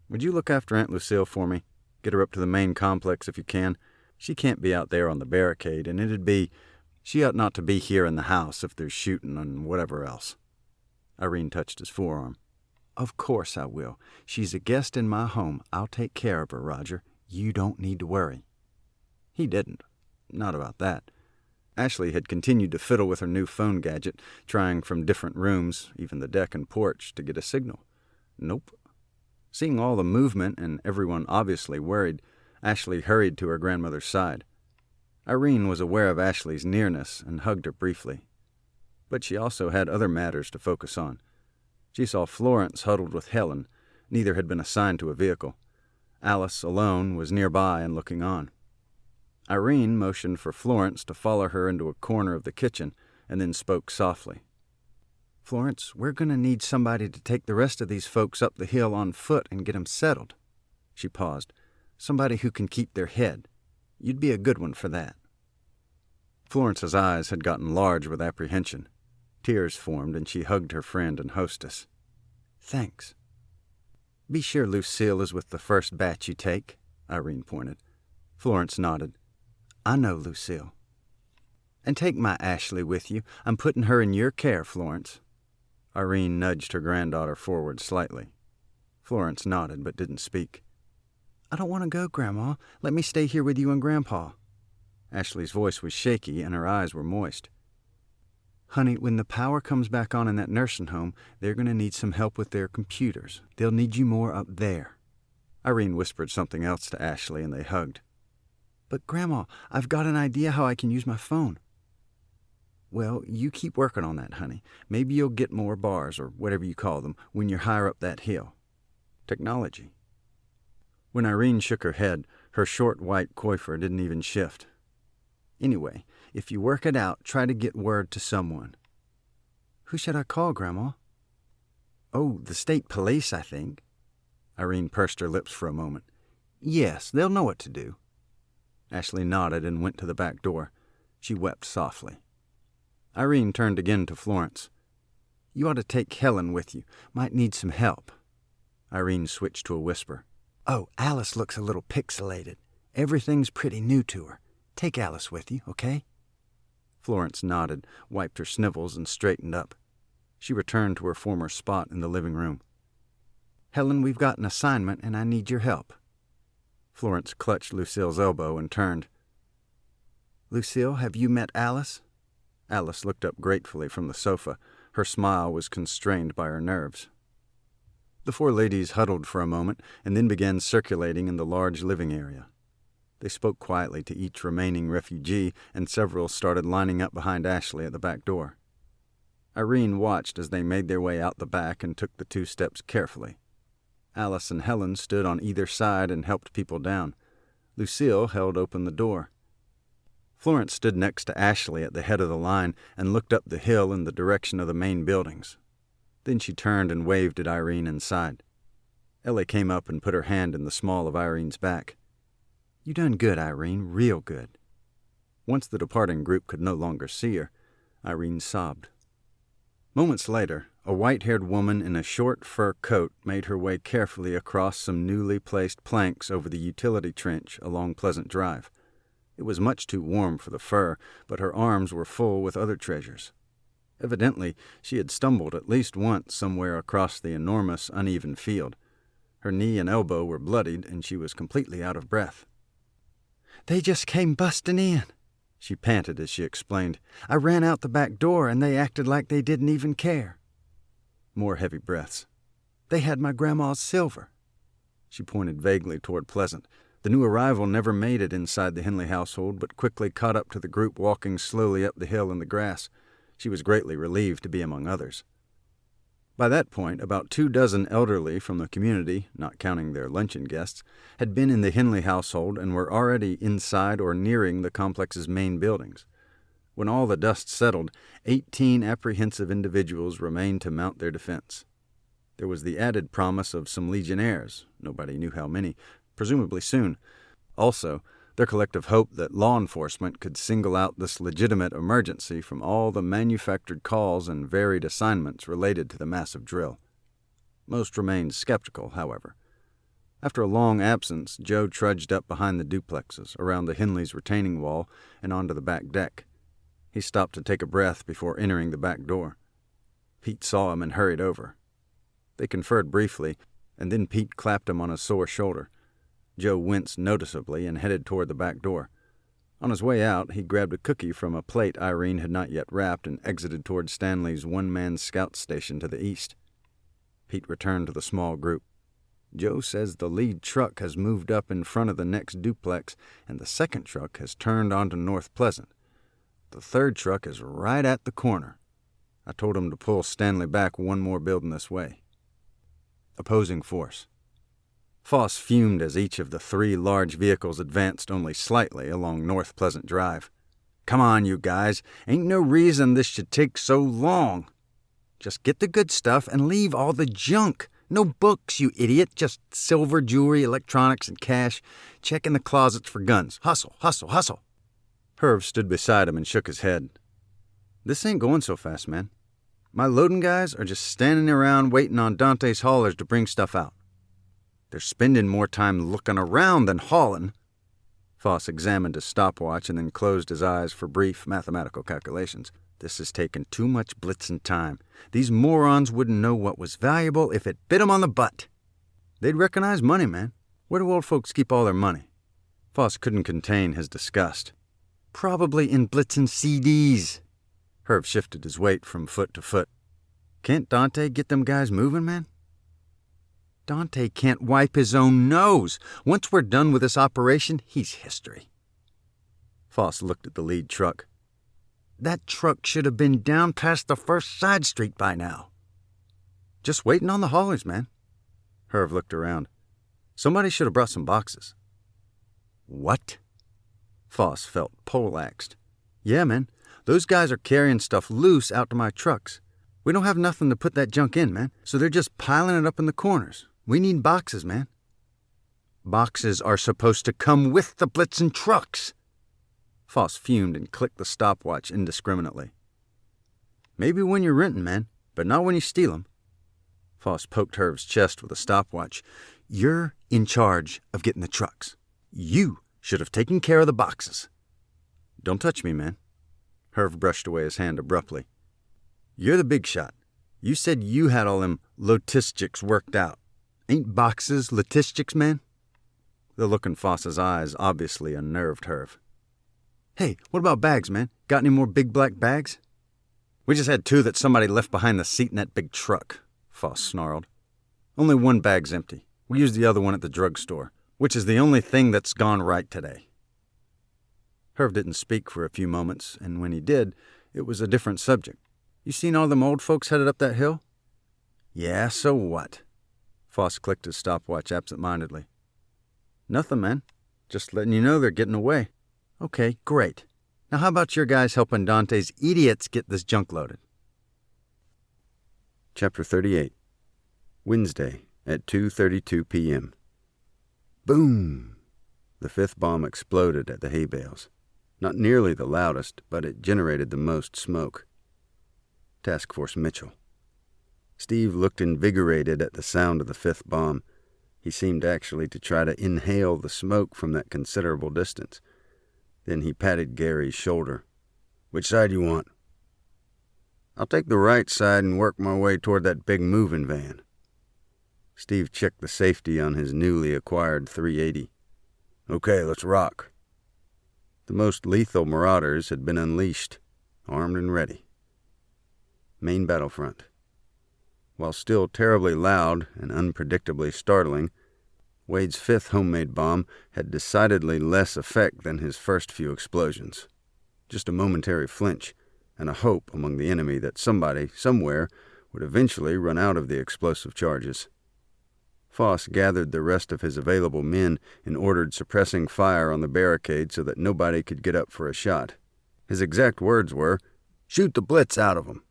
Would you look after Aunt Lucille for me? Get her up to the main complex if you can. She can't be out there on the barricade, and it'd be She ought not to be here in the house if there's shooting and whatever else. Irene touched his forearm. Of course I will. She's a guest in my home. I'll take care of her, Roger. You don't need to worry. He didn't. Not about that. Ashley had continued to fiddle with her new phone gadget, trying from different rooms, even the deck and porch, to get a signal. Nope. Seeing all the movement and everyone obviously worried, Ashley hurried to her grandmother's side. Irene was aware of Ashley's nearness and hugged her briefly. But she also had other matters to focus on. She saw Florence huddled with Helen. Neither had been assigned to a vehicle. Alice, alone, was nearby and looking on. Irene motioned for Florence to follow her into a corner of the kitchen and then spoke softly. Florence, we're going to need somebody to take the rest of these folks up the hill on foot and get 'em settled. She paused. Somebody who can keep their head. You'd be a good one for that. Florence's eyes had gotten large with apprehension. Tears formed, and she hugged her friend and hostess. Thanks. Be sure Lucille is with the first batch you take, Irene pointed. Florence nodded. I know Lucille. And take my Ashley with you. I'm putting her in your care, Florence. Irene nudged her granddaughter forward slightly. Florence nodded but didn't speak. I don't want to go, Grandma. Let me stay here with you and Grandpa. Ashley's voice was shaky and her eyes were moist. Honey, when the power comes back on in that nursing home, they're going to need some help with their computers. They'll need you more up there. Irene whispered something else to Ashley and they hugged. But, Grandma, I've got an idea how I can use my phone. Well, you keep working on that, honey. Maybe you'll get more bars, or whatever you call them, when you're higher up that hill. Technology. When Irene shook her head, her short white coiffure didn't even shift. Anyway, if you work it out, try to get word to someone. Who should I call, Grandma? Oh, the state police, I think. Irene pursed her lips for a moment. Yes, they'll know what to do. Ashley nodded and went to the back door. She wept softly. Irene turned again to Florence. You ought to take Helen with you. Might need some help. Irene switched to a whisper. Oh, Alice looks a little pixelated. Everything's pretty new to her. Take Alice with you, okay? Florence nodded, wiped her snivels, and straightened up. She returned to her former spot in the living room. Helen, we've got an assignment, and I need your help. Florence clutched Lucille's elbow and turned. Lucille, have you met Alice? Alice looked up gratefully from the sofa. Her smile was constrained by her nerves. The four ladies huddled for a moment and then began circulating in the large living area. They spoke quietly to each remaining refugee, and several started lining up behind Ashley at the back door. Irene watched as they made their way out the back and took the 2 steps carefully. Alice and Helen stood on either side and helped people down. Lucille held open the door. Florence stood next to Ashley at the head of the line and looked up the hill in the direction of the main buildings. Then she turned and waved at Irene inside. Ellie came up and put her hand in the small of Irene's back. You done good, Irene, real good. Once the departing group could no longer see her, Irene sobbed. Moments later, a white-haired woman in a short fur coat made her way carefully across some newly placed planks over the utility trench along Pleasant Drive. It was much too warm for the fur, but her arms were full with other treasures. Evidently, she had stumbled at least once somewhere across the enormous, uneven field. Her knee and elbow were bloodied, and she was completely out of breath. They just came busting in, she panted as she explained. I ran out the back door, and they acted like they didn't even care. More heavy breaths. They had my grandma's silver. She pointed vaguely toward Pleasant. The new arrival never made it inside the Henley household, but quickly caught up to the group walking slowly up the hill in the grass. She was greatly relieved to be among others. By that point, about 24 elderly from the community, not counting their luncheon guests, had been in the Henley household and were already inside or nearing the complex's main buildings. When all the dust settled, 18 apprehensive individuals remained to mount their defense. There was the added promise of some legionnaires, nobody knew how many, presumably soon. Also, their collective hope that law enforcement could single out this legitimate emergency from all the manufactured calls and varied assignments related to the massive drill. Most remained skeptical, however. After a long absence, Joe trudged up behind the duplexes, around the Henleys' retaining wall, and onto the back deck. He stopped to take a breath before entering the back door. Pete saw him and hurried over. They conferred briefly, and then Pete clapped him on a sore shoulder. Joe winced noticeably and headed toward the back door. On his way out, he grabbed a cookie from a plate Irene had not yet wrapped and exited toward Stanley's one-man scout station to the east. Pete returned to the small group. Joe says the lead truck has moved up in front of the next duplex, and the second truck has turned onto North Pleasant. The third truck is right at the corner. I told him to pull Stanley back one more building this way. Opposing force. Foss fumed as each of the 3 large vehicles advanced only slightly along North Pleasant Drive. Come on, you guys. Ain't no reason this should take so long. Just get the good stuff and leave all the junk. No books, you idiot. Just silver, jewelry, electronics, and cash. Check in the closets for guns. Hustle, hustle, hustle. Herv stood beside him and shook his head. This ain't going so fast, man. My loading guys are just standing around waiting on Dante's haulers to bring stuff out. They're spending more time looking around than hauling. Foss examined his stopwatch and then closed his eyes for brief mathematical calculations. This is taking too much blitzing time. These morons wouldn't know what was valuable if it bit them on the butt. They'd recognize money, man. Where do old folks keep all their money? Foss couldn't contain his disgust. Probably in blitzing CDs. Herb shifted his weight from foot to foot. Can't Dante get them guys moving, man? Dante can't wipe his own nose. Once we're done with this operation, he's history. Foss looked at the lead truck. That truck should have been down past the first side street by now. Just waiting on the haulers, man. Herv looked around. Somebody should have brought some boxes. What? Foss felt poleaxed. Yeah, man. Those guys are carrying stuff loose out to my trucks. We don't have nothing to put that junk in, man, so they're just piling it up in the corners. We need boxes, man. Boxes are supposed to come with the blitzing trucks. Foss fumed and clicked the stopwatch indiscriminately. Maybe when you're renting, man, but not when you steal them. Foss poked Herv's chest with a stopwatch. You're in charge of getting the trucks. You should have taken care of the boxes. Don't touch me, man. Herv brushed away his hand abruptly. You're the big shot. You said you had all them logistics worked out. Ain't boxes logistics, man? The look in Foss's eyes obviously unnerved Herv. Hey, what about bags, man? Got any more big black bags? We just had 2 that somebody left behind the seat in that big truck, Foss snarled. Only 1 bag's empty. We used the other one at the drugstore, which is the only thing that's gone right today. Herv didn't speak for a few moments, and when he did, it was a different subject. You seen all them old folks headed up that hill? Yeah, so what? Foss clicked his stopwatch absent-mindedly. Nothing, man. Just letting you know they're getting away. Okay, great. Now how about your guys helping Dante's idiots get this junk loaded? Chapter 38. Wednesday at 2:32 p.m. Boom! The 5th bomb exploded at the hay bales. Not nearly the loudest, but it generated the most smoke. Task Force Mitchell. Steve looked invigorated at the sound of the 5th bomb. He seemed actually to try to inhale the smoke from that considerable distance. Then he patted Gary's shoulder. Which side you want? I'll take the right side and work my way toward that big moving van. Steve checked the safety on his newly acquired .380. Okay, let's rock. The most lethal marauders had been unleashed, armed and ready. Main battlefront. While still terribly loud and unpredictably startling, Wade's 5th homemade bomb had decidedly less effect than his first few explosions. Just a momentary flinch and a hope among the enemy that somebody, somewhere, would eventually run out of the explosive charges. Foss gathered the rest of his available men and ordered suppressing fire on the barricade so that nobody could get up for a shot. His exact words were, "Shoot the blitz out of them."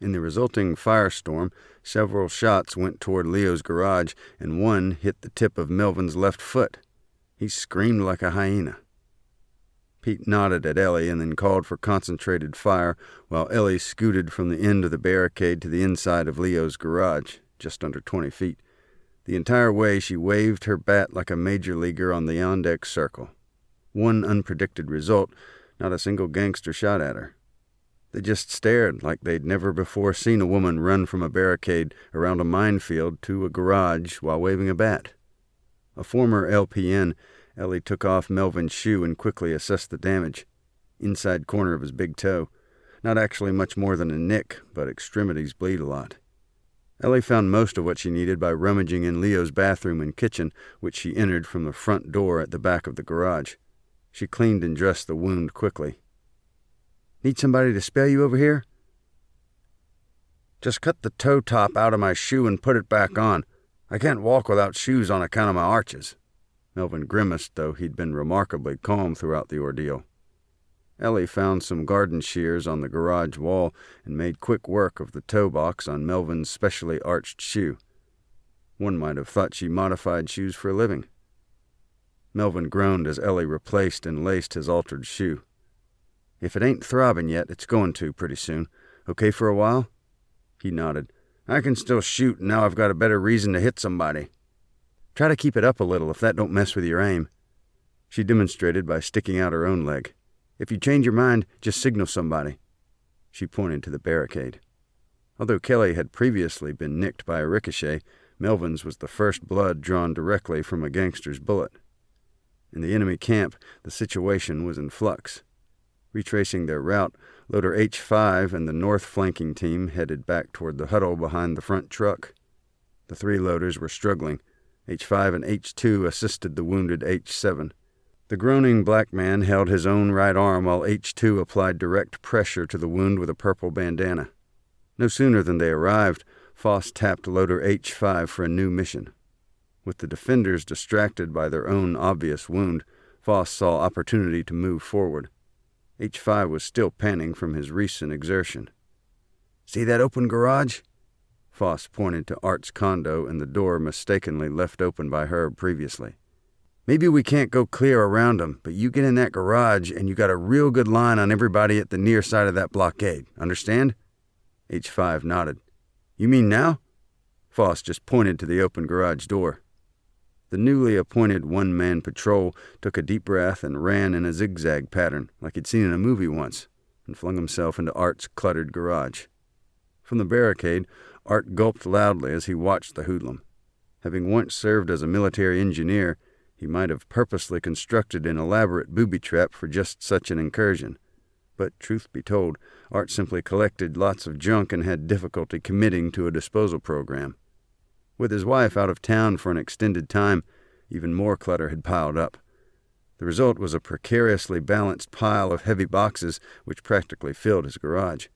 In the resulting firestorm, several shots went toward Leo's garage, and one hit the tip of Melvin's left foot. He screamed like a hyena. Pete nodded at Ellie and then called for concentrated fire, while Ellie scooted from the end of the barricade to the inside of Leo's garage, just under 20 feet. The entire way she waved her bat like a major leaguer on the on-deck circle. One unpredicted result, Not a single gangster shot at her. They just stared like they'd never before seen a woman run from a barricade around a minefield to a garage while waving a bat. A former LPN, Ellie took off Melvin's shoe and quickly assessed the damage. Inside corner of his big toe. Not actually much more than a nick, but extremities bleed a lot. Ellie found most of what she needed by rummaging in Leo's bathroom and kitchen, which she entered from the front door at the back of the garage. She cleaned and dressed the wound quickly. "Need somebody to spell you over here?" "Just cut the toe top out of my shoe and put it back on. I can't walk without shoes on account of my arches." Melvin grimaced, though he'd been remarkably calm throughout the ordeal. Ellie found some garden shears on the garage wall and made quick work of the toe box on Melvin's specially arched shoe. One might have thought she modified shoes for a living. Melvin groaned as Ellie replaced and laced his altered shoe. "If it ain't throbbing yet, it's going to pretty soon. Okay for a while?" He nodded. "I can still shoot, and now I've got a better reason to hit somebody." "Try to keep it up a little if that don't mess with your aim." She demonstrated by sticking out her own leg. "If you change your mind, just signal somebody." She pointed to the barricade. Although Kelly had previously been nicked by a ricochet, Melvin's was the first blood drawn directly from a gangster's bullet. In the enemy camp, the situation was in flux. Retracing their route, Loader H5 and the north flanking team headed back toward the huddle behind the front truck. The three loaders were struggling. H5 and H2 assisted the wounded H7. The groaning black man held his own right arm while H2 applied direct pressure to the wound with a purple bandana. No sooner than they arrived, Foss tapped Loader H5 for a new mission. With the defenders distracted by their own obvious wound, Foss saw opportunity to move forward. H5 was still panting from his recent exertion. "See that open garage?" Foss pointed to Art's condo and the door mistakenly left open by Herb previously. "Maybe we can't go clear around 'em, but you get in that garage and you got a real good line on everybody at the near side of that blockade. Understand?" H5 nodded. "You mean now?" Foss just pointed to the open garage door. The newly appointed one-man patrol took a deep breath and ran in a zigzag pattern, like he'd seen in a movie once, and flung himself into Art's cluttered garage. From the barricade, Art gulped loudly as he watched the hoodlum. Having once served as a military engineer, he might have purposely constructed an elaborate booby trap for just such an incursion. But, truth be told, Art simply collected lots of junk and had difficulty committing to a disposal program. With his wife out of town for an extended time, even more clutter had piled up. The result was a precariously balanced pile of heavy boxes which practically filled his garage.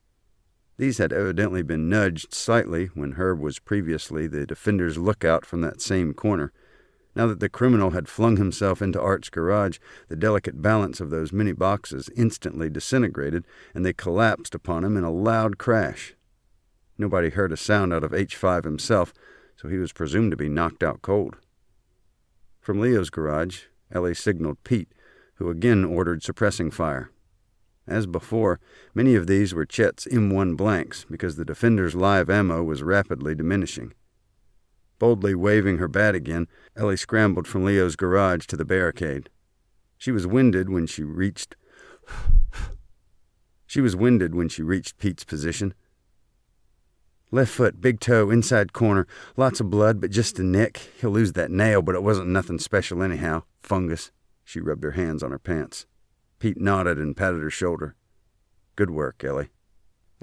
These had evidently been nudged slightly when Herb was previously the defender's lookout from that same corner. Now that the criminal had flung himself into Art's garage, the delicate balance of those many boxes instantly disintegrated, and they collapsed upon him in a loud crash. Nobody heard a sound out of H5 himself, so he was presumed to be knocked out cold. From Leo's garage, Ellie signaled Pete, who again ordered suppressing fire. As before, many of these were Chet's M1 blanks because the defender's live ammo was rapidly diminishing. Boldly waving her bat again, Ellie scrambled from Leo's garage to the barricade. She was winded when she reached Pete's position. "Left foot, big toe, inside corner. Lots of blood, but just a nick. He'll lose that nail, but it wasn't nothing special anyhow. Fungus." She rubbed her hands on her pants. Pete nodded and patted her shoulder. "Good work, Ellie."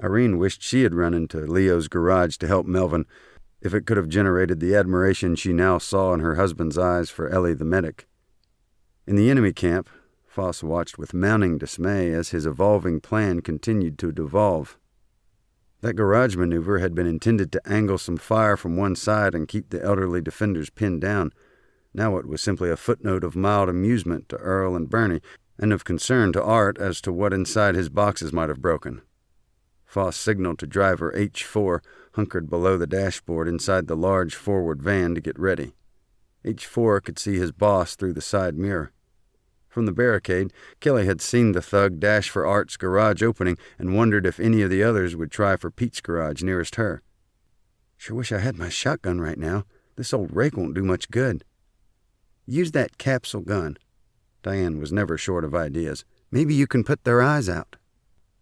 Irene wished she had run into Leo's garage to help Melvin, if it could have generated the admiration she now saw in her husband's eyes for Ellie the medic. In the enemy camp, Foss watched with mounting dismay as his evolving plan continued to devolve. That garage maneuver had been intended to angle some fire from one side and keep the elderly defenders pinned down. Now it was simply a footnote of mild amusement to Earl and Bernie, and of concern to Art as to what inside his boxes might have broken. Foss signaled to driver H4, hunkered below the dashboard inside the large forward van, to get ready. H4 could see his boss through the side mirror. From the barricade, Kelly had seen the thug dash for Art's garage opening and wondered if any of the others would try for Pete's garage nearest her. "Sure wish I had my shotgun right now. This old rake won't do much good." "Use that capsule gun." Diane was never short of ideas. Maybe you can put their eyes out."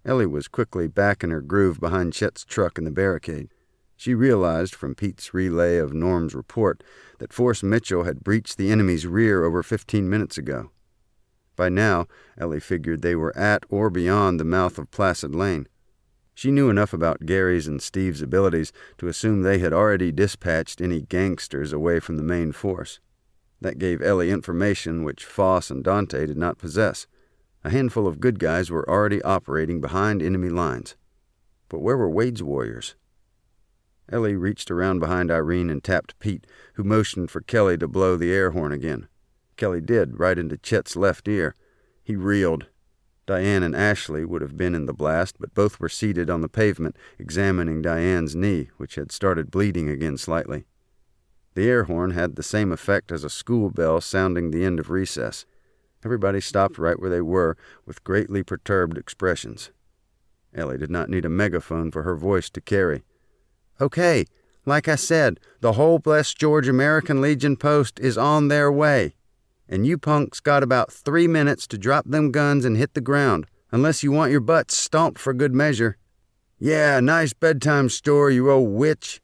Ellie was quickly back in her groove behind Chet's truck in the barricade. She realized from Pete's relay of Norm's report that Force Mitchell had breached the enemy's rear over 15 minutes ago. By now, Ellie figured they were at or beyond the mouth of Placid Lane. She knew enough about Gary's and Steve's abilities to assume they had already dispatched any gangsters away from the main force. That gave Ellie information which Foss and Dante did not possess. A handful of good guys were already operating behind enemy lines. But where were Wade's warriors? Ellie reached around behind Irene and tapped Pete, who motioned for Kelly to blow the air horn again. Kelly did, right into Chet's left ear. He reeled. Diane and Ashley would have been in the blast, but both were seated on the pavement, examining Diane's knee, which had started bleeding again slightly. The air horn had the same effect as a school bell sounding the end of recess. Everybody stopped right where they were, with greatly perturbed expressions. Ellie did not need a megaphone for her voice to carry. "Okay, like I said, the whole blessed George American Legion post is on their way. And you punks got about 3 minutes to drop them guns and hit the ground, unless you want your butts stomped for good measure. Yeah, nice bedtime story, you old witch.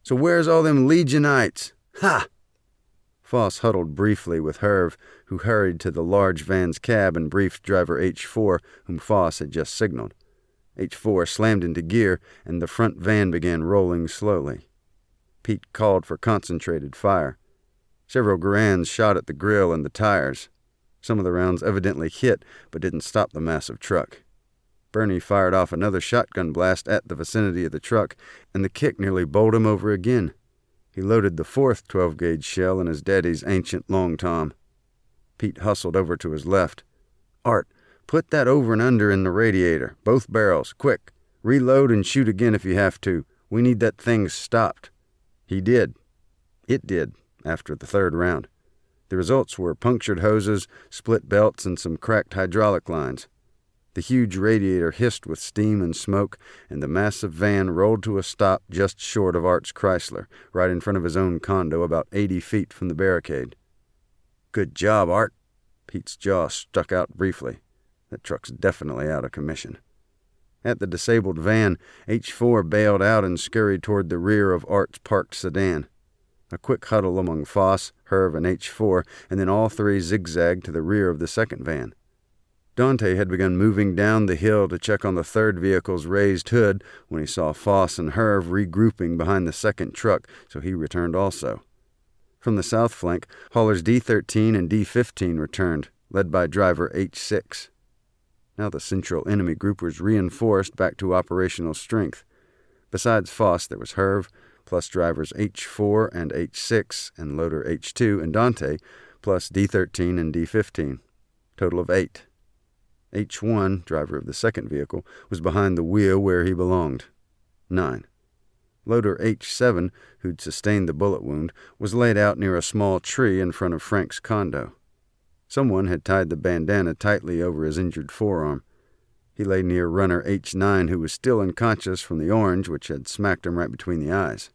So where's all them Legionites? Ha!" Foss huddled briefly with Herv, who hurried to the large van's cab and briefed driver H4, whom Foss had just signaled. H4 slammed into gear, and the front van began rolling slowly. Pete called for concentrated fire. Several Garands shot at the grill and the tires. Some of the rounds evidently hit, but didn't stop the massive truck. Bernie fired off another shotgun blast at the vicinity of the truck, and the kick nearly bowled him over again. He loaded the fourth 12-gauge shell in his daddy's ancient long tom. Pete hustled over to his left. "Art, put that over and under in the radiator, both barrels, quick. Reload and shoot again if you have to. We need that thing stopped." He did. It did, after the third round. The results were punctured hoses, split belts, and some cracked hydraulic lines. The huge radiator hissed with steam and smoke, and the massive van rolled to a stop just short of Art's Chrysler, right in front of his own condo about 80 feet from the barricade. "Good job, Art." Pete's jaw stuck out briefly. That truck's definitely out of commission. At the disabled van, H4 bailed out and scurried toward the rear of Art's parked sedan. A quick huddle among Foss, Herv, and H4, and then all three zigzagged to the rear of the second van. Dante had begun moving down the hill to check on the third vehicle's raised hood when he saw Foss and Herv regrouping behind the second truck, so he returned also. From the south flank, haulers D13 and D15 returned, led by driver H6. Now the central enemy group was reinforced back to operational strength. Besides Foss, there was Herv, plus drivers H4 and H6, and loader H2 and Dante, plus D13 and D15. Total of 8. H1, driver of the second vehicle, was behind the wheel where he belonged. 9. Loader H7, who'd sustained the bullet wound, was laid out near a small tree in front of Frank's condo. Someone had tied the bandana tightly over his injured forearm. He lay near runner H9, who was still unconscious from the orange which had smacked him right between the eyes.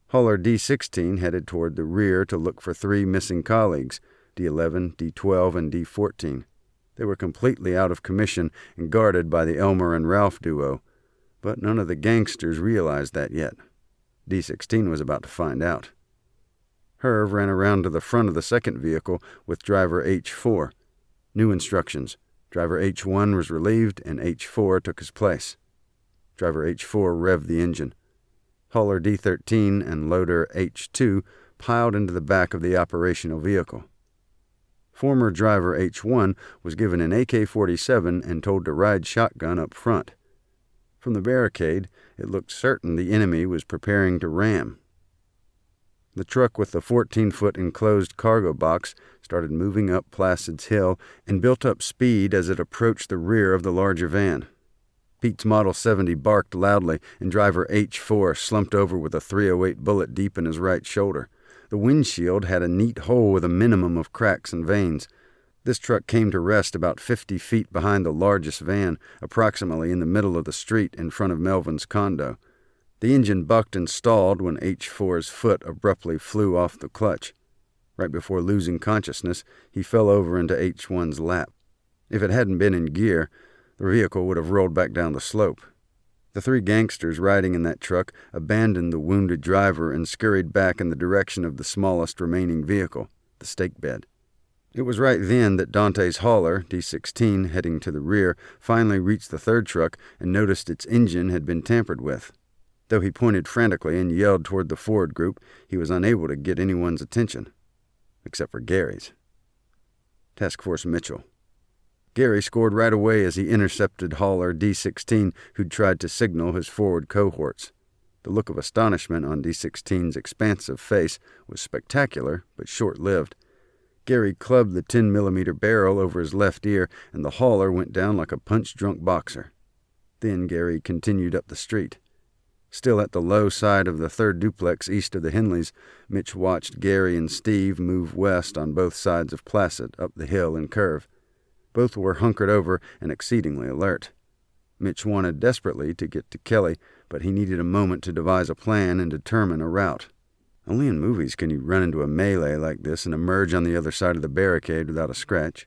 Hauler D16 headed toward the rear to look for 3 missing colleagues, D11, D12, and D14. They were completely out of commission and guarded by the Elmer and Ralph duo, but none of the gangsters realized that yet. D16 was about to find out. Herv ran around to the front of the second vehicle with driver H4. New instructions. Driver H1 was relieved and H4 took his place. Driver H4 revved the engine. Hauler D13 and loader H2 piled into the back of the operational vehicle. Former driver H1 was given an AK-47 and told to ride shotgun up front. From the barricade, it looked certain the enemy was preparing to ram. The truck with the 14-foot enclosed cargo box started moving up Placid's Hill and built up speed as it approached the rear of the larger van. Pete's Model 70 barked loudly, and driver H4 slumped over with a .308 bullet deep in his right shoulder. The windshield had a neat hole with a minimum of cracks and veins. This truck came to rest about 50 feet behind the largest van, approximately in the middle of the street in front of Melvin's condo. The engine bucked and stalled when H4's foot abruptly flew off the clutch. Right before losing consciousness, he fell over into H1's lap. If it hadn't been in gear, the vehicle would have rolled back down the slope. The 3 gangsters riding in that truck abandoned the wounded driver and scurried back in the direction of the smallest remaining vehicle, the stake bed. It was right then that Dante's hauler, D-16, heading to the rear, finally reached the 3rd truck and noticed its engine had been tampered with. Though he pointed frantically and yelled toward the forward group, he was unable to get anyone's attention, except for Gary's. Task Force Mitchell. Gary scored right away as he intercepted hauler D-16, who'd tried to signal his forward cohorts. The look of astonishment on D-16's expansive face was spectacular, but short-lived. Gary clubbed the 10mm barrel over his left ear, and the hauler went down like a punch-drunk boxer. Then Gary continued up the street. Still at the low side of the 3rd duplex east of the Henleys, Mitch watched Gary and Steve move west on both sides of Placid, up the hill and curve. Both were hunkered over and exceedingly alert. Mitch wanted desperately to get to Kelly, but he needed a moment to devise a plan and determine a route. Only in movies can you run into a melee like this and emerge on the other side of the barricade without a scratch.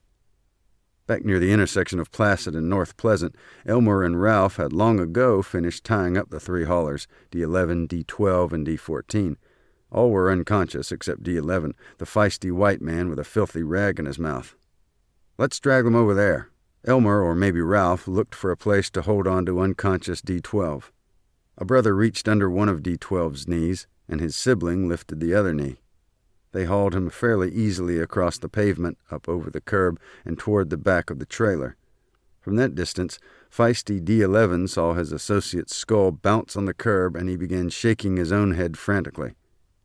Back near the intersection of Placid and North Pleasant, Elmer and Ralph had long ago finished tying up the 3 haulers, D11, D12, and D14. All were unconscious except D11, the feisty white man with a filthy rag in his mouth. "Let's drag them over there." Elmer, or maybe Ralph, looked for a place to hold on to unconscious D12. A brother reached under one of D12's knees, and his sibling lifted the other knee. They hauled him fairly easily across the pavement, up over the curb, and toward the back of the trailer. From that distance, feisty D11 saw his associate's skull bounce on the curb, and he began shaking his own head frantically.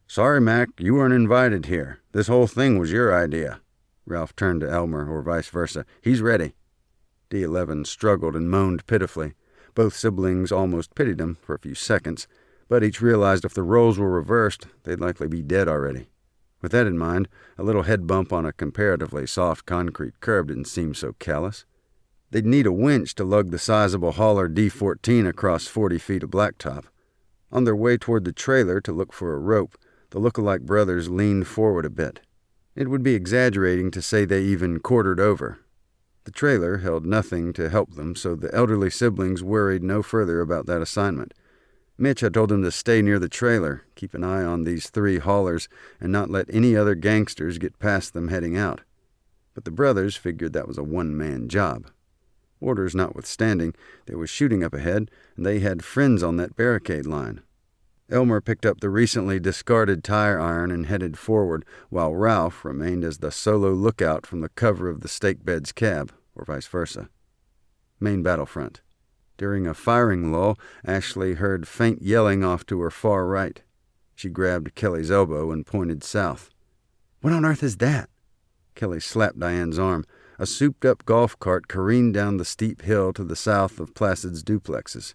"Sorry, Mac, you weren't invited here. This whole thing was your idea." Ralph turned to Elmer, or vice versa. "He's ready." D11 struggled and moaned pitifully. Both siblings almost pitied him for a few seconds, but each realized if the roles were reversed, they'd likely be dead already. With that in mind, a little head bump on a comparatively soft concrete curb didn't seem so callous. They'd need a winch to lug the sizable hauler D14 across 40 feet of blacktop. On their way toward the trailer to look for a rope, the look-alike brothers leaned forward a bit. It would be exaggerating to say they even quartered over. The trailer held nothing to help them, so the elderly siblings worried no further about that assignment. Mitch had told them to stay near the trailer, keep an eye on these 3 haulers, and not let any other gangsters get past them heading out. But the brothers figured that was a one-man job. Orders notwithstanding, there was shooting up ahead, and they had friends on that barricade line. Elmer picked up the recently discarded tire iron and headed forward, while Ralph remained as the solo lookout from the cover of the stake bed's cab, or vice versa. Main battlefront. During a firing lull, Ashley heard faint yelling off to her far right. She grabbed Kelly's elbow and pointed south. "What on earth is that?" Kelly slapped Diane's arm. A souped-up golf cart careened down the steep hill to the south of Placid's duplexes.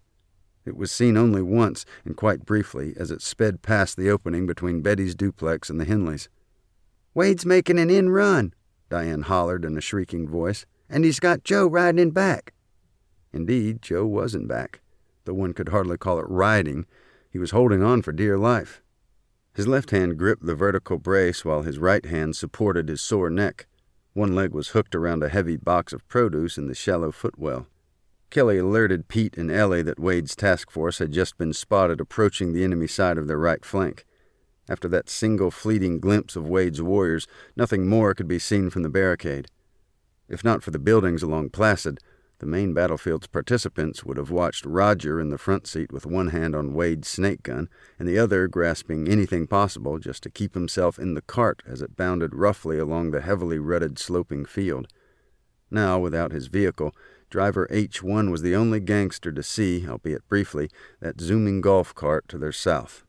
It was seen only once, and quite briefly, as it sped past the opening between Betty's duplex and the Henleys. "Wade's making an in-run," Diane hollered in a shrieking voice, "and he's got Joe riding in back." Indeed, Joe wasn't back, though one could hardly call it riding. He was holding on for dear life. His left hand gripped the vertical brace while his right hand supported his sore neck. One leg was hooked around a heavy box of produce in the shallow footwell. Kelly alerted Pete and Ellie that Wade's task force had just been spotted approaching the enemy side of their right flank. After that single fleeting glimpse of Wade's warriors, nothing more could be seen from the barricade. If not for the buildings along Placid, the main battlefield's participants would have watched Roger in the front seat with one hand on Wade's snake gun and the other grasping anything possible just to keep himself in the cart as it bounded roughly along the heavily rutted sloping field. Now, without his vehicle, driver H1 was the only gangster to see, albeit briefly, that zooming golf cart to their south.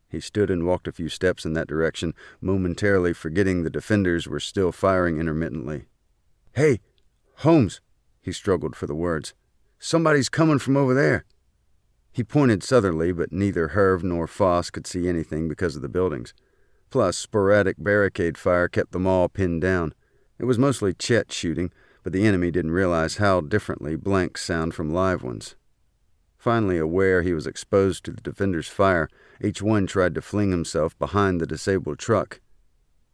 He stood and walked a few steps in that direction, momentarily forgetting the defenders were still firing intermittently. "Hey, Holmes," he struggled for the words. "Somebody's coming from over there." He pointed southerly, but neither Herv nor Foss could see anything because of the buildings. Plus, sporadic barricade fire kept them all pinned down. It was mostly Chet shooting, but the enemy didn't realize how differently blanks sound from live ones. Finally aware he was exposed to the defender's fire, H1 tried to fling himself behind the disabled truck.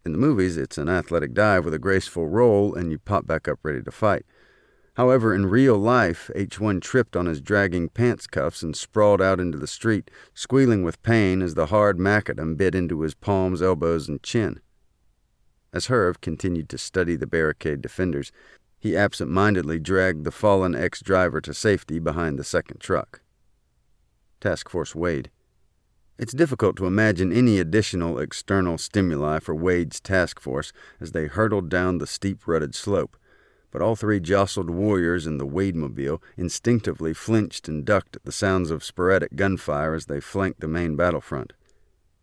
In the movies, it's an athletic dive with a graceful roll, and you pop back up ready to fight. However, in real life, H1 tripped on his dragging pants cuffs and sprawled out into the street, squealing with pain as the hard macadam bit into his palms, elbows, and chin. As Herv continued to study the barricade defenders, he absent-mindedly dragged the fallen ex-driver to safety behind the second truck. Task Force Wade. It's difficult to imagine any additional external stimuli for Wade's task force as they hurtled down the steep, rutted slope, but all three jostled warriors in the Wade-mobile instinctively flinched and ducked at the sounds of sporadic gunfire as they flanked the main battlefront.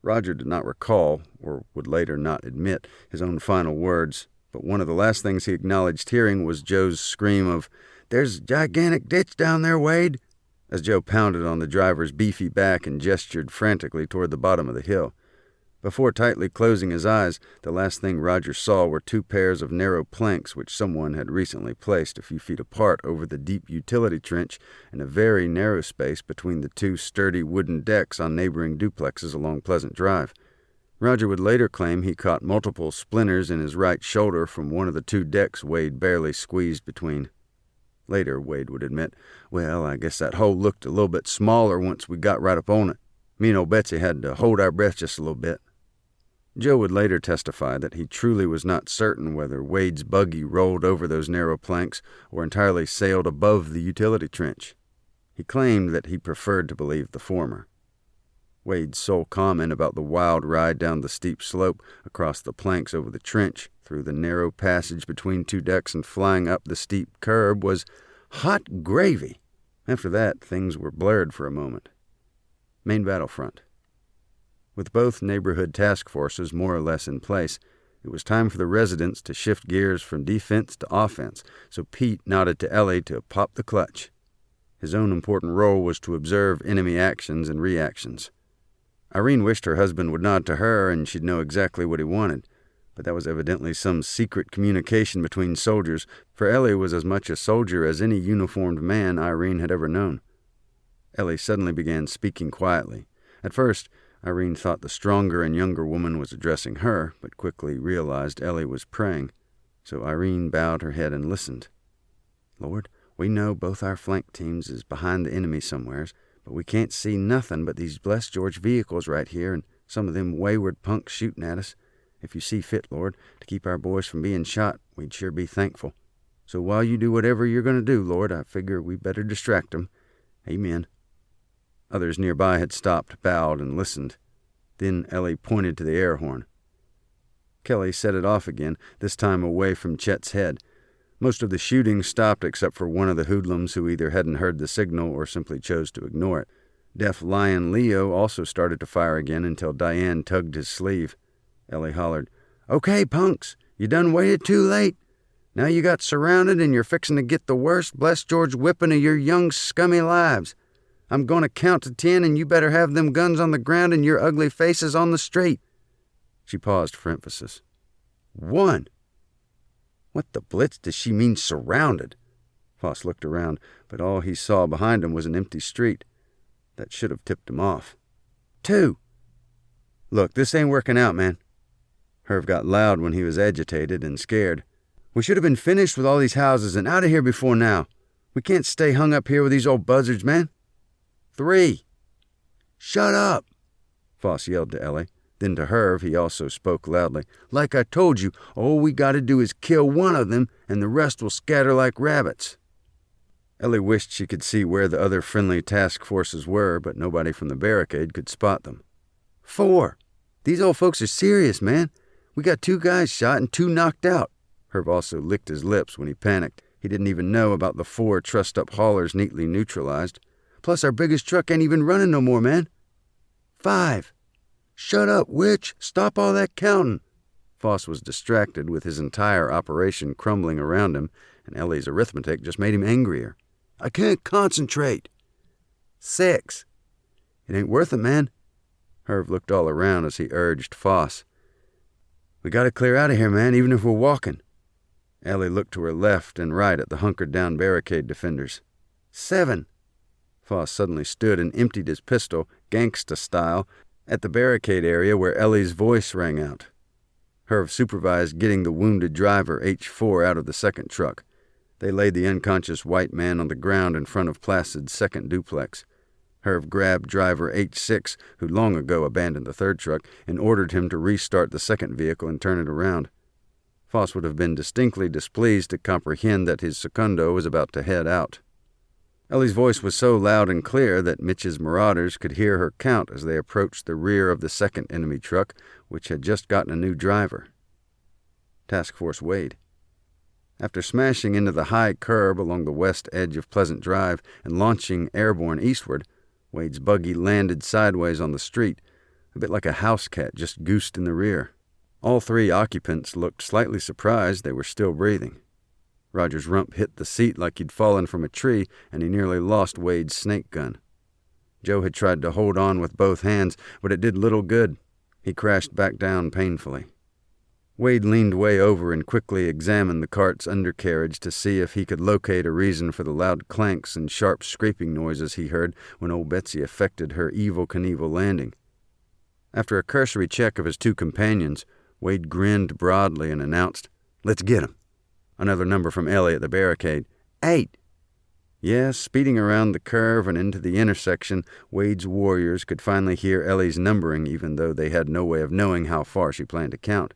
Roger did not recall, or would later not admit, his own final words, but one of the last things he acknowledged hearing was Joe's scream of, "There's a gigantic ditch down there, Wade," as Joe pounded on the driver's beefy back and gestured frantically toward the bottom of the hill. Before tightly closing his eyes, the last thing Roger saw were two pairs of narrow planks which someone had recently placed a few feet apart over the deep utility trench and a very narrow space between the two sturdy wooden decks on neighboring duplexes along Pleasant Drive. Roger would later claim he caught multiple splinters in his right shoulder from one of the two decks Wade barely squeezed between. Later, Wade would admit, "Well, I guess that hole looked a little bit smaller once we got right up on it. Me and old Betsy had to hold our breath just a little bit." Joe would later testify that he truly was not certain whether Wade's buggy rolled over those narrow planks or entirely sailed above the utility trench. He claimed that he preferred to believe the former. Wade's sole comment about the wild ride down the steep slope, across the planks over the trench, through the narrow passage between two decks and flying up the steep curb was, "Hot gravy." After that, things were blurred for a moment. Main battlefront. With both neighborhood task forces more or less in place, it was time for the residents to shift gears from defense to offense, so Pete nodded to Ellie to pop the clutch. His own important role was to observe enemy actions and reactions. Irene wished her husband would nod to her and she'd know exactly what he wanted, but that was evidently some secret communication between soldiers, for Ellie was as much a soldier as any uniformed man Irene had ever known. Ellie suddenly began speaking quietly. At first, Irene thought the stronger and younger woman was addressing her, but quickly realized Ellie was praying, so Irene bowed her head and listened. "Lord, we know both our flank teams is behind the enemy somewheres, but we can't see nothing but these blessed George vehicles right here and some of them wayward punks shooting at us. If you see fit, Lord, to keep our boys from being shot, we'd sure be thankful. So while you do whatever you're going to do, Lord, I figure we better distract them. Amen." Others nearby had stopped, bowed, and listened. Then Ellie pointed to the air horn. Kelly set it off again, this time away from Chet's head. Most of the shooting stopped except for one of the hoodlums who either hadn't heard the signal or simply chose to ignore it. Deaf Lion Leo also started to fire again until Diane tugged his sleeve. Ellie hollered, "Okay, punks, you done waited too late. Now you got surrounded and you're fixing to get the worst blessed George whipping of your young scummy lives. I'm going to count to 10 and you better have them guns on the ground and your ugly faces on the street." She paused for emphasis. 1. What the blitz does she mean surrounded? Foss looked around, but all he saw behind him was an empty street. That should have tipped him off. 2. Look, this ain't working out, man. Herv got loud when he was agitated and scared. We should have been finished with all these houses and out of here before now. We can't stay hung up here with these old buzzards, man. 3. Shut up, Foss yelled to Ellie. Then to Herv he also spoke loudly. Like I told you, all we got to do is kill one of them, and the rest will scatter like rabbits. Ellie wished she could see where the other friendly task forces were, but nobody from the barricade could spot them. 4. These old folks are serious, man. We got 2 guys shot and 2 knocked out. Herv also licked his lips when he panicked. He didn't even know about the 4 trussed-up haulers neatly neutralized. Plus our biggest truck ain't even running no more, man. 5. Shut up, witch. Stop all that counting. Foss was distracted with his entire operation crumbling around him, and Ellie's arithmetic just made him angrier. I can't concentrate. 6. It ain't worth it, man. Herv looked all around as he urged Foss. We gotta clear out of here, man, even if we're walking. Ellie looked to her left and right at the hunkered-down barricade defenders. 7. Foss suddenly stood and emptied his pistol, gangsta style, at the barricade area where Ellie's voice rang out. Herv supervised getting the wounded driver, H4, out of the second truck. They laid the unconscious white man on the ground in front of Placid's second duplex. Herb grabbed driver H6, who long ago abandoned the third truck, and ordered him to restart the second vehicle and turn it around. Foss would have been distinctly displeased to comprehend that his secundo was about to head out. Ellie's voice was so loud and clear that Mitch's marauders could hear her count as they approached the rear of the second enemy truck, which had just gotten a new driver. Task Force Wade. After smashing into the high curb along the west edge of Pleasant Drive and launching airborne eastward, Wade's buggy landed sideways on the street, a bit like a house cat just goosed in the rear. All three occupants looked slightly surprised they were still breathing. Roger's rump hit the seat like he'd fallen from a tree, and he nearly lost Wade's snake gun. Joe had tried to hold on with both hands, but it did little good. He crashed back down painfully. Wade leaned way over and quickly examined the cart's undercarriage to see if he could locate a reason for the loud clanks and sharp scraping noises he heard when old Betsy effected her Evel Knievel landing. After a cursory check of his two companions, Wade grinned broadly and announced, "Let's get 'em." Another number from Ellie at the barricade. 8. Yes, speeding around the curve and into the intersection, Wade's warriors could finally hear Ellie's numbering, even though they had no way of knowing how far she planned to count.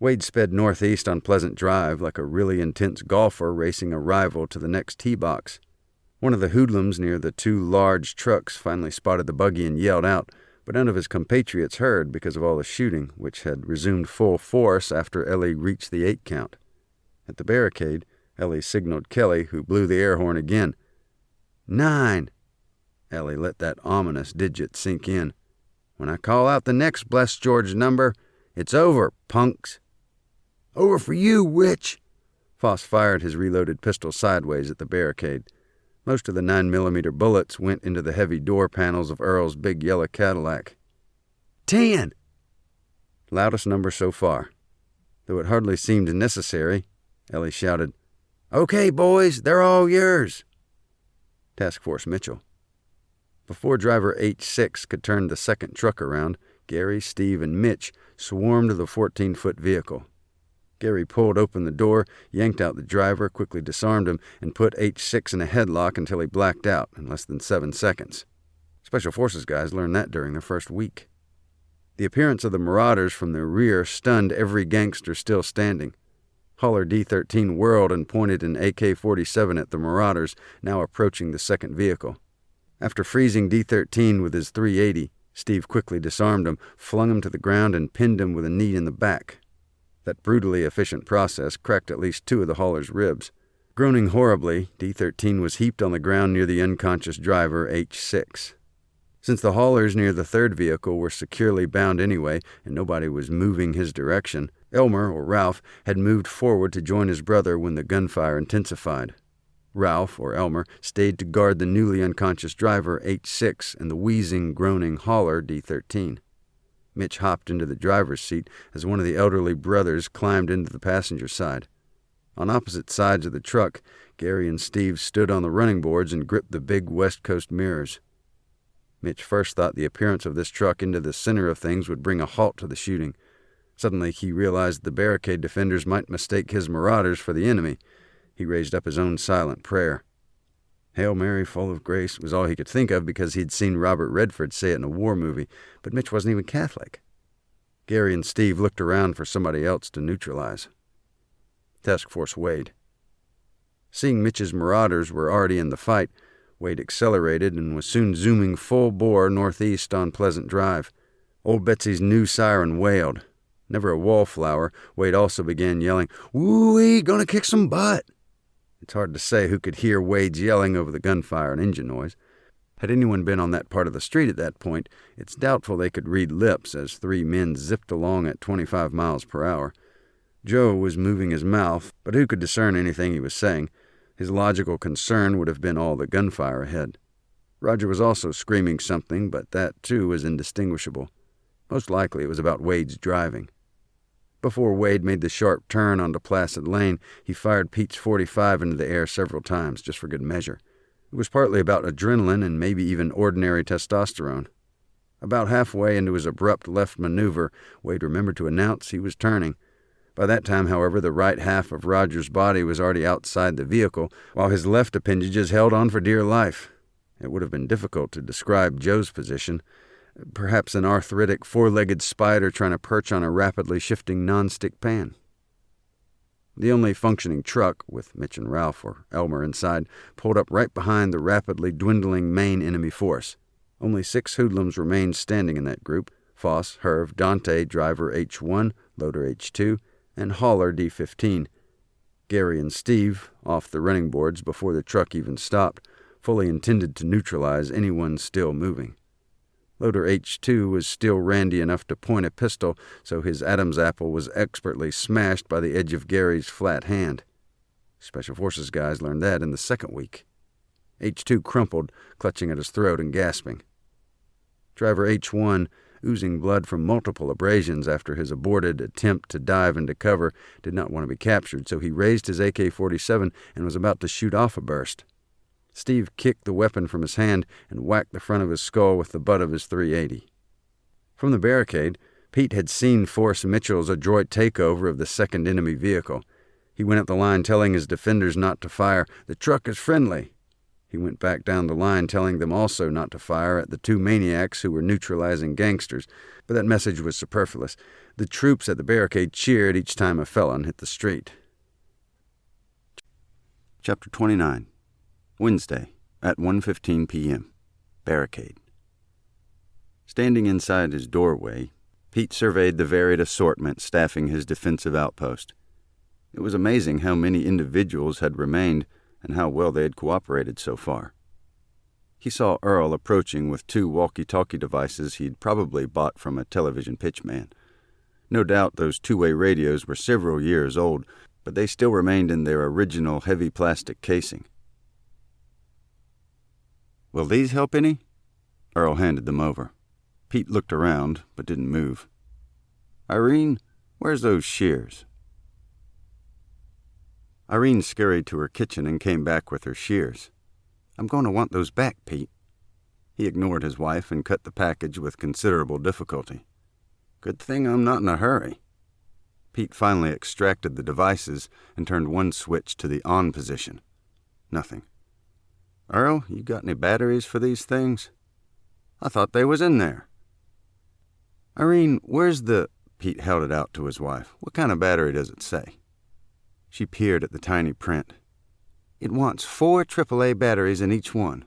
Wade sped northeast on Pleasant Drive like a really intense golfer racing a rival to the next tee box. One of the hoodlums near the two large trucks finally spotted the buggy and yelled out, but none of his compatriots heard because of all the shooting, which had resumed full force after Ellie reached the 8 count. At the barricade, Ellie signaled Kelly, who blew the air horn again. 9. Ellie let that ominous digit sink in. "When I call out the next blessed George number, it's over, punks." "Over for you, witch!" Foss fired his reloaded pistol sideways at the barricade. Most of the 9mm bullets went into the heavy door panels of Earl's big yellow Cadillac. 10. Loudest number so far. Though it hardly seemed necessary, Ellie shouted, "Okay, boys, they're all yours." Task Force Mitchell. Before driver H6 could turn the second truck around, Gary, Steve, and Mitch swarmed the 14-foot vehicle. Gary pulled open the door, yanked out the driver, quickly disarmed him, and put H6 in a headlock until he blacked out in less than 7 seconds. Special Forces guys learned that during their first week. The appearance of the marauders from the rear stunned every gangster still standing. Hauler D-13 whirled and pointed an AK-47 at the marauders, now approaching the second vehicle. After freezing D-13 with his .380, Steve quickly disarmed him, flung him to the ground, and pinned him with a knee in the back. That brutally efficient process cracked at least 2 of the hauler's ribs. Groaning horribly, D-13 was heaped on the ground near the unconscious driver, H6. Since the haulers near the third vehicle were securely bound anyway, and nobody was moving his direction, Elmer, or Ralph, had moved forward to join his brother when the gunfire intensified. Ralph, or Elmer, stayed to guard the newly unconscious driver, H6, and the wheezing, groaning hauler, D-13. Mitch hopped into the driver's seat as one of the elderly brothers climbed into the passenger side. On opposite sides of the truck, Gary and Steve stood on the running boards and gripped the big West Coast mirrors. Mitch first thought the appearance of this truck into the center of things would bring a halt to the shooting. Suddenly he realized the barricade defenders might mistake his marauders for the enemy. He raised up his own silent prayer. Hail Mary, full of grace was all he could think of because he'd seen Robert Redford say it in a war movie, but Mitch wasn't even Catholic. Gary and Steve looked around for somebody else to neutralize. Task Force Wade. Seeing Mitch's marauders were already in the fight, Wade accelerated and was soon zooming full bore northeast on Pleasant Drive. Old Betsy's new siren wailed. Never a wallflower, Wade also began yelling, "Woo-wee, gonna kick some butt!" It's hard to say who could hear Wade's yelling over the gunfire and engine noise. Had anyone been on that part of the street at that point, it's doubtful they could read lips as 3 men zipped along at 25 miles per hour. Joe was moving his mouth, but who could discern anything he was saying? His logical concern would have been all the gunfire ahead. Roger was also screaming something, but that, too, was indistinguishable. Most likely it was about Wade's driving. Before Wade made the sharp turn onto Placid Lane, he fired Pete's .45 into the air several times, just for good measure. It was partly about adrenaline and maybe even ordinary testosterone. About halfway into his abrupt left maneuver, Wade remembered to announce he was turning. By that time, however, the right half of Roger's body was already outside the vehicle, while his left appendages held on for dear life. It would have been difficult to describe Joe's position. Perhaps an arthritic, four-legged spider trying to perch on a rapidly shifting nonstick pan. The only functioning truck, with Mitch and Ralph or Elmer inside, pulled up right behind the rapidly dwindling main enemy force. Only 6 hoodlums remained standing in that group: Foss, Herv, Dante, driver H1, loader H2, and hauler D15. Gary and Steve, off the running boards before the truck even stopped, fully intended to neutralize anyone still moving. Loader H2 was still randy enough to point a pistol, so his Adam's apple was expertly smashed by the edge of Gary's flat hand. Special Forces guys learned that in the second week. H2 crumpled, clutching at his throat and gasping. Driver H1, oozing blood from multiple abrasions after his aborted attempt to dive into cover, did not want to be captured, so he raised his AK-47 and was about to shoot off a burst. Steve kicked the weapon from his hand and whacked the front of his skull with the butt of his .380. From the barricade, Pete had seen Force Mitchell's adroit takeover of the second enemy vehicle. He went up the line telling his defenders not to fire. "The truck is friendly." He went back down the line telling them also not to fire at the 2 maniacs who were neutralizing gangsters, but that message was superfluous. The troops at the barricade cheered each time a felon hit the street. Chapter 29. Wednesday, at 1:15 p.m. Barricade. Standing inside his doorway, Pete surveyed the varied assortment staffing his defensive outpost. It was amazing how many individuals had remained and how well they had cooperated so far. He saw Earl approaching with 2 walkie-talkie devices he'd probably bought from a television pitchman. No doubt those two-way radios were several years old, but they still remained in their original heavy plastic casing. "Will these help any?" Earl handed them over. Pete looked around, but didn't move. "Irene, where's those shears?" Irene scurried to her kitchen and came back with her shears. "I'm going to want those back, Pete." He ignored his wife and cut the package with considerable difficulty. "Good thing I'm not in a hurry." Pete finally extracted the devices and turned one switch to the on position. Nothing. "Earl, you got any batteries for these things?" "I thought they was in there." "Irene, where's the—" Pete held it out to his wife. "What kind of battery does it say?" She peered at the tiny print. "It wants 4 AAA batteries in each one."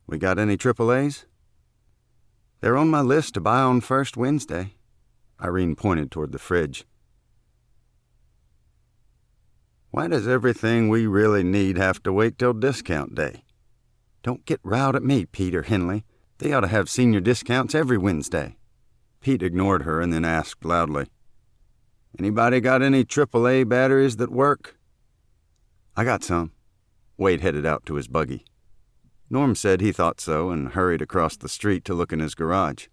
"We got any AAAs?" "They're on my list to buy on first Wednesday." Irene pointed toward the fridge. "Why does everything we really need have to wait till discount day?" "Don't get riled at me, Peter Henley. They ought to have senior discounts every Wednesday." Pete ignored her and then asked loudly, "Anybody got any AAA batteries that work?" "I got some." Wade headed out to his buggy. Norm said he thought so and hurried across the street to look in his garage.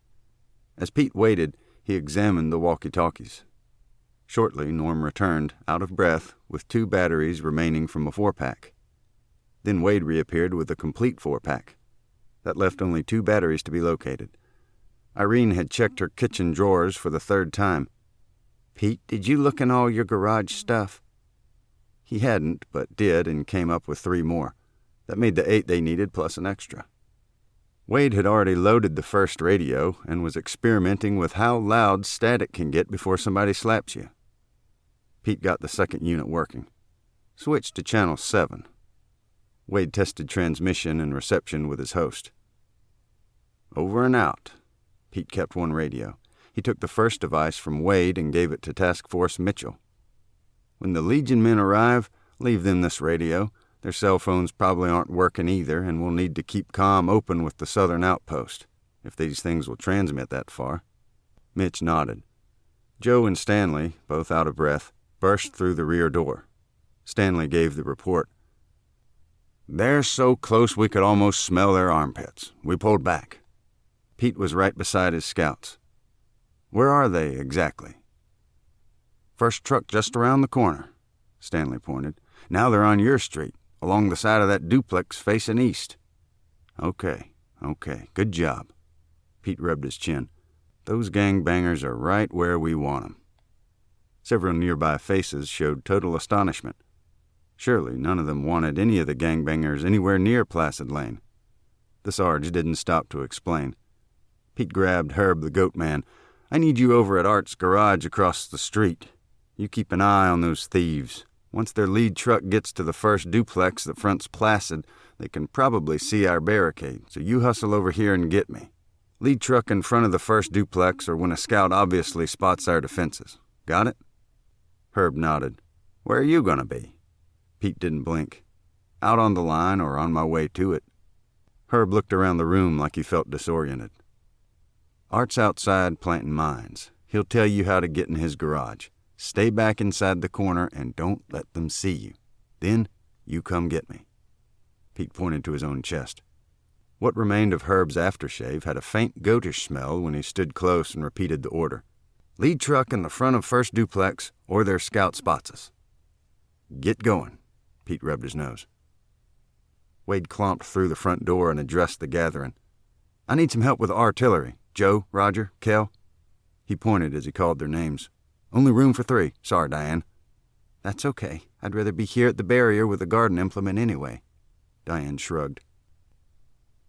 As Pete waited, he examined the walkie-talkies. Shortly, Norm returned, out of breath, with 2 batteries remaining from a 4-pack. Then Wade reappeared with a complete 4-pack. That left only 2 batteries to be located. Irene had checked her kitchen drawers for the 3rd time. "Pete, did you look in all your garage stuff?" He hadn't, but did, and came up with 3 more. That made the 8 they needed, plus an extra. Wade had already loaded the first radio and was experimenting with how loud static can get before somebody slaps you. Pete got the second unit working. Switched to channel 7. Wade tested transmission and reception with his host. "Over and out." Pete kept one radio. He took the first device from Wade and gave it to Task Force Mitchell. "When the Legion men arrive, leave them this radio. Their cell phones probably aren't working either, and we'll need to keep comm open with the southern outpost, if these things will transmit that far." Mitch nodded. Joe and Stanley, both out of breath, burst through the rear door. Stanley gave the report. "They're so close we could almost smell their armpits. We pulled back." Pete was right beside his scouts. "Where are they, exactly?" "First truck just around the corner," Stanley pointed. "Now they're on your street, along the side of that duplex facing east." Okay, good job." Pete rubbed his chin. "Those gangbangers are right where we want 'em." Several nearby faces showed total astonishment. Surely none of them wanted any of the gangbangers anywhere near Placid Lane. The Sarge didn't stop to explain. Pete grabbed Herb the goat man. "I need you over at Art's garage across the street. You keep an eye on those thieves. Once their lead truck gets to the first duplex that fronts Placid, they can probably see our barricade, so you hustle over here and get me. Lead truck in front of the first duplex or when a scout obviously spots our defenses. Got it?" Herb nodded. "Where are you going to be?" Pete didn't blink. "Out on the line or on my way to it." Herb looked around the room like he felt disoriented. "Art's outside planting mines. He'll tell you how to get in his garage. Stay back inside the corner and don't let them see you. Then you come get me." Pete pointed to his own chest. What remained of Herb's aftershave had a faint goatish smell when he stood close and repeated the order. "Lead truck in the front of first duplex or their scout spots us." "Get going." Pete rubbed his nose. Wade clomped through the front door and addressed the gathering. "I need some help with artillery. Joe, Roger, Kel." He pointed as he called their names. "Only room for 3. Sorry, Diane." "That's okay. I'd rather be here at the barrier with a garden implement anyway." Diane shrugged.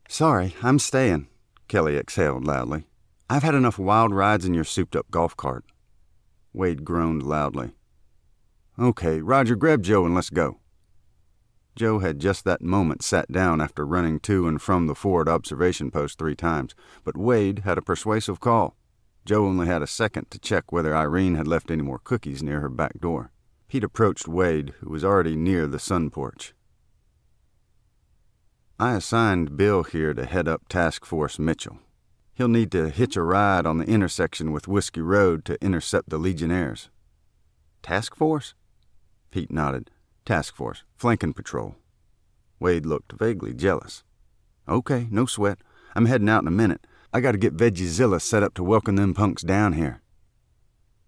"Sorry, I'm staying," Kelly exhaled loudly. "I've had enough wild rides in your souped-up golf cart." Wade groaned loudly. "Okay, Roger, grab Joe and let's go." Joe had just that moment sat down after running to and from the forward observation post 3 times, but Wade had a persuasive call. Joe only had a second to check whether Irene had left any more cookies near her back door. Pete approached Wade, who was already near the sun porch. "I assigned Bill here to head up Task Force Mitchell. He'll need to hitch a ride on the intersection with Whiskey Road to intercept the Legionnaires." "Task Force?" Pete nodded. "Task Force, flanking patrol." Wade looked vaguely jealous. "Okay, no sweat. I'm heading out in a minute. I gotta get Veggiezilla set up to welcome them punks down here."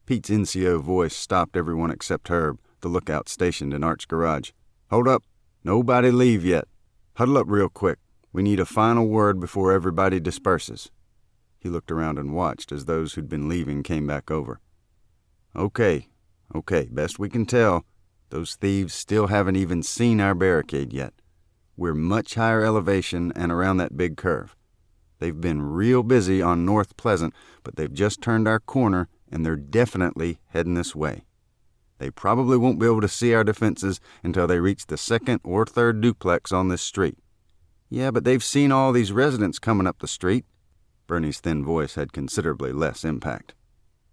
Pete's NCO voice stopped everyone except Herb, the lookout stationed in Art's garage. "Hold up. Nobody leave yet. Huddle up real quick. We need a final word before everybody disperses." He looked around and watched as those who'd been leaving came back over. Okay, best we can tell, those thieves still haven't even seen our barricade yet. We're much higher elevation and around that big curve. They've been real busy on North Pleasant, but they've just turned our corner, and they're definitely heading this way. They probably won't be able to see our defenses until they reach the second or third duplex on this street. Yeah, but they've seen all these residents coming up the street. Bernie's thin voice had considerably less impact.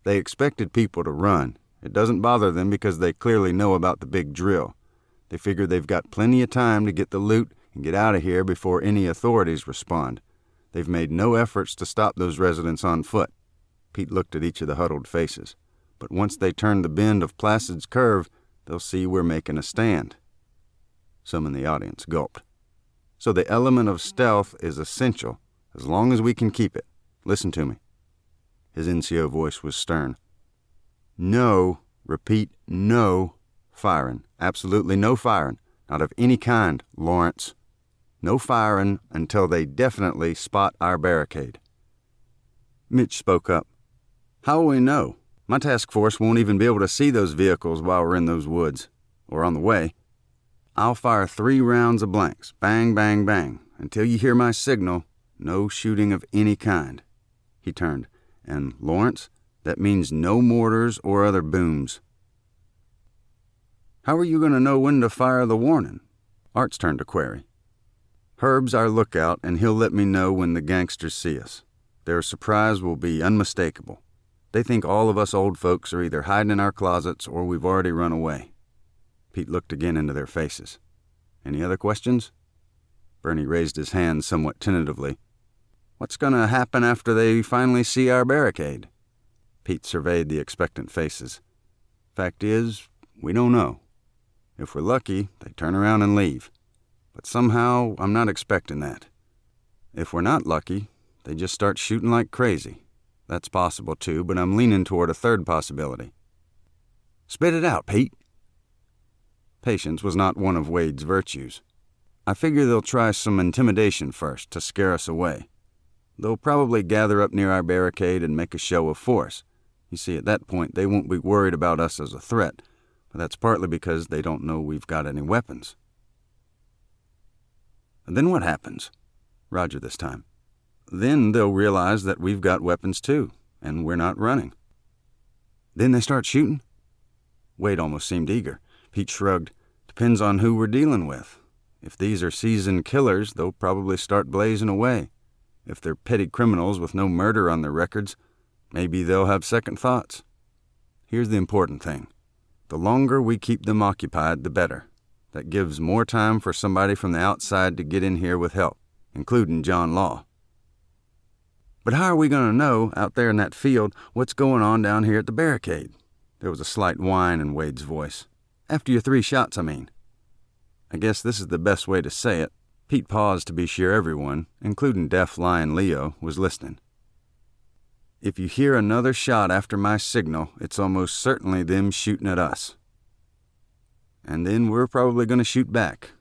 They expected people to run. It doesn't bother them because they clearly know about the big drill. They figure they've got plenty of time to get the loot and get out of here before any authorities respond. They've made no efforts to stop those residents on foot. Pete looked at each of the huddled faces. But once they turn the bend of Placid's curve, they'll see we're making a stand. Some in the audience gulped. So the element of stealth is essential, as long as we can keep it. Listen to me. His NCO voice was stern. No, repeat, no firing. Absolutely no firing. Not of any kind, Lawrence. No firing until they definitely spot our barricade. Mitch spoke up. "How will we know? My task force won't even be able to see those vehicles while we're in those woods, or on the way. I'll fire 3 rounds of blanks, bang, bang, bang. Until you hear my signal, no shooting of any kind." He turned. "And, Lawrence, that means no mortars or other booms." "How are you going to know when to fire the warning?" Art's turned to query. "Herb's our lookout, and he'll let me know when the gangsters see us. Their surprise will be unmistakable. They think all of us old folks are either hiding in our closets or we've already run away." Pete looked again into their faces. "Any other questions?" Bernie raised his hand somewhat tentatively. "What's going to happen after they finally see our barricade?" Pete surveyed the expectant faces. "Fact is, we don't know. If we're lucky, they turn around and leave. But somehow, I'm not expecting that. If we're not lucky, they just start shooting like crazy. That's possible too, but I'm leaning toward a third possibility." "Spit it out, Pete." Patience was not one of Wade's virtues. "I figure they'll try some intimidation first to scare us away. They'll probably gather up near our barricade and make a show of force. You see, at that point, they won't be worried about us as a threat, but that's partly because they don't know we've got any weapons. And then what happens? Roger this time. Then they'll realize that we've got weapons too, and we're not running. Then they start shooting? Wade almost seemed eager. Pete shrugged. Depends on who we're dealing with. If these are seasoned killers, they'll probably start blazing away. If they're petty criminals with no murder on their records, maybe they'll have second thoughts. Here's the important thing. The longer we keep them occupied, the better. That gives more time for somebody from the outside to get in here with help, including John Law. But how are we going to know, out there in that field, what's going on down here at the barricade? There was a slight whine in Wade's voice. After your 3 shots, I mean. I guess this is the best way to say it. Pete paused to be sure everyone, including deaf Lion Leo, was listening. If you hear another shot after my signal, it's almost certainly them shooting at us. And then we're probably going to shoot back.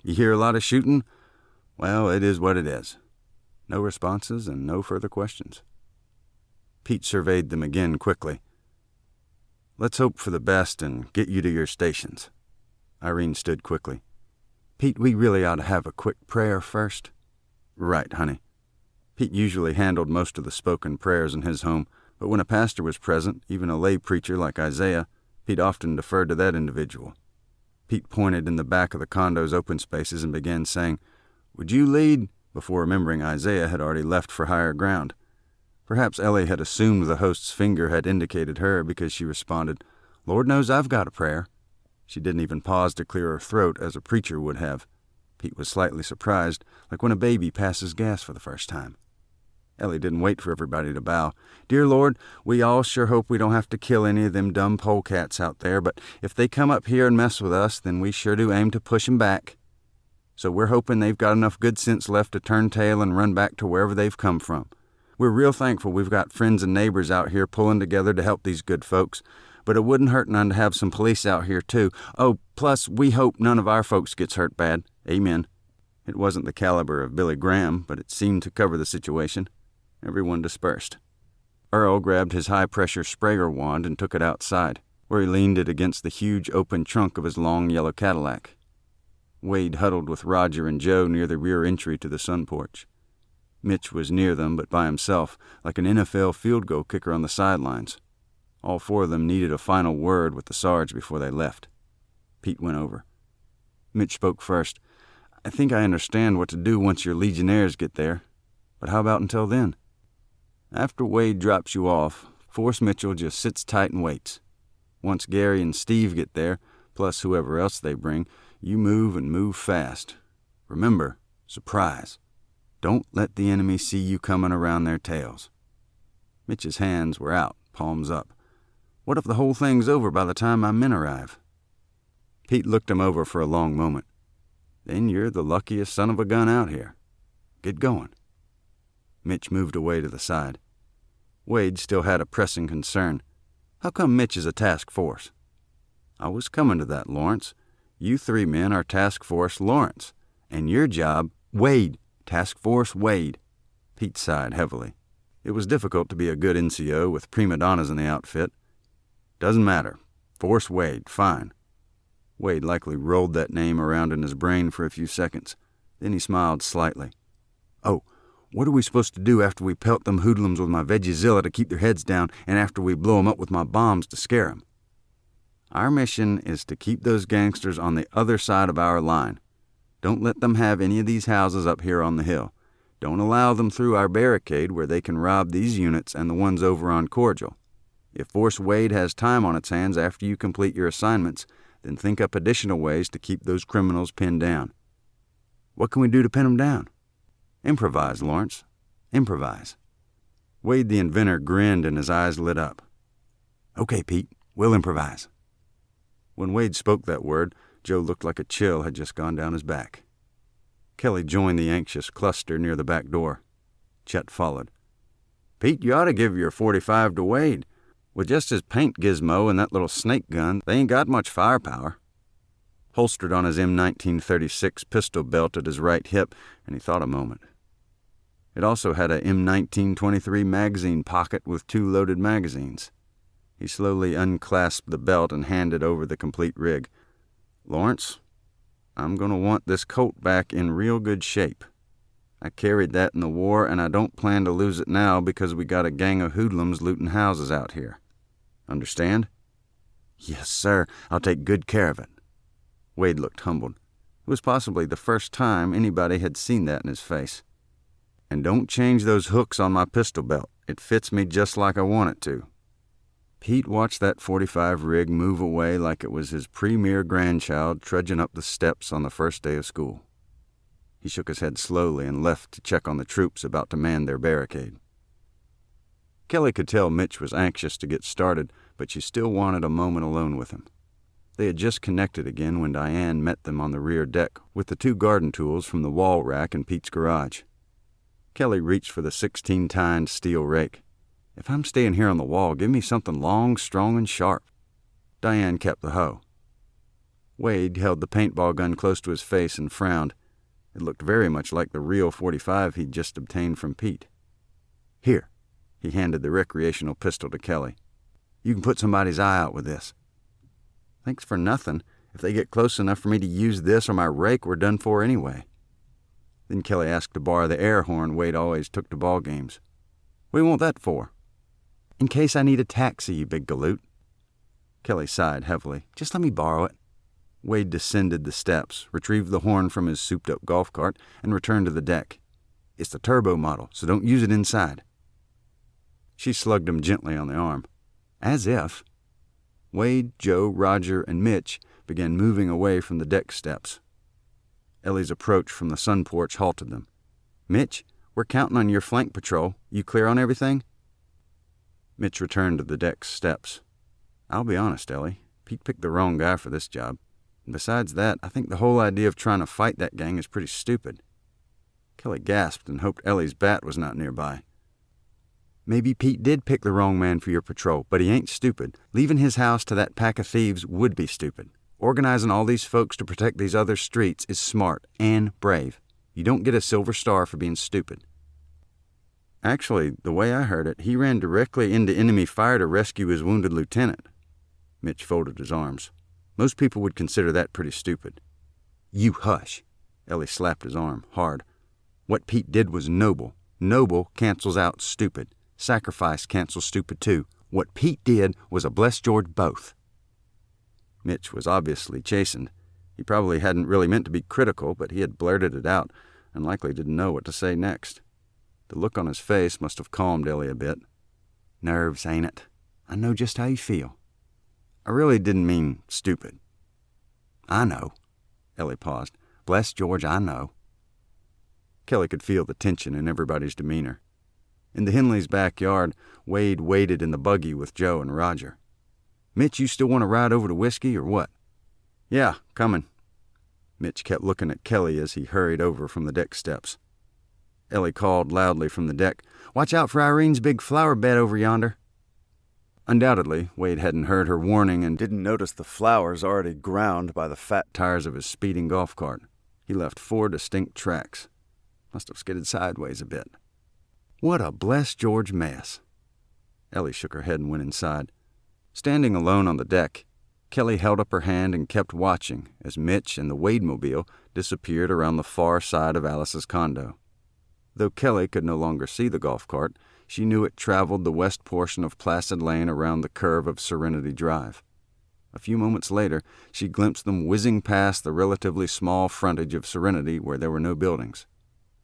You hear a lot of shooting? Well, it is what it is. No responses and no further questions. Pete surveyed them again quickly. Let's hope for the best and get you to your stations. Irene stood quickly. Pete, we really ought to have a quick prayer first. Right, honey. Pete usually handled most of the spoken prayers in his home, but when a pastor was present, even a lay preacher like Isaiah, Pete often deferred to that individual. Pete pointed in the back of the condo's open spaces and began saying, "Would you lead?" before remembering Isaiah had already left for higher ground. Perhaps Ellie had assumed the host's finger had indicated her because she responded, "Lord knows I've got a prayer." She didn't even pause to clear her throat as a preacher would have. Pete was slightly surprised, like when a baby passes gas for the first time. Ellie didn't wait for everybody to bow. "Dear Lord, we all sure hope we don't have to kill any of them dumb polecats out there, but if they come up here and mess with us, then we sure do aim to push 'em back. So we're hoping they've got enough good sense left to turn tail and run back to wherever they've come from. We're real thankful we've got friends and neighbors out here pulling together to help these good folks, but it wouldn't hurt none to have some police out here too. Oh, plus we hope none of our folks gets hurt bad. Amen." It wasn't the caliber of Billy Graham, but it seemed to cover the situation. Everyone dispersed. Earl grabbed his high-pressure sprayer wand and took it outside, where he leaned it against the huge open trunk of his long yellow Cadillac. Wade huddled with Roger and Joe near the rear entry to the sun porch. Mitch was near them, but by himself, like an NFL field goal kicker on the sidelines. All 4 of them needed a final word with the Sarge before they left. Pete went over. Mitch spoke first. "I think I understand what to do once your Legionnaires get there. But how about until then? After Wade drops you off, Force Mitchell just sits tight and waits. Once Gary and Steve get there, plus whoever else they bring, you move and move fast. Remember, surprise. Don't let the enemy see you coming around their tails." Mitch's hands were out, palms up. "What if the whole thing's over by the time my men arrive?" Pete looked him over for a long moment. "Then you're the luckiest son of a gun out here. Get going." Mitch moved away to the side. Wade still had a pressing concern. "How come Mitch is a task force?" "I was coming to that, Lawrence. You 3 men are Task Force Lawrence, and your job—" "Wade. Task Force Wade." Pete sighed heavily. It was difficult to be a good NCO with prima donnas in the outfit. "Doesn't matter. Force Wade, fine." Wade likely rolled that name around in his brain for a few seconds. Then he smiled slightly. "Oh, what are we supposed to do after we pelt them hoodlums with my Veggiezilla to keep their heads down and after we blow 'em up with my bombs to scare 'em?" "Our mission is to keep those gangsters on the other side of our line. Don't let them have any of these houses up here on the hill. Don't allow them through our barricade where they can rob these units and the ones over on Cordial. If Force Wade has time on its hands after you complete your assignments, then think up additional ways to keep those criminals pinned down." "What can we do to pin them down?" "Improvise, Lawrence. Improvise." Wade the inventor grinned and his eyes lit up. "Okay, Pete, we'll improvise." When Wade spoke that word, Joe looked like a chill had just gone down his back. Kelly joined the anxious cluster near the back door. Chet followed. "Pete, you ought to give your .45 to Wade. With just his paint gizmo and that little snake gun, they ain't got much firepower." Holstered on his M1936 pistol belt at his right hip, and he thought a moment. It also had a M1923 magazine pocket with 2 loaded magazines. He slowly unclasped the belt and handed over the complete rig. "Lawrence, I'm going to want this Colt back in real good shape. I carried that in the war, and I don't plan to lose it now because we got a gang of hoodlums looting houses out here. Understand?" "Yes, sir. I'll take good care of it." Wade looked humbled. It was possibly the first time anybody had seen that in his face. "And don't change those hooks on my pistol belt. It fits me just like I want it to." Pete watched that .45 rig move away like it was his premier grandchild trudging up the steps on the first day of school. He shook his head slowly and left to check on the troops about to man their barricade. Kelly could tell Mitch was anxious to get started, but she still wanted a moment alone with him. They had just connected again when Diane met them on the rear deck with the 2 garden tools from the wall rack in Pete's garage. Kelly reached for the 16-tined steel rake. "If I'm staying here on the wall, give me something long, strong, and sharp." Diane kept the hoe. Wade held the paintball gun close to his face and frowned. It looked very much like the real .45 he'd just obtained from Pete. "Here." He handed the recreational pistol to Kelly. "You can put somebody's eye out with this." "Thanks for nothing. If they get close enough for me to use this or my rake, we're done for anyway." Then Kelly asked to borrow the air horn Wade always took to ball games. "What do you want that for?" "In case I need a taxi, you big galoot." Kelly sighed heavily. "Just let me borrow it." Wade descended the steps, retrieved the horn from his souped-up golf cart, and returned to the deck. "It's the turbo model, so don't use it inside." She slugged him gently on the arm. "As if." Wade, Joe, Roger, and Mitch began moving away from the deck steps. Ellie's approach from the sun porch halted them. "Mitch, we're counting on your flank patrol. You clear on everything?" Mitch returned to the deck steps. "I'll be honest, Ellie. Pete picked the wrong guy for this job. And besides that, I think the whole idea of trying to fight that gang is pretty stupid." Kelly gasped and hoped Ellie's bat was not nearby. "Maybe Pete did pick the wrong man for your patrol, but he ain't stupid. Leaving his house to that pack of thieves would be stupid. Organizing all these folks to protect these other streets is smart and brave. You don't get a silver star for being stupid." "Actually, the way I heard it, he ran directly into enemy fire to rescue his wounded lieutenant." Mitch folded his arms. "Most people would consider that pretty stupid." "You hush." Ellie slapped his arm, hard. "What Pete did was noble. Noble cancels out stupid. Sacrifice cancels stupid too. What Pete did was a bless George both." Mitch was obviously chastened. He probably hadn't really meant to be critical, but he had blurted it out and likely didn't know what to say next. The look on his face must have calmed Ellie a bit. "Nerves, ain't it? I know just how you feel." "I really didn't mean stupid." "I know." Ellie paused. "Bless George, I know." Kelly could feel the tension in everybody's demeanor. In the Henleys' backyard, Wade waited in the buggy with Joe and Roger. "Mitch, you still want to ride over to Whiskey, or what?" "Yeah, coming." Mitch kept looking at Kelly as he hurried over from the deck steps. Ellie called loudly from the deck, "Watch out for Irene's big flower bed over yonder." Undoubtedly, Wade hadn't heard her warning and didn't notice the flowers already ground by the fat tires of his speeding golf cart. He left 4 distinct tracks. Must have skidded sideways a bit. What a blessed George mess. Ellie shook her head and went inside. Standing alone on the deck, Kelly held up her hand and kept watching as Mitch and the Wade-mobile disappeared around the far side of Alice's condo. Though Kelly could no longer see the golf cart, she knew it traveled the west portion of Placid Lane around the curve of Serenity Drive. A few moments later, she glimpsed them whizzing past the relatively small frontage of Serenity where there were no buildings.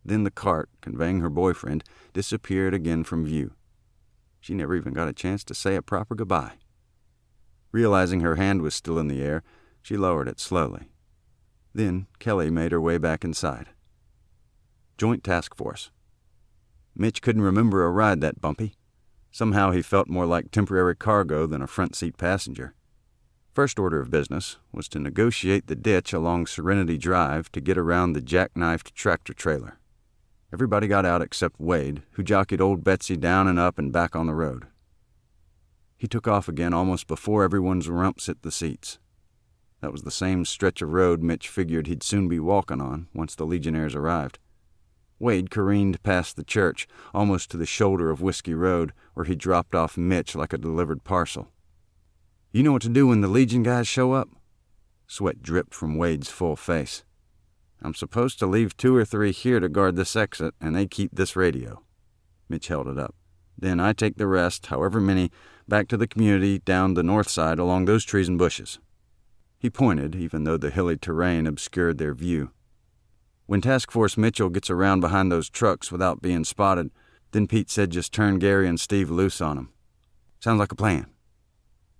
Then the cart, conveying her boyfriend, disappeared again from view. She never even got a chance to say a proper goodbye. Realizing her hand was still in the air, she lowered it slowly. Then Kelly made her way back inside. Joint Task Force. Mitch couldn't remember a ride that bumpy. Somehow he felt more like temporary cargo than a front-seat passenger. First order of business was to negotiate the ditch along Serenity Drive to get around the jackknifed tractor trailer. Everybody got out except Wade, who jockeyed old Betsy down and up and back on the road. He took off again almost before everyone's rumps hit the seats. That was the same stretch of road Mitch figured he'd soon be walking on once the Legionnaires arrived. Wade careened past the church, almost to the shoulder of Whiskey Road, where he dropped off Mitch like a delivered parcel. You know what to do when the Legion guys show up?" Sweat dripped from Wade's full face. "I'm supposed to leave 2 or 3 here to guard this exit, and they keep this radio." Mitch held it up. "Then I take the rest, however many, back to the community down the north side along those trees and bushes." He pointed, even though the hilly terrain obscured their view. "When Task Force Mitchell gets around behind those trucks without being spotted, then Pete said just turn Gary and Steve loose on them. Sounds like a plan."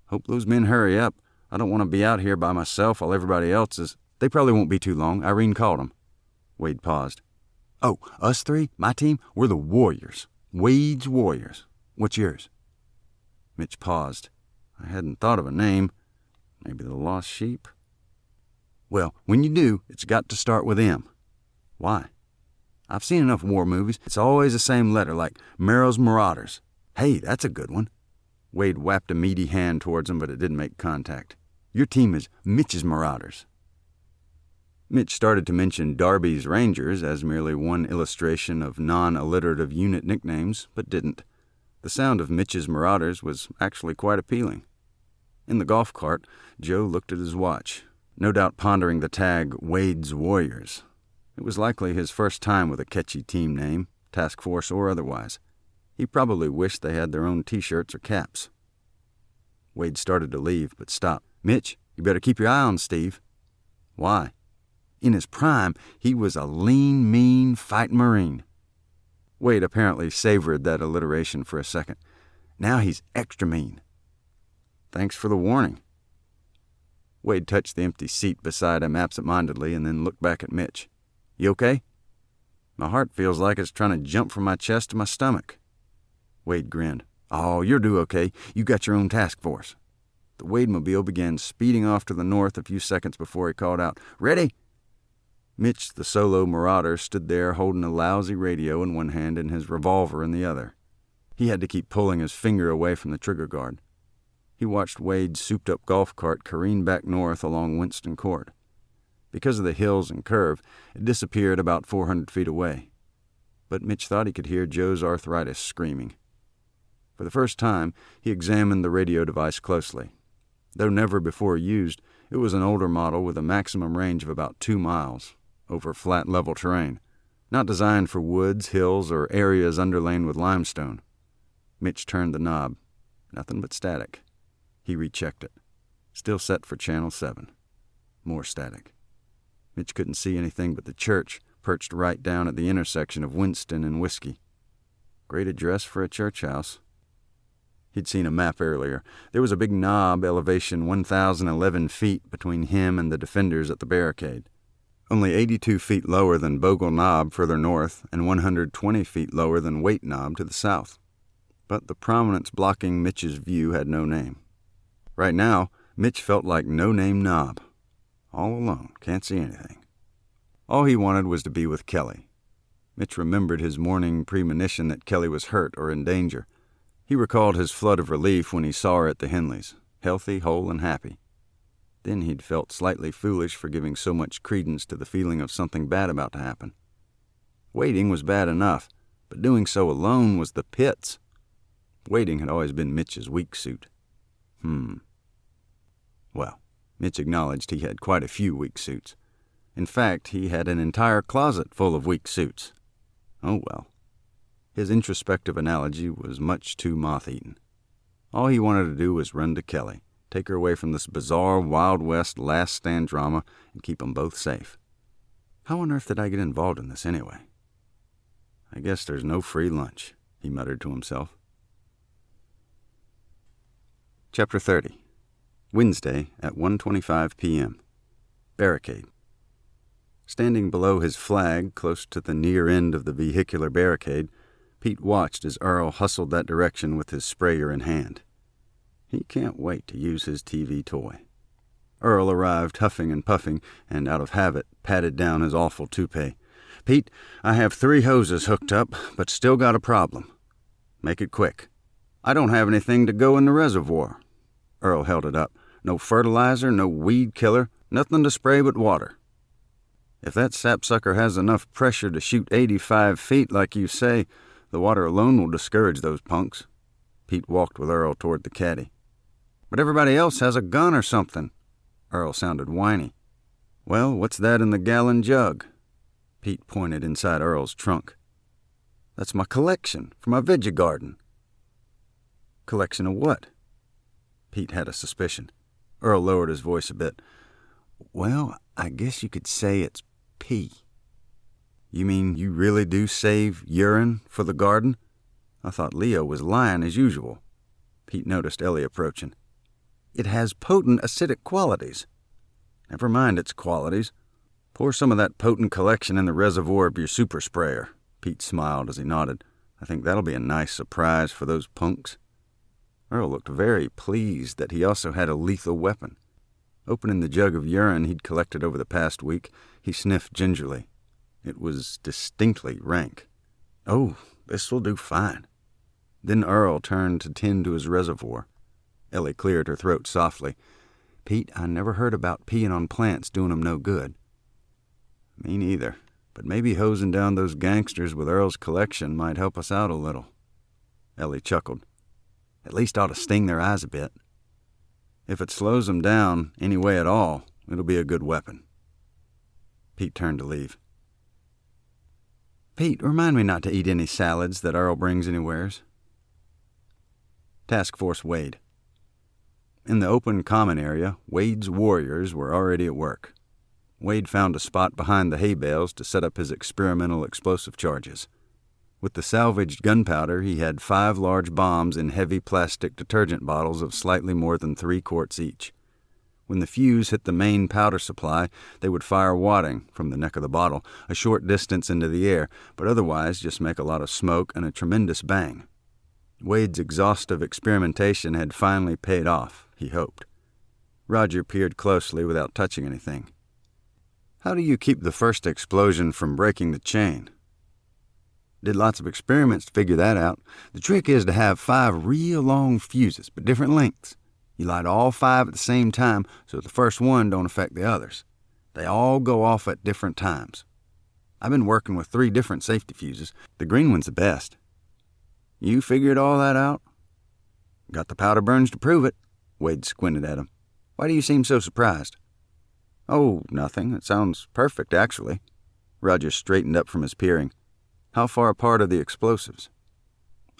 "Hope those men hurry up. I don't want to be out here by myself while everybody else is—" "They probably won't be too long. Irene called them." Wade paused. "Oh, us 3, my team, we're the Warriors. Wade's Warriors. What's yours?" Mitch paused. "I hadn't thought of a name. Maybe the Lost Sheep?" "Well, when you do, it's got to start with M." "Why?" "I've seen enough war movies. It's always the same letter, like Merrill's Marauders." "Hey, that's a good one." Wade whapped a meaty hand towards him, but it didn't make contact. "Your team is Mitch's Marauders." Mitch started to mention Darby's Rangers as merely one illustration of non-alliterative unit nicknames, but didn't. The sound of Mitch's Marauders was actually quite appealing. In the golf cart, Joe looked at his watch, no doubt pondering the tag Wade's Warriors. It was likely his first time with a catchy team name, task force or otherwise. He probably wished they had their own T-shirts or caps. Wade started to leave, but stopped. "Mitch, you better keep your eye on Steve." "Why?" "In his prime, he was a lean, mean, fighting Marine." Wade apparently savored that alliteration for a second. "Now he's extra mean." "Thanks for the warning." Wade touched the empty seat beside him absent-mindedly and then looked back at Mitch. "You okay?" "My heart feels like it's trying to jump from my chest to my stomach." Wade grinned. "Oh, you'll do okay. You got your own task force." The Wade-mobile began speeding off to the north a few seconds before he called out, "Ready?" Mitch, the solo marauder, stood there holding a lousy radio in one hand and his revolver in the other. He had to keep pulling his finger away from the trigger guard. He watched Wade's souped-up golf cart careen back north along Winston Court. Because of the hills and curve, it disappeared about 400 feet away. But Mitch thought he could hear Joe's arthritis screaming. For the first time, he examined the radio device closely. Though never before used, it was an older model with a maximum range of about 2 miles, over flat, level terrain, not designed for woods, hills, or areas underlain with limestone. Mitch turned the knob. Nothing but static. He rechecked it. Still set for Channel 7. More static. Mitch couldn't see anything but the church, perched right down at the intersection of Winston and Whiskey. Great address for a church house. He'd seen a map earlier. There was a big knob, elevation 1,011 feet, between him and the defenders at the barricade. Only 82 feet lower than Bogle Knob further north, and 120 feet lower than Waite Knob to the south. But the prominence blocking Mitch's view had no name. Right now, Mitch felt like no-name Knob. All alone, can't see anything. All he wanted was to be with Kelly. Mitch remembered his morning premonition that Kelly was hurt or in danger. He recalled his flood of relief when he saw her at the Henleys, healthy, whole, and happy. Then he'd felt slightly foolish for giving so much credence to the feeling of something bad about to happen. Waiting was bad enough, but doing so alone was the pits. Waiting had always been Mitch's weak suit. Well, Mitch acknowledged he had quite a few weak suits. In fact, he had an entire closet full of weak suits. Oh well. His introspective analogy was much too moth-eaten. All he wanted to do was run to Kelly, take her away from this bizarre Wild West last stand drama, and keep them both safe. How on earth did I get involved in this anyway? I guess there's no free lunch, he muttered to himself. Chapter 30. Wednesday at 1:25 p.m. Barricade. Standing below his flag, close to the near end of the vehicular barricade, Pete watched as Earl hustled that direction with his sprayer in hand. He can't wait to use his TV toy. Earl arrived huffing and puffing, and out of habit patted down his awful toupee. "Pete, I have 3 hoses hooked up, but still got a problem. Make it quick." "I don't have anything to go in the reservoir." Earl held it up. "No fertilizer, no weed killer, nothing to spray but water." "If that sapsucker has enough pressure to shoot 85 feet like you say, the water alone will discourage those punks." Pete walked with Earl toward the caddy. "But everybody else has a gun or something." Earl sounded whiny. "Well, what's that in the gallon jug?" Pete pointed inside Earl's trunk. "That's my collection for my veggie garden." "Collection of what?" Pete had a suspicion. Earl lowered his voice a bit. "Well, I guess you could say it's pee." "You mean you really do save urine for the garden?" I thought Leo was lying as usual. Pete noticed Ellie approaching. "It has potent acidic qualities." "Never mind its qualities. Pour some of that potent collection in the reservoir of your super sprayer." Pete smiled as he nodded. "I think that'll be a nice surprise for those punks." Earl looked very pleased that he also had a lethal weapon. Opening the jug of urine he'd collected over the past week, he sniffed gingerly. It was distinctly rank. "Oh, this'll do fine." Then Earl turned to tend to his reservoir. Ellie cleared her throat softly. "Pete, I never heard about peeing on plants doing 'em no good." "Me neither, but maybe hosing down those gangsters with Earl's collection might help us out a little." Ellie chuckled. "At least ought to sting their eyes a bit. If it slows them down any way at all, it'll be a good weapon." Pete turned to leave. "Pete, remind me not to eat any salads that Earl brings anywheres." Task Force Wade. In the open common area, Wade's warriors were already at work. Wade found a spot behind the hay bales to set up his experimental explosive charges. With the salvaged gunpowder, he had 5 large bombs in heavy plastic detergent bottles of slightly more than 3 quarts each. When the fuse hit the main powder supply, they would fire wadding from the neck of the bottle a short distance into the air, but otherwise just make a lot of smoke and a tremendous bang. Wade's exhaustive experimentation had finally paid off, he hoped. Roger peered closely without touching anything. "How do you keep the first explosion from breaking the chain?" "Did lots of experiments to figure that out. The trick is to have 5 real long fuses, but different lengths. You light all 5 at the same time, so the first one don't affect the others. They all go off at different times. I've been working with 3 different safety fuses. The green one's the best." "You figured all that out?" "Got the powder burns to prove it." Wade squinted at him. "Why do you seem so surprised?" "Oh, nothing. It sounds perfect, actually." Roger straightened up from his peering. "How far apart are the explosives?"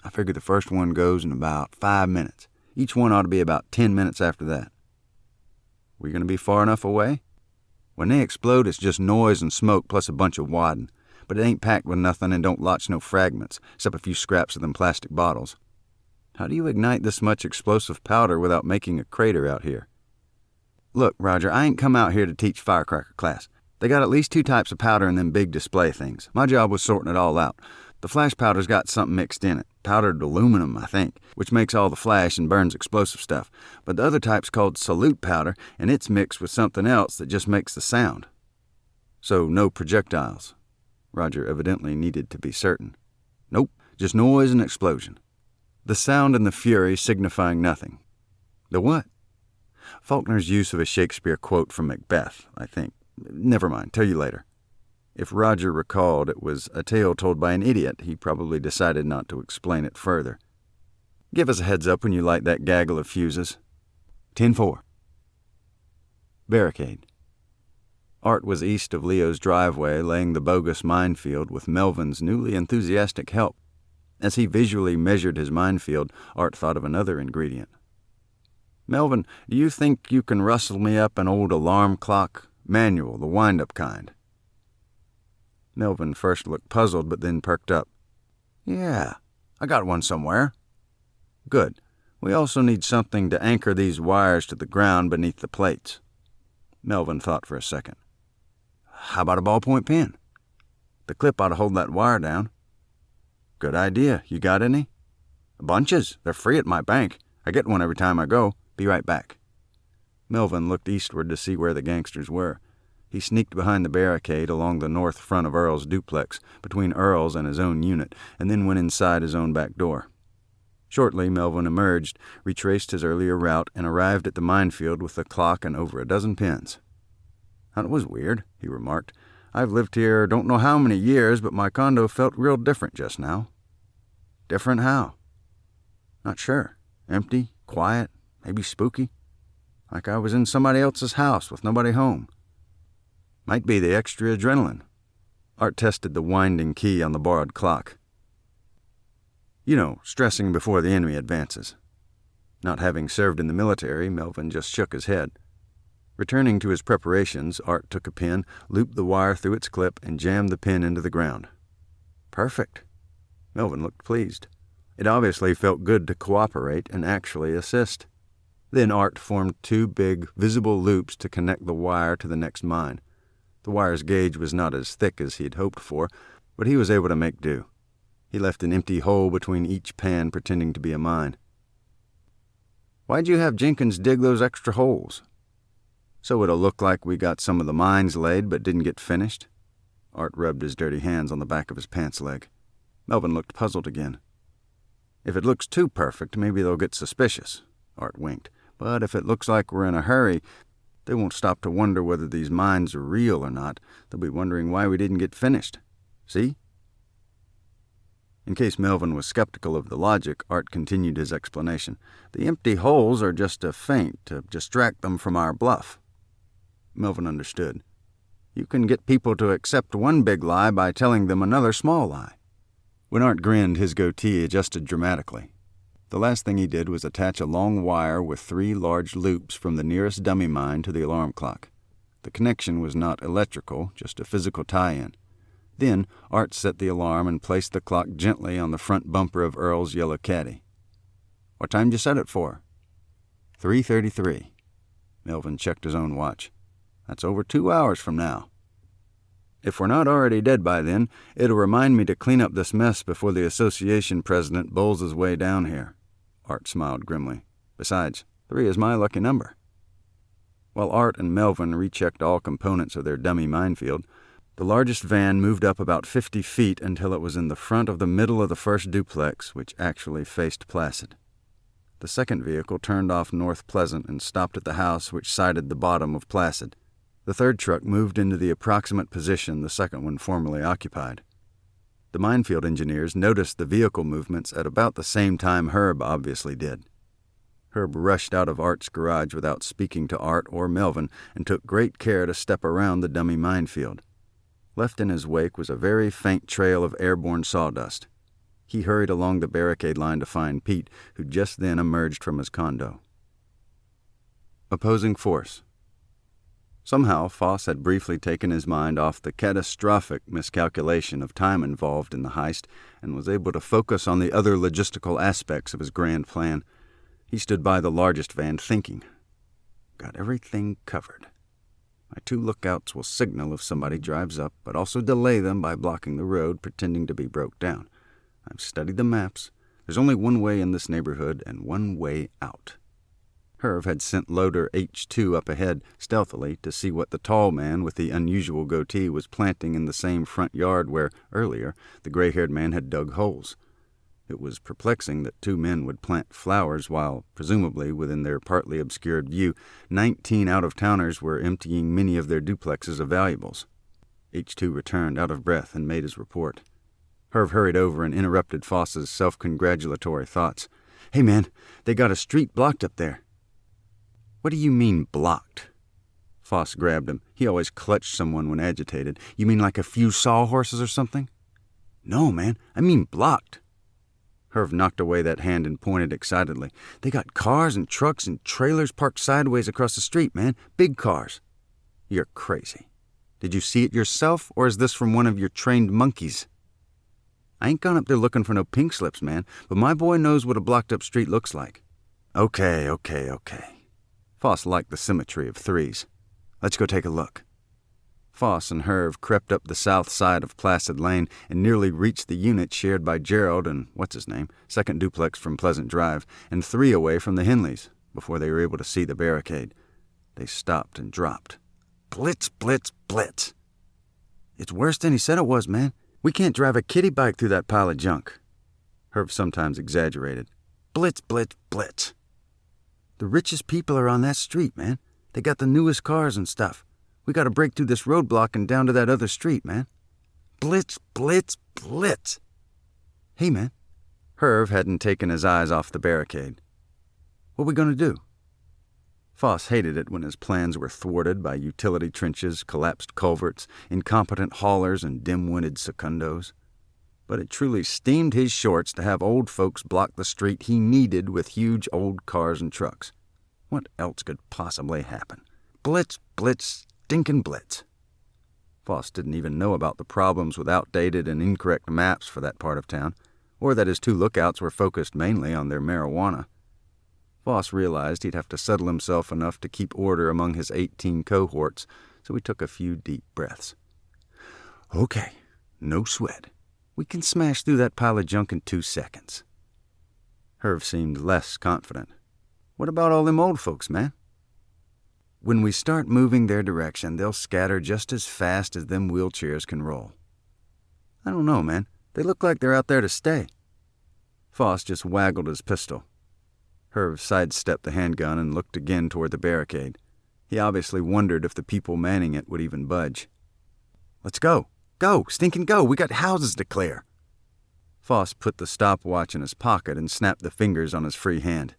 "I figure the first one goes in about 5 minutes. Each one ought to be about 10 minutes after that." "We going to be far enough away?" "When they explode, it's just noise and smoke plus a bunch of wadding. But it ain't packed with nothing and don't launch no fragments, except a few scraps of them plastic bottles." "How do you ignite this much explosive powder without making a crater out here?" "Look, Roger, I ain't come out here to teach firecracker class. They got at least 2 types of powder in them big display things. My job was sorting it all out. The flash powder's got something mixed in it, powdered aluminum, I think, which makes all the flash and burns explosive stuff. But the other type's called salute powder, and it's mixed with something else that just makes the sound." "So no projectiles?" Roger evidently needed to be certain. "Nope, just noise and explosion. The sound and the fury signifying nothing." "The what?" "Faulkner's use of a Shakespeare quote from Macbeth, I think. Never mind, tell you later." If Roger recalled it was a tale told by an idiot, he probably decided not to explain it further. "Give us a heads up when you light that gaggle of fuses." 10-4. Barricade. Art was east of Leo's driveway, laying the bogus minefield with Melvin's newly enthusiastic help. As he visually measured his minefield, Art thought of another ingredient. "Melvin, do you think you can rustle me up an old alarm clock? Manual, the wind-up kind." Melvin first looked puzzled, but then perked up. "Yeah, I got one somewhere." "Good. We also need something to anchor these wires to the ground beneath the plates." Melvin thought for a second. "How about a ballpoint pen? The clip ought to hold that wire down." "Good idea. You got any?" "Bunches. They're free at my bank. I get one every time I go. Be right back." Melvin looked eastward to see where the gangsters were. He sneaked behind the barricade along the north front of Earl's duplex, between Earl's and his own unit, and then went inside his own back door. Shortly, Melvin emerged, retraced his earlier route, and arrived at the minefield with the clock and over a dozen pins. "That was weird," he remarked. "I've lived here don't know how many years, but my condo felt real different just now." "Different how?" "Not sure. Empty, quiet, Maybe spooky. Like I was in somebody else's house with nobody home. Might be the extra adrenaline. Art tested the winding key on the borrowed clock. You know, stressing before the enemy advances. Not having served in the military, Melvin just shook his head. Returning to his preparations, Art took a pin, looped the wire through its clip, and jammed the pin into the ground. Perfect. Melvin looked pleased. It obviously felt good to cooperate and actually assist. Then Art formed 2 big, visible loops to connect the wire to the next mine. The wire's gauge was not as thick as he had hoped for, but he was able to make do. He left an empty hole between each pan pretending to be a mine. Why'd you have Jenkins dig those extra holes? So it'll look like we got some of the mines laid but didn't get finished? Art rubbed his dirty hands on the back of his pants leg. Melvin looked puzzled again. If it looks too perfect, maybe they'll get suspicious. Art winked. But if it looks like we're in a hurry, they won't stop to wonder whether these mines are real or not. They'll be wondering why we didn't get finished. See? In case Melvin was skeptical of the logic, Art continued his explanation. The empty holes are just a feint to distract them from our bluff. Melvin understood. You can get people to accept one big lie by telling them another small lie. When Art grinned, his goatee adjusted dramatically. The last thing he did was attach a long wire with 3 large loops from the nearest dummy mine to the alarm clock. The connection was not electrical, just a physical tie-in. Then, Art set the alarm and placed the clock gently on the front bumper of Earl's yellow caddy. What time did you set it for? 3:33. Melvin checked his own watch. That's over 2 hours from now. If we're not already dead by then, it'll remind me to clean up this mess before the association president bowls his way down here. Art smiled grimly. Besides, 3 is my lucky number. While Art and Melvin rechecked all components of their dummy minefield, the largest van moved up about 50 feet until it was in the front of the middle of the first duplex, which actually faced Placid. The second vehicle turned off North Pleasant and stopped at the house which sided the bottom of Placid. The third truck moved into the approximate position the second one formerly occupied. The minefield engineers noticed the vehicle movements at about the same time Herb obviously did. Herb rushed out of Art's garage without speaking to Art or Melvin and took great care to step around the dummy minefield. Left in his wake was a very faint trail of airborne sawdust. He hurried along the barricade line to find Pete, who just then emerged from his condo. Opposing force. Somehow, Foss had briefly taken his mind off the catastrophic miscalculation of time involved in the heist and was able to focus on the other logistical aspects of his grand plan. He stood by the largest van thinking. Got everything covered. My 2 lookouts will signal if somebody drives up, but also delay them by blocking the road, pretending to be broke down. I've studied the maps. There's only one way in this neighborhood and one way out. Herb had sent loader H2 up ahead stealthily to see what the tall man with the unusual goatee was planting in the same front yard where, earlier, the gray-haired man had dug holes. It was perplexing that 2 men would plant flowers while, presumably within their partly obscured view, 19 out-of-towners were emptying many of their duplexes of valuables. H2 returned out of breath and made his report. Herb hurried over and interrupted Foss's self-congratulatory thoughts. Hey, man, they got a street blocked up there. What do you mean, blocked? Foss grabbed him. He always clutched someone when agitated. You mean like a few sawhorses or something? No, man, I mean blocked. Herb knocked away that hand and pointed excitedly. They got cars and trucks and trailers parked sideways across the street, man. Big cars. You're crazy. Did you see it yourself, or is this from one of your trained monkeys? I ain't gone up there looking for no pink slips, man, but my boy knows what a blocked-up street looks like. Okay. Foss liked the symmetry of 3s. Let's go take a look. Foss and Herb crept up the south side of Placid Lane and nearly reached the unit shared by Gerald and, what's-his-name, second duplex from Pleasant Drive, and 3 away from the Henleys, before they were able to see the barricade. They stopped and dropped. Blitz, blitz, blitz. It's worse than he said it was, man. We can't drive a kiddie bike through that pile of junk. Herb sometimes exaggerated. Blitz, blitz, blitz. The richest people are on that street, man. They got the newest cars and stuff. We got to break through this roadblock and down to that other street, man. Blitz, blitz, blitz. Hey, man. Herb hadn't taken his eyes off the barricade. What we going to do? Foss hated it when his plans were thwarted by utility trenches, collapsed culverts, incompetent haulers, and dim-witted secundos. But it truly steamed his shorts to have old folks block the street he needed with huge old cars and trucks. What else could possibly happen? Blitz, blitz, stinkin' blitz. Foss didn't even know about the problems with outdated and incorrect maps for that part of town, or that his two lookouts were focused mainly on their marijuana. Foss realized he'd have to settle himself enough to keep order among his 18 cohorts, so he took a few deep breaths. Okay, no sweat. We can smash through that pile of junk in 2 seconds. Herb seemed less confident. What about all them old folks, man? When we start moving their direction, they'll scatter just as fast as them wheelchairs can roll. I don't know, man. They look like they're out there to stay. Foss just waggled his pistol. Herb sidestepped the handgun and looked again toward the barricade. He obviously wondered if the people manning it would even budge. Let's go. Go, stinkin' go. We got houses to clear. Foss put the stopwatch in his pocket and snapped the fingers on his free hand.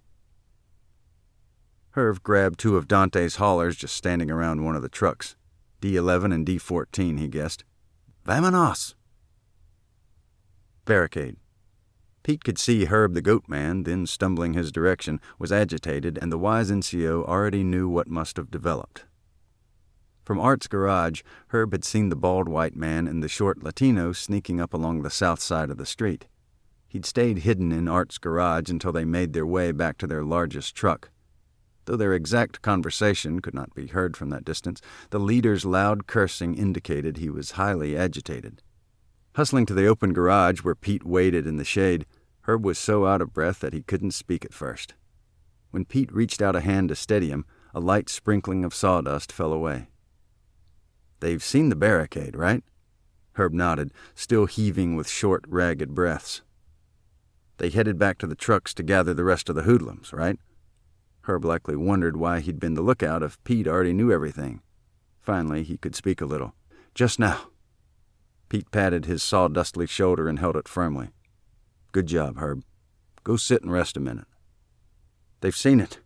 Herb grabbed 2 of Dante's haulers just standing around one of the trucks. D11 and D14, he guessed. Vamonos! Barricade. Pete could see Herb the goat man, then stumbling his direction, was agitated, and the wise NCO already knew what must have developed. From Art's garage, Herb had seen the bald white man and the short Latino sneaking up along the south side of the street. He'd stayed hidden in Art's garage until they made their way back to their largest truck. Though their exact conversation could not be heard from that distance, the leader's loud cursing indicated he was highly agitated. Hustling to the open garage where Pete waited in the shade, Herb was so out of breath that he couldn't speak at first. When Pete reached out a hand to steady him, a light sprinkling of sawdust fell away. They've seen the barricade, right? Herb nodded, still heaving with short, ragged breaths. They headed back to the trucks to gather the rest of the hoodlums, right? Herb likely wondered why he'd been the lookout if Pete already knew everything. Finally, he could speak a little. Just now. Pete patted his sawdustly shoulder and held it firmly. Good job, Herb. Go sit and rest a minute. They've seen it.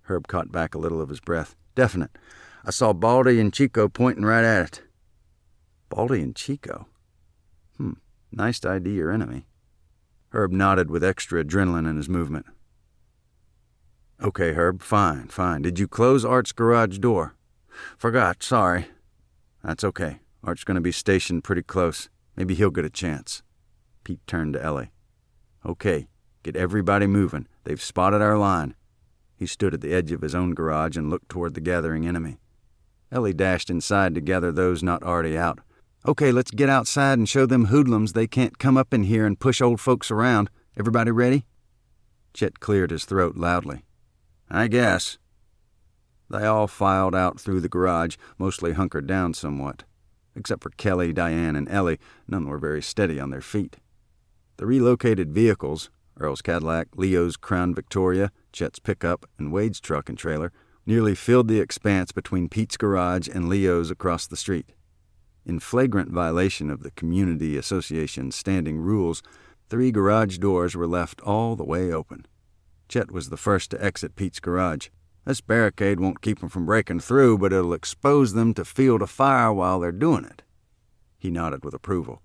Herb caught back a little of his breath. Definite. I saw Baldy and Chico pointing right at it. Baldy and Chico? Nice to ID your enemy. Herb nodded with extra adrenaline in his movement. Okay, Herb, fine. Did you close Art's garage door? Forgot, sorry. That's okay. Art's going to be stationed pretty close. Maybe he'll get a chance. Pete turned to Ellie. Okay, get everybody moving. They've spotted our line. He stood at the edge of his own garage and looked toward the gathering enemy. Ellie dashed inside to gather those not already out. Okay, let's get outside and show them hoodlums they can't come up in here and push old folks around. Everybody ready? Chet cleared his throat loudly. I guess. They all filed out through the garage, mostly hunkered down somewhat. Except for Kelly, Diane, and Ellie, none were very steady on their feet. The relocated vehicles, Earl's Cadillac, Leo's Crown Victoria, Chet's pickup, and Wade's truck and trailer, nearly filled the expanse between Pete's garage and Leo's across the street. In flagrant violation of the Community Association's standing rules, 3 garage doors were left all the way open. Chet was the first to exit Pete's garage. This barricade won't keep them from breaking through, but it'll expose them to field of fire while they're doing it. He nodded with approval.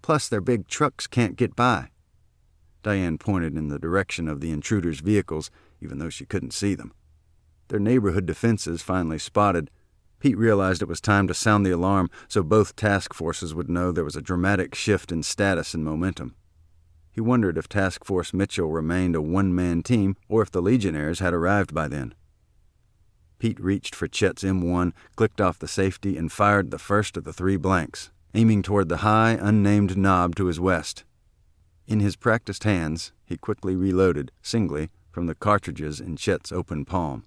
Plus, their big trucks can't get by. Diane pointed in the direction of the intruders' vehicles, even though she couldn't see them. Their neighborhood defenses finally spotted. Pete realized it was time to sound the alarm so both task forces would know there was a dramatic shift in status and momentum. He wondered if Task Force Mitchell remained a one-man team or if the Legionnaires had arrived by then. Pete reached for Chet's M1, clicked off the safety, and fired the first of the 3 blanks, aiming toward the high, unnamed knob to his west. In his practiced hands, he quickly reloaded, singly, from the cartridges in Chet's open palm.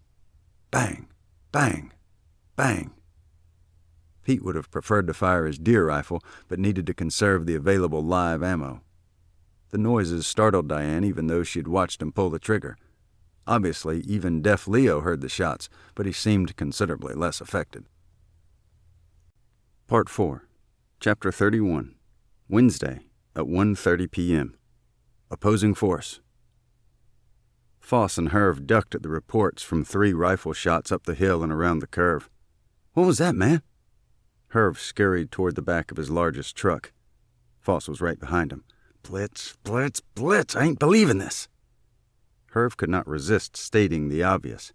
Bang! Bang! Bang! Pete would have preferred to fire his deer rifle, but needed to conserve the available live ammo. The noises startled Diane, even though she'd watched him pull the trigger. Obviously, even deaf Leo heard the shots, but he seemed considerably less affected. Part 4, Chapter 31, Wednesday at 1:30 p.m. Opposing Force. Foss and Herv ducked at the reports from 3 rifle shots up the hill and around the curve. "What was that, man?" Herv scurried toward the back of his largest truck. Foss was right behind him. "Blitz, blitz, blitz! I ain't believing this!" Herv could not resist stating the obvious.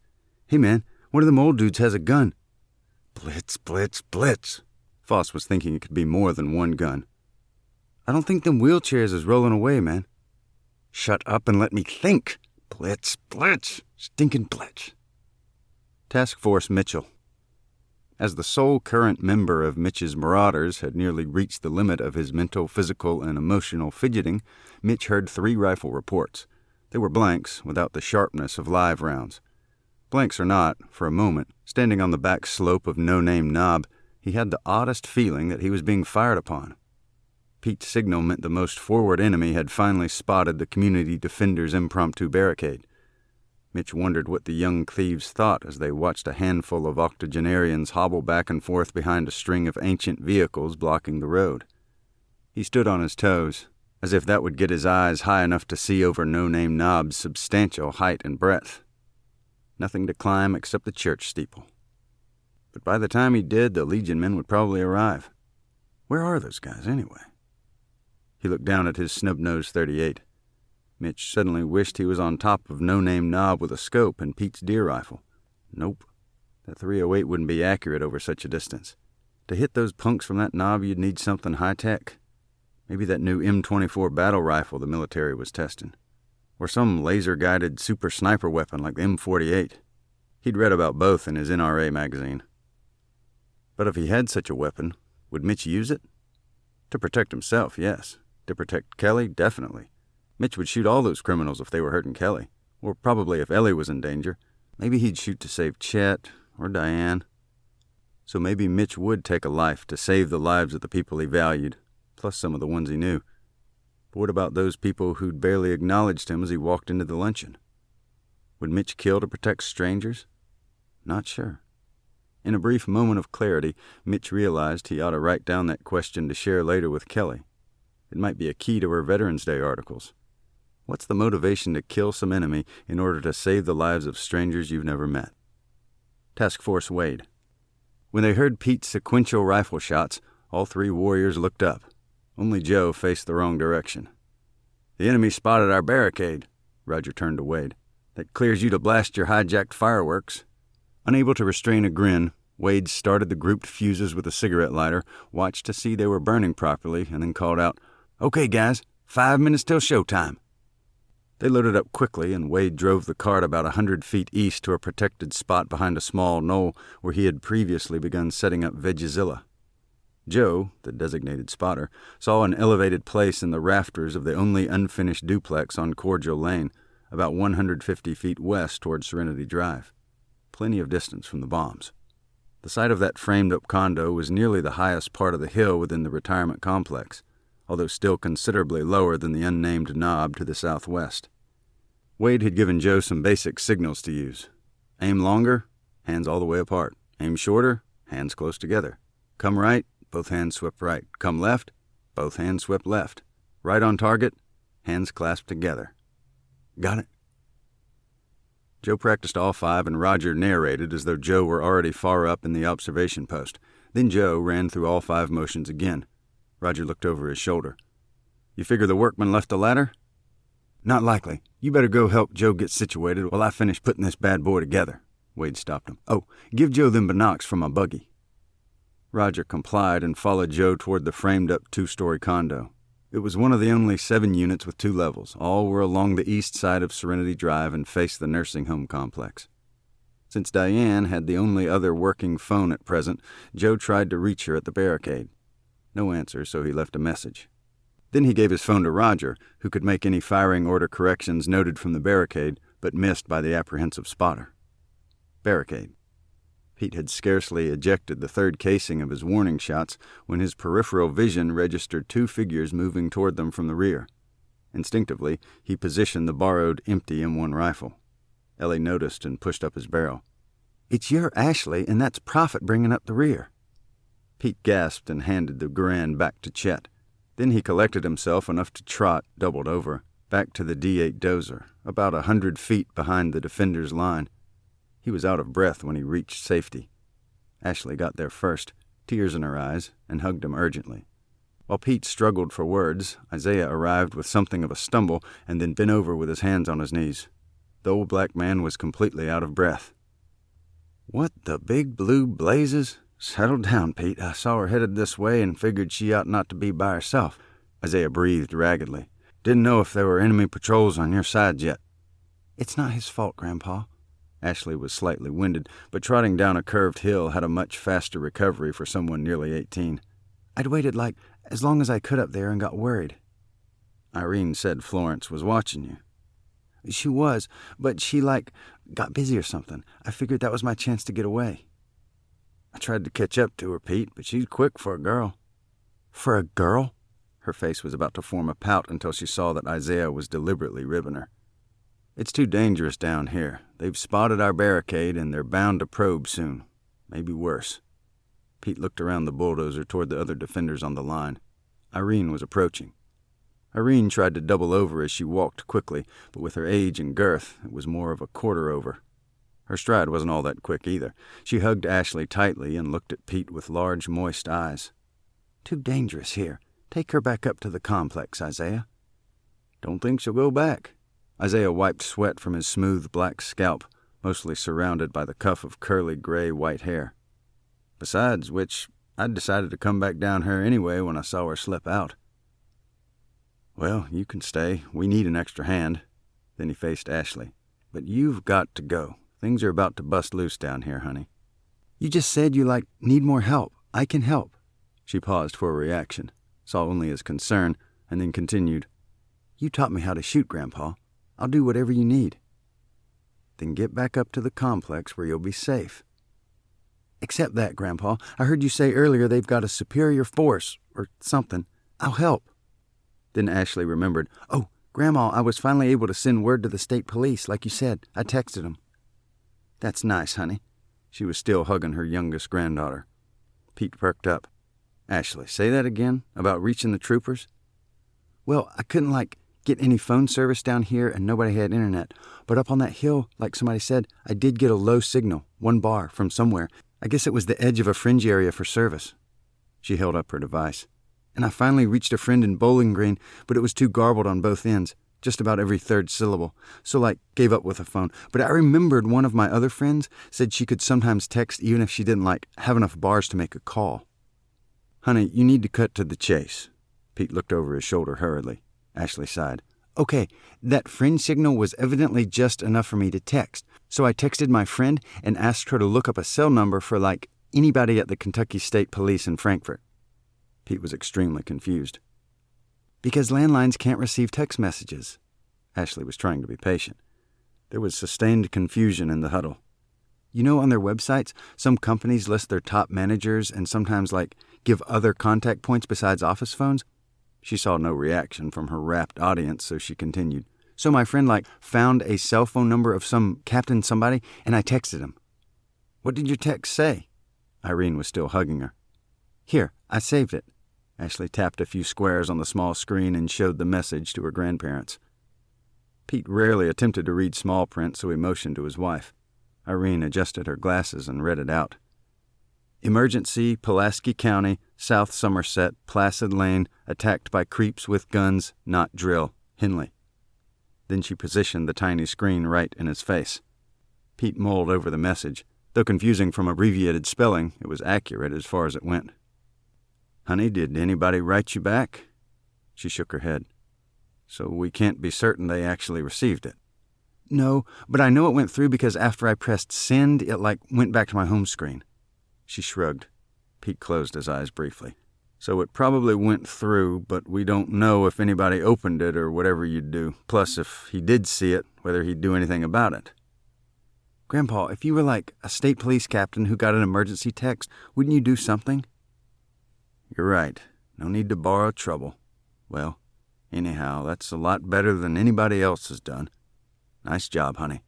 "Hey, man, one of them old dudes has a gun." "Blitz, blitz, blitz!" Foss was thinking it could be more than one gun. "I don't think them wheelchairs is rolling away, man." "Shut up and let me think! Blitz, blitz! Stinking blitz!" Task Force Mitchell. As the sole current member of Mitch's Marauders had nearly reached the limit of his mental, physical, and emotional fidgeting, Mitch heard 3 rifle reports. They were blanks, without the sharpness of live rounds. Blanks or not, for a moment, standing on the back slope of No Name Knob, he had the oddest feeling that he was being fired upon. Pete's signal meant the most forward enemy had finally spotted the community defender's impromptu barricade. Mitch wondered what the young thieves thought as they watched a handful of octogenarians hobble back and forth behind a string of ancient vehicles blocking the road. He stood on his toes, as if that would get his eyes high enough to see over No Name Knob's substantial height and breadth. Nothing to climb except the church steeple. But by the time he did, the Legion men would probably arrive. Where are those guys, anyway? He looked down at his snub-nosed .38. Mitch suddenly wished he was on top of No Name Knob with a scope and Pete's deer rifle. Nope. That .308 wouldn't be accurate over such a distance. To hit those punks from that knob, you'd need something high-tech. Maybe that new M24 battle rifle the military was testing. Or some laser-guided super sniper weapon like the M48. He'd read about both in his NRA magazine. But if he had such a weapon, would Mitch use it? To protect himself, yes. To protect Kelly, definitely. Mitch would shoot all those criminals if they were hurting Kelly. Or probably if Ellie was in danger. Maybe he'd shoot to save Chet or Diane. So maybe Mitch would take a life to save the lives of the people he valued, plus some of the ones he knew. But what about those people who'd barely acknowledged him as he walked into the luncheon? Would Mitch kill to protect strangers? Not sure. In a brief moment of clarity, Mitch realized he ought to write down that question to share later with Kelly. It might be a key to her Veterans Day articles. What's the motivation to kill some enemy in order to save the lives of strangers you've never met? Task Force Wade. When they heard Pete's sequential rifle shots, all 3 warriors looked up. Only Joe faced the wrong direction. "The enemy spotted our barricade," Roger turned to Wade. "That clears you to blast your hijacked fireworks." Unable to restrain a grin, Wade started the grouped fuses with a cigarette lighter, watched to see they were burning properly, and then called out, "Okay, guys, 5 minutes till showtime." They loaded up quickly, and Wade drove the cart about 100 feet east to a protected spot behind a small knoll where he had previously begun setting up Vegezilla. Joe, the designated spotter, saw an elevated place in the rafters of the only unfinished duplex on Cordial Lane, about 150 feet west toward Serenity Drive. Plenty of distance from the bombs. The site of that framed-up condo was nearly the highest part of the hill within the retirement complex, although still considerably lower than the unnamed knob to the southwest. Wade had given Joe some basic signals to use. Aim longer, hands all the way apart. Aim shorter, hands close together. Come right, both hands swept right. Come left, both hands swept left. Right on target, hands clasped together. Got it? Joe practiced all 5, and Roger narrated as though Joe were already far up in the observation post. Then Joe ran through all 5 motions again. Roger looked over his shoulder. "You figure the workman left the ladder?" "Not likely. You better go help Joe get situated while I finish putting this bad boy together." Wade stopped him. "Oh, give Joe them binocs from my buggy." Roger complied and followed Joe toward the framed-up 2-story condo. It was one of the only 7 units with 2 levels. All were along the east side of Serenity Drive and faced the nursing home complex. Since Diane had the only other working phone at present, Joe tried to reach her at the barricade. No answer, so he left a message. Then he gave his phone to Roger, who could make any firing order corrections noted from the barricade, but missed by the apprehensive spotter. Barricade. Pete had scarcely ejected the 3rd casing of his warning shots when his peripheral vision registered 2 figures moving toward them from the rear. Instinctively, he positioned the borrowed empty M1 rifle. Ellie noticed and pushed up his barrel. "It's your Ashley, and that's Prophet bringing up the rear." Pete gasped and handed the Garand back to Chet. Then he collected himself enough to trot, doubled over, back to the D8 dozer, about 100 feet behind the defender's line. He was out of breath when he reached safety. Ashley got there first, tears in her eyes, and hugged him urgently. While Pete struggled for words, Isaiah arrived with something of a stumble and then bent over with his hands on his knees. The old black man was completely out of breath. "What the big blue blazes? Settle down, Pete. I saw her headed this way and figured she ought not to be by herself." Isaiah breathed raggedly. "Didn't know if there were enemy patrols on your side yet." "It's not his fault, Grandpa." Ashley was slightly winded, but trotting down a curved hill had a much faster recovery for someone nearly 18. "I'd waited as long as I could up there and got worried." "Irene said Florence was watching you." "She was, but she got busy or something. I figured that was my chance to get away." "I tried to catch up to her, Pete, but she's quick for a girl." "For a girl?" Her face was about to form a pout until she saw that Isaiah was deliberately ribbing her. "It's too dangerous down here. They've spotted our barricade, and they're bound to probe soon. Maybe worse." Pete looked around the bulldozer toward the other defenders on the line. Irene was approaching. Irene tried to double over as she walked quickly, but with her age and girth, it was more of a quarter over. Her stride wasn't all that quick either. She hugged Ashley tightly and looked at Pete with large, moist eyes. "Too dangerous here. Take her back up to the complex, Isaiah." "Don't think she'll go back." Isaiah wiped sweat from his smooth black scalp, mostly surrounded by the cuff of curly gray-white hair. "Besides which, I'd decided to come back down here anyway when I saw her slip out." "Well, you can stay. We need an extra hand." Then he faced Ashley. "But you've got to go. Things are about to bust loose down here, honey." "You just said you need more help. I can help." She paused for a reaction, saw only his concern, and then continued. "You taught me how to shoot, Grandpa. I'll do whatever you need." "Then get back up to the complex where you'll be safe." "Except that, Grandpa. I heard you say earlier they've got a superior force, or something. I'll help." Then Ashley remembered. "Oh, Grandma, I was finally able to send word to the state police, like you said. I texted them." "That's nice, honey." She was still hugging her youngest granddaughter. Pete perked up. "Ashley, say that again, about reaching the troopers?" "Well, I couldn't, get any phone service down here, and nobody had internet. But up on that hill, like somebody said, I did get a low signal, 1 bar, from somewhere. I guess it was the edge of a fringe area for service." She held up her device. "And I finally reached a friend in Bowling Green, but it was too garbled on both ends, just about every third syllable. So, gave up with the phone. But I remembered one of my other friends said she could sometimes text even if she didn't, have enough bars to make a call." "Honey, you need to cut to the chase." Pete looked over his shoulder hurriedly. Ashley sighed. "Okay, that fringe signal was evidently just enough for me to text. So I texted my friend and asked her to look up a cell number for, anybody at the Kentucky State Police in Frankfort." Pete was extremely confused. "Because landlines can't receive text messages." Ashley was trying to be patient. There was sustained confusion in the huddle. "You know, on their websites, some companies list their top managers and sometimes, give other contact points besides office phones?" She saw no reaction from her rapt audience, so she continued. "So my friend, found a cell phone number of some captain somebody, and I texted him." "What did your text say?" Irene was still hugging her. "Here, I saved it." Ashley tapped a few squares on the small screen and showed the message to her grandparents. Pete rarely attempted to read small print, so he motioned to his wife. Irene adjusted her glasses and read it out. "Emergency, Pulaski County, South Somerset, Placid Lane, attacked by creeps with guns, not drill, Henley." Then she positioned the tiny screen right in his face. Pete mulled over the message. Though confusing from abbreviated spelling, it was accurate as far as it went. "Honey, did anybody write you back?" She shook her head. "So we can't be certain they actually received it." "No, but I know it went through because after I pressed send, it went back to my home screen." She shrugged. Pete closed his eyes briefly. "So it probably went through, but we don't know if anybody opened it or whatever you'd do. Plus, if he did see it, whether he'd do anything about it." "Grandpa, if you were a state police captain who got an emergency text, wouldn't you do something?" "You're right. No need to borrow trouble. Well, anyhow, that's a lot better than anybody else has done. Nice job, honey."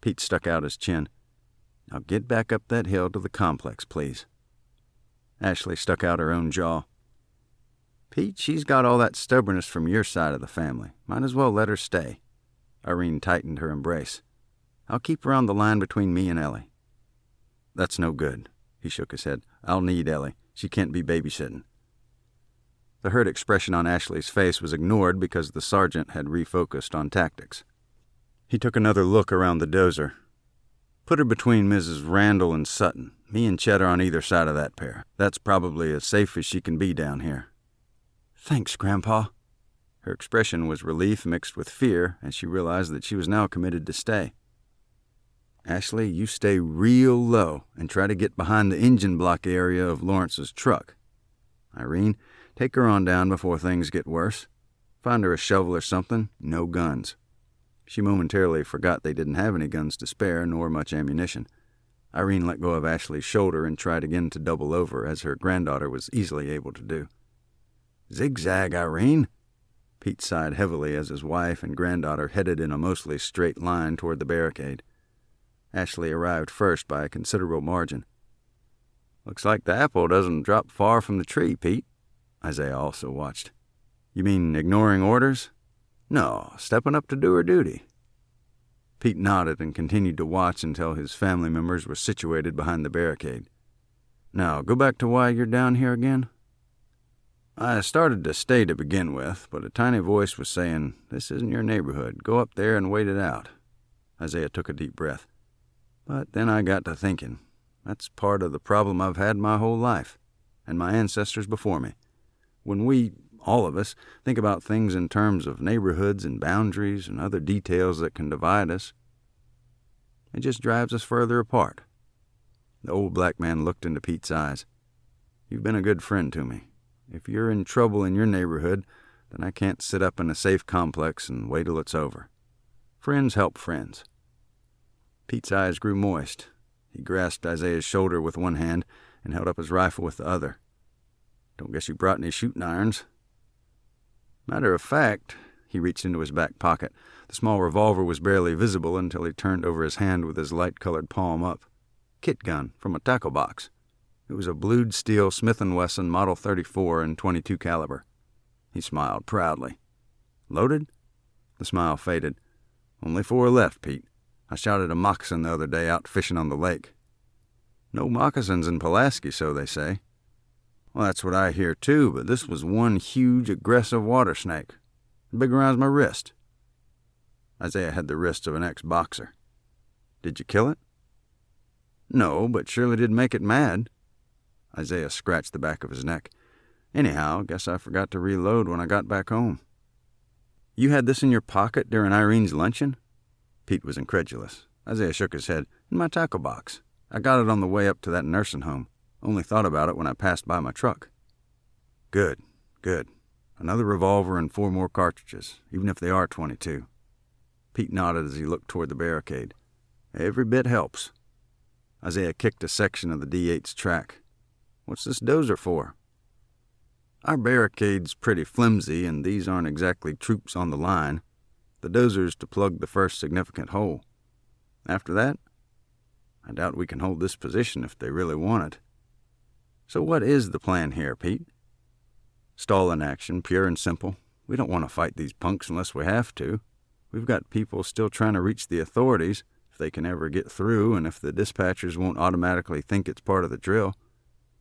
Pete stuck out his chin. "Now get back up that hill to the complex, please." Ashley stuck out her own jaw. Pete, she's got all that stubbornness from your side of the family. Might as well let her stay. Irene tightened her embrace. I'll keep her on the line between me and Ellie. That's no good. He shook his head. I'll need Ellie. She can't be babysitting. The hurt expression on Ashley's face was ignored because the sergeant had refocused on tactics. He took another look around the dozer. Put her between Mrs. Randall and Sutton. Me and Chet are on either side of that pair. That's probably as safe as she can be down here. Thanks, Grandpa. Her expression was relief mixed with fear as she realized that she was now committed to stay. Ashley, you stay real low and try to get behind the engine block area of Lawrence's truck. Irene, take her on down before things get worse. Find her a shovel or something, no guns. She momentarily forgot they didn't have any guns to spare, nor much ammunition. Irene let go of Ashley's shoulder and tried again to double over, as her granddaughter was easily able to do. Zigzag, Irene. Pete sighed heavily as his wife and granddaughter headed in a mostly straight line toward the barricade. Ashley arrived first by a considerable margin. Looks like the apple doesn't drop far from the tree, Pete. Isaiah also watched. You mean ignoring orders? No, stepping up to do her duty. Pete nodded and continued to watch until his family members were situated behind the barricade. Now, go back to why you're down here again. I started to stay to begin with, but a tiny voice was saying, this isn't your neighborhood. Go up there and wait it out. Isaiah took a deep breath. But then I got to thinking, that's part of the problem I've had my whole life, and my ancestors before me. When we, all of us, think about things in terms of neighborhoods and boundaries and other details that can divide us, it just drives us further apart. The old black man looked into Pete's eyes. You've been a good friend to me. If you're in trouble in your neighborhood, then I can't sit up in a safe complex and wait till it's over. Friends help friends. Pete's eyes grew moist. He grasped Isaiah's shoulder with one hand and held up his rifle with the other. Don't guess you brought any shooting irons. Matter of fact, he reached into his back pocket. The small revolver was barely visible until he turned over his hand with his light-colored palm up. Kit gun from a tackle box. It was a blued steel Smith & Wesson Model 34 and .22 caliber. He smiled proudly. Loaded? The smile faded. Only 4 left, Pete. I shot at a moccasin the other day out fishing on the lake. No moccasins in Pulaski, so they say. Well, that's what I hear too, but this was one huge, aggressive water snake. Big around my wrist. Isaiah had the wrist of an ex-boxer. Did you kill it? No, but surely did make it mad. Isaiah scratched the back of his neck. Anyhow, guess I forgot to reload when I got back home. You had this in your pocket during Irene's luncheon? Pete was incredulous. Isaiah shook his head. In my tackle box. I got it on the way up to that nursing home. Only thought about it when I passed by my truck. Good, good. Another revolver and 4 more cartridges, even if they are .22. Pete nodded as he looked toward the barricade. Every bit helps. Isaiah kicked a section of the D8's track. What's this dozer for? Our barricade's pretty flimsy, and these aren't exactly troops on the line. The dozer's to plug the first significant hole. After that, I doubt we can hold this position if they really want it. So what is the plan here, Pete? Stall in action, pure and simple. We don't want to fight these punks unless we have to. We've got people still trying to reach the authorities, if they can ever get through, and if the dispatchers won't automatically think it's part of the drill.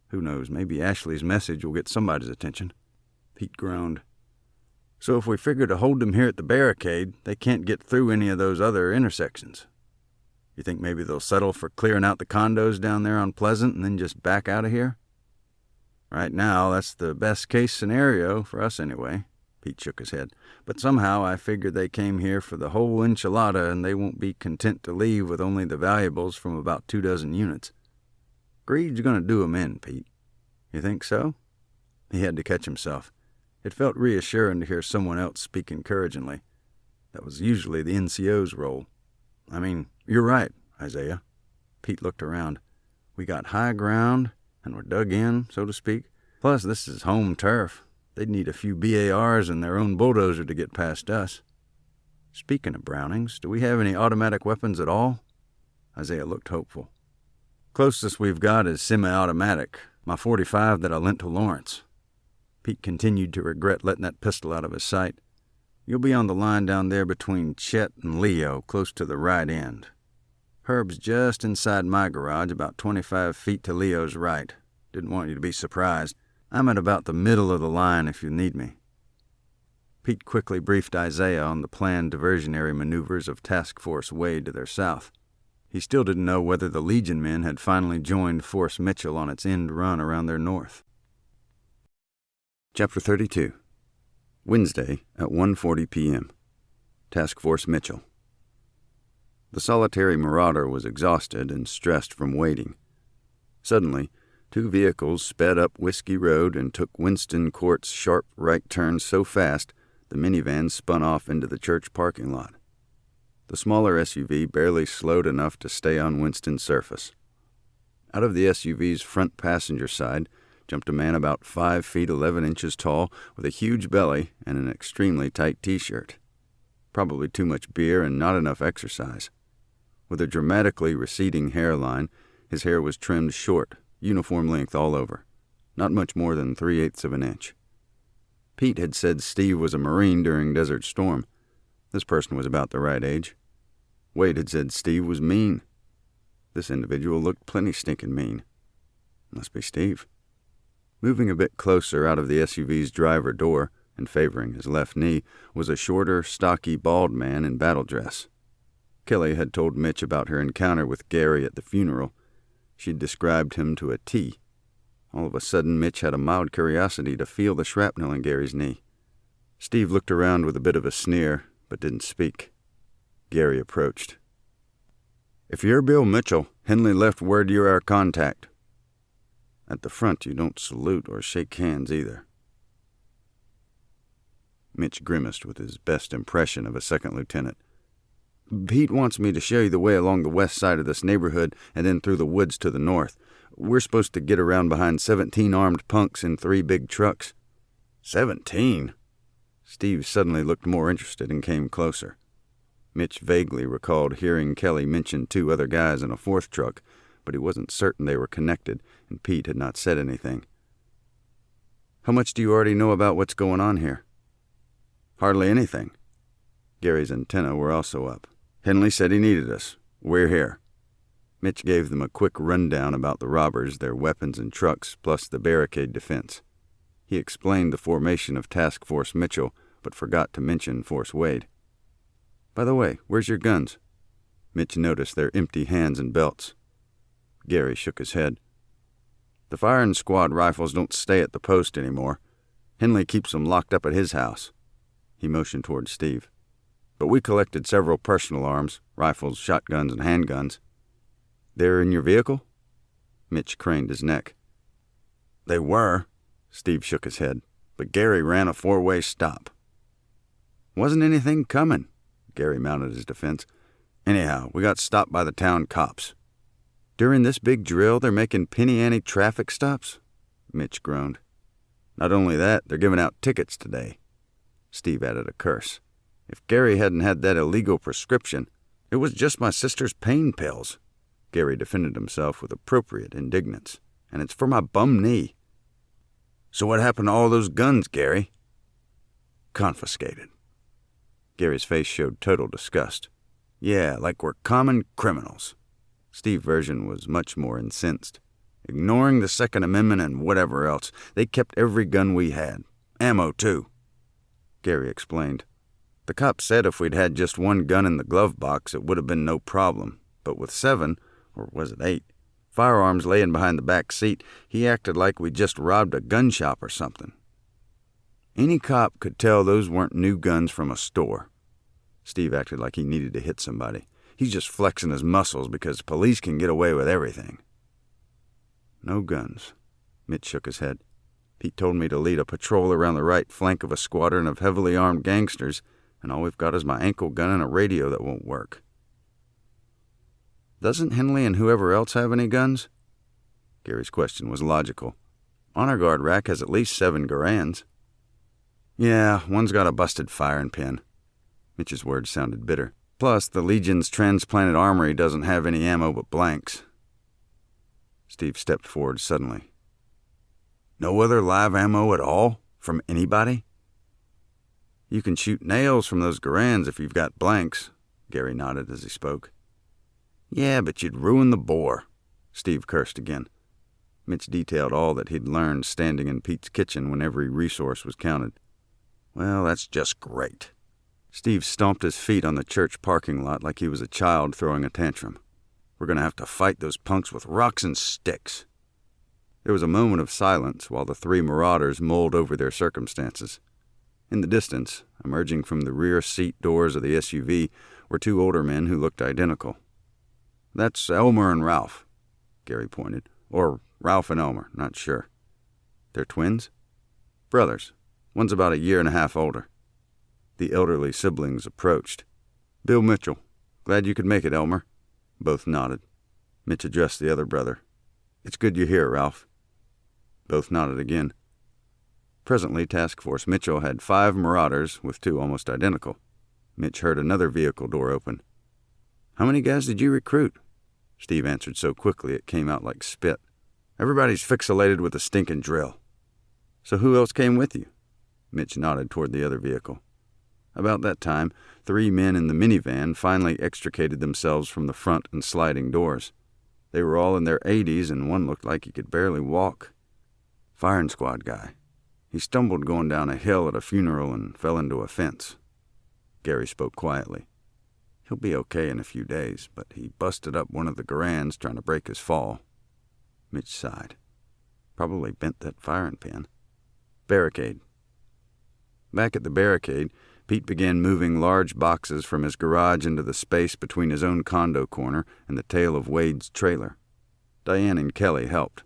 Who knows, maybe Ashley's message will get somebody's attention. Pete groaned. So if we figure to hold them here at the barricade, they can't get through any of those other intersections. You think maybe they'll settle for clearing out the condos down there on Pleasant and then just back out of here? Right now, that's the best-case scenario, for us anyway. Pete shook his head. But somehow I figure they came here for the whole enchilada and they won't be content to leave with only the valuables from about 24 units. Greed's going to do 'em in, Pete. You think so? He had to catch himself. It felt reassuring to hear someone else speak encouragingly. That was usually the NCO's role. I mean, you're right, Isaiah. Pete looked around. We got high ground, and we're dug in, so to speak. Plus, this is home turf. They'd need a few BARs and their own bulldozer to get past us. Speaking of Brownings, do we have any automatic weapons at all? Isaiah looked hopeful. Closest we've got is semi-automatic, my .45 that I lent to Lawrence. Pete continued to regret letting that pistol out of his sight. "You'll be on the line down there between Chet and Leo, close to the right end. Herb's just inside my garage, about 25 feet to Leo's right. Didn't want you to be surprised. I'm at about the middle of the line if you need me." Pete quickly briefed Isaiah on the planned diversionary maneuvers of Task Force Wade to their south. He still didn't know whether the Legion men had finally joined Force Mitchell on its end run around their north. Chapter 32. Wednesday at 1:40 p.m. Task Force Mitchell. The solitary marauder was exhausted and stressed from waiting. Suddenly, 2 vehicles sped up Whiskey Road and took Winston Court's sharp right turn so fast the minivan spun off into the church parking lot. The smaller SUV barely slowed enough to stay on Winston's surface. Out of the SUV's front passenger side jumped a man about 5 feet 11 inches tall with a huge belly and an extremely tight T-shirt. Probably too much beer and not enough exercise. With a dramatically receding hairline, his hair was trimmed short, uniform length all over, not much more than 3/8 of an inch. Pete had said Steve was a Marine during Desert Storm. This person was about the right age. Wade had said Steve was mean. This individual looked plenty stinking mean. Must be Steve. Moving a bit closer out of the SUV's driver door and favoring his left knee was a shorter, stocky, bald man in battle dress. Kelly had told Mitch about her encounter with Gary at the funeral. She'd described him to a T. All of a sudden, Mitch had a mild curiosity to feel the shrapnel in Gary's knee. Steve looked around with a bit of a sneer, but didn't speak. Gary approached. "If you're Bill Mitchell, Henley left word you're our contact. At the front, you don't salute or shake hands either." Mitch grimaced with his best impression of a second lieutenant. "Pete wants me to show you the way along the west side of this neighborhood and then through the woods to the north. We're supposed to get around behind 17 armed punks in 3 big trucks." 17? Steve suddenly looked more interested and came closer. Mitch vaguely recalled hearing Kelly mention 2 other guys in a 4th truck, but he wasn't certain they were connected, and Pete had not said anything. "How much do you already know about what's going on here?" "Hardly anything." Gary's antennae were also up. "Henley said he needed us. We're here." Mitch gave them a quick rundown about the robbers, their weapons and trucks, plus the barricade defense. He explained the formation of Task Force Mitchell, but forgot to mention Force Wade. "By the way, where's your guns?" Mitch noticed their empty hands and belts. Gary shook his head. "The firing squad rifles don't stay at the post anymore. Henley keeps them locked up at his house." He motioned toward Steve. "But we collected several personal arms, rifles, shotguns, and handguns." "They're in your vehicle?" Mitch craned his neck. "They were." Steve shook his head. "But Gary ran a 4-way stop." "Wasn't anything coming." Gary mounted his defense. "Anyhow, we got stopped by the town cops." "During this big drill, they're making penny ante traffic stops?" Mitch groaned. "Not only that, they're giving out tickets today." Steve added a curse. "If Gary hadn't had that illegal prescription, it was just my sister's pain pills." Gary defended himself with appropriate indignance. "And it's for my bum knee." "So what happened to all those guns, Gary?" "Confiscated." Gary's face showed total disgust. "Yeah, like we're common criminals." Steve's version was much more incensed. "Ignoring the Second Amendment and whatever else, they kept every gun we had. Ammo, too." Gary explained. "The cop said if we'd had just 1 gun in the glove box, it would have been no problem. But with 7, or was it 8, firearms laying behind the back seat, he acted like we'd just robbed a gun shop or something. Any cop could tell those weren't new guns from a store." Steve acted like he needed to hit somebody. "He's just flexing his muscles because police can get away with everything." "No guns." Mitch shook his head. "Pete told me to lead a patrol around the right flank of a squadron of heavily armed gangsters, and all we've got is my ankle gun and a radio that won't work." "Doesn't Henley and whoever else have any guns?" Gary's question was logical. "Honor Guard rack has at least 7 Garands." "Yeah, one's got a busted firing pin." Mitch's words sounded bitter. "Plus, the Legion's transplanted armory doesn't have any ammo but blanks." Steve stepped forward suddenly. "No other live ammo at all? From anybody? You can shoot nails from those Garans if you've got blanks, Gary nodded as he spoke. Yeah, but you'd ruin the bore, Steve cursed again. Mitch detailed all that he'd learned standing in Pete's kitchen when every resource was counted. Well, that's just great. Steve stomped his feet on the church parking lot like he was a child throwing a tantrum. We're going to have to fight those punks with rocks and sticks. There was a moment of silence while the three marauders mulled over their circumstances. In the distance, emerging from the rear seat doors of the SUV, were two older men who looked identical. That's Elmer and Ralph, Gary pointed. Or Ralph and Elmer, not sure. They're twins? Brothers. One's about a year and a half older. The elderly siblings approached. Bill Mitchell. Glad you could make it, Elmer. Both nodded. Mitch addressed the other brother. It's good you're here, Ralph. Both nodded again. Presently, Task Force Mitchell had 5 marauders, with 2 almost identical. Mitch heard another vehicle door open. How many guys did you recruit? Steve answered so quickly it came out like spit. Everybody's fixated with the stinking drill. So who else came with you? Mitch nodded toward the other vehicle. About that time, 3 men in the minivan finally extricated themselves from the front and sliding doors. They were all in their 80s, and one looked like he could barely walk. Firing squad guy. He stumbled going down a hill at a funeral and fell into a fence. Gary spoke quietly. He'll be okay in a few days, but he busted up one of the Garans trying to break his fall. Mitch sighed. Probably bent that firing pin. Barricade. Back at the barricade, Pete began moving large boxes from his garage into the space between his own condo corner and the tail of Wade's trailer. Diane and Kelly helped.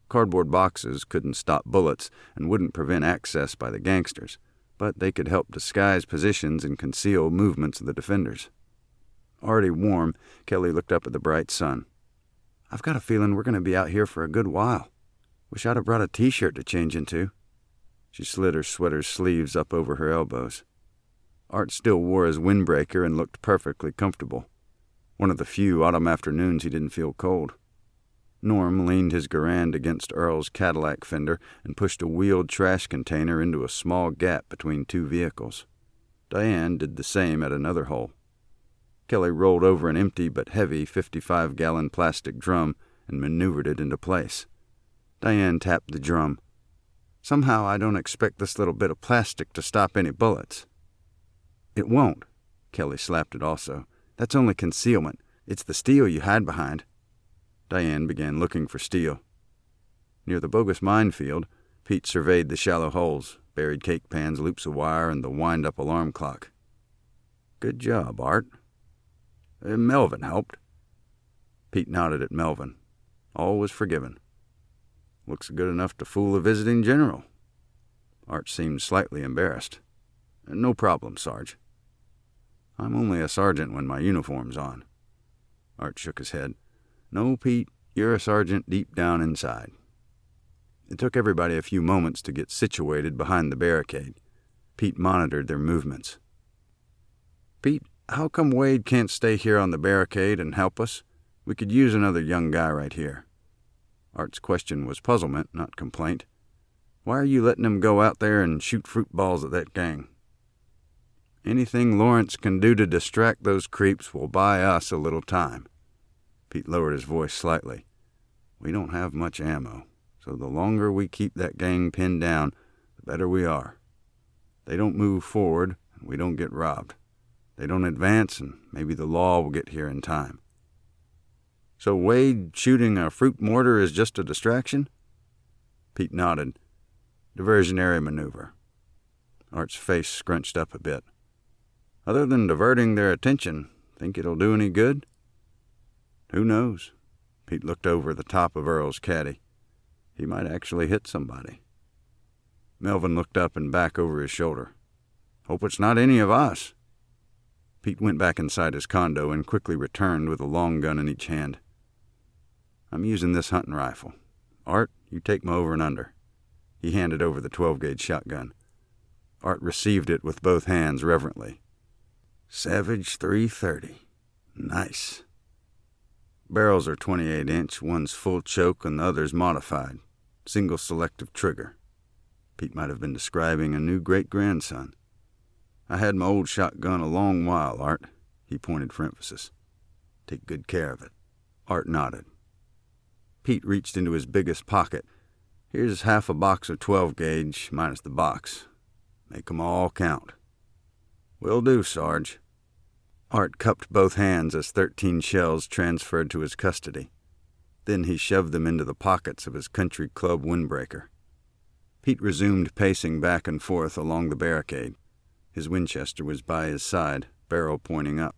Cardboard boxes couldn't stop bullets and wouldn't prevent access by the gangsters, but they could help disguise positions and conceal movements of the defenders. Already warm, Kelly looked up at the bright sun. I've got a feeling we're going to be out here for a good while. Wish I'd have brought a t-shirt to change into. She slid her sweater's sleeves up over her elbows. Art still wore his windbreaker and looked perfectly comfortable. One of the few autumn afternoons he didn't feel cold. Norm leaned his Garand against Earl's Cadillac fender and pushed a wheeled trash container into a small gap between 2 vehicles. Diane did the same at another hole. Kelly rolled over an empty but heavy 55-gallon plastic drum and maneuvered it into place. Diane tapped the drum. Somehow I don't expect this little bit of plastic to stop any bullets. It won't. Kelly slapped it also. That's only concealment. It's the steel you hide behind. Diane began looking for steel. Near the bogus minefield, Pete surveyed the shallow holes, buried cake pans, loops of wire, and the wind-up alarm clock. Good job, Art. Melvin helped. Pete nodded at Melvin. All was forgiven. Looks good enough to fool a visiting general. Art seemed slightly embarrassed. No problem, Sarge. I'm only a sergeant when my uniform's on. Art shook his head. No, Pete, you're a sergeant deep down inside. It took everybody a few moments to get situated behind the barricade. Pete monitored their movements. Pete, how come Wade can't stay here on the barricade and help us? We could use another young guy right here. Art's question was puzzlement, not complaint. Why are you letting him go out there and shoot fruit balls at that gang? Anything Lawrence can do to distract those creeps will buy us a little time. Pete lowered his voice slightly. We don't have much ammo, so the longer we keep that gang pinned down, the better we are. They don't move forward, and we don't get robbed. They don't advance, and maybe the law will get here in time. So Wade shooting a fruit mortar is just a distraction? Pete nodded. Diversionary maneuver. Art's face scrunched up a bit. Other than diverting their attention, think it'll do any good? Who knows? Pete looked over the top of Earl's caddy. He might actually hit somebody. Melvin looked up and back over his shoulder. Hope it's not any of us. Pete went back inside his condo and quickly returned with a long gun in each hand. I'm using this hunting rifle. Art, you take my over and under. He handed over the 12-gauge shotgun. Art received it with both hands reverently. Savage 330. Nice. Barrels are 28-inch, one's full choke and the other's modified. Single selective trigger. Pete might have been describing a new great-grandson. "I had my old shotgun a long while, Art," he pointed for emphasis. "Take good care of it." Art nodded. Pete reached into his biggest pocket. "Here's half a box of 12-gauge, minus the box. Make 'em all count." "Will do, Sarge." Art cupped both hands as 13 shells transferred to his custody. Then he shoved them into the pockets of his country club windbreaker. Pete resumed pacing back and forth along the barricade. His Winchester was by his side, barrel pointing up.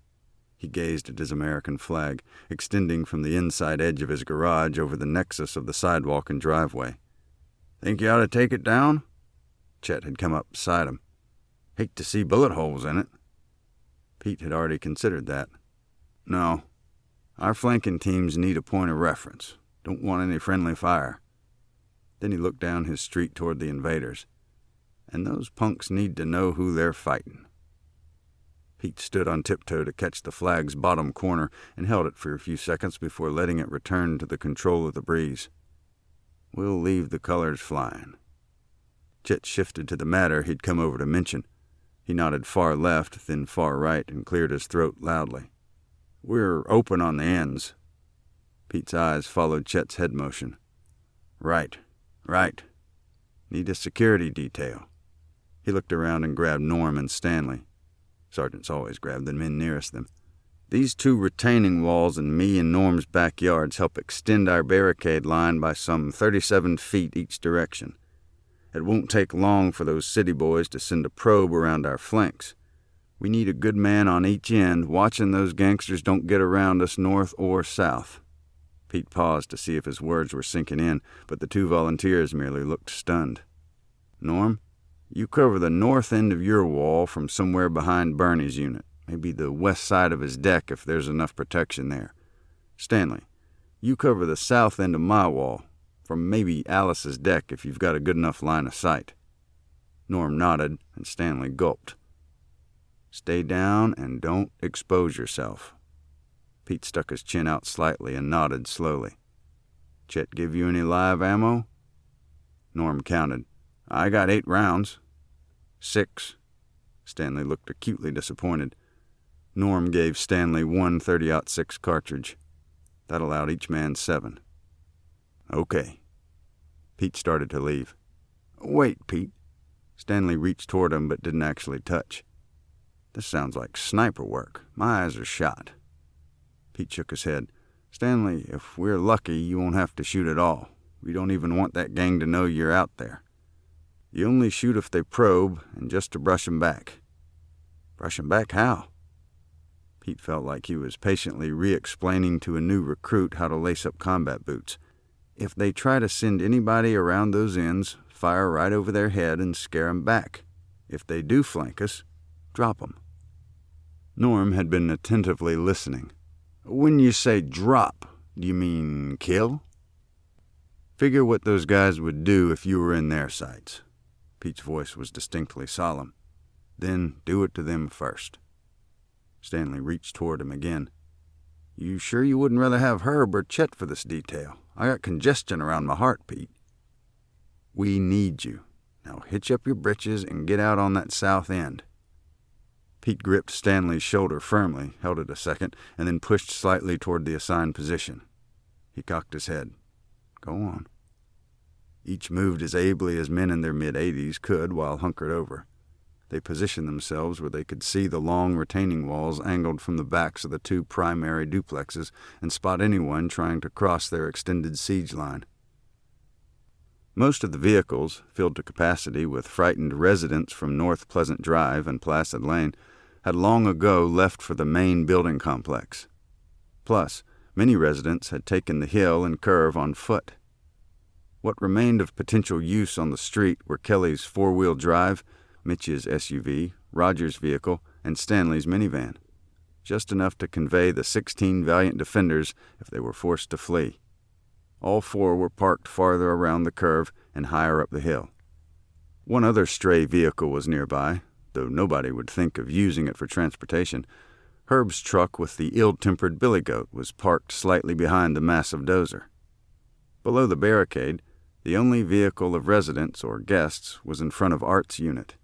He gazed at his American flag, extending from the inside edge of his garage over the nexus of the sidewalk and driveway. "Think you ought to take it down?" Chet had come up beside him. "Hate to see bullet holes in it." Pete had already considered that. "No. Our flanking teams need a point of reference. Don't want any friendly fire." Then he looked down his street toward the invaders. "And those punks need to know who they're fighting." Pete stood on tiptoe to catch the flag's bottom corner and held it for a few seconds before letting it return to the control of the breeze. "We'll leave the colors flying." Chet shifted to the matter he'd come over to mention. He nodded far left, then far right, and cleared his throat loudly. "We're open on the ends." Pete's eyes followed Chet's head motion. Right. Need a security detail." He looked around and grabbed Norm and Stanley. Sergeants always grab the men nearest them. "These 2 retaining walls in me and Norm's backyards help extend our barricade line by some 37 feet each direction. It won't take long for those city boys to send a probe around our flanks. We need a good man on each end, watching those gangsters don't get around us north or south." Pete paused to see if his words were sinking in, but the 2 volunteers merely looked stunned. "Norm, you cover the north end of your wall from somewhere behind Bernie's unit, maybe the west side of his deck if there's enough protection there. Stanley, you cover the south end of my wall, from maybe Alice's deck if you've got a good enough line of sight." Norm nodded, and Stanley gulped. "Stay down and don't expose yourself." Pete stuck his chin out slightly and nodded slowly. "Chet give you any live ammo?" Norm counted. "I got 8 rounds." 6. Stanley looked acutely disappointed. Norm gave Stanley one .30-06 cartridge. That allowed each man 7. "Okay." Pete started to leave. "Wait, Pete." Stanley reached toward him but didn't actually touch. "This sounds like sniper work. My eyes are shot." Pete shook his head. "Stanley, if we're lucky, you won't have to shoot at all. We don't even want that gang to know you're out there. You only shoot if they probe, and just to brush 'em back." "Brush 'em back how?" Pete felt like he was patiently re-explaining to a new recruit how to lace up combat boots. "If they try to send anybody around those ends, fire right over their head and scare 'em back. If they do flank us, drop 'em." Norm had been attentively listening. "When you say drop, do you mean kill?" "Figure what those guys would do if you were in their sights." Pete's voice was distinctly solemn. "Then do it to them first." Stanley reached toward him again. "You sure you wouldn't rather have Herb or Chet for this detail? I got congestion around my heart, Pete." "We need you. Now hitch up your britches and get out on that south end." Pete gripped Stanley's shoulder firmly, held it a second, and then pushed slightly toward the assigned position. He cocked his head. "Go on." Each moved as ably as men in their mid-80s could while hunkered over. They positioned themselves where they could see the long retaining walls angled from the backs of the 2 primary duplexes and spot anyone trying to cross their extended siege line. Most of the vehicles, filled to capacity with frightened residents from North Pleasant Drive and Placid Lane, had long ago left for the main building complex. Plus, many residents had taken the hill and curve on foot. What remained of potential use on the street were Kelly's 4-wheel drive, Mitch's SUV, Roger's vehicle, and Stanley's minivan. Just enough to convey the 16 valiant defenders if they were forced to flee. All 4 were parked farther around the curve and higher up the hill. One other stray vehicle was nearby, though nobody would think of using it for transportation. Herb's truck with the ill-tempered billy goat was parked slightly behind the massive dozer. Below the barricade, The only vehicle of residents or guests was in front of Art's unit,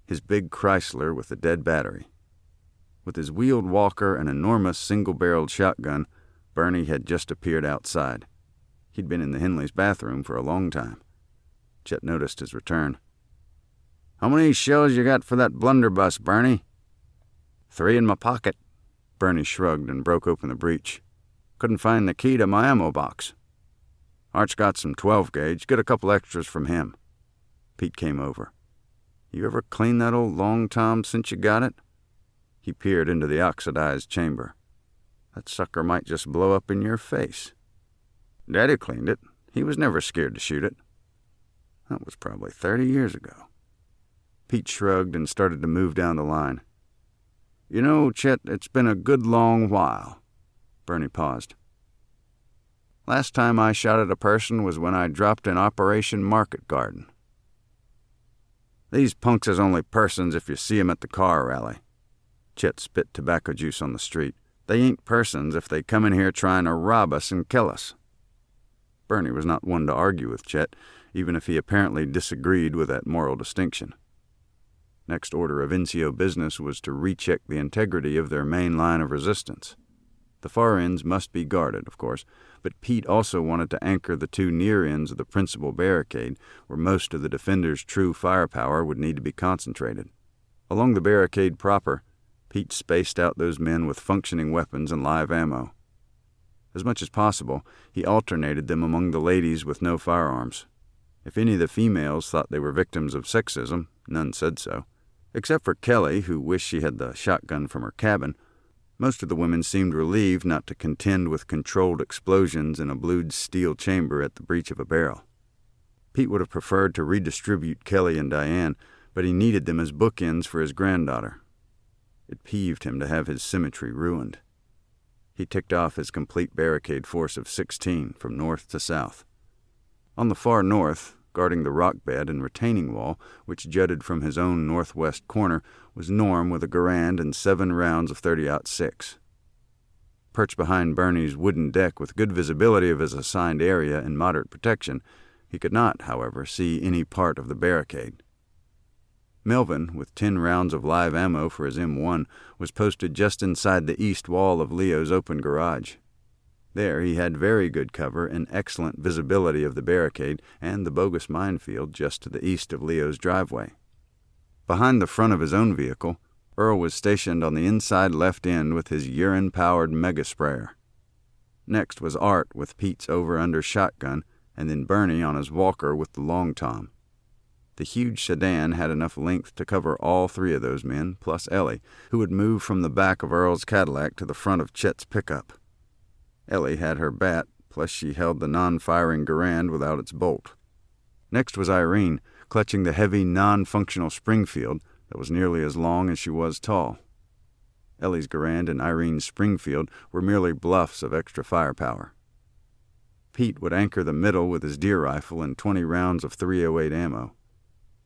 his big Chrysler with a dead battery. With his wheeled walker and enormous single-barreled shotgun, Bernie had just appeared outside. He'd been in the Henleys' bathroom for a long time. Chet noticed his return. "How many shells you got for that blunderbuss, Bernie?" "3 in my pocket." Bernie shrugged and broke open the breech. "Couldn't find the key to my ammo box." "Art's got some 12-gauge. Get a couple extras from him." Pete came over. "You ever cleaned that old long tom since you got it?" He peered into the oxidized chamber. "That sucker might just blow up in your face." "Daddy cleaned it. He was never scared to shoot it." "That was probably 30 years ago." Pete shrugged and started to move down the line. "You know, Chet, it's been a good long while." Bernie paused. "Last time I shot at a person was when I dropped in Operation Market Garden." "These punks is only persons if you see 'em at the car rally." Chet spit tobacco juice on the street. "They ain't persons if they come in here trying to rob us and kill us." Bernie was not one to argue with Chet, even if he apparently disagreed with that moral distinction. Next order of NCO business was to recheck the integrity of their main line of resistance. The far ends must be guarded, of course, but Pete also wanted to anchor the 2 near ends of the principal barricade, where most of the defenders' true firepower would need to be concentrated. Along the barricade proper, Pete spaced out those men with functioning weapons and live ammo. As much as possible, he alternated them among the ladies with no firearms. If any of the females thought they were victims of sexism, none said so. Except for Kelly, who wished she had the shotgun from her cabin, most of the women seemed relieved not to contend with controlled explosions in a blued steel chamber at the breech of a barrel. Pete would have preferred to redistribute Kelly and Diane, but he needed them as bookends for his granddaughter. It peeved him to have his symmetry ruined. He ticked off his complete barricade force of 16 from north to south. On the far north, guarding the rock bed and retaining wall, which jutted from his own northwest corner, was Norm with a Garand and 7 rounds of 30-06. Perched behind Bernie's wooden deck with good visibility of his assigned area and moderate protection, he could not, however, see any part of the barricade. Melvin, with 10 rounds of live ammo for his M1, was posted just inside the east wall of Leo's open garage. There he had very good cover and excellent visibility of the barricade and the bogus minefield just to the east of Leo's driveway. Behind the front of his own vehicle, Earl was stationed on the inside left end with his urine-powered mega-sprayer. Next was Art with Pete's over-under shotgun, and then Bernie on his walker with the long tom. The huge sedan had enough length to cover all 3 of those men, plus Ellie, who would move from the back of Earl's Cadillac to the front of Chet's pickup. Ellie had her bat, plus she held the non-firing Garand without its bolt. Next was Irene, clutching the heavy, non-functional Springfield that was nearly as long as she was tall. Ellie's Garand and Irene's Springfield were merely bluffs of extra firepower. Pete would anchor the middle with his deer rifle and 20 rounds of .308 ammo.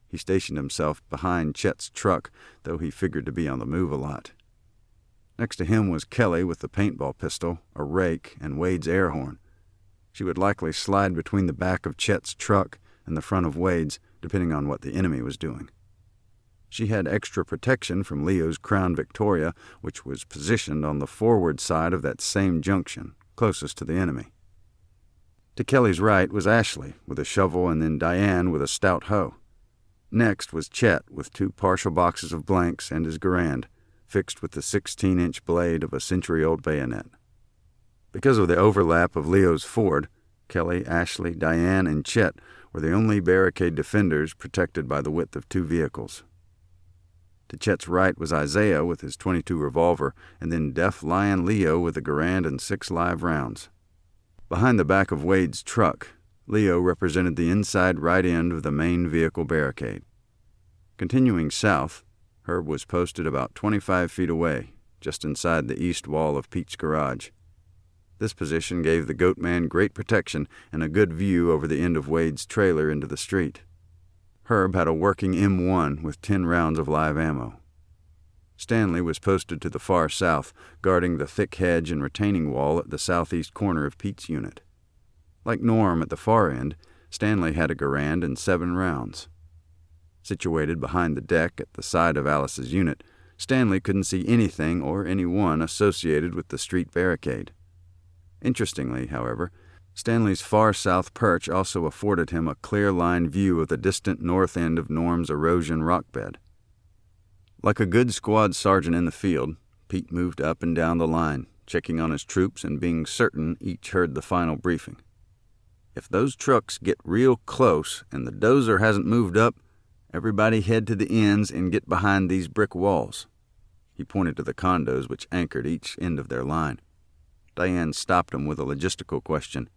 He stationed himself behind Chet's truck, though he figured to be on the move a lot. Next to him was Kelly with the paintball pistol, a rake, and Wade's air horn. She would likely slide between the back of Chet's truck and the front of Wade's, depending on what the enemy was doing. She had extra protection from Leo's Crown Victoria, which was positioned on the forward side of that same junction, closest to the enemy. To Kelly's right was Ashley with a shovel and then Diane with a stout hoe. Next was Chet with 2 partial boxes of blanks and his Garand, fixed with the 16-inch blade of a century-old bayonet. Because of the overlap of Leo's Ford, Kelly, Ashley, Diane, and Chet were the only barricade defenders protected by the width of 2 vehicles. To Chet's right was Isaiah with his .22 revolver, and then Deaf Lion Leo with a Garand and 6 live rounds. Behind the back of Wade's truck, Leo represented the inside right end of the main vehicle barricade. Continuing south, Herb was posted about 25 feet away, just inside the east wall of Pete's garage. This position gave the goat man great protection and a good view over the end of Wade's trailer into the street. Herb had a working M1 with 10 rounds of live ammo. Stanley was posted to the far south, guarding the thick hedge and retaining wall at the southeast corner of Pete's unit. Like Norm at the far end, Stanley had a Garand and 7 rounds. Situated behind the deck at the side of Alice's unit, Stanley couldn't see anything or anyone associated with the street barricade. Interestingly, however, Stanley's far south perch also afforded him a clear-line view of the distant north end of Norm's erosion rock bed. Like a good squad sergeant in the field, Pete moved up and down the line, checking on his troops and being certain each heard the final briefing. If those trucks get real close and the dozer hasn't moved up, everybody head to the ends and get behind these brick walls. He pointed to the condos which anchored each end of their line. Diane stopped him with a logistical question.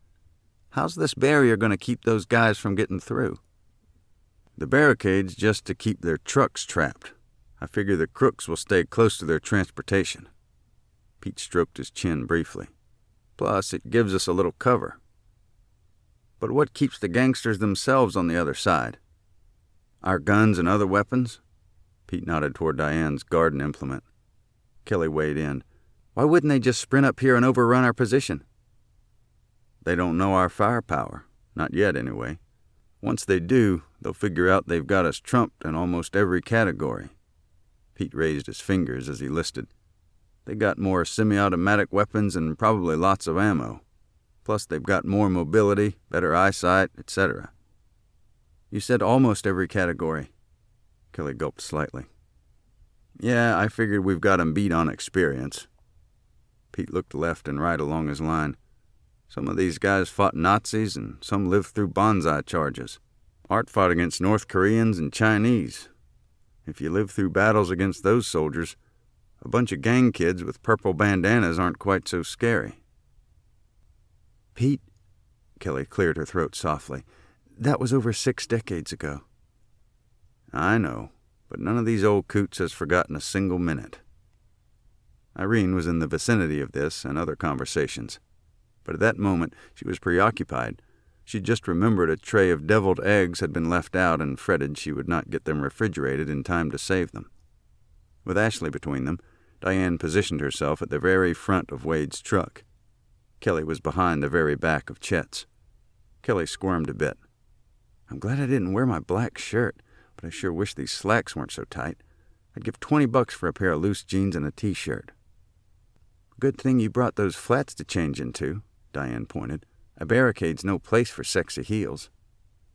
How's this barrier going to keep those guys from getting through? The barricade's just to keep their trucks trapped. I figure the crooks will stay close to their transportation. Pete stroked his chin briefly. Plus, it gives us a little cover. But what keeps the gangsters themselves on the other side? Our guns and other weapons? Pete nodded toward Diane's garden implement. Kelly weighed in. Why wouldn't they just sprint up here and overrun our position? They don't know our firepower. Not yet, anyway. Once they do, they'll figure out they've got us trumped in almost every category. Pete raised his fingers as he listed. They got more semi-automatic weapons and probably lots of ammo. Plus, they've got more mobility, better eyesight, etc. You said almost every category. Kelly gulped slightly. Yeah, I figured we've got 'em beat on experience. Pete looked left and right along his line. Some of these guys fought Nazis and some lived through bonsai charges. Art fought against North Koreans and Chinese. If you live through battles against those soldiers, a bunch of gang kids with purple bandanas aren't quite so scary. Pete, Kelly cleared her throat softly, that was over 6 decades ago. I know, but none of these old coots has forgotten a single minute. Irene was in the vicinity of this and other conversations, but at that moment she was preoccupied. She just remembered a tray of deviled eggs had been left out and fretted she would not get them refrigerated in time to save them. With Ashley between them, Diane positioned herself at the very front of Wade's truck. Kelly was behind the very back of Chet's. Kelly squirmed a bit. I'm glad I didn't wear my black shirt, but I sure wish these slacks weren't so tight. I'd give $20 for a pair of loose jeans and a t-shirt. Good thing you brought those flats to change into, Diane pointed. A barricade's no place for sexy heels.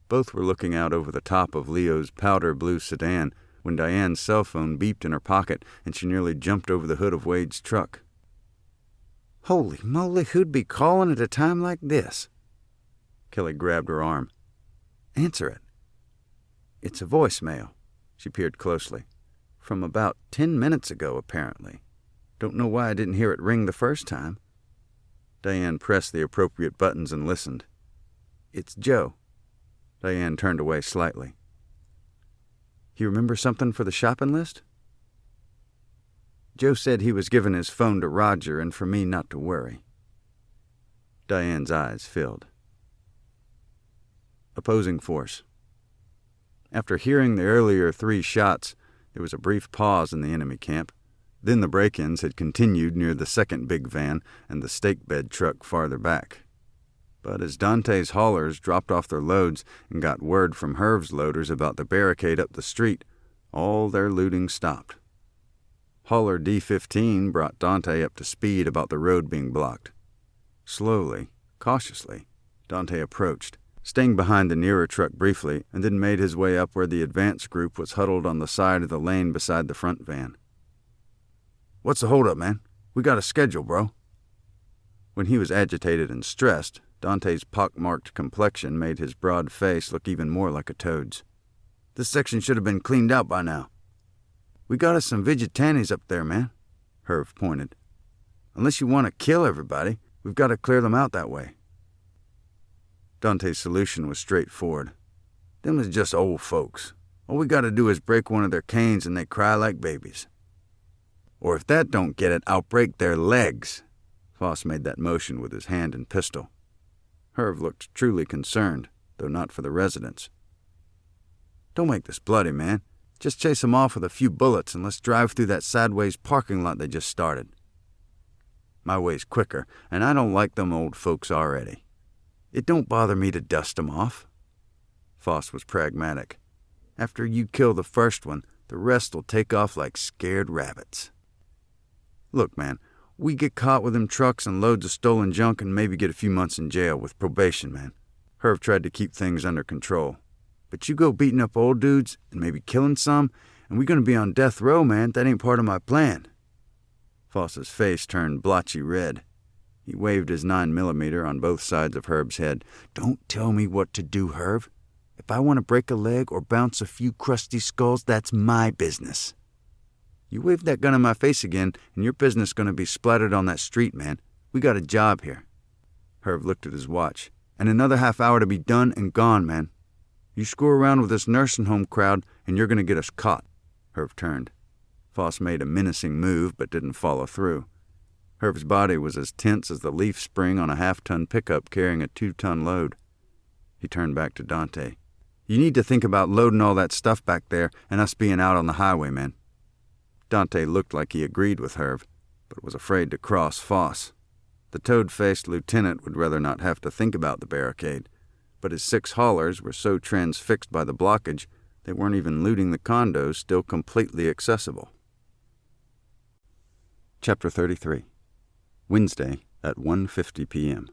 Both were looking out over the top of Leo's powder blue sedan when Diane's cell phone beeped in her pocket and she nearly jumped over the hood of Wade's truck. Holy moly, who'd be calling at a time like this? Kelly grabbed her arm. Answer it. It's a voicemail. She peered closely. From about 10 minutes ago, apparently. Don't know why I didn't hear it ring the first time. Diane pressed the appropriate buttons and listened. It's Joe. Diane turned away slightly. You remember something for the shopping list? Joe said he was giving his phone to Roger and for me not to worry. Diane's eyes filled. Opposing force. After hearing the earlier 3 shots, there was a brief pause in the enemy camp. Then the break-ins had continued near the second big van and the stake bed truck farther back. But as Dante's haulers dropped off their loads and got word from Herv's loaders about the barricade up the street, all their looting stopped. Hauler D-15 brought Dante up to speed about the road being blocked. Slowly, cautiously, Dante approached, staying behind the nearer truck briefly, and then made his way up where the advance group was huddled on the side of the lane beside the front van. What's the holdup, man? We got a schedule, bro. When he was agitated and stressed, Dante's pockmarked complexion made his broad face look even more like a toad's. This section should have been cleaned out by now. We got us some vigilantes up there, man, Herv pointed. Unless you want to kill everybody, we've got to clear them out that way. Dante's solution was straightforward. Them is just old folks. All we got to do is break one of their canes and they cry like babies. Or if that don't get it, I'll break their legs. Foss made that motion with his hand and pistol. Herv looked truly concerned, though not for the residents. Don't make this bloody, man. Just chase them off with a few bullets and let's drive through that sideways parking lot they just started. My way's quicker, and I don't like them old folks already. It don't bother me to dust them off. Foss was pragmatic. "After you kill the first one, the rest will take off like scared rabbits." "Look, man, we get caught with them trucks and loads of stolen junk and maybe get a few months in jail with probation, man. Herb tried to keep things under control. But you go beating up old dudes and maybe killing some, and we're going to be on death row, man. That ain't part of my plan." Foss's face turned blotchy red. He waved his 9mm on both sides of Herb's head. "Don't tell me what to do, Herb. If I want to break a leg or bounce a few crusty skulls, that's my business. You wave that gun in my face again, and your business going to be splattered on that street, man. We got a job here." Herb looked at his watch. "And another half hour to be done and gone, man. You screw around with this nursing home crowd, and you're going to get us caught." Herb turned. Foss made a menacing move, but didn't follow through. Herb's body was as tense as the leaf spring on a half-ton pickup carrying a 2-ton load. He turned back to Dante. "You need to think about loading all that stuff back there and us being out on the highway, man." Dante looked like he agreed with Herb, but was afraid to cross Foss. The toad-faced lieutenant would rather not have to think about the barricade, but his 6 haulers were so transfixed by the blockage they weren't even looting the condos still completely accessible. Chapter 33. Wednesday at 1:50 p.m.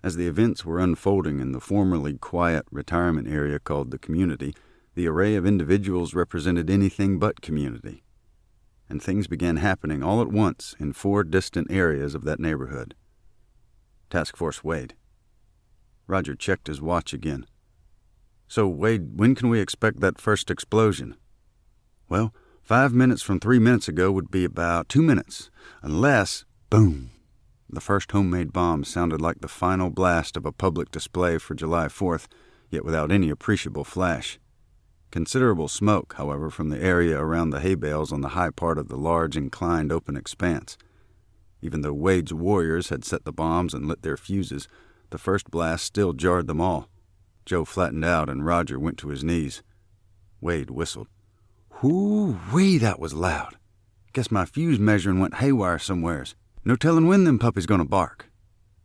As the events were unfolding in the formerly quiet retirement area called the community, the array of individuals represented anything but community. And things began happening all at once in 4 distant areas of that neighborhood. Task Force Wade. Roger checked his watch again. "So, Wade, when can we expect that first explosion?" "Well, 5 minutes from 3 minutes ago would be about 2 minutes, unless—" Boom! The first homemade bomb sounded like the final blast of a public display for July 4th, yet without any appreciable flash. Considerable smoke, however, from the area around the hay bales on the high part of the large inclined open expanse. Even though Wade's warriors had set the bombs and lit their fuses, the first blast still jarred them all. Joe flattened out and Roger went to his knees. Wade whistled. "Whoo-wee, that was loud. Guess my fuse measuring went haywire somewheres. No telling when them puppies gonna bark."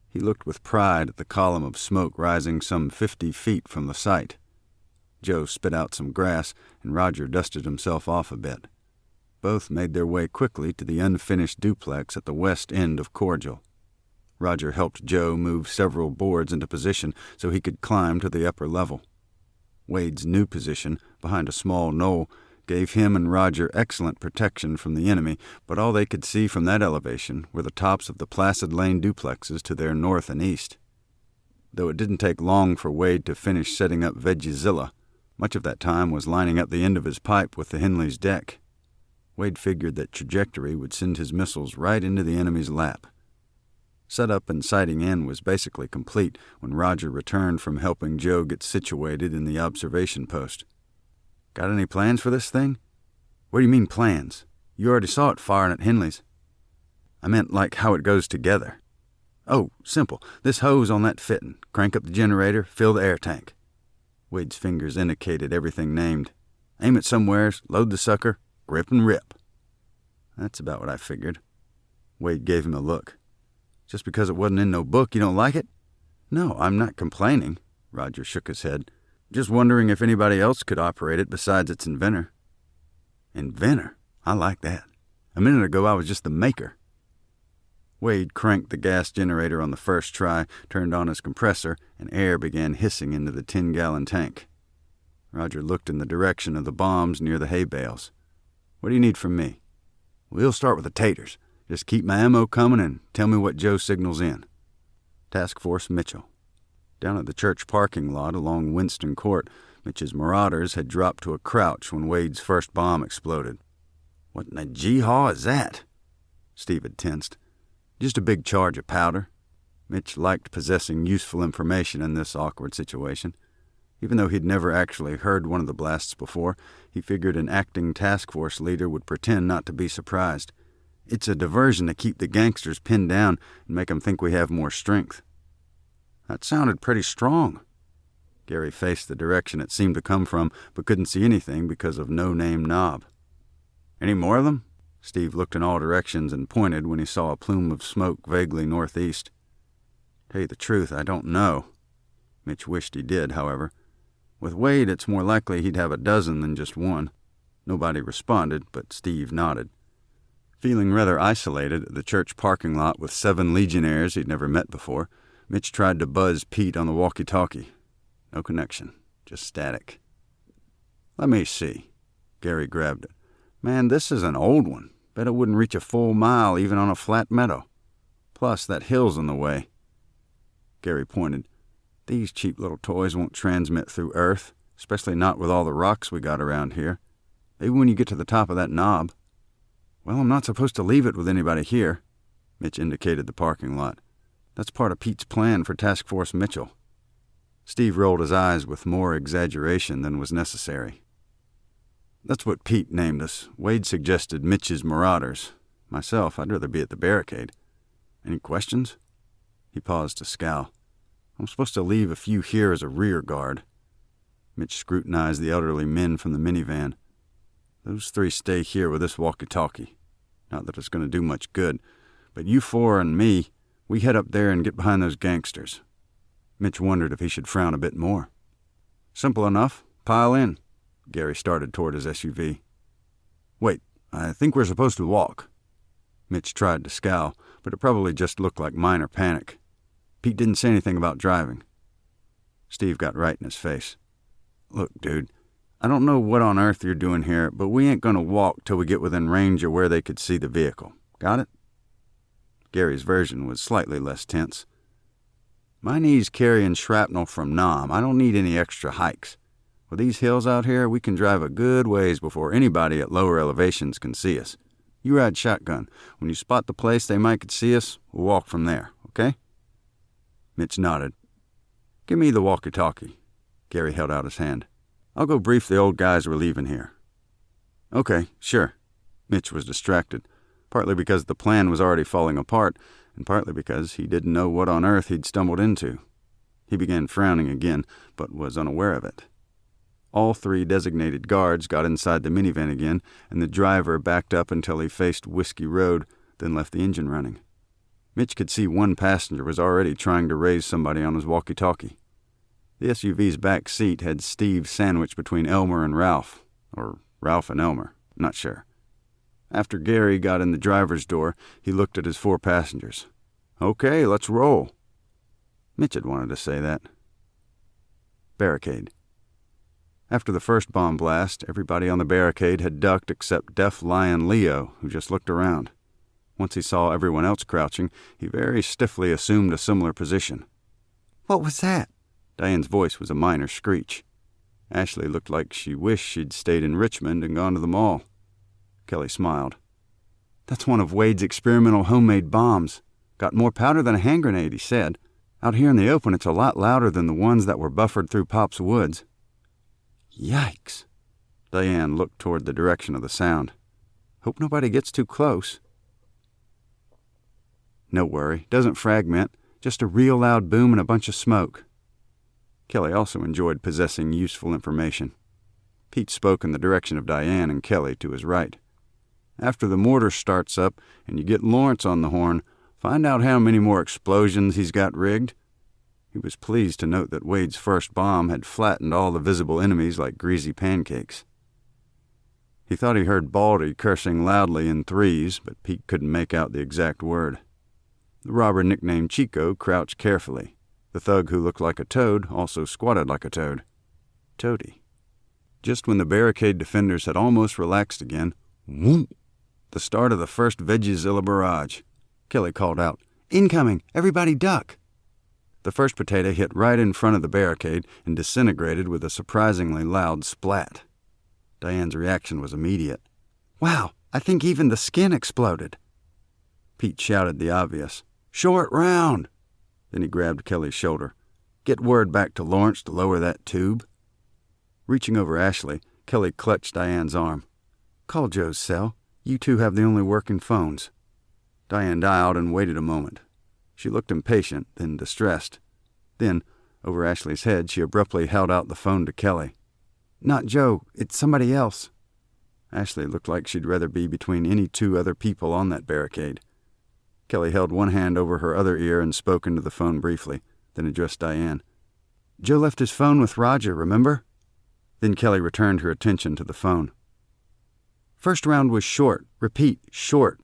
He looked with pride at the column of smoke rising some 50 feet from the site. Joe spit out some grass, and Roger dusted himself off a bit. Both made their way quickly to the unfinished duplex at the west end of Cordial. Roger helped Joe move several boards into position so he could climb to the upper level. Wade's new position, behind a small knoll, gave him and Roger excellent protection from the enemy, but all they could see from that elevation were the tops of the Placid Lane duplexes to their north and east. Though it didn't take long for Wade to finish setting up Veggiezilla, much of that time was lining up the end of his pipe with the Henley's deck. Wade figured that trajectory would send his missiles right into the enemy's lap. Setup and sighting in was basically complete when Roger returned from helping Joe get situated in the observation post. "Got any plans for this thing?" "What do you mean plans? You already saw it firing at Henley's." "I meant like how it goes together." "Oh, simple. This hose on that fitting. Crank up the generator, fill the air tank." Wade's fingers indicated everything named. "Aim it somewheres, load the sucker, grip and rip." "That's about what I figured." Wade gave him a look. "Just because it wasn't in no book, you don't like it?" "No, I'm not complaining." Roger shook his head. "Just wondering if anybody else could operate it besides its inventor." "Inventor? I like that. A minute ago I was just the maker." Wade cranked the gas generator on the first try, turned on his compressor, and air began hissing into the 10-gallon tank. Roger looked in the direction of the bombs near the hay bales. "What do you need from me?" "We'll start with the taters. Just keep my ammo coming and tell me what Joe signals in." Task Force Mitchell. Down at the church parking lot along Winston Court, Mitch's marauders had dropped to a crouch when Wade's first bomb exploded. "What in the gee-haw is that?" Steve had tensed. "Just a big charge of powder." Mitch liked possessing useful information in this awkward situation. Even though he'd never actually heard one of the blasts before, he figured an acting task force leader would pretend not to be surprised. "It's a diversion to keep the gangsters pinned down and make 'em think we have more strength." "That sounded pretty strong." Gary faced the direction it seemed to come from, but couldn't see anything because of no-name knob. "Any more of them?" Steve looked in all directions and pointed when he saw a plume of smoke vaguely northeast. "Tell you the truth, I don't know." Mitch wished he did, however. With Wade, it's more likely he'd have a dozen than just one. Nobody responded, but Steve nodded. Feeling rather isolated at the church parking lot with 7 Legionnaires he'd never met before, Mitch tried to buzz Pete on the walkie-talkie. No connection, just static. "Let me see." Gary grabbed it. "Man, this is an old one. Bet it wouldn't reach a full mile even on a flat meadow. Plus, that hill's in the way." Gary pointed. "These cheap little toys won't transmit through Earth, especially not with all the rocks we got around here. Maybe when you get to the top of that knob." "Well, I'm not supposed to leave it with anybody here." Mitch indicated the parking lot. "That's part of Pete's plan for Task Force Mitchell." Steve rolled his eyes with more exaggeration than was necessary. "That's what Pete named us. Wade suggested Mitch's Marauders. Myself, I'd rather be at the barricade. Any questions?" He paused to scowl. "I'm supposed to leave a few here as a rear guard." Mitch scrutinized the elderly men from the minivan. "Those 3 stay here with this walkie-talkie. Not that it's going to do much good, but you 4 and me, we head up there and get behind those gangsters." Mitch wondered if he should frown a bit more. "Simple enough. Pile in." Gary started toward his SUV. "Wait, I think we're supposed to walk." Mitch tried to scowl, but it probably just looked like minor panic. Pete didn't say anything about driving. Steve got right in his face. "Look, dude, I don't know what on earth you're doing here, but we ain't going to walk till we get within range of where they could see the vehicle. Got it?" Gary's version was slightly less tense. "My knee's carrying shrapnel from Nam. I don't need any extra hikes. With these hills out here, we can drive a good ways before anybody at lower elevations can see us. You ride shotgun. When you spot the place they might could see us, we'll walk from there, okay?" Mitch nodded. "Give me the walkie-talkie." Gary held out his hand. "I'll go brief the old guys we're leaving here." "Okay, sure." Mitch was distracted, partly because the plan was already falling apart, and partly because he didn't know what on earth he'd stumbled into. He began frowning again, but was unaware of it. All 3 designated guards got inside the minivan again, and the driver backed up until he faced Whiskey Road, then left the engine running. Mitch could see one passenger was already trying to raise somebody on his walkie-talkie. The SUV's back seat had Steve sandwiched between Elmer and Ralph, or Ralph and Elmer, not sure. After Gary got in the driver's door, he looked at his 4 passengers. "Okay, let's roll." Mitch had wanted to say that. Barricade. After the first bomb blast, everybody on the barricade had ducked except Deaf Lion Leo, who just looked around. Once he saw everyone else crouching, he very stiffly assumed a similar position. "What was that?" Diane's voice was a minor screech. Ashley looked like she wished she'd stayed in Richmond and gone to the mall. Kelly smiled. "That's one of Wade's experimental homemade bombs. Got more powder than a hand grenade," he said. "Out here in the open, it's a lot louder than the ones that were buffered through Pop's woods." "Yikes." Diane looked toward the direction of the sound. "Hope nobody gets too close." "No worry, doesn't fragment, just a real loud boom and a bunch of smoke." Kelly also enjoyed possessing useful information. Pete spoke in the direction of Diane and Kelly to his right. "After the mortar starts up and you get Lawrence on the horn, find out how many more explosions he's got rigged." He was pleased to note that Wade's first bomb had flattened all the visible enemies like greasy pancakes. He thought he heard Baldy cursing loudly in threes, but Pete couldn't make out the exact word. The robber nicknamed Chico crouched carefully. The thug who looked like a toad also squatted like a toad. Toady. Just when the barricade defenders had almost relaxed again, whoomp! The start of the first Veggiezilla barrage. Kelly called out, "Incoming! Everybody duck!" The first potato hit right in front of the barricade and disintegrated with a surprisingly loud splat. Diane's reaction was immediate. "Wow, I think even the skin exploded." Pete shouted the obvious, "Short round!" Then he grabbed Kelly's shoulder. "Get word back to Lawrence to lower that tube." Reaching over Ashley, Kelly clutched Diane's arm. "Call Joe's cell. You 2 have the only working phones." Diane dialed and waited a moment. She looked impatient, then distressed. Then, over Ashley's head, she abruptly held out the phone to Kelly. "Not Joe, it's somebody else." Ashley looked like she'd rather be between any 2 other people on that barricade. Kelly held one hand over her other ear and spoke into the phone briefly, then addressed Diane. "Joe left his phone with Roger, remember? Then Kelly returned her attention to the phone. "First round was short. Repeat, short.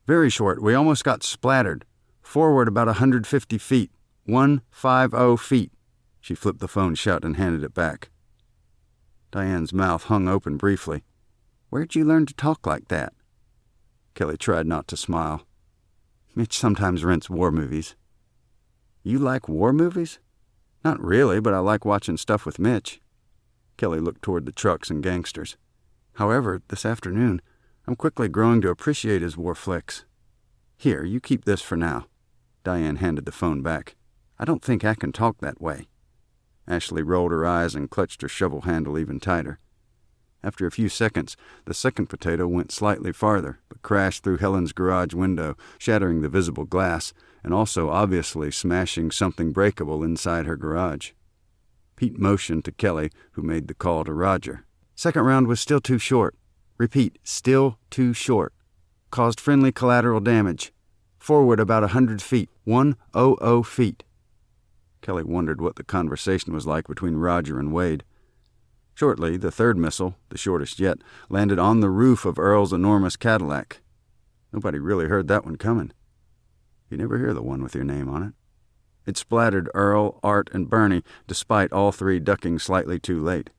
Very short. We almost got splattered. Forward about 150 feet. 150 feet. She flipped the phone shut and handed it back. Diane's mouth hung open briefly. "Where'd you learn to talk like that?" Kelly tried not to smile. "Mitch sometimes rents war movies." "You like war movies?" "Not really, but I like watching stuff with Mitch." Kelly looked toward the trucks and gangsters. "However, this afternoon, I'm quickly growing to appreciate his war flicks. Here, you keep this for now." Diane handed the phone back. "I don't think I can talk that way." Ashley rolled her eyes and clutched her shovel handle even tighter. After a few seconds, the second potato went slightly farther, but crashed through Helen's garage window, shattering the visible glass, and also obviously smashing something breakable inside her garage. Pete motioned to Kelly, who made the call to Roger. "Second round was still too short. Repeat, still too short. Caused friendly collateral damage. Forward about 100 feet. 100 feet. Kelly wondered what the conversation was like between Roger and Wade. Shortly, the third missile, the shortest yet, landed on the roof of Earl's enormous Cadillac. Nobody really heard that one coming. You never hear the one with your name on it. It splattered Earl, Art, and Bernie, despite all three ducking slightly too late.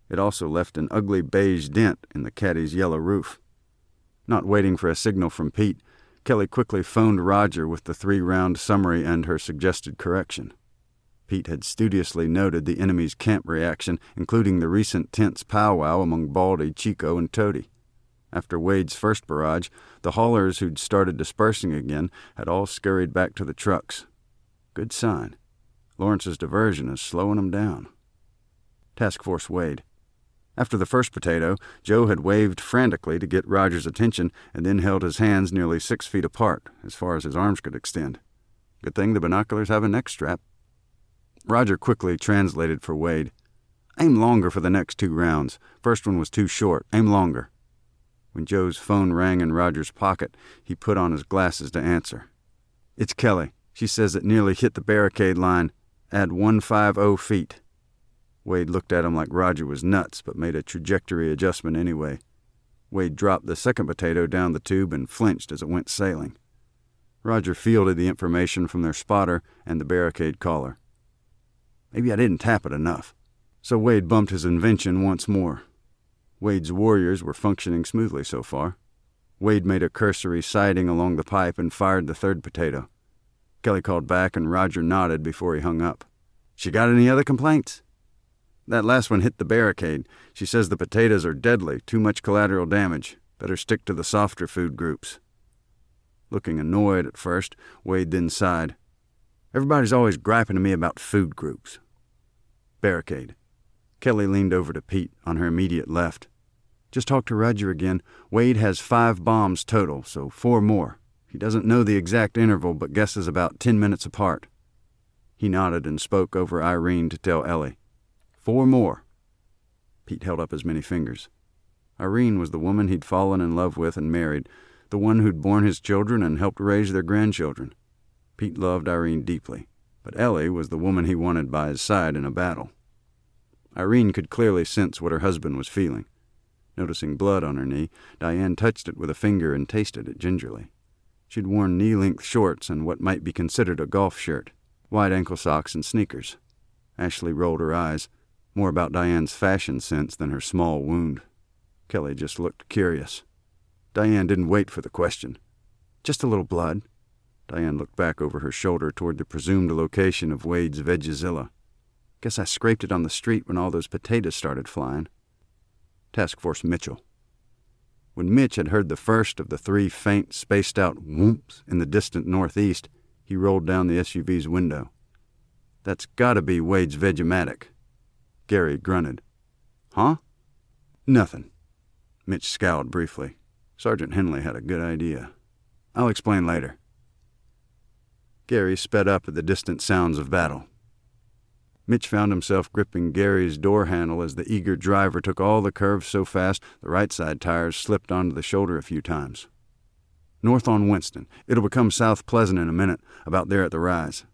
It also left an ugly beige dent in the caddy's yellow roof. Not waiting for a signal from Pete, Kelly quickly phoned Roger with the 3-round summary and her suggested correction. Pete had studiously noted the enemy's camp reaction, including the recent tense powwow among Baldy, Chico, and Toady. After Wade's first barrage, the haulers who'd started dispersing again had all scurried back to the trucks. Good sign. Lawrence's diversion is slowing them down. Task Force Wade. After the first potato, Joe had waved frantically to get Roger's attention and then held his hands nearly 6 feet apart, as far as his arms could extend. Good thing the binoculars have a neck strap. Roger quickly translated for Wade. "Aim longer for the next 2 rounds. First one was too short. Aim longer." When Joe's phone rang in Roger's pocket, he put on his glasses to answer. "It's Kelly. She says it nearly hit the barricade line. Add 150 feet. Wade looked at him like Roger was nuts, but made a trajectory adjustment anyway. Wade dropped the second potato down the tube and flinched as it went sailing. Roger fielded the information from their spotter and the barricade caller. Maybe I didn't tap it enough. So Wade bumped his invention once more. Wade's warriors were functioning smoothly so far. Wade made a cursory sighting along the pipe and fired the third potato. Kelly called back and Roger nodded before he hung up. "She got any other complaints?" "That last one hit the barricade. She says the potatoes are deadly, too much collateral damage. Better stick to the softer food groups." Looking annoyed at first, Wade then sighed. "Everybody's always griping to me about food groups." Barricade. Kelly leaned over to Pete, on her immediate left. "Just talked to Roger again. Wade has 5 bombs total, so 4 more. He doesn't know the exact interval, but guesses about 10 minutes apart." He nodded and spoke over Irene to tell Ellie. 4 more. Pete held up his many fingers. Irene was the woman he'd fallen in love with and married, the one who'd borne his children and helped raise their grandchildren. Pete loved Irene deeply, but Ellie was the woman he wanted by his side in a battle. Irene could clearly sense what her husband was feeling. Noticing blood on her knee, Diane touched it with a finger and tasted it gingerly. She'd worn knee-length shorts and what might be considered a golf shirt, wide ankle socks and sneakers. Ashley rolled her eyes, more about Diane's fashion sense than her small wound. Kelly just looked curious. Diane didn't wait for the question. "Just a little blood." Diane looked back over her shoulder toward the presumed location of Wade's Vegazilla. "Guess I scraped it on the street when all those potatoes started flying." Task Force Mitchell. When Mitch had heard the first of the 3 faint, spaced-out whoops in the distant northeast, he rolled down the SUV's window. "That's gotta be Wade's Vegematic." Gary grunted. "Huh?" "Nothing." Mitch scowled briefly. Sergeant Henley had a good idea. "I'll explain later." Gary sped up at the distant sounds of battle. Mitch found himself gripping Gary's door handle as the eager driver took all the curves so fast the right side tires slipped onto the shoulder a few times. "North on Winston. It'll become South Pleasant in a minute, about there at the rise."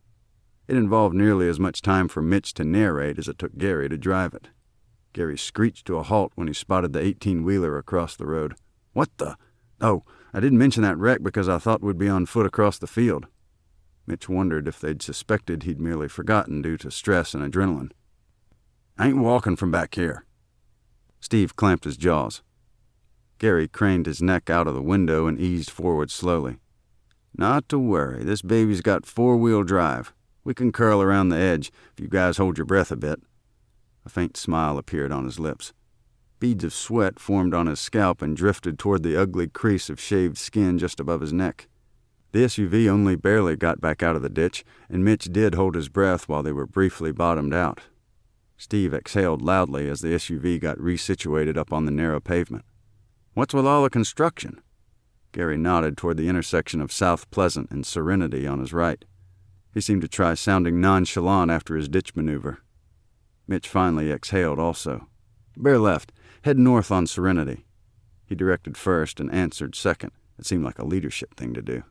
It involved nearly as much time for Mitch to narrate as it took Gary to drive it. Gary screeched to a halt when he spotted the 18-wheeler across the road. "What the? Oh, I didn't mention that wreck because I thought we'd be on foot across the field." Mitch wondered if they'd suspected he'd merely forgotten due to stress and adrenaline. "I ain't walking from back here." Steve clamped his jaws. Gary craned his neck out of the window and eased forward slowly. "Not to worry, this baby's got 4-wheel drive. We can curl around the edge if you guys hold your breath a bit." A faint smile appeared on his lips. Beads of sweat formed on his scalp and drifted toward the ugly crease of shaved skin just above his neck. The SUV only barely got back out of the ditch, and Mitch did hold his breath while they were briefly bottomed out. Steve exhaled loudly as the SUV got resituated up on the narrow pavement. "What's with all the construction?" Gary nodded toward the intersection of South Pleasant and Serenity on his right. He seemed to try sounding nonchalant after his ditch maneuver. Mitch finally exhaled also. "Bear left. Head north on Serenity." He directed first and answered second. It seemed like a leadership thing to do.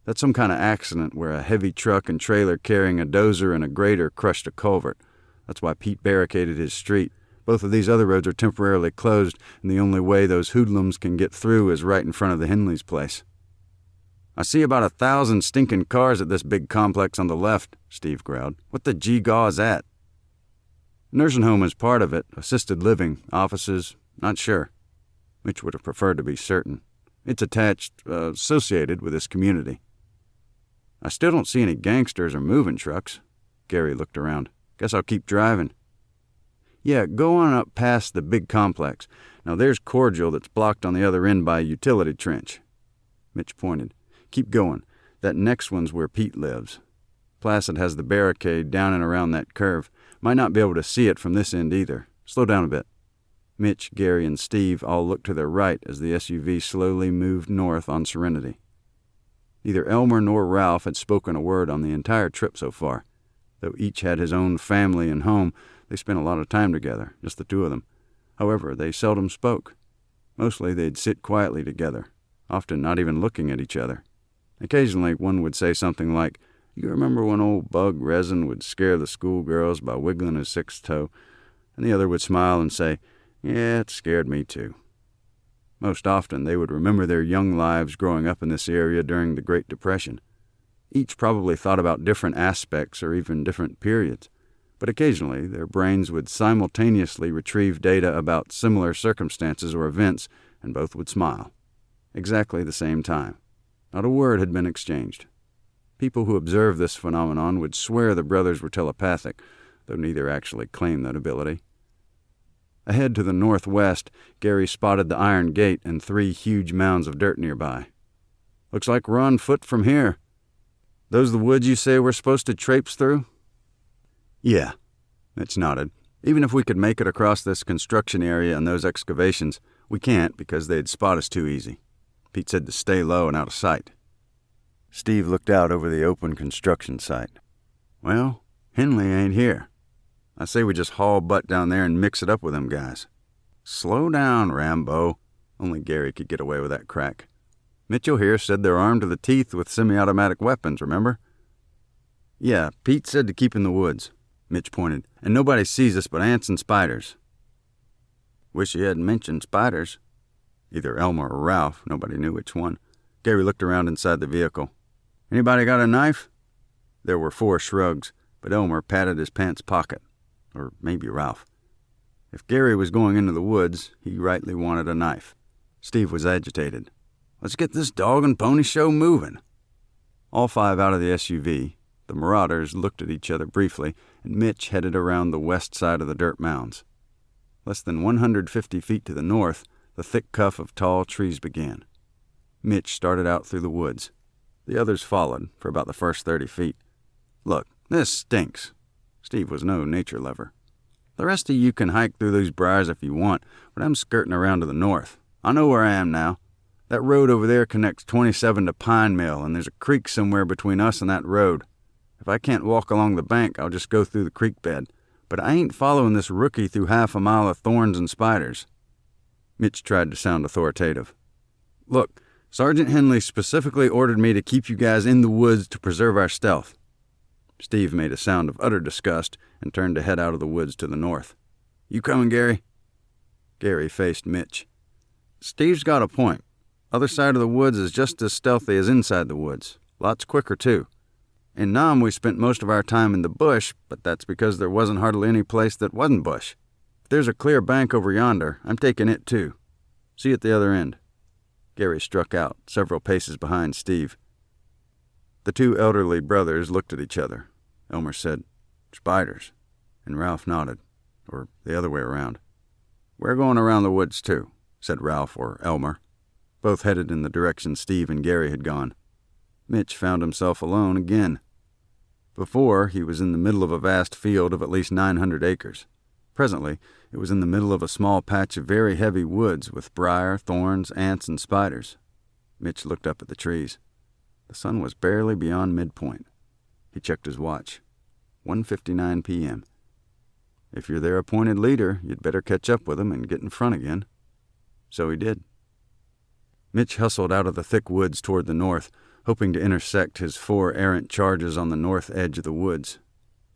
"That's some kind of accident where a heavy truck and trailer carrying a dozer and a grader crushed a culvert. That's why Pete barricaded his street. Both of these other roads are temporarily closed, and the only way those hoodlums can get through is right in front of the Henleys' place." "I see about 1,000 stinking cars at this big complex on the left," Steve growled. "What the gee-gaw is that?" "Nursing home is part of it. Assisted living, offices, not sure." Mitch would have preferred to be certain. "It's associated with this community." "I still don't see any gangsters or moving trucks." Gary looked around. "Guess I'll keep driving." "Yeah, go on up past the big complex. Now there's Cordial that's blocked on the other end by a utility trench." Mitch pointed. "Keep going. That next one's where Pete lives. Placid has the barricade down and around that curve. Might not be able to see it from this end either. Slow down a bit." Mitch, Gary, and Steve all looked to their right as the SUV slowly moved north on Serenity. Neither Elmer nor Ralph had spoken a word on the entire trip so far. Though each had his own family and home, they spent a lot of time together, just the two of them. However, they seldom spoke. Mostly they'd sit quietly together, often not even looking at each other. Occasionally one would say something like, "You remember when old Bug Resin would scare the schoolgirls by wiggling his sixth toe?" And the other would smile and say, "Yeah, it scared me too." Most often they would remember their young lives growing up in this area during the Great Depression. Each probably thought about different aspects or even different periods, but occasionally their brains would simultaneously retrieve data about similar circumstances or events, and both would smile. Exactly the same time. Not a word had been exchanged. People who observed this phenomenon would swear the brothers were telepathic, though neither actually claimed that ability. Ahead to the northwest, Gary spotted the Iron Gate and 3 huge mounds of dirt nearby. "Looks like we're on foot from here. Those the woods you say we're supposed to traipse through?" "Yeah," Mitch nodded. "Even if we could make it across this construction area and those excavations, we can't because they'd spot us too easy. Pete said to stay low and out of sight." Steve looked out over the open construction site. "Well, Henley ain't here. I say we just haul butt down there and mix it up with them guys." "Slow down, Rambo." Only Gary could get away with that crack. "Mitchell here said they're armed to the teeth with semi-automatic weapons, remember?" "Yeah, Pete said to keep in the woods," Mitch pointed. "And nobody sees us but ants and spiders." "Wish you hadn't mentioned spiders." Either Elmer or Ralph, nobody knew which one. Gary looked around inside the vehicle. "Anybody got a knife?" There were 4 shrugs, but Elmer patted his pants pocket. Or maybe Ralph. If Gary was going into the woods, he rightly wanted a knife. Steve was agitated. "Let's get this dog and pony show moving." All 5 out of the SUV, the marauders looked at each other briefly, and Mitch headed around the west side of the dirt mounds. Less than 150 feet to the north, the thick cuff of tall trees began. Mitch started out through the woods. The others followed for about the first 30 feet. "Look, this stinks." Steve was no nature lover. "The rest of you can hike through those briars if you want, but I'm skirting around to the north. I know where I am now. That road over there connects 27 to Pine Mill, and there's a creek somewhere between us and that road. If I can't walk along the bank, I'll just go through the creek bed. But I ain't following this rookie through half a mile of thorns and spiders." Mitch tried to sound authoritative. "Look, Sergeant Henley specifically ordered me to keep you guys in the woods to preserve our stealth." Steve made a sound of utter disgust and turned to head out of the woods to the north. You coming, Gary?" Gary faced Mitch. "Steve's got a point. Other side of the woods is just as stealthy as inside the woods. Lots quicker, too. In Nam, we spent most of our time in the bush, but that's because there wasn't hardly any place that wasn't bush. If there's a clear bank over yonder, I'm taking it, too. See you at the other end." Gary struck out, several paces behind Steve. The two elderly brothers looked at each other. Elmer said, "Spiders," and Ralph nodded, or the other way around. "We're going around the woods, too," said Ralph or Elmer. Both headed in the direction Steve and Gary had gone. Mitch found himself alone again. Before, he was in the middle of a vast field of at least 900 acres. Presently, it was in the middle of a small patch of very heavy woods with briar, thorns, ants, and spiders. Mitch looked up at the trees. The sun was barely beyond midpoint. He checked his watch. 1:59 p.m. If you're their appointed leader, you'd better catch up with them and get in front again. So he did. Mitch hustled out of the thick woods toward the north, hoping to intersect his 4 errant charges on the north edge of the woods.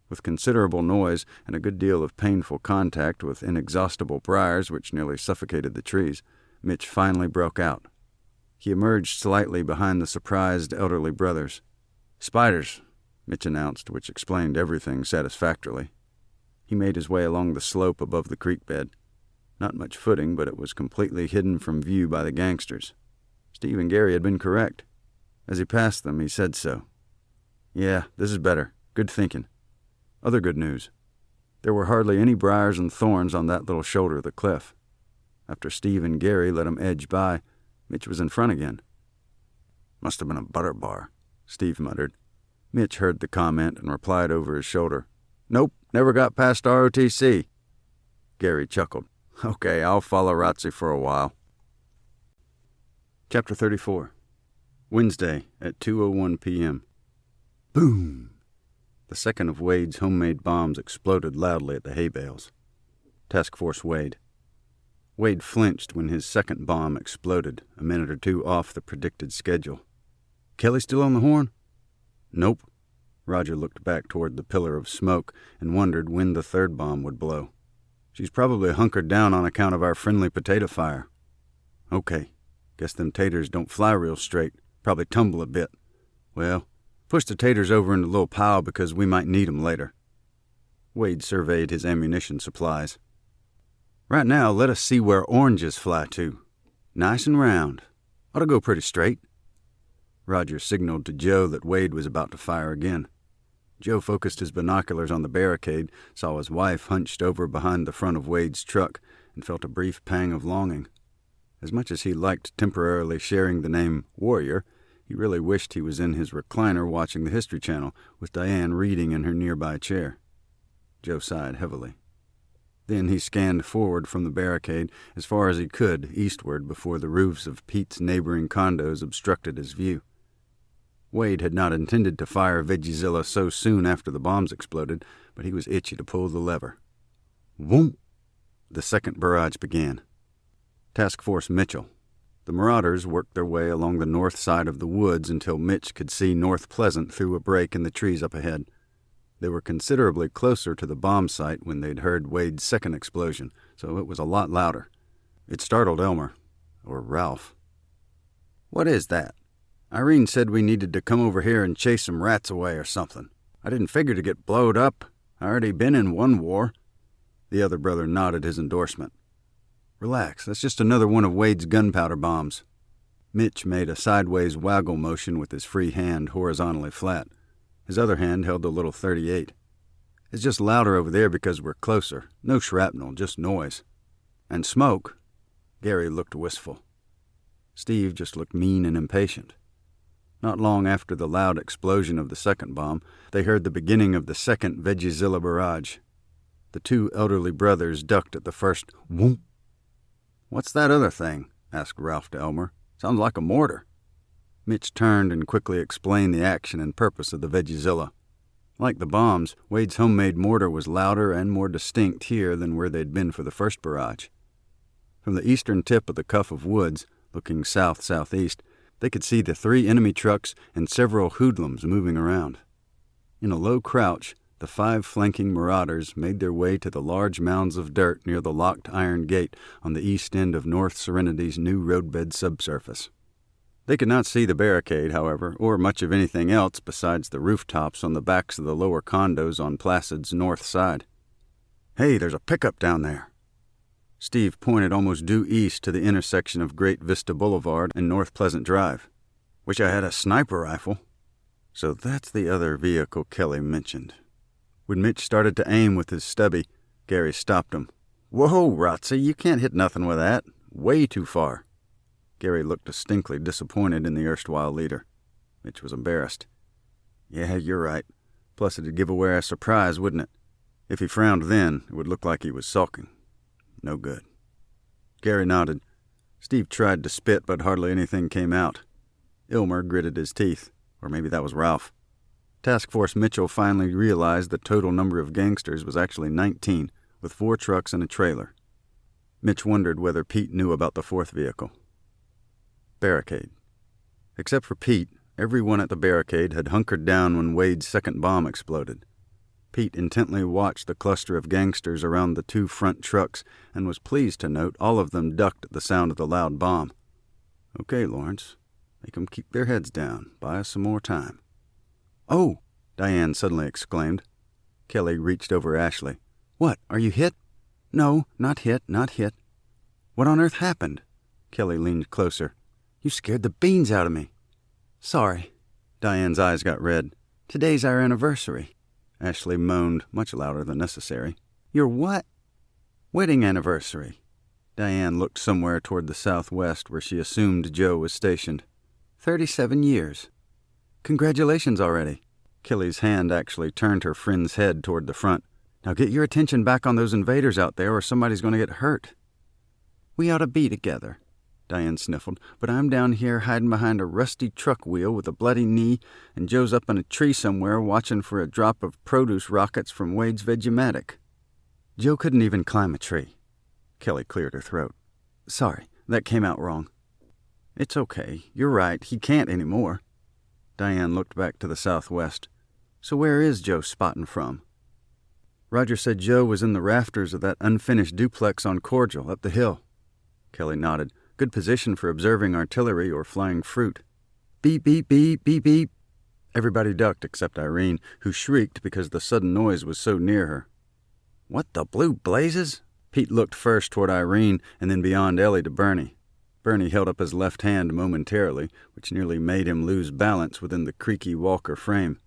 With considerable noise and a good deal of painful contact with inexhaustible briars which nearly suffocated the trees, Mitch finally broke out. He emerged slightly behind the surprised elderly brothers. "Spiders," Mitch announced, which explained everything satisfactorily. He made his way along the slope above the creek bed. Not much footing, but it was completely hidden from view by the gangsters. Steve and Gary had been correct. As he passed them, he said so. "Yeah, this is better. Good thinking." Other good news. There were hardly any briars and thorns on that little shoulder of the cliff. After Steve and Gary let him edge by, Mitch was in front again. "Must have been a butter bar," Steve muttered. Mitch heard the comment and replied over his shoulder, "Nope, never got past ROTC." Gary chuckled. "Okay, I'll follow Rotzi for a while." Chapter 34. Wednesday at 2:01 p.m. Boom! The second of Wade's homemade bombs exploded loudly at the hay bales. Task Force Wade. Wade flinched when his second bomb exploded, a minute or two off the predicted schedule. "Kelly still on the horn?" "Nope." Roger looked back toward the pillar of smoke and wondered when the third bomb would blow. "She's probably hunkered down on account of our friendly potato fire." "Okay. Guess them taters don't fly real straight. Probably tumble a bit. Well, push the taters over into a little pile because we might need 'em later." Wade surveyed his ammunition supplies. "Right now, let us see where oranges fly to. Nice and round. Ought to go pretty straight." Roger signaled to Joe that Wade was about to fire again. Joe focused his binoculars on the barricade, saw his wife hunched over behind the front of Wade's truck, and felt a brief pang of longing. As much as he liked temporarily sharing the name Warrior, he really wished he was in his recliner watching the History Channel, with Diane reading in her nearby chair. Joe sighed heavily. Then he scanned forward from the barricade as far as he could eastward before the roofs of Pete's neighboring condos obstructed his view. Wade had not intended to fire Veggiezilla so soon after the bombs exploded, but he was itchy to pull the lever. Whoomp! The second barrage began. Task Force Mitchell. The Marauders worked their way along the north side of the woods until Mitch could see North Pleasant through a break in the trees up ahead. They were considerably closer to the bomb site when they'd heard Wade's second explosion, so it was a lot louder. It startled Elmer, or Ralph. "What is that? Irene said we needed to come over here and chase some rats away or something. I didn't figure to get blowed up. I already been in one war." The other brother nodded his endorsement. "Relax, that's just another one of Wade's gunpowder bombs." Mitch made a sideways waggle motion with his free hand horizontally flat. His other hand held the little .38. "It's just louder over there because we're closer. No shrapnel, just noise. And smoke." Gary looked wistful. Steve just looked mean and impatient. Not long after the loud explosion of the second bomb, they heard the beginning of the second Veggiezilla barrage. The two elderly brothers ducked at the first whoomp. "What's that other thing?" asked Ralph to Elmer. "Sounds like a mortar." Mitch turned and quickly explained the action and purpose of the Veggiezilla. Like the bombs, Wade's homemade mortar was louder and more distinct here than where they'd been for the first barrage. From the eastern tip of the cuff of woods, looking south-southeast, they could see the 3 enemy trucks and several hoodlums moving around. In a low crouch, the 5 flanking marauders made their way to the large mounds of dirt near the locked iron gate on the east end of North Serenity's new roadbed subsurface. They could not see the barricade, however, or much of anything else besides the rooftops on the backs of the lower condos on Placid's north side. "Hey, there's a pickup down there." Steve pointed almost due east to the intersection of Great Vista Boulevard and North Pleasant Drive. "Wish I had a sniper rifle." So that's the other vehicle Kelly mentioned. When Mitch started to aim with his stubby, Gary stopped him. "Whoa, Rotzi, you can't hit nothing with that. Way too far." Gary looked distinctly disappointed in the erstwhile leader. Mitch was embarrassed. "Yeah, you're right. Plus it'd give away our surprise, wouldn't it? If he frowned then, it would look like he was sulking. No good." Gary nodded. Steve tried to spit, but hardly anything came out. Ilmer gritted his teeth. Or maybe that was Ralph. Task Force Mitchell finally realized the total number of gangsters was actually 19, with 4 trucks and a trailer. Mitch wondered whether Pete knew about the 4th vehicle. Barricade. Except for Pete, everyone at the barricade had hunkered down when Wade's second bomb exploded. Pete intently watched the cluster of gangsters around the 2 front trucks and was pleased to note all of them ducked at the sound of the loud bomb. "Okay, Lawrence. Make 'em keep their heads down. Buy us some more time." "Oh!" Diane suddenly exclaimed. Kelly reached over Ashley. "What, are you hit?" "No, not hit. What on earth happened?" Kelly leaned closer. "You scared the beans out of me." "Sorry." Diane's eyes got red. "Today's our anniversary." Ashley moaned, much louder than necessary. "Your what?" "Wedding anniversary." Diane looked somewhere toward the southwest where she assumed Joe was stationed. 37 years. "Congratulations already." Kelly's hand actually turned her friend's head toward the front. "Now get your attention back on those invaders out there or somebody's going to get hurt." "We ought to be together," Diane sniffled, "but I'm down here hiding behind a rusty truck wheel with a bloody knee, and Joe's up in a tree somewhere watching for a drop of produce rockets from Wade's Vegematic." "Joe couldn't even climb a tree." Kelly cleared her throat. "Sorry, that came out wrong." "It's okay. You're right. He can't anymore." Diane looked back to the southwest. "So where is Joe spotting from?" "Roger said Joe was in the rafters of that unfinished duplex on Cordial, up the hill." Kelly nodded. "Good position for observing artillery or flying fruit." "Beep, beep, beep, beep, beep." Everybody ducked except Irene, who shrieked because the sudden noise was so near her. "What the blue blazes?" Pete looked first toward Irene and then beyond Ellie to Bernie. Bernie held up his left hand momentarily, which nearly made him lose balance within the creaky Walker frame.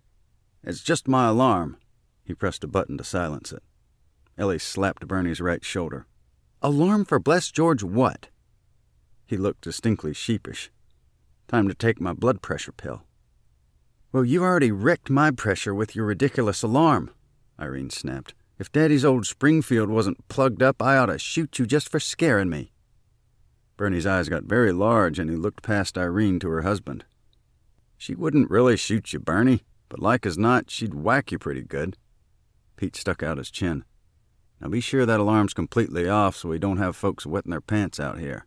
"It's just my alarm." He pressed a button to silence it. Ellie slapped Bernie's right shoulder. "Alarm for Bless George what?" He looked distinctly sheepish. "Time to take my blood pressure pill." "Well, you already wrecked my pressure with your ridiculous alarm," Irene snapped. "If Daddy's old Springfield wasn't plugged up, I ought to shoot you just for scaring me." Bernie's eyes got very large, and he looked past Irene to her husband. "She wouldn't really shoot you, Bernie, but like as not, she'd whack you pretty good." Pete stuck out his chin. "Now be sure that alarm's completely off so we don't have folks wetting their pants out here.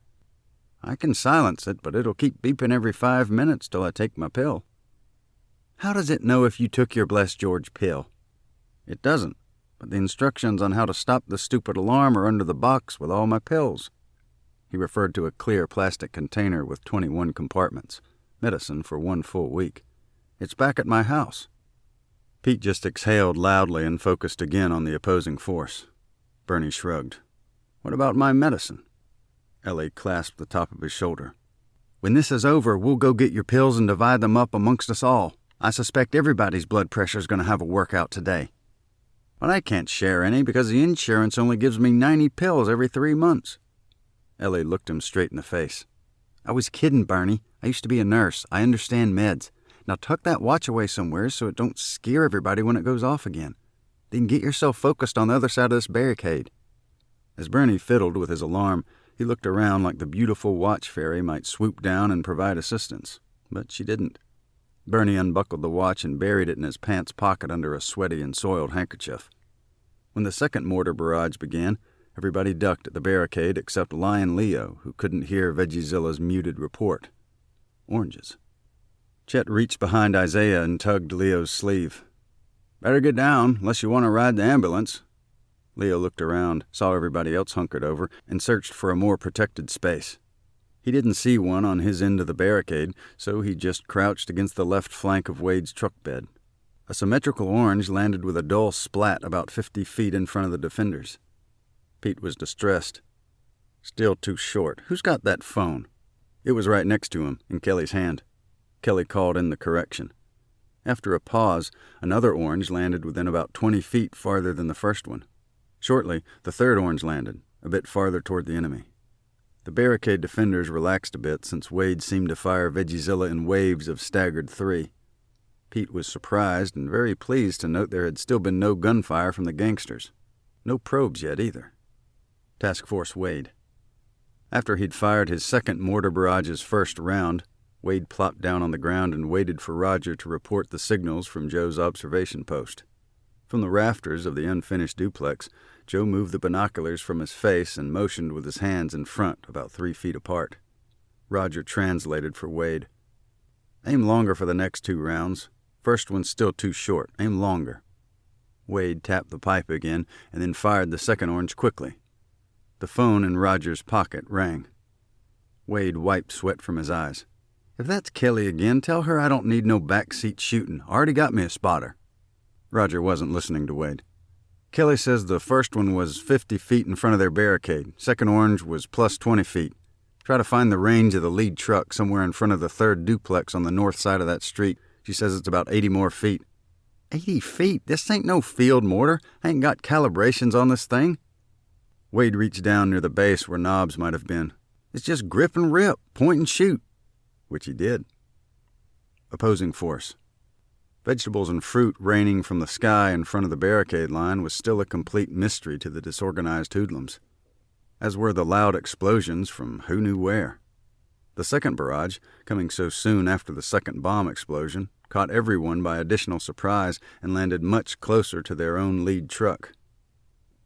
I can silence it, but it'll keep beeping every 5 minutes till I take my pill." "How does it know if you took your Bless George pill?" "It doesn't, but the instructions on how to stop the stupid alarm are under the box with all my pills." He referred to a clear plastic container with 21 compartments, medicine for 1 full week. "It's back at my house." Pete just exhaled loudly and focused again on the opposing force. Bernie shrugged. "What about my medicine?" Ellie clasped the top of his shoulder. "When this is over, we'll go get your pills and divide them up amongst us all. I suspect everybody's blood pressure's going to have a workout today." "But I can't share any because the insurance only gives me 90 pills every 3 months. Ellie looked him straight in the face. "I was kidding, Bernie. I used to be a nurse. I understand meds. Now tuck that watch away somewhere so it don't scare everybody when it goes off again. Then get yourself focused on the other side of this barricade." As Bernie fiddled with his alarm, he looked around like the beautiful watch fairy might swoop down and provide assistance. But she didn't. Bernie unbuckled the watch and buried it in his pants pocket under a sweaty and soiled handkerchief. When the second mortar barrage began, everybody ducked at the barricade except Lion Leo, who couldn't hear Veggiezilla's muted report. Oranges. Chet reached behind Isaiah and tugged Leo's sleeve. Better get down, unless you want to ride the ambulance. Leo looked around, saw everybody else hunkered over, and searched for a more protected space. He didn't see one on his end of the barricade, so he just crouched against the left flank of Wade's truck bed. A symmetrical orange landed with a dull splat about 50 feet in front of the defenders. Pete was distressed. Still too short. Who's got that phone? It was right next to him, in Kelly's hand. Kelly called in the correction. After a pause, another orange landed within about 20 feet farther than the first one. Shortly, the third orange landed, a bit farther toward the enemy. The barricade defenders relaxed a bit since Wade seemed to fire Veggiezilla in waves of staggered 3. Pete was surprised and very pleased to note there had still been no gunfire from the gangsters. No probes yet either. Task Force Wade. After he'd fired his second mortar barrage's first round, Wade plopped down on the ground and waited for Roger to report the signals from Joe's observation post. From the rafters of the unfinished duplex, Joe moved the binoculars from his face and motioned with his hands in front, about 3 feet apart. Roger translated for Wade. Aim longer for the next 2 rounds. First one's still too short. Aim longer. Wade tapped the pipe again and then fired the second orange quickly. The phone in Roger's pocket rang. Wade wiped sweat from his eyes. If that's Kelly again, tell her I don't need no backseat shooting. Already got me a spotter. Roger wasn't listening to Wade. Kelly says the first one was 50 feet in front of their barricade. Second orange was plus 20 feet. Try to find the range of the lead truck somewhere in front of the third duplex on the north side of that street. She says it's about 80 more feet. 80 feet? This ain't no field mortar. I ain't got calibrations on this thing. Wade reached down near the base where knobs might have been. It's just grip and rip, point and shoot. Which he did. Opposing force. Vegetables and fruit raining from the sky in front of the barricade line was still a complete mystery to the disorganized hoodlums, as were the loud explosions from who knew where. The second barrage, coming so soon after the second bomb explosion, caught everyone by additional surprise and landed much closer to their own lead truck.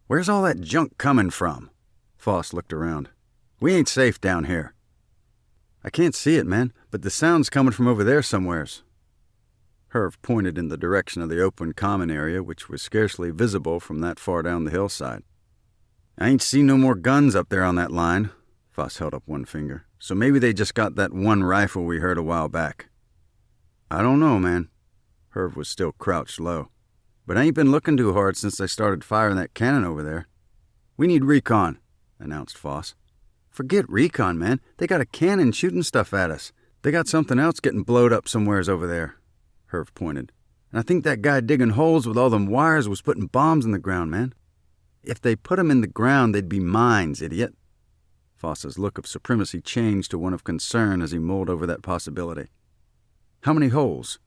Where's all that junk coming from? Foss looked around. We ain't safe down here. I can't see it, man, but the sound's coming from over there somewheres. Herv pointed in the direction of the open common area, which was scarcely visible from that far down the hillside. I ain't seen no more guns up there on that line. Foss held up one finger. So maybe they just got that one rifle we heard a while back. I don't know, man. Herv was still crouched low. But I ain't been looking too hard since they started firing that cannon over there. We need recon, announced Foss. Forget recon, man. They got a cannon shooting stuff at us. They got something else getting blowed up somewheres over there. Herv pointed. And I think that guy digging holes with all them wires was putting bombs in the ground, man. If they put 'em in the ground, they'd be mines, idiot. Foss's look of supremacy changed to one of concern as he mulled over that possibility. How many holes?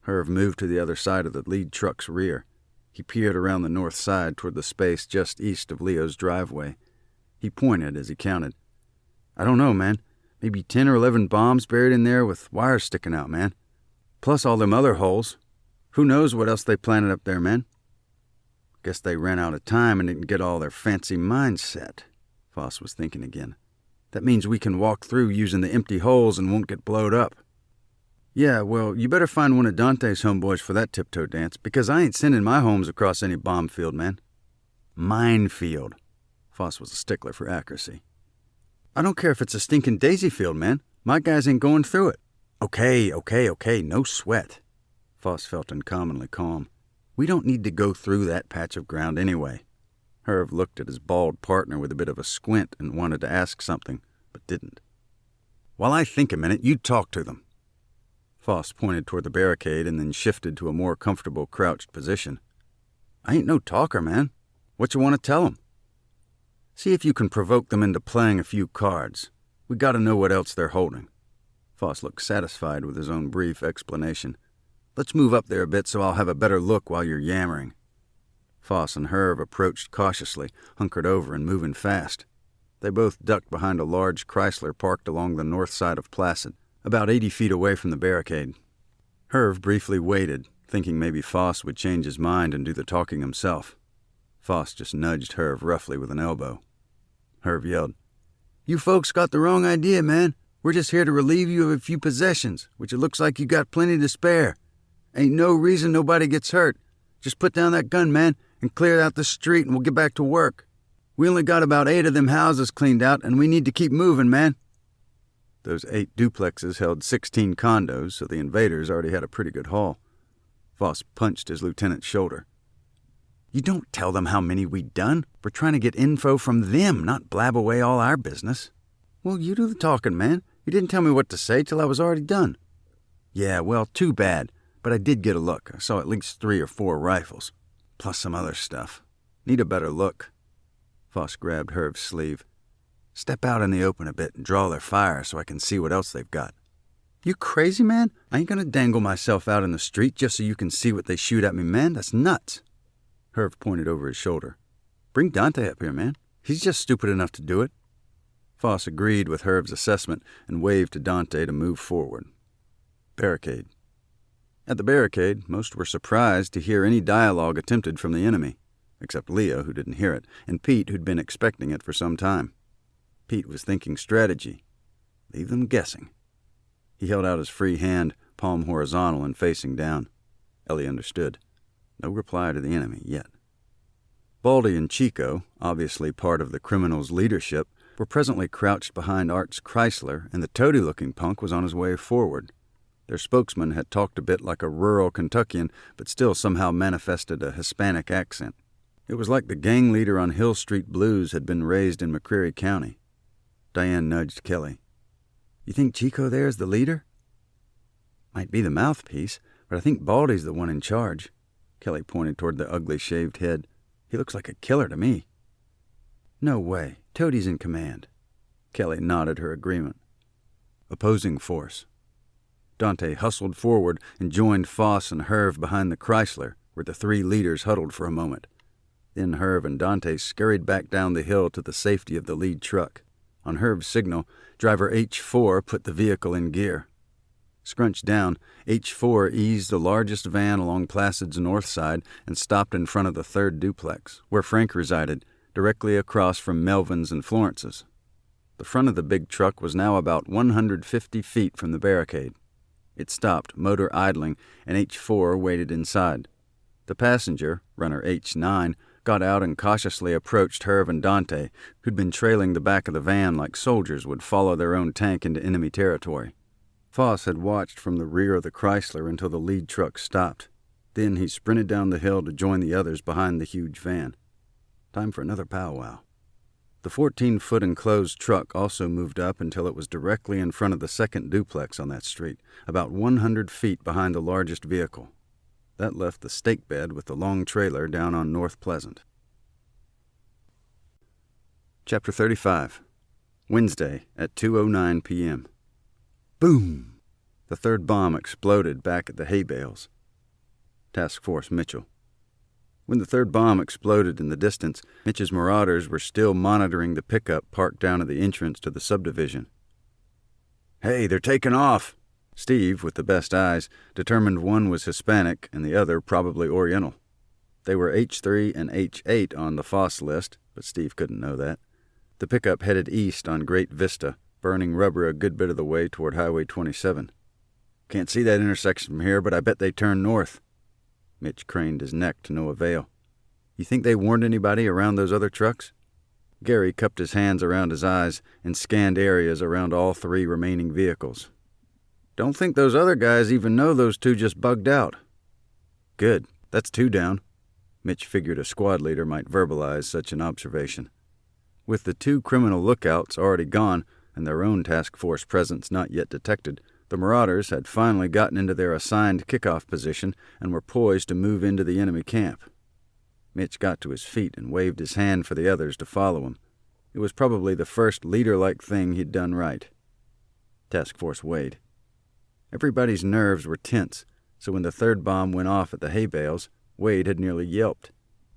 Herv moved to the other side of the lead truck's rear. He peered around the north side toward the space just east of Leo's driveway. He pointed as he counted. I don't know, man. Maybe 10 or 11 bombs buried in there with wires sticking out, man. Plus all them other holes. Who knows what else they planted up there, man? Guess they ran out of time and didn't get all their fancy mines set. Foss was thinking again. That means we can walk through using the empty holes and won't get blowed up. Yeah, well, you better find one of Dante's homeboys for that tiptoe dance, because I ain't sending my homes across any bomb field, man. Minefield. Foss was a stickler for accuracy. I don't care if it's a stinking daisy field, man. My guys ain't going through it. Okay, no sweat. Foss felt uncommonly calm. We don't need to go through that patch of ground anyway. Herv looked at his bald partner with a bit of a squint and wanted to ask something, but didn't. While I think a minute, you talk to them. Foss pointed toward the barricade and then shifted to a more comfortable crouched position. I ain't no talker, man. What you want to tell 'em? See if you can provoke them into playing a few cards. We gotta know what else they're holding. Foss looked satisfied with his own brief explanation. Let's move up there a bit so I'll have a better look while you're yammering. Foss and Herv approached cautiously, hunkered over and moving fast. They both ducked behind a large Chrysler parked along the north side of Placid, about 80 feet away from the barricade. Herv briefly waited, thinking maybe Foss would change his mind and do the talking himself. Foss just nudged Herv roughly with an elbow. Herv yelled, You folks got the wrong idea, man. We're just here to relieve you of a few possessions, which it looks like you got plenty to spare. Ain't no reason nobody gets hurt. Just put down that gun, man, and clear out the street and we'll get back to work. We only got about 8 of them houses cleaned out and we need to keep moving, man. Those 8 duplexes held 16 condos, so the invaders already had a pretty good haul. Voss punched his lieutenant's shoulder. You don't tell them how many we'd done. We're trying to get info from them, not blab away all our business. Well, you do the talking, man. You didn't tell me what to say till I was already done. Yeah, well, too bad. But I did get a look. I saw at least 3 or 4 rifles, plus some other stuff. Need a better look. Voss grabbed Herv's sleeve. Step out in the open a bit and draw their fire so I can see what else they've got. You crazy, man? I ain't gonna dangle myself out in the street just so you can see what they shoot at me, man. That's nuts. Herv pointed over his shoulder. Bring Dante up here, man. He's just stupid enough to do it. Voss agreed with Herv's assessment and waved to Dante to move forward. Barricade. At the barricade, most were surprised to hear any dialogue attempted from the enemy, except Leo, who didn't hear it, and Pete, who'd been expecting it for some time. Pete was thinking strategy. Leave them guessing. He held out his free hand, palm horizontal and facing down. Ellie understood. No reply to the enemy yet. Baldy and Chico, obviously part of the criminals' leadership, were presently crouched behind Art's Chrysler, and the toady-looking punk was on his way forward. Their spokesman had talked a bit like a rural Kentuckian, but still somehow manifested a Hispanic accent. It was like the gang leader on Hill Street Blues had been raised in McCreary County. Diane nudged Kelly. You think Chico there is the leader? Might be the mouthpiece, but I think Baldy's the one in charge. Kelly pointed toward the ugly shaved head. He looks like a killer to me. No way. Toadie's in command. Kelly nodded her agreement. Opposing force. Dante hustled forward and joined Voss and Herv behind the Chrysler, where the 3 leaders huddled for a moment. Then Herv and Dante scurried back down the hill to the safety of the lead truck. On Herv's signal, driver H4 put the vehicle in gear. Scrunched down, H4 eased the largest van along Placid's north side and stopped in front of the 3rd duplex, where Frank resided, directly across from Melvin's and Florence's. The front of the big truck was now about 150 feet from the barricade. It stopped, motor idling, and H4 waited inside. The passenger, runner H9, got out and cautiously approached Herv and Dante, who'd been trailing the back of the van like soldiers would follow their own tank into enemy territory. Voss had watched from the rear of the Chrysler until the lead truck stopped. Then he sprinted down the hill to join the others behind the huge van. Time for another powwow. The 14-foot enclosed truck also moved up until it was directly in front of the 2nd duplex on that street, about 100 feet behind the largest vehicle. That left the stake bed with the long trailer down on North Pleasant. Chapter 35. Wednesday at 2:09 p.m. Boom! The 3rd bomb exploded back at the hay bales. Task Force Mitchell. When the 3rd bomb exploded in the distance, Mitch's marauders were still monitoring the pickup parked down at the entrance to the subdivision. Hey, they're taking off! Steve, with the best eyes, determined one was Hispanic and the other probably Oriental. They were H3 and H8 on the Voss list, but Steve couldn't know that. The pickup headed east on Great Vista, burning rubber a good bit of the way toward Highway 27. Can't see that intersection from here, but I bet they turned north. Mitch craned his neck to no avail. You think they warned anybody around those other trucks? Gary cupped his hands around his eyes and scanned areas around all 3 remaining vehicles. Don't think those other guys even know those 2 just bugged out. Good. That's 2 down. Mitch figured a squad leader might verbalize such an observation. With the 2 criminal lookouts already gone and their own task force presence not yet detected, the marauders had finally gotten into their assigned kickoff position and were poised to move into the enemy camp. Mitch got to his feet and waved his hand for the others to follow him. It was probably the first leader-like thing he'd done right. Task Force weighed. Everybody's nerves were tense, so when the 3rd bomb went off at the hay bales, Wade had nearly yelped.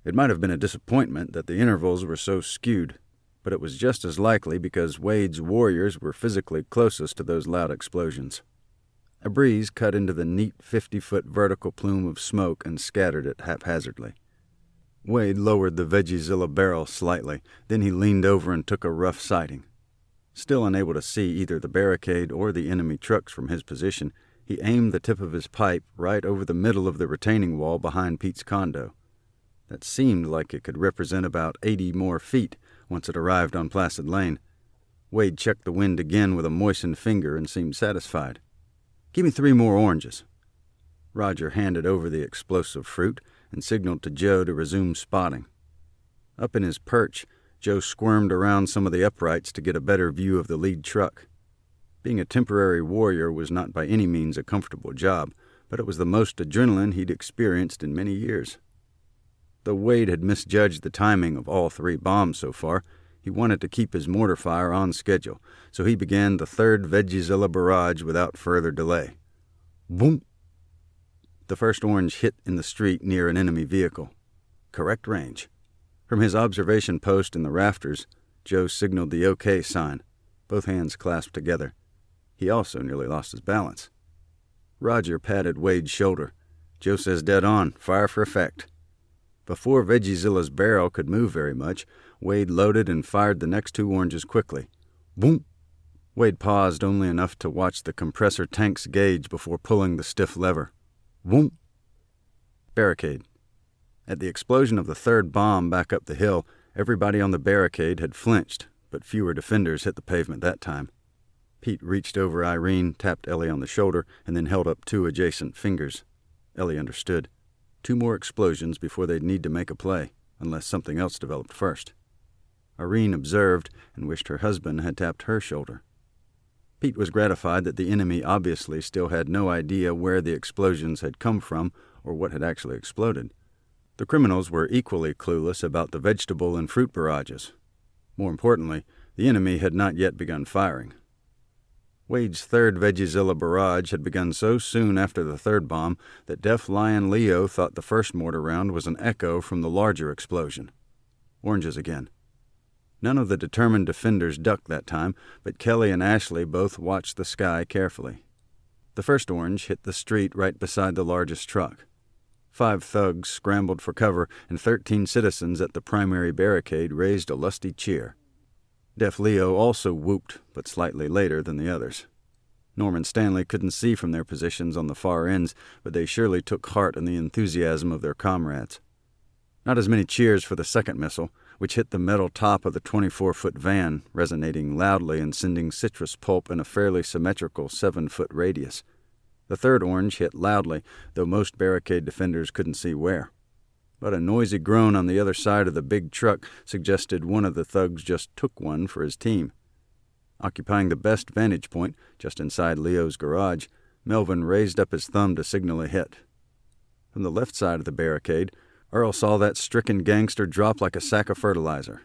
It might have been a disappointment that the intervals were so skewed, but it was just as likely because Wade's warriors were physically closest to those loud explosions. A breeze cut into the neat 50-foot vertical plume of smoke and scattered it haphazardly. Wade lowered the Veggiezilla barrel slightly, then he leaned over and took a rough sighting. Still unable to see either the barricade or the enemy trucks from his position, He aimed the tip of his pipe right over the middle of the retaining wall behind Pete's condo. That seemed like it could represent about 80 more feet once it arrived on Placid Lane. Wade checked the wind again with a moistened finger and seemed satisfied. "Give me 3 more oranges." Roger handed over the explosive fruit and signaled to Joe to resume spotting. Up in his perch, Joe squirmed around some of the uprights to get a better view of the lead truck. Being a temporary warrior was not by any means a comfortable job, but it was the most adrenaline he'd experienced in many years. Though Wade had misjudged the timing of all 3 bombs so far, he wanted to keep his mortar fire on schedule, so he began the 3rd Veggiezilla barrage without further delay. Boom! The first orange hit in the street near an enemy vehicle. Correct range. From his observation post in the rafters, Joe signaled the OK sign, both hands clasped together. He also nearly lost his balance. Roger patted Wade's shoulder. "Joe says dead on. Fire for effect." Before Veggiezilla's barrel could move very much, Wade loaded and fired the next 2 oranges quickly. Boom! Wade paused only enough to watch the compressor tank's gauge before pulling the stiff lever. Boom! Barricade. At the explosion of the 3rd bomb back up the hill, everybody on the barricade had flinched, but fewer defenders hit the pavement that time. Pete reached over Irene, tapped Ellie on the shoulder, and then held up 2 adjacent fingers. Ellie understood. 2 more explosions before they'd need to make a play, unless something else developed first. Irene observed and wished her husband had tapped her shoulder. Pete was gratified that the enemy obviously still had no idea where the explosions had come from or what had actually exploded. The criminals were equally clueless about the vegetable and fruit barrages. More importantly, the enemy had not yet begun firing. Wade's 3rd Veggiezilla barrage had begun so soon after the 3rd bomb that Deaf Lion Leo thought the first mortar round was an echo from the larger explosion. Oranges again. None of the determined defenders ducked that time, but Kelly and Ashley both watched the sky carefully. The first orange hit the street right beside the largest truck. 5 thugs scrambled for cover, and 13 citizens at the primary barricade raised a lusty cheer. Deaf Leo also whooped, but slightly later than the others. Norm and Stanley couldn't see from their positions on the far ends, but they surely took heart in the enthusiasm of their comrades. Not as many cheers for the second missile, which hit the metal top of the 24-foot van, resonating loudly and sending citrus pulp in a fairly symmetrical 7-foot radius. The 3rd orange hit loudly, though most barricade defenders couldn't see where. But a noisy groan on the other side of the big truck suggested one of the thugs just took one for his team. Occupying the best vantage point, just inside Leo's garage, Melvin raised up his thumb to signal a hit. From the left side of the barricade, Earl saw that stricken gangster drop like a sack of fertilizer.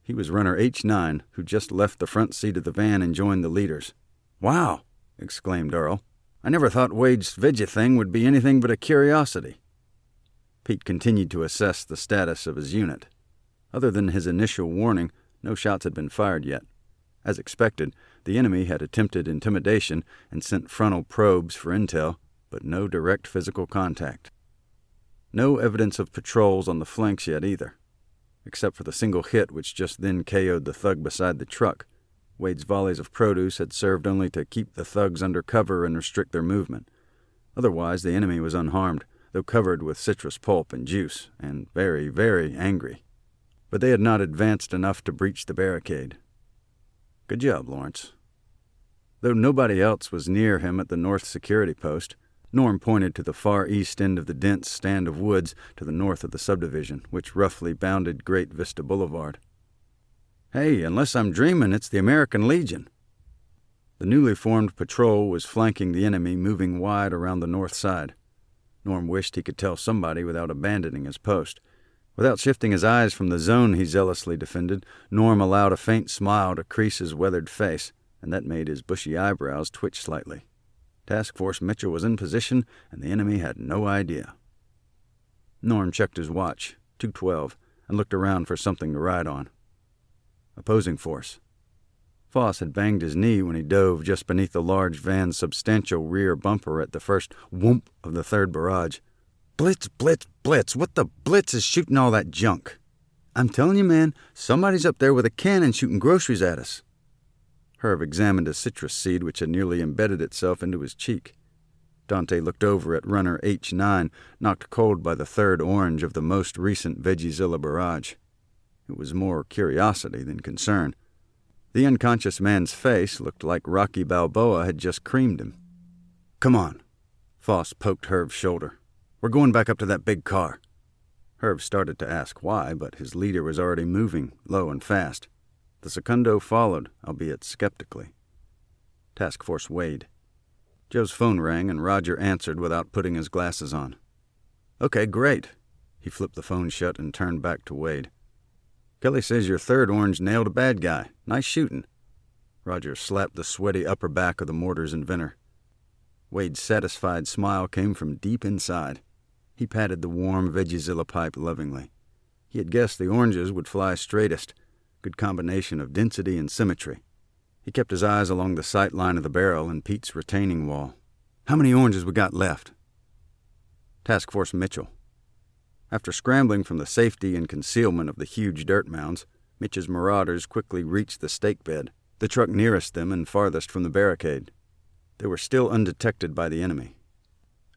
He was runner H9, who just left the front seat of the van and joined the leaders. "Wow!" exclaimed Earl. "I never thought Wade's veggie thing would be anything but a curiosity." Pete continued to assess the status of his unit. Other than his initial warning, no shots had been fired yet. As expected, the enemy had attempted intimidation and sent frontal probes for intel, but no direct physical contact. No evidence of patrols on the flanks yet either. Except for the single hit which just then KO'd the thug beside the truck, Wade's volleys of produce had served only to keep the thugs under cover and restrict their movement. Otherwise, the enemy was unharmed, though covered with citrus pulp and juice, and very, very angry. But they had not advanced enough to breach the barricade. Good job, Lawrence. Though nobody else was near him at the North Security post, Norm pointed to the far east end of the dense stand of woods to the north of the subdivision, which roughly bounded Great Vista Boulevard. "Hey, unless I'm dreaming, it's the American Legion." The newly formed patrol was flanking the enemy, moving wide around the north side. Norm wished he could tell somebody without abandoning his post. Without shifting his eyes from the zone he zealously defended, Norm allowed a faint smile to crease his weathered face, and that made his bushy eyebrows twitch slightly. Task Force Mitchell was in position, and the enemy had no idea. Norm checked his watch, 2:12, and looked around for something to ride on. Opposing force. Foss had banged his knee when he dove just beneath the large van's substantial rear bumper at the first whoomp of the 3rd barrage. "Blitz, blitz, blitz! What the blitz is shooting all that junk? I'm telling you, man, somebody's up there with a cannon shooting groceries at us." Herb examined a citrus seed which had nearly embedded itself into his cheek. Dante looked over at runner H9, knocked cold by the third orange of the most recent Veggiezilla barrage. It was more curiosity than concern. The unconscious man's face looked like Rocky Balboa had just creamed him. "Come on." Foss poked Herv's shoulder. "We're going back up to that big car." Herv started to ask why, but his leader was already moving, low and fast. The secundo followed, albeit skeptically. Task Force weighed. Joe's phone rang, and Roger answered without putting his glasses on. "Okay, great." He flipped the phone shut and turned back to Wade. "Kelly says your third orange nailed a bad guy. Nice shooting." Roger slapped the sweaty upper back of the mortar's inventor. Wade's satisfied smile came from deep inside. He patted the warm Veggiezilla pipe lovingly. He had guessed the oranges would fly straightest. Good combination of density and symmetry. He kept his eyes along the sight line of the barrel and Pete's retaining wall. "How many oranges we got left?" Task Force Mitchell. After scrambling from the safety and concealment of the huge dirt mounds, Mitch's marauders quickly reached the stake bed, the truck nearest them and farthest from the barricade. They were still undetected by the enemy.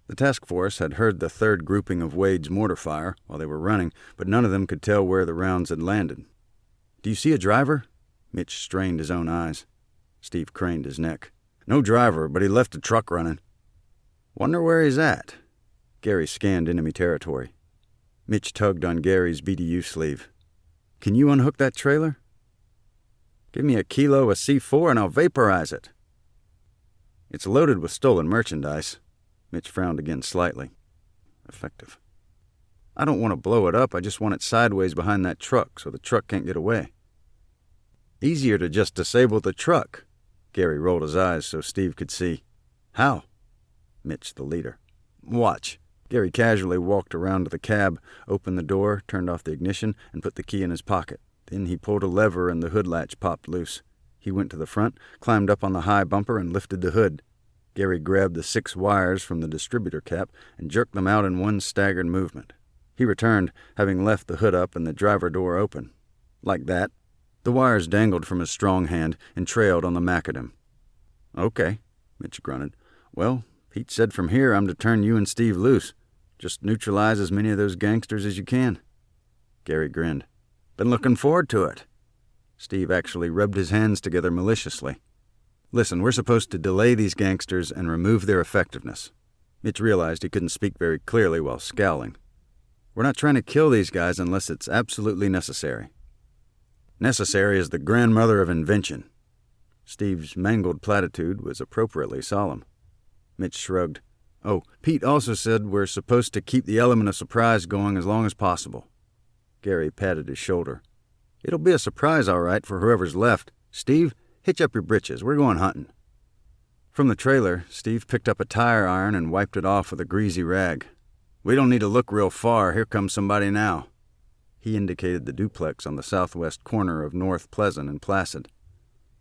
The task force had heard the third grouping of Wade's mortar fire while they were running, but none of them could tell where the rounds had landed. "Do you see a driver?" Mitch strained his own eyes. Steve craned his neck. "No driver, but he left the truck running." "Wonder where he's at." Gary scanned enemy territory. Mitch tugged on Gary's BDU sleeve. "Can you unhook that trailer?" "Give me a kilo of C4 and I'll vaporize it." "It's loaded with stolen merchandise." Mitch frowned again slightly. Effective. "I don't want to blow it up, I just want it sideways behind that truck so the truck can't get away." "Easier to just disable the truck." Gary rolled his eyes so Steve could see. "How?" Mitch, the leader. "Watch." Gary casually walked around to the cab, opened the door, turned off the ignition, and put the key in his pocket. Then he pulled a lever and the hood latch popped loose. He went to the front, climbed up on the high bumper, and lifted the hood. Gary grabbed the 6 wires from the distributor cap and jerked them out in one staggered movement. He returned, having left the hood up and the driver door open. Like that. The wires dangled from his strong hand and trailed on the macadam. "Okay," Mitch grunted. "Well, Pete said from here I'm to turn you and Steve loose. Just neutralize as many of those gangsters as you can." Gary grinned. "Been looking forward to it." Steve actually rubbed his hands together maliciously. "Listen, we're supposed to delay these gangsters and remove their effectiveness." Mitch realized he couldn't speak very clearly while scowling. "We're not trying to kill these guys unless it's absolutely necessary." "Necessary is the grandmother of invention." Steve's mangled platitude was appropriately solemn. Mitch shrugged. "Oh, Pete also said we're supposed to keep the element of surprise going as long as possible." Gary patted his shoulder. "It'll be a surprise, all right, for whoever's left. Steve, hitch up your britches. We're going hunting." From the trailer, Steve picked up a tire iron and wiped it off with a greasy rag. "We don't need to look real far. Here comes somebody now." He indicated the duplex on the southwest corner of North Pleasant and Placid.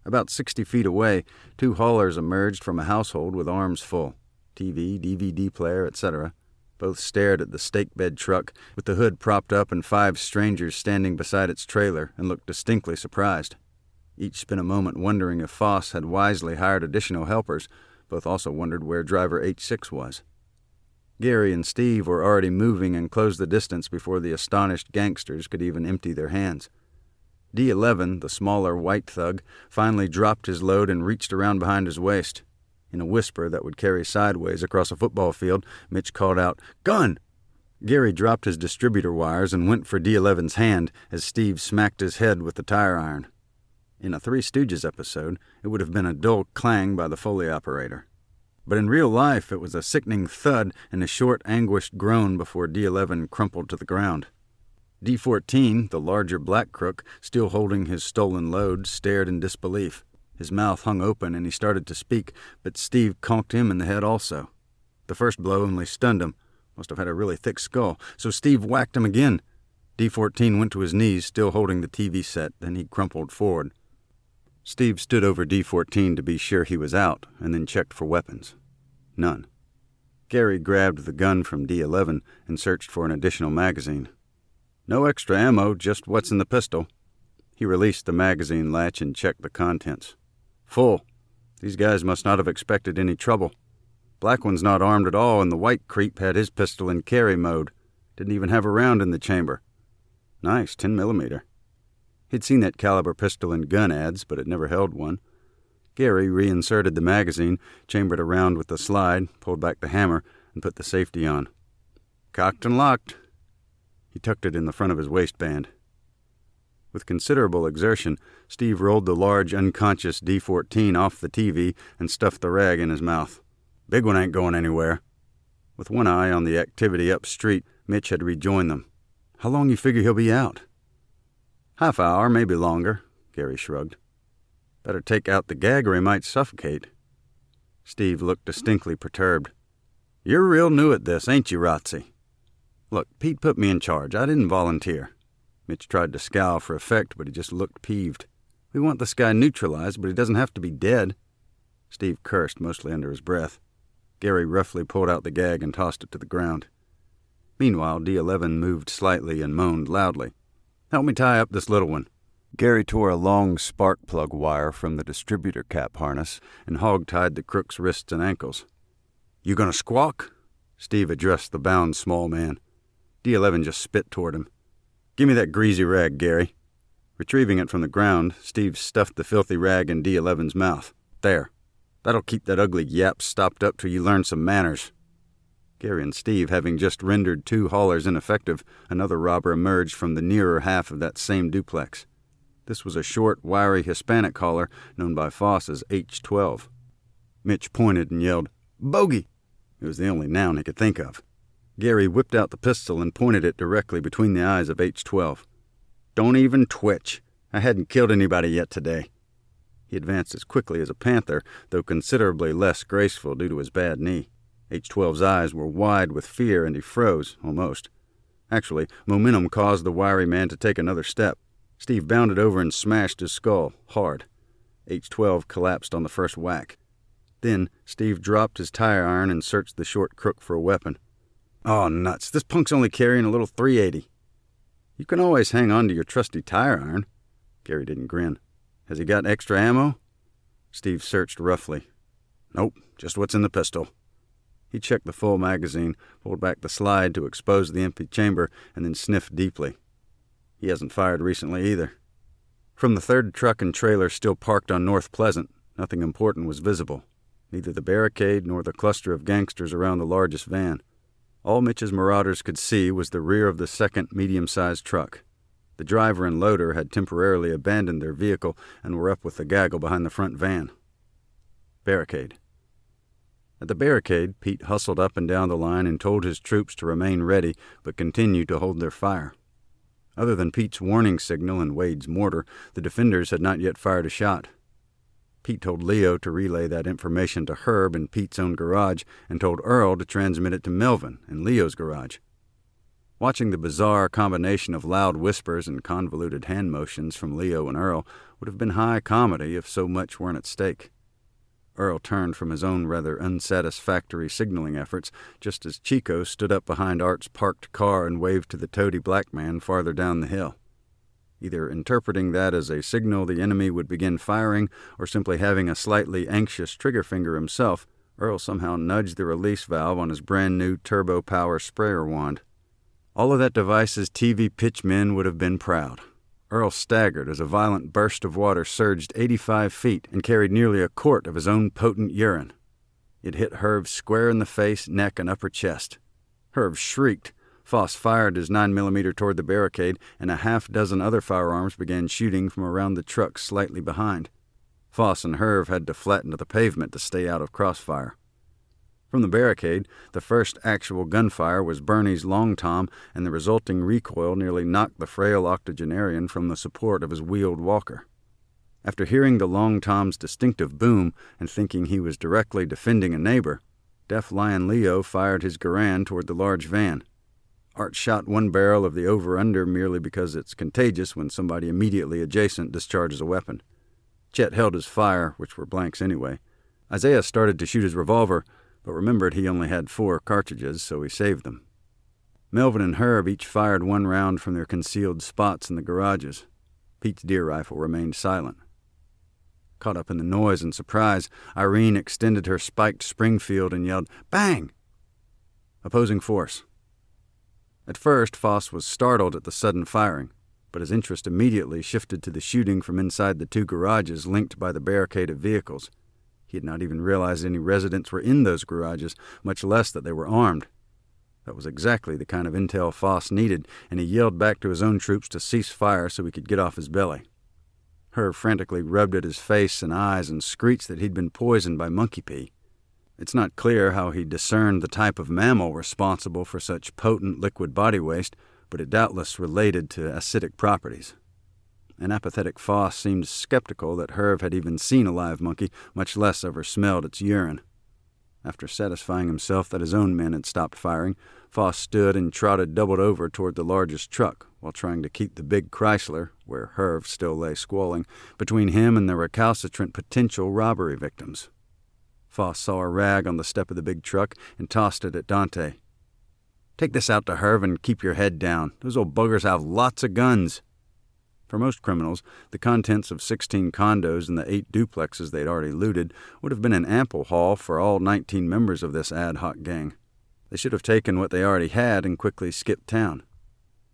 About 60 feet away, 2 haulers emerged from a household with arms full. TV, DVD player, etc. Both stared at the stake bed truck with the hood propped up and 5 strangers standing beside its trailer and looked distinctly surprised. Each spent a moment wondering if Foss had wisely hired additional helpers. Both also wondered where driver H6 was. Gary and Steve were already moving and closed the distance before the astonished gangsters could even empty their hands. D11, the smaller white thug, finally dropped his load and reached around behind his waist. In a whisper that would carry sideways across a football field, Mitch called out, "Gun!" Gary dropped his distributor wires and went for D11's hand as Steve smacked his head with the tire iron. In a Three Stooges episode, it would have been a dull clang by the Foley operator. But in real life, it was a sickening thud and a short, anguished groan before D11 crumpled to the ground. D14, the larger black crook, still holding his stolen load, stared in disbelief. His mouth hung open and he started to speak, but Steve conked him in the head also. The first blow only stunned him. Must have had a really thick skull, so Steve whacked him again. D14 went to his knees, still holding the TV set, then he crumpled forward. Steve stood over D14 to be sure he was out, and then checked for weapons. None. Gary grabbed the gun from D11 and searched for an additional magazine. "No extra ammo, just what's in the pistol." He released the magazine latch and checked the contents. "Full. These guys must not have expected any trouble." Black one's not armed at all, and the white creep had his pistol in carry mode. Didn't even have a round in the chamber. Nice, 10mm. He'd seen that caliber pistol in gun ads, but had never held one. Gary reinserted the magazine, chambered a round with the slide, pulled back the hammer, and put the safety on. Cocked and locked. He tucked it in the front of his waistband. With considerable exertion, Steve rolled the large, unconscious D-14 off the TV and stuffed the rag in his mouth. Big one ain't going anywhere. With one eye on the activity up street, Mitch had rejoined them. How long you figure he'll be out? Half hour, maybe longer, Gary shrugged. Better take out the gag or he might suffocate. Steve looked distinctly perturbed. You're real new at this, ain't you, Rotsy? Look, Pete put me in charge. I didn't volunteer. Mitch tried to scowl for effect, but he just looked peeved. We want this guy neutralized, but he doesn't have to be dead. Steve cursed, mostly under his breath. Gary roughly pulled out the gag and tossed it to the ground. Meanwhile, D11 moved slightly and moaned loudly. Help me tie up this little one. Gary tore a long spark plug wire from the distributor cap harness and hog-tied the crook's wrists and ankles. You gonna squawk? Steve addressed the bound small man. D11 just spit toward him. Give me that greasy rag, Gary. Retrieving it from the ground, Steve stuffed the filthy rag in D11's mouth. There. That'll keep that ugly yap stopped up till you learn some manners. Gary and Steve having just rendered 2 haulers ineffective, another robber emerged from the nearer half of that same duplex. This was a short, wiry Hispanic hauler known by Foss as H-12. Mitch pointed and yelled, Bogey! It was the only noun he could think of. Gary whipped out the pistol and pointed it directly between the eyes of H-12. Don't even twitch. I hadn't killed anybody yet today. He advanced as quickly as a panther, though considerably less graceful due to his bad knee. H-12's eyes were wide with fear, and he froze, almost. Actually, momentum caused the wiry man to take another step. Steve bounded over and smashed his skull, hard. H-12 collapsed on the first whack. Then, Steve dropped his tire iron and searched the short crook for a weapon. Oh, nuts, this punk's only carrying a little .380. You can always hang on to your trusty tire iron. Gary didn't grin. Has he got extra ammo? Steve searched roughly. Nope, just what's in the pistol. He checked the full magazine, pulled back the slide to expose the empty chamber, and then sniffed deeply. He hasn't fired recently either. From the third truck and trailer still parked on North Pleasant, nothing important was visible. Neither the barricade nor the cluster of gangsters around the largest van. All Mitch's marauders could see was the rear of the second medium-sized truck. The driver and loader had temporarily abandoned their vehicle and were up with the gaggle behind the front van. Barricade. At the barricade, Pete hustled up and down the line and told his troops to remain ready but continue to hold their fire. Other than Pete's warning signal and Wade's mortar, the defenders had not yet fired a shot. Pete told Leo to relay that information to Herb in Pete's own garage and told Earl to transmit it to Melvin in Leo's garage. Watching the bizarre combination of loud whispers and convoluted hand motions from Leo and Earl would have been high comedy if so much weren't at stake. Earl turned from his own rather unsatisfactory signaling efforts just as Chico stood up behind Art's parked car and waved to the toady black man farther down the hill. Either interpreting that as a signal the enemy would begin firing or simply having a slightly anxious trigger finger himself, Earl somehow nudged the release valve on his brand-new turbo-power sprayer wand. All of that device's TV pitchmen would have been proud. Earl staggered as a violent burst of water surged 85 feet and carried nearly a quart of his own potent urine. It hit Herb square in the face, neck, and upper chest. Herb shrieked. Foss fired his 9mm toward the barricade, and a half-dozen other firearms began shooting from around the truck slightly behind. Foss and Herb had to flatten to the pavement to stay out of crossfire. From the barricade, the first actual gunfire was Bernie's long tom, and the resulting recoil nearly knocked the frail octogenarian from the support of his wheeled walker. After hearing the long tom's distinctive boom and thinking he was directly defending a neighbor, Deaf Lion Leo fired his Garand toward the large van. Art shot one barrel of the over-under merely because it's contagious when somebody immediately adjacent discharges a weapon. Chet held his fire, which were blanks anyway. Isaiah started to shoot his revolver, but remembered he only had 4 cartridges, so he saved them. Melvin and Herb each fired 1 round from their concealed spots in the garages. Pete's deer rifle remained silent. Caught up in the noise and surprise, Irene extended her spiked Springfield and yelled, "Bang!" Opposing force. At first, Foss was startled at the sudden firing, but his interest immediately shifted to the shooting from inside the two garages linked by the barricade of vehicles. He had not even realized any residents were in those garages, much less that they were armed. That was exactly the kind of intel Foss needed, and he yelled back to his own troops to cease fire so he could get off his belly. Herb frantically rubbed at his face and eyes and screeched that he'd been poisoned by monkey pee. It's not clear how he discerned the type of mammal responsible for such potent liquid body waste, but it doubtless related to acidic properties. An apathetic Foss seemed skeptical that Herb had even seen a live monkey, much less ever smelled its urine. After satisfying himself that his own men had stopped firing, Foss stood and trotted doubled over toward the largest truck while trying to keep the big Chrysler, where Herb still lay squalling, between him and the recalcitrant potential robbery victims. Foss saw a rag on the step of the big truck and tossed it at Dante. "Take this out to Herb and keep your head down. Those old buggers have lots of guns." For most criminals, the contents of 16 condos and the 8 duplexes they'd already looted would have been an ample haul for all 19 members of this ad hoc gang. They should have taken what they already had and quickly skipped town.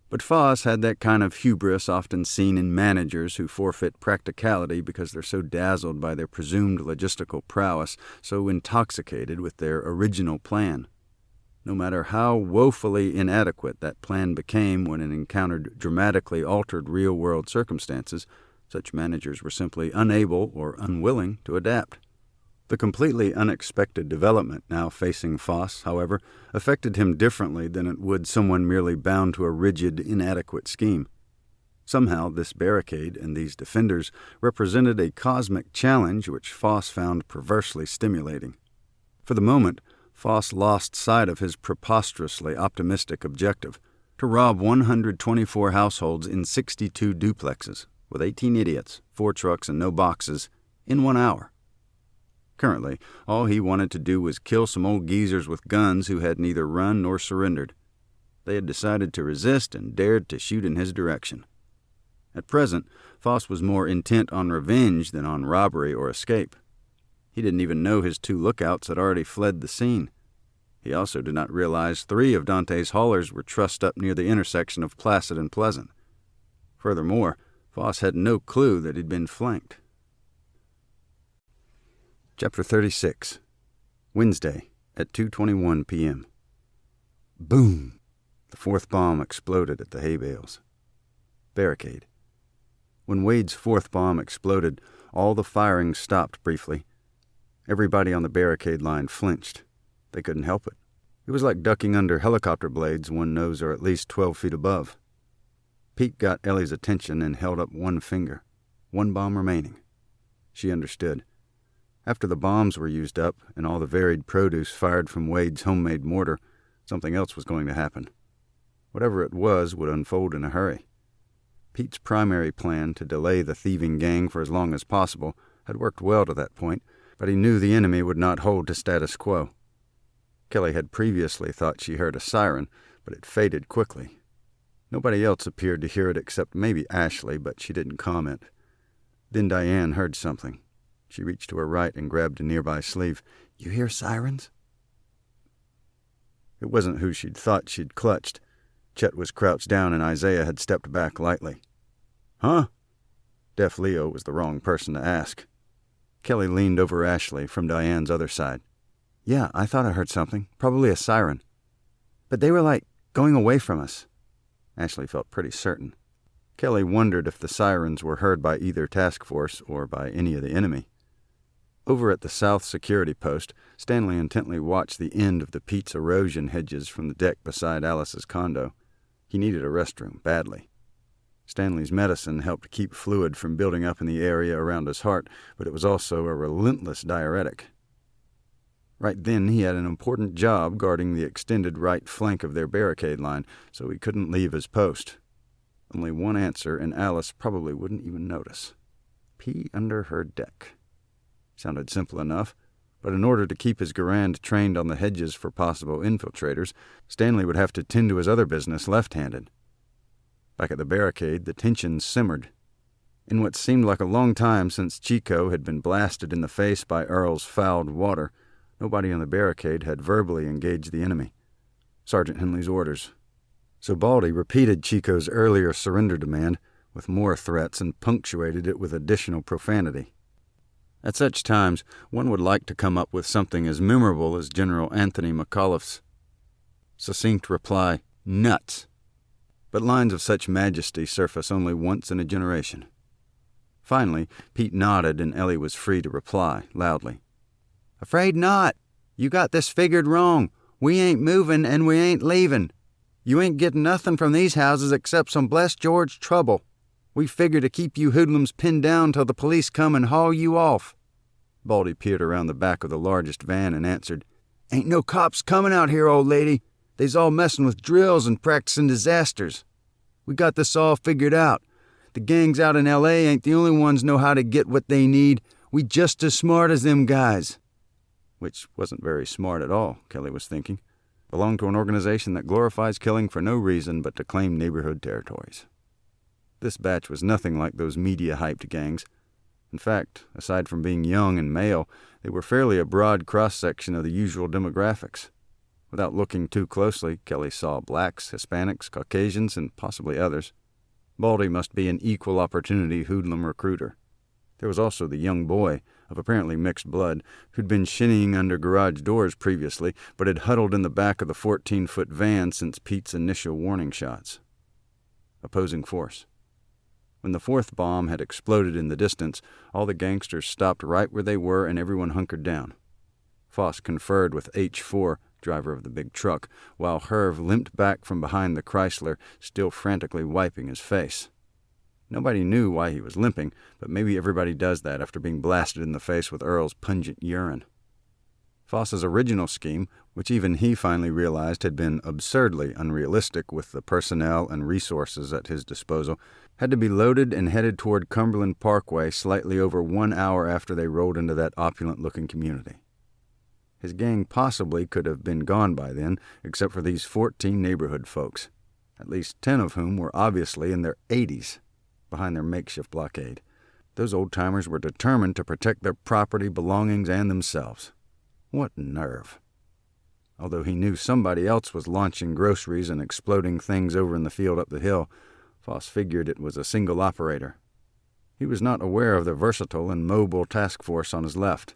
But Foss had that kind of hubris often seen in managers who forfeit practicality because they're so dazzled by their presumed logistical prowess, so intoxicated with their original plan. No matter how woefully inadequate that plan became when it encountered dramatically altered real-world circumstances, such managers were simply unable or unwilling to adapt. The completely unexpected development now facing Foss, however, affected him differently than it would someone merely bound to a rigid, inadequate scheme. Somehow this barricade and these defenders represented a cosmic challenge which Foss found perversely stimulating. For the moment, Foss lost sight of his preposterously optimistic objective, to rob 124 households in 62 duplexes, with 18 idiots, 4 trucks, and no boxes, in 1 hour. Currently, all he wanted to do was kill some old geezers with guns who had neither run nor surrendered. They had decided to resist and dared to shoot in his direction. At present, Foss was more intent on revenge than on robbery or escape. He didn't even know his 2 lookouts had already fled the scene. He also did not realize 3 of Dante's haulers were trussed up near the intersection of Placid and Pleasant. Furthermore, Foss had no clue that he'd been flanked. Chapter 36. Wednesday, at 2:21 p.m. Boom! The 4th bomb exploded at the hay bales. Barricade. When Wade's 4th bomb exploded, all the firing stopped briefly. Everybody on the barricade line flinched. They couldn't help it. It was like ducking under helicopter blades one knows are at least 12 feet above. Pete got Ellie's attention and held up one finger. 1 bomb remaining. She understood. After the bombs were used up and all the varied produce fired from Wade's homemade mortar, something else was going to happen. Whatever it was would unfold in a hurry. Pete's primary plan to delay the thieving gang for as long as possible had worked well to that point, but he knew the enemy would not hold to status quo. Kelly had previously thought she heard a siren, but it faded quickly. Nobody else appeared to hear it except maybe Ashley, but she didn't comment. Then Diane heard something. She reached to her right and grabbed a nearby sleeve. "You hear sirens?" It wasn't who she'd thought she'd clutched. Chet was crouched down and Isaiah had stepped back lightly. "Huh?" Deaf Leo was the wrong person to ask. Kelly leaned over Ashley from Diane's other side. "Yeah, I thought I heard something. Probably a siren. But they were like going away from us." Ashley felt pretty certain. Kelly wondered if the sirens were heard by either task force or by any of the enemy. Over at the South Security Post, Stanley intently watched the end of the peat's erosion hedges from the deck beside Alice's condo. He needed a restroom badly. Stanley's medicine helped keep fluid from building up in the area around his heart, but it was also a relentless diuretic. Right then, he had an important job guarding the extended right flank of their barricade line, so he couldn't leave his post. Only one answer, and Alice probably wouldn't even notice. Pee under her deck. Sounded simple enough, but in order to keep his Garand trained on the hedges for possible infiltrators, Stanley would have to tend to his other business left-handed. Back at the barricade, the tension simmered. In what seemed like a long time since Chico had been blasted in the face by Earl's fouled water, nobody on the barricade had verbally engaged the enemy. Sergeant Henley's orders. So Baldy repeated Chico's earlier surrender demand with more threats and punctuated it with additional profanity. At such times, one would like to come up with something as memorable as General Anthony McAuliffe's succinct reply, "Nuts." But lines of such majesty surface only once in a generation. Finally, Pete nodded and Ellie was free to reply, loudly. "Afraid not. You got this figured wrong. We ain't moving and we ain't leaving. You ain't getting nothing from these houses except some blessed George trouble. We figure to keep you hoodlums pinned down till the police come and haul you off." Baldy peered around the back of the largest van and answered, "Ain't no cops coming out here, old lady. They's all messing with drills and practicing disasters. We got this all figured out. The gangs out in L.A. ain't the only ones know how to get what they need. We just as smart as them guys." Which wasn't very smart at all, Kelly was thinking. Belonged to an organization that glorifies killing for no reason but to claim neighborhood territories. This batch was nothing like those media-hyped gangs. In fact, aside from being young and male, they were fairly a broad cross-section of the usual demographics. Without looking too closely, Kelly saw blacks, Hispanics, Caucasians, and possibly others. Baldy must be an equal opportunity hoodlum recruiter. There was also the young boy, of apparently mixed blood, who'd been shinnying under garage doors previously, but had huddled in the back of the 14-foot van since Pete's initial warning shots. Opposing force. When the fourth bomb had exploded in the distance, all the gangsters stopped right where they were and everyone hunkered down. Foss conferred with H4, driver of the big truck, while Herv limped back from behind the Chrysler, still frantically wiping his face. Nobody knew why he was limping, but maybe everybody does that after being blasted in the face with Earl's pungent urine. Foss's original scheme, which even he finally realized had been absurdly unrealistic with the personnel and resources at his disposal, had to be loaded and headed toward Cumberland Parkway slightly over 1 hour after they rolled into that opulent-looking community. His gang possibly could have been gone by then, except for these 14 neighborhood folks, at least 10 of whom were obviously in their 80s, behind their makeshift blockade. Those old-timers were determined to protect their property, belongings, and themselves. What nerve. Although he knew somebody else was launching groceries and exploding things over in the field up the hill, Foss figured it was a single operator. He was not aware of the versatile and mobile task force on his left.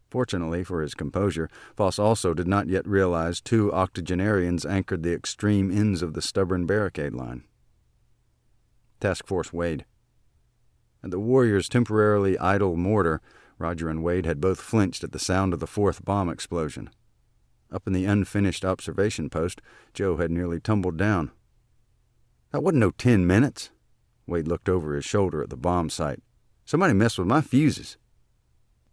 Fortunately for his composure, Foss also did not yet realize 2 octogenarians anchored the extreme ends of the stubborn barricade line. Task Force Wade. At the Warriors' temporarily idle mortar, Roger and Wade had both flinched at the sound of the 4th bomb explosion. Up in the unfinished observation post, Joe had nearly tumbled down. "That wasn't no 10 minutes. Wade looked over his shoulder at the bomb site. "Somebody messed with my fuses."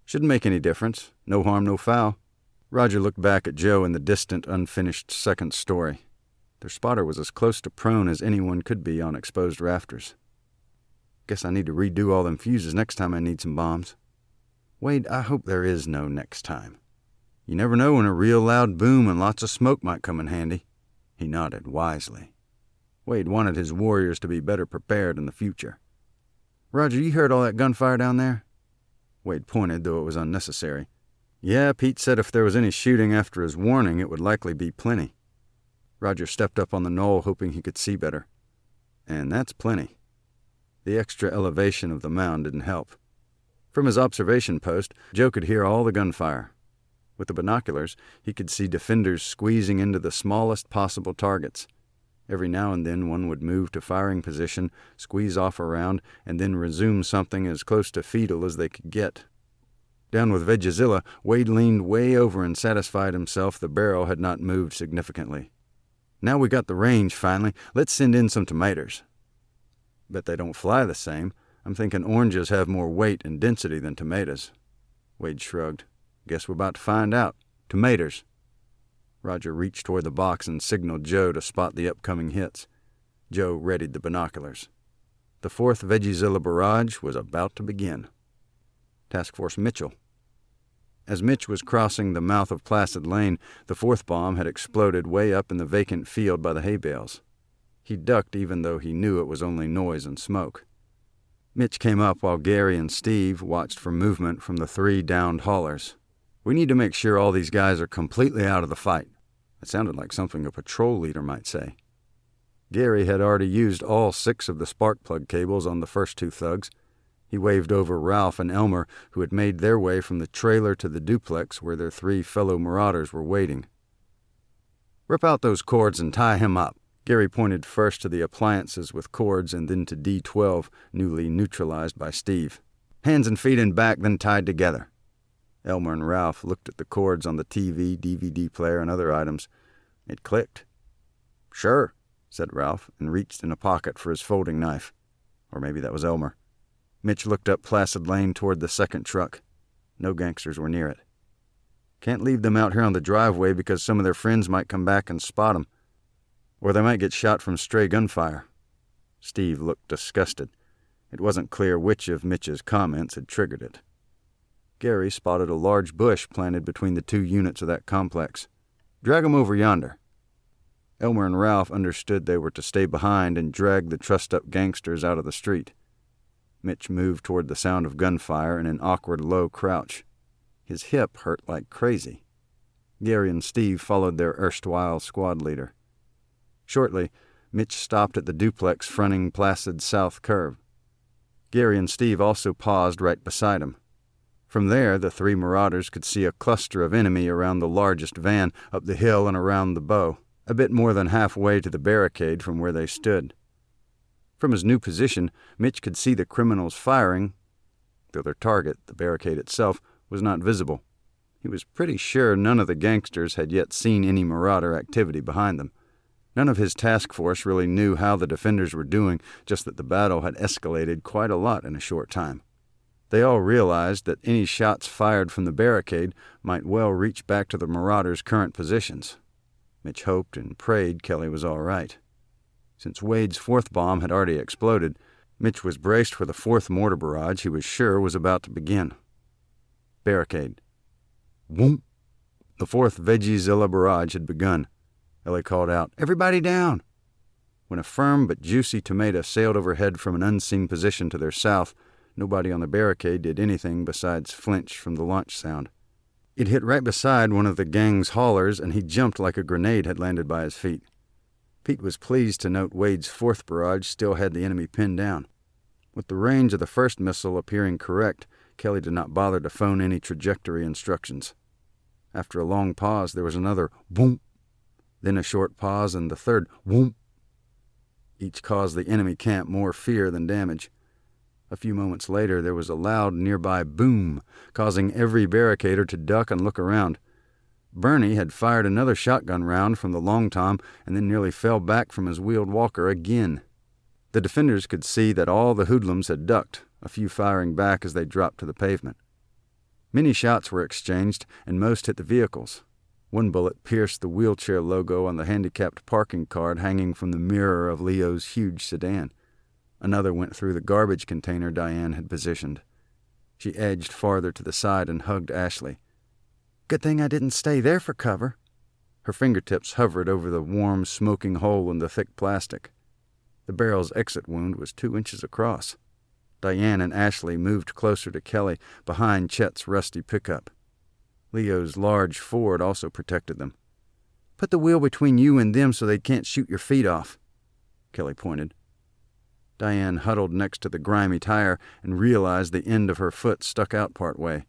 "Shouldn't make any difference. No harm, no foul." Roger looked back at Joe in the distant, unfinished second story. Their spotter was as close to prone as anyone could be on exposed rafters. "Guess I need to redo all them fuses next time I need some bombs." "Wade, I hope there is no next time. You never know when a real loud boom and lots of smoke might come in handy." He nodded wisely. Wade wanted his warriors to be better prepared in the future. "Roger, you heard all that gunfire down there?" Wade pointed, though it was unnecessary. "Yeah, Pete said if there was any shooting after his warning, it would likely be plenty." Roger stepped up on the knoll, hoping he could see better. "And that's plenty." The extra elevation of the mound didn't help. From his observation post, Joe could hear all the gunfire. With the binoculars, he could see defenders squeezing into the smallest possible targets. Every now and then one would move to firing position, squeeze off a round, and then resume something as close to fetal as they could get. Down with Vegazilla, Wade leaned way over and satisfied himself the barrel had not moved significantly. "Now we got the range, finally. Let's send in some tomatoes." "Bet they don't fly the same. I'm thinking oranges have more weight and density than tomatoes." Wade shrugged. "Guess we're about to find out. Tomatoes." Roger reached toward the box and signaled Joe to spot the upcoming hits. Joe readied the binoculars. The 4th Vegazilla barrage was about to begin. Task Force Mitchell. As Mitch was crossing the mouth of Placid Lane, the 4th bomb had exploded way up in the vacant field by the hay bales. He ducked even though he knew it was only noise and smoke. Mitch came up while Gary and Steve watched for movement from the 3 downed haulers. "We need to make sure all these guys are completely out of the fight." It sounded like something a patrol leader might say. Gary had already used all 6 of the spark plug cables on the first 2 thugs. He waved over Ralph and Elmer, who had made their way from the trailer to the duplex where their 3 fellow marauders were waiting. "Rip out those cords and tie him up." Gary pointed first to the appliances with cords and then to D12, newly neutralized by Steve. "Hands and feet and back, then tied together." Elmer and Ralph looked at the cords on the TV, DVD player, and other items. It clicked. "Sure," said Ralph, and reached in a pocket for his folding knife. Or maybe that was Elmer. Mitch looked up Placid Lane toward the second truck. No gangsters were near it. "Can't leave them out here on the driveway because some of their friends might come back and spot them. Or they might get shot from stray gunfire." Steve looked disgusted. It wasn't clear which of Mitch's comments had triggered it. Gary spotted a large bush planted between the 2 units of that complex. "Drag 'em over yonder." Elmer and Ralph understood they were to stay behind and drag the trussed-up gangsters out of the street. Mitch moved toward the sound of gunfire in an awkward low crouch. His hip hurt like crazy. Gary and Steve followed their erstwhile squad leader. Shortly, Mitch stopped at the duplex fronting Placid South Curve. Gary and Steve also paused right beside him. From there, the 3 marauders could see a cluster of enemy around the largest van, up the hill and around the bow, a bit more than halfway to the barricade from where they stood. From his new position, Mitch could see the criminals firing, though their target, the barricade itself, was not visible. He was pretty sure none of the gangsters had yet seen any marauder activity behind them. None of his task force really knew how the defenders were doing, just that the battle had escalated quite a lot in a short time. They all realized that any shots fired from the barricade might well reach back to the marauders' current positions. Mitch hoped and prayed Kelly was all right. Since Wade's 4th bomb had already exploded, Mitch was braced for the 4th mortar barrage he was sure was about to begin. Barricade. Whoomp! The 4th Veggiezilla barrage had begun. Ellie called out, "Everybody down!" When a firm but juicy tomato sailed overhead from an unseen position to their south, nobody on the barricade did anything besides flinch from the launch sound. It hit right beside one of the gang's haulers, and he jumped like a grenade had landed by his feet. Pete was pleased to note Wade's 4th barrage still had the enemy pinned down. With the range of the first missile appearing correct, Kelly did not bother to phone any trajectory instructions. After a long pause, there was another boom, then a short pause, and the third whoomp. Each caused the enemy camp more fear than damage. A few moments later, there was a loud nearby boom, causing every barricader to duck and look around. Bernie had fired another shotgun round from the long tom and then nearly fell back from his wheeled walker again. The defenders could see that all the hoodlums had ducked, a few firing back as they dropped to the pavement. Many shots were exchanged, and most hit the vehicles. One bullet pierced the wheelchair logo on the handicapped parking card hanging from the mirror of Leo's huge sedan. Another went through the garbage container Diane had positioned. She edged farther to the side and hugged Ashley. "Good thing I didn't stay there for cover." Her fingertips hovered over the warm, smoking hole in the thick plastic. The barrel's exit wound was 2 inches across. Diane and Ashley moved closer to Kelly, behind Chet's rusty pickup. Leo's large Ford also protected them. "Put the wheel between you and them so they can't shoot your feet off," Kelly pointed. Diane huddled next to the grimy tire and realized the end of her foot stuck out part way.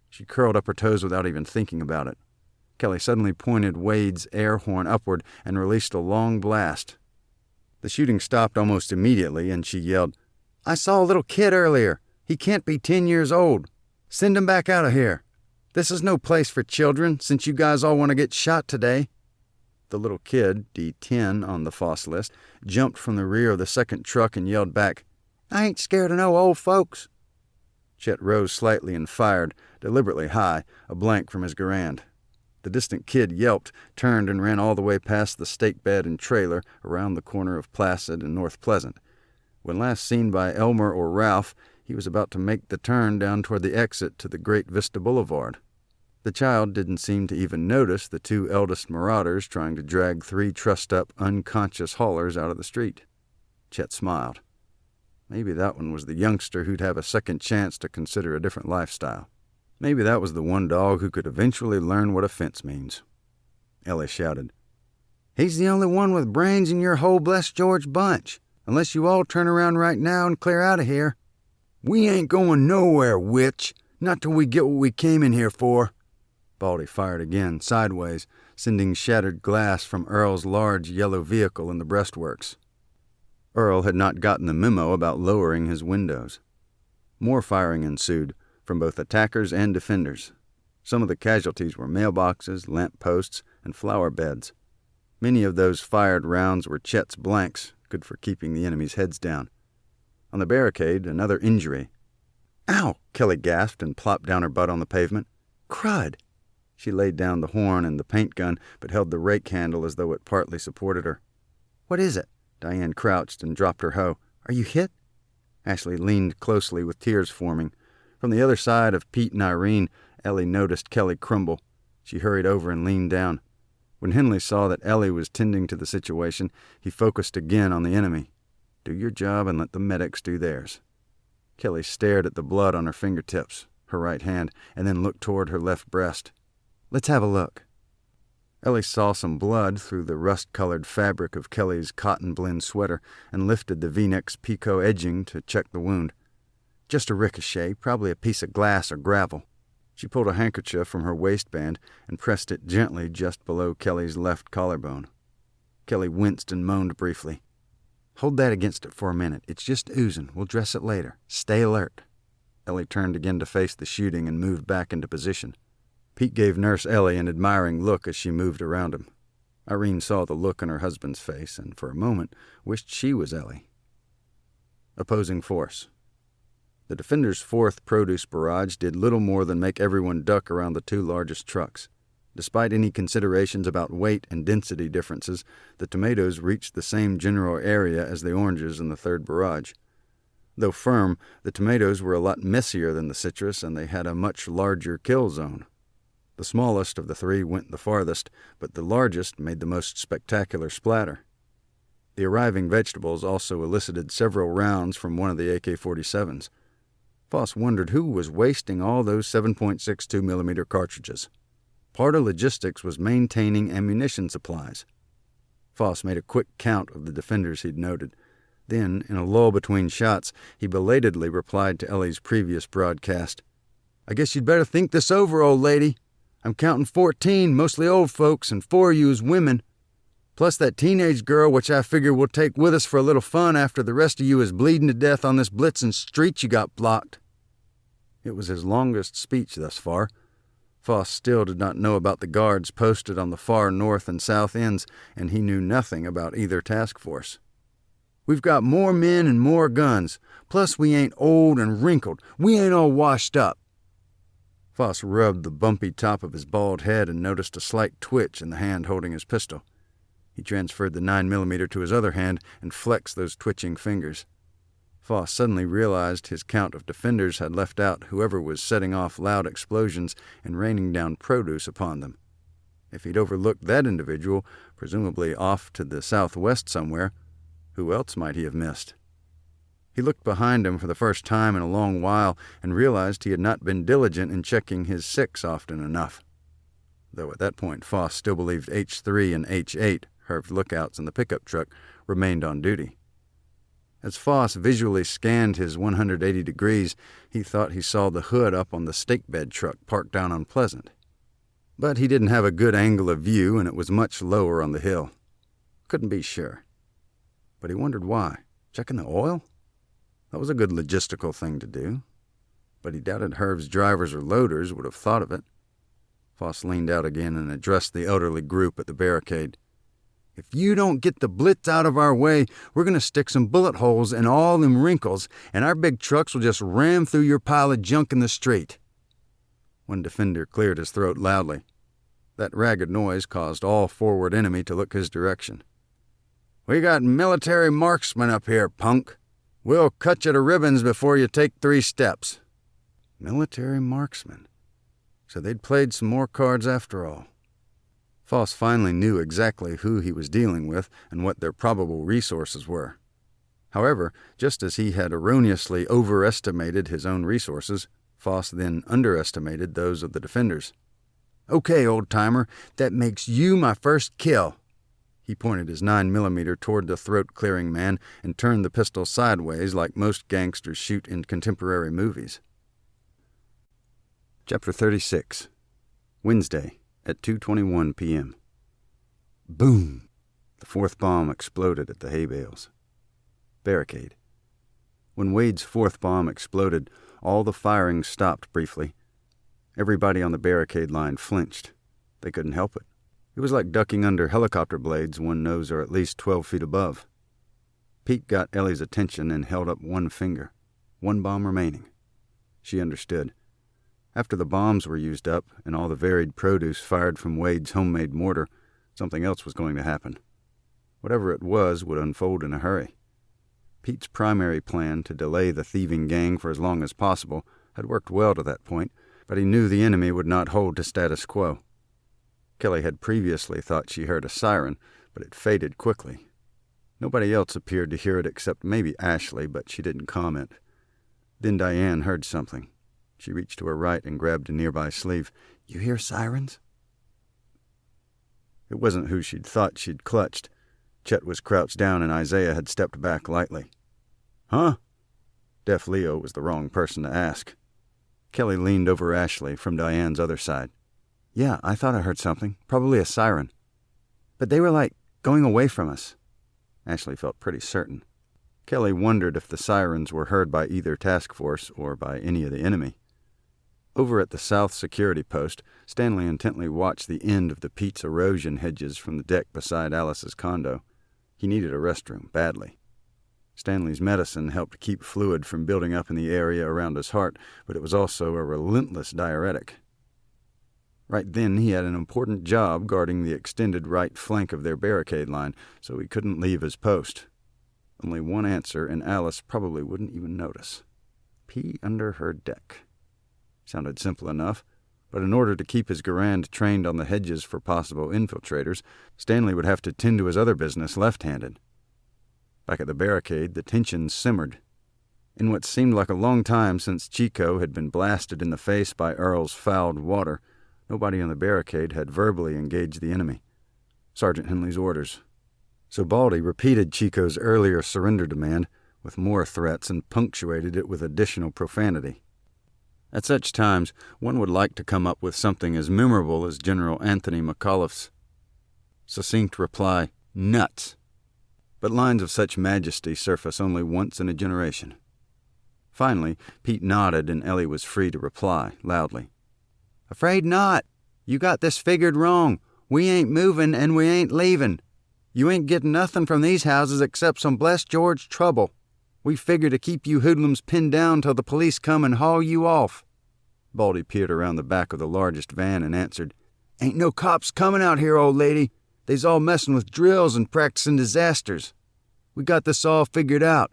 She curled up her toes without even thinking about it. Kelly suddenly pointed Wade's air horn upward and released a long blast. The shooting stopped almost immediately, and she yelled, "I saw a little kid earlier. He can't be 10 years old. Send him back out of here. This is no place for children, since you guys all want to get shot today." The little kid, D10 on the FOSS list, jumped from the rear of the second truck and yelled back, "I ain't scared of no old folks." Chet rose slightly and fired, deliberately high, a blank from his Garand. The distant kid yelped, turned, and ran all the way past the stake bed and trailer, around the corner of Placid and North Pleasant. When last seen by Elmer or Ralph, he was about to make the turn down toward the exit to the Great Vista Boulevard. The child didn't seem to even notice the 2 eldest marauders trying to drag 3 trussed-up, unconscious haulers out of the street. Chet smiled. Maybe that one was the youngster who'd have a second chance to consider a different lifestyle. Maybe that was the one dog who could eventually learn what a fence means. Ellie shouted, "He's the only one with brains in your whole blessed George bunch, unless you all turn around right now and clear out of here." "We ain't going nowhere, witch, not till we get what we came in here for." Baldy fired again, sideways, sending shattered glass from Earl's large yellow vehicle in the breastworks. Earl had not gotten the memo about lowering his windows. More firing ensued, from both attackers and defenders. Some of the casualties were mailboxes, lamp posts, and flower beds. Many of those fired rounds were Chet's blanks, good for keeping the enemy's heads down. On the barricade, another injury. "Ow!" Kelly gasped and plopped down her butt on the pavement. "Crud!" She laid down the horn and the paint gun, but held the rake handle as though it partly supported her. "What is it?" Diane crouched and dropped her hoe. "Are you hit?" Ashley leaned closely with tears forming. From the other side of Pete and Irene, Ellie noticed Kelly crumble. She hurried over and leaned down. When Henley saw that Ellie was tending to the situation, he focused again on the enemy. "Do your job and let the medics do theirs." Kelly stared at the blood on her fingertips, her right hand, and then looked toward her left breast. "Let's have a look." Ellie saw some blood through the rust-colored fabric of Kelly's cotton blend sweater and lifted the V-neck's picot edging to check the wound. "Just a ricochet, probably a piece of glass or gravel." She pulled a handkerchief from her waistband and pressed it gently just below Kelly's left collarbone. Kelly winced and moaned briefly. "Hold that against it for a minute. It's just oozing. We'll dress it later. Stay alert." Ellie turned again to face the shooting and moved back into position. Pete gave Nurse Ellie an admiring look as she moved around him. Irene saw the look on her husband's face and, for a moment, wished she was Ellie. Opposing force. The defenders' fourth produce barrage did little more than make everyone duck around the two largest trucks. Despite any considerations about weight and density differences, the tomatoes reached the same general area as the oranges in the third barrage. Though firm, the tomatoes were a lot messier than the citrus, and they had a much larger kill zone. The smallest of the three went the farthest, but the largest made the most spectacular splatter. The arriving vegetables also elicited several rounds from one of the AK-47s. Foss wondered who was wasting all those 7.62mm cartridges. Part of logistics was maintaining ammunition supplies. Foss made a quick count of the defenders he'd noted. Then, in a lull between shots, he belatedly replied to Ellie's previous broadcast. "I guess you'd better think this over, old lady. I'm counting 14, mostly old folks, and 4 of you is women. Plus that teenage girl, which I figure we'll take with us for a little fun after the rest of you is bleeding to death on this blitzing street you got blocked." It was his longest speech thus far. Foss still did not know about the guards posted on the far north and south ends, and he knew nothing about either task force. "We've got more men and more guns. Plus we ain't old and wrinkled. We ain't all washed up." Foss rubbed the bumpy top of his bald head and noticed a slight twitch in the hand holding his pistol. He transferred the 9mm to his other hand and flexed those twitching fingers. Foss suddenly realized his count of defenders had left out whoever was setting off loud explosions and raining down produce upon them. If he'd overlooked that individual, presumably off to the southwest somewhere, who else might he have missed? He looked behind him for the first time in a long while and realized he had not been diligent in checking his 6 often enough. Though at that point Foss still believed H3 and H8, Herv's lookouts in the pickup truck, remained on duty. As Foss visually scanned his 180 degrees, he thought he saw the hood up on the stake bed truck parked down on Pleasant. But he didn't have a good angle of view, and it was much lower on the hill. Couldn't be sure. But he wondered why. Checking the oil? That was a good logistical thing to do. But he doubted Herv's drivers or loaders would have thought of it. Foss leaned out again and addressed the elderly group at the barricade. "If you don't get the blitz out of our way, we're going to stick some bullet holes in all them wrinkles, and our big trucks will just ram through your pile of junk in the street." One defender cleared his throat loudly. That ragged noise caused all forward enemy to look his direction. "We got military marksmen up here, punk. We'll cut you to ribbons before you take 3 steps. Military marksmen. So they'd played some more cards after all. Foss finally knew exactly who he was dealing with and what their probable resources were. However, just as he had erroneously overestimated his own resources, Foss then underestimated those of the defenders. "Okay, old-timer, that makes you my first kill." He pointed his 9mm toward the throat-clearing man and turned the pistol sideways like most gangsters shoot in contemporary movies. Chapter 36. Wednesday at 2:21 p.m. Boom! The fourth bomb exploded at the hay bales. Barricade. When Wade's fourth bomb exploded, all the firing stopped briefly. Everybody on the barricade line flinched. They couldn't help it. It was like ducking under helicopter blades one knows are at least 12 feet above. Pete got Ellie's attention and held up one finger. One bomb remaining. She understood. After the bombs were used up and all the varied produce fired from Wade's homemade mortar, something else was going to happen. Whatever it was would unfold in a hurry. Pete's primary plan to delay the thieving gang for as long as possible had worked well to that point, but he knew the enemy would not hold to status quo. Kelly had previously thought she heard a siren, but it faded quickly. Nobody else appeared to hear it except maybe Ashley, but she didn't comment. Then Diane heard something. She reached to her right and grabbed a nearby sleeve. "You hear sirens?" It wasn't who she'd thought she'd clutched. Chet was crouched down and Isaiah had stepped back lightly. "Huh?" Deaf Leo was the wrong person to ask. Kelly leaned over Ashley from Diane's other side. "Yeah, I thought I heard something. Probably a siren. But they were like going away from us." Ashley felt pretty certain. Kelly wondered if the sirens were heard by either task force or by any of the enemy. Over at the South Security Post, Stanley intently watched the end of the peat's erosion hedges from the deck beside Alice's condo. He needed a restroom, badly. Stanley's medicine helped keep fluid from building up in the area around his heart, but it was also a relentless diuretic. Right then, he had an important job guarding the extended right flank of their barricade line, so he couldn't leave his post. Only one answer, and Alice probably wouldn't even notice. Pee under her deck. Sounded simple enough, but in order to keep his Garand trained on the hedges for possible infiltrators, Stanley would have to tend to his other business left-handed. Back at the barricade, the tension simmered. In what seemed like a long time since Chico had been blasted in the face by Earl's fouled water, nobody on the barricade had verbally engaged the enemy. Sergeant Henley's orders. So Baldy repeated Chico's earlier surrender demand, with more threats, and punctuated it with additional profanity. At such times, one would like to come up with something as memorable as General Anthony McAuliffe's succinct reply, "Nuts." But lines of such majesty surface only once in a generation. Finally, Pete nodded and Ellie was free to reply, loudly. "Afraid not. You got this figured wrong. We ain't moving and we ain't leaving. You ain't getting nothing from these houses except some blessed George trouble. We figure to keep you hoodlums pinned down till the police come and haul you off." Baldy peered around the back of the largest van and answered, "Ain't no cops coming out here, old lady. They's all messing with drills and practicing disasters. We got this all figured out.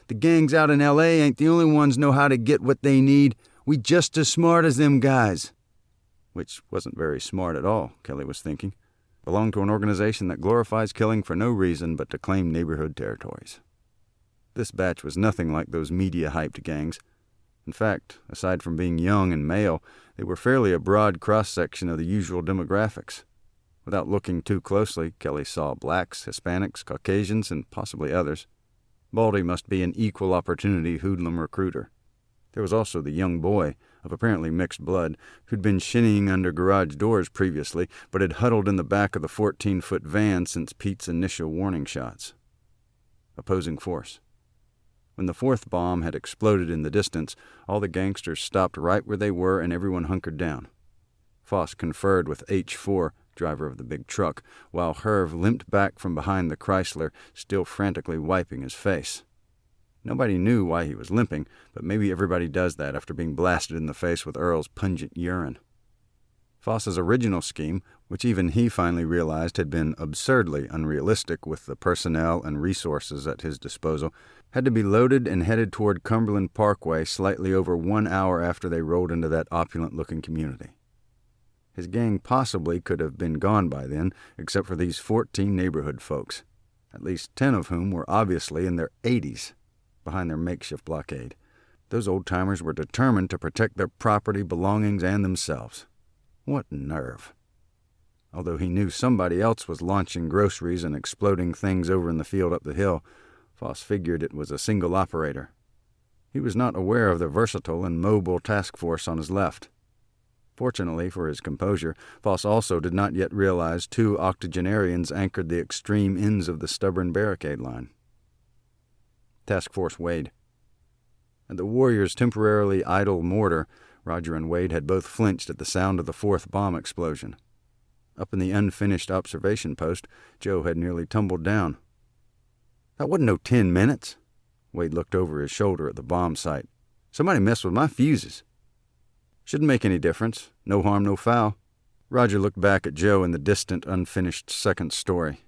The gangs out in L.A. ain't the only ones know how to get what they need. We just as smart as them guys." Which wasn't very smart at all, Kelly was thinking. Belonged to an organization that glorifies killing for no reason but to claim neighborhood territories. This batch was nothing like those media-hyped gangs. In fact, aside from being young and male, they were fairly a broad cross-section of the usual demographics. Without looking too closely, Kelly saw blacks, Hispanics, Caucasians, and possibly others. Baldy must be an equal opportunity hoodlum recruiter. There was also the young boy, of apparently mixed blood, who'd been shinnying under garage doors previously, but had huddled in the back of the 14-foot van since Pete's initial warning shots. Opposing force. When the fourth bomb had exploded in the distance, all the gangsters stopped right where they were and everyone hunkered down. Foss conferred with H4, driver of the big truck, while Herv limped back from behind the Chrysler, still frantically wiping his face. Nobody knew why he was limping, but maybe everybody does that after being blasted in the face with Earl's pungent urine. Foss's original scheme, which even he finally realized had been absurdly unrealistic with the personnel and resources at his disposal, had to be loaded and headed toward Cumberland Parkway slightly over 1 hour after they rolled into that opulent-looking community. His gang possibly could have been gone by then, except for these 14 neighborhood folks. at least 10 of whom were obviously in their 80s, behind their makeshift blockade. Those old-timers were determined to protect their property, belongings, and themselves. What nerve! Although he knew somebody else was launching groceries and exploding things over in the field up the hill, Foss figured it was a single operator. He was not aware of the versatile and mobile task force on his left. Fortunately for his composure, Foss also did not yet realize 2 octogenarians anchored the extreme ends of the stubborn barricade line. Task Force Wade. At the warriors' temporarily idle mortar, Roger and Wade had both flinched at the sound of the 4th bomb explosion. Up in the unfinished observation post, Joe had nearly tumbled down. "That wasn't no 10 minutes." Wade looked over his shoulder at the bomb site. "Somebody messed with my fuses." "Shouldn't make any difference. No harm, no foul." Roger looked back at Joe in the distant, unfinished 2nd story.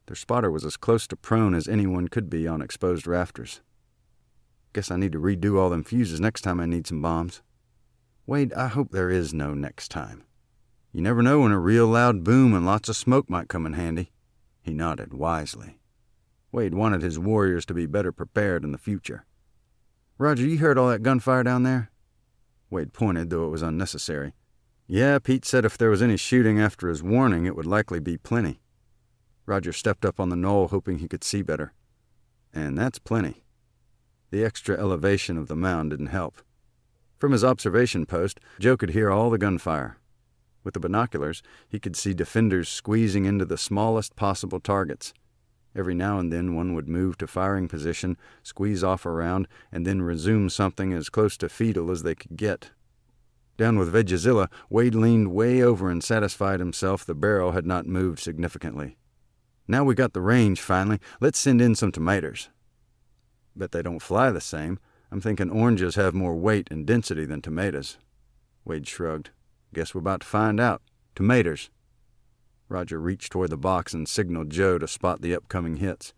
Their spotter was as close to prone as anyone could be on exposed rafters. "Guess I need to redo all them fuses next time I need some bombs." "Wade, I hope there is no next time. You never know when a real loud boom and lots of smoke might come in handy." He nodded wisely. Wade wanted his warriors to be better prepared in the future. "Roger, you heard all that gunfire down there?" Wade pointed, though it was unnecessary. "Yeah, Pete said if there was any shooting after his warning, it would likely be plenty." Roger stepped up on the knoll, hoping he could see better. "And that's plenty." The extra elevation of the mound didn't help. From his observation post, Joe could hear all the gunfire. With the binoculars, he could see defenders squeezing into the smallest possible targets. Every now and then one would move to firing position, squeeze off a round, and then resume something as close to fetal as they could get. Down with Vegazilla, Wade leaned way over and satisfied himself the barrel had not moved significantly. "Now we got the range, finally. Let's send in some tomatoes." "Bet they don't fly the same. I'm thinking oranges have more weight and density than tomatoes." Wade shrugged. "Guess we're about to find out. Tomatoes." Roger reached toward the box and signaled Joe to spot the upcoming hits.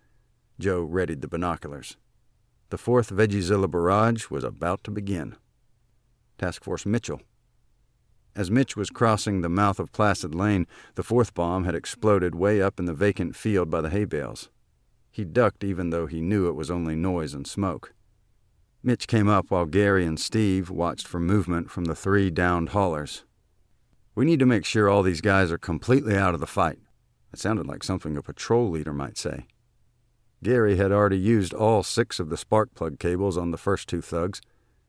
Joe readied the binoculars. The 4th Vegazilla barrage was about to begin. Task Force Mitchell. As Mitch was crossing the mouth of Placid Lane, the 4th bomb had exploded way up in the vacant field by the hay bales. He ducked even though he knew it was only noise and smoke. Mitch came up while Gary and Steve watched for movement from the 3 downed haulers. "We need to make sure all these guys are completely out of the fight." It sounded like something a patrol leader might say. Gary had already used all 6 of the spark plug cables on the first 2 thugs.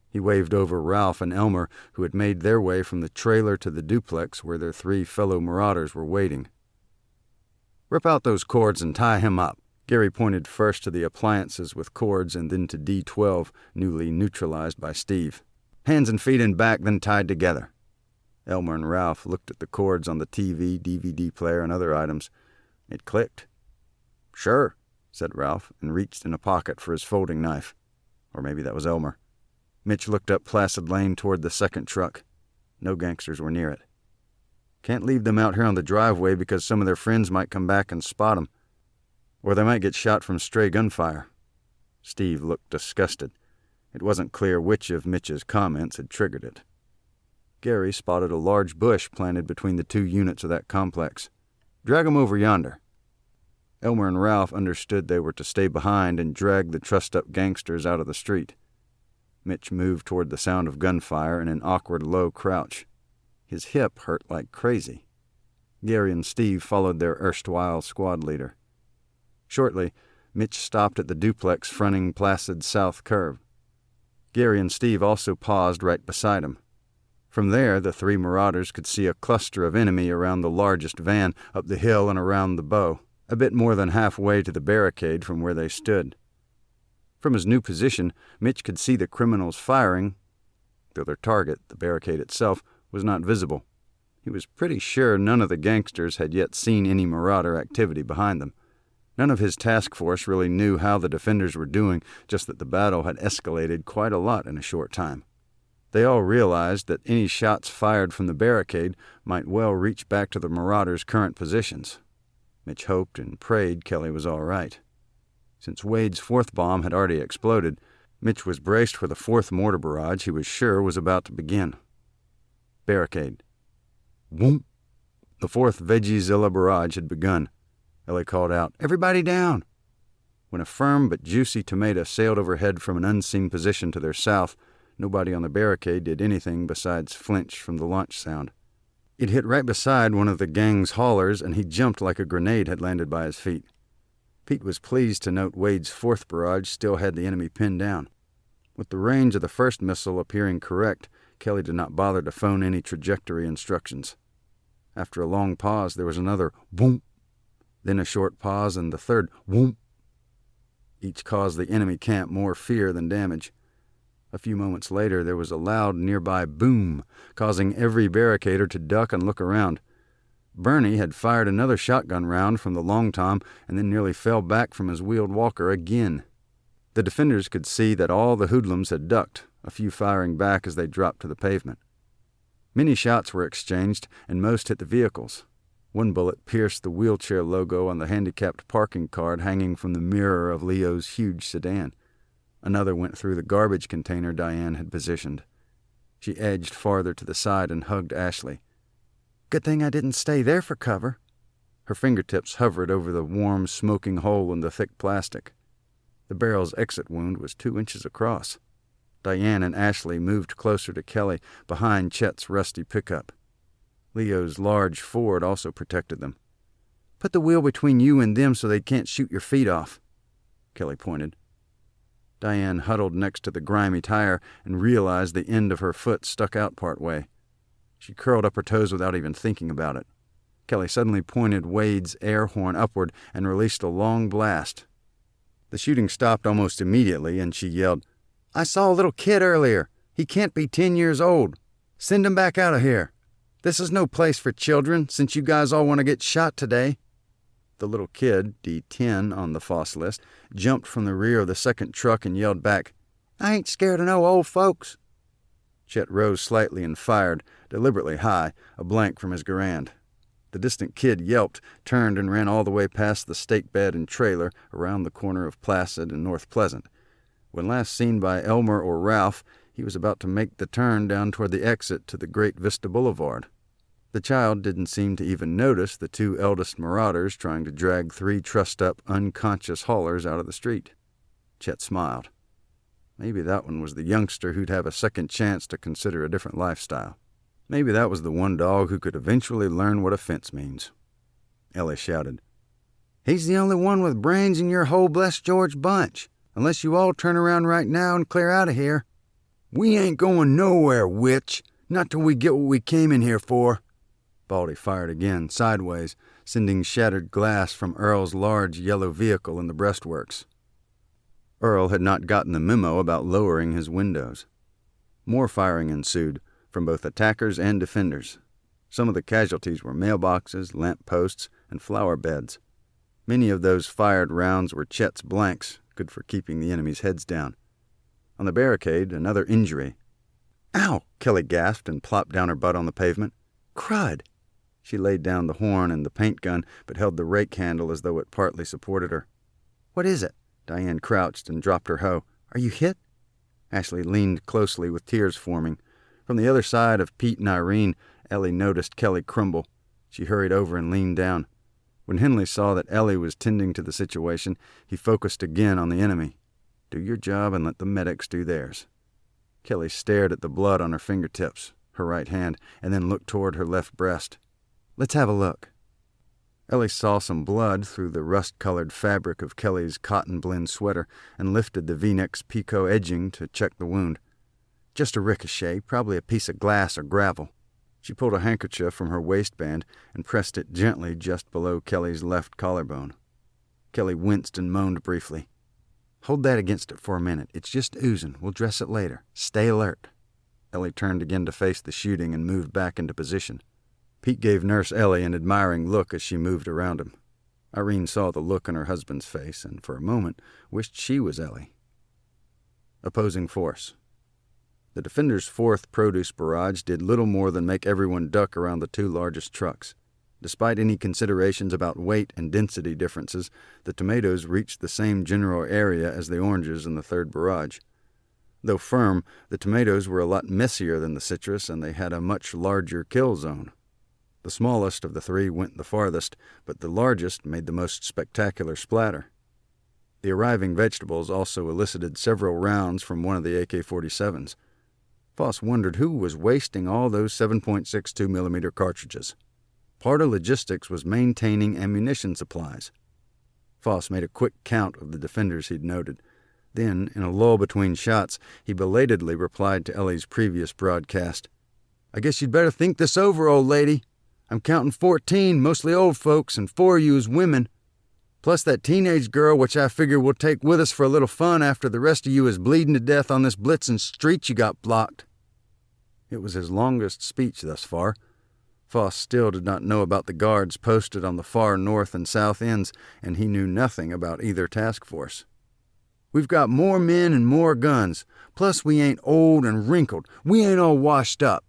He waved over Ralph and Elmer, who had made their way from the trailer to the duplex where their 3 fellow marauders were waiting. "Rip out those cords and tie him up." Gary pointed first to the appliances with cords and then to D12, newly neutralized by Steve. "Hands and feet in back, then tied together." Elmer and Ralph looked at the cords on the TV, DVD player, and other items. It clicked. "Sure," said Ralph, and reached in a pocket for his folding knife. Or maybe that was Elmer. Mitch looked up Placid Lane toward the 2nd truck. No gangsters were near it. "Can't leave them out here on the driveway because some of their friends might come back and spot them. Or they might get shot from stray gunfire." Steve looked disgusted. It wasn't clear which of Mitch's comments had triggered it. Gary spotted a large bush planted between the 2 units of that complex. "Drag 'em over yonder." Elmer and Ralph understood they were to stay behind and drag the trussed-up gangsters out of the street. Mitch moved toward the sound of gunfire in an awkward low crouch. His hip hurt like crazy. Gary and Steve followed their erstwhile squad leader. Shortly, Mitch stopped at the duplex fronting Placid South Curve. Gary and Steve also paused right beside him. From there, the 3 marauders could see a cluster of enemy around the largest van, up the hill and around the bow, a bit more than halfway to the barricade from where they stood. From his new position, Mitch could see the criminals firing, though their target, the barricade itself, was not visible. He was pretty sure none of the gangsters had yet seen any marauder activity behind them. None of his task force really knew how the defenders were doing, just that the battle had escalated quite a lot in a short time. They all realized that any shots fired from the barricade might well reach back to the marauders' current positions. Mitch hoped and prayed Kelly was all right. Since Wade's 4th bomb had already exploded, Mitch was braced for the 4th mortar barrage he was sure was about to begin. Barricade. Whoomp! The 4th Vegazilla barrage had begun. Ellie called out, "Everybody down!" When a firm but juicy tomato sailed overhead from an unseen position to their south, nobody on the barricade did anything besides flinch from the launch sound. It hit right beside one of the gang's haulers, and he jumped like a grenade had landed by his feet. Pete was pleased to note Wade's fourth barrage still had the enemy pinned down. With the range of the first missile appearing correct, Kelly did not bother to phone any trajectory instructions. After a long pause, there was another boom, then a short pause, and the third boom. Each caused the enemy camp more fear than damage. A few moments later, there was a loud nearby boom, causing every barricader to duck and look around. Bernie had fired another shotgun round from the long tom and then nearly fell back from his wheeled walker again. The defenders could see that all the hoodlums had ducked, a few firing back as they dropped to the pavement. Many shots were exchanged, and most hit the vehicles. One bullet pierced the wheelchair logo on the handicapped parking card hanging from the mirror of Leo's huge sedan. Another went through the garbage container Diane had positioned. She edged farther to the side and hugged Ashley. "Good thing I didn't stay there for cover." Her fingertips hovered over the warm, smoking hole in the thick plastic. The barrel's exit wound was 2 inches across. Diane and Ashley moved closer to Kelly, behind Chet's rusty pickup. Leo's large Ford also protected them. "Put the wheel between you and them so they can't shoot your feet off," Kelly pointed. Diane huddled next to the grimy tire and realized the end of her foot stuck out part way. She curled up her toes without even thinking about it. Kelly suddenly pointed Wade's air horn upward and released a long blast. The shooting stopped almost immediately, and she yelled, "I saw a little kid earlier. He can't be 10 years old. Send him back out of here. This is no place for children, since you guys all want to get shot today." The little kid, D10 on the FOSS list, jumped from the rear of the second truck and yelled back, "I ain't scared of no old folks." Chet rose slightly and fired, deliberately high, a blank from his Garand. The distant kid yelped, turned, and ran all the way past the stake bed and trailer around the corner of Placid and North Pleasant. When last seen by Elmer or Ralph, he was about to make the turn down toward the exit to the Great Vista Boulevard. The child didn't seem to even notice the 2 eldest marauders trying to drag 3 trussed-up, unconscious haulers out of the street. Chet smiled. Maybe that one was the youngster who'd have a second chance to consider a different lifestyle. Maybe that was the one dog who could eventually learn what a fence means. Ellie shouted, "He's the only one with brains in your whole blessed George bunch, unless you all turn around right now and clear out of here." "We ain't going nowhere, witch, not till we get what we came in here for." Baldy fired again, sideways, sending shattered glass from Earl's large yellow vehicle in the breastworks. Earl had not gotten the memo about lowering his windows. More firing ensued, from both attackers and defenders. Some of the casualties were mailboxes, lamp posts, and flower beds. Many of those fired rounds were Chet's blanks, good for keeping the enemy's heads down. On the barricade, another injury. "Ow!" Kelly gasped and plopped down her butt on the pavement. "Crud!" She laid down the horn and the paint gun, but held the rake handle as though it partly supported her. "What is it?" Diane crouched and dropped her hoe. "Are you hit?" Ashley leaned closely with tears forming. From the other side of Pete and Irene, Ellie noticed Kelly crumble. She hurried over and leaned down. When Henley saw that Ellie was tending to the situation, he focused again on the enemy. "Do your job and let the medics do theirs." Kelly stared at the blood on her fingertips, her right hand, and then looked toward her left breast. "Let's have a look." Ellie saw some blood through the rust-colored fabric of Kelly's cotton blend sweater and lifted the V-neck's picot edging to check the wound. "Just a ricochet, probably a piece of glass or gravel." She pulled a handkerchief from her waistband and pressed it gently just below Kelly's left collarbone. Kelly winced and moaned briefly. "Hold that against it for a minute. It's just oozing. We'll dress it later. Stay alert." Ellie turned again to face the shooting and moved back into position. Pete gave Nurse Ellie an admiring look as she moved around him. Irene saw the look on her husband's face and, for a moment, wished she was Ellie. Opposing force. The defenders' fourth produce barrage did little more than make everyone duck around the 2 largest trucks. Despite any considerations about weight and density differences, the tomatoes reached the same general area as the oranges in the third barrage. Though firm, the tomatoes were a lot messier than the citrus, and they had a much larger kill zone. The smallest of the 3 went the farthest, but the largest made the most spectacular splatter. The arriving vegetables also elicited several rounds from one of the AK-47s. Foss wondered who was wasting all those 7.62mm cartridges. Part of logistics was maintaining ammunition supplies. Foss made a quick count of the defenders he'd noted. Then, in a lull between shots, he belatedly replied to Ellie's previous broadcast. "I guess you'd better think this over, old lady. I'm counting 14, mostly old folks, and 4 of you is women. Plus that teenage girl, which I figure we'll take with us for a little fun after the rest of you is bleeding to death on this blitzing street you got blocked." It was his longest speech thus far. Foss still did not know about the guards posted on the far north and south ends, and he knew nothing about either task force. "We've got more men and more guns. Plus we ain't old and wrinkled. We ain't all washed up."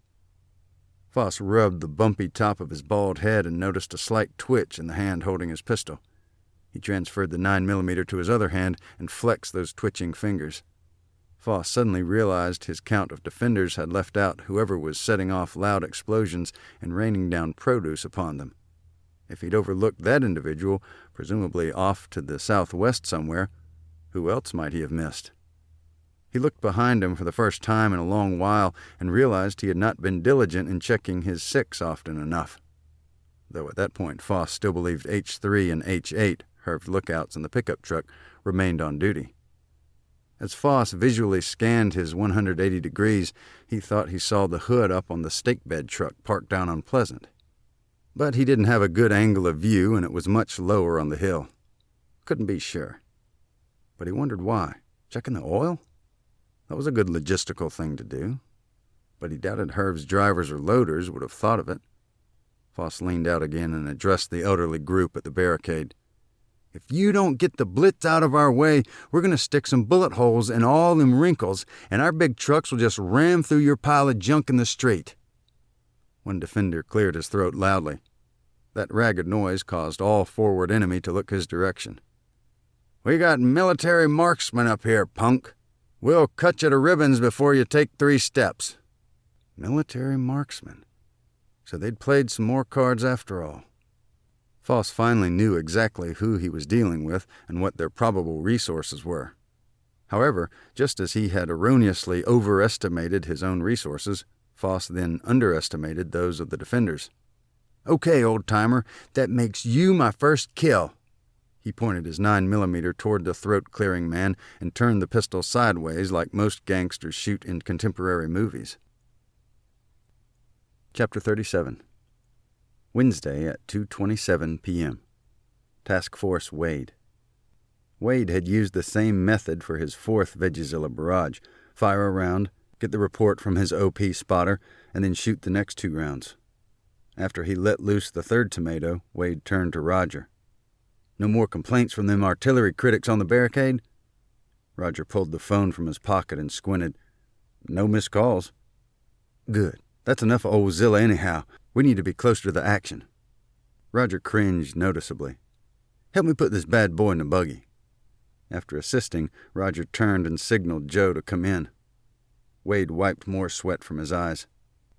Foss rubbed the bumpy top of his bald head and noticed a slight twitch in the hand holding his pistol. He transferred the 9mm to his other hand and flexed those twitching fingers. Foss suddenly realized his count of defenders had left out whoever was setting off loud explosions and raining down produce upon them. If he'd overlooked that individual, presumably off to the southwest somewhere, who else might he have missed? He looked behind him for the first time in a long while and realized he had not been diligent in checking his 6 often enough. Though at that point Foss still believed H3 and H8, Herv's lookouts in the pickup truck, remained on duty. As Foss visually scanned his 180 degrees, he thought he saw the hood up on the stake bed truck parked down on Pleasant. But he didn't have a good angle of view, and it was much lower on the hill. Couldn't be sure. But he wondered why. Checking the oil? That was a good logistical thing to do. But he doubted Herv's drivers or loaders would have thought of it. Foss leaned out again and addressed the elderly group at the barricade. "If you don't get the blitz out of our way, we're going to stick some bullet holes in all them wrinkles, and our big trucks will just ram through your pile of junk in the street." One defender cleared his throat loudly. That ragged noise caused all forward enemy to look his direction. "We got military marksmen up here, punk. We'll cut you to ribbons before you take 3 steps. Military marksmen. So they'd played some more cards after all. Foss finally knew exactly who he was dealing with and what their probable resources were. However, just as he had erroneously overestimated his own resources, Foss then underestimated those of the defenders. "Okay, old-timer, that makes you my first kill." He pointed his 9mm toward the throat-clearing man and turned the pistol sideways like most gangsters shoot in contemporary movies. Chapter 37. Wednesday at 2:27 p.m. Task Force Wade. Wade had used the same method for his 4th Veggiezilla barrage: fire a round, get the report from his OP spotter, and then shoot the next 2 rounds. After he let loose the 3rd tomato, Wade turned to Roger. "No more complaints from them artillery critics on the barricade?" Roger pulled the phone from his pocket and squinted. "No missed calls." "Good. That's enough of old Zilla anyhow. We need to be closer to the action." Roger cringed noticeably. "Help me put this bad boy in the buggy." After assisting, Roger turned and signaled Joe to come in. Wade wiped more sweat from his eyes.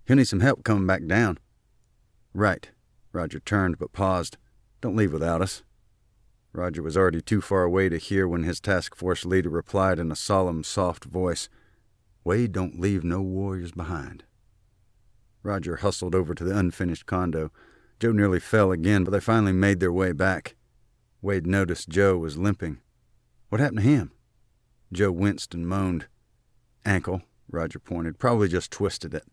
"He'll need some help coming back down." "Right." Roger turned but paused. "Don't leave without us." Roger was already too far away to hear when his task force leader replied in a solemn, soft voice, "Wade don't leave no warriors behind." Roger hustled over to the unfinished condo. Joe nearly fell again, but they finally made their way back. Wade noticed Joe was limping. "What happened to him?" Joe winced and moaned. "Ankle," Roger pointed. "Probably just twisted it."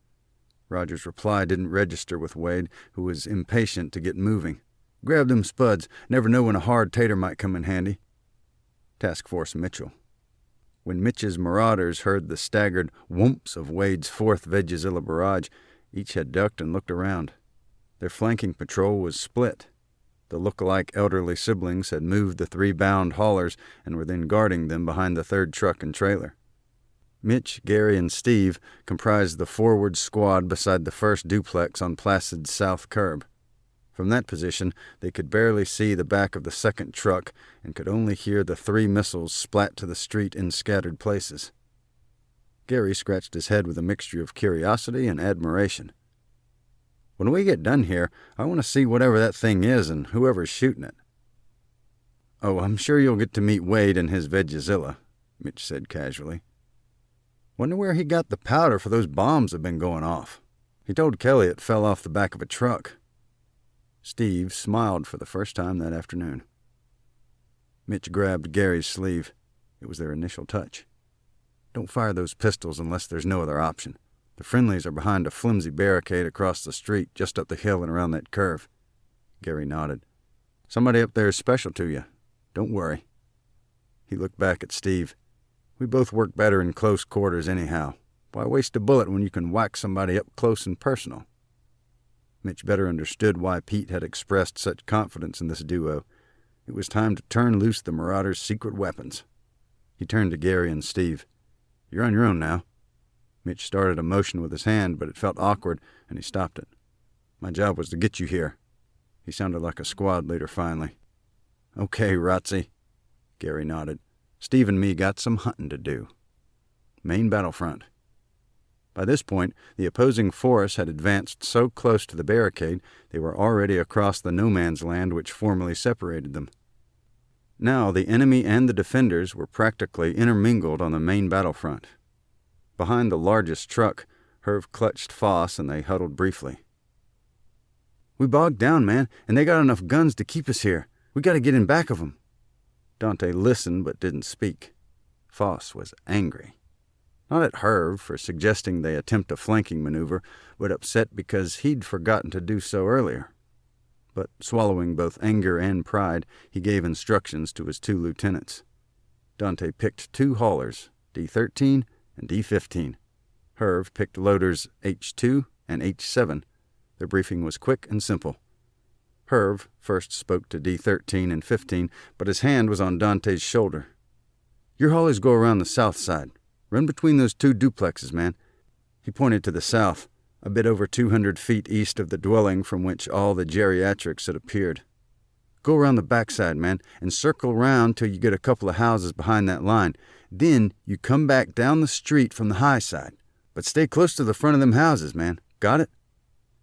Roger's reply didn't register with Wade, who was impatient to get moving. "Grab them spuds. Never know when a hard tater might come in handy." Task Force Mitchell. When Mitch's marauders heard the staggered whomps of Wade's 4th Veggiezilla barrage, each had ducked and looked around. Their flanking patrol was split. The look-alike elderly siblings had moved the 3 bound haulers and were then guarding them behind the 3rd truck and trailer. Mitch, Gary, and Steve comprised the forward squad beside the 1st duplex on Placid's south curb. From that position, they could barely see the back of the 2nd truck and could only hear the 3 missiles splat to the street in scattered places. Gary scratched his head with a mixture of curiosity and admiration. "When we get done here, I want to see whatever that thing is and whoever's shooting it." "Oh, I'm sure you'll get to meet Wade and his Vegazilla," Mitch said casually. "Wonder where he got the powder for those bombs that have been going off. He told Kelly it fell off the back of a truck." Steve smiled for the first time that afternoon. Mitch grabbed Gary's sleeve. It was their initial touch. "Don't fire those pistols unless there's no other option. The friendlies are behind a flimsy barricade across the street, just up the hill and around that curve." Gary nodded. "Somebody up there is special to you. Don't worry." He looked back at Steve. "We both work better in close quarters anyhow. Why waste a bullet when you can whack somebody up close and personal?" Mitch better understood why Pete had expressed such confidence in this duo. It was time to turn loose the Marauders' secret weapons. He turned to Gary and Steve. "You're on your own now." Mitch started a motion with his hand, but it felt awkward, and he stopped it. "My job was to get you here." He sounded like a squad leader finally. "Okay, Rotsy." Gary nodded. "Steve and me got some hunting to do." Main battlefront. By this point, the opposing force had advanced so close to the barricade they were already across the no-man's land which formerly separated them. Now the enemy and the defenders were practically intermingled on the main battlefront. Behind the largest truck, Herv clutched Foss and they huddled briefly. "We bogged down, man, and they got enough guns to keep us here. We got to get in back of them." Dante listened but didn't speak. Foss was angry. Not at Herv for suggesting they attempt a flanking maneuver, but upset because he'd forgotten to do so earlier. But swallowing both anger and pride, he gave instructions to his two lieutenants. Dante picked two haulers, D-13 and D-15. Herv picked loaders H-2 and H-7. Their briefing was quick and simple. Herv first spoke to D-13 and 15, but his hand was on Dante's shoulder. "Your haulers go around the south side. Run between those two duplexes, man." He pointed to the south, a bit over 200 feet east of the dwelling from which all the geriatrics had appeared. "Go around the backside, man, and circle round till you get a couple of houses behind that line. Then you come back down the street from the high side. But stay close to the front of them houses, man. Got it?"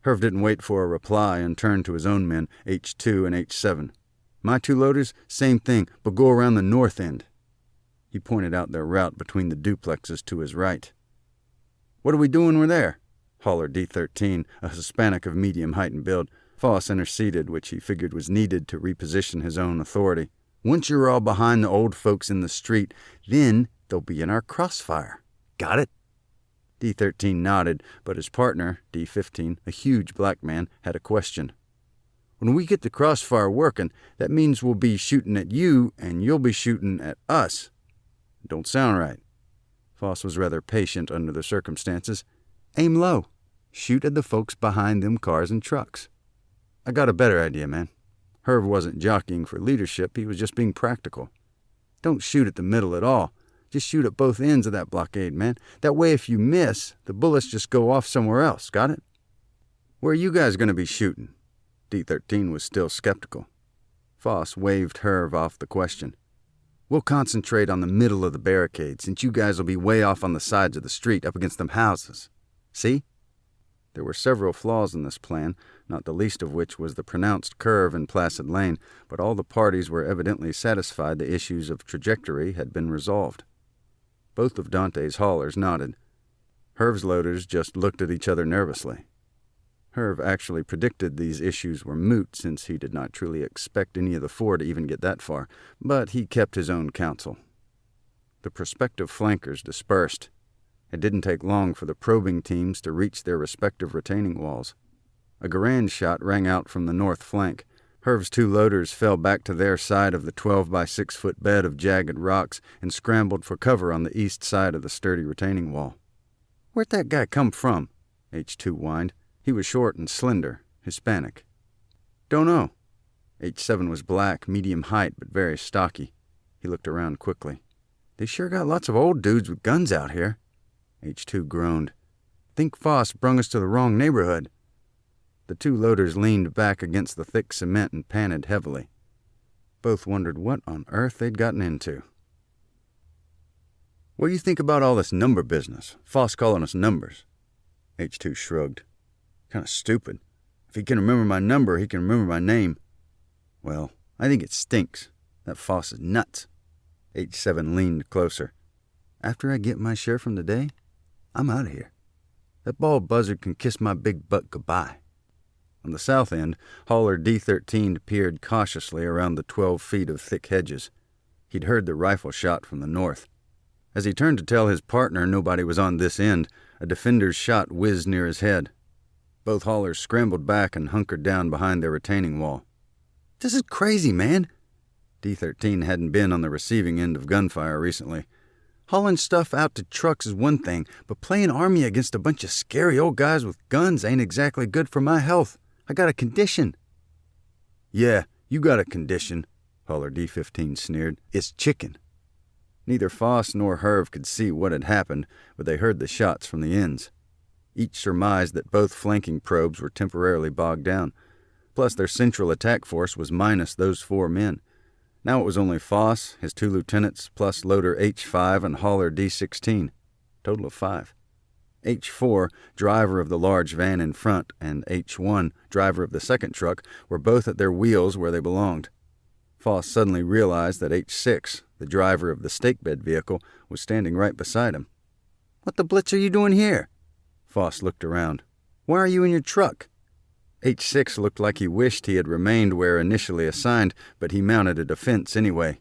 Herv didn't wait for a reply and turned to his own men, H2 and H7. "My two loaders, same thing, but go around the north end." He pointed out their route between the duplexes to his right. "What are we doing when we're there?" Hauler D-13, a Hispanic of medium height and build. Foss interceded, which he figured was needed to reposition his own authority. "Once you're all behind the old folks in the street, then they'll be in our crossfire. Got it?" D-13 nodded, but his partner, D-15, a huge black man, had a question. "When we get the crossfire working, that means we'll be shooting at you and you'll be shooting at us." "Don't sound right." Foss was rather patient under the circumstances. "Aim low. Shoot at the folks behind them cars and trucks." "I got a better idea, man." Herv wasn't jockeying for leadership, he was just being practical. "Don't shoot at the middle at all. Just shoot at both ends of that blockade, man. That way if you miss, the bullets just go off somewhere else, got it?" "Where are you guys going to be shooting?" D-13 was still skeptical. Foss waved Herv off the question. "We'll concentrate on the middle of the barricade, since you guys will be way off on the sides of the street up against them houses. See?" There were several flaws in this plan, not the least of which was the pronounced curve in Placid Lane, but all the parties were evidently satisfied the issues of trajectory had been resolved. Both of Dante's haulers nodded. Herv's loaders just looked at each other nervously. Herv actually predicted these issues were moot since he did not truly expect any of the four to even get that far, but he kept his own counsel. The prospective flankers dispersed. It didn't take long for the probing teams to reach their respective retaining walls. A Garand shot rang out from the north flank. Herv's two loaders fell back to their side of the 12-by-6-foot bed of jagged rocks and scrambled for cover on the east side of the sturdy retaining wall. "Where'd that guy come from?" H2 whined. He was short and slender, Hispanic. "Don't know." H7 was black, medium height, but very stocky. He looked around quickly. "They sure got lots of old dudes with guns out here." H2 groaned. "Think Foss brung us to the wrong neighborhood." The two loaders leaned back against the thick cement and panted heavily. Both wondered what on earth they'd gotten into. "What do you think about all this number business? Foss calling us numbers?" H2 shrugged. "Kind of stupid. If he can remember my number, he can remember my name." "Well, I think it stinks." That Foss is nuts. H7 leaned closer. After I get my share from the day, I'm out of here. That bald buzzard can kiss my big butt goodbye. On the south end, hauler D13 peered cautiously around the 12 feet of thick hedges. He'd heard the rifle shot from the north. As he turned to tell his partner nobody was on this end, a defender's shot whizzed near his head. Both haulers scrambled back and hunkered down behind their retaining wall. This is crazy, man. D13 hadn't been on the receiving end of gunfire recently. Hauling stuff out to trucks is one thing, but playing army against a bunch of scary old guys with guns ain't exactly good for my health. I got a condition. Yeah, you got a condition, hauler D15 sneered. It's chicken. Neither Foss nor Herv could see what had happened, but they heard the shots from the ends. Each surmised that both flanking probes were temporarily bogged down. Plus, their central attack force was minus those 4 men. Now it was only Foss, his 2 lieutenants, plus loader H5 and hauler D16. Total of 5. H4, driver of the large van in front, and H1, driver of the second truck, were both at their wheels where they belonged. Foss suddenly realized that H6, the driver of the stake-bed vehicle, was standing right beside him. What the blitz are you doing here? Foss looked around. Why are you in your truck? H6 looked like he wished he had remained where initially assigned, but he mounted a defense anyway.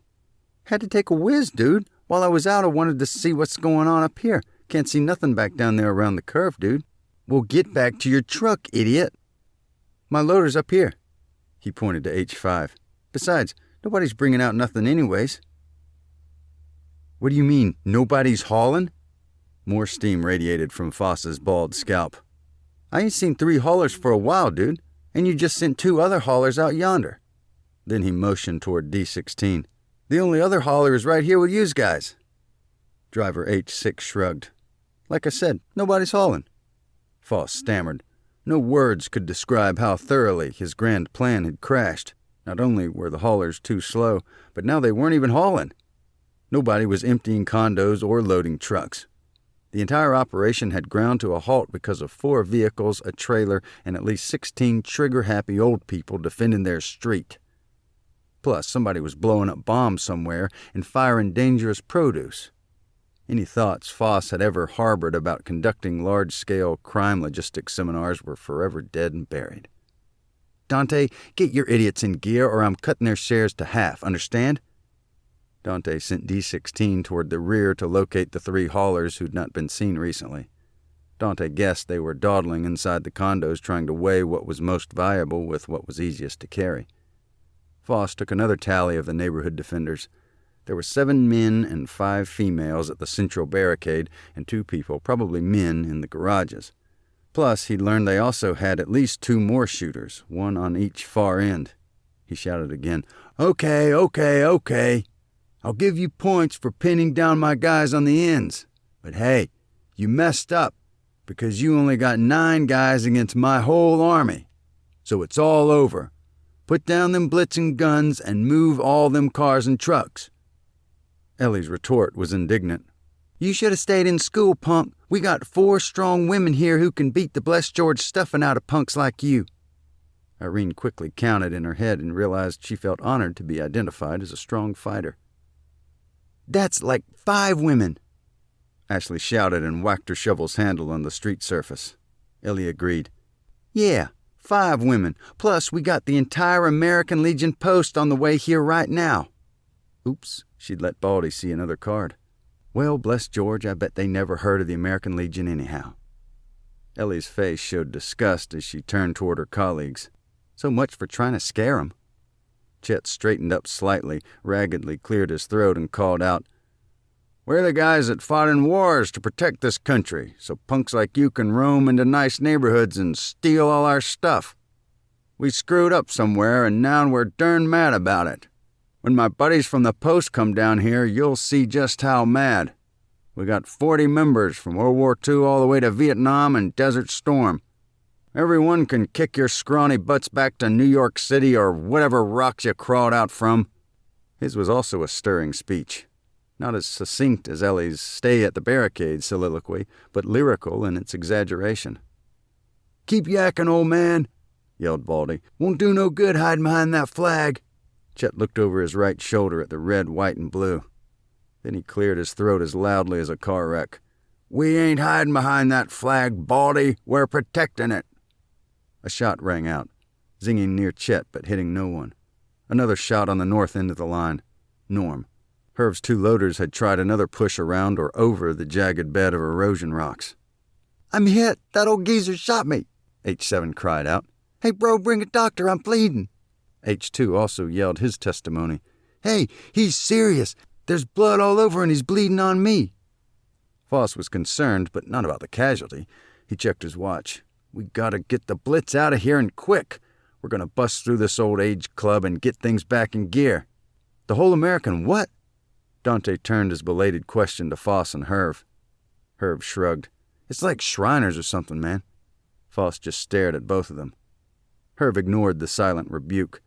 Had to take a whiz, dude. While I was out, I wanted to see what's going on up here. Can't see nothing back down there around the curve, dude. Well, get back to your truck, idiot. My loader's up here. He pointed to H5. Besides, nobody's bringing out nothing anyways. What do you mean, nobody's hauling? More steam radiated from Foss's bald scalp. I ain't seen 3 haulers for a while, dude, and you just sent 2 other haulers out yonder. Then he motioned toward D16. The only other hauler is right here with yous guys. Driver H6 shrugged. Like I said, nobody's hauling. Foss stammered. No words could describe how thoroughly his grand plan had crashed. Not only were the haulers too slow, but now they weren't even hauling. Nobody was emptying condos or loading trucks. The entire operation had ground to a halt because of 4 vehicles, a trailer, and at least 16 trigger-happy old people defending their street. Plus, somebody was blowing up bombs somewhere and firing dangerous produce. Any thoughts Foss had ever harbored about conducting large-scale crime logistics seminars were forever dead and buried. Dante, get your idiots in gear or I'm cutting their shares to half, understand? Dante sent D16 toward the rear to locate the 3 haulers who'd not been seen recently. Dante guessed they were dawdling inside the condos trying to weigh what was most viable with what was easiest to carry. Foss took another tally of the neighborhood defenders. There were 7 men and 5 females at the central barricade and 2 people, probably men, in the garages. Plus, he'd learned they also had at least 2 more shooters, 1 on each far end. He shouted again, Okay. I'll give you points for pinning down my guys on the ends. But hey, you messed up because you only got 9 guys against my whole army. So it's all over. Put down them blitzing guns and move all them cars and trucks. Ellie's retort was indignant. You should have stayed in school, punk. We got 4 strong women here who can beat the blessed George stuffing out of punks like you. Irene quickly counted in her head and realized she felt honored to be identified as a strong fighter. That's like 5 women. Ashley shouted and whacked her shovel's handle on the street surface. Ellie agreed. Yeah, 5 women. Plus, we got the entire American Legion post on the way here right now. Oops, she'd let Baldy see another card. Well, bless George, I bet they never heard of the American Legion anyhow. Ellie's face showed disgust as she turned toward her colleagues. So much for trying to scare 'em. Chet straightened up slightly, raggedly cleared his throat, and called out, We're the guys that fought in wars to protect this country, so punks like you can roam into nice neighborhoods and steal all our stuff. We screwed up somewhere, and now we're darn mad about it. When my buddies from the post come down here, you'll see just how mad. We got 40 members from World War II all the way to Vietnam and Desert Storm. Everyone can kick your scrawny butts back to New York City or whatever rocks you crawled out from. His was also a stirring speech. Not as succinct as Ellie's stay at the barricade soliloquy, but lyrical in its exaggeration. Keep yakking, old man, yelled Baldy. Won't do no good hiding behind that flag. Chet looked over his right shoulder at the red, white, and blue. Then he cleared his throat as loudly as a car wreck. "We ain't hiding behind that flag, Baldy. We're protecting it." A shot rang out, zinging near Chet but hitting no one. Another shot on the north end of the line. Norm. Herv's two loaders had tried another push around or over the jagged bed of erosion rocks. "I'm hit. That old geezer shot me," H7 cried out. "Hey, bro, bring a doctor. I'm bleeding." H2 also yelled his testimony. "Hey, he's serious. There's blood all over and he's bleeding on me." Foss was concerned, but not about the casualty. He checked his watch. "We gotta get the blitz out of here and quick. We're gonna bust through this old age club and get things back in gear." "The whole American what?" Dante turned his belated question to Foss and Herv. Herv shrugged. "It's like Shriners or something, man." Foss just stared at both of them. Herv ignored the silent rebuke.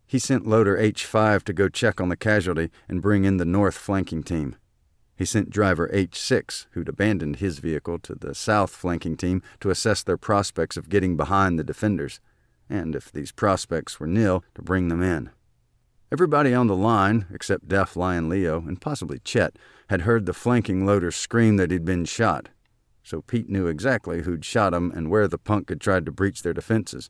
He sent loader H5 to go check on the casualty and bring in the north flanking team. He sent driver H6, who'd abandoned his vehicle, to the south flanking team to assess their prospects of getting behind the defenders, and if these prospects were nil, to bring them in. Everybody on the line, except Deaf Lion Leo and possibly Chet, had heard the flanking loader scream that he'd been shot, so Pete knew exactly who'd shot him and where the punk had tried to breach their defenses.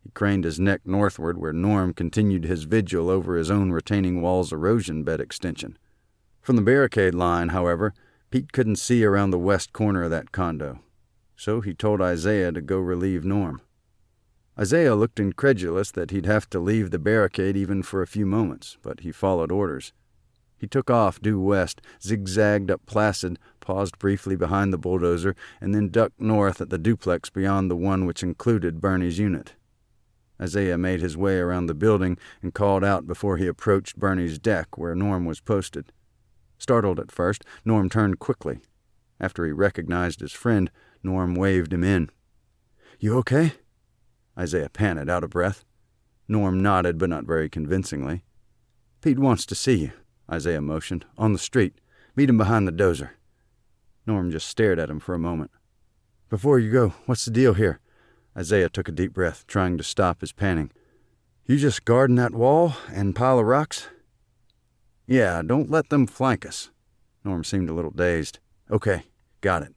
He craned his neck northward where Norm continued his vigil over his own retaining wall's erosion bed extension. From the barricade line, however, Pete couldn't see around the west corner of that condo, so he told Isaiah to go relieve Norm. Isaiah looked incredulous that he'd have to leave the barricade even for a few moments, but he followed orders. He took off due west, zigzagged up Placid, paused briefly behind the bulldozer, and then ducked north at the duplex beyond the one which included Bernie's unit. Isaiah made his way around the building and called out before he approached Bernie's deck where Norm was posted. Startled at first, Norm turned quickly. After he recognized his friend, Norm waved him in. "You okay?" Isaiah panted, out of breath. Norm nodded, but not very convincingly. "Pete wants to see you," Isaiah motioned. "On the street. Meet him behind the dozer." Norm just stared at him for a moment. "Before you go, what's the deal here?" Isaiah took a deep breath, trying to stop his panting. "You just guarding that wall and pile of rocks?" "Yeah, don't let them flank us." Norm seemed a little dazed. "Okay, got it."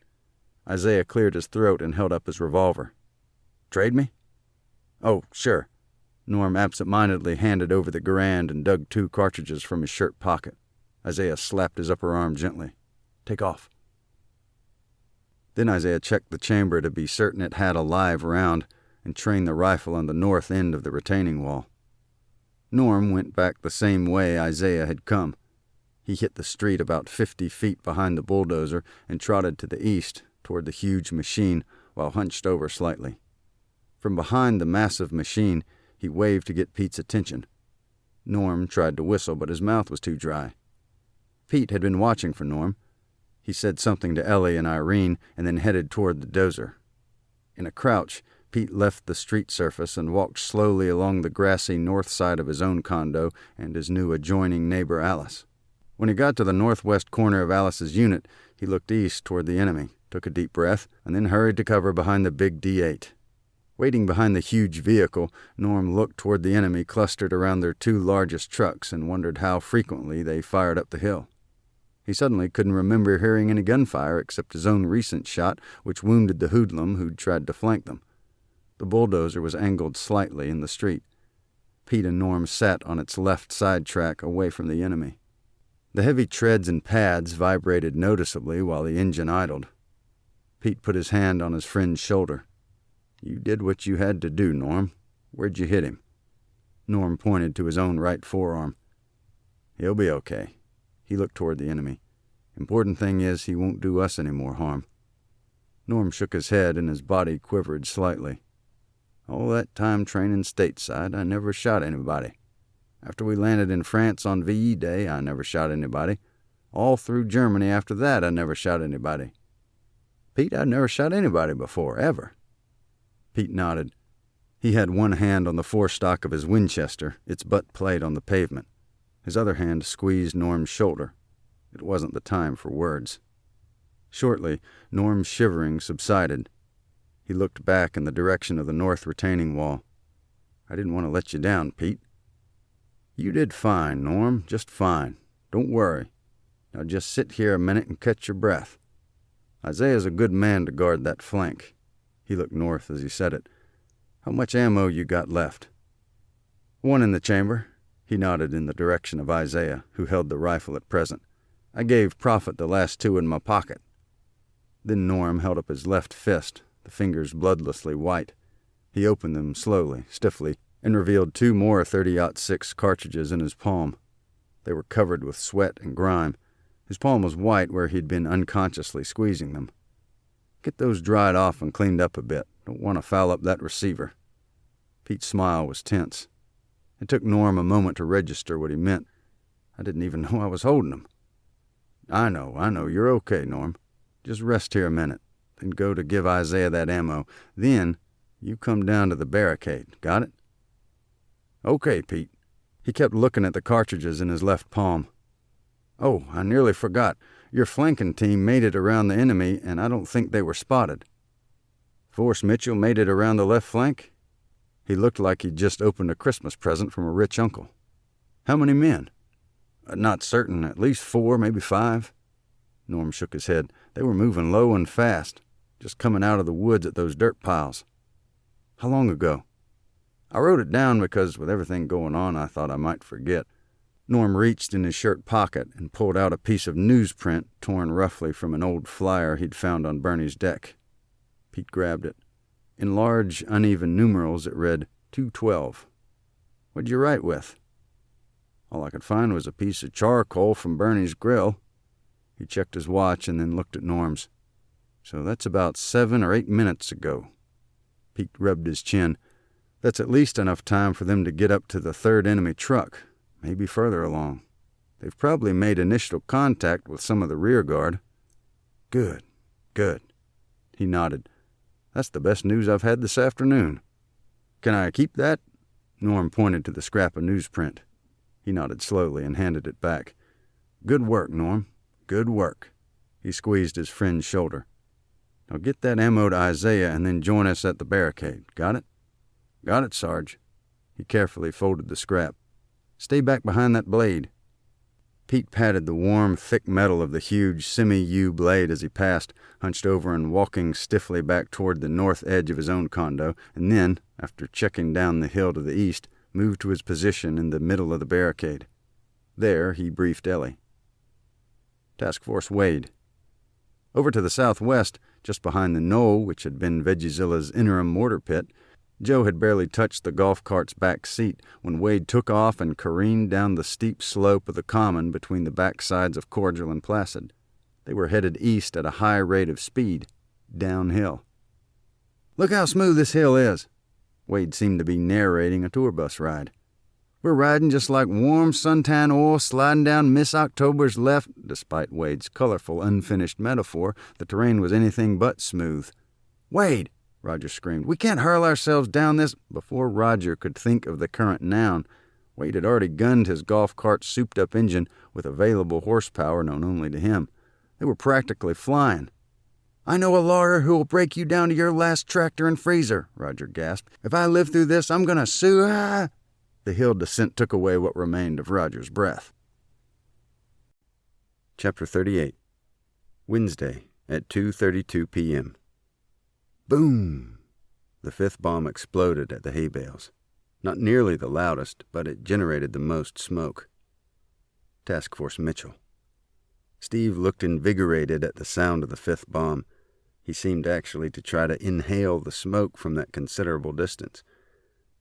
Isaiah cleared his throat and held up his revolver. "Trade me?" "Oh, sure." Norm absent-mindedly handed over the Garand and dug 2 cartridges from his shirt pocket. Isaiah slapped his upper arm gently. "Take off." Then Isaiah checked the chamber to be certain it had a live round and trained the rifle on the north end of the retaining wall. Norm went back the same way Isaiah had come. He hit the street about 50 feet behind the bulldozer and trotted to the east toward the huge machine while hunched over slightly. From behind the massive machine, he waved to get Pete's attention. Norm tried to whistle, but his mouth was too dry. Pete had been watching for Norm. He said something to Ellie and Irene and then headed toward the dozer. In a crouch, Pete left the street surface and walked slowly along the grassy north side of his own condo and his new adjoining neighbor Alice. When he got to the northwest corner of Alice's unit, he looked east toward the enemy, took a deep breath, and then hurried to cover behind the big D8. Waiting behind the huge vehicle, Norm looked toward the enemy clustered around their 2 largest trucks and wondered how frequently they fired up the hill. He suddenly couldn't remember hearing any gunfire except his own recent shot, which wounded the hoodlum who'd tried to flank them. The bulldozer was angled slightly in the street. Pete and Norm sat on its left side track away from the enemy. The heavy treads and pads vibrated noticeably while the engine idled. Pete put his hand on his friend's shoulder. "You did what you had to do, Norm. Where'd you hit him?" Norm pointed to his own right forearm. "He'll be okay." He looked toward the enemy. "Important thing is he won't do us any more harm." Norm shook his head and his body quivered slightly. "All that time training stateside, I never shot anybody. After we landed in France on VE Day, I never shot anybody. All through Germany after that, I never shot anybody. Pete, I'd never shot anybody before, ever." Pete nodded. He had one hand on the forestock of his Winchester, its butt plate on the pavement. His other hand squeezed Norm's shoulder. It wasn't the time for words. Shortly, Norm's shivering subsided. He looked back in the direction of the north retaining wall. "I didn't want to let you down, Pete." "You did fine, Norm, just fine. Don't worry. Now just sit here a minute and catch your breath. Isaiah's a good man to guard that flank." He looked north as he said it. "How much ammo you got left?" "One in the chamber." He nodded in the direction of Isaiah, who held the rifle at present. "I gave Prophet the last 2 in my pocket." Then Norm held up his left fist, the fingers bloodlessly white. He opened them slowly, stiffly, and revealed 2 more 30-06 cartridges in his palm. They were covered with sweat and grime. His palm was white where he'd been unconsciously squeezing them. "Get those dried off and cleaned up a bit. Don't want to foul up that receiver." Pete's smile was tense. It took Norm a moment to register what he meant. "I didn't even know I was holding them." I know. You're okay, Norm. Just rest here a minute, then go to give Isaiah that ammo. Then you come down to the barricade. Got it?" "Okay, Pete." He kept looking at the cartridges in his left palm. "Oh, I nearly forgot. Your flanking team made it around the enemy, and I don't think they were spotted." "Force Mitchell made it around the left flank?" He looked like he'd just opened a Christmas present from a rich uncle. "How many men?" "Not certain. At least 4, maybe 5. Norm shook his head. "They were moving low and fast, just coming out of the woods at those dirt piles." "How long ago?" "I wrote it down because with everything going on I thought I might forget." Norm reached in his shirt pocket and pulled out a piece of newsprint torn roughly from an old flyer he'd found on Bernie's deck. Pete grabbed it. In large, uneven numerals it read 212. "What'd you write with?" "All I could find was a piece of charcoal from Bernie's grill." He checked his watch and then looked at Norm's. "So that's about 7 or 8 minutes ago." Pete rubbed his chin. "That's at least enough time for them to get up to the 3rd enemy truck, maybe further along. They've probably made initial contact with some of the rear guard." Good. He nodded. "That's the best news I've had this afternoon." "Can I keep that?" Norm pointed to the scrap of newsprint. He nodded slowly and handed it back. "Good work, Norm. Good work." He squeezed his friend's shoulder. "Now get that ammo to Isaiah and then join us at the barricade. Got it?" "Got it, Sarge." He carefully folded the scrap. "Stay back behind that blade." Pete patted the warm, thick metal of the huge semi-U blade as he passed, hunched over and walking stiffly back toward the north edge of his own condo, and then, after checking down the hill to the east, moved to his position in the middle of the barricade. There he briefed Ellie. "Task Force Wade." Over to the southwest, just behind the knoll which had been Veggiezilla's interim mortar pit, Joe had barely touched the golf cart's back seat when Wade took off and careened down the steep slope of the common between the backsides of Cordial and Placid. They were headed east at a high rate of speed, downhill. "Look how smooth this hill is." Wade seemed to be narrating a tour bus ride. "We're riding just like warm suntan oil sliding down Miss October's left." Despite Wade's colorful, unfinished metaphor, the terrain was anything but smooth. "Wade!" Roger screamed. "We can't hurl ourselves down this." Before Roger could think of the current noun, Wade had already gunned his golf cart's souped-up engine with available horsepower known only to him. They were practically flying. "I know a lawyer who will break you down to your last tractor and freezer," Roger gasped. "If I live through this, I'm going to sue." The hill descent took away what remained of Roger's breath. Chapter 38. Wednesday at 2:32 p.m. Boom! The 5th bomb exploded at the hay bales. Not nearly the loudest, but it generated the most smoke. Task Force Mitchell. Steve looked invigorated at the sound of the 5th bomb. He seemed actually to try to inhale the smoke from that considerable distance.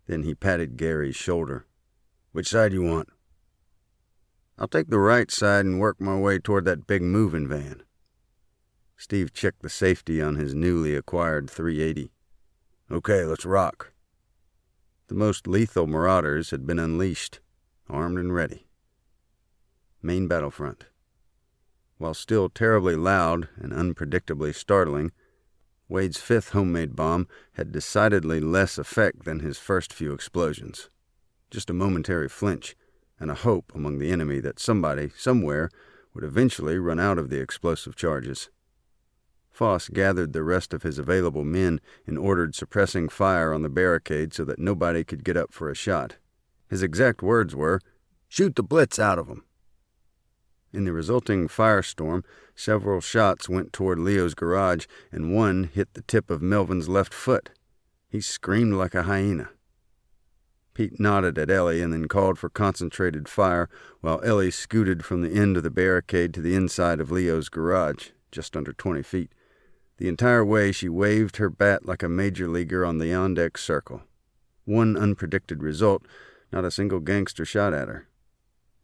Then he patted Gary's shoulder. "Which side you want?" "I'll take the right side and work my way toward that big moving van." Steve checked the safety on his newly acquired .380. "Okay, let's rock." The most lethal marauders had been unleashed, armed and ready. Main battlefront. While still terribly loud and unpredictably startling, Wade's 5th homemade bomb had decidedly less effect than his first few explosions. Just a momentary flinch, and a hope among the enemy that somebody, somewhere, would eventually run out of the explosive charges. Foss gathered the rest of his available men and ordered suppressing fire on the barricade so that nobody could get up for a shot. His exact words were, Shoot the blitz out of them." In the resulting firestorm, several shots went toward Leo's garage, and one hit the tip of Melvin's left foot. He screamed like a hyena. Pete nodded at Ellie and then called for concentrated fire, while Ellie scooted from the end of the barricade to the inside of Leo's garage, just under 20 feet. The entire way she waved her bat like a major leaguer on the on-deck circle. One unpredicted result, not a single gangster shot at her.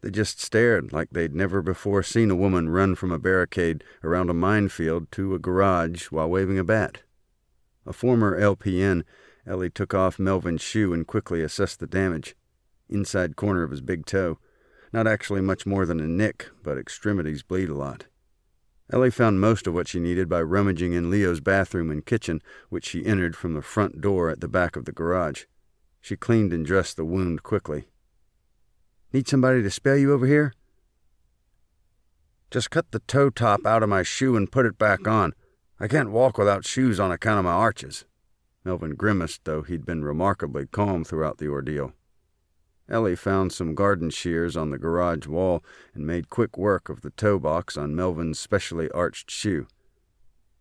They just stared like they'd never before seen a woman run from a barricade around a minefield to a garage while waving a bat. A former LPN, Ellie took off Melvin's shoe and quickly assessed the damage. Inside corner of his big toe. Not actually much more than a nick, but extremities bleed a lot. Ellie found most of what she needed by rummaging in Leo's bathroom and kitchen, which she entered from the front door at the back of the garage. She cleaned and dressed the wound quickly. "Need somebody to spell you over here?" "Just cut the toe top out of my shoe and put it back on. I can't walk without shoes on account of my arches." Melvin grimaced, though he'd been remarkably calm throughout the ordeal. Ellie found some garden shears on the garage wall and made quick work of the toe box on Melvin's specially arched shoe.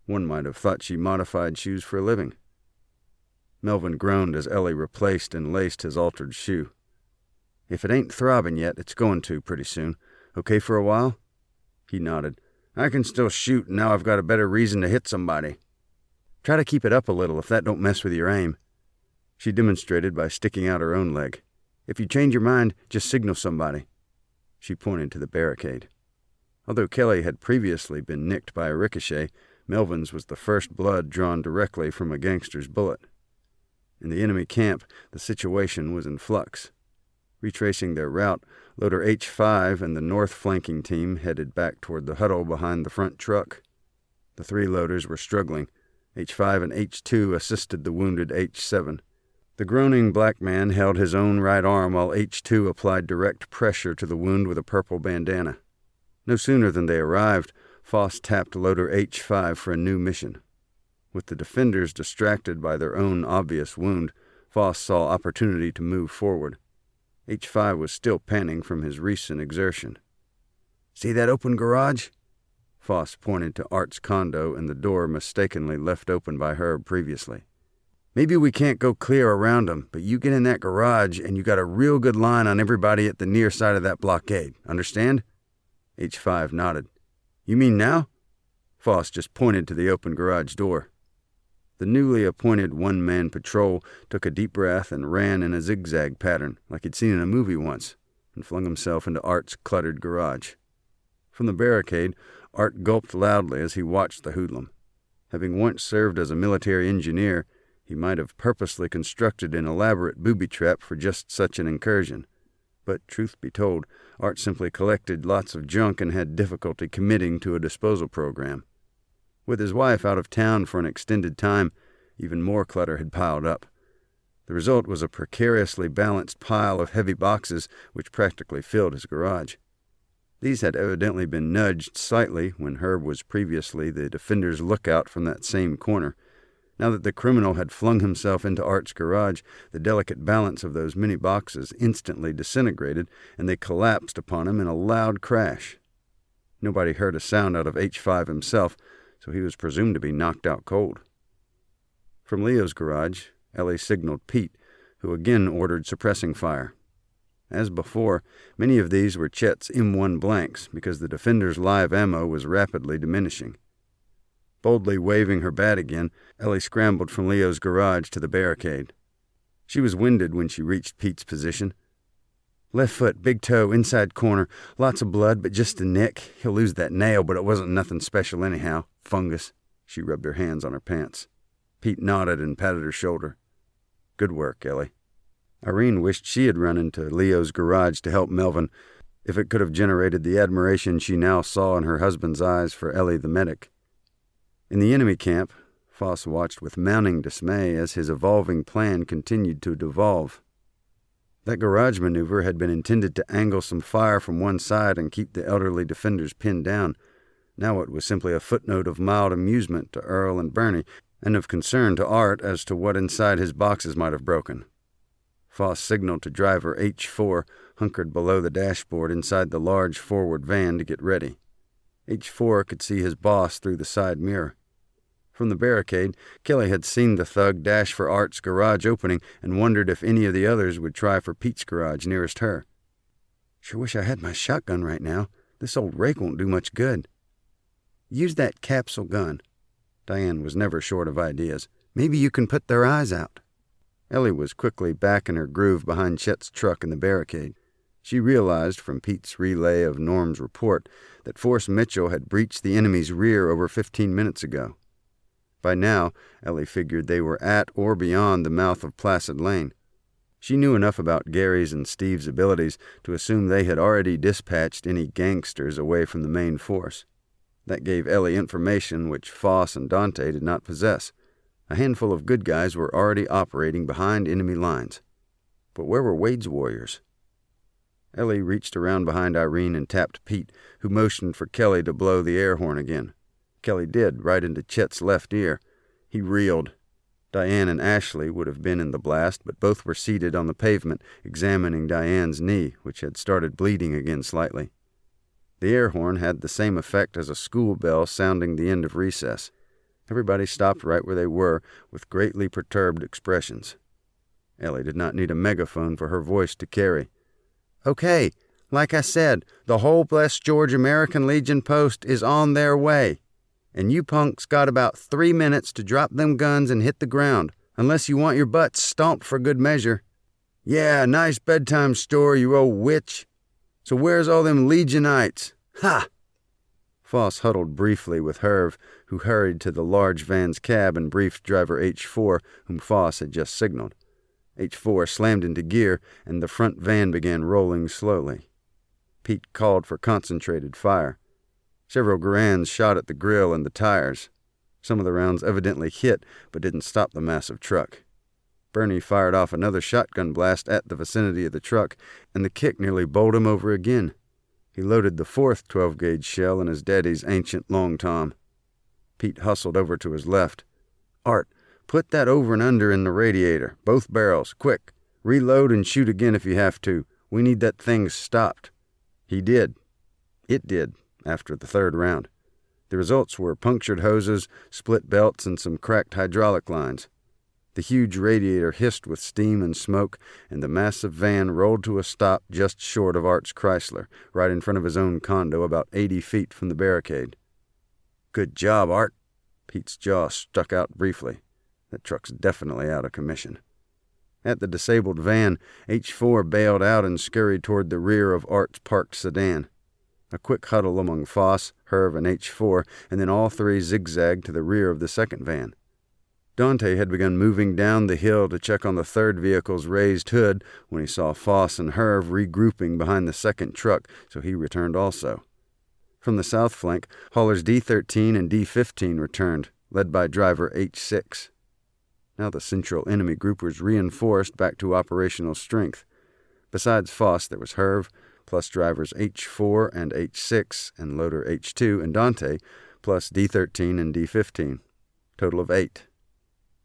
One might have thought she modified shoes for a living. Melvin groaned as Ellie replaced and laced his altered shoe. "If it ain't throbbing yet, it's going to pretty soon. Okay for a while?" He nodded. "I can still shoot, and now I've got a better reason to hit somebody." "Try to keep it up a little if that don't mess with your aim." She demonstrated by sticking out her own leg. "If you change your mind, just signal somebody." She pointed to the barricade. Although Kelly had previously been nicked by a ricochet, Melvin's was the first blood drawn directly from a gangster's bullet. In the enemy camp, the situation was in flux. Retracing their route, Loader H5 and the north flanking team headed back toward the huddle behind the front truck. The three loaders were struggling. H5 and H2 assisted the wounded H7. The groaning black man held his own right arm while H2 applied direct pressure to the wound with a purple bandana. No sooner than they arrived, Foss tapped Loader H5 for a new mission. With the defenders distracted by their own obvious wound, Foss saw opportunity to move forward. H5 was still panting from his recent exertion. "See that open garage?" Foss pointed to Art's condo and the door mistakenly left open by Herb previously. "Maybe we can't go clear around them, but you get in that garage and you got a real good line on everybody at the near side of that blockade. Understand?" H5 nodded. "You mean now?" Foss just pointed to the open garage door. The newly appointed one-man patrol took a deep breath and ran in a zigzag pattern, like he'd seen in a movie once, and flung himself into Art's cluttered garage. From the barricade, Art gulped loudly as he watched the hoodlum. Having once served as a military engineer, he might have purposely constructed an elaborate booby trap for just such an incursion. But, truth be told, Art simply collected lots of junk and had difficulty committing to a disposal program. With his wife out of town for an extended time, even more clutter had piled up. The result was a precariously balanced pile of heavy boxes which practically filled his garage. These had evidently been nudged slightly when Herb was previously the defender's lookout from that same corner. Now that the criminal had flung himself into Art's garage, the delicate balance of those many boxes instantly disintegrated, and they collapsed upon him in a loud crash. Nobody heard a sound out of H5 himself, so he was presumed to be knocked out cold. From Leo's garage, Ellie signaled Pete, who again ordered suppressing fire. As before, many of these were Chet's M1 blanks because the defender's live ammo was rapidly diminishing. Boldly waving her bat again, Ellie scrambled from Leo's garage to the barricade. She was winded when she reached Pete's position. "Left foot, big toe, inside corner. Lots of blood, but just a nick. He'll lose that nail, but it wasn't nothing special anyhow. Fungus." She rubbed her hands on her pants. Pete nodded and patted her shoulder. "Good work, Ellie." Irene wished she had run into Leo's garage to help Melvin, if it could have generated the admiration she now saw in her husband's eyes for Ellie the medic. In the enemy camp, Foss watched with mounting dismay as his evolving plan continued to devolve. That garage maneuver had been intended to angle some fire from one side and keep the elderly defenders pinned down. Now it was simply a footnote of mild amusement to Earl and Bernie, and of concern to Art as to what inside his boxes might have broken. Foss signaled to driver H4, hunkered below the dashboard inside the large forward van, to get ready. H4 could see his boss through the side mirror. From the barricade, Kelly had seen the thug dash for Art's garage opening and wondered if any of the others would try for Pete's garage nearest her. "Sure wish I had my shotgun right now. This old rake won't do much good." "Use that capsule gun." Diane was never short of ideas. "Maybe you can put their eyes out." Ellie was quickly back in her groove behind Chet's truck in the barricade. She realized from Pete's relay of Norm's report that Force Mitchell had breached the enemy's rear over 15 minutes ago. By now, Ellie figured they were at or beyond the mouth of Placid Lane. She knew enough about Gary's and Steve's abilities to assume they had already dispatched any gangsters away from the main force. That gave Ellie information which Foss and Dante did not possess. A handful of good guys were already operating behind enemy lines. But where were Wade's warriors? Ellie reached around behind Irene and tapped Pete, who motioned for Kelly to blow the air horn again. Kelly did, right into Chet's left ear. He reeled. Diane and Ashley would have been in the blast, but both were seated on the pavement, examining Diane's knee, which had started bleeding again slightly. The air horn had the same effect as a school bell sounding the end of recess. Everybody stopped right where they were, with greatly perturbed expressions. Ellie did not need a megaphone for her voice to carry. "Okay, like I said, the whole blessed George American Legion post is on their way. And you punks got about 3 minutes to drop them guns and hit the ground, unless you want your butts stomped for good measure. Yeah, nice bedtime story, you old witch. So where's all them Legionites? Ha!" Foss huddled briefly with Herv, who hurried to the large van's cab and briefed driver H4, whom Foss had just signaled. H4 slammed into gear, and the front van began rolling slowly. Pete called for concentrated fire. Several Garans shot at the grill and the tires. Some of the rounds evidently hit, but didn't stop the massive truck. Bernie fired off another shotgun blast at the vicinity of the truck, and the kick nearly bowled him over again. He loaded the fourth 12-gauge shell in his daddy's ancient long tom. Pete hustled over to his left. "Art, put that over and under in the radiator, both barrels, quick. Reload and shoot again if you have to. We need that thing stopped." He did. It did, after the third round. The results were punctured hoses, split belts, and some cracked hydraulic lines. The huge radiator hissed with steam and smoke, and the massive van rolled to a stop just short of Art's Chrysler, right in front of his own condo about 80 feet from the barricade. "Good job, Art." Pete's jaw stuck out briefly. That truck's definitely out of commission. At the disabled van, H4 bailed out and scurried toward the rear of Art's parked sedan. A quick huddle among Foss, Herv, and H4, and then all three zigzagged to the rear of the second van. Dante had begun moving down the hill to check on the third vehicle's raised hood when he saw Foss and Herv regrouping behind the second truck, so he returned also. From the south flank, haulers D13 and D15 returned, led by driver H6. Now the central enemy group was reinforced back to operational strength. Besides Foss, there was Herv, plus drivers H4 and H6, and loader H2 and Dante, plus D13 and D15. Total of 8.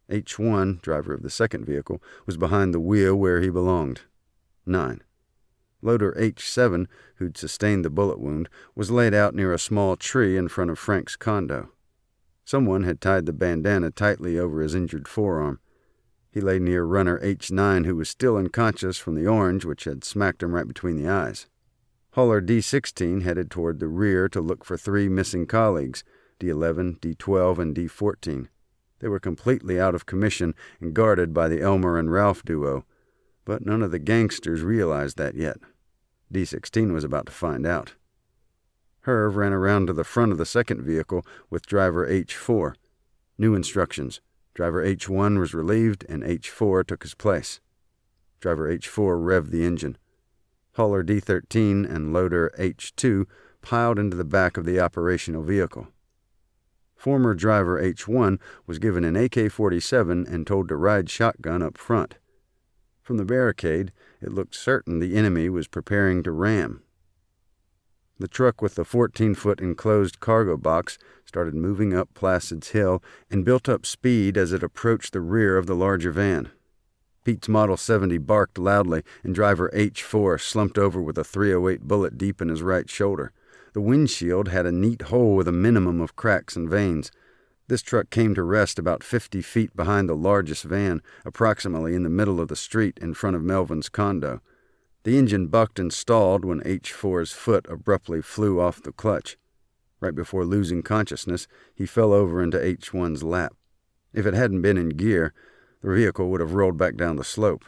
H1, driver of the second vehicle, was behind the wheel where he belonged. 9. Loader H7, who'd sustained the bullet wound, was laid out near a small tree in front of Frank's condo. Someone had tied the bandana tightly over his injured forearm. He lay near runner H9, who was still unconscious from the orange which had smacked him right between the eyes. Hauler D16 headed toward the rear to look for 3 missing colleagues, D11, D12, and D14. They were completely out of commission and guarded by the Elmer and Ralph duo, but none of the gangsters realized that yet. D16 was about to find out. Herv ran around to the front of the second vehicle with driver H4. New instructions. Driver H1 was relieved and H4 took his place. Driver H4 revved the engine. Hauler D13 and loader H2 piled into the back of the operational vehicle. Former driver H1 was given an AK-47 and told to ride shotgun up front. From the barricade, it looked certain the enemy was preparing to ram. The truck with the 14-foot enclosed cargo box started moving up Placid's Hill and built up speed as it approached the rear of the larger van. Pete's Model 70 barked loudly, and driver H4 slumped over with a .308 bullet deep in his right shoulder. The windshield had a neat hole with a minimum of cracks and veins. This truck came to rest about 50 feet behind the largest van, approximately in the middle of the street in front of Melvin's condo. The engine bucked and stalled when H4's foot abruptly flew off the clutch. Right before losing consciousness, he fell over into H1's lap. If it hadn't been in gear, the vehicle would have rolled back down the slope.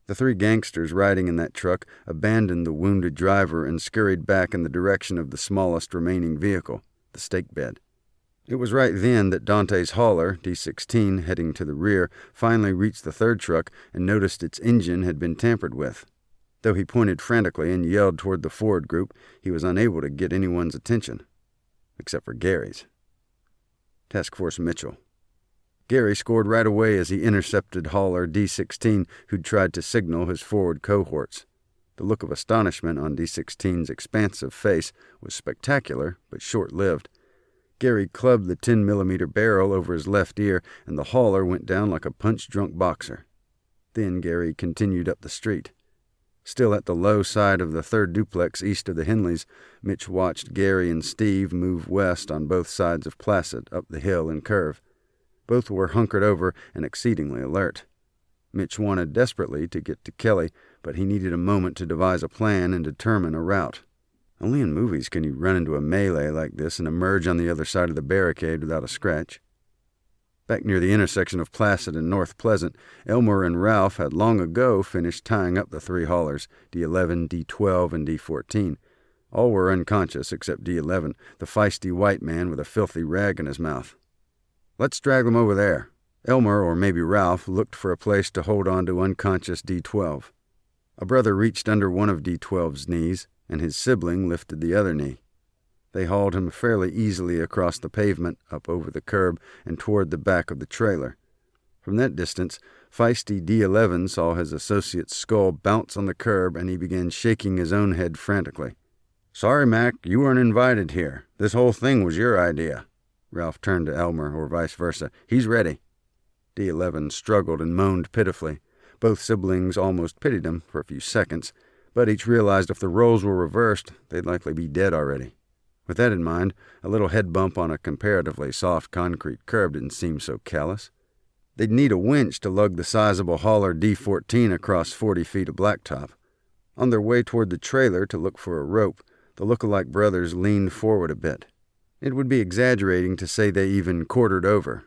The three gangsters riding in that truck abandoned the wounded driver and scurried back in the direction of the smallest remaining vehicle, the stake bed. It was right then that Dante's hauler, D-16, heading to the rear, finally reached the third truck and noticed its engine had been tampered with. Though he pointed frantically and yelled toward the Ford group, he was unable to get anyone's attention, except for Gary's. Task Force Mitchell. Gary scored right away as he intercepted hauler D-16, who'd tried to signal his forward cohorts. The look of astonishment on D-16's expansive face was spectacular, but short-lived. Gary clubbed the 10mm barrel over his left ear, and the hauler went down like a punch-drunk boxer. Then Gary continued up the street. Still at the low side of the third duplex east of the Henleys, Mitch watched Gary and Steve move west on both sides of Placid, up the hill and curve. Both were hunkered over and exceedingly alert. Mitch wanted desperately to get to Kelly, but he needed a moment to devise a plan and determine a route. Only in movies can you run into a melee like this and emerge on the other side of the barricade without a scratch. Back near the intersection of Placid and North Pleasant, Elmer and Ralph had long ago finished tying up the three haulers, D11, D12, and D14. All were unconscious except D11, the feisty white man with a filthy rag in his mouth. "Let's drag them over there." Elmer, or maybe Ralph, looked for a place to hold on to unconscious D12. A brother reached under one of D12's knees, and his sibling lifted the other knee. They hauled him fairly easily across the pavement, up over the curb, and toward the back of the trailer. From that distance, feisty D11 saw his associate's skull bounce on the curb, and he began shaking his own head frantically. "Sorry, Mac, you weren't invited here. This whole thing was your idea." Ralph turned to Elmer, or vice versa. "He's ready." D11 struggled and moaned pitifully. Both siblings almost pitied him for a few seconds, but each realized if the roles were reversed, they'd likely be dead already. With that in mind, a little head bump on a comparatively soft concrete curb didn't seem so callous. They'd need a winch to lug the sizable hauler D14 across 40 feet of blacktop. On their way toward the trailer to look for a rope, the look-alike brothers leaned forward a bit. It would be exaggerating to say they even quartered over.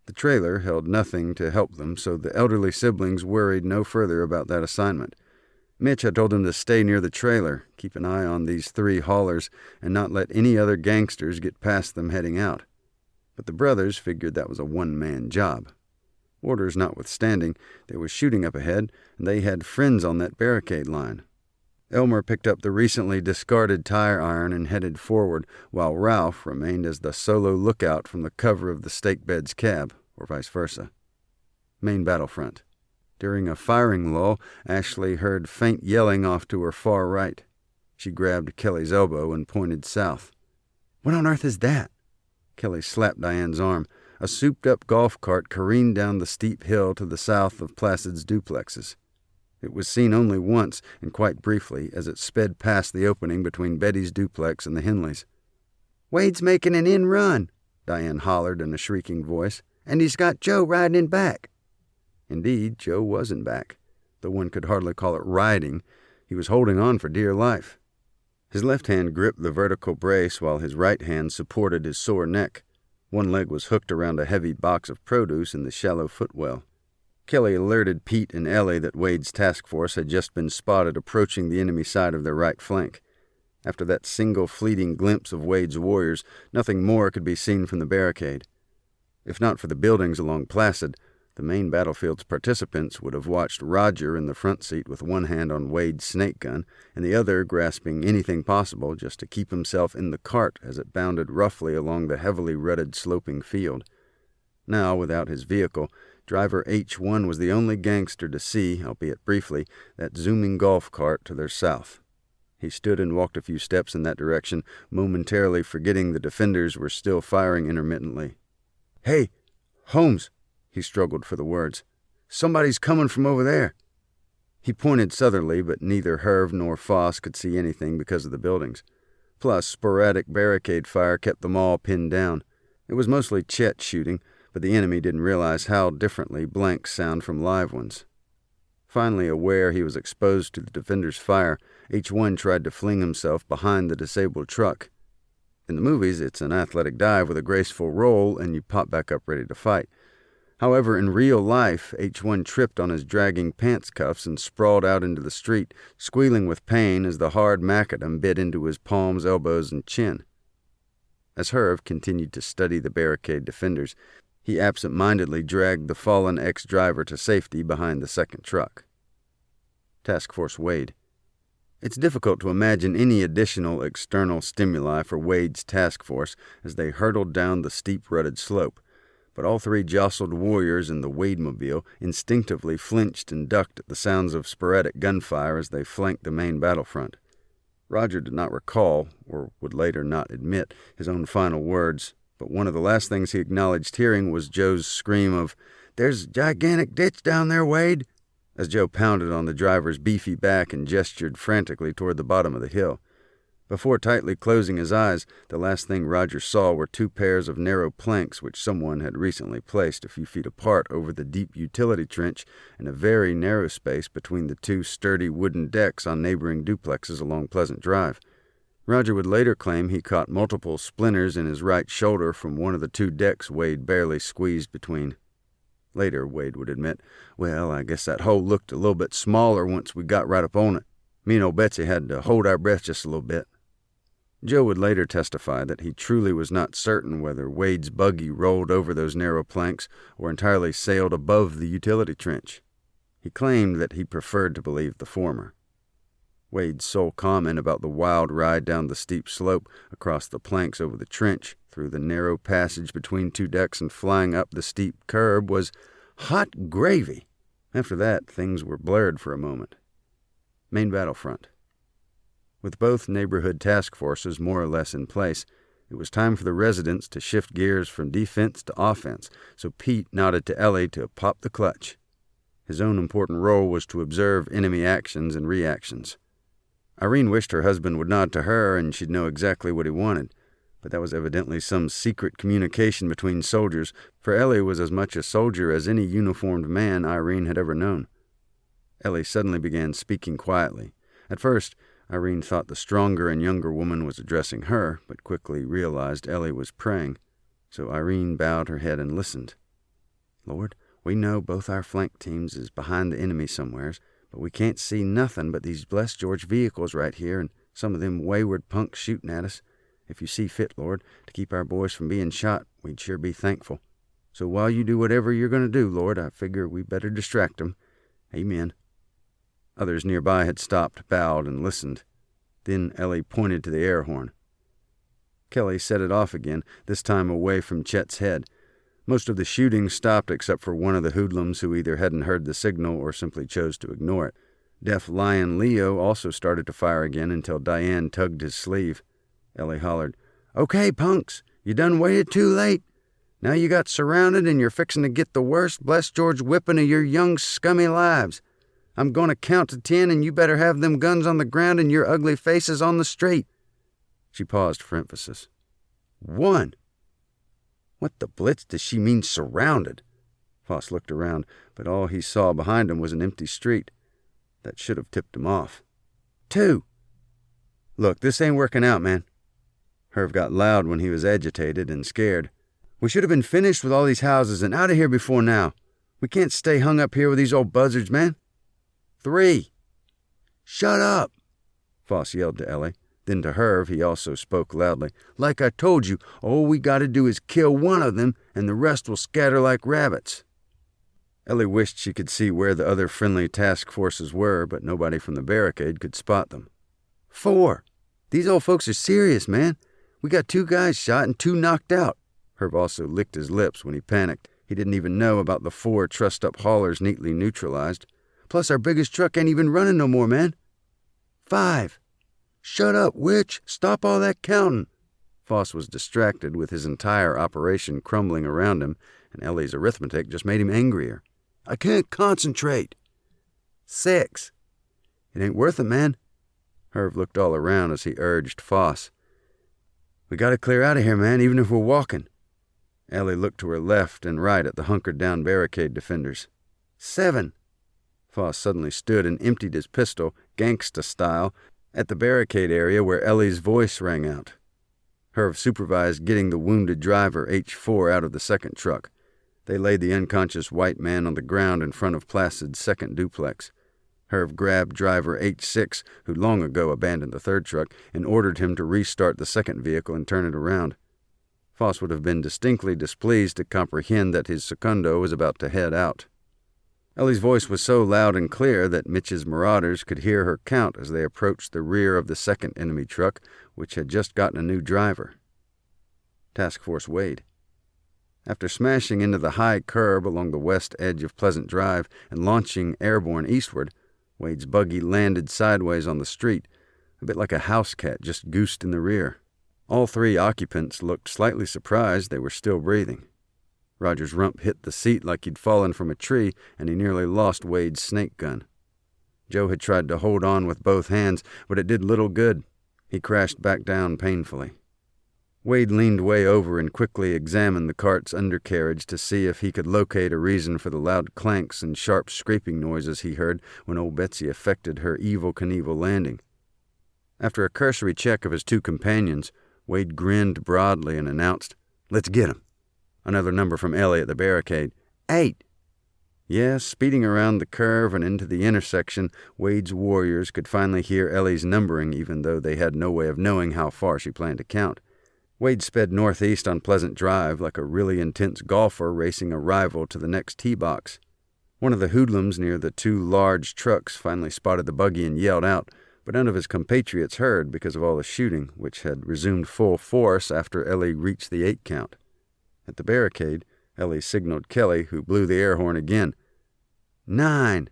The trailer held nothing to help them, so the elderly siblings worried no further about that assignment. Mitch had told them to stay near the trailer, keep an eye on these three haulers, and not let any other gangsters get past them heading out. But the brothers figured that was a one-man job. Orders notwithstanding, there was shooting up ahead, and they had friends on that barricade line. Elmer picked up the recently discarded tire iron and headed forward, while Ralph remained as the solo lookout from the cover of the stake bed's cab, or vice versa. Main battlefront. During a firing lull, Ashley heard faint yelling off to her far right. She grabbed Kelly's elbow and pointed south. "What on earth is that?" Kelly slapped Diane's arm. A souped-up golf cart careened down the steep hill to the south of Placid's duplexes. It was seen only once, and quite briefly, as it sped past the opening between Betty's duplex and the Henleys. "Wade's making an in-run," Diane hollered in a shrieking voice, "and he's got Joe riding in back." Indeed, Joe wasn't back, though one could hardly call it riding. He was holding on for dear life. His left hand gripped the vertical brace while his right hand supported his sore neck. One leg was hooked around a heavy box of produce in the shallow footwell. Kelly alerted Pete and Ellie that Wade's task force had just been spotted approaching the enemy side of their right flank. After that single fleeting glimpse of Wade's warriors, nothing more could be seen from the barricade. If not for the buildings along Placid, the main battlefield's participants would have watched Roger in the front seat with one hand on Wade's snake gun and the other grasping anything possible just to keep himself in the cart as it bounded roughly along the heavily rutted sloping field. Now, without his vehicle, driver H1 was the only gangster to see, albeit briefly, that zooming golf cart to their south. He stood and walked a few steps in that direction, momentarily forgetting the defenders were still firing intermittently. "Hey, Holmes!" He struggled for the words. Somebody's coming from over there." He pointed southerly, but neither Herv nor Foss could see anything because of the buildings. Plus, sporadic barricade fire kept them all pinned down. It was mostly Chet shooting, but the enemy didn't realize how differently blanks sound from live ones. Finally aware he was exposed to the defenders' fire, each one tried to fling himself behind the disabled truck. In the movies, it's an athletic dive with a graceful roll, and you pop back up ready to fight. However, in real life, H1 tripped on his dragging pants cuffs and sprawled out into the street, squealing with pain as the hard macadam bit into his palms, elbows, and chin. As Herv continued to study the barricade defenders, he absent-mindedly dragged the fallen ex-driver to safety behind the second truck. Task Force Wade. It's difficult to imagine any additional external stimuli for Wade's task force as they hurtled down the steep, rutted slope, but all three jostled warriors in the Wade-mobile instinctively flinched and ducked at the sounds of sporadic gunfire as they flanked the main battlefront. Roger did not recall, or would later not admit, his own final words, but one of the last things he acknowledged hearing was Joe's scream of, "There's a gigantic ditch down there, Wade," as Joe pounded on the driver's beefy back and gestured frantically toward the bottom of the hill. Before tightly closing his eyes, the last thing Roger saw were two pairs of narrow planks which someone had recently placed a few feet apart over the deep utility trench and a very narrow space between the two sturdy wooden decks on neighboring duplexes along Pleasant Drive. Roger would later claim he caught multiple splinters in his right shoulder from one of the two decks Wade barely squeezed between. Later, Wade would admit, "Well, I guess that hole looked a little bit smaller once we got right up on it. Me and old Betsy had to hold our breath just a little bit." Joe would later testify that he truly was not certain whether Wade's buggy rolled over those narrow planks or entirely sailed above the utility trench. He claimed that he preferred to believe the former. Wade's sole comment about the wild ride down the steep slope, across the planks over the trench, through the narrow passage between two decks and flying up the steep curb was, "Hot gravy." After that, things were blurred for a moment. Main battlefront. With both neighborhood task forces more or less in place, it was time for the residents to shift gears from defense to offense, so Pete nodded to Ellie to pop the clutch. His own important role was to observe enemy actions and reactions. Irene wished her husband would nod to her and she'd know exactly what he wanted, but that was evidently some secret communication between soldiers, for Ellie was as much a soldier as any uniformed man Irene had ever known. Ellie suddenly began speaking quietly. At first, Irene thought the stronger and younger woman was addressing her, but quickly realized Ellie was praying, so Irene bowed her head and listened. "Lord, we know both our flank teams is behind the enemy somewheres, but we can't see nothing but these blessed George vehicles right here and some of them wayward punks shooting at us. If you see fit, Lord, to keep our boys from being shot, we'd sure be thankful. So while you do whatever you're going to do, Lord, I figure we better distract 'em. Amen." Others nearby had stopped, bowed, and listened. Then Ellie pointed to the air horn. Kelly set it off again, this time away from Chet's head. Most of the shooting stopped except for one of the hoodlums who either hadn't heard the signal or simply chose to ignore it. Deaf Lion Leo also started to fire again until Diane tugged his sleeve. Ellie hollered, "Okay, punks, you done waited too late. Now you got surrounded and you're fixing to get the worst blessed George whipping of your young scummy lives. I'm going to count to 10 and you better have them guns on the ground and your ugly faces on the street." She paused for emphasis. 1. What the blitz does she mean surrounded? Foss looked around, but all he saw behind him was an empty street. That should have tipped him off. 2. Look, this ain't working out, man. Herv got loud when he was agitated and scared. We should have been finished with all these houses and out of here before now. We can't stay hung up here with these old buzzards, man. 3. Shut up, Foss yelled to Ellie. Then to Herv he also spoke loudly. Like I told you, all we gotta do is kill one of them and the rest will scatter like rabbits. Ellie wished she could see where the other friendly task forces were, but nobody from the barricade could spot them. 4. These old folks are serious, man. We got 2 guys shot and 2 knocked out. Herv also licked his lips when he panicked. He didn't even know about the 4 trussed-up haulers neatly neutralized. Plus our biggest truck ain't even running no more, man. 5. Shut up, witch. Stop all that counting. Foss was distracted with his entire operation crumbling around him, and Ellie's arithmetic just made him angrier. I can't concentrate. 6. It ain't worth it, man. Herb looked all around as he urged Foss. We gotta clear out of here, man, even if we're walking. Ellie looked to her left and right at the hunkered-down barricade defenders. 7. Foss suddenly stood and emptied his pistol, gangsta style, at the barricade area where Ellie's voice rang out. Herb supervised getting the wounded driver, H4, out of the second truck. They laid the unconscious white man on the ground in front of Placid's second duplex. Herb grabbed driver H6, who long ago abandoned the third truck, and ordered him to restart the second vehicle and turn it around. Foss would have been distinctly displeased to comprehend that his secundo was about to head out. Ellie's voice was so loud and clear that Mitch's marauders could hear her count as they approached the rear of the second enemy truck, which had just gotten a new driver. Task Force Wade. After smashing into the high curb along the west edge of Pleasant Drive and launching airborne eastward, Wade's buggy landed sideways on the street, a bit like a house cat just goosed in the rear. All 3 occupants looked slightly surprised they were still breathing. Roger's rump hit the seat like he'd fallen from a tree, and he nearly lost Wade's snake gun. Joe had tried to hold on with both hands, but it did little good. He crashed back down painfully. Wade leaned way over and quickly examined the cart's undercarriage to see if he could locate a reason for the loud clanks and sharp scraping noises he heard when old Betsy effected her Evel Knievel landing. After a cursory check of his 2 companions, Wade grinned broadly and announced, "Let's get 'em." Another number from Ellie at the barricade. 8. Yes, speeding around the curve and into the intersection, Wade's warriors could finally hear Ellie's numbering, even though they had no way of knowing how far she planned to count. Wade sped northeast on Pleasant Drive like a really intense golfer racing a rival to the next tee box. One of the hoodlums near the 2 large trucks finally spotted the buggy and yelled out, but none of his compatriots heard because of all the shooting, which had resumed full force after Ellie reached the 8 count. At the barricade, Ellie signaled Kelly, who blew the air horn again. 9.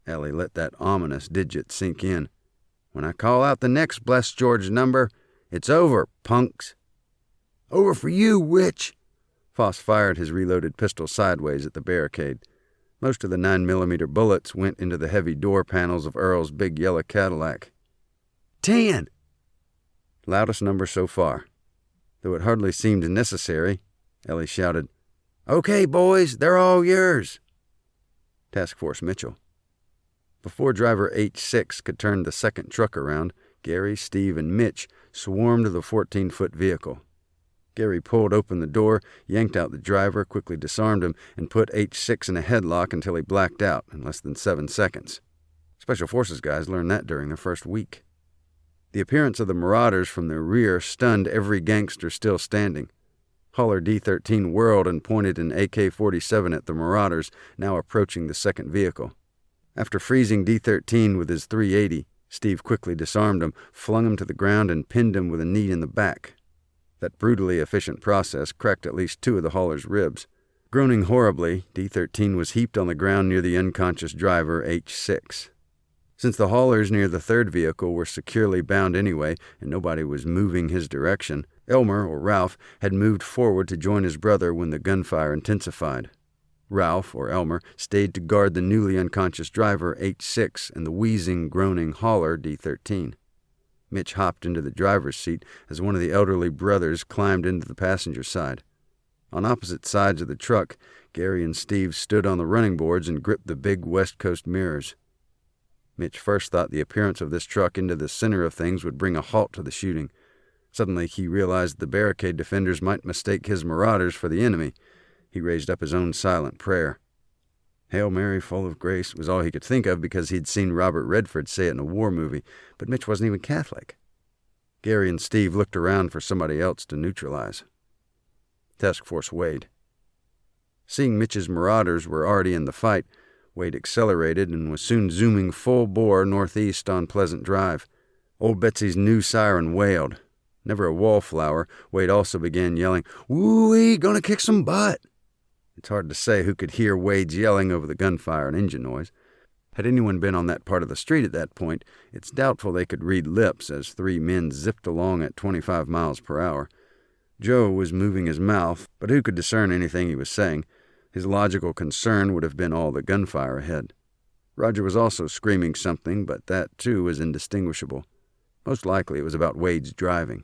Ellie let that ominous digit sink in. When I call out the next blessed George number, it's over, punks. Over for you, witch! Foss fired his reloaded pistol sideways at the barricade. Most of the 9mm bullets went into the heavy door panels of Earl's big yellow Cadillac. 10! Loudest number so far. Though it hardly seemed necessary, Ellie shouted, "Okay, boys, they're all yours." Task Force Mitchell. Before driver H6 could turn the second truck around, Gary, Steve, and Mitch swarmed the 14-foot vehicle. Gary pulled open the door, yanked out the driver, quickly disarmed him, and put H6 in a headlock until he blacked out in less than 7 seconds. Special Forces guys learned that during their first week. The appearance of the marauders from the rear stunned every gangster still standing. Hauler D-13 whirled and pointed an AK-47 at the marauders, now approaching the second vehicle. After freezing D-13 with his .380, Steve quickly disarmed him, flung him to the ground, and pinned him with a knee in the back. That brutally efficient process cracked at least 2 of the hauler's ribs. Groaning horribly, D-13 was heaped on the ground near the unconscious driver, H6. Since the haulers near the third vehicle were securely bound anyway, and nobody was moving his direction, Elmer, or Ralph, had moved forward to join his brother when the gunfire intensified. Ralph, or Elmer, stayed to guard the newly unconscious driver, H6, and the wheezing, groaning hauler, D-13. Mitch hopped into the driver's seat as one of the elderly brothers climbed into the passenger side. On opposite sides of the truck, Gary and Steve stood on the running boards and gripped the big West Coast mirrors. Mitch first thought the appearance of this truck into the center of things would bring a halt to the shooting. Suddenly he realized the barricade defenders might mistake his marauders for the enemy. He raised up his own silent prayer. Hail Mary, full of grace was all he could think of because he'd seen Robert Redford say it in a war movie, but Mitch wasn't even Catholic. Gary and Steve looked around for somebody else to neutralize. Task Force Wade. Seeing Mitch's marauders were already in the fight, Wade accelerated and was soon zooming full bore northeast on Pleasant Drive. Old Betsy's new siren wailed. Never a wallflower, Wade also began yelling, "Woo-wee, gonna kick some butt!" It's hard to say who could hear Wade's yelling over the gunfire and engine noise. Had anyone been on that part of the street at that point, it's doubtful they could read lips as 3 men zipped along at 25 miles per hour. Joe was moving his mouth, but who could discern anything he was saying? His logical concern would have been all the gunfire ahead. Roger was also screaming something, but that, too, was indistinguishable. Most likely it was about Wade's driving.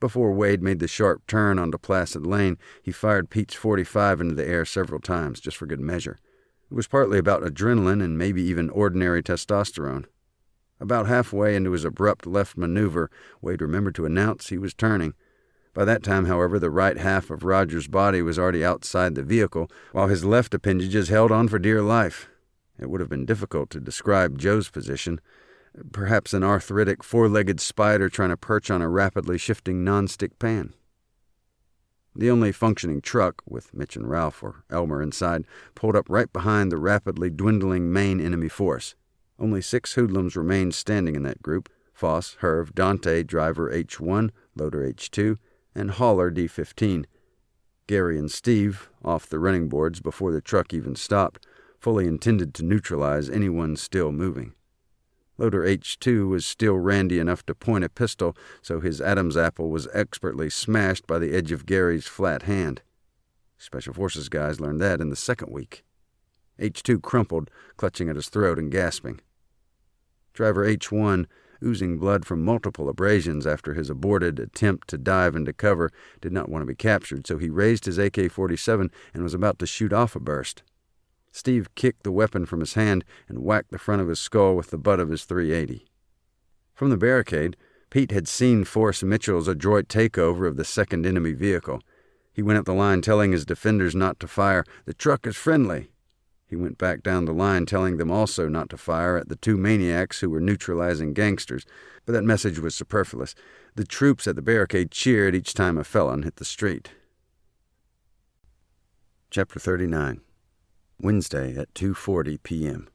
Before Wade made the sharp turn onto Placid Lane, he fired Pete's .45 into the air several times, just for good measure. It was partly about adrenaline and maybe even ordinary testosterone. About halfway into his abrupt left maneuver, Wade remembered to announce he was turning. By that time, however, the right half of Roger's body was already outside the vehicle, while his left appendages held on for dear life. It would have been difficult to describe Joe's position. Perhaps an arthritic, four-legged spider trying to perch on a rapidly shifting nonstick pan. The only functioning truck, with Mitch and Ralph or Elmer inside, pulled up right behind the rapidly dwindling main enemy force. Only 6 hoodlums remained standing in that group: Foss, Herv, Dante, driver H1, loader H2, and hauler D15. Gary and Steve, off the running boards before the truck even stopped, fully intended to neutralize anyone still moving. Loader H2 was still randy enough to point a pistol, so his Adam's apple was expertly smashed by the edge of Gary's flat hand. Special Forces guys learned that in the second week. H2 crumpled, clutching at his throat and gasping. Driver H1, oozing blood from multiple abrasions after his aborted attempt to dive into cover, did not want to be captured, so he raised his AK-47 and was about to shoot off a burst. Steve kicked the weapon from his hand and whacked the front of his skull with the butt of his .380. From the barricade, Pete had seen Force Mitchell's adroit takeover of the second enemy vehicle. He went up the line telling his defenders not to fire. "The truck is friendly." He went back down the line telling them also not to fire at the 2 maniacs who were neutralizing gangsters, but that message was superfluous. The troops at the barricade cheered each time a felon hit the street. Chapter 39. Wednesday at 2:40 p.m.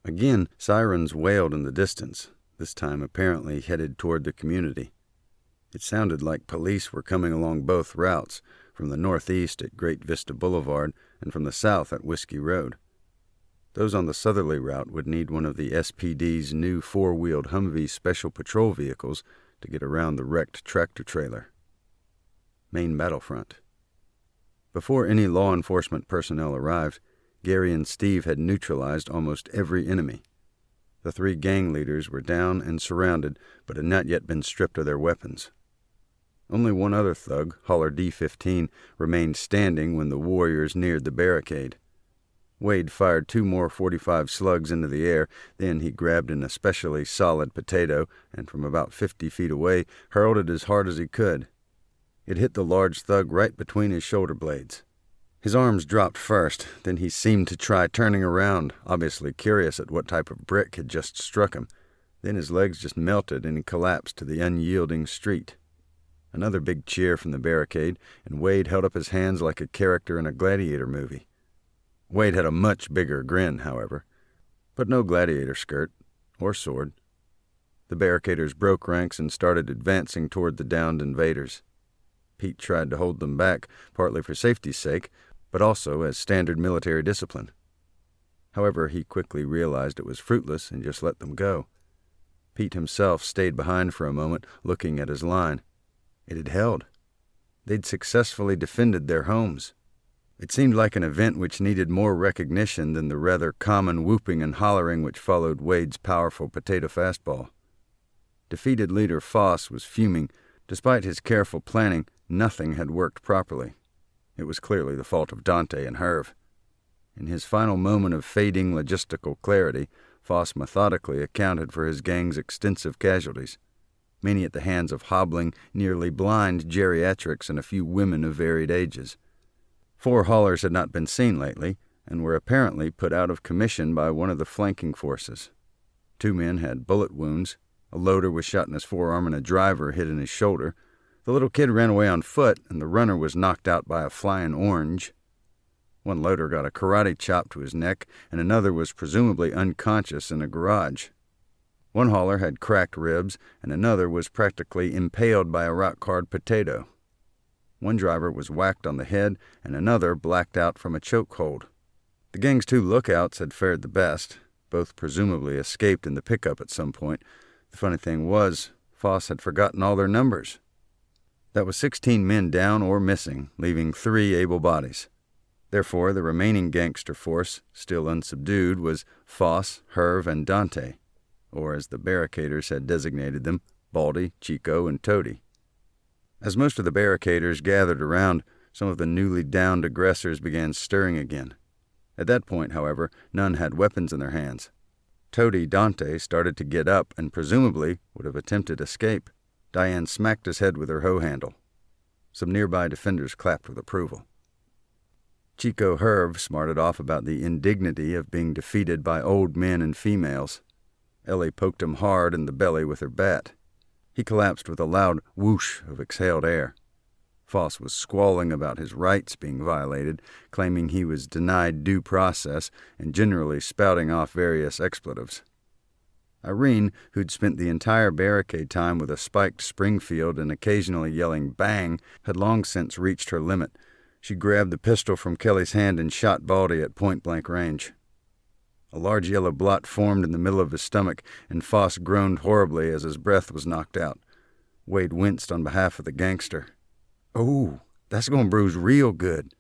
Again, sirens wailed in the distance, this time apparently headed toward the community. It sounded like police were coming along both routes, from the northeast at Great Vista Boulevard and from the south at Whiskey Road. Those on the southerly route would need one of the SPD's new 4-wheeled Humvee special patrol vehicles to get around the wrecked tractor-trailer. Main battlefront. Before any law enforcement personnel arrived, Gary and Steve had neutralized almost every enemy. The 3 gang leaders were down and surrounded, but had not yet been stripped of their weapons. Only one other thug, hauler D15, remained standing when the warriors neared the barricade. Wade fired 2 more .45 slugs into the air, then he grabbed an especially solid potato and from about 50 feet away hurled it as hard as he could. It hit the large thug right between his shoulder blades. His arms dropped first, then he seemed to try turning around, obviously curious at what type of brick had just struck him. Then his legs just melted and he collapsed to the unyielding street. Another big cheer from the barricade, and Wade held up his hands like a character in a gladiator movie. Wade had a much bigger grin, however, but no gladiator skirt or sword. The barricaders broke ranks and started advancing toward the downed invaders. Pete tried to hold them back, partly for safety's sake, but also as standard military discipline. However, he quickly realized it was fruitless and just let them go. Pete himself stayed behind for a moment, looking at his line. It had held. They'd successfully defended their homes. It seemed like an event which needed more recognition than the rather common whooping and hollering which followed Wade's powerful potato fastball. Defeated leader Foss was fuming. Despite his careful planning, nothing had worked properly. It was clearly the fault of Dante and Herv. In his final moment of fading logistical clarity, Foss methodically accounted for his gang's extensive casualties, many at the hands of hobbling, nearly blind geriatrics and a few women of varied ages. 4 haulers had not been seen lately, and were apparently put out of commission by one of the flanking forces. 2 men had bullet wounds. A loader was shot in his forearm and a driver hit in his shoulder. The little kid ran away on foot, and the runner was knocked out by a flying orange. One loader got a karate chop to his neck, and another was presumably unconscious in a garage. One hauler had cracked ribs, and another was practically impaled by a rock-hard potato. One driver was whacked on the head, and another blacked out from a chokehold. The gang's 2 lookouts had fared the best. Both presumably escaped in the pickup at some point. The funny thing was, Foss had forgotten all their numbers. That was 16 men down or missing, leaving 3 able bodies. Therefore, the remaining gangster force, still unsubdued, was Foss, Herb, and Dante, or as the barricaders had designated them, Baldy, Chico, and Toady. As most of the barricaders gathered around, some of the newly downed aggressors began stirring again. At that point, however, none had weapons in their hands. Toady Dante started to get up and presumably would have attempted escape. Diane smacked his head with her hoe handle. Some nearby defenders clapped with approval. Chico Herb smarted off about the indignity of being defeated by old men and females. Ellie poked him hard in the belly with her bat. He collapsed with a loud whoosh of exhaled air. Foss was squalling about his rights being violated, claiming he was denied due process, and generally spouting off various expletives. Irene, who'd spent the entire barricade time with a spiked Springfield and occasionally yelling bang, had long since reached her limit. She grabbed the pistol from Kelly's hand and shot Baldy at point-blank range. A large yellow blot formed in the middle of his stomach, and Foss groaned horribly as his breath was knocked out. Wade winced on behalf of the gangster. "Oh, that's going to bruise real good."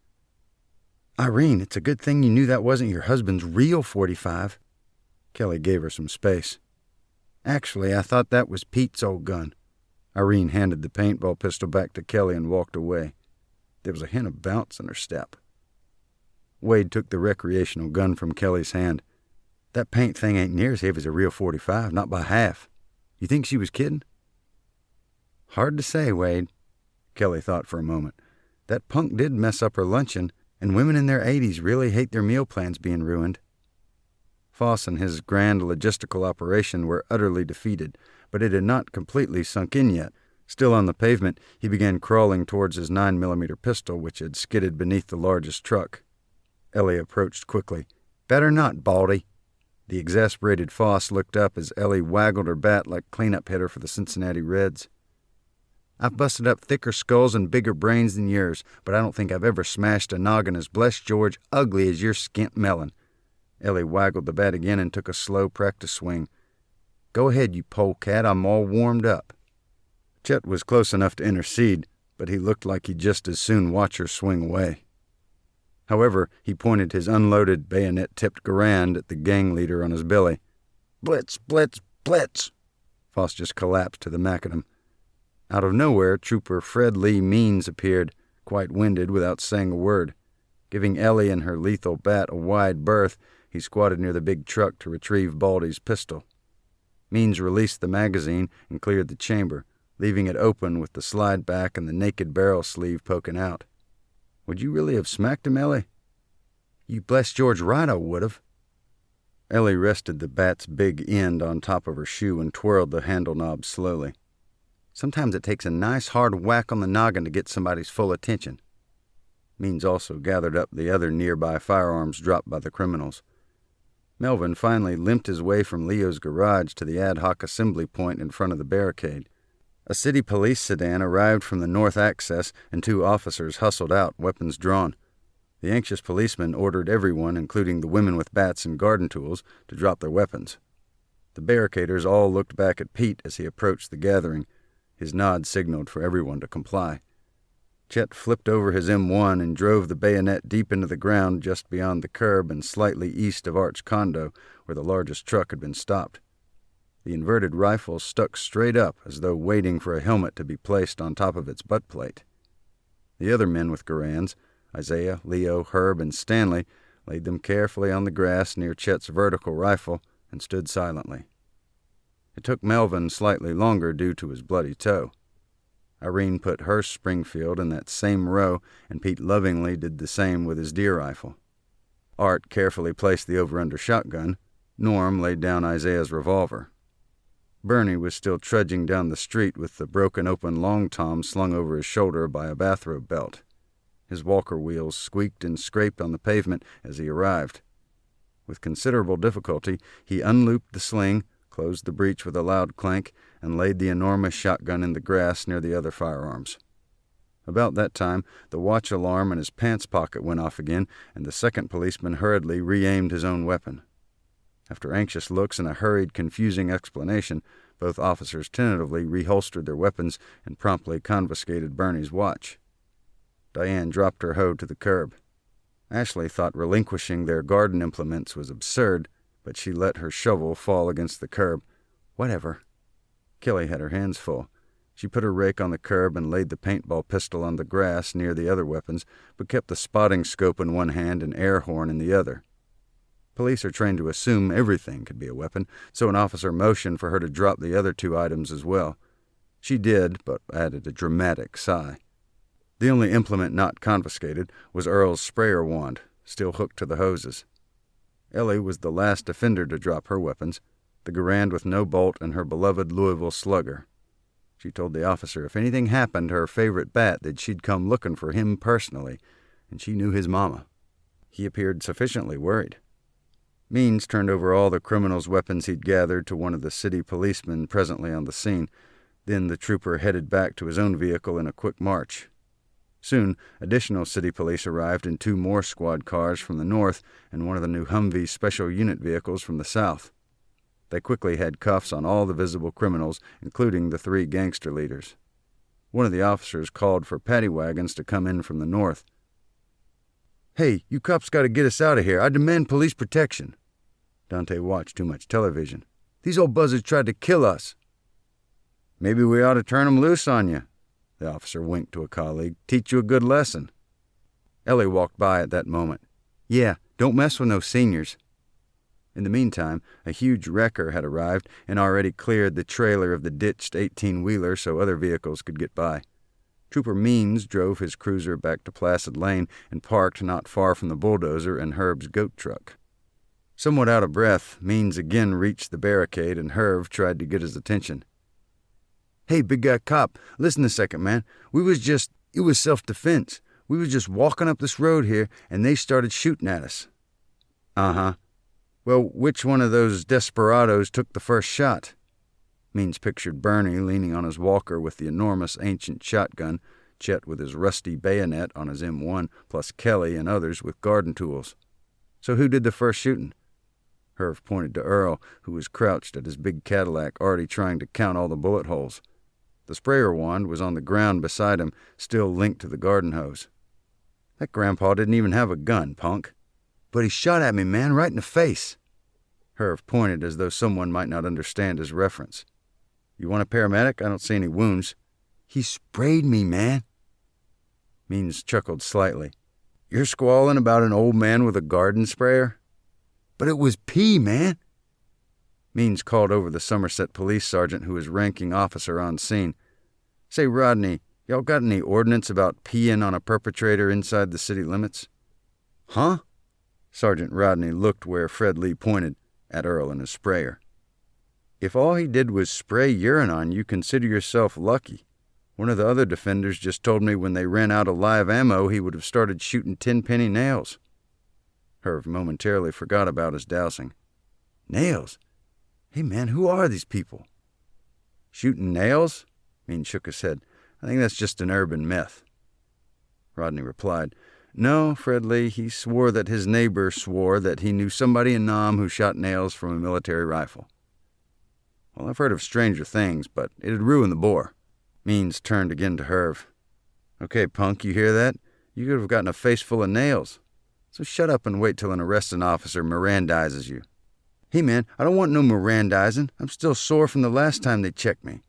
"Irene, it's a good thing you knew that wasn't your husband's real .45. Kelly gave her some space. "Actually, I thought that was Pete's old gun." Irene handed the paintball pistol back to Kelly and walked away. There was a hint of bounce in her step. Wade took the recreational gun from Kelly's hand. "That paint thing ain't near as heavy as a real .45, not by half. You think she was kidding?" "Hard to say, Wade." Kelly thought for a moment. "That punk did mess up her luncheon, and women in their 80s really hate their meal plans being ruined." Foss and his grand logistical operation were utterly defeated, but it had not completely sunk in yet. Still on the pavement, he began crawling towards his 9mm pistol, which had skidded beneath the largest truck. Ellie approached quickly. "Better not, Baldy." The exasperated Foss looked up as Ellie waggled her bat like cleanup hitter for the Cincinnati Reds. "I've busted up thicker skulls and bigger brains than yours, but I don't think I've ever smashed a noggin as blessed George ugly as your skint melon." Ellie waggled the bat again and took a slow practice swing. "Go ahead, you polecat, I'm all warmed up." Chet was close enough to intercede, but he looked like he'd just as soon watch her swing away. However, he pointed his unloaded, bayonet-tipped Garand at the gang leader on his belly. "Blitz, blitz, blitz!" Foss just collapsed to the macadam. Out of nowhere, Trooper Fred Lee Means appeared, quite winded, without saying a word. Giving Ellie and her lethal bat a wide berth, he squatted near the big truck to retrieve Baldy's pistol. Means released the magazine and cleared the chamber, leaving it open with the slide back and the naked barrel sleeve poking out. "Would you really have smacked him, Ellie?" "You blessed George right, I would have." Ellie rested the bat's big end on top of her shoe and twirled the handle knob slowly. "Sometimes it takes a nice hard whack on the noggin to get somebody's full attention." Means also gathered up the other nearby firearms dropped by the criminals. Melvin finally limped his way from Leo's garage to the ad hoc assembly point in front of the barricade. A city police sedan arrived from the north access, and 2 officers hustled out, weapons drawn. The anxious policeman ordered everyone, including the women with bats and garden tools, to drop their weapons. The barricaders all looked back at Pete as he approached the gathering. His nod signaled for everyone to comply. Chet flipped over his M1 and drove the bayonet deep into the ground just beyond the curb and slightly east of Art's condo, where the largest truck had been stopped. The inverted rifle stuck straight up as though waiting for a helmet to be placed on top of its butt plate. The other men with Garands, Isaiah, Leo, Herb, and Stanley, laid them carefully on the grass near Chet's vertical rifle and stood silently. It took Melvin slightly longer due to his bloody toe. Irene put her Springfield in that same row, and Pete lovingly did the same with his deer rifle. Art carefully placed the over-under shotgun. Norm laid down Isaiah's revolver. Bernie was still trudging down the street with the broken-open long tom slung over his shoulder by a bathrobe belt. His walker wheels squeaked and scraped on the pavement as he arrived. With considerable difficulty, he unlooped the sling, closed the breech with a loud clank, and laid the enormous shotgun in the grass near the other firearms. About that time, the watch alarm in his pants pocket went off again, and the second policeman hurriedly re-aimed his own weapon. After anxious looks and a hurried, confusing explanation, both officers tentatively reholstered their weapons and promptly confiscated Bernie's watch. Diane dropped her hoe to the curb. Ashley thought relinquishing their garden implements was absurd, but she let her shovel fall against the curb. Whatever. Kelly had her hands full. She put her rake on the curb and laid the paintball pistol on the grass near the other weapons, but kept the spotting scope in one hand and air horn in the other. Police are trained to assume everything could be a weapon, so an officer motioned for her to drop the other two items as well. She did, but added a dramatic sigh. The only implement not confiscated was Earl's sprayer wand, still hooked to the hoses. Ellie was the last offender to drop her weapons, the Garand with no bolt and her beloved Louisville slugger. She told the officer if anything happened to her favorite bat that she'd come looking for him personally, and she knew his mama. He appeared sufficiently worried. Means turned over all the criminals' weapons he'd gathered to one of the city policemen presently on the scene. Then the trooper headed back to his own vehicle in a quick march. Soon, additional city police arrived in 2 more squad cars from the north and one of the new Humvee special unit vehicles from the south. They quickly had cuffs on all the visible criminals, including the 3 gangster leaders. One of the officers called for paddy wagons to come in from the north. "Hey, you cops got to get us out of here. I demand police protection." Dante watched too much television. "These old buzzards tried to kill us." "Maybe we ought to turn them loose on you." The officer winked to a colleague. "Teach you a good lesson." Ellie walked by at that moment. "Yeah, don't mess with no seniors." In the meantime, a huge wrecker had arrived and already cleared the trailer of the ditched 18-wheeler so other vehicles could get by. Trooper Means drove his cruiser back to Placid Lane and parked not far from the bulldozer and Herb's goat truck. Somewhat out of breath, Means again reached the barricade and Herb tried to get his attention. "Hey, big guy cop, listen a second, man. It was self-defense. We was just walking up this road here, and they started shooting at us." "Uh-huh. Well, which one of those desperados took the first shot?" Means pictured Bernie leaning on his walker with the enormous ancient shotgun, Chet with his rusty bayonet on his M1, plus Kelly and others with garden tools. "So who did the first shooting?" Herb pointed to Earl, who was crouched at his big Cadillac, already trying to count all the bullet holes. The sprayer wand was on the ground beside him, still linked to the garden hose. "That grandpa didn't even have a gun, punk." "But he shot at me, man, right in the face." Herb pointed as though someone might not understand his reference. "You want a paramedic? I don't see any wounds." "He sprayed me, man." Means chuckled slightly. "You're squalling about an old man with a garden sprayer?" "But it was pee, man." Means called over the Somerset police sergeant who was ranking officer on scene. "Say, Rodney, y'all got any ordinance about peeing on a perpetrator inside the city limits?" "Huh?" Sergeant Rodney looked where Fred Lee pointed, at Earl and his sprayer. "If all he did was spray urine on you, consider yourself lucky. One of the other defenders just told me when they ran out of live ammo, he would have started shooting 10-penny nails." Herb momentarily forgot about his dousing. "Nails? Hey, man, who are these people?" "Shooting nails?" Mean shook his head. "I think that's just an urban myth." Rodney replied, "No, Fred Lee, he swore that his neighbor swore that he knew somebody in Nam who shot nails from a military rifle." "Well, I've heard of stranger things, but it'd ruin the bore." Means turned again to Herb. "Okay, punk, you hear that? You could have gotten a face full of nails. So shut up and wait till an arresting officer Mirandizes you." "Hey, man, I don't want no Mirandizing. I'm still sore from the last time they checked me."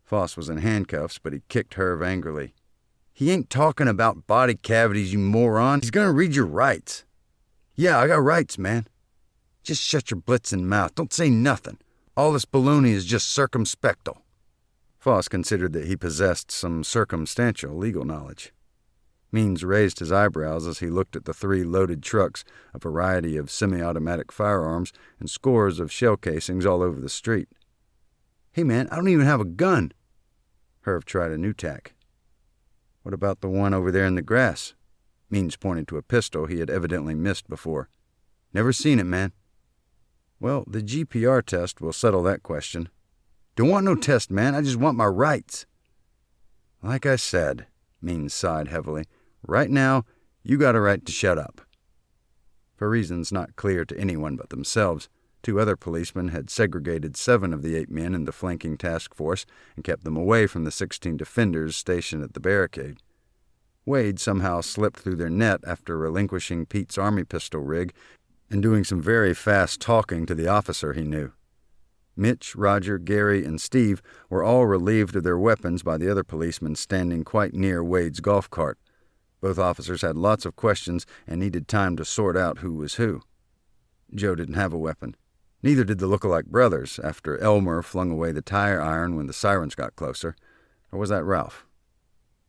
Foss was in handcuffs, but he kicked Herb angrily. "He ain't talking about body cavities, you moron. He's gonna read your rights." "Yeah, I got rights, man." "Just shut your blitzing mouth. Don't say nothing. All this baloney is just circumspectal." Foss considered that he possessed some circumstantial legal knowledge. Means raised his eyebrows as he looked at the 3 loaded trucks, a variety of semi-automatic firearms, and scores of shell casings all over the street. "Hey, man, I don't even have a gun." Herb tried a new tack. "What about the one over there in the grass?" Means pointed to a pistol he had evidently missed before. "Never seen it, man." "Well, the GPR test will settle that question." "Don't want no test, man. I just want my rights." "Like I said," Means sighed heavily, "right now, you got a right to shut up." For reasons not clear to anyone but themselves, 2 other policemen had segregated 7 of the 8 men in the flanking task force and kept them away from the 16 defenders stationed at the barricade. Wade somehow slipped through their net after relinquishing Pete's army pistol rig and doing some very fast talking to the officer he knew. Mitch, Roger, Gary, and Steve were all relieved of their weapons by the other policemen standing quite near Wade's golf cart. Both officers had lots of questions and needed time to sort out who was who. Joe didn't have a weapon. Neither did the look-alike brothers, after Elmer flung away the tire iron when the sirens got closer. Or was that Ralph?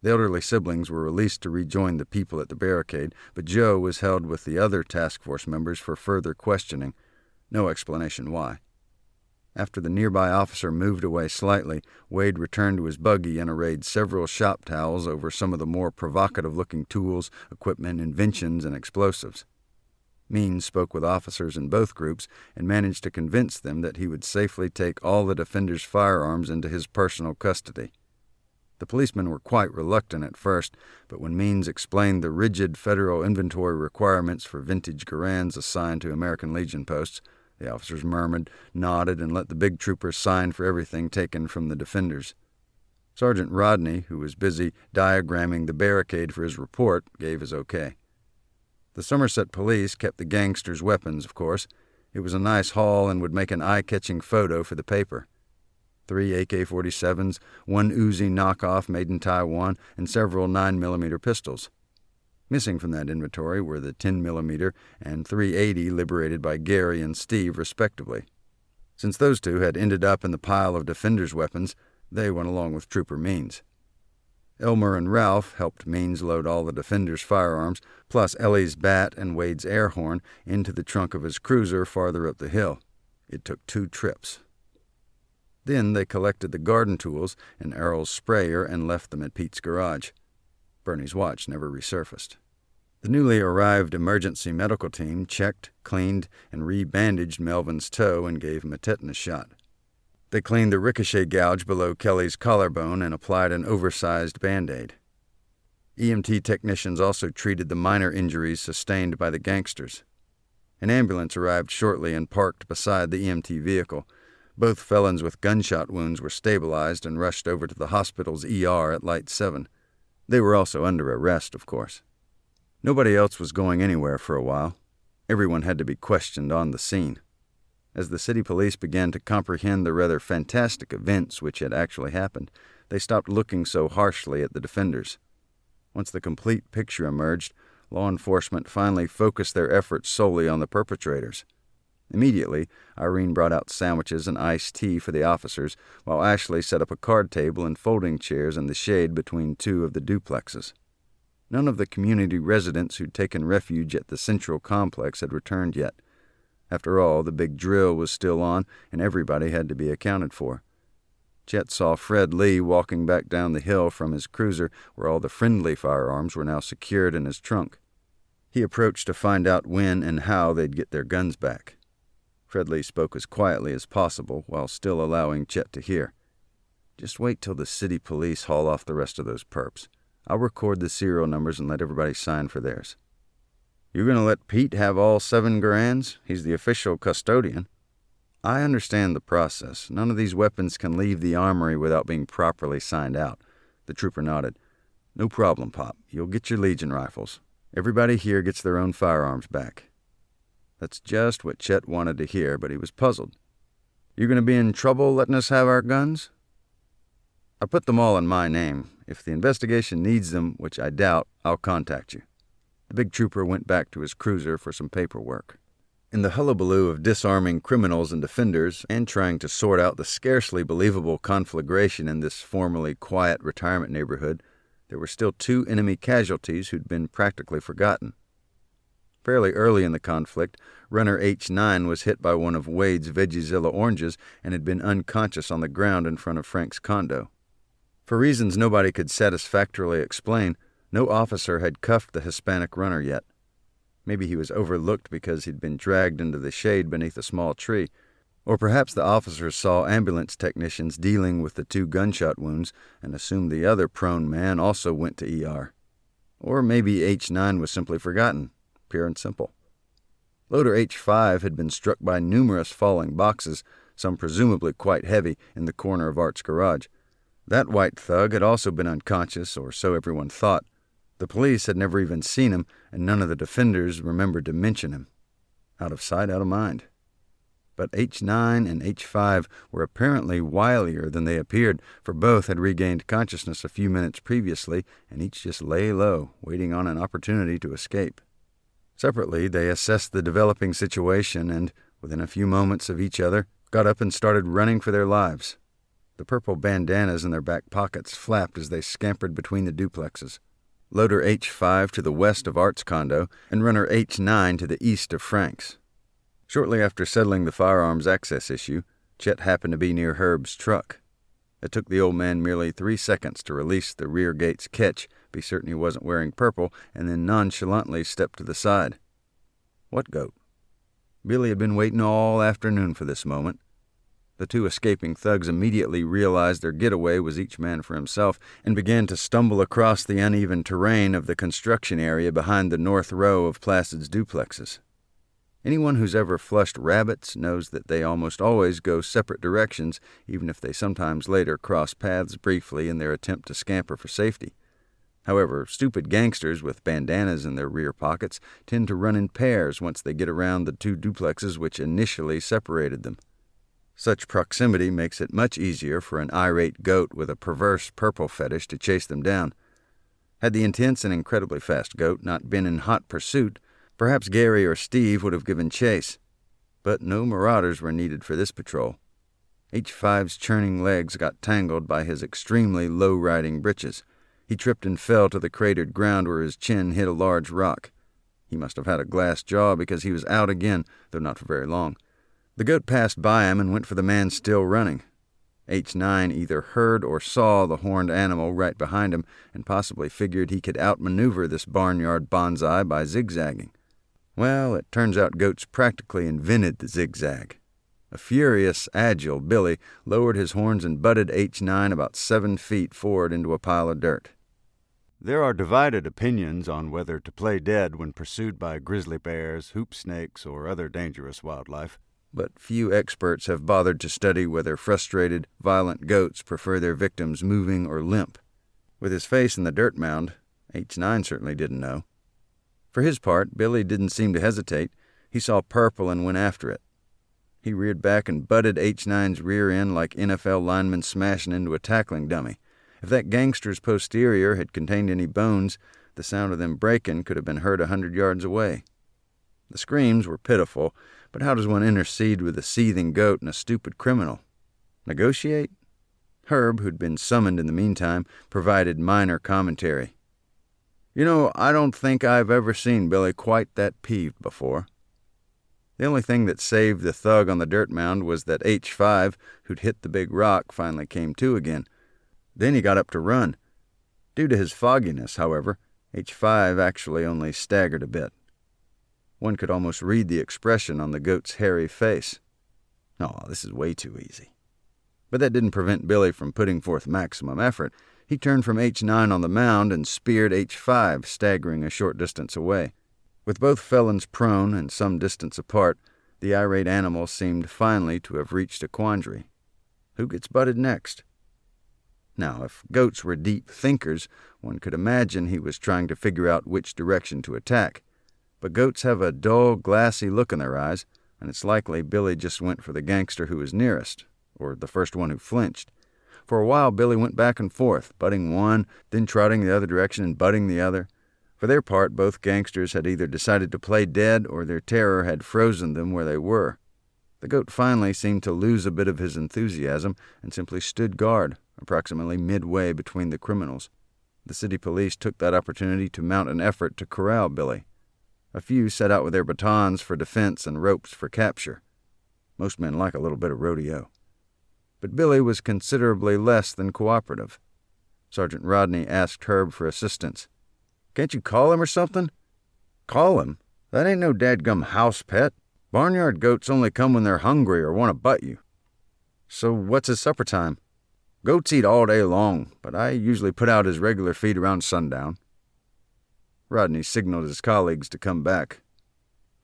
The elderly siblings were released to rejoin the people at the barricade, but Joe was held with the other task force members for further questioning. No explanation why. After the nearby officer moved away slightly, Wade returned to his buggy and arrayed several shop towels over some of the more provocative-looking tools, equipment, inventions, and explosives. Means spoke with officers in both groups and managed to convince them that he would safely take all the defenders' firearms into his personal custody. The policemen were quite reluctant at first, but when Means explained the rigid federal inventory requirements for vintage Garans assigned to American Legion posts, the officers murmured, nodded, and let the big troopers sign for everything taken from the defenders. Sergeant Rodney, who was busy diagramming the barricade for his report, gave his okay. The Somerset police kept the gangsters' weapons, of course. It was a nice haul and would make an eye-catching photo for the paper. 3 AK-47s, 1 Uzi knockoff made in Taiwan, and several 9mm pistols. Missing from that inventory were the 10mm and .380 liberated by Gary and Steve, respectively. Since those two had ended up in the pile of defenders' weapons, they went along with Trooper Means. Elmer and Ralph helped Means load all the defenders' firearms, plus Ellie's bat and Wade's air horn, into the trunk of his cruiser farther up the hill. It took 2 trips. Then they collected the garden tools and Errol's sprayer and left them at Pete's garage. Bernie's watch never resurfaced. The newly arrived emergency medical team checked, cleaned, and re-bandaged Melvin's toe and gave him a tetanus shot. They cleaned the ricochet gouge below Kelly's collarbone and applied an oversized Band-Aid. EMT technicians also treated the minor injuries sustained by the gangsters. An ambulance arrived shortly and parked beside the EMT vehicle. Both felons with gunshot wounds were stabilized and rushed over to the hospital's ER at Light 7. They were also under arrest, of course. Nobody else was going anywhere for a while. Everyone had to be questioned on the scene. As the city police began to comprehend the rather fantastic events which had actually happened, they stopped looking so harshly at the defenders. Once the complete picture emerged, law enforcement finally focused their efforts solely on the perpetrators. Immediately, Irene brought out sandwiches and iced tea for the officers, while Ashley set up a card table and folding chairs in the shade between 2 of the duplexes. None of the community residents who'd taken refuge at the central complex had returned yet. After all, the big drill was still on, and everybody had to be accounted for. Chet saw Fred Lee walking back down the hill from his cruiser, where all the friendly firearms were now secured in his trunk. He approached to find out when and how they'd get their guns back. Fred Lee spoke as quietly as possible, while still allowing Chet to hear. "Just wait till the city police haul off the rest of those perps. I'll record the serial numbers and let everybody sign for theirs." "You're going to let Pete have all 7 Garans? He's the official custodian." "I understand the process. None of these weapons can leave the armory without being properly signed out." The trooper nodded. "No problem, Pop. You'll get your Legion rifles. Everybody here gets their own firearms back." That's just what Chet wanted to hear, but he was puzzled. "You going to be in trouble letting us have our guns?" "I put them all in my name. If the investigation needs them, which I doubt, I'll contact you." The big trooper went back to his cruiser for some paperwork. In the hullabaloo of disarming criminals and defenders and trying to sort out the scarcely believable conflagration in this formerly quiet retirement neighborhood, there were still 2 enemy casualties who'd been practically forgotten. Fairly early in the conflict, runner H9 was hit by one of Wade's Veggiezilla oranges and had been unconscious on the ground in front of Frank's condo. For reasons nobody could satisfactorily explain, no officer had cuffed the Hispanic runner yet. Maybe he was overlooked because he'd been dragged into the shade beneath a small tree, or perhaps the officers saw ambulance technicians dealing with the 2 gunshot wounds and assumed the other prone man also went to ER. Or maybe H9 was simply forgotten, pure and simple. Loader H5 had been struck by numerous falling boxes, some presumably quite heavy, in the corner of Art's garage. That white thug had also been unconscious, or so everyone thought. The police had never even seen him, and none of the defenders remembered to mention him. Out of sight, out of mind. But H9 and H5 were apparently wilier than they appeared, for both had regained consciousness a few minutes previously, and each just lay low, waiting on an opportunity to escape. Separately, they assessed the developing situation and, within a few moments of each other, got up and started running for their lives. The purple bandanas in their back pockets flapped as they scampered between the duplexes. Loader H5 to the west of Art's condo, and runner H9 to the east of Frank's. Shortly after settling the firearms access issue, Chet happened to be near Herb's truck. It took the old man merely 3 seconds to release the rear gate's catch, be certain he wasn't wearing purple, and then nonchalantly step to the side. What goat? Billy had been waiting all afternoon for this moment. The two escaping thugs immediately realized their getaway was each man for himself and began to stumble across the uneven terrain of the construction area behind the north row of Placid's duplexes. Anyone who's ever flushed rabbits knows that they almost always go separate directions, even if they sometimes later cross paths briefly in their attempt to scamper for safety. However, stupid gangsters with bandanas in their rear pockets tend to run in pairs once they get around the two duplexes which initially separated them. Such proximity makes it much easier for an irate goat with a perverse purple fetish to chase them down. Had the intense and incredibly fast goat not been in hot pursuit, perhaps Gary or Steve would have given chase. But no marauders were needed for this patrol. H5's churning legs got tangled by his extremely low-riding breeches. He tripped and fell to the cratered ground where his chin hit a large rock. He must have had a glass jaw because he was out again, though not for very long. The goat passed by him and went for the man still running. H9 either heard or saw the horned animal right behind him and possibly figured he could outmaneuver this barnyard bonsai by zigzagging. Well, it turns out goats practically invented the zigzag. A furious, agile Billy lowered his horns and butted H9 about 7 feet forward into a pile of dirt. There are divided opinions on whether to play dead when pursued by grizzly bears, hoop snakes, or other dangerous wildlife. But few experts have bothered to study whether frustrated, violent goats prefer their victims moving or limp. With his face in the dirt mound, H9 certainly didn't know. For his part, Billy didn't seem to hesitate. He saw purple and went after it. He reared back and butted H9's rear end like NFL linemen smashing into a tackling dummy. If that gangster's posterior had contained any bones, the sound of them breaking could have been heard 100 yards away. The screams were pitiful, but how does one intercede with a seething goat and a stupid criminal? Negotiate? Herb, who'd been summoned in the meantime, provided minor commentary. You know, I don't think I've ever seen Billy quite that peeved before. The only thing that saved the thug on the dirt mound was that H5, who'd hit the big rock, finally came to again. Then he got up to run. Due to his fogginess, however, H5 actually only staggered a bit. One could almost read the expression on the goat's hairy face. Oh, this is way too easy. But that didn't prevent Billy from putting forth maximum effort. He turned from H9 on the mound and speared H5, staggering a short distance away. With both felons prone and some distance apart, the irate animal seemed finally to have reached a quandary. Who gets butted next? Now, if goats were deep thinkers, one could imagine he was trying to figure out which direction to attack. But goats have a dull, glassy look in their eyes, and it's likely Billy just went for the gangster who was nearest, or the first one who flinched. For a while, Billy went back and forth, butting one, then trotting the other direction and butting the other. For their part, both gangsters had either decided to play dead or their terror had frozen them where they were. The goat finally seemed to lose a bit of his enthusiasm and simply stood guard, approximately midway between the criminals. The city police took that opportunity to mount an effort to corral Billy. A few set out with their batons for defense and ropes for capture. Most men like a little bit of rodeo. But Billy was considerably less than cooperative. Sergeant Rodney asked Herb for assistance. "Can't you call him or something?" "Call him? That ain't no dadgum house pet. Barnyard goats only come when they're hungry or want to butt you." "So what's his supper time?" "Goats eat all day long, but I usually put out his regular feed around sundown." Rodney signaled his colleagues to come back.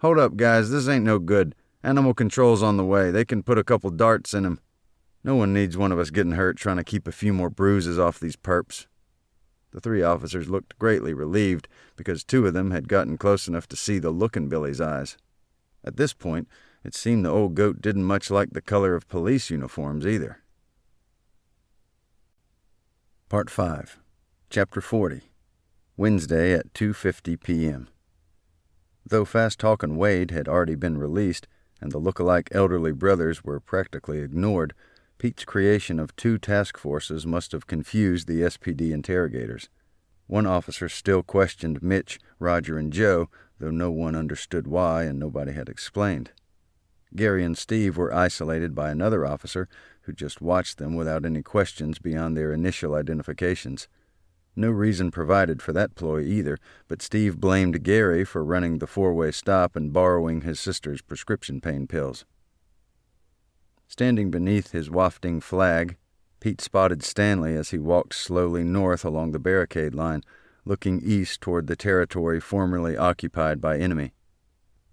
"Hold up, guys, this ain't no good. Animal control's on the way. They can put a couple darts in him. No one needs one of us getting hurt trying to keep a few more bruises off these perps." The 3 officers looked greatly relieved because 2 of them had gotten close enough to see the look in Billy's eyes. At this point, it seemed the old goat didn't much like the color of police uniforms either. Part 5, Chapter 40, Wednesday at 2:50 p.m. Though fast-talking Wade had already been released and the look-alike elderly brothers were practically ignored, Pete's creation of 2 task forces must have confused the SPD interrogators. One officer still questioned Mitch, Roger, and Joe, though no one understood why and nobody had explained. Gary and Steve were isolated by another officer who just watched them without any questions beyond their initial identifications. No reason provided for that ploy either, but Steve blamed Gary for running the 4-way stop and borrowing his sister's prescription pain pills. Standing beneath his wafting flag, Pete spotted Stanley as he walked slowly north along the barricade line, looking east toward the territory formerly occupied by enemy.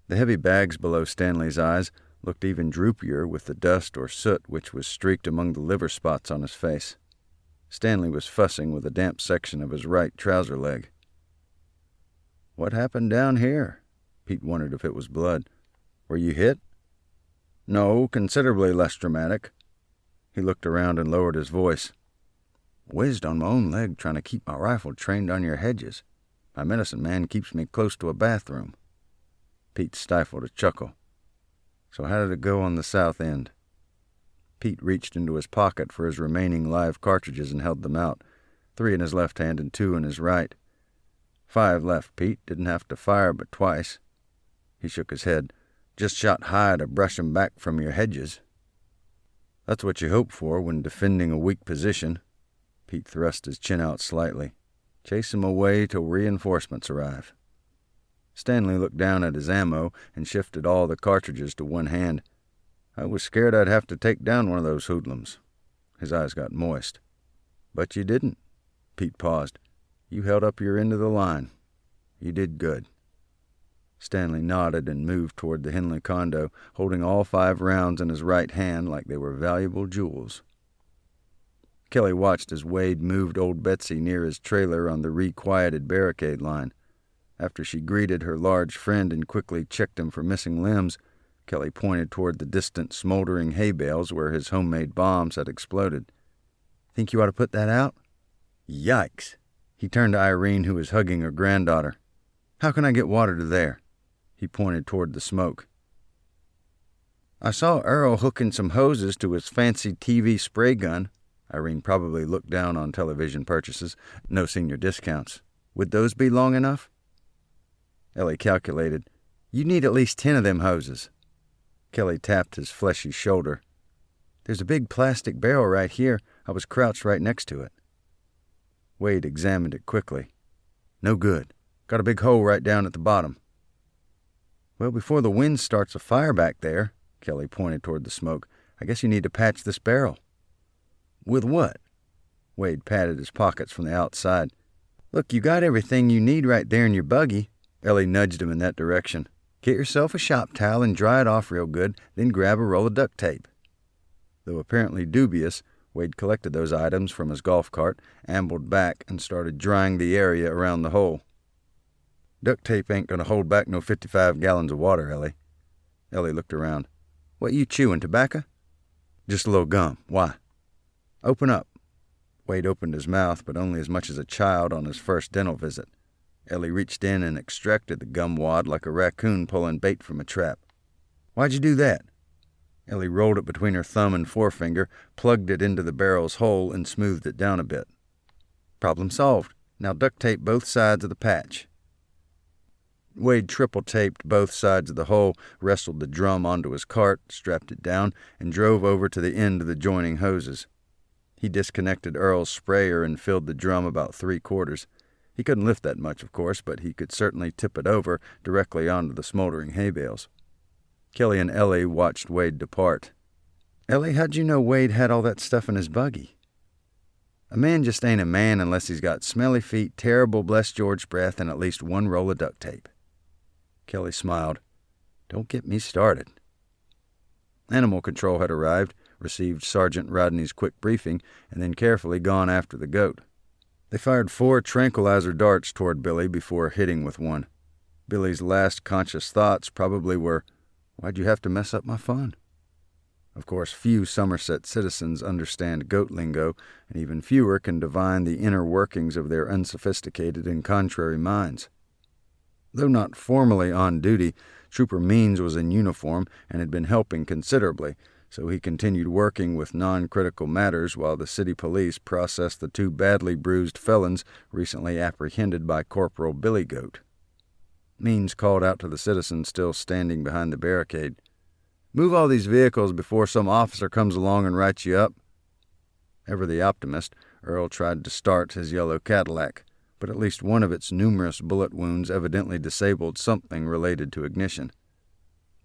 The heavy bags below Stanley's eyes looked even droopier with the dust or soot which was streaked among the liver spots on his face. Stanley was fussing with a damp section of his right trouser leg. "What happened down here?" Pete wondered if it was blood. "Were you hit?" "No, considerably less dramatic." He looked around and lowered his voice. "Whizzed on my own leg trying to keep my rifle trained on your hedges. My medicine man keeps me close to a bathroom." Pete stifled a chuckle. "So how did it go on the south end?" Pete reached into his pocket for his remaining live cartridges and held them out, 3 in his left hand and 2 in his right. 5 left, Pete. Didn't have to fire but twice." He shook his head. "Just shot high to brush 'em back from your hedges." "That's what you hope for when defending a weak position." Pete thrust his chin out slightly. "Chase 'em away till reinforcements arrive." Stanley looked down at his ammo and shifted all the cartridges to one hand. "I was scared I'd have to take down one of those hoodlums." His eyes got moist. "But you didn't." Pete paused. "You held up your end of the line. You did good." Stanley nodded and moved toward the Henley condo, holding all 5 rounds in his right hand like they were valuable jewels. Kelly watched as Wade moved old Betsy near his trailer on the requieted barricade line. After she greeted her large friend and quickly checked him for missing limbs, Kelly pointed toward the distant smoldering hay bales where his homemade bombs had exploded. "Think you ought to put that out?" "Yikes!" He turned to Irene, who was hugging her granddaughter. "How can I get water to there?" He pointed toward the smoke. "I saw Earl hooking some hoses to his fancy TV spray gun." Irene probably looked down on television purchases. No senior discounts. "Would those be long enough?" Ellie calculated. "You need at least 10 of them hoses." Kelly tapped his fleshy shoulder. "There's a big plastic barrel right here. I was crouched right next to it." Wade examined it quickly. "No good. Got a big hole right down at the bottom." "Well, before the wind starts a fire back there," Kelly pointed toward the smoke, "I guess you need to patch this barrel." "With what?" Wade patted his pockets from the outside. "Look, you got everything you need right there in your buggy." Ellie nudged him in that direction. "Get yourself a shop towel and dry it off real good, then grab a roll of duct tape." Though apparently dubious, Wade collected those items from his golf cart, ambled back, and started drying the area around the hole. "Duct tape ain't going to hold back no 55 gallons of water, Ellie." Ellie looked around. "What you chewing, tobacco?" "Just a little gum. Why?" "Open up." Wade opened his mouth, but only as much as a child on his first dental visit. Ellie reached in and extracted the gum wad like a raccoon pulling bait from a trap. "Why'd you do that?" Ellie rolled it between her thumb and forefinger, plugged it into the barrel's hole, and smoothed it down a bit. "Problem solved. Now duct tape both sides of the patch." Wade triple-taped both sides of the hole, wrestled the drum onto his cart, strapped it down, and drove over to the end of the joining hoses. He disconnected Earl's sprayer and filled the drum about 3/4. He couldn't lift that much, of course, but he could certainly tip it over directly onto the smoldering hay bales. Kelly and Ellie watched Wade depart. "Ellie, how'd you know Wade had all that stuff in his buggy?" "A man just ain't a man unless he's got smelly feet, terrible blessed George breath, and at least 1 roll of duct tape." Kelly smiled. "Don't get me started." Animal Control had arrived, received Sergeant Rodney's quick briefing, and then carefully gone after the goat. They fired 4 tranquilizer darts toward Billy before hitting with one. Billy's last conscious thoughts probably were, "Why'd you have to mess up my fun?" Of course, few Somerset citizens understand goat lingo, and even fewer can divine the inner workings of their unsophisticated and contrary minds. Though not formally on duty, Trooper Means was in uniform and had been helping considerably, so he continued working with non-critical matters while the city police processed the 2 badly bruised felons recently apprehended by Corporal Billy Goat. Means called out to the citizens still standing behind the barricade, "Move all these vehicles before some officer comes along and writes you up." Ever the optimist, Earl tried to start his yellow Cadillac, but at least one of its numerous bullet wounds evidently disabled something related to ignition.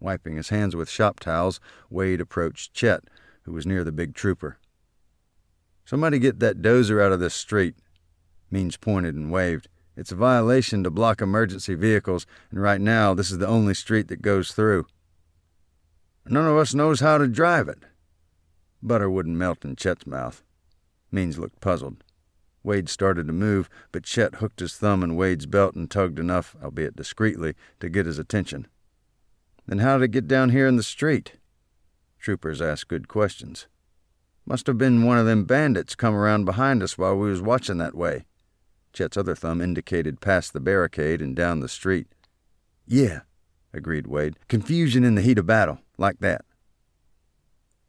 Wiping his hands with shop towels, Wade approached Chet, who was near the big trooper. "Somebody get that dozer out of this street." Means pointed and waved. "It's a violation to block emergency vehicles, and right now this is the only street that goes through." "None of us knows how to drive it." Butter wouldn't melt in Chet's mouth. Means looked puzzled. Wade started to move, but Chet hooked his thumb in Wade's belt and tugged enough, albeit discreetly, to get his attention. "Then how did it get down here in the street?" Troopers asked good questions. "Must have been one of them bandits come around behind us while we was watching that way." Chet's other thumb indicated past the barricade and down the street. "Yeah," agreed Wade. "Confusion in the heat of battle, like that."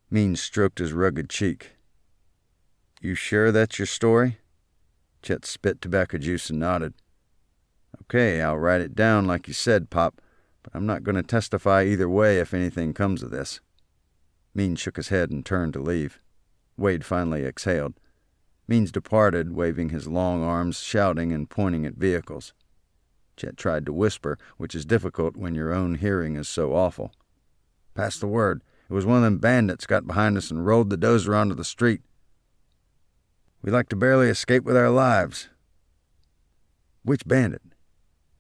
Means stroked his rugged cheek. "You sure that's your story?" Chet spit tobacco juice and nodded. "Okay, I'll write it down like you said, Pop, but I'm not going to testify either way if anything comes of this." Means shook his head and turned to leave. Wade finally exhaled. Means departed, waving his long arms, shouting and pointing at vehicles. Chet tried to whisper, which is difficult when your own hearing is so awful. "Pass the word. It was one of them bandits got behind us and rolled the dozer onto the street. We like to barely escape with our lives." "Which bandit?"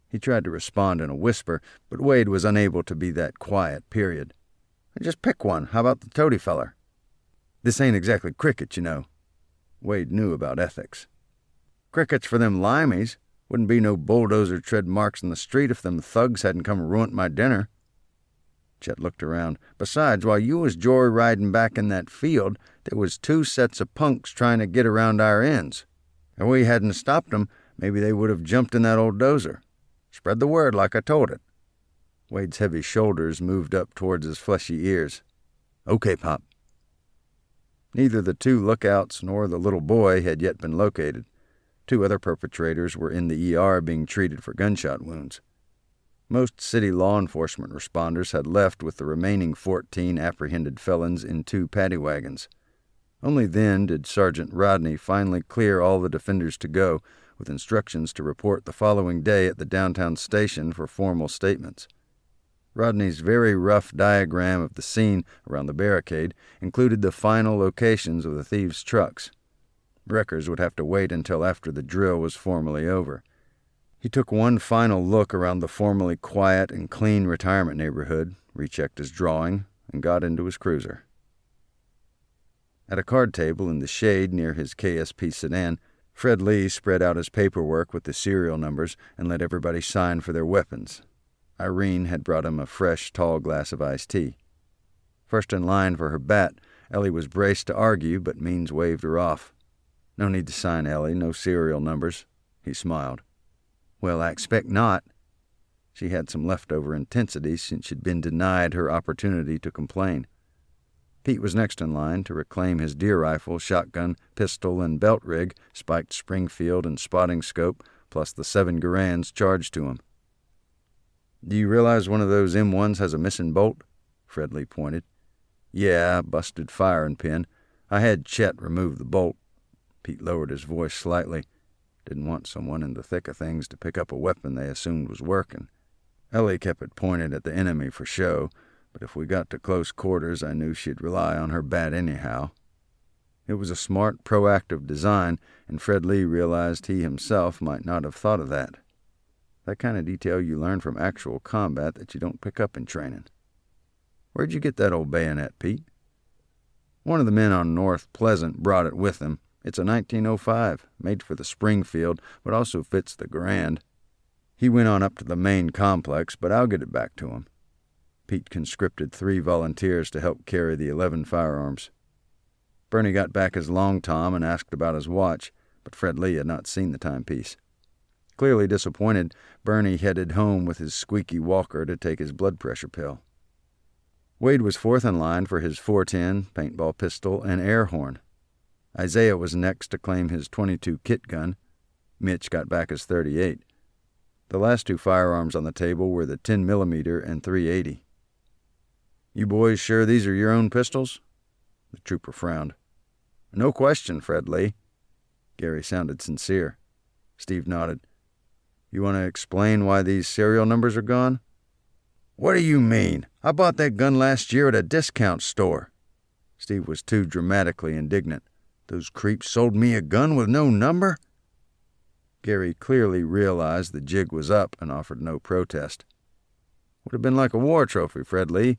He tried to respond in a whisper, but Wade was unable to be that quiet, period. "Just pick one. How about the toady feller?" "This ain't exactly cricket, you know." Wade knew about ethics. "Cricket's for them limeys. Wouldn't be no bulldozer tread marks in the street if them thugs hadn't come and ruined my dinner." Chet looked around. "Besides, while you was joy-riding back in that field, there was 2 sets of punks trying to get around our ends. If we hadn't stopped them, maybe they would have jumped in that old dozer. Spread the word like I told it." Wade's heavy shoulders moved up towards his fleshy ears. "Okay, Pop." Neither the 2 lookouts nor the little boy had yet been located. 2 other perpetrators were in the ER being treated for gunshot wounds. Most city law enforcement responders had left with the remaining 14 apprehended felons in 2 paddy wagons. Only then did Sergeant Rodney finally clear all the defenders to go, with instructions to report the following day at the downtown station for formal statements. Rodney's very rough diagram of the scene around the barricade included the final locations of the thieves' trucks. Wreckers would have to wait until after the drill was formally over. He took one final look around the formerly quiet and clean retirement neighborhood, rechecked his drawing, and got into his cruiser. At a card table in the shade near his KSP sedan, Fred Lee spread out his paperwork with the serial numbers and let everybody sign for their weapons. Irene had brought him a fresh, tall glass of iced tea. First in line for her bat, Ellie was braced to argue, but Means waved her off. "No need to sign, Ellie, no serial numbers." He smiled. "Well, I expect not." She had some leftover intensity since she'd been denied her opportunity to complain. Pete was next in line to reclaim his deer rifle, shotgun, pistol, and belt rig, spiked Springfield and spotting scope, plus the 7 Garands charged to him. "Do you realize one of those M1s has a missing bolt?" Fredley pointed. "Yeah, busted firing pin. I had Chet remove the bolt." Pete lowered his voice slightly. Didn't want someone in the thick of things to pick up a weapon they assumed was working. Ellie kept it pointed at the enemy for show, but if we got to close quarters, I knew she'd rely on her bat anyhow. It was a smart, proactive design, and Fred Lee realized he himself might not have thought of that. That kind of detail you learn from actual combat that you don't pick up in training. "Where'd you get that old bayonet, Pete?" "One of the men on North Pleasant brought it with him. It's a 1905, made for the Springfield, but also fits the Grand. He went on up to the main complex, but I'll get it back to him." Pete conscripted 3 volunteers to help carry the 11 firearms. Bernie got back his long tom and asked about his watch, but Fred Lee had not seen the timepiece. Clearly disappointed, Bernie headed home with his squeaky walker to take his blood pressure pill. Wade was fourth in line for his .410, paintball pistol, and air horn. Isaiah was next to claim his .22 kit gun. Mitch got back his .38. The last 2 firearms on the table were the 10mm and .380. "You boys sure these are your own pistols?" The trooper frowned. "No question, Fred Lee." Gary sounded sincere. Steve nodded. "You want to explain why these serial numbers are gone?" "What do you mean? I bought that gun last year at a discount store." Steve was too dramatically indignant. "Those creeps sold me a gun with no number?" Gary clearly realized the jig was up and offered no protest. "Would have been like a war trophy, Fred Lee.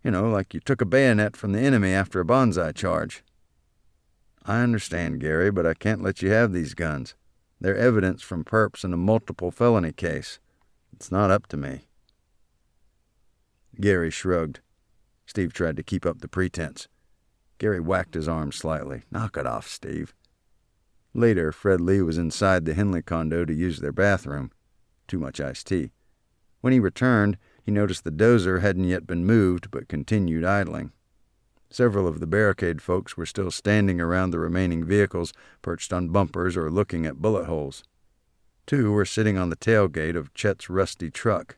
Like you took a bayonet from the enemy after a bonsai charge." "I understand, Gary, but I can't let you have these guns. They're evidence from perps in a multiple felony case. It's not up to me." Gary shrugged. Steve tried to keep up the pretense. Gary whacked his arm slightly. "Knock it off, Steve." Later, Fred Lee was inside the Henley condo to use their bathroom. Too much iced tea. When he returned, he noticed the dozer hadn't yet been moved but continued idling. Several of the barricade folks were still standing around the remaining vehicles, perched on bumpers or looking at bullet holes. 2 were sitting on the tailgate of Chet's rusty truck.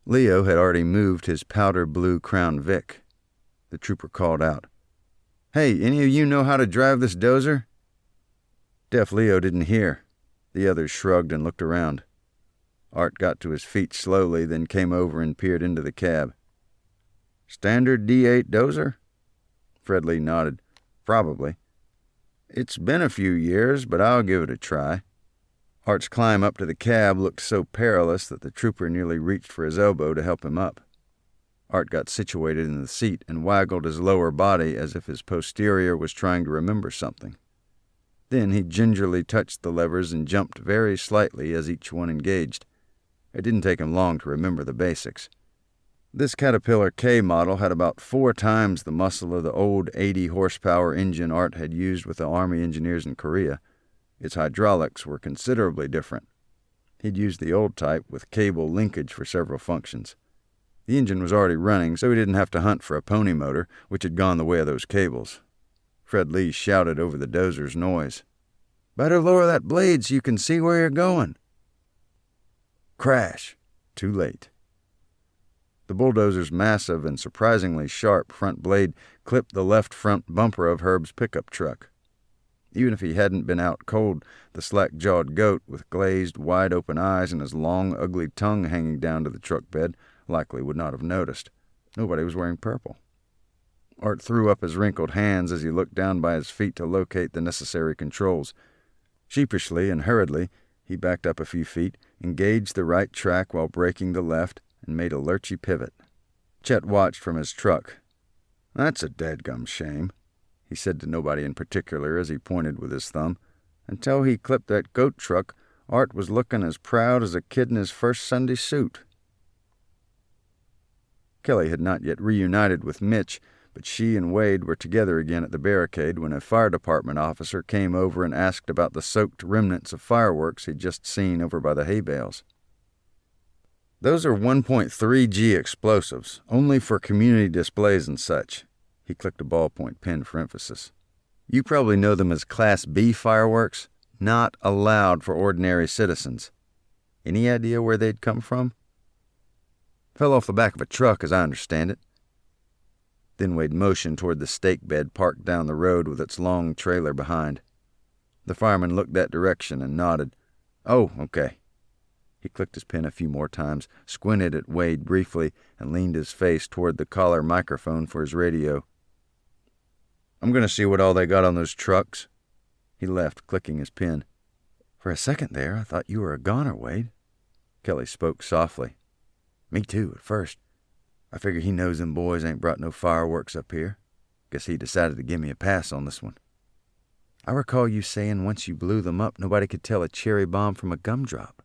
Leo had already moved his powder blue Crown Vic. The trooper called out, "Hey, any of you know how to drive this dozer?" Deaf Leo didn't hear. The others shrugged and looked around. Art got to his feet slowly, then came over and peered into the cab. "Standard D8 dozer?" Fred Lee nodded. "Probably. It's been a few years, but I'll give it a try." Art's climb up to the cab looked so perilous that the trooper nearly reached for his elbow to help him up. Art got situated in the seat and waggled his lower body as if his posterior was trying to remember something. Then he gingerly touched the levers and jumped very slightly as each one engaged. It didn't take him long to remember the basics. This Caterpillar K model had about 4 times the muscle of the old 80-horsepower engine Art had used with the Army engineers in Korea. Its hydraulics were considerably different. He'd used the old type with cable linkage for several functions. The engine was already running, so he didn't have to hunt for a pony motor, which had gone the way of those cables. Fred Lee shouted over the dozer's noise. "Better lower that blade so you can see where you're going." Crash. Too late. The bulldozer's massive and surprisingly sharp front blade clipped the left front bumper of Herb's pickup truck. Even if he hadn't been out cold, the slack-jawed goat with glazed, wide-open eyes and his long, ugly tongue hanging down to the truck bed likely would not have noticed. Nobody was wearing purple. Art threw up his wrinkled hands as he looked down by his feet to locate the necessary controls. Sheepishly and hurriedly, he backed up a few feet, engaged the right track while braking the left, and made a lurchy pivot. Chet watched from his truck. "That's a dadgum shame," he said to nobody in particular as he pointed with his thumb. "Until he clipped that goat truck, Art was looking as proud as a kid in his first Sunday suit." Kelly had not yet reunited with Mitch, but she and Wade were together again at the barricade when a fire department officer came over and asked about the soaked remnants of fireworks he'd just seen over by the hay bales. "Those are 1.3 G explosives, only for community displays and such." He clicked a ballpoint pen for emphasis. "You probably know them as Class B fireworks, not allowed for ordinary citizens. Any idea where they'd come from?" "Fell off the back of a truck, as I understand it." Then Wade motioned toward the stake bed parked down the road with its long trailer behind. The fireman looked that direction and nodded. "Oh, okay." He clicked his pen a few more times, squinted at Wade briefly, and leaned his face toward the collar microphone for his radio. "I'm going to see what all they got on those trucks." He left, clicking his pen. "For a second there, I thought you were a goner, Wade." Kelly spoke softly. "Me too, at first. I figure he knows them boys ain't brought no fireworks up here. Guess he decided to give me a pass on this one." I recall you saying once you blew them up, nobody could tell a cherry bomb from a gumdrop.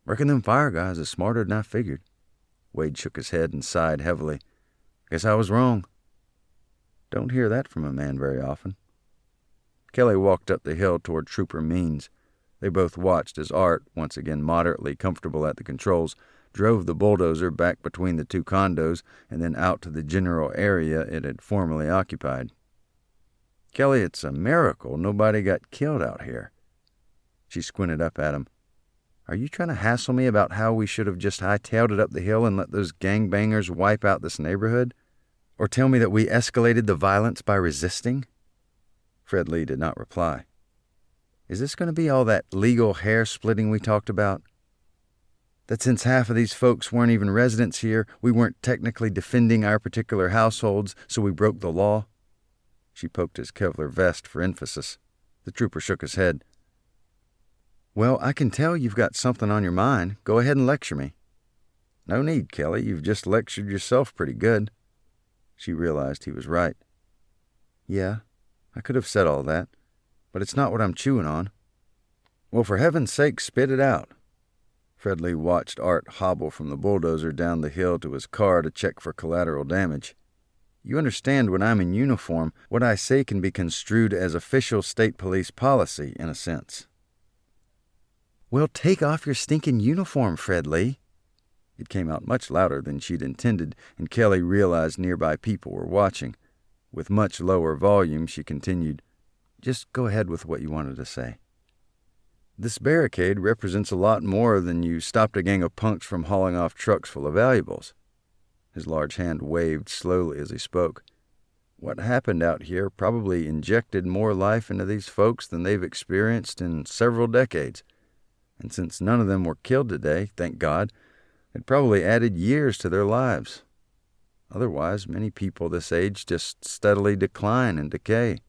Reckon them fire guys are smarter than I figured. Wade shook his head and sighed heavily. Guess I was wrong. Don't hear that from a man very often. Kelly walked up the hill toward Trooper Means. They both watched as Art, once again moderately comfortable at the controls, drove the bulldozer back between the two condos and then out to the general area it had formerly occupied. Kelly, it's a miracle nobody got killed out here. She squinted up at him. Are you trying to hassle me about how we should have just hightailed it up the hill and let those gangbangers wipe out this neighborhood? Or tell me that we escalated the violence by resisting? Fred Lee did not reply. Is this going to be all that legal hair-splitting we talked about? That since half of these folks weren't even residents here, we weren't technically defending our particular households, so we broke the law? She poked his Kevlar vest for emphasis. The trooper shook his head. Well, I can tell you've got something on your mind. Go ahead and lecture me. No need, Kelly. You've just lectured yourself pretty good. She realized he was right. Yeah, I could have said all that, but it's not what I'm chewing on. Well, for heaven's sake, spit it out. Fred Lee watched Art hobble from the bulldozer down the hill to his car to check for collateral damage. You understand, when I'm in uniform, what I say can be construed as official state police policy, in a sense. Well, take off your stinking uniform, Fred Lee. It came out much louder than she'd intended, and Kelly realized nearby people were watching. With much lower volume, she continued, Just go ahead with what you wanted to say. This barricade represents a lot more than you stopped a gang of punks from hauling off trucks full of valuables. His large hand waved slowly as he spoke. What happened out here probably injected more life into these folks than they've experienced in several decades. And since none of them were killed today, thank God, it probably added years to their lives. Otherwise, many people this age just steadily decline and decay.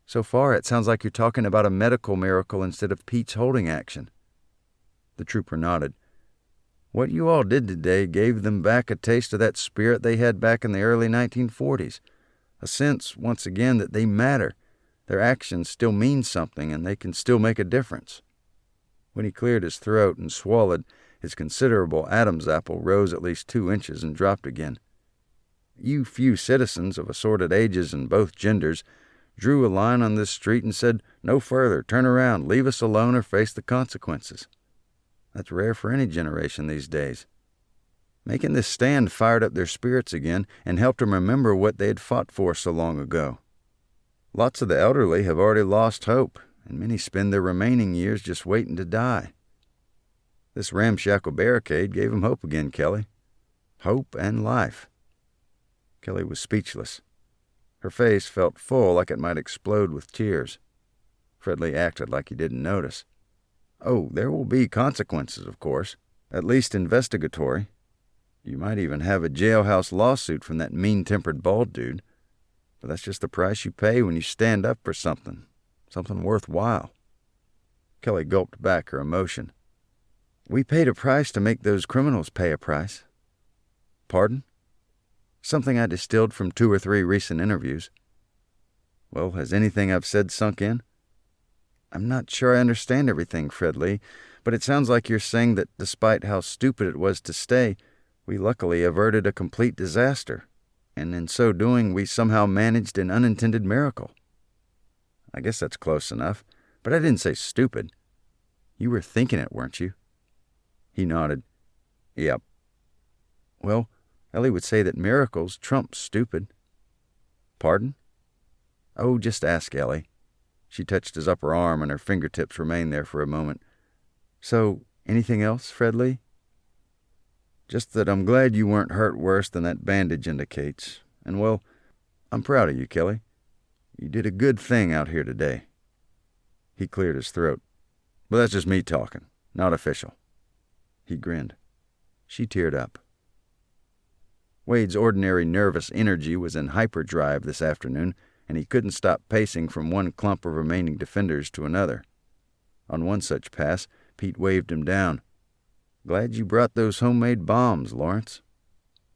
So far, it sounds like you're talking about a medical miracle instead of Pete's holding action. The trooper nodded. What you all did today gave them back a taste of that spirit they had back in the early 1940s. A sense, once again, that they matter. Their actions still mean something, and they can still make a difference. When he cleared his throat and swallowed, his considerable Adam's apple rose at least 2 inches and dropped again. You few citizens of assorted ages and both genders drew a line on this street and said, no further, turn around, leave us alone or face the consequences. That's rare for any generation these days. Making this stand fired up their spirits again and helped them remember what they had fought for so long ago. Lots of the elderly have already lost hope, and many spend their remaining years just waiting to die. This ramshackle barricade gave them hope again, Kelly. Hope and life. Kelly was speechless. Her face felt full, like it might explode with tears. Fred Lee acted like he didn't notice. Oh, there will be consequences, of course, at least investigatory. You might even have a jailhouse lawsuit from that mean-tempered bald dude. But that's just the price you pay when you stand up for something worthwhile. Kelly gulped back her emotion. We paid a price to make those criminals pay a price. Pardon? Something I distilled from 2 or 3 recent interviews. Well, has anything I've said sunk in? I'm not sure I understand everything, Fred Lee, but it sounds like you're saying that despite how stupid it was to stay, we luckily averted a complete disaster, and in so doing we somehow managed an unintended miracle. I guess that's close enough, but I didn't say stupid. You were thinking it, weren't you? He nodded. Yep. Well, Ellie would say that miracles trump stupid. Pardon? Oh, just ask Ellie. She touched his upper arm, and her fingertips remained there for a moment. So, anything else, Fred Lee? Just that I'm glad you weren't hurt worse than that bandage indicates. And, well, I'm proud of you, Kelly. You did a good thing out here today. He cleared his throat. But that's just me talking, not official. He grinned. She teared up. Wade's ordinary nervous energy was in hyperdrive this afternoon, and he couldn't stop pacing from one clump of remaining defenders to another. On one such pass, Pete waved him down. Glad you brought those homemade bombs, Lawrence.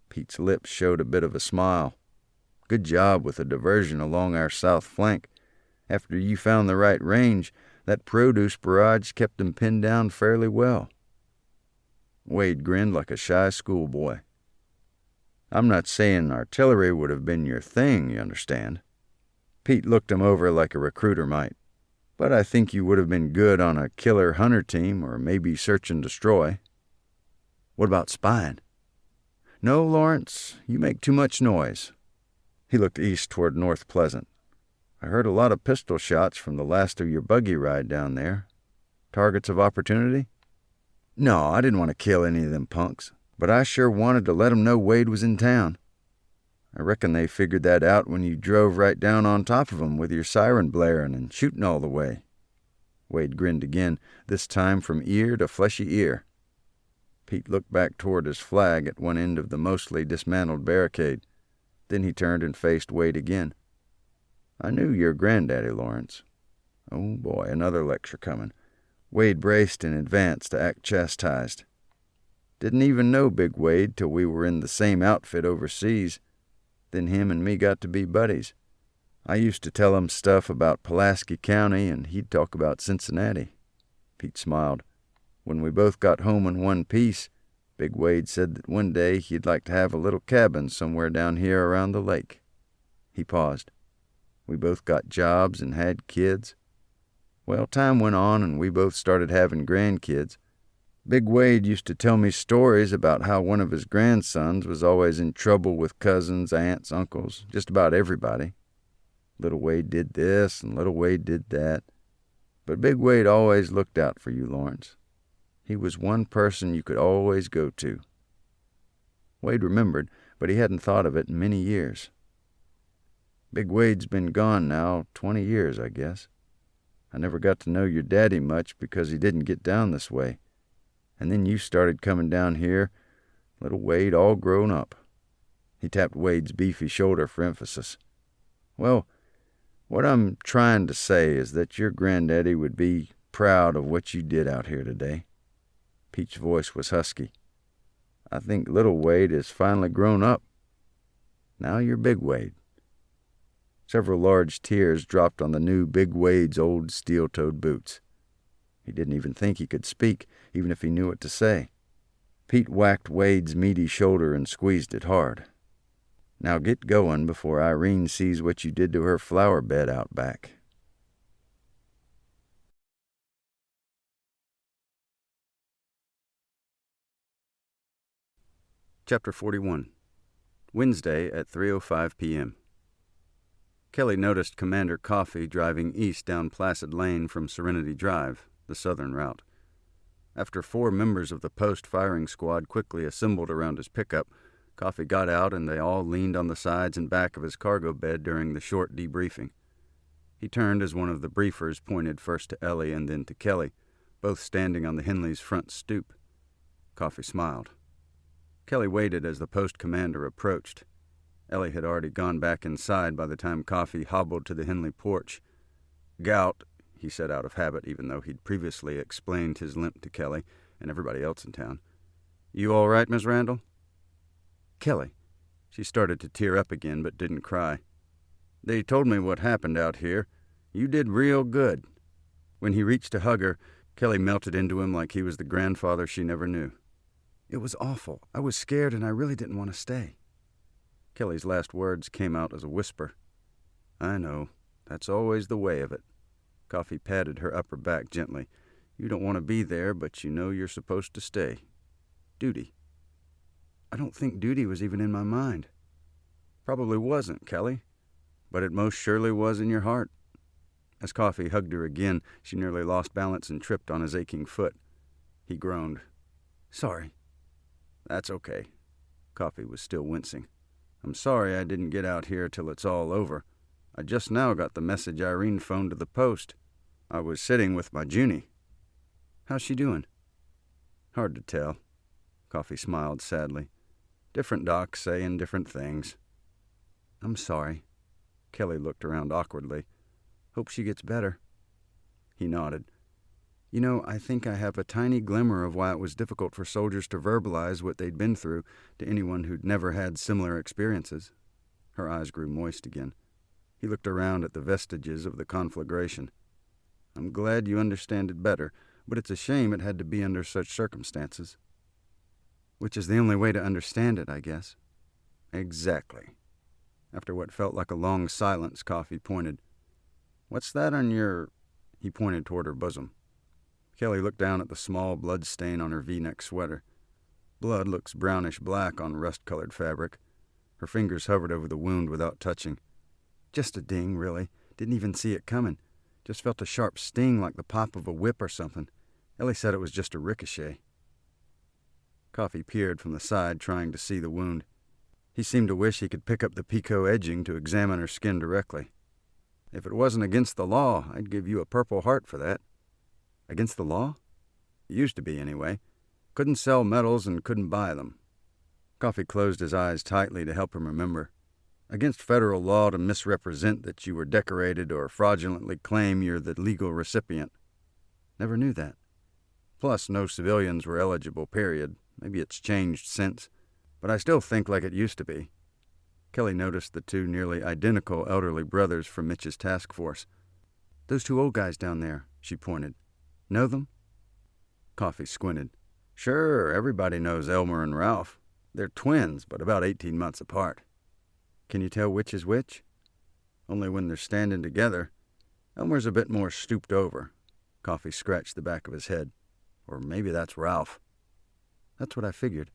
Pete's lips showed a bit of a smile. Good job with the diversion along our south flank. After you found the right range, that produce barrage kept them pinned down fairly well. Wade grinned like a shy schoolboy. I'm not saying artillery would have been your thing, you understand. Pete looked him over like a recruiter might. But I think you would have been good on a killer hunter team or maybe search and destroy. What about spying? No, Lawrence, you make too much noise. He looked east toward North Pleasant. I heard a lot of pistol shots from the last of your buggy ride down there. Targets of opportunity? No, I didn't want to kill any of them punks, but I sure wanted to let 'em know Wade was in town. I reckon they figured that out when you drove right down on top of 'em with your siren blaring and shooting all the way. Wade grinned again, this time from ear to fleshy ear. Pete looked back toward his flag at one end of the mostly dismantled barricade. Then he turned and faced Wade again. I knew your granddaddy, Lawrence. Oh boy, another lecture coming. Wade braced in advance to act chastised. Didn't even know Big Wade till we were in the same outfit overseas. Then him and me got to be buddies. I used to tell him stuff about Pulaski County, and he'd talk about Cincinnati. Pete smiled. When we both got home in one piece, Big Wade said that one day he'd like to have a little cabin somewhere down here around the lake. He paused. We both got jobs and had kids. Well, time went on, and we both started having grandkids. Big Wade used to tell me stories about how one of his grandsons was always in trouble with cousins, aunts, uncles, just about everybody. Little Wade did this, and Little Wade did that. But Big Wade always looked out for you, Lawrence. He was one person you could always go to. Wade remembered, but he hadn't thought of it in many years. Big Wade's been gone now 20 years, I guess. I never got to know your daddy much because he didn't get down this way. And then you started coming down here, Little Wade all grown up. He tapped Wade's beefy shoulder for emphasis. Well, what I'm trying to say is that your granddaddy would be proud of what you did out here today. Pete's voice was husky. I think Little Wade is finally grown up. Now you're Big Wade. Several large tears dropped on the new Big Wade's old steel-toed boots. He didn't even think he could speak, even if he knew what to say. Pete whacked Wade's meaty shoulder and squeezed it hard. Now get going before Irene sees what you did to her flower bed out back. Chapter 41. Wednesday at 3:05 p.m. Kelly noticed Commander Coffey driving east down Placid Lane from Serenity Drive, the southern route. After 4 members of the post firing squad quickly assembled around his pickup, Coffey got out and they all leaned on the sides and back of his cargo bed during the short debriefing. He turned as one of the briefers pointed first to Ellie and then to Kelly, both standing on the Henleys' front stoop. Coffey smiled. Kelly waited as the post commander approached. Ellie had already gone back inside by the time Coffey hobbled to the Henley porch. Gout, he said out of habit, even though he'd previously explained his limp to Kelly and everybody else in town. You all right, Miss Randall? Kelly. She started to tear up again, but didn't cry. They told me what happened out here. You did real good. When he reached to hug her, Kelly melted into him like he was the grandfather she never knew. It was awful. I was scared and I really didn't want to stay. Kelly's last words came out as a whisper. I know. That's always the way of it. Coffey patted her upper back gently. You don't want to be there, but you know you're supposed to stay. Duty. I don't think duty was even in my mind. Probably wasn't, Kelly. But it most surely was in your heart. As Coffey hugged her again, she nearly lost balance and tripped on his aching foot. He groaned. Sorry. That's okay. Coffey was still wincing. I'm sorry I didn't get out here till it's all over. I just now got the message Irene phoned to the post. I was sitting with my Junie. How's she doing? Hard to tell. Coffey smiled sadly. Different docs saying different things. I'm sorry. Kelly looked around awkwardly. Hope she gets better. He nodded. You know, I think I have a tiny glimmer of why it was difficult for soldiers to verbalize what they'd been through to anyone who'd never had similar experiences. Her eyes grew moist again. He looked around at the vestiges of the conflagration. I'm glad you understand it better, but it's a shame it had to be under such circumstances. Which is the only way to understand it, I guess. Exactly. After what felt like a long silence, Coffee pointed. What's that on your... He pointed toward her bosom. Kelly looked down at the small blood stain on her V-neck sweater. Blood looks brownish-black on rust-colored fabric. Her fingers hovered over the wound without touching. Just a ding, really. Didn't even see it coming. Just felt a sharp sting like the pop of a whip or something. Ellie said it was just a ricochet. Coffee peered from the side, trying to see the wound. He seemed to wish he could pick up the picot edging to examine her skin directly. If it wasn't against the law, I'd give you a Purple Heart for that. Against the law? It used to be, anyway. Couldn't sell medals and couldn't buy them. Coffee closed his eyes tightly to help him remember. Against federal law to misrepresent that you were decorated or fraudulently claim you're the legal recipient. Never knew that. Plus, no civilians were eligible, period. Maybe it's changed since. But I still think like it used to be. Kelly noticed the two nearly identical elderly brothers from Mitch's task force. Those two old guys down there, she pointed. Know them? Coffee squinted. Sure, everybody knows Elmer and Ralph. They're twins, but about 18 months apart. Can you tell which is which? Only when they're standing together. Elmer's a bit more stooped over. Coffee scratched the back of his head. Or maybe that's Ralph. That's what I figured.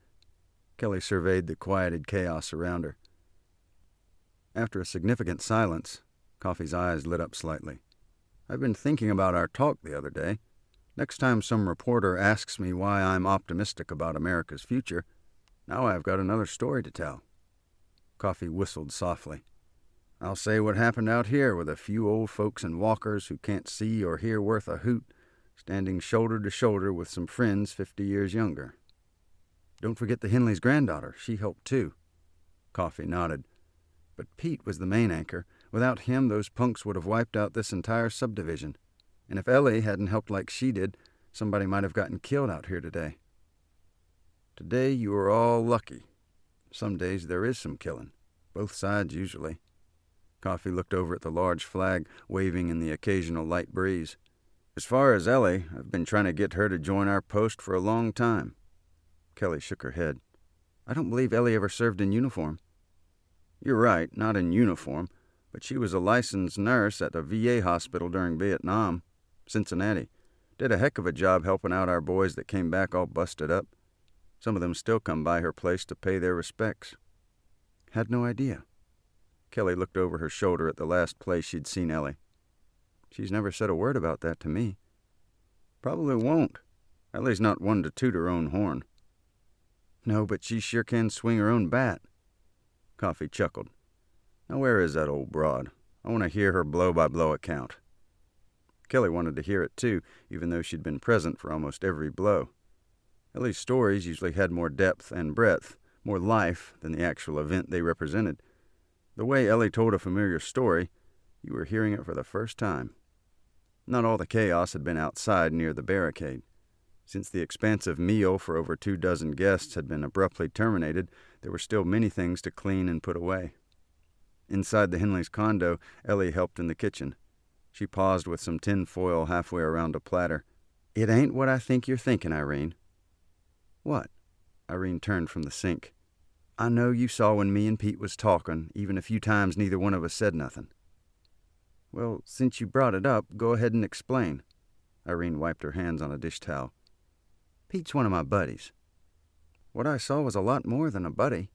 Kelly surveyed the quieted chaos around her. After a significant silence, Coffee's eyes lit up slightly. I've been thinking about our talk the other day. Next time some reporter asks me why I'm optimistic about America's future, now I've got another story to tell. Coffee whistled softly. I'll say what happened out here with a few old folks in walkers who can't see or hear worth a hoot, standing shoulder to shoulder with some friends 50 years younger. Don't forget the Henley's granddaughter. She helped too. Coffee nodded. But Pete was the main anchor. Without him, those punks would have wiped out this entire subdivision. And if Ellie hadn't helped like she did, somebody might have gotten killed out here today. Today you were all lucky. Some days there is some killing. Both sides, usually. Coffee looked over at the large flag waving in the occasional light breeze. As far as Ellie, I've been trying to get her to join our post for a long time. Kelly shook her head. I don't believe Ellie ever served in uniform. You're right, not in uniform, but she was a licensed nurse at a VA hospital during Vietnam. Cincinnati. Did a heck of a job helping out our boys that came back all busted up. Some of them still come by her place to pay their respects. Had no idea. Kelly looked over her shoulder at the last place she'd seen Ellie. She's never said a word about that to me. Probably won't. Ellie's not one to toot her own horn. No, but she sure can swing her own bat. Coffee chuckled. Now where is that old broad? I want to hear her blow-by-blow account. Kelly wanted to hear it too, even though she'd been present for almost every blow. Ellie's stories usually had more depth and breadth, more life than the actual event they represented. The way Ellie told a familiar story, you were hearing it for the first time. Not all the chaos had been outside near the barricade. Since the expansive meal for over 24 guests had been abruptly terminated, there were still many things to clean and put away. Inside the Henleys' condo, Ellie helped in the kitchen. She paused with some tin foil halfway around a platter. It ain't what I think you're thinking, Irene. What? Irene turned from the sink. I know you saw when me and Pete was talking, even a few times neither one of us said nothing. Well, since you brought it up, go ahead and explain. Irene wiped her hands on a dish towel. Pete's one of my buddies. What I saw was a lot more than a buddy.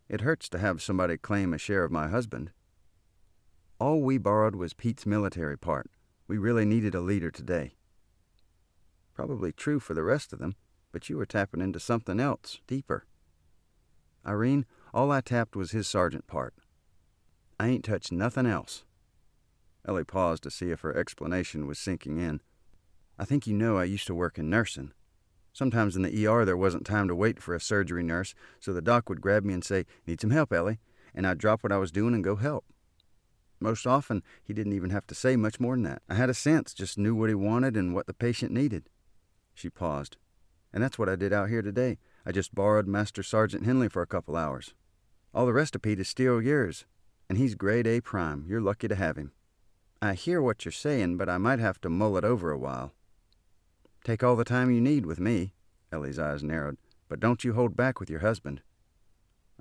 It hurts to have somebody claim a share of my husband. All we borrowed was Pete's military part. We really needed a leader today. Probably true for the rest of them, but you were tapping into something else, deeper. Irene, all I tapped was his sergeant part. I ain't touched nothing else. Ellie paused to see if her explanation was sinking in. I think you know I used to work in nursing. Sometimes in the ER there wasn't time to wait for a surgery nurse, so the doc would grab me and say, Need some help, Ellie? And I'd drop what I was doing and go help. Most often, he didn't even have to say much more than that. I had a sense, just knew what he wanted and what the patient needed. She paused. And that's what I did out here today. I just borrowed Master Sergeant Henley for a couple hours. All the rest of Pete is still yours. And he's grade A prime. You're lucky to have him. I hear what you're saying, but I might have to mull it over a while. Take all the time you need with me. Ellie's eyes narrowed. But don't you hold back with your husband.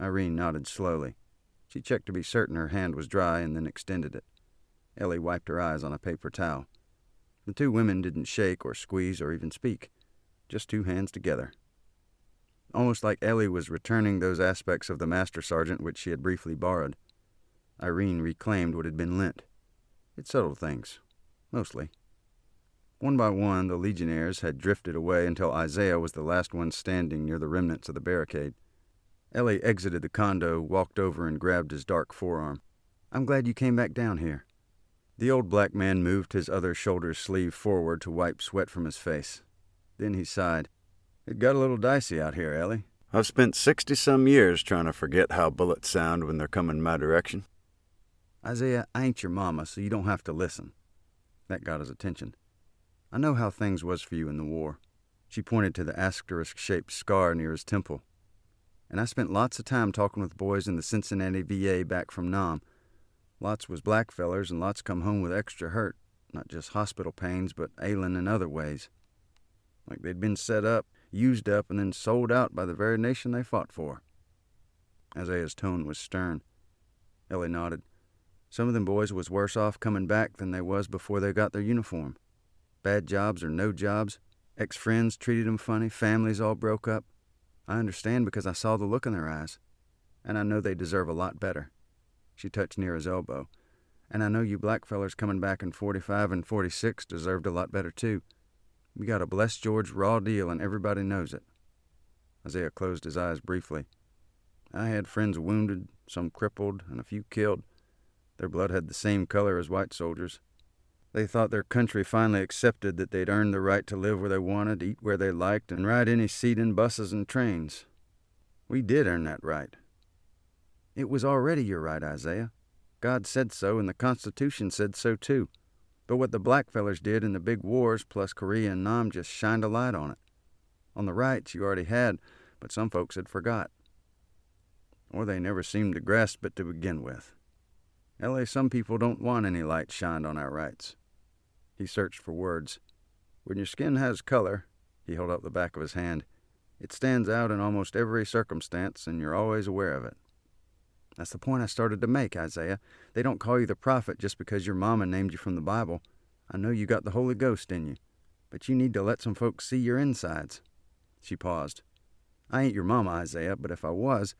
Irene nodded slowly. She checked to be certain her hand was dry and then extended it. Ellie wiped her eyes on a paper towel. The two women didn't shake or squeeze or even speak. Just two hands together. Almost like Ellie was returning those aspects of the master sergeant which she had briefly borrowed. Irene reclaimed what had been lent. It settled things. Mostly. One by one, the legionnaires had drifted away until Isaiah was the last one standing near the remnants of the barricade. Ellie exited the condo, walked over and grabbed his dark forearm. I'm glad you came back down here. The old black man moved his other shoulder sleeve forward to wipe sweat from his face. Then he sighed. It got a little dicey out here, Ellie. I've spent 60-some years trying to forget how bullets sound when they're coming my direction. Isaiah, I ain't your mama, so you don't have to listen. That got his attention. I know how things was for you in the war. She pointed to the asterisk-shaped scar near his temple. And I spent lots of time talking with boys in the Cincinnati VA back from Nam. Lots was black fellers, and lots come home with extra hurt, not just hospital pains, but ailing in other ways. Like they'd been set up, used up, and then sold out by the very nation they fought for. Isaiah's tone was stern. Ellie nodded. Some of them boys was worse off coming back than they was before they got their uniform. Bad jobs or no jobs, ex-friends treated them funny, families all broke up. I understand because I saw the look in their eyes, and I know they deserve a lot better. She touched near his elbow. And I know you black fellers coming back in 45 and 46 deserved a lot better too. We got a blessed George raw deal and everybody knows it. Isaiah closed his eyes briefly. I had friends wounded, some crippled, and a few killed. Their blood had the same color as white soldiers. They thought their country finally accepted that they'd earned the right to live where they wanted, eat where they liked, and ride any seat in buses and trains. We did earn that right. It was already your right, Isaiah. God said so, and the Constitution said so too. But what the blackfellers did in the big wars, plus Korea and Nam, just shined a light on it. On the rights you already had, but some folks had forgot. Or they never seemed to grasp it to begin with. L.A., some people don't want any light shined on our rights. He searched for words. When your skin has color, he held up the back of his hand, it stands out in almost every circumstance, and you're always aware of it. That's the point I started to make, Isaiah. They don't call you the prophet just because your mama named you from the Bible. I know you got the Holy Ghost in you, but you need to let some folks see your insides. She paused. I ain't your mama, Isaiah, but if I was,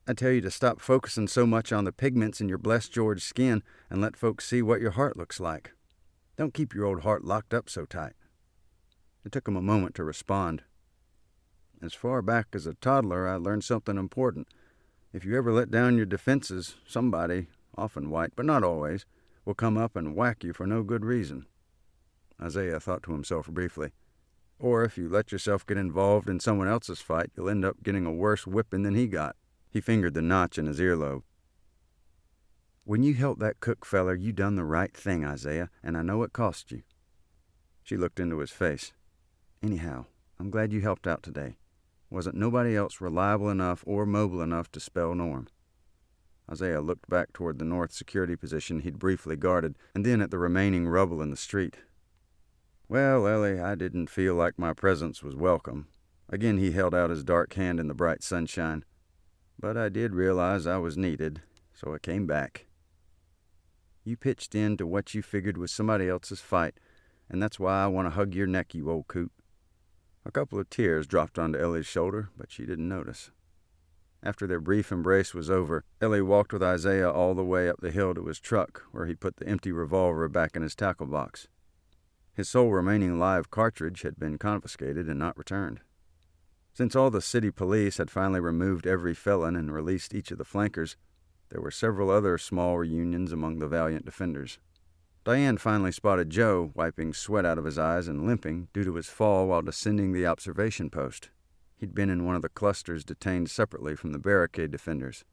I'd tell you to stop focusing so much on the pigments in your blessed George skin and let folks see what your heart looks like. Don't keep your old heart locked up so tight. It took him a moment to respond. As far back as a toddler, I learned something important. If you ever let down your defenses, somebody, often white, but not always, will come up and whack you for no good reason. Isaiah thought to himself briefly. Or if you let yourself get involved in someone else's fight, you'll end up getting a worse whipping than he got. He fingered the notch in his earlobe. When you helped that Cook feller, you done the right thing, Isaiah, and I know it cost you. She looked into his face. Anyhow, I'm glad you helped out today. Wasn't nobody else reliable enough or mobile enough to spell Norm. Isaiah looked back toward the north security position he'd briefly guarded, and then at the remaining rubble in the street. Well, Ellie, I didn't feel like my presence was welcome. Again he held out his dark hand in the bright sunshine. But I did realize I was needed, so I came back. You pitched in to what you figured was somebody else's fight, and that's why I want to hug your neck, you old coot. A couple of tears dropped onto Ellie's shoulder, but she didn't notice. After their brief embrace was over, Ellie walked with Isaiah all the way up the hill to his truck, where he put the empty revolver back in his tackle box. His sole remaining live cartridge had been confiscated and not returned. Since all the city police had finally removed every felon and released each of the flankers, there were several other small reunions among the valiant defenders. Diane finally spotted Joe, wiping sweat out of his eyes and limping due to his fall while descending the observation post. He'd been in one of the clusters detained separately from the barricade defenders.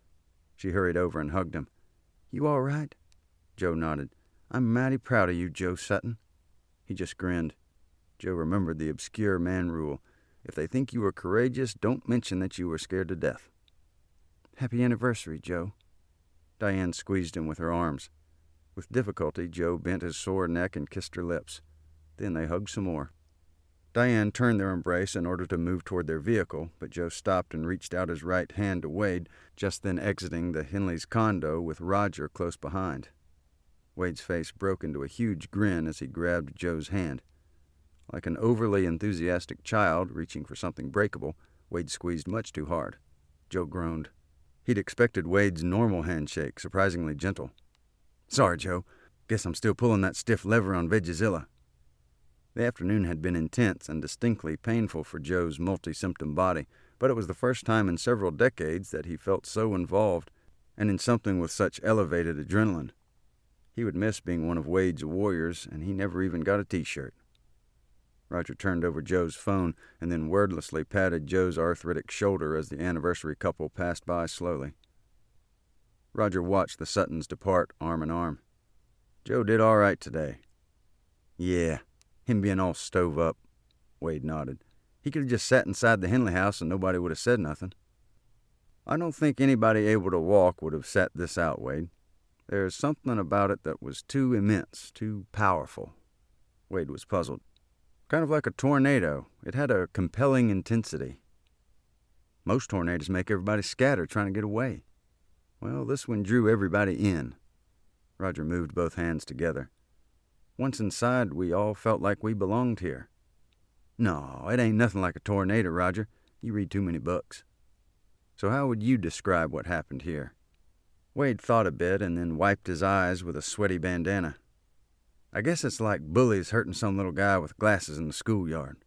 She hurried over and hugged him. You all right? Joe nodded. I'm mighty proud of you, Joe Sutton. He just grinned. Joe remembered the obscure man rule. If they think you were courageous, don't mention that you were scared to death. Happy anniversary, Joe. Diane squeezed him with her arms. With difficulty, Joe bent his sore neck and kissed her lips. Then they hugged some more. Diane turned their embrace in order to move toward their vehicle, but Joe stopped and reached out his right hand to Wade, just then exiting the Henleys' condo with Roger close behind. Wade's face broke into a huge grin as he grabbed Joe's hand. Like an overly enthusiastic child reaching for something breakable, Wade squeezed much too hard. Joe groaned. He'd expected Wade's normal handshake, surprisingly gentle. "Sorry, Joe. Guess I'm still pulling that stiff lever on Veggiezilla." The afternoon had been intense and distinctly painful for Joe's multi-symptom body, but it was the first time in several decades that he felt so involved, and in something with such elevated adrenaline. He would miss being one of Wade's warriors, and he never even got a T-shirt. Roger turned over Joe's phone and then wordlessly patted Joe's arthritic shoulder as the anniversary couple passed by slowly. Roger watched the Suttons depart arm in arm. "Joe did all right today." "Yeah, him being all stove up," Wade nodded. "He could have just sat inside the Henley house and nobody would have said nothing." "I don't think anybody able to walk would have sat this out, Wade. There's something about it that was too immense, too powerful." Wade was puzzled. "Kind of like a tornado. It had a compelling intensity." "Most tornadoes make everybody scatter trying to get away." "Well, this one drew everybody in." Roger moved both hands together. "Once inside, we all felt like we belonged here." "No, it ain't nothing like a tornado, Roger. You read too many books." "So how would you describe what happened here?" Wade thought a bit and then wiped his eyes with a sweaty bandana. "I guess it's like bullies hurting some little guy with glasses in the schoolyard.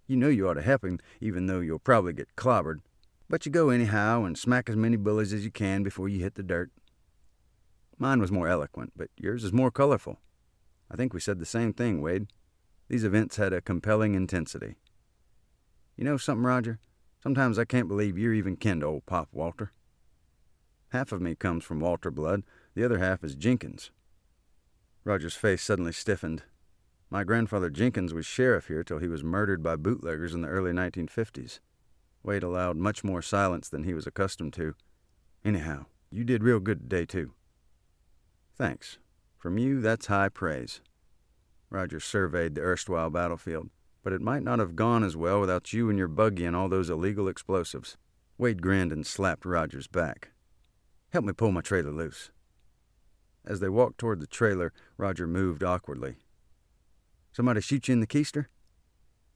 You know you ought to help him, even though you'll probably get clobbered. But you go anyhow and smack as many bullies as you can before you hit the dirt." "Mine was more eloquent, but yours is more colorful." "I think we said the same thing, Wade. These events had a compelling intensity." "You know something, Roger? Sometimes I can't believe you're even kin to old Pop Walter." "Half of me comes from Walter blood, the other half is Jenkins." Roger's face suddenly stiffened. "My grandfather Jenkins was sheriff here till he was murdered by bootleggers in the early 1950s. Wade allowed much more silence than he was accustomed to. "Anyhow, you did real good today, too." "Thanks. From you, that's high praise." Roger surveyed the erstwhile battlefield. "But it might not have gone as well without you and your buggy and all those illegal explosives." Wade grinned and slapped Roger's back. "Help me pull my trailer loose." As they walked toward the trailer, Roger moved awkwardly. "Somebody shoot you in the keister?"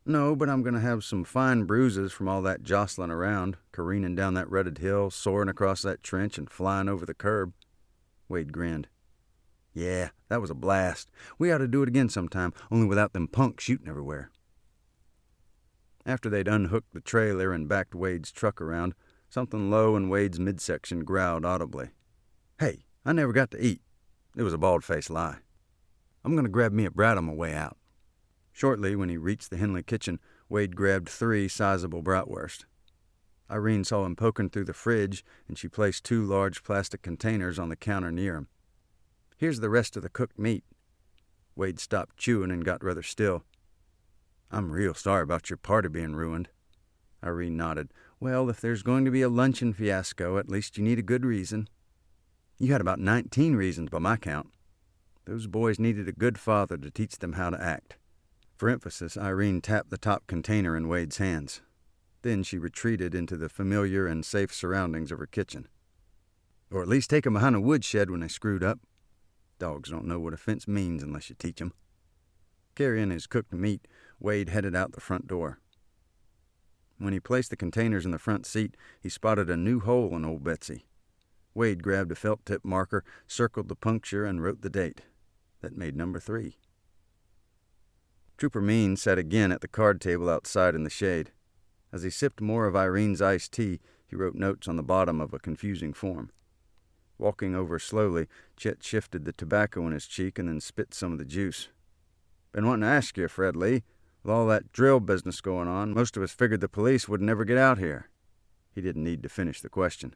"No, but I'm going to have some fine bruises from all that jostling around, careening down that rutted hill, soaring across that trench, and flying over the curb." Wade grinned. "Yeah, that was a blast. We ought to do it again sometime, only without them punks shooting everywhere." After they'd unhooked the trailer and backed Wade's truck around, something low in Wade's midsection growled audibly. "Hey, I never got to eat." It was a bald-faced lie. "I'm going to grab me a brat on my way out." Shortly, when he reached the Henley kitchen, Wade grabbed 3 sizable bratwurst. Irene saw him poking through the fridge, and she placed 2 large plastic containers on the counter near him. "Here's the rest of the cooked meat." Wade stopped chewing and got rather still. "I'm real sorry about your party being ruined." Irene nodded. "Well, if there's going to be a luncheon fiasco, at least you need a good reason." "You had about 19 reasons by my count." Those boys needed a good father to teach them how to act. For emphasis, Irene tapped the top container in Wade's hands. Then she retreated into the familiar and safe surroundings of her kitchen. "Or at least take them behind a woodshed when they screwed up. Dogs don't know what a fence means unless you teach them." Carrying his cooked meat, Wade headed out the front door. When he placed the containers in the front seat, he spotted a new hole in old Betsy. Wade grabbed a felt-tip marker, circled the puncture, and wrote the date. That made number 3. Trooper Means sat again at the card table outside in the shade. As he sipped more of Irene's iced tea, he wrote notes on the bottom of a confusing form. Walking over slowly, Chet shifted the tobacco in his cheek and then spit some of the juice. "Been wanting to ask you, Fred Lee. With all that drill business going on, most of us figured the police would never get out here." He didn't need to finish the question.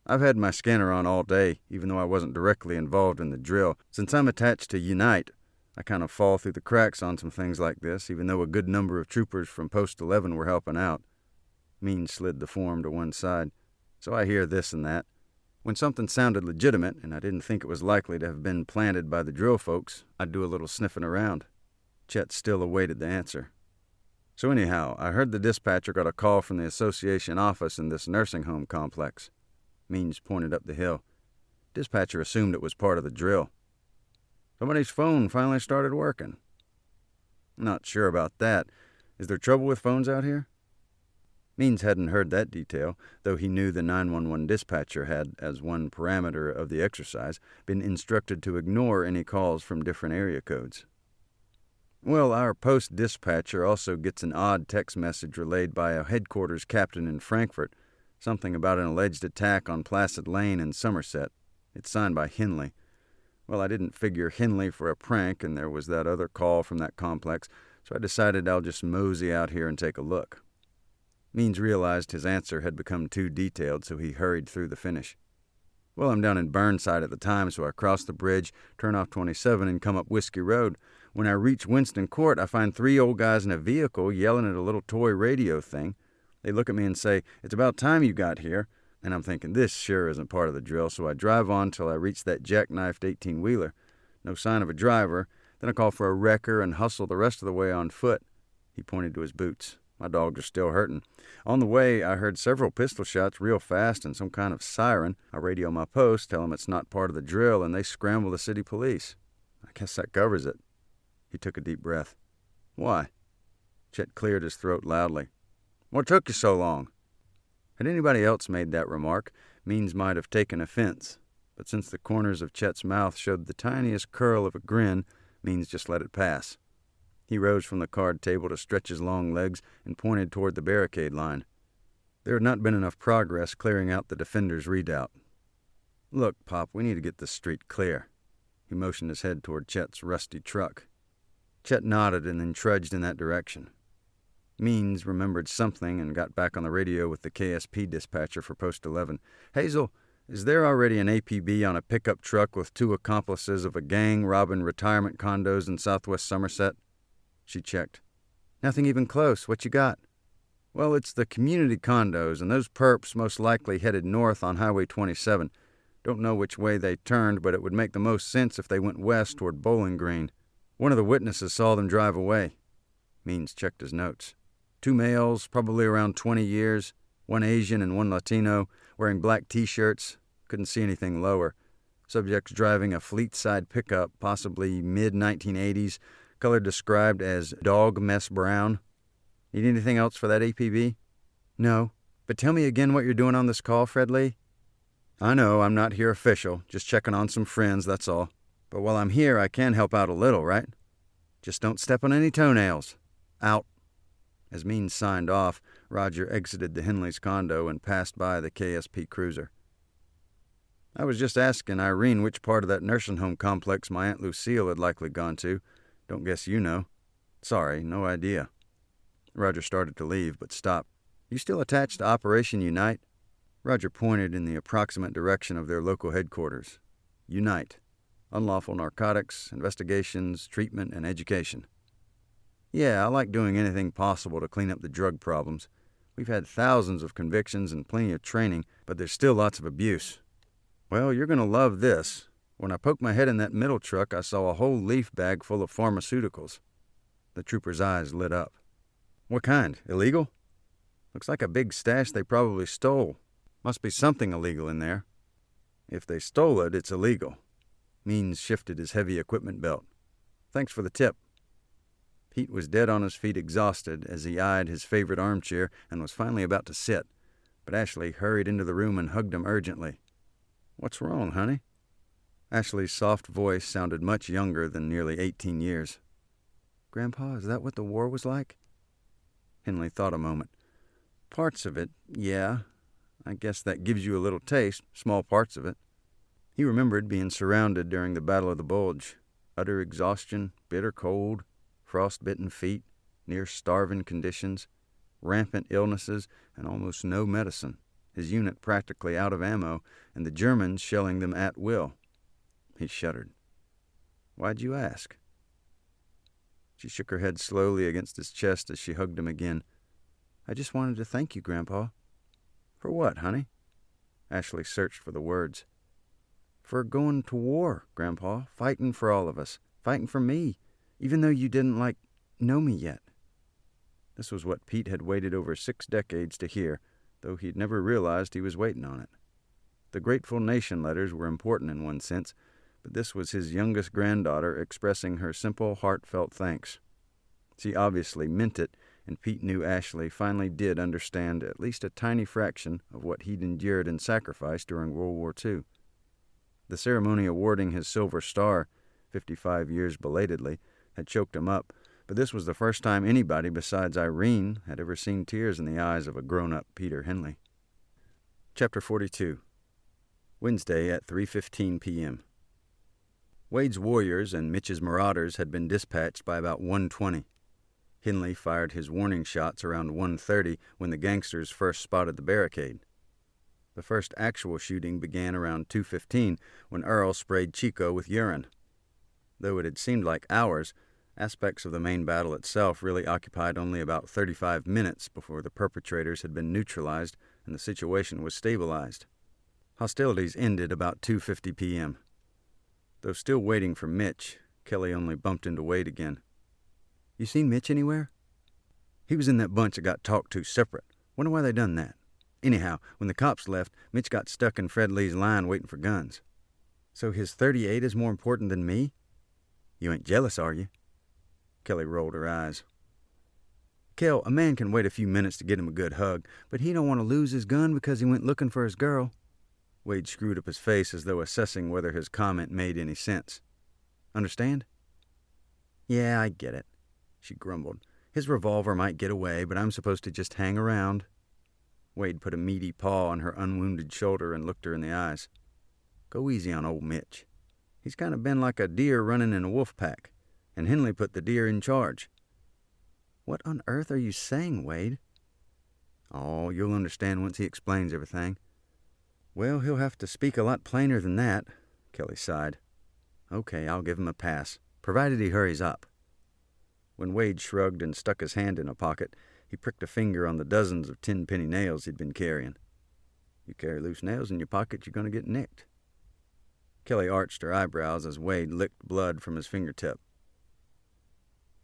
"I've had my scanner on all day, even though I wasn't directly involved in the drill. Since I'm attached to Unite, I kind of fall through the cracks on some things like this, even though a good number of troopers from Post 11 were helping out." Means slid the form to one side. "So I hear this and that. When something sounded legitimate, and I didn't think it was likely to have been planted by the drill folks, I'd do a little sniffing around. Chet still awaited the answer. So anyhow, I heard the dispatcher got a call from the association office in this nursing home complex. Means pointed up the hill. Dispatcher assumed it was part of the drill. Somebody's phone finally started working. Not sure about that. Is there trouble with phones out here? Means hadn't heard that detail, though he knew the 911 dispatcher had, as one parameter of the exercise, been instructed to ignore any calls from different area codes. Well, our post dispatcher also gets an odd text message relayed by a headquarters captain in Frankfurt, something about an alleged attack on Placid Lane in Somerset. It's signed by Henley. Well, I didn't figure Henley for a prank, and there was that other call from that complex, so I decided I'll just mosey out here and take a look. Means realized his answer had become too detailed, so he hurried through the finish. Well, I'm down in Burnside at the time, so I cross the bridge, turn off 27, and come up Whiskey Road. When I reach Winston Court, I find 3 old guys in a vehicle yelling at a little toy radio thing. They look at me and say, "It's about time you got here." And I'm thinking, this sure isn't part of the drill, so I drive on till I reach that jackknifed 18-wheeler. No sign of a driver. Then I call for a wrecker and hustle the rest of the way on foot. He pointed to his boots. My dogs are still hurting. On the way, I heard several pistol shots real fast and some kind of siren. I radio my post, tell them it's not part of the drill, and they scramble the city police. I guess that covers it. He took a deep breath. Why? Chet cleared his throat loudly. What took you so long? Had anybody else made that remark, Means might have taken offense, but since the corners of Chet's mouth showed the tiniest curl of a grin, Means just let it pass. He rose from the card table to stretch his long legs and pointed toward the barricade line. There had not been enough progress clearing out the defender's redoubt. Look, Pop, we need to get this street clear. He motioned his head toward Chet's rusty truck. Chet nodded and then trudged in that direction. Means remembered something and got back on the radio with the KSP dispatcher for Post 11. Hazel, is there already an APB on a pickup truck with 2 accomplices of a gang robbing retirement condos in southwest Somerset? She checked. Nothing even close. What you got? Well, it's the community condos, and those perps most likely headed north on Highway 27. Don't know which way they turned, but it would make the most sense if they went west toward Bowling Green. One of the witnesses saw them drive away. Means checked his notes. 2 males, probably around 20 years, 1 Asian and 1 Latino, wearing black T-shirts. Couldn't see anything lower. Subjects driving a Fleetside pickup, possibly mid-1980s, color described as dog mess brown. Need anything else for that APB? No. But tell me again what you're doing on this call, Fred Lee. I know, I'm not here official, just checking on some friends, that's all. But while I'm here, I can help out a little, right? Just don't step on any toenails. Out. As Means signed off, Roger exited the Henley's condo and passed by the KSP cruiser. I was just asking Irene which part of that nursing home complex my Aunt Lucille had likely gone to. Don't guess you know. Sorry, no idea. Roger started to leave, but stopped. You still attached to Operation Unite? Roger pointed in the approximate direction of their local headquarters. Unite. Unlawful narcotics, investigations, treatment, and education. Yeah, I like doing anything possible to clean up the drug problems. We've had thousands of convictions and plenty of training, but there's still lots of abuse. Well, you're going to love this. When I poked my head in that middle truck, I saw a whole leaf bag full of pharmaceuticals. The trooper's eyes lit up. What kind? Illegal? Looks like a big stash they probably stole. Must be something illegal in there. If they stole it, it's illegal. Means shifted his heavy equipment belt. Thanks for the tip. Pete was dead on his feet, exhausted, as he eyed his favorite armchair and was finally about to sit. But Ashley hurried into the room and hugged him urgently. What's wrong, honey? Ashley's soft voice sounded much younger than nearly 18 years. Grandpa, is that what the war was like? Henley thought a moment. Parts of it, yeah. I guess that gives you a little taste, small parts of it. He remembered being surrounded during the Battle of the Bulge. Utter exhaustion, bitter cold, frost-bitten feet, near-starving conditions, rampant illnesses, and almost no medicine. His unit practically out of ammo, and the Germans shelling them at will. He shuddered. Why'd you ask? She shook her head slowly against his chest as she hugged him again. I just wanted to thank you, Grandpa. For what, honey? Ashley searched for the words. "For going to war, Grandpa. Fighting for all of us. Fighting for me. Even though you didn't, know me yet." This was what Pete had waited over 6 decades to hear, though he'd never realized he was waiting on it. The Grateful Nation letters were important in one sense, but this was his youngest granddaughter expressing her simple, heartfelt thanks. She obviously meant it, and Pete knew Ashley finally did understand at least a tiny fraction of what he'd endured and sacrificed during World War II. The ceremony awarding his Silver Star, 55 years belatedly, had choked him up, but this was the first time anybody besides Irene had ever seen tears in the eyes of a grown-up Peter Henley. Chapter 42. Wednesday at 3:15 p.m. Wade's warriors and Mitch's marauders had been dispatched by about 1:20. Henley fired his warning shots around 1:30 when the gangsters first spotted the barricade. The first actual shooting began around 2:15 when Earl sprayed Chico with urine. Though it had seemed like hours, aspects of the main battle itself really occupied only about 35 minutes before the perpetrators had been neutralized and the situation was stabilized. Hostilities ended about 2:50 p.m. Though still waiting for Mitch, Kelly only bumped into Wade again. "You seen Mitch anywhere?" "He was in that bunch that got talked to separate. Wonder why they done that. Anyhow, when the cops left, Mitch got stuck in Fred Lee's line waiting for guns." "So his .38 is more important than me? You ain't jealous, are you?" Kelly rolled her eyes. "Kel, a man can wait a few minutes to get him a good hug, but he don't want to lose his gun because he went looking for his girl." Wade screwed up his face as though assessing whether his comment made any sense. "Understand?" "Yeah, I get it," she grumbled. "His revolver might get away, but I'm supposed to just hang around." Wade put a meaty paw on her unwounded shoulder and looked her in the eyes. "Go easy on old Mitch. He's kind of been like a deer running in a wolf pack, and Henley put the deer in charge." "What on earth are you saying, Wade?" "Oh, you'll understand once he explains everything." "Well, he'll have to speak a lot plainer than that," Kelly sighed. "Okay, I'll give him a pass, provided he hurries up." When Wade shrugged and stuck his hand in a pocket, he pricked a finger on the dozens of 10-penny nails he'd been carrying. "You carry loose nails in your pocket, you're going to get nicked." Kelly arched her eyebrows as Wade licked blood from his fingertip.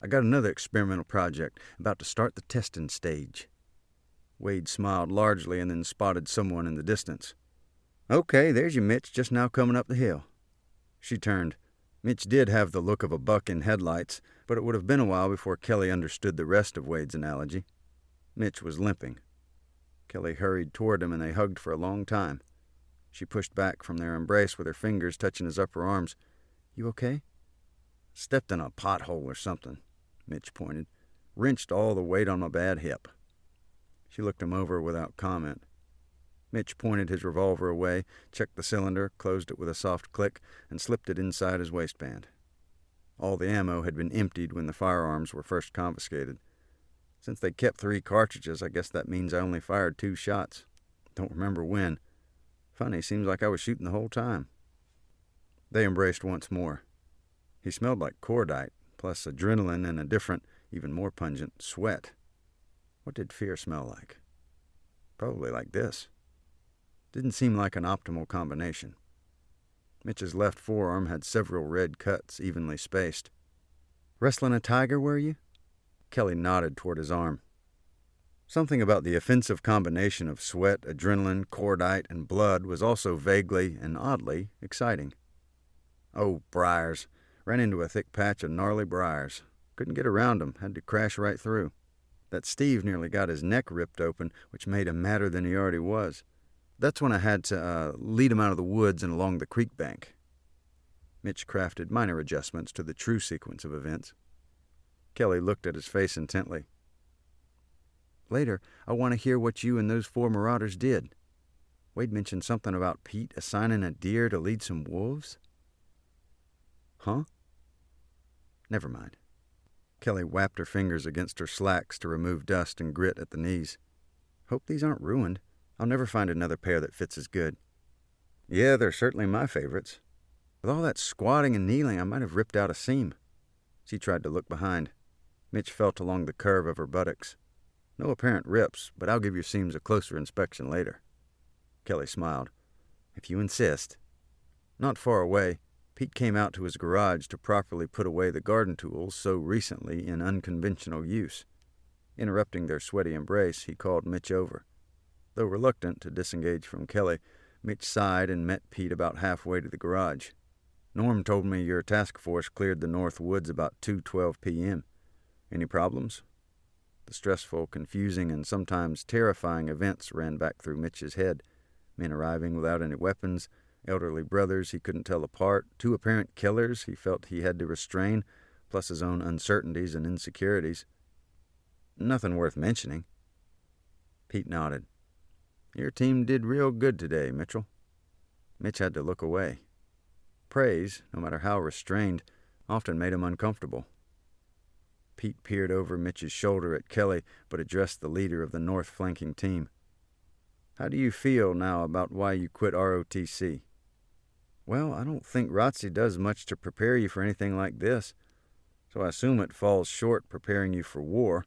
"I got another experimental project, about to start the testing stage." Wade smiled largely and then spotted someone in the distance. "Okay, there's your Mitch just now coming up the hill." She turned. Mitch did have the look of a buck in headlights, but it would have been a while before Kelly understood the rest of Wade's analogy. Mitch was limping. Kelly hurried toward him and they hugged for a long time. She pushed back from their embrace with her fingers touching his upper arms. "You okay?" "Stepped in a pothole or something," Mitch pointed. "Wrenched all the weight on my bad hip." She looked him over without comment. Mitch pointed his revolver away, checked the cylinder, closed it with a soft click, and slipped it inside his waistband. All the ammo had been emptied when the firearms were first confiscated. Since they kept 3 cartridges, I guess that means I only fired 2 shots. Don't remember when. Funny, seems like I was shooting the whole time. They embraced once more. He smelled like cordite, plus adrenaline and a different, even more pungent, sweat. What did fear smell like? Probably like this. Didn't seem like an optimal combination. Mitch's left forearm had several red cuts, evenly spaced. "Wrestling a tiger, were you?" Kelly nodded toward his arm. Something about the offensive combination of sweat, adrenaline, cordite, and blood was also vaguely and oddly exciting. "Oh, briars. Ran into a thick patch of gnarly briars. Couldn't get around them, had to crash right through. That Steve nearly got his neck ripped open, which made him madder than he already was. That's when I had to lead him out of the woods and along the creek bank." Mitch crafted minor adjustments to the true sequence of events. Kelly looked at his face intently. "Later, I want to hear what you and those 4 marauders did. Wade mentioned something about Pete assigning a deer to lead some wolves." "Huh?" "Never mind." Kelly whapped her fingers against her slacks to remove dust and grit at the knees. "Hope these aren't ruined. I'll never find another pair that fits as good." "Yeah, they're certainly my favorites. With all that squatting and kneeling, I might have ripped out a seam." She tried to look behind. Mitch felt along the curve of her buttocks. "No apparent rips, but I'll give your seams a closer inspection later." Kelly smiled. If you insist. Not far away, Pete came out to his garage to properly put away the garden tools so recently in unconventional use. Interrupting their sweaty embrace, he called Mitch over. Though reluctant to disengage from Kelly, Mitch sighed and met Pete about halfway to the garage. Norm told me your task force cleared the North Woods about 2:12 p.m. Any problems? The stressful, confusing, and sometimes terrifying events ran back through Mitch's head. Men arriving without any weapons, elderly brothers he couldn't tell apart, 2 apparent killers he felt he had to restrain, plus his own uncertainties and insecurities. Nothing worth mentioning. Pete nodded. Your team did real good today, Mitchell. Mitch had to look away. Praise, no matter how restrained, often made him uncomfortable. Pete peered over Mitch's shoulder at Kelly, but addressed the leader of the north flanking team. How do you feel now about why you quit ROTC? Well, I don't think ROTC does much to prepare you for anything like this, so I assume it falls short preparing you for war.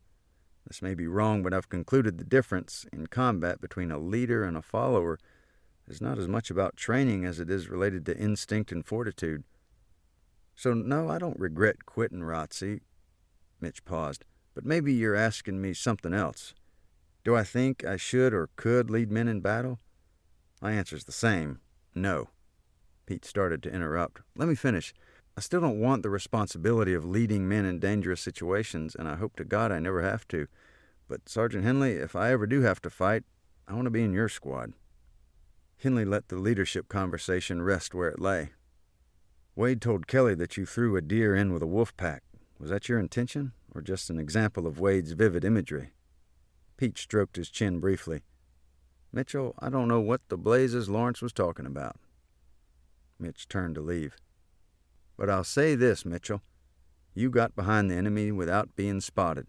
This may be wrong, but I've concluded the difference in combat between a leader and a follower is not as much about training as it is related to instinct and fortitude. So no, I don't regret quitting ROTC. Mitch paused. But maybe you're asking me something else. Do I think I should or could lead men in battle? My answer's the same. No. Pete started to interrupt. Let me finish. I still don't want the responsibility of leading men in dangerous situations, and I hope to God I never have to. But, Sergeant Henley, if I ever do have to fight, I want to be in your squad. Henley let the leadership conversation rest where it lay. Wade told Kelly that you threw a deer in with a wolf pack. Was that your intention, or just an example of Wade's vivid imagery? Pete stroked his chin briefly. Mitchell, I don't know what the blazes Lawrence was talking about. Mitch turned to leave. But I'll say this, Mitchell. You got behind the enemy without being spotted.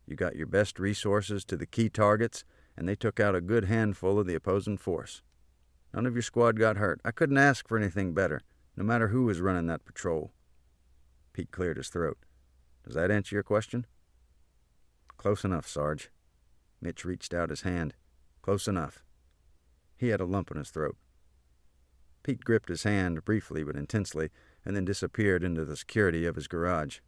You got your best resources to the key targets, and they took out a good handful of the opposing force. None of your squad got hurt. I couldn't ask for anything better, no matter who was running that patrol. Pete cleared his throat. Does that answer your question? Close enough, Sarge. Mitch reached out his hand. Close enough. He had a lump in his throat. Pete gripped his hand briefly but intensely, and then disappeared into the security of his garage.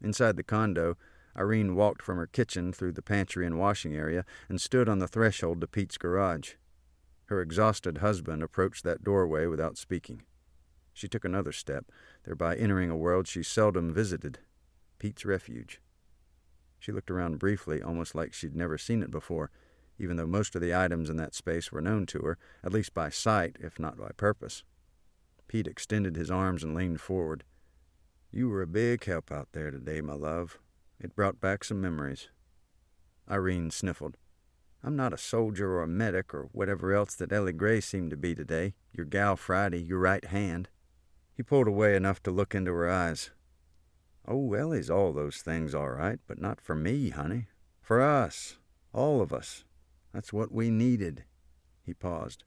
Inside the condo, Irene walked from her kitchen through the pantry and washing area and stood on the threshold to Pete's garage. Her exhausted husband approached that doorway without speaking. She took another step, thereby entering a world she seldom visited, Pete's refuge. She looked around briefly, almost like she'd never seen it before, even though most of the items in that space were known to her, at least by sight, if not by purpose. Pete extended his arms and leaned forward. You were a big help out there today, my love. It brought back some memories. Irene sniffled. I'm not a soldier or a medic or whatever else that Ellie Gray seemed to be today. Your gal Friday, your right hand. He pulled away enough to look into her eyes. Oh, Ellie's all those things, all right, but not for me, honey. For us. All of us. That's what we needed. He paused.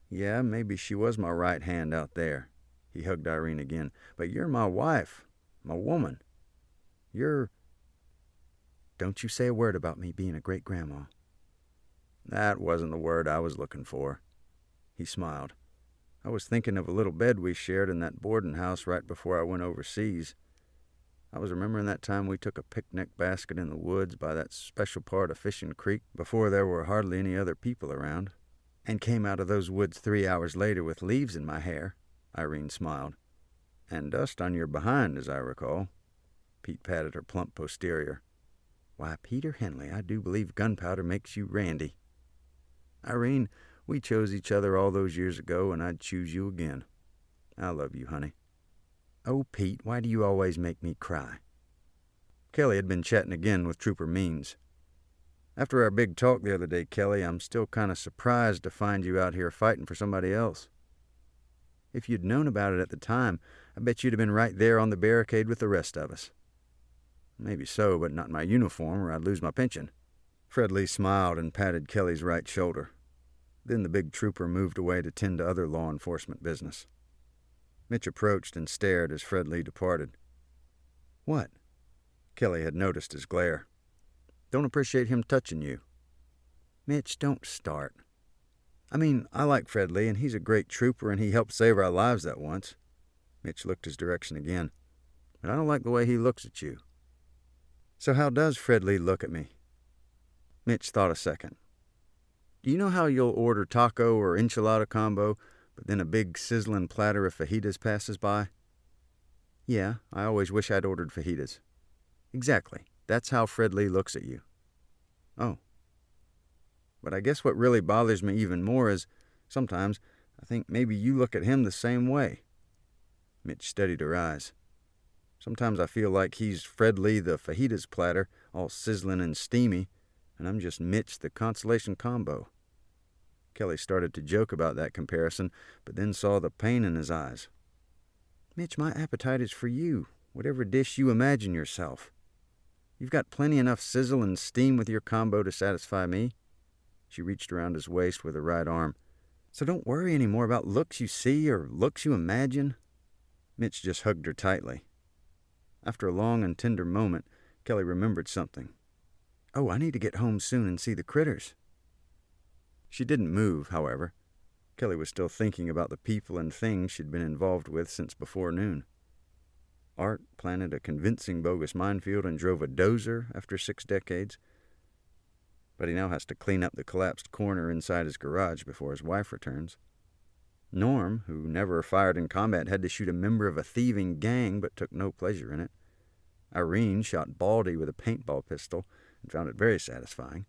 Yeah, maybe she was my right hand out there. He hugged Irene again. But you're my wife. My woman. You're... Don't you say a word about me being a great-grandma. That wasn't the word I was looking for. He smiled. I was thinking of a little bed we shared in that boarding house right before I went overseas. I was remembering that time we took a picnic basket in the woods by that special part of Fishing Creek before there were hardly any other people around, and came out of those woods 3 hours later with leaves in my hair. Irene smiled. And dust on your behind, as I recall. Pete patted her plump posterior. Why, Peter Henley, I do believe gunpowder makes you randy. Irene, we chose each other all those years ago, and I'd choose you again. I love you, honey. Oh, Pete, why do you always make me cry? Kelly had been chatting again with Trooper Means. After our big talk the other day, Kelly, I'm still kind of surprised to find you out here fighting for somebody else. If you'd known about it at the time, I bet you'd have been right there on the barricade with the rest of us. Maybe so, but not in my uniform, or I'd lose my pension. Fred Lee smiled and patted Kelly's right shoulder. Then the big trooper moved away to tend to other law enforcement business. Mitch approached and stared as Fred Lee departed. What? Kelly had noticed his glare. Don't appreciate him touching you. Mitch, don't start. I mean, I like Fred Lee, and he's a great trooper, and he helped save our lives that once. Mitch looked his direction again. But I don't like the way he looks at you. So how does Fred Lee look at me? Mitch thought a second. Do you know how you'll order taco or enchilada combo, but then a big sizzling platter of fajitas passes by? Yeah, I always wish I'd ordered fajitas. Exactly. That's how Fred Lee looks at you. Oh. But I guess what really bothers me even more is sometimes I think maybe you look at him the same way. Mitch steadied her eyes. Sometimes I feel like he's Fred Lee the fajitas platter, all sizzling and steamy, and I'm just Mitch the consolation combo. Kelly started to joke about that comparison, but then saw the pain in his eyes. Mitch, my appetite is for you, whatever dish you imagine yourself. You've got plenty enough sizzle and steam with your combo to satisfy me. She reached around his waist with her right arm. So don't worry any more about looks you see or looks you imagine. Mitch just hugged her tightly. After a long and tender moment, Kelly remembered something. Oh, I need to get home soon and see the critters. She didn't move, however. Kelly was still thinking about the people and things she'd been involved with since before noon. Art planted a convincing bogus minefield and drove a dozer after 6 decades. But he now has to clean up the collapsed corner inside his garage before his wife returns. Norm, who never fired in combat, had to shoot a member of a thieving gang but took no pleasure in it. Irene shot Baldy with a paintball pistol and found it very satisfying.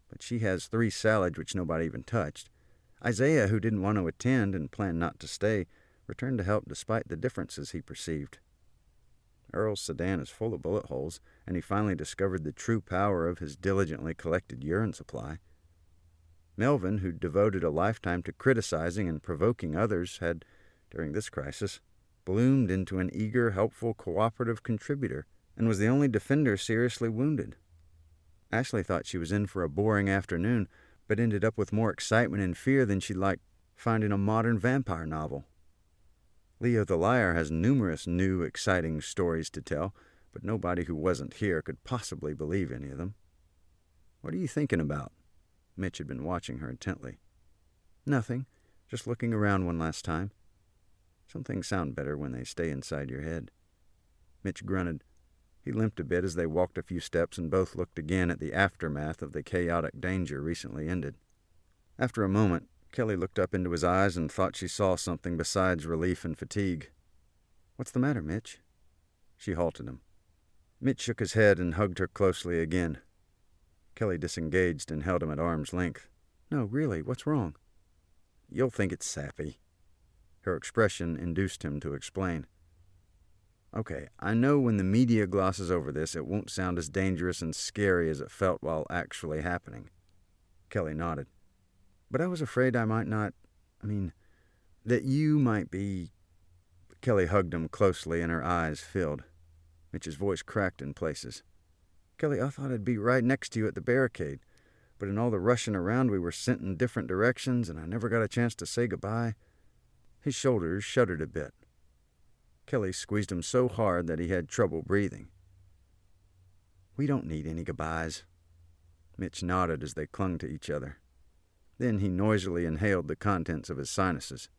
But she has 3 salads which nobody even touched. Isaiah, who didn't want to attend and planned not to stay, returned to help despite the differences he perceived. Earl's sedan is full of bullet holes, and he finally discovered the true power of his diligently collected urine supply. Melvin, who devoted a lifetime to criticizing and provoking others, had, during this crisis, bloomed into an eager, helpful, cooperative contributor, and was the only defender seriously wounded. Ashley thought she was in for a boring afternoon, but ended up with more excitement and fear than she'd like finding a modern vampire novel. Leo the Liar has numerous new, exciting stories to tell, but nobody who wasn't here could possibly believe any of them. What are you thinking about? Mitch had been watching her intently. Nothing. Just looking around one last time. Some things sound better when they stay inside your head. Mitch grunted. He limped a bit as they walked a few steps and both looked again at the aftermath of the chaotic danger recently ended. After a moment, Kelly looked up into his eyes and thought she saw something besides relief and fatigue. What's the matter, Mitch? She halted him. Mitch shook his head and hugged her closely again. Kelly disengaged and held him at arm's length. No, really, what's wrong? You'll think it's sappy. Her expression induced him to explain. Okay, I know when the media glosses over this, it won't sound as dangerous and scary as it felt while actually happening. Kelly nodded. But I was afraid I might not, that you might be... Kelly hugged him closely and her eyes filled. Mitch's voice cracked in places. Kelly, I thought I'd be right next to you at the barricade, but in all the rushing around we were sent in different directions and I never got a chance to say goodbye. His shoulders shuddered a bit. Kelly squeezed him so hard that he had trouble breathing. We don't need any goodbyes. Mitch nodded as they clung to each other. Then he noisily inhaled the contents of his sinuses.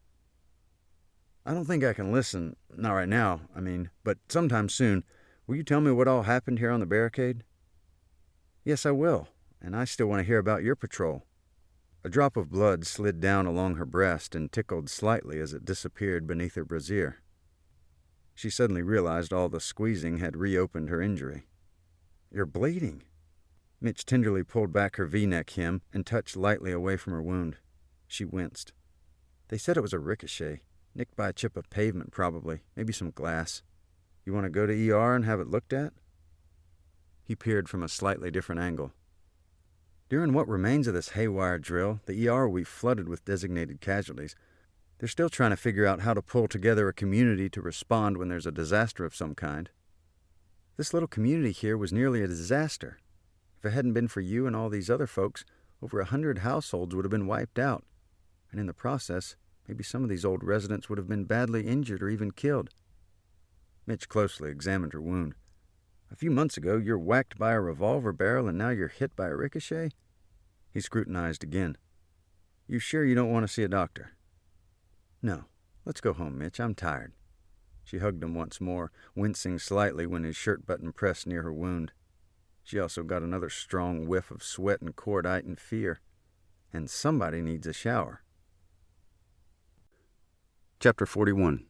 I don't think I can listen, not right now, but sometime soon. Will you tell me what all happened here on the barricade? Yes, I will, and I still want to hear about your patrol. A drop of blood slid down along her breast and tickled slightly as it disappeared beneath her brassiere. She suddenly realized all the squeezing had reopened her injury. You're bleeding. Mitch tenderly pulled back her V-neck hem and touched lightly away from her wound. She winced. They said it was a ricochet, nicked by a chip of pavement probably, maybe some glass. You want to go to ER and have it looked at? He peered from a slightly different angle. During what remains of this haywire drill, the ER will be flooded with designated casualties. They're still trying to figure out how to pull together a community to respond when there's a disaster of some kind. This little community here was nearly a disaster. If it hadn't been for you and all these other folks, over 100 households would have been wiped out. And in the process, maybe some of these old residents would have been badly injured or even killed. Mitch closely examined her wound. A few months ago, you're whacked by a revolver barrel and now you're hit by a ricochet? He scrutinized again. You sure you don't want to see a doctor?" "No. Let's go home, Mitch. I'm tired." She hugged him once more, wincing slightly when his shirt button pressed near her wound. She also got another strong whiff of sweat and cordite and fear. And somebody needs a shower. Chapter 41.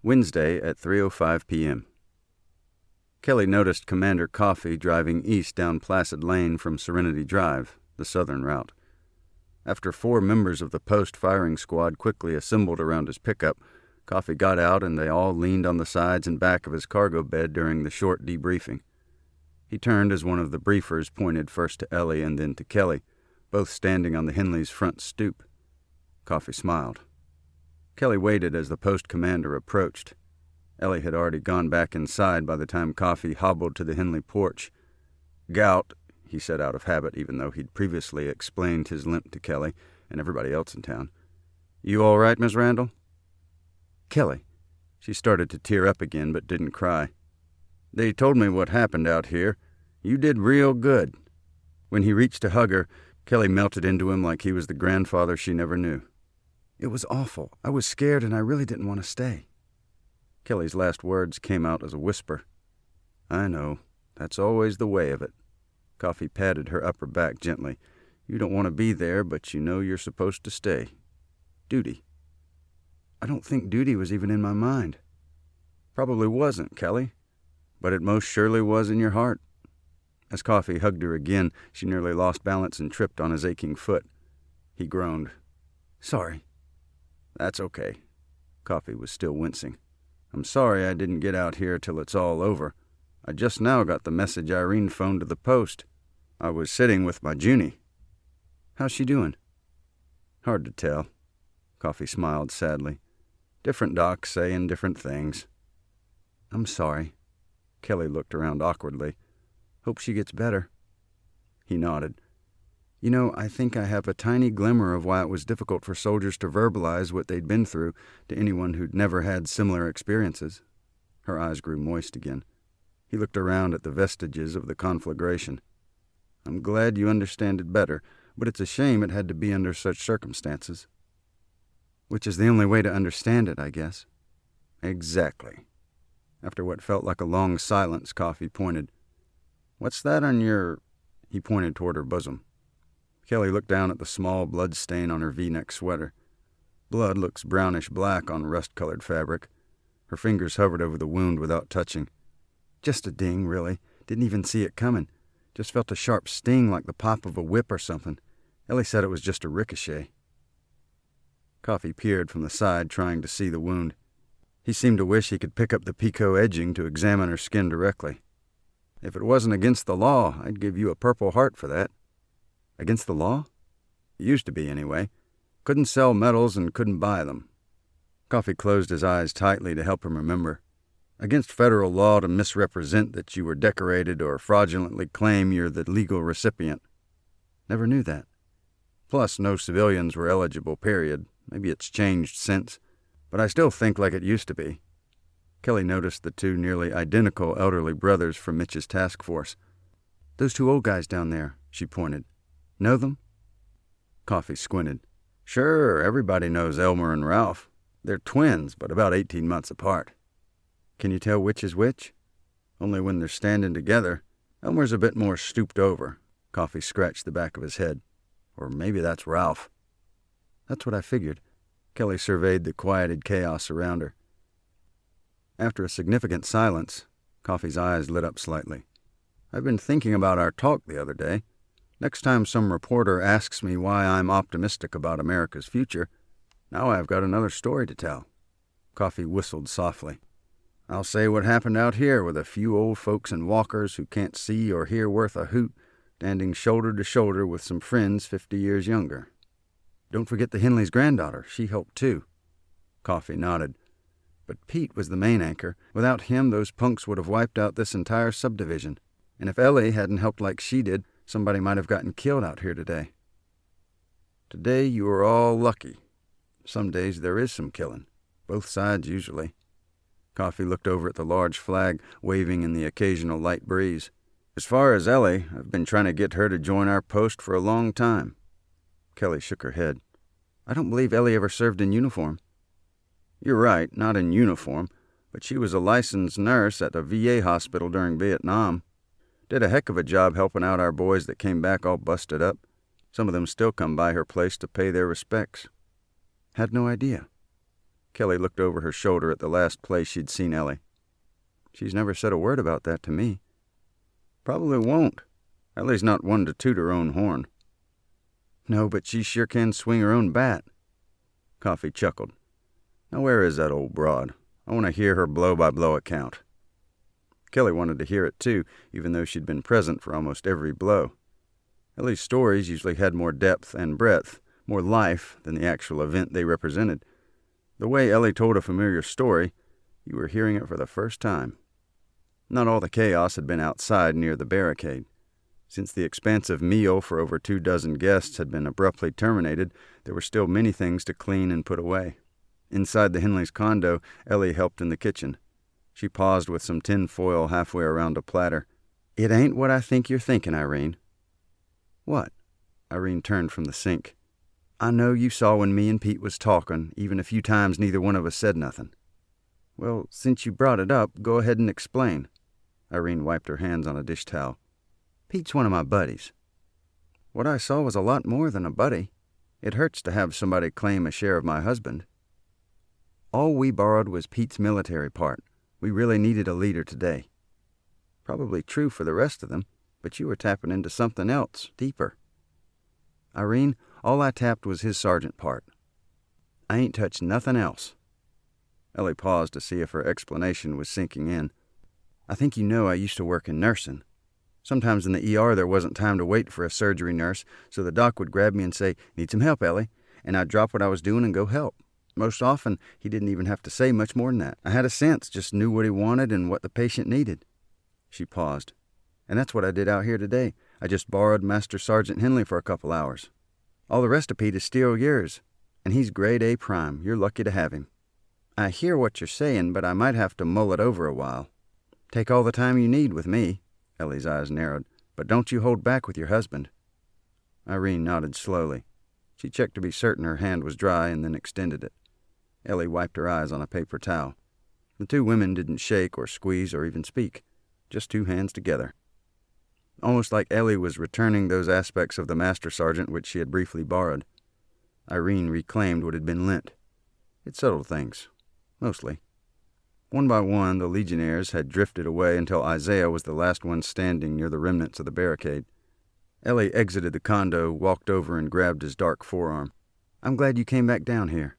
Wednesday at 3:05 p.m. Kelly noticed Commander Coffey driving east down Placid Lane from Serenity Drive, the southern route. After 4 members of the post firing squad quickly assembled around his pickup, Coffey got out and they all leaned on the sides and back of his cargo bed during the short debriefing. He turned as one of the briefers pointed first to Ellie and then to Kelly, both standing on the Henleys' front stoop. Coffey smiled. Kelly waited as the post commander approached. Ellie had already gone back inside by the time Coffey hobbled to the Henley porch. "Gout," he said out of habit, even though he'd previously explained his limp to Kelly and everybody else in town. "You all right, Miss Randall?" "Kelly." She started to tear up again, but didn't cry. "They told me what happened out here. You did real good." When he reached to hug her, Kelly melted into him like he was the grandfather she never knew. "It was awful. I was scared and I really didn't want to stay." Kelly's last words came out as a whisper. "I know. That's always the way of it." Coffey patted her upper back gently. "You don't want to be there, but you know you're supposed to stay. Duty." "I don't think duty was even in my mind." "Probably wasn't, Kelly. But it most surely was in your heart." As Coffey hugged her again, she nearly lost balance and tripped on his aching foot. He groaned. "Sorry." "That's okay." Coffey was still wincing. "I'm sorry I didn't get out here till it's all over. I just now got the message Irene phoned to the post. I was sitting with my Junie." "How's she doing?" "Hard to tell." Coffey smiled sadly. "Different docs saying different things." "I'm sorry." Kelly looked around awkwardly. "Hope she gets better." He nodded. "You know, I think I have a tiny glimmer of why it was difficult for soldiers to verbalize what they'd been through to anyone who'd never had similar experiences." Her eyes grew moist again. He looked around at the vestiges of the conflagration. "I'm glad you understand it better, but it's a shame it had to be under such circumstances." "Which is the only way to understand it, I guess." "Exactly." After what felt like a long silence, Coffey pointed. "What's that on your—" He pointed toward her bosom. Kelly looked down at the small blood stain on her V-neck sweater. Blood looks brownish-black on rust-colored fabric. Her fingers hovered over the wound without touching. "Just a ding, really. Didn't even see it coming. Just felt a sharp sting like the pop of a whip or something. Ellie said it was just a ricochet." Coffey peered from the side, trying to see the wound. He seemed to wish he could pick up the picot edging to examine her skin directly. "If it wasn't against the law, I'd give you a Purple Heart for that." "Against the law?" "It used to be, anyway. Couldn't sell medals and couldn't buy them." Coffey closed his eyes tightly to help him remember. "Against federal law to misrepresent that you were decorated or fraudulently claim you're the legal recipient." "Never knew that." "Plus, no civilians were eligible, period. Maybe it's changed since. But I still think like it used to be." Kelly noticed the 2 nearly identical elderly brothers from Mitch's task force. "Those 2 old guys down there," she pointed. "Know them?" Coffey squinted. "Sure, everybody knows Elmer and Ralph. They're twins, but about 18 months apart." "Can you tell which is which?" "Only when they're standing together. Elmer's a bit more stooped over." Coffey scratched the back of his head. "Or maybe that's Ralph." "That's what I figured." Kelly surveyed the quieted chaos around her. After a significant silence, Coffey's eyes lit up slightly. "I've been thinking about our talk the other day. Next time some reporter asks me why I'm optimistic about America's future, now I've got another story to tell." Coffey whistled softly. "I'll say what happened out here with a few old folks in walkers who can't see or hear worth a hoot, standing shoulder to shoulder with some friends 50 years younger." "Don't forget the Henley's granddaughter. She helped too." Coffey nodded. "But Pete was the main anchor. Without him, those punks would have wiped out this entire subdivision. And if Ellie hadn't helped like she did, somebody might have gotten killed out here today." "Today you were all lucky. Some days there is some killing. Both sides, usually." Coffey looked over at the large flag waving in the occasional light breeze. "As far as Ellie, I've been trying to get her to join our post for a long time." Kelly shook her head. I don't believe Ellie ever served in uniform. You're right, not in uniform, but she was a licensed nurse at a VA hospital during Vietnam. Did a heck of a job helping out our boys that came back all busted up. Some of them still come by her place to pay their respects. Had no idea. Kelly looked over her shoulder at the last place she'd seen Ellie. She's never said a word about that to me. Probably won't. Ellie's not one to toot her own horn. No, but she sure can swing her own bat. Coffee chuckled. Now where is that old broad? I want to hear her blow-by-blow account. Kelly wanted to hear it too, even though she'd been present for almost every blow. Ellie's stories usually had more depth and breadth, more life than the actual event they represented. The way Ellie told a familiar story, you were hearing it for the first time. Not all the chaos had been outside near the barricade. Since the expansive meal for over 24 guests had been abruptly terminated, there were still many things to clean and put away. Inside the Henleys' condo, Ellie helped in the kitchen. She paused with some tin foil halfway around a platter. It ain't what I think you're thinking, Irene. What? Irene turned from the sink. I know you saw when me and Pete was talking, even a few times neither one of us said nothing. Well, since you brought it up, go ahead and explain. Irene wiped her hands on a dish towel. Pete's one of my buddies. What I saw was a lot more than a buddy. It hurts to have somebody claim a share of my husband. All we borrowed was Pete's military part. We really needed a leader today. Probably true for the rest of them, but you were tapping into something else, deeper. Irene, all I tapped was his sergeant part. I ain't touched nothing else. Ellie paused to see if her explanation was sinking in. I think you know I used to work in nursing. Sometimes in the ER there wasn't time to wait for a surgery nurse, so the doc would grab me and say, Need some help, Ellie? And I'd drop what I was doing and go help. Most often, he didn't even have to say much more than that. I had a sense, just knew what he wanted and what the patient needed. She paused. And that's what I did out here today. I just borrowed Master Sergeant Henley for a couple hours. All the rest of Pete is still yours, and he's grade A prime. You're lucky to have him. I hear what you're saying, but I might have to mull it over a while. Take all the time you need with me. Ellie's eyes narrowed. But don't you hold back with your husband. Irene nodded slowly. She checked to be certain her hand was dry and then extended it. Ellie wiped her eyes on a paper towel. The two women didn't shake or squeeze or even speak. Just two hands together. Almost like Ellie was returning those aspects of the Master Sergeant which she had briefly borrowed. Irene reclaimed what had been lent. It settled things. Mostly. One by one, the legionnaires had drifted away until Isaiah was the last one standing near the remnants of the barricade. Ellie exited the condo, walked over and grabbed his dark forearm. I'm glad you came back down here.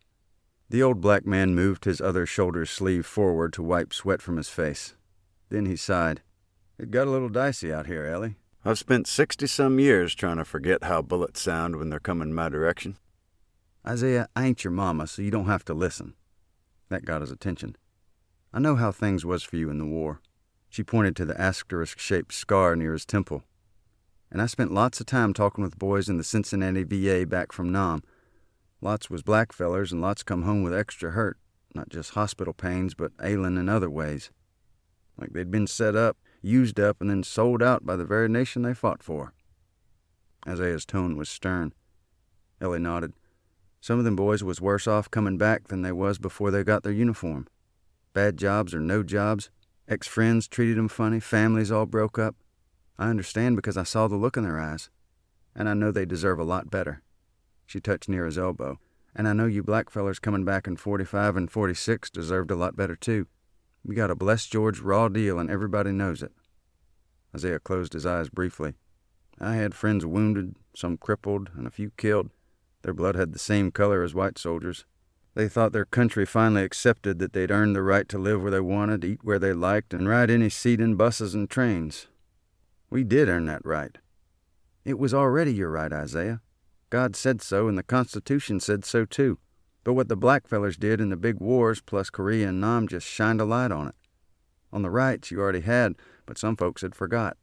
The old black man moved his other shoulder sleeve forward to wipe sweat from his face. Then he sighed. It got a little dicey out here, Ellie. I've spent 60-some years trying to forget how bullets sound when they're coming my direction. Isaiah, I ain't your mama, so you don't have to listen. That got his attention. I know how things was for you in the war. She pointed to the asterisk-shaped scar near his temple. And I spent lots of time talking with boys in the Cincinnati VA back from Nam. Lots was black fellers, and lots come home with extra hurt. Not just hospital pains, but ailing in other ways. Like they'd been set up, used up, and then sold out by the very nation they fought for. Isaiah's tone was stern. Ellie nodded. Some of them boys was worse off coming back than they was before they got their uniform. Bad jobs or no jobs, ex-friends treated them funny, families all broke up. I understand because I saw the look in their eyes, and I know they deserve a lot better. She touched near his elbow. And I know you black fellers coming back in 45 and 46 deserved a lot better too. You got a blessed George raw deal and everybody knows it. Isaiah closed his eyes briefly. I had friends wounded, some crippled, and a few killed. Their blood had the same color as white soldiers. They thought their country finally accepted that they'd earned the right to live where they wanted, eat where they liked, and ride any seat in buses and trains. We did earn that right. It was already your right, Isaiah. God said so, and the Constitution said so too. But what the blackfellers did in the big wars, plus Korea and Nam, just shined a light on it. On the rights you already had, but some folks had forgot.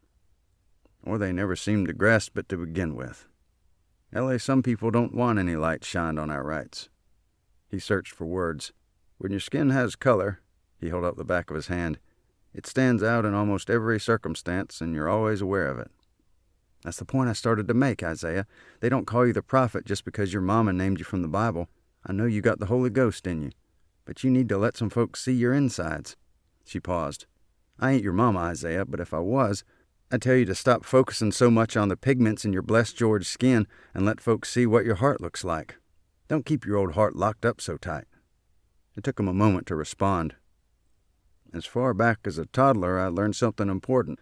Or they never seemed to grasp it to begin with. Ellie, some people don't want any light shined on our rights. He searched for words. When your skin has color, he held up the back of his hand, it stands out in almost every circumstance, and you're always aware of it. That's the point I started to make, Isaiah. They don't call you the prophet just because your mama named you from the Bible. I know you got the Holy Ghost in you, but you need to let some folks see your insides." She paused. "I ain't your mama, Isaiah, but if I was, I'd tell you to stop focusing so much on the pigments in your blessed George skin and let folks see what your heart looks like. Don't keep your old heart locked up so tight." It took him a moment to respond. "As far back as a toddler, I learned something important.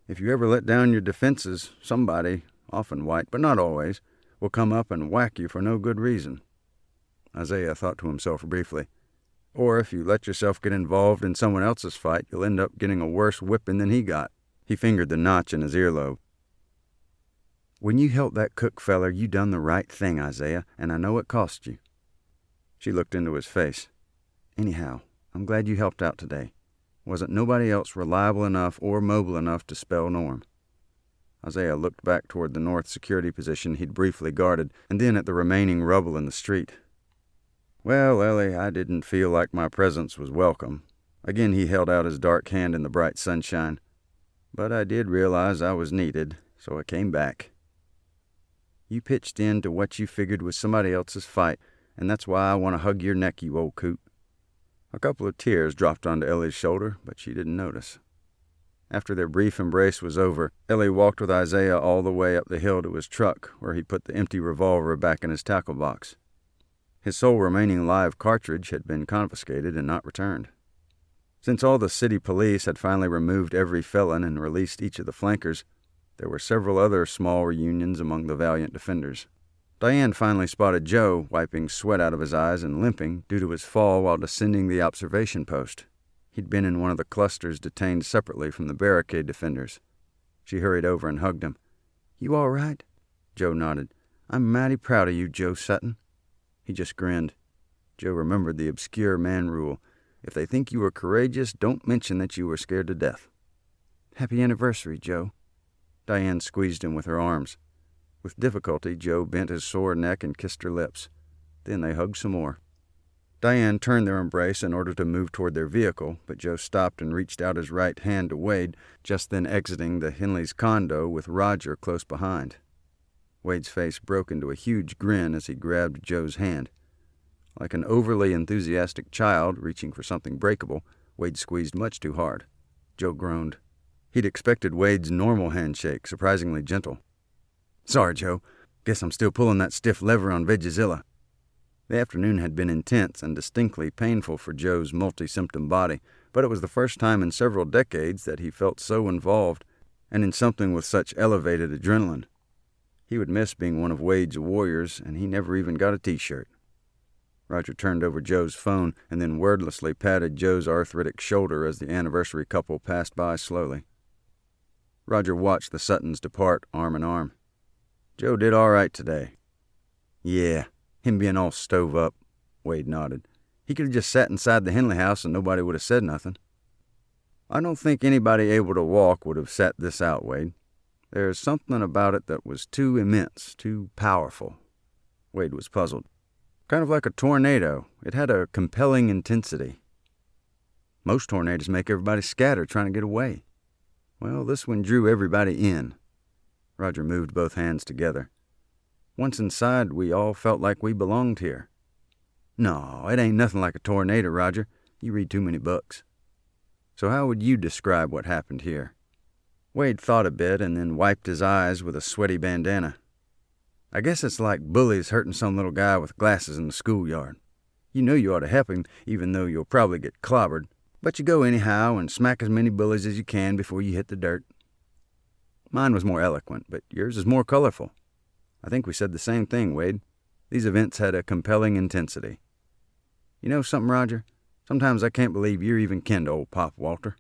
If you ever let down your defenses, somebody, often white, but not always, will come up and whack you for no good reason." Isaiah thought to himself briefly. "Or if you let yourself get involved in someone else's fight, you'll end up getting a worse whipping than he got." He fingered the notch in his earlobe. "When you helped that cook feller, you done the right thing, Isaiah, and I know it cost you." She looked into his face. "Anyhow, I'm glad you helped out today. Wasn't nobody else reliable enough or mobile enough to spell Norm." Isaiah looked back toward the north security position he'd briefly guarded, and then at the remaining rubble in the street. "Well, Ellie, I didn't feel like my presence was welcome." Again he held out his dark hand in the bright sunshine. "But I did realize I was needed, so I came back. You pitched in to what you figured was somebody else's fight, and that's why I want to hug your neck, you old coot." A couple of tears dropped onto Ellie's shoulder, but she didn't notice. After their brief embrace was over, Ellie walked with Isaiah all the way up the hill to his truck, where he put the empty revolver back in his tackle box. His sole remaining live cartridge had been confiscated and not returned. Since all the city police had finally removed every felon and released each of the flankers, there were several other small reunions among the valiant defenders. Diane finally spotted Joe, wiping sweat out of his eyes and limping due to his fall while descending the observation post. He'd been in one of the clusters detained separately from the barricade defenders. She hurried over and hugged him. "You all right?" Joe nodded. "I'm mighty proud of you, Joe Sutton." He just grinned. Joe remembered the obscure man rule. If they think you were courageous, don't mention that you were scared to death. "Happy anniversary, Joe." Diane squeezed him with her arms. With difficulty, Joe bent his sore neck and kissed her lips. Then they hugged some more. Diane turned their embrace in order to move toward their vehicle, but Joe stopped and reached out his right hand to Wade, just then exiting the Henleys' condo with Roger close behind. Wade's face broke into a huge grin as he grabbed Joe's hand. Like an overly enthusiastic child reaching for something breakable, Wade squeezed much too hard. Joe groaned. He'd expected Wade's normal handshake, surprisingly gentle. "Sorry, Joe. Guess I'm still pulling that stiff lever on Vegezilla." The afternoon had been intense and distinctly painful for Joe's multi-symptom body, but it was the first time in several decades that he felt so involved, and in something with such elevated adrenaline. He would miss being one of Wade's warriors, and he never even got a T-shirt. Roger turned over Joe's phone and then wordlessly patted Joe's arthritic shoulder as the anniversary couple passed by slowly. Roger watched the Suttons depart arm in arm. "Joe did all right today." "Yeah, him being all stove up," Wade nodded. "He could have just sat inside the Henley house and nobody would have said nothing." "I don't think anybody able to walk would have sat this out, Wade. There's something about it that was too immense, too powerful." Wade was puzzled. "Kind of like a tornado. It had a compelling intensity." "Most tornadoes make everybody scatter trying to get away." "Well, this one drew everybody in." Roger moved both hands together. "Once inside, we all felt like we belonged here." "No, it ain't nothing like a tornado, Roger. You read too many books." "So how would you describe what happened here?" Wade thought a bit and then wiped his eyes with a sweaty bandana. "I guess it's like bullies hurting some little guy with glasses in the schoolyard. You know you ought to help him, even though you'll probably get clobbered, but you go anyhow and smack as many bullies as you can before you hit the dirt." "Mine was more eloquent, but yours is more colorful." "I think we said the same thing, Wade. These events had a compelling intensity." "You know something, Roger? Sometimes I can't believe you're even kin to old Pop Walter."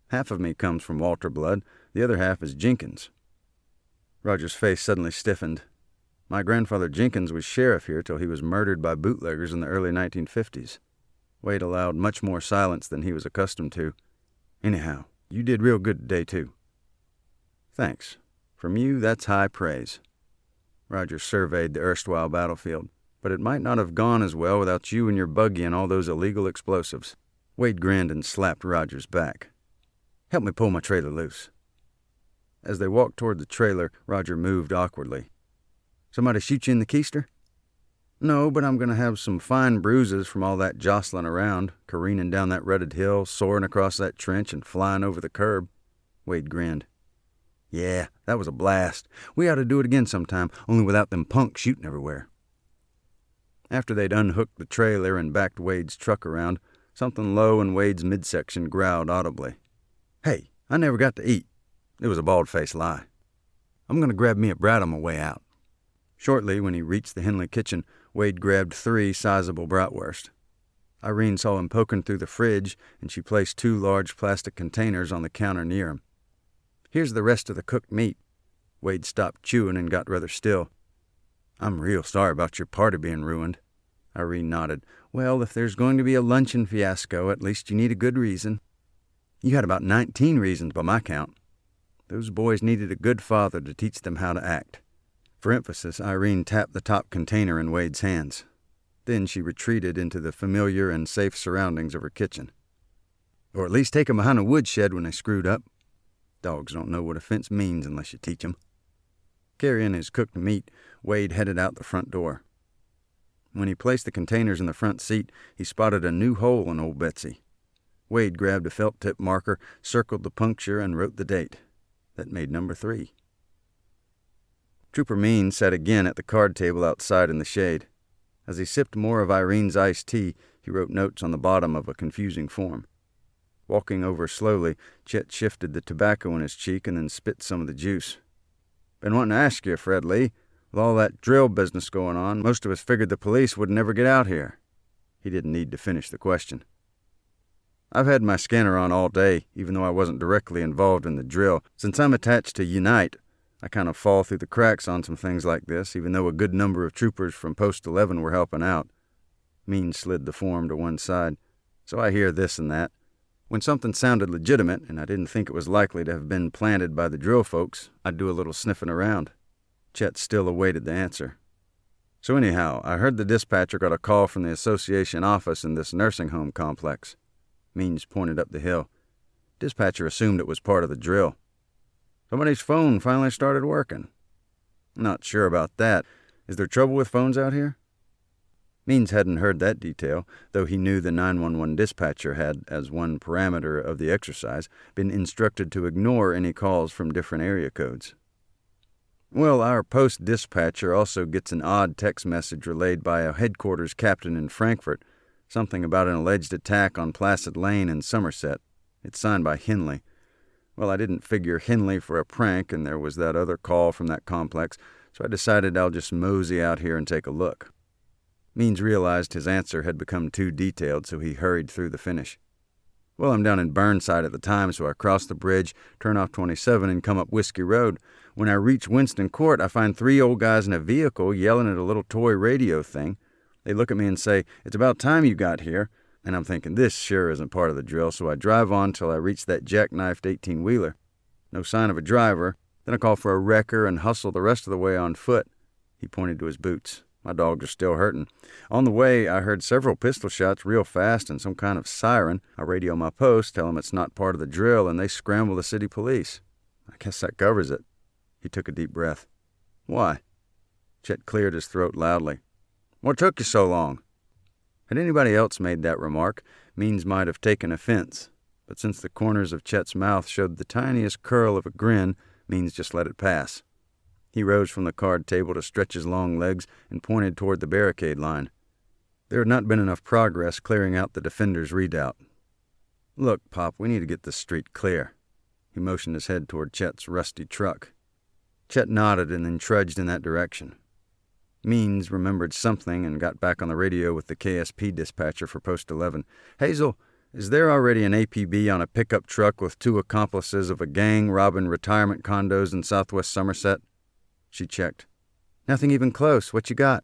"Half of me comes from Walter blood, the other half is Jenkins." Roger's face suddenly stiffened. "My grandfather Jenkins was sheriff here till he was murdered by bootleggers in the early 1950s. Wade allowed much more silence than he was accustomed to. "Anyhow, you did real good today, too." "Thanks. From you, that's high praise." Roger surveyed the erstwhile battlefield. "But it might not have gone as well without you and your buggy and all those illegal explosives." Wade grinned and slapped Roger's back. "Help me pull my trailer loose." As they walked toward the trailer, Roger moved awkwardly. "Somebody shoot you in the keister?" "No, but I'm going to have some fine bruises from all that jostling around, careening down that rutted hill, soaring across that trench, and flying over the curb." Wade grinned. "Yeah, that was a blast. We ought to do it again sometime, only without them punks shooting everywhere." After they'd unhooked the trailer and backed Wade's truck around, something low in Wade's midsection growled audibly. "Hey, I never got to eat." It was a bald-faced lie. "I'm going to grab me a brat on my way out." Shortly, when he reached the Henley kitchen, Wade grabbed 3 sizable bratwurst. Irene saw him poking through the fridge, and she placed 2 large plastic containers on the counter near him. "Here's the rest of the cooked meat." Wade stopped chewing and got rather still. "I'm real sorry about your party being ruined." Irene nodded. "Well, if there's going to be a luncheon fiasco, at least you need a good reason." "You had about 19 reasons by my count." Those boys needed a good father to teach them how to act. For emphasis, Irene tapped the top container in Wade's hands. Then she retreated into the familiar and safe surroundings of her kitchen. "Or at least take 'em behind a woodshed when they screwed up. Dogs don't know what offense means unless you teach 'em." Carrying his cooked meat, Wade headed out the front door. When he placed the containers in the front seat, he spotted a new hole in old Betsy. Wade grabbed a felt-tip marker, circled the puncture, and wrote the date. That made number 3. Trooper Means sat again at the card table outside in the shade. As he sipped more of Irene's iced tea, he wrote notes on the bottom of a confusing form. Walking over slowly, Chet shifted the tobacco in his cheek and then spit some of the juice. "Been wanting to ask you, Fred Lee. With all that drill business going on, most of us figured the police would never get out here." He didn't need to finish the question. "I've had my scanner on all day, even though I wasn't directly involved in the drill. Since I'm attached to Unite, I kind of fall through the cracks on some things like this, even though a good number of troopers from Post 11 were helping out." Means slid the form to one side. "So I hear this and that. When something sounded legitimate, and I didn't think it was likely to have been planted by the drill folks, I'd do a little sniffing around." Chet still awaited the answer. "So anyhow, I heard the dispatcher got a call from the association office in this nursing home complex." Means pointed up the hill. Dispatcher assumed it was part of the drill. "Somebody's phone finally started working." "Not sure about that. Is there trouble with phones out here?" Means hadn't heard that detail, though he knew the 911 dispatcher had, as one parameter of the exercise, been instructed to ignore any calls from different area codes. "Well, our post dispatcher also gets an odd text message relayed by a headquarters captain in Frankfurt, something about an alleged attack on Placid Lane in Somerset. It's signed by Henley. Well, I didn't figure Henley for a prank, and there was that other call from that complex, so I decided I'll just mosey out here and take a look." Means realized his answer had become too detailed, so he hurried through the finish. "Well, I'm down in Burnside at the time, so I cross the bridge, turn off 27, and come up Whiskey Road. When I reach Winston Court, I find 3 old guys in a vehicle yelling at a little toy radio thing. They look at me and say, 'It's about time you got here.' And I'm thinking, this sure isn't part of the drill, so I drive on till I reach that jackknifed 18-wheeler. No sign of a driver. Then I call for a wrecker and hustle the rest of the way on foot." He pointed to his boots. "My dogs are still hurting. On the way, I heard several pistol shots real fast and some kind of siren. I radio my post, tell them it's not part of the drill, and they scramble the city police. I guess that covers it." He took a deep breath. "Why?" Chet cleared his throat loudly. "What took you so long?" Had anybody else made that remark, Means might have taken offense, but since the corners of Chet's mouth showed the tiniest curl of a grin, Means just let it pass. He rose from the card table to stretch his long legs and pointed toward the barricade line. There had not been enough progress clearing out the defender's redoubt. "Look, Pop, we need to get this street clear." He motioned his head toward Chet's rusty truck. Chet nodded and then trudged in that direction. Means remembered something and got back on the radio with the KSP dispatcher for Post 11. "Hazel, is there already an APB on a pickup truck with 2 accomplices of a gang robbing retirement condos in southwest Somerset?" She checked. "Nothing even close. What you got?"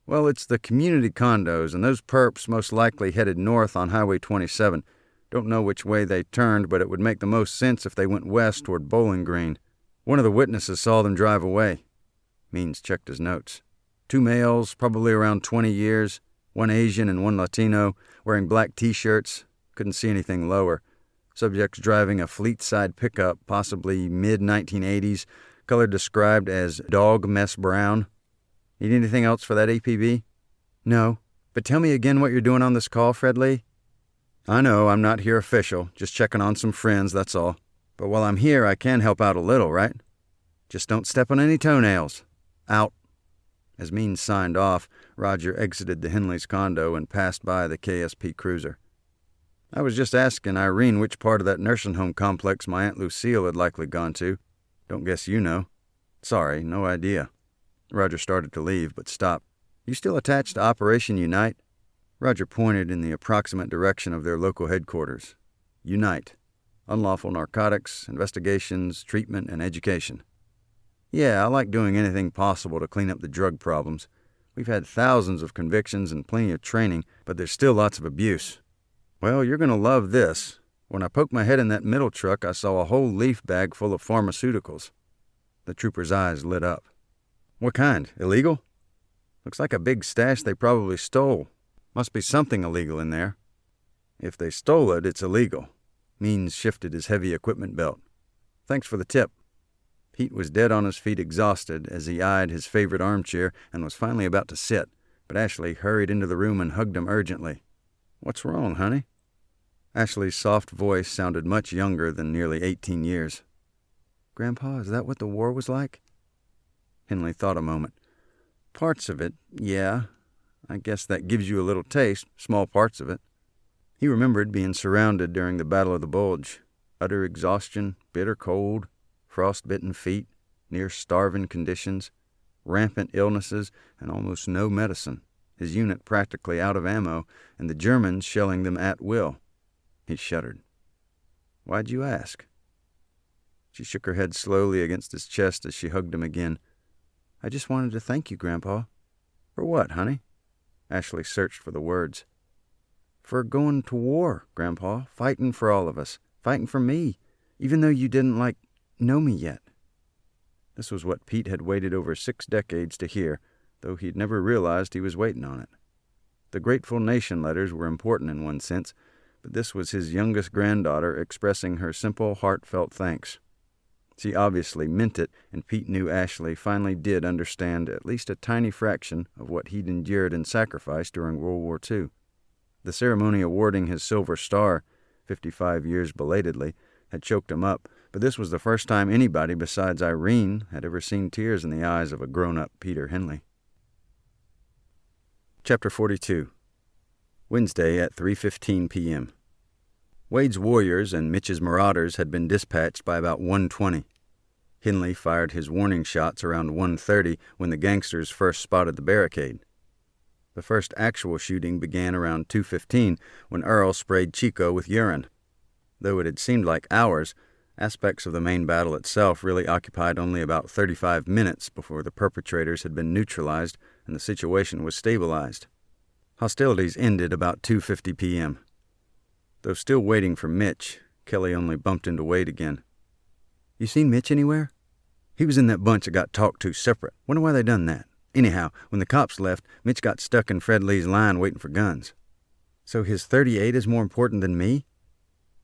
"Well, it's the community condos, and those perps most likely headed north on Highway 27. Don't know which way they turned, but it would make the most sense if they went west toward Bowling Green. One of the witnesses saw them drive away." Means checked his notes. 2 males, probably around 20 years, 1 Asian and 1 Latino, wearing black T-shirts. Couldn't see anything lower. Subjects driving a fleet-side pickup, possibly mid-1980s, color described as dog mess brown. Need anything else for that APB? No. But tell me again what you're doing on this call, Fred Lee. I know, I'm not here official, just checking on some friends, that's all. But while I'm here, I can help out a little, right? Just don't step on any toenails. Out. As Means signed off, Roger exited the Henley's condo and passed by the KSP cruiser. I was just asking Irene which part of that nursing home complex my Aunt Lucille had likely gone to. Don't guess you know. Sorry, no idea. Roger started to leave, but stopped. You still attached to Operation Unite? Roger pointed in the approximate direction of their local headquarters. Unite. Unlawful narcotics, investigations, treatment, and education. Yeah, I like doing anything possible to clean up the drug problems. We've had thousands of convictions and plenty of training, but there's still lots of abuse. Well, you're going to love this. When I poked my head in that middle truck, I saw a whole leaf bag full of pharmaceuticals. The trooper's eyes lit up. What kind? Illegal? Looks like a big stash they probably stole. Must be something illegal in there. If they stole it, it's illegal. Means shifted his heavy equipment belt. Thanks for the tip. Pete was dead on his feet, exhausted, as he eyed his favorite armchair and was finally about to sit, but Ashley hurried into the room and hugged him urgently. What's wrong, honey? Ashley's soft voice sounded much younger than nearly 18 years. Grandpa, is that what the war was like? Henley thought a moment. Parts of it, yeah. I guess that gives you a little taste, small parts of it. He remembered being surrounded during the Battle of the Bulge. Utter exhaustion, bitter cold, frost-bitten feet, near-starving conditions, rampant illnesses, and almost no medicine. His unit practically out of ammo, and the Germans shelling them at will. He shuddered. Why'd you ask? She shook her head slowly against his chest as she hugged him again. I just wanted to thank you, Grandpa. For what, honey? Ashley searched for the words. For going to war, Grandpa, fighting for all of us, fighting for me, even though you didn't, know me yet. This was what Pete had waited over 6 decades to hear, though he'd never realized he was waiting on it. The Grateful Nation letters were important in one sense, but this was his youngest granddaughter expressing her simple, heartfelt thanks. She obviously meant it, and Pete knew Ashley finally did understand at least a tiny fraction of what he'd endured and sacrificed during World War II. The ceremony awarding his Silver Star, 55 years belatedly, had choked him up, but this was the first time anybody besides Irene had ever seen tears in the eyes of a grown-up Peter Henley. Chapter 42. Wednesday at 3:15 p.m. Wade's warriors and Mitch's marauders had been dispatched by about 1:20. Henley fired his warning shots around 1:30 when the gangsters first spotted the barricade. The first actual shooting began around 2:15 when Earl sprayed Chico with urine. Though it had seemed like hours, aspects of the main battle itself really occupied only about 35 minutes before the perpetrators had been neutralized and the situation was stabilized. Hostilities ended about 2:50 p.m. Though still waiting for Mitch, Kelly only bumped into Wade again. You seen Mitch anywhere? He was in that bunch that got talked to separate. Wonder why they done that. Anyhow, when the cops left, Mitch got stuck in Fred Lee's line waiting for guns. So his .38 is more important than me?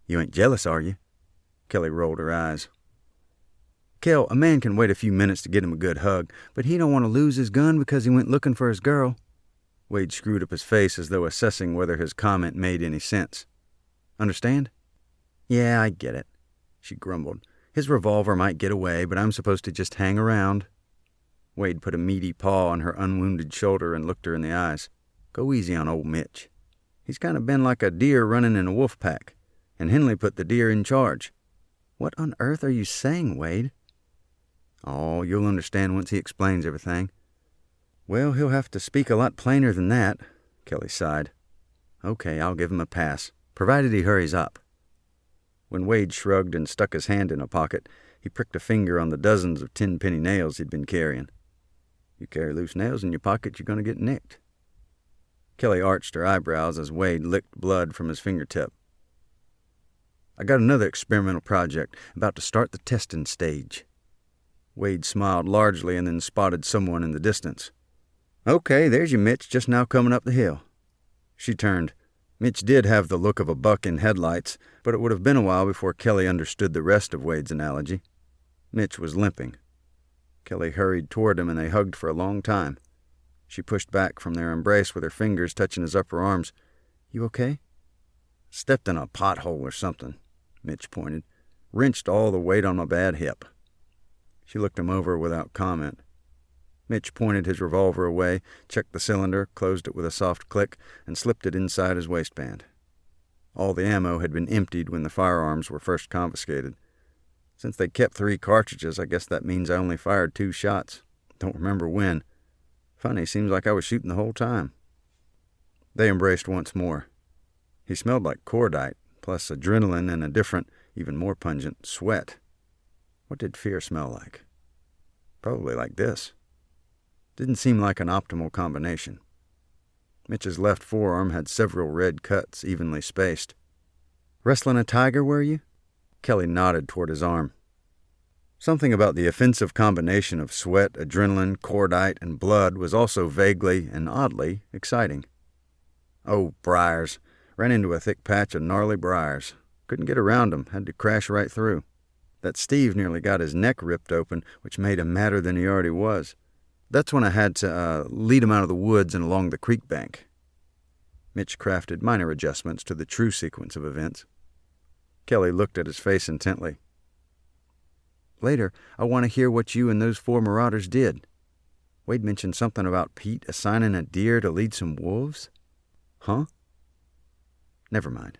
You ain't jealous, are you? Kelly rolled her eyes. Kel, a man can wait a few minutes to get him a good hug, but he don't want to lose his gun because he went looking for his girl. Wade screwed up his face as though assessing whether his comment made any sense. Understand? Yeah, I get it, she grumbled. His revolver might get away, but I'm supposed to just hang around. Wade put a meaty paw on her unwounded shoulder and looked her in the eyes. Go easy on old Mitch. He's kind of been like a deer running in a wolf pack, and Henley put the deer in charge. What on earth are you saying, Wade? Oh, you'll understand once he explains everything. Well, he'll have to speak a lot plainer than that, Kelly sighed. Okay, I'll give him a pass, provided he hurries up. When Wade shrugged and stuck his hand in a pocket, he pricked a finger on the dozens of 10-penny nails he'd been carrying. You carry loose nails in your pocket, you're going to get nicked. Kelly arched her eyebrows as Wade licked blood from his fingertip. I got another experimental project, about to start the testing stage. Wade smiled largely and then spotted someone in the distance. Okay, there's your Mitch just now coming up the hill. She turned. Mitch did have the look of a buck in headlights, but it would have been a while before Kelly understood the rest of Wade's analogy. Mitch was limping. Kelly hurried toward him, and they hugged for a long time. She pushed back from their embrace with her fingers touching his upper arms. "You okay?" "Stepped in a pothole or something," Mitch pointed. "Wrenched all the weight on my bad hip." She looked him over without comment. Mitch pointed his revolver away, checked the cylinder, closed it with a soft click, and slipped it inside his waistband. All the ammo had been emptied when the firearms were first confiscated. Since they kept 3 cartridges, I guess that means I only fired 2 shots. Don't remember when. Funny, seems like I was shooting the whole time. They embraced once more. He smelled like cordite, plus adrenaline and a different, even more pungent, sweat. What did fear smell like? Probably like this. Didn't seem like an optimal combination. Mitch's left forearm had several red cuts, evenly spaced. "Wrestling a tiger, were you?" Kelly nodded toward his arm. Something about the offensive combination of sweat, adrenaline, cordite, and blood was also vaguely and oddly exciting. "Oh, briars. Ran into a thick patch of gnarly briars. Couldn't get around them, had to crash right through. That Steve nearly got his neck ripped open, which made him madder than he already was. That's when I had to lead him out of the woods and along the creek bank." Mitch crafted minor adjustments to the true sequence of events. Kelly looked at his face intently. "Later, I want to hear what you and those 4 marauders did. Wade mentioned something about Pete assigning a deer to lead some wolves." "Huh?" "Never mind."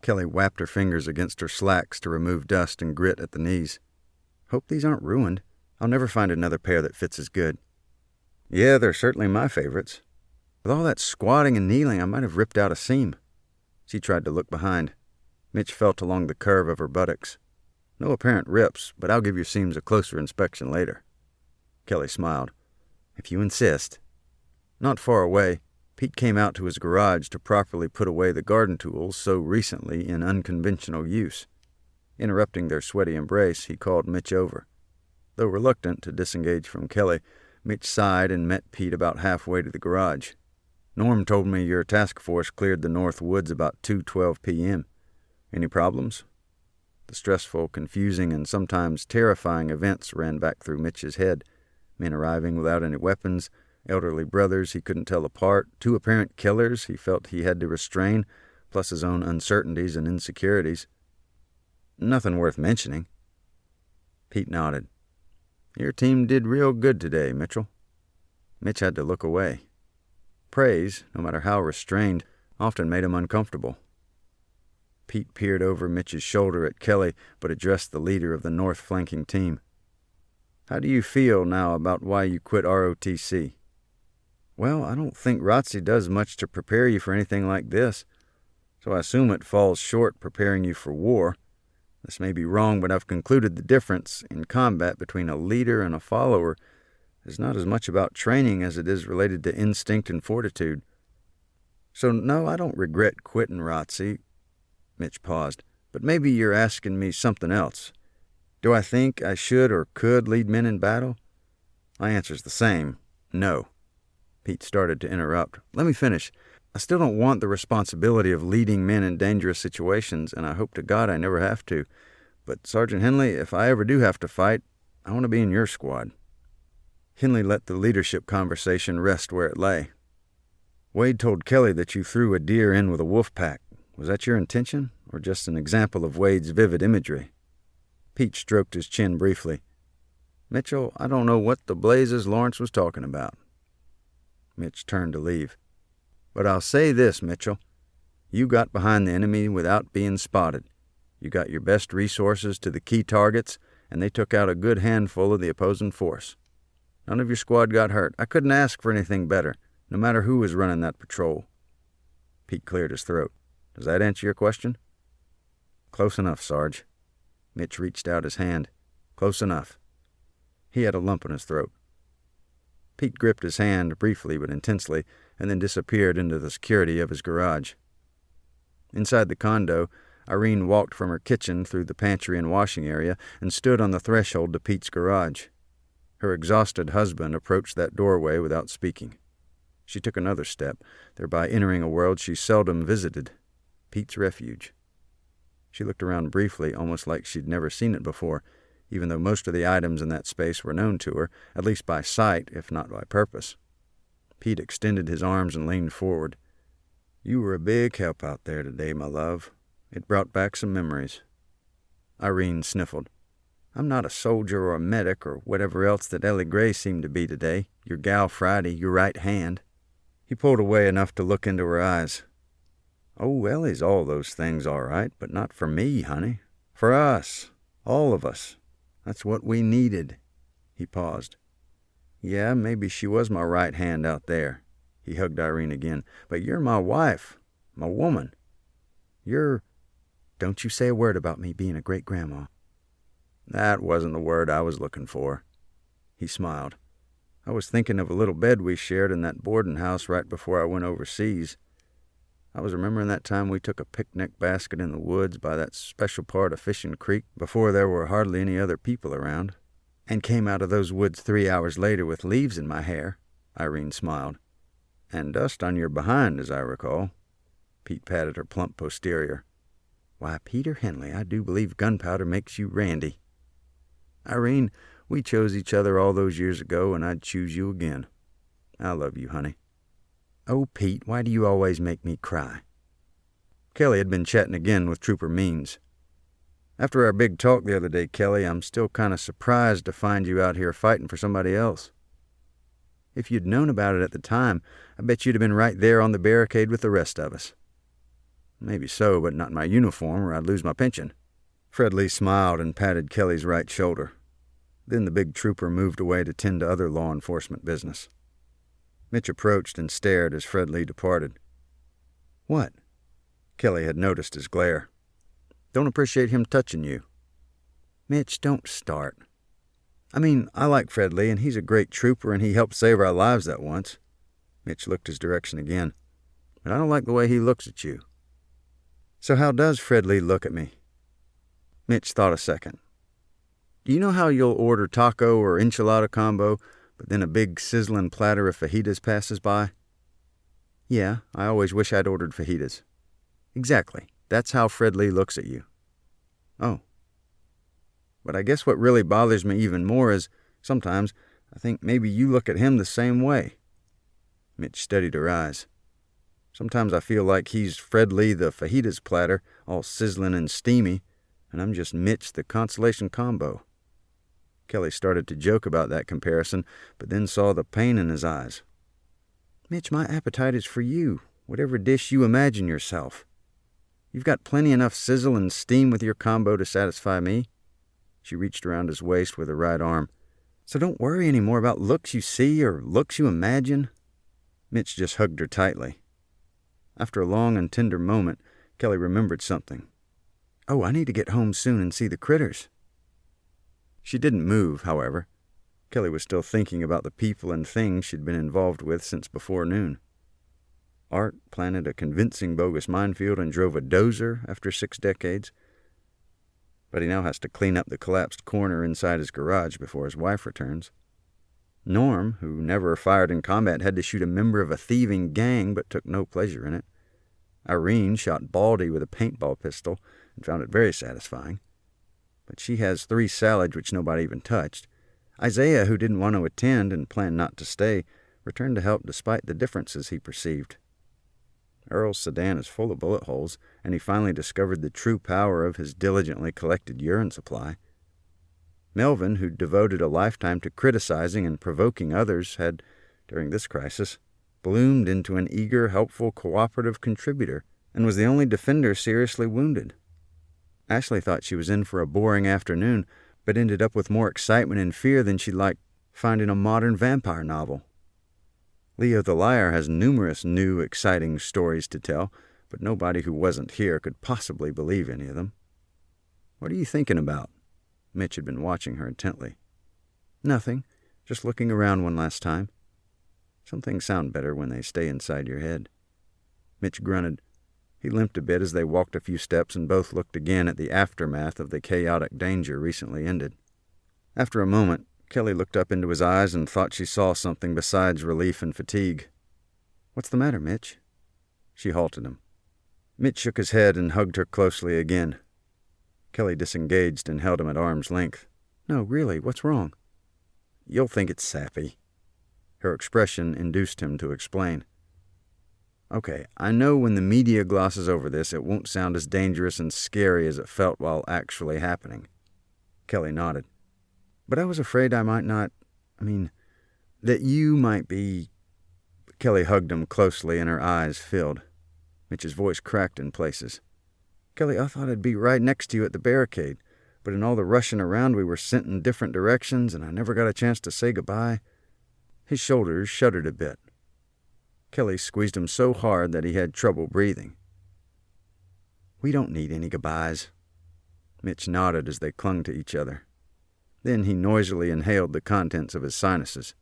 Kelly whapped her fingers against her slacks to remove dust and grit at the knees. "Hope these aren't ruined. I'll never find another pair that fits as good." "Yeah, they're certainly my favorites. With all that squatting and kneeling, I might have ripped out a seam." She tried to look behind. Mitch felt along the curve of her buttocks. "No apparent rips, but I'll give your seams a closer inspection later." Kelly smiled. "If you insist." Not far away, Pete came out to his garage to properly put away the garden tools so recently in unconventional use. Interrupting their sweaty embrace, he called Mitch over. Though reluctant to disengage from Kelly, Mitch sighed and met Pete about halfway to the garage. "Norm told me your task force cleared the north woods about 2:12 p.m. Any problems?" The stressful, confusing, and sometimes terrifying events ran back through Mitch's head. Men arriving without any weapons, elderly brothers he couldn't tell apart, 2 apparent killers he felt he had to restrain, plus his own uncertainties and insecurities. "Nothing worth mentioning." Pete nodded. "Your team did real good today, Mitchell." Mitch had to look away. Praise, no matter how restrained, often made him uncomfortable. Pete peered over Mitch's shoulder at Kelly, but addressed the leader of the north flanking team. "How do you feel now about why you quit ROTC?" "Well, I don't think ROTC does much to prepare you for anything like this, so I assume it falls short preparing you for war. This may be wrong, but I've concluded the difference in combat between a leader and a follower is not as much about training as it is related to instinct and fortitude. So no, I don't regret quitting ROTC." Mitch paused. "But maybe you're asking me something else. Do I think I should or could lead men in battle? My answer's the same. No." Pete started to interrupt. "Let me finish. I still don't want the responsibility of leading men in dangerous situations, and I hope to God I never have to. But, Sergeant Henley, if I ever do have to fight, I want to be in your squad." Henley let the leadership conversation rest where it lay. "Wade told Kelly that you threw a deer in with a wolf pack. Was that your intention, or just an example of Wade's vivid imagery?" Pete stroked his chin briefly. "Mitchell, I don't know what the blazes Lawrence was talking about." Mitch turned to leave. "But I'll say this, Mitchell. You got behind the enemy without being spotted. You got your best resources to the key targets, and they took out a good handful of the opposing force. None of your squad got hurt. I couldn't ask for anything better, no matter who was running that patrol." Pete cleared his throat. "Does that answer your question?" "Close enough, Sarge." Mitch reached out his hand. "Close enough." He had a lump in his throat. Pete gripped his hand briefly but intensely, and then disappeared into the security of his garage. Inside the condo, Irene walked from her kitchen through the pantry and washing area and stood on the threshold to Pete's garage. Her exhausted husband approached that doorway without speaking. She took another step, thereby entering a world she seldom visited, Pete's refuge. She looked around briefly, almost like she'd never seen it before, even though most of the items in that space were known to her, at least by sight, if not by purpose. Pete extended his arms and leaned forward. "You were a big help out there today, my love. It brought back some memories." Irene sniffled. "I'm not a soldier or a medic or whatever else that Ellie Gray seemed to be today, your gal Friday, your right hand." He pulled away enough to look into her eyes. "Oh, Ellie's all those things, all right, but not for me, honey. For us. All of us. That's what we needed." He paused. "Yeah, maybe she was my right hand out there." He hugged Irene again. "But you're my wife. My woman. You're—" "Don't you say a word about me being a great-grandma." "That wasn't the word I was looking for." He smiled. "I was thinking of a little bed we shared in that boarding house right before I went overseas. I was remembering that time we took a picnic basket in the woods by that special part of Fishing Creek before there were hardly any other people around, and came out of those woods 3 hours later with leaves in my hair." Irene smiled. "And dust on your behind, as I recall." Pete patted her plump posterior. "Why, Peter Henley, I do believe gunpowder makes you randy." "Irene, we chose each other all those years ago, and I'd choose you again. I love you, honey." "Oh, Pete, why do you always make me cry?" Kelly had been chatting again with Trooper Means. "After our big talk the other day, Kelly, I'm still kind of surprised to find you out here fighting for somebody else. If you'd known about it at the time, I bet you'd have been right there on the barricade with the rest of us." "Maybe so, but not in my uniform, or I'd lose my pension." Fred Lee smiled and patted Kelly's right shoulder. Then the big trooper moved away to tend to other law enforcement business. Mitch approached and stared as Fred Lee departed. "What?" Kelly had noticed his glare. "Don't appreciate him touching you." "Mitch, don't start. I mean, I like Fred Lee, and he's a great trooper, and he helped save our lives that once." Mitch looked his direction again. "But I don't like the way he looks at you." "So how does Fred Lee look at me?" Mitch thought a second. "Do you know how you'll order taco or enchilada combo, but then a big sizzling platter of fajitas passes by?" "Yeah, I always wish I'd ordered fajitas." "Exactly. That's how Fred Lee looks at you." "Oh. But I guess what really bothers me even more is, sometimes, I think maybe you look at him the same way." Mitch steadied her eyes. "Sometimes I feel like he's Fred Lee the fajitas platter, all sizzling and steamy, and I'm just Mitch the consolation combo." Kelly started to joke about that comparison, but then saw the pain in his eyes. "Mitch, my appetite is for you, whatever dish you imagine yourself. You've got plenty enough sizzle and steam with your combo to satisfy me." She reached around his waist with her right arm. "So don't worry any more about looks you see or looks you imagine." Mitch just hugged her tightly. After a long and tender moment, Kelly remembered something. "Oh, I need to get home soon and see the critters." She didn't move, however. Kelly was still thinking about the people and things she'd been involved with since before noon. Art planted a convincing bogus minefield and drove a dozer after 6 decades. But he now has to clean up the collapsed corner inside his garage before his wife returns. Norm, who never fired in combat, had to shoot a member of a thieving gang but took no pleasure in it. Irene shot Baldy with a paintball pistol and found it very satisfying. But she has 3 salads which nobody even touched. Isaiah, who didn't want to attend and planned not to stay, returned to help despite the differences he perceived. Earl's sedan is full of bullet holes, and he finally discovered the true power of his diligently collected urine supply. Melvin, who devoted a lifetime to criticizing and provoking others, had, during this crisis, bloomed into an eager, helpful, cooperative contributor, and was the only defender seriously wounded. Ashley thought she was in for a boring afternoon, but ended up with more excitement and fear than she'd like finding a modern vampire novel. Leo the Liar has numerous new, exciting stories to tell, but nobody who wasn't here could possibly believe any of them. "What are you thinking about?" Mitch had been watching her intently. "Nothing. Just looking around one last time. Some things sound better when they stay inside your head." Mitch grunted. He limped a bit as they walked a few steps, and both looked again at the aftermath of the chaotic danger recently ended. After a moment, Kelly looked up into his eyes and thought she saw something besides relief and fatigue. "What's the matter, Mitch?" She halted him. Mitch shook his head and hugged her closely again. Kelly disengaged and held him at arm's length. "No, really, what's wrong?" "You'll think it's sappy." Her expression induced him to explain. "Okay, I know when the media glosses over this, it won't sound as dangerous and scary as it felt while actually happening." Kelly nodded. "But I was afraid I might not, that you might be..." Kelly hugged him closely and her eyes filled. Mitch's voice cracked in places. "Kelly, I thought I'd be right next to you at the barricade, but in all the rushing around we were sent in different directions and I never got a chance to say goodbye." His shoulders shuddered a bit. Kelly squeezed him so hard that he had trouble breathing. "We don't need any goodbyes." Mitch nodded as they clung to each other. Then he noisily inhaled the contents of his sinuses.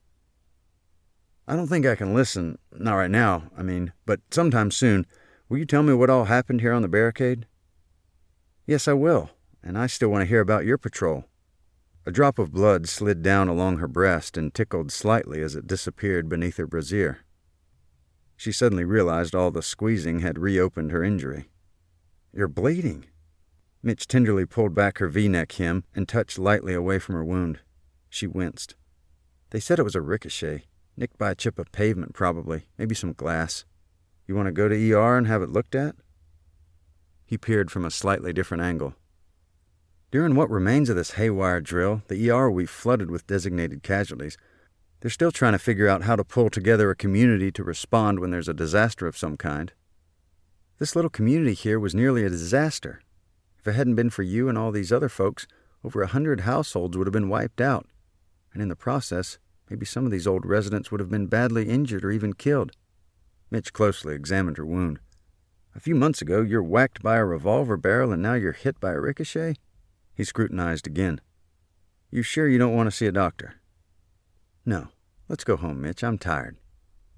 "I don't think I can listen, not right now, but sometime soon. Will you tell me what all happened here on the barricade?" "Yes, I will, and I still want to hear about your patrol." A drop of blood slid down along her breast and tickled slightly as it disappeared beneath her brassiere. She suddenly realized all the squeezing had reopened her injury. "You're bleeding." Mitch tenderly pulled back her V-neck hem and touched lightly away from her wound. She winced. "They said it was a ricochet. Nicked by a chip of pavement, probably. Maybe some glass. You want to go to ER and have it looked at?" He peered from a slightly different angle. "During what remains of this haywire drill, the ER will be flooded with designated casualties. They're still trying to figure out how to pull together a community to respond when there's a disaster of some kind. This little community here was nearly a disaster. If it hadn't been for you and all these other folks, over 100 households would have been wiped out. And in the process, maybe some of these old residents would have been badly injured or even killed." Mitch closely examined her wound. "A few months ago, you're whacked by a revolver barrel and now you're hit by a ricochet?" He scrutinized again. "You sure you don't want to see a doctor?" "No. Let's go home, Mitch. I'm tired."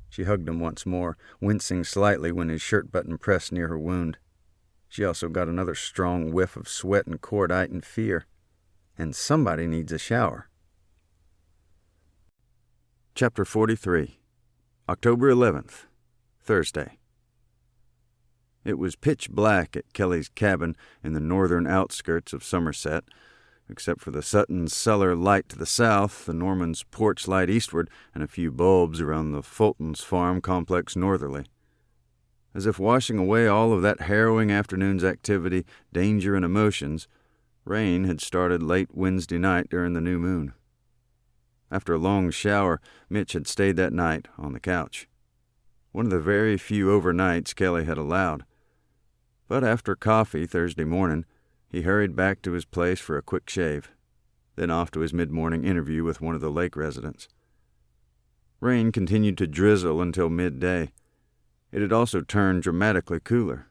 She hugged him once more, wincing slightly when his shirt button pressed near her wound. She also got another strong whiff of sweat and cordite and fear. And somebody needs a shower. Chapter 43. October 11th, Thursday. It was pitch black at Kelly's cabin in the northern outskirts of Somerset, except for the Suttons' cellar light to the south, the Normans' porch light eastward, and a few bulbs around the Fultons' farm complex northerly. As if washing away all of that harrowing afternoon's activity, danger, and emotions, rain had started late Wednesday night during the new moon. After a long shower, Mitch had stayed that night on the couch. One of the very few overnights Kelly had allowed. But after coffee Thursday morning, he hurried back to his place for a quick shave, then off to his mid-morning interview with one of the lake residents. Rain continued to drizzle until midday. It had also turned dramatically cooler.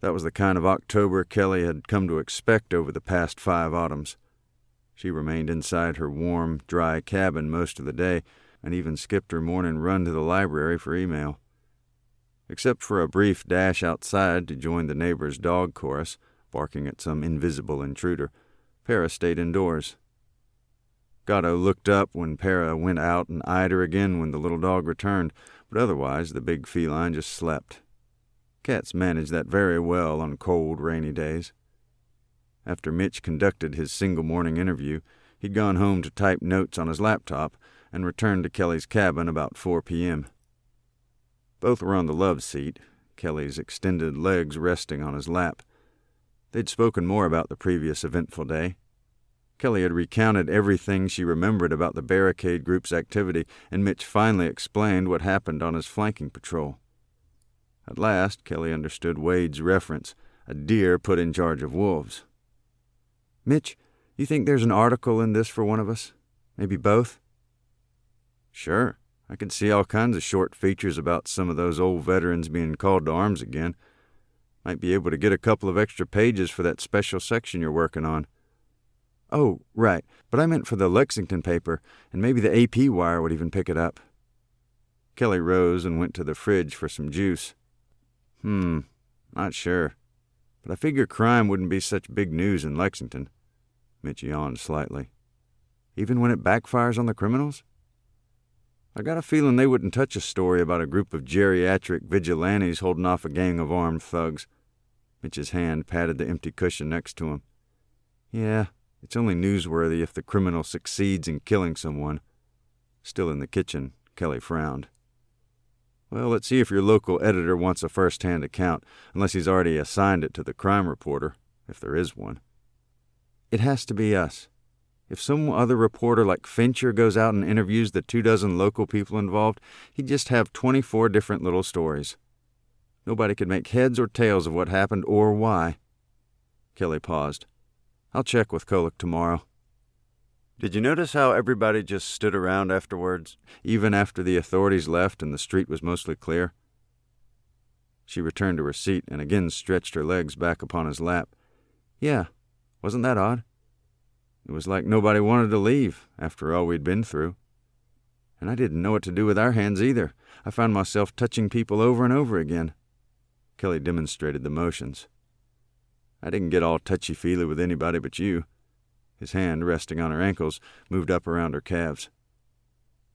That was the kind of October Kelly had come to expect over the past 5 autumns. She remained inside her warm, dry cabin most of the day, and even skipped her morning run to the library for email. Except for a brief dash outside to join the neighbor's dog chorus, barking at some invisible intruder, Para stayed indoors. Gatto looked up when Para went out and eyed her again when the little dog returned, but otherwise the big feline just slept. Cats manage that very well on cold, rainy days. After Mitch conducted his single morning interview, he'd gone home to type notes on his laptop and returned to Kelly's cabin about 4 p.m. Both were on the love seat, Kelly's extended legs resting on his lap. They'd spoken more about the previous eventful day. Kelly had recounted everything she remembered about the barricade group's activity, and Mitch finally explained what happened on his flanking patrol. At last, Kelly understood Wade's reference, a deer put in charge of wolves. "Mitch, you think there's an article in this for one of us? Maybe both?" "Sure. I can see all kinds of short features about some of those old veterans being called to arms again. Might be able to get a couple of extra pages for that special section you're working on." "Oh, right, but I meant for the Lexington paper, and maybe the AP wire would even pick it up." Kelly rose and went to the fridge for some juice. Not sure. But I figure crime wouldn't be such big news in Lexington." Mitch yawned slightly. "Even when it backfires on the criminals?" I got a feeling they wouldn't touch a story about a group of geriatric vigilantes holding off a gang of armed thugs. Mitch's hand patted the empty cushion next to him. Yeah, it's only newsworthy if the criminal succeeds in killing someone. Still in the kitchen, Kelly frowned. Well, let's see if your local editor wants a first-hand account, unless he's already assigned it to the crime reporter, if there is one. It has to be us. If some other reporter like Fincher goes out and interviews the 24 local people involved, he'd just have 24 different little stories. Nobody could make heads or tails of what happened or why. Kelly paused. I'll check with Kolick tomorrow. Did you notice how everybody just stood around afterwards, even after the authorities left and the street was mostly clear? She returned to her seat and again stretched her legs back upon his lap. Yeah, wasn't that odd? It was like nobody wanted to leave after all we'd been through. And I didn't know what to do with our hands either. I found myself touching people over and over again. Kelly demonstrated the motions. I didn't get all touchy-feely with anybody but you. His hand, resting on her ankles, moved up around her calves.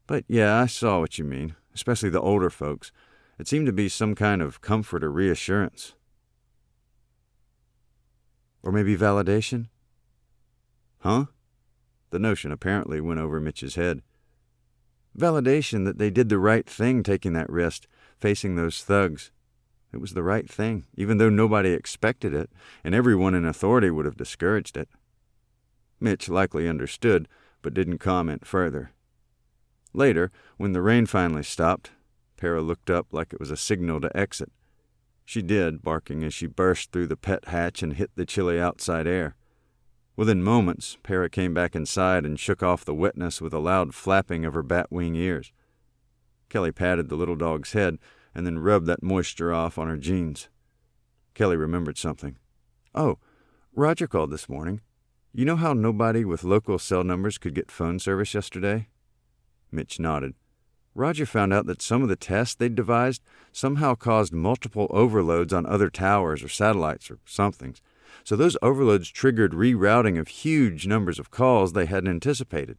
But yeah, I saw what you mean, especially the older folks. It seemed to be some kind of comfort or reassurance. Or maybe validation? Huh? The notion apparently went over Mitch's head. Validation that they did the right thing taking that risk, facing those thugs. It was the right thing, even though nobody expected it, and everyone in authority would have discouraged it. Mitch likely understood, but didn't comment further. Later, when the rain finally stopped, Para looked up like it was a signal to exit. She did, barking as she burst through the pet hatch and hit the chilly outside air. Within moments, Para came back inside and shook off the wetness with a loud flapping of her bat-wing ears. Kelly patted the little dog's head and then rubbed that moisture off on her jeans. Kelly remembered something. Oh, Roger called this morning. You know how nobody with local cell numbers could get phone service yesterday? Mitch nodded. Roger found out that some of the tests they'd devised somehow caused multiple overloads on other towers or satellites or somethings. So those overloads triggered rerouting of huge numbers of calls they hadn't anticipated.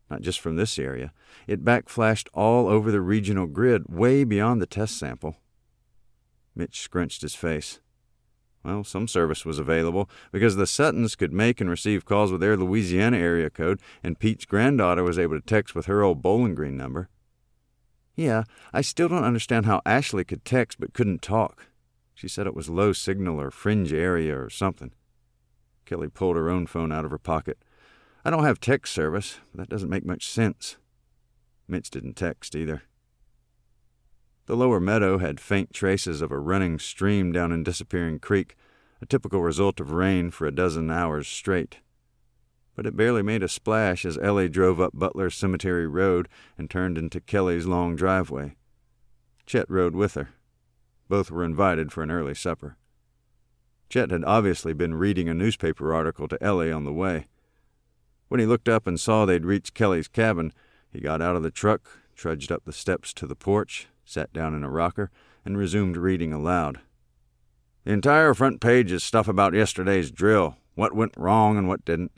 Not just from this area. It backflashed all over the regional grid, way beyond the test sample. Mitch scrunched his face. Well, some service was available, because the Suttons could make and receive calls with their Louisiana area code, and Pete's granddaughter was able to text with her old Bowling Green number. Yeah, I still don't understand how Ashley could text but couldn't talk. She said it was low signal or fringe area or something. Kelly pulled her own phone out of her pocket. I don't have text service, but that doesn't make much sense. Mitch didn't text either. The lower meadow had faint traces of a running stream down in Disappearing Creek, a typical result of rain for a dozen hours straight. But it barely made a splash as Ellie drove up Butler Cemetery Road and turned into Kelly's long driveway. Chet rode with her. Both were invited for an early supper. Chet had obviously been reading a newspaper article to Ellie on the way. When he looked up and saw they'd reached Kelly's cabin, he got out of the truck, trudged up the steps to the porch, sat down in a rocker, and resumed reading aloud. The entire front page is stuff about yesterday's drill, what went wrong and what didn't.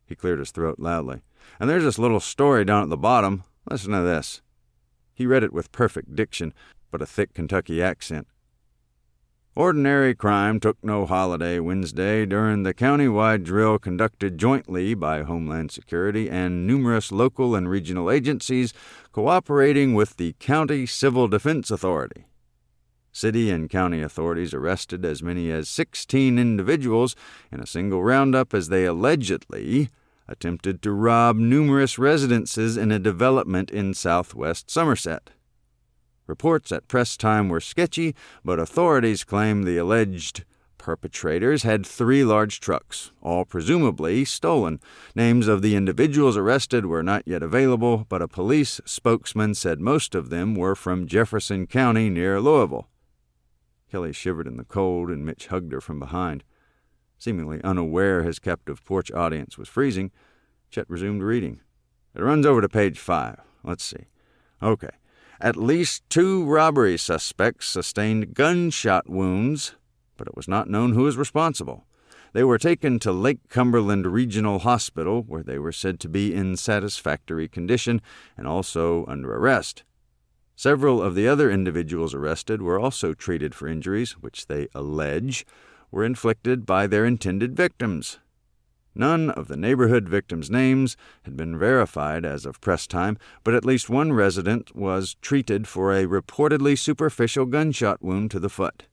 He cleared his throat loudly. And there's this little story down at the bottom. Listen to this. He read it with perfect diction, but a thick Kentucky accent. Ordinary crime took no holiday Wednesday during the county-wide drill conducted jointly by Homeland Security and numerous local and regional agencies cooperating with the County Civil Defense Authority. City and county authorities arrested as many as 16 individuals in a single roundup as they allegedly attempted to rob numerous residences in a development in southwest Somerset. Reports at press time were sketchy, but authorities claim the alleged perpetrators had 3 large trucks, all presumably stolen. Names of the individuals arrested were not yet available, but a police spokesman said most of them were from Jefferson County near Louisville. Kelly shivered in the cold, and Mitch hugged her from behind. Seemingly unaware his captive porch audience was freezing, Chet resumed reading. It runs over to page 5. Let's see. Okay. At least 2 robbery suspects sustained gunshot wounds, but it was not known who was responsible. They were taken to Lake Cumberland Regional Hospital, where they were said to be in satisfactory condition and also under arrest. Several of the other individuals arrested were also treated for injuries which they allege were inflicted by their intended victims. None of the neighborhood victims' names had been verified as of press time, but at least one resident was treated for a reportedly superficial gunshot wound to the foot.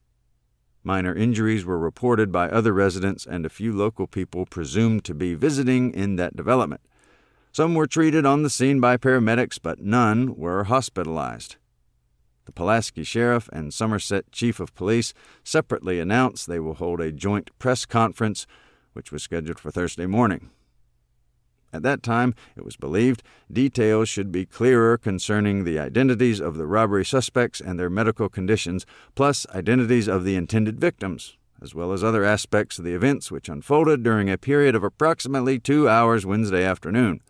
Minor injuries were reported by other residents and a few local people presumed to be visiting in that development. Some were treated on the scene by paramedics, but none were hospitalized. The Pulaski Sheriff and Somerset Chief of Police separately announced they will hold a joint press conference, which was scheduled for Thursday morning. At that time, it was believed, details should be clearer concerning the identities of the robbery suspects and their medical conditions, plus identities of the intended victims, as well as other aspects of the events which unfolded during a period of approximately 2 hours Wednesday afternoon.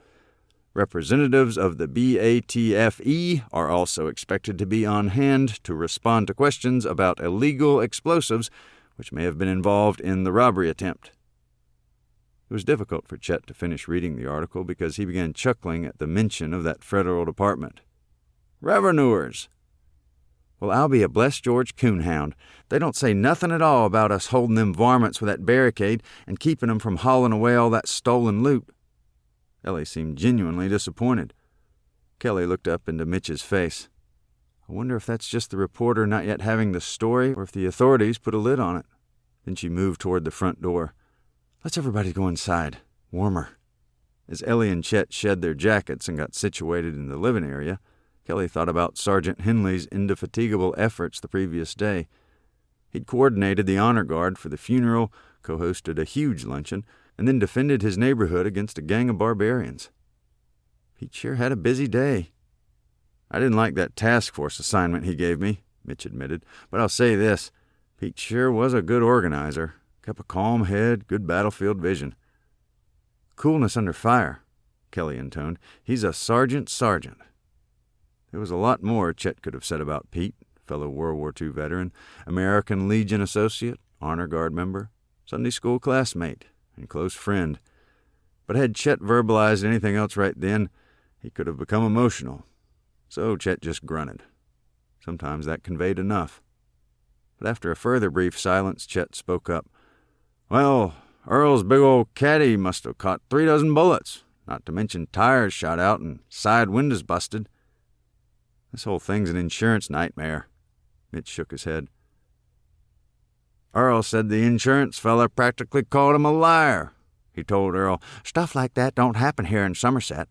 Representatives of the BATFE are also expected to be on hand to respond to questions about illegal explosives which may have been involved in the robbery attempt. It was difficult for Chet to finish reading the article because he began chuckling at the mention of that federal department. Revenuers! Well, I'll be a blessed George coonhound. They don't say nothing at all about us holding them varmints with that barricade and keeping them from hauling away all that stolen loot. Ellie seemed genuinely disappointed. Kelly looked up into Mitch's face. I wonder if that's just the reporter not yet having the story or if the authorities put a lid on it. Then she moved toward the front door. Let's everybody go inside. Warmer. As Ellie and Chet shed their jackets and got situated in the living area, Kelly thought about Sergeant Henley's indefatigable efforts the previous day. He'd coordinated the honor guard for the funeral, co-hosted a huge luncheon, and then defended his neighborhood against a gang of barbarians. He'd sure had a busy day. I didn't like that task force assignment he gave me, Mitch admitted, but I'll say this, Pete sure was a good organizer. Kept a calm head, good battlefield vision. Coolness under fire, Kelly intoned. He's a sergeant. There was a lot more Chet could have said about Pete, fellow World War II veteran, American Legion associate, honor guard member, Sunday school classmate, and close friend. But had Chet verbalized anything else right then, he could have become emotional. So Chet just grunted. Sometimes that conveyed enough. But after a further brief silence, Chet spoke up. Well, Earl's big old caddy must have caught 3 dozen bullets, not to mention tires shot out and side windows busted. This whole thing's an insurance nightmare. Mitch shook his head. Earl said the insurance fella practically called him a liar. He told Earl, stuff like that don't happen here in Somerset.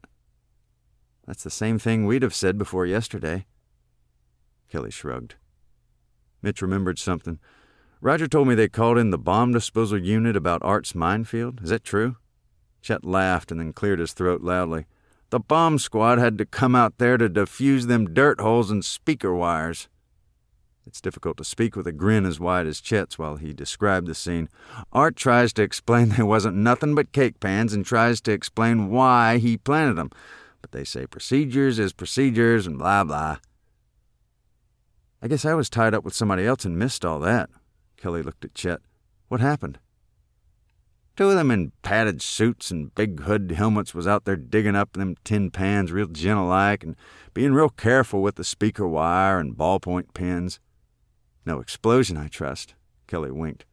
That's the same thing we'd have said before yesterday. Kelly shrugged. Mitch remembered something. Roger told me they called in the bomb disposal unit about Art's minefield. Is that true? Chet laughed and then cleared his throat loudly. The bomb squad had to come out there to defuse them dirt holes and speaker wires. It's difficult to speak with a grin as wide as Chet's while he described the scene. Art tries to explain there wasn't nothing but cake pans and tries to explain why he planted them. But they say procedures is procedures and blah, blah. I guess I was tied up with somebody else and missed all that. Kelly looked at Chet. What happened? 2 of them in padded suits and big hood helmets was out there digging up them tin pans real gentle-like and being real careful with the speaker wire and ballpoint pens. No explosion, I trust. Kelly winked.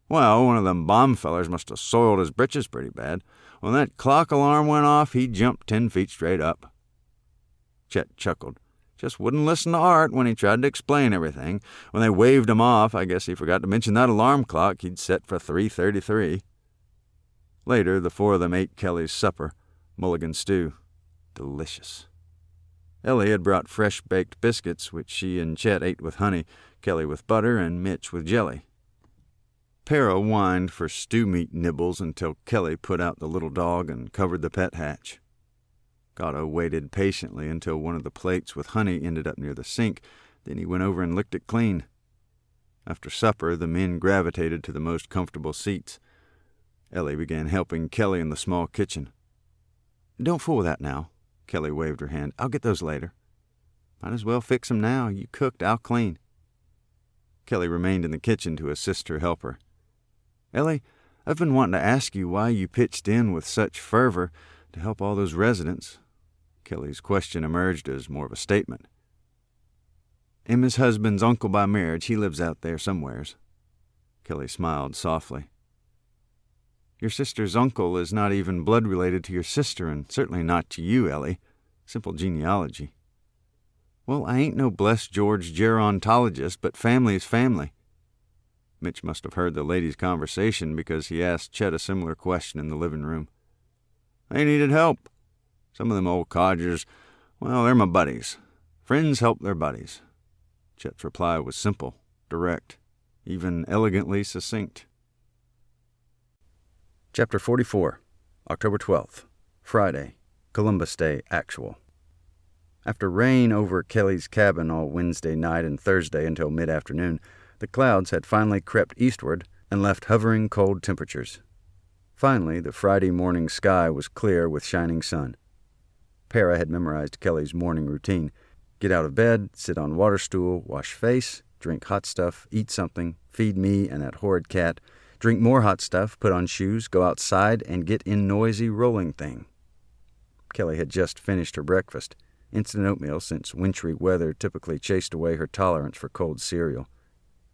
Well, one of them bomb fellers must have soiled his britches pretty bad. When that clock alarm went off, he jumped 10 feet straight up. Chet chuckled. Just wouldn't listen to Art when he tried to explain everything. When they waved him off, I guess he forgot to mention that alarm clock he'd set for 3:33. Later, the 4 of them ate Kelly's supper, mulligan stew. Delicious. Ellie had brought fresh-baked biscuits, which she and Chet ate with honey, Kelly with butter, and Mitch with jelly. Para whined for stew meat nibbles until Kelly put out the little dog and covered the pet hatch. Gatto waited patiently until one of the plates with honey ended up near the sink, then he went over and licked it clean. After supper, the men gravitated to the most comfortable seats. Ellie began helping Kelly in the small kitchen. Don't fool with that now. Kelly waved her hand. I'll get those later. Might as well fix 'em now. You cooked, I'll clean. Kelly remained in the kitchen to assist her helper. Ellie, I've been wanting to ask you why you pitched in with such fervor to help all those residents. Kelly's question emerged as more of a statement. Emma's husband's uncle by marriage. He lives out there somewheres. Kelly smiled softly. Your sister's uncle is not even blood related to your sister, and certainly not to you, Ellie. Simple genealogy. Well, I ain't no blessed George gerontologist, but family is family. Mitch must have heard the ladies' conversation because he asked Chet a similar question in the living room. They needed help. Some of them old codgers, well, they're my buddies. Friends help their buddies. Chet's reply was simple, direct, even elegantly succinct. Chapter 44, October 12th, Friday, Columbus Day actual. After rain over Kelly's cabin all Wednesday night and Thursday until mid-afternoon, the clouds had finally crept eastward and left hovering cold temperatures. Finally, the Friday morning sky was clear with shining sun. Para had memorized Kelly's morning routine. Get out of bed, sit on water stool, wash face, drink hot stuff, eat something, feed me and that horrid cat, drink more hot stuff, put on shoes, go outside, and get in noisy rolling thing. Kelly had just finished her breakfast, instant oatmeal since wintry weather typically chased away her tolerance for cold cereal.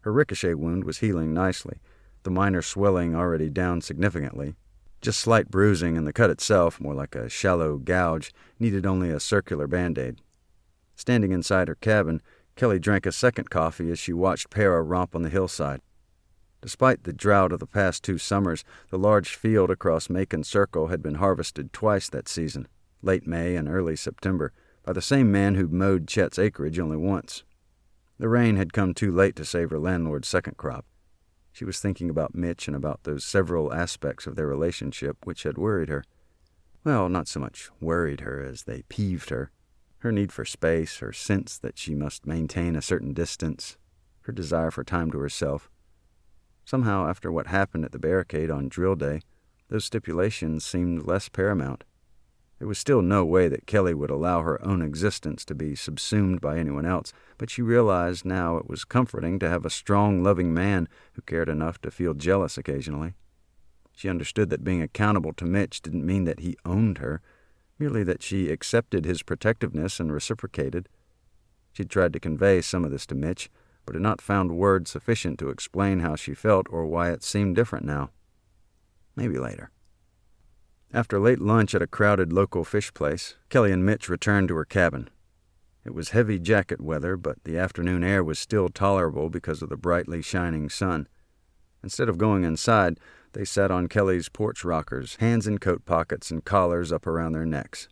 Her ricochet wound was healing nicely, the minor swelling already down significantly. Just slight bruising, and the cut itself, more like a shallow gouge, needed only a circular Band-Aid. Standing inside her cabin, Kelly drank a second coffee as she watched Para romp on the hillside. Despite the drought of the past 2 summers, the large field across Macon Circle had been harvested twice that season, late May and early September, by the same man who mowed Chet's acreage only once. The rain had come too late to save her landlord's second crop. She was thinking about Mitch and about those several aspects of their relationship which had worried her. Well, not so much worried her as they peeved her. Her need for space, her sense that she must maintain a certain distance, her desire for time to herself. Somehow, after what happened at the barricade on drill day, those stipulations seemed less paramount. There was still no way that Kelly would allow her own existence to be subsumed by anyone else, but she realized now it was comforting to have a strong, loving man who cared enough to feel jealous occasionally. She understood that being accountable to Mitch didn't mean that he owned her, merely that she accepted his protectiveness and reciprocated. She'd tried to convey some of this to Mitch, but had not found words sufficient to explain how she felt or why it seemed different now. Maybe later. After late lunch at a crowded local fish place, Kelly and Mitch returned to her cabin. It was heavy jacket weather, but the afternoon air was still tolerable because of the brightly shining sun. Instead of going inside, they sat on Kelly's porch rockers, hands in coat pockets and collars up around their necks.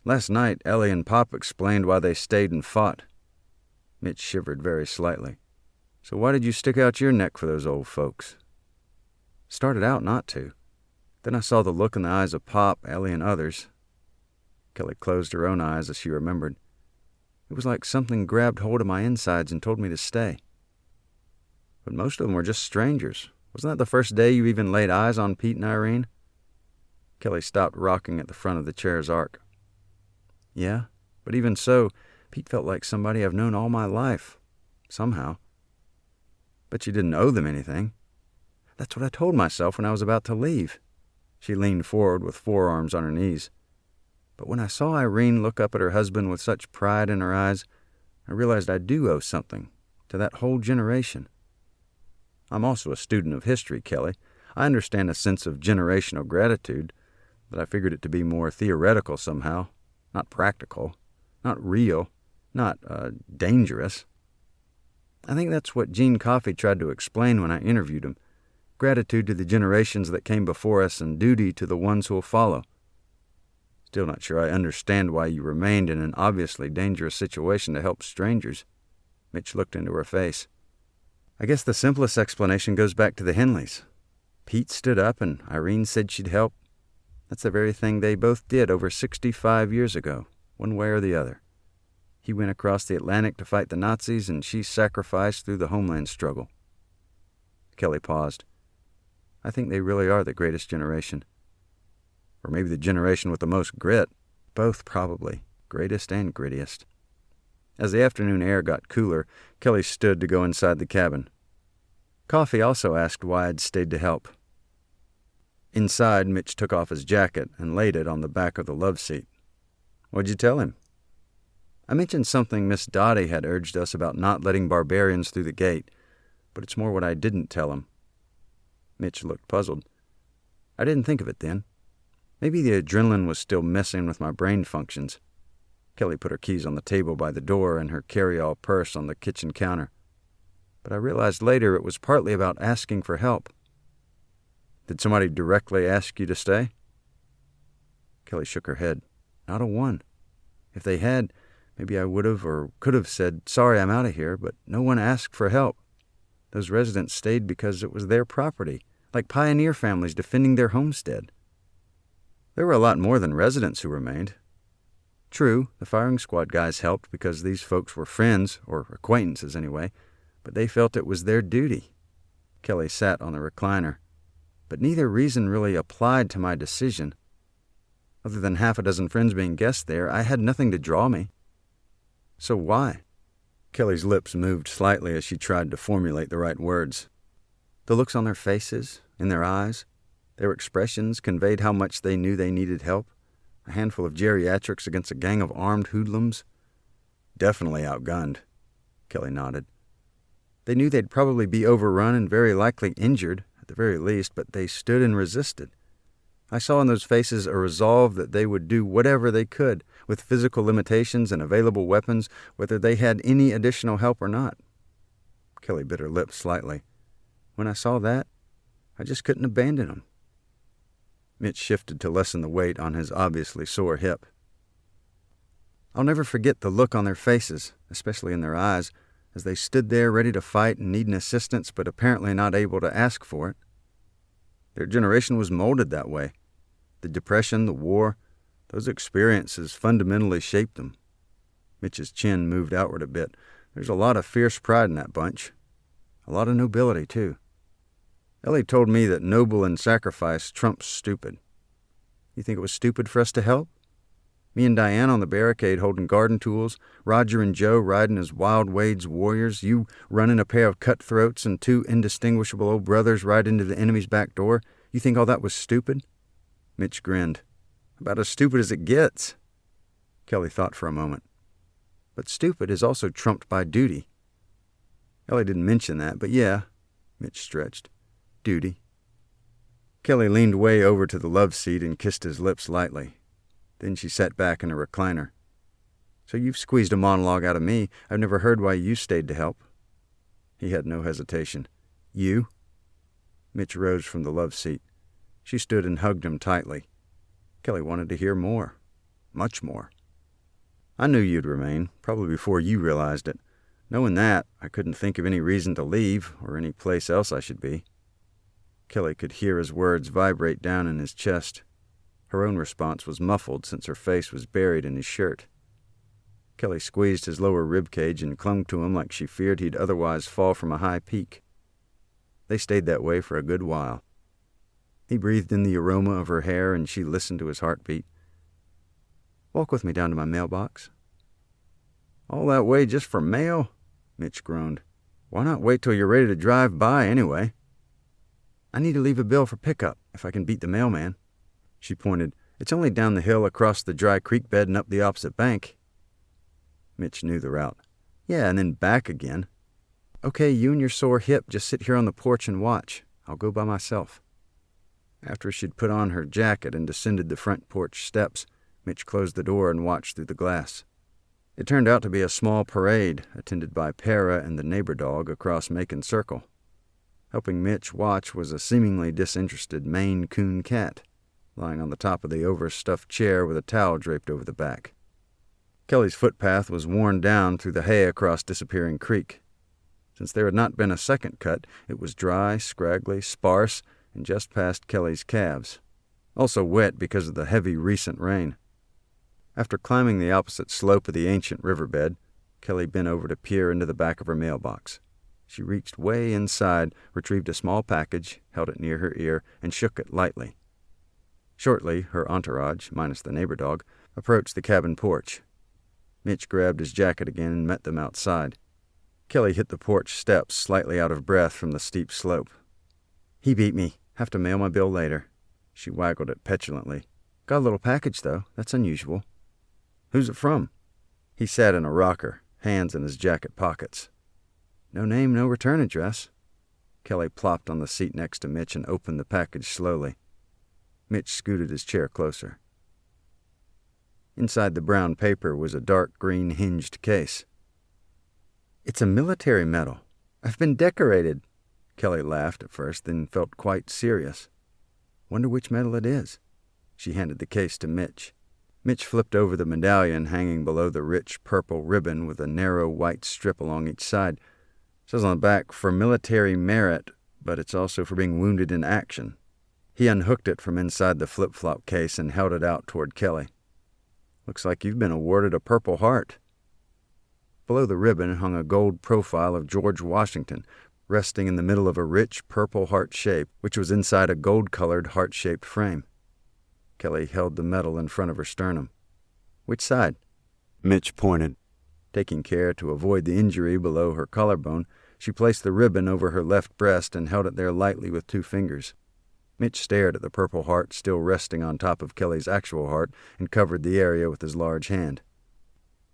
Last night, Ellie and Pop explained why they stayed and fought. Mitch shivered very slightly. So why did you stick out your neck for those old folks? Started out not to. Then I saw the look in the eyes of Pop, Ellie, and others. Kelly closed her own eyes as she remembered. It was like something grabbed hold of my insides and told me to stay. But most of them were just strangers. Wasn't that the first day you even laid eyes on Pete and Irene? Kelly stopped rocking at the front of the chair's arc. Yeah, but even so, Pete felt like somebody I've known all my life. Somehow. But you didn't owe them anything. That's what I told myself when I was about to leave. She leaned forward with forearms on her knees. But when I saw Irene look up at her husband with such pride in her eyes, I realized I do owe something to that whole generation. I'm also a student of history, Kelly. I understand a sense of generational gratitude, but I figured it to be more theoretical somehow, not practical, not real, not dangerous. I think that's what Gene Coffey tried to explain when I interviewed him. Gratitude to the generations that came before us and duty to the ones who will follow. Still not sure I understand why you remained in an obviously dangerous situation to help strangers. Mitch looked into her face. I guess the simplest explanation goes back to the Henleys. Pete stood up and Irene said she'd help. That's the very thing they both did over 65 years ago, one way or the other. He went across the Atlantic to fight the Nazis, and she sacrificed through the Homeland struggle. Kelly paused. I think they really are the greatest generation. Or maybe the generation with the most grit. Both, probably. Greatest and grittiest. As the afternoon air got cooler, Kelly stood to go inside the cabin. Coffee also asked why I'd stayed to help. Inside, Mitch took off his jacket and laid it on the back of the love seat. What'd you tell him? I mentioned something Miss Dottie had urged us about not letting barbarians through the gate, but it's more what I didn't tell him. Mitch looked puzzled. I didn't think of it then. Maybe the adrenaline was still messing with my brain functions. Kelly put her keys on the table by the door and her carry-all purse on the kitchen counter. But I realized later it was partly about asking for help. Did somebody directly ask you to stay? Kelly shook her head. Not a one. If they had, maybe I would have or could have said, sorry, I'm out of here, but no one asked for help. Those residents stayed because it was their property, like pioneer families defending their homestead. There were a lot more than residents who remained. True, the firing squad guys helped because these folks were friends, or acquaintances anyway, but they felt it was their duty. Kelly sat on the recliner, but neither reason really applied to my decision. Other than half a dozen friends being guests there, I had nothing to draw me. So why? Kelly's lips moved slightly as she tried to formulate the right words. The looks on their faces, in their eyes, their expressions conveyed how much they knew they needed help. A handful of geriatrics against a gang of armed hoodlums? Definitely outgunned. Kelly nodded. They knew they'd probably be overrun and very likely injured, at the very least, but they stood and resisted. I saw in those faces a resolve that they would do whatever they could, with physical limitations and available weapons, whether they had any additional help or not. Kelly bit her lip slightly. When I saw that, I just couldn't abandon them. Mitch shifted to lessen the weight on his obviously sore hip. I'll never forget the look on their faces, especially in their eyes, as they stood there ready to fight and needing assistance but apparently not able to ask for it. Their generation was molded that way. The Depression, the war, those experiences fundamentally shaped them. Mitch's chin moved outward a bit. There's a lot of fierce pride in that bunch. A lot of nobility, too. Ellie told me that noble in sacrifice trumps stupid. You think it was stupid for us to help? Me and Diane on the barricade holding garden tools, Roger and Joe riding as Wild Wade's warriors, you running a pair of cutthroats and two indistinguishable old brothers right into the enemy's back door. You think all that was stupid? Mitch grinned. About as stupid as it gets. Kelly thought for a moment. But stupid is also trumped by duty. Ellie didn't mention that, but yeah, Mitch stretched. Duty. Kelly leaned way over to the love seat and kissed his lips lightly. Then she sat back in a recliner. So you've squeezed a monologue out of me. I've never heard why you stayed to help. He had no hesitation. You? Mitch rose from the love seat. She stood and hugged him tightly. Kelly wanted to hear more. Much more. I knew you'd remain, probably before you realized it. Knowing that, I couldn't think of any reason to leave or any place else I should be. Kelly could hear his words vibrate down in his chest. Her own response was muffled since her face was buried in his shirt. Kelly squeezed his lower rib cage and clung to him like she feared he'd otherwise fall from a high peak. They stayed that way for a good while. He breathed in the aroma of her hair and she listened to his heartbeat. Walk with me down to my mailbox. All that way just for mail? Mitch groaned. Why not wait till you're ready to drive by anyway? I need to leave a bill for pickup, if I can beat the mailman. She pointed. It's only down the hill across the dry creek bed and up the opposite bank. Mitch knew the route. Yeah, and then back again. Okay, you and your sore hip just sit here on the porch and watch. I'll go by myself. After she'd put on her jacket and descended the front porch steps, Mitch closed the door and watched through the glass. It turned out to be a small parade, attended by Para and the neighbor dog across Macon Circle. Helping Mitch watch was a seemingly disinterested Maine Coon cat, lying on the top of the overstuffed chair with a towel draped over the back. Kelly's footpath was worn down through the hay across Disappearing Creek. Since there had not been a second cut, it was dry, scraggly, sparse, and just past Kelly's calves, also wet because of the heavy recent rain. After climbing the opposite slope of the ancient riverbed, Kelly bent over to peer into the back of her mailbox. She reached way inside, retrieved a small package, held it near her ear, and shook it lightly. Shortly, her entourage, minus the neighbor dog, approached the cabin porch. Mitch grabbed his jacket again and met them outside. Kelly hit the porch steps, slightly out of breath from the steep slope. He beat me. Have to mail my bill later. She waggled it petulantly. Got a little package, though. That's unusual. Who's it from? He sat in a rocker, hands in his jacket pockets. No name, no return address. Kelly plopped on the seat next to Mitch and opened the package slowly. Mitch scooted his chair closer. Inside the brown paper was a dark green hinged case. It's a military medal. I've been decorated. Kelly laughed at first, then felt quite serious. Wonder which medal it is. She handed the case to Mitch. Mitch flipped over the medallion hanging below the rich purple ribbon with a narrow white strip along each side. It says on the back, for military merit, but it's also for being wounded in action. He unhooked it from inside the flip-flop case and held it out toward Kelly. Looks like you've been awarded a Purple Heart. Below the ribbon hung a gold profile of George Washington, resting in the middle of a rich purple heart shape, which was inside a gold-colored heart-shaped frame. Kelly held the medal in front of her sternum. Which side? Mitch pointed. Taking care to avoid the injury below her collarbone, she placed the ribbon over her left breast and held it there lightly with 2 fingers. Mitch stared at the Purple Heart still resting on top of Kelly's actual heart and covered the area with his large hand.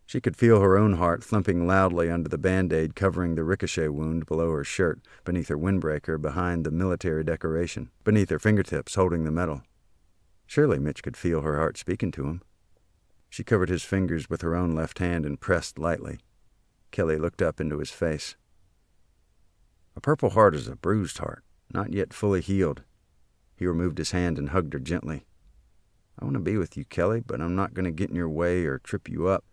She could feel her own heart thumping loudly under the Band-Aid covering the ricochet wound below her shirt, beneath her windbreaker behind the military decoration, beneath her fingertips holding the medal. Surely Mitch could feel her heart speaking to him. She covered his fingers with her own left hand and pressed lightly. Kelly looked up into his face. A Purple Heart is a bruised heart, not yet fully healed. He removed his hand and hugged her gently. I want to be with you, Kelly, but I'm not going to get in your way or trip you up.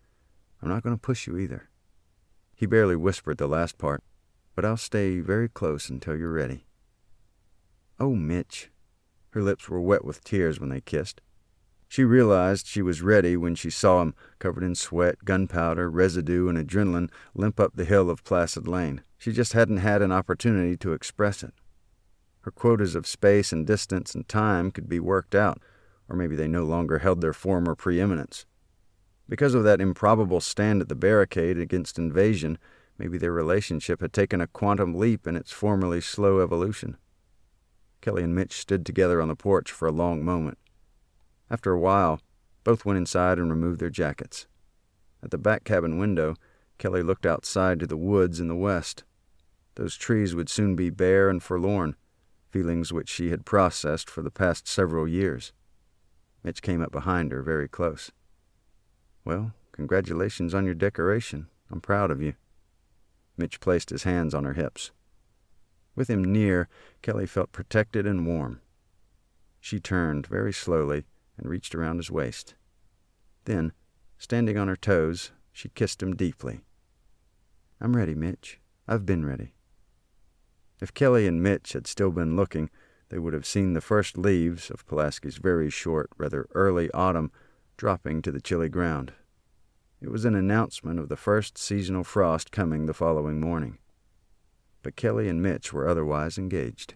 I'm not going to push you either. He barely whispered the last part, but I'll stay very close until you're ready. Oh, Mitch. Her lips were wet with tears when they kissed. She realized she was ready when she saw him, covered in sweat, gunpowder, residue, and adrenaline, limp up the hill of Placid Lane. She just hadn't had an opportunity to express it. Her quotas of space and distance and time could be worked out, or maybe they no longer held their former preeminence. Because of that improbable stand at the barricade against invasion, maybe their relationship had taken a quantum leap in its formerly slow evolution. Kelly and Mitch stood together on the porch for a long moment. After a while, both went inside and removed their jackets. At the back cabin window, Kelly looked outside to the woods in the west. Those trees would soon be bare and forlorn, feelings which she had processed for the past several years. Mitch came up behind her very close. Well, congratulations on your decoration. I'm proud of you. Mitch placed his hands on her hips. With him near, Kelly felt protected and warm. She turned very slowly and reached around his waist. Then, standing on her toes, she kissed him deeply. I'm ready, Mitch. I've been ready. If Kelly and Mitch had still been looking, they would have seen the first leaves of Pulaski's very short, rather early autumn dropping to the chilly ground. It was an announcement of the first seasonal frost coming the following morning. But Kelly and Mitch were otherwise engaged.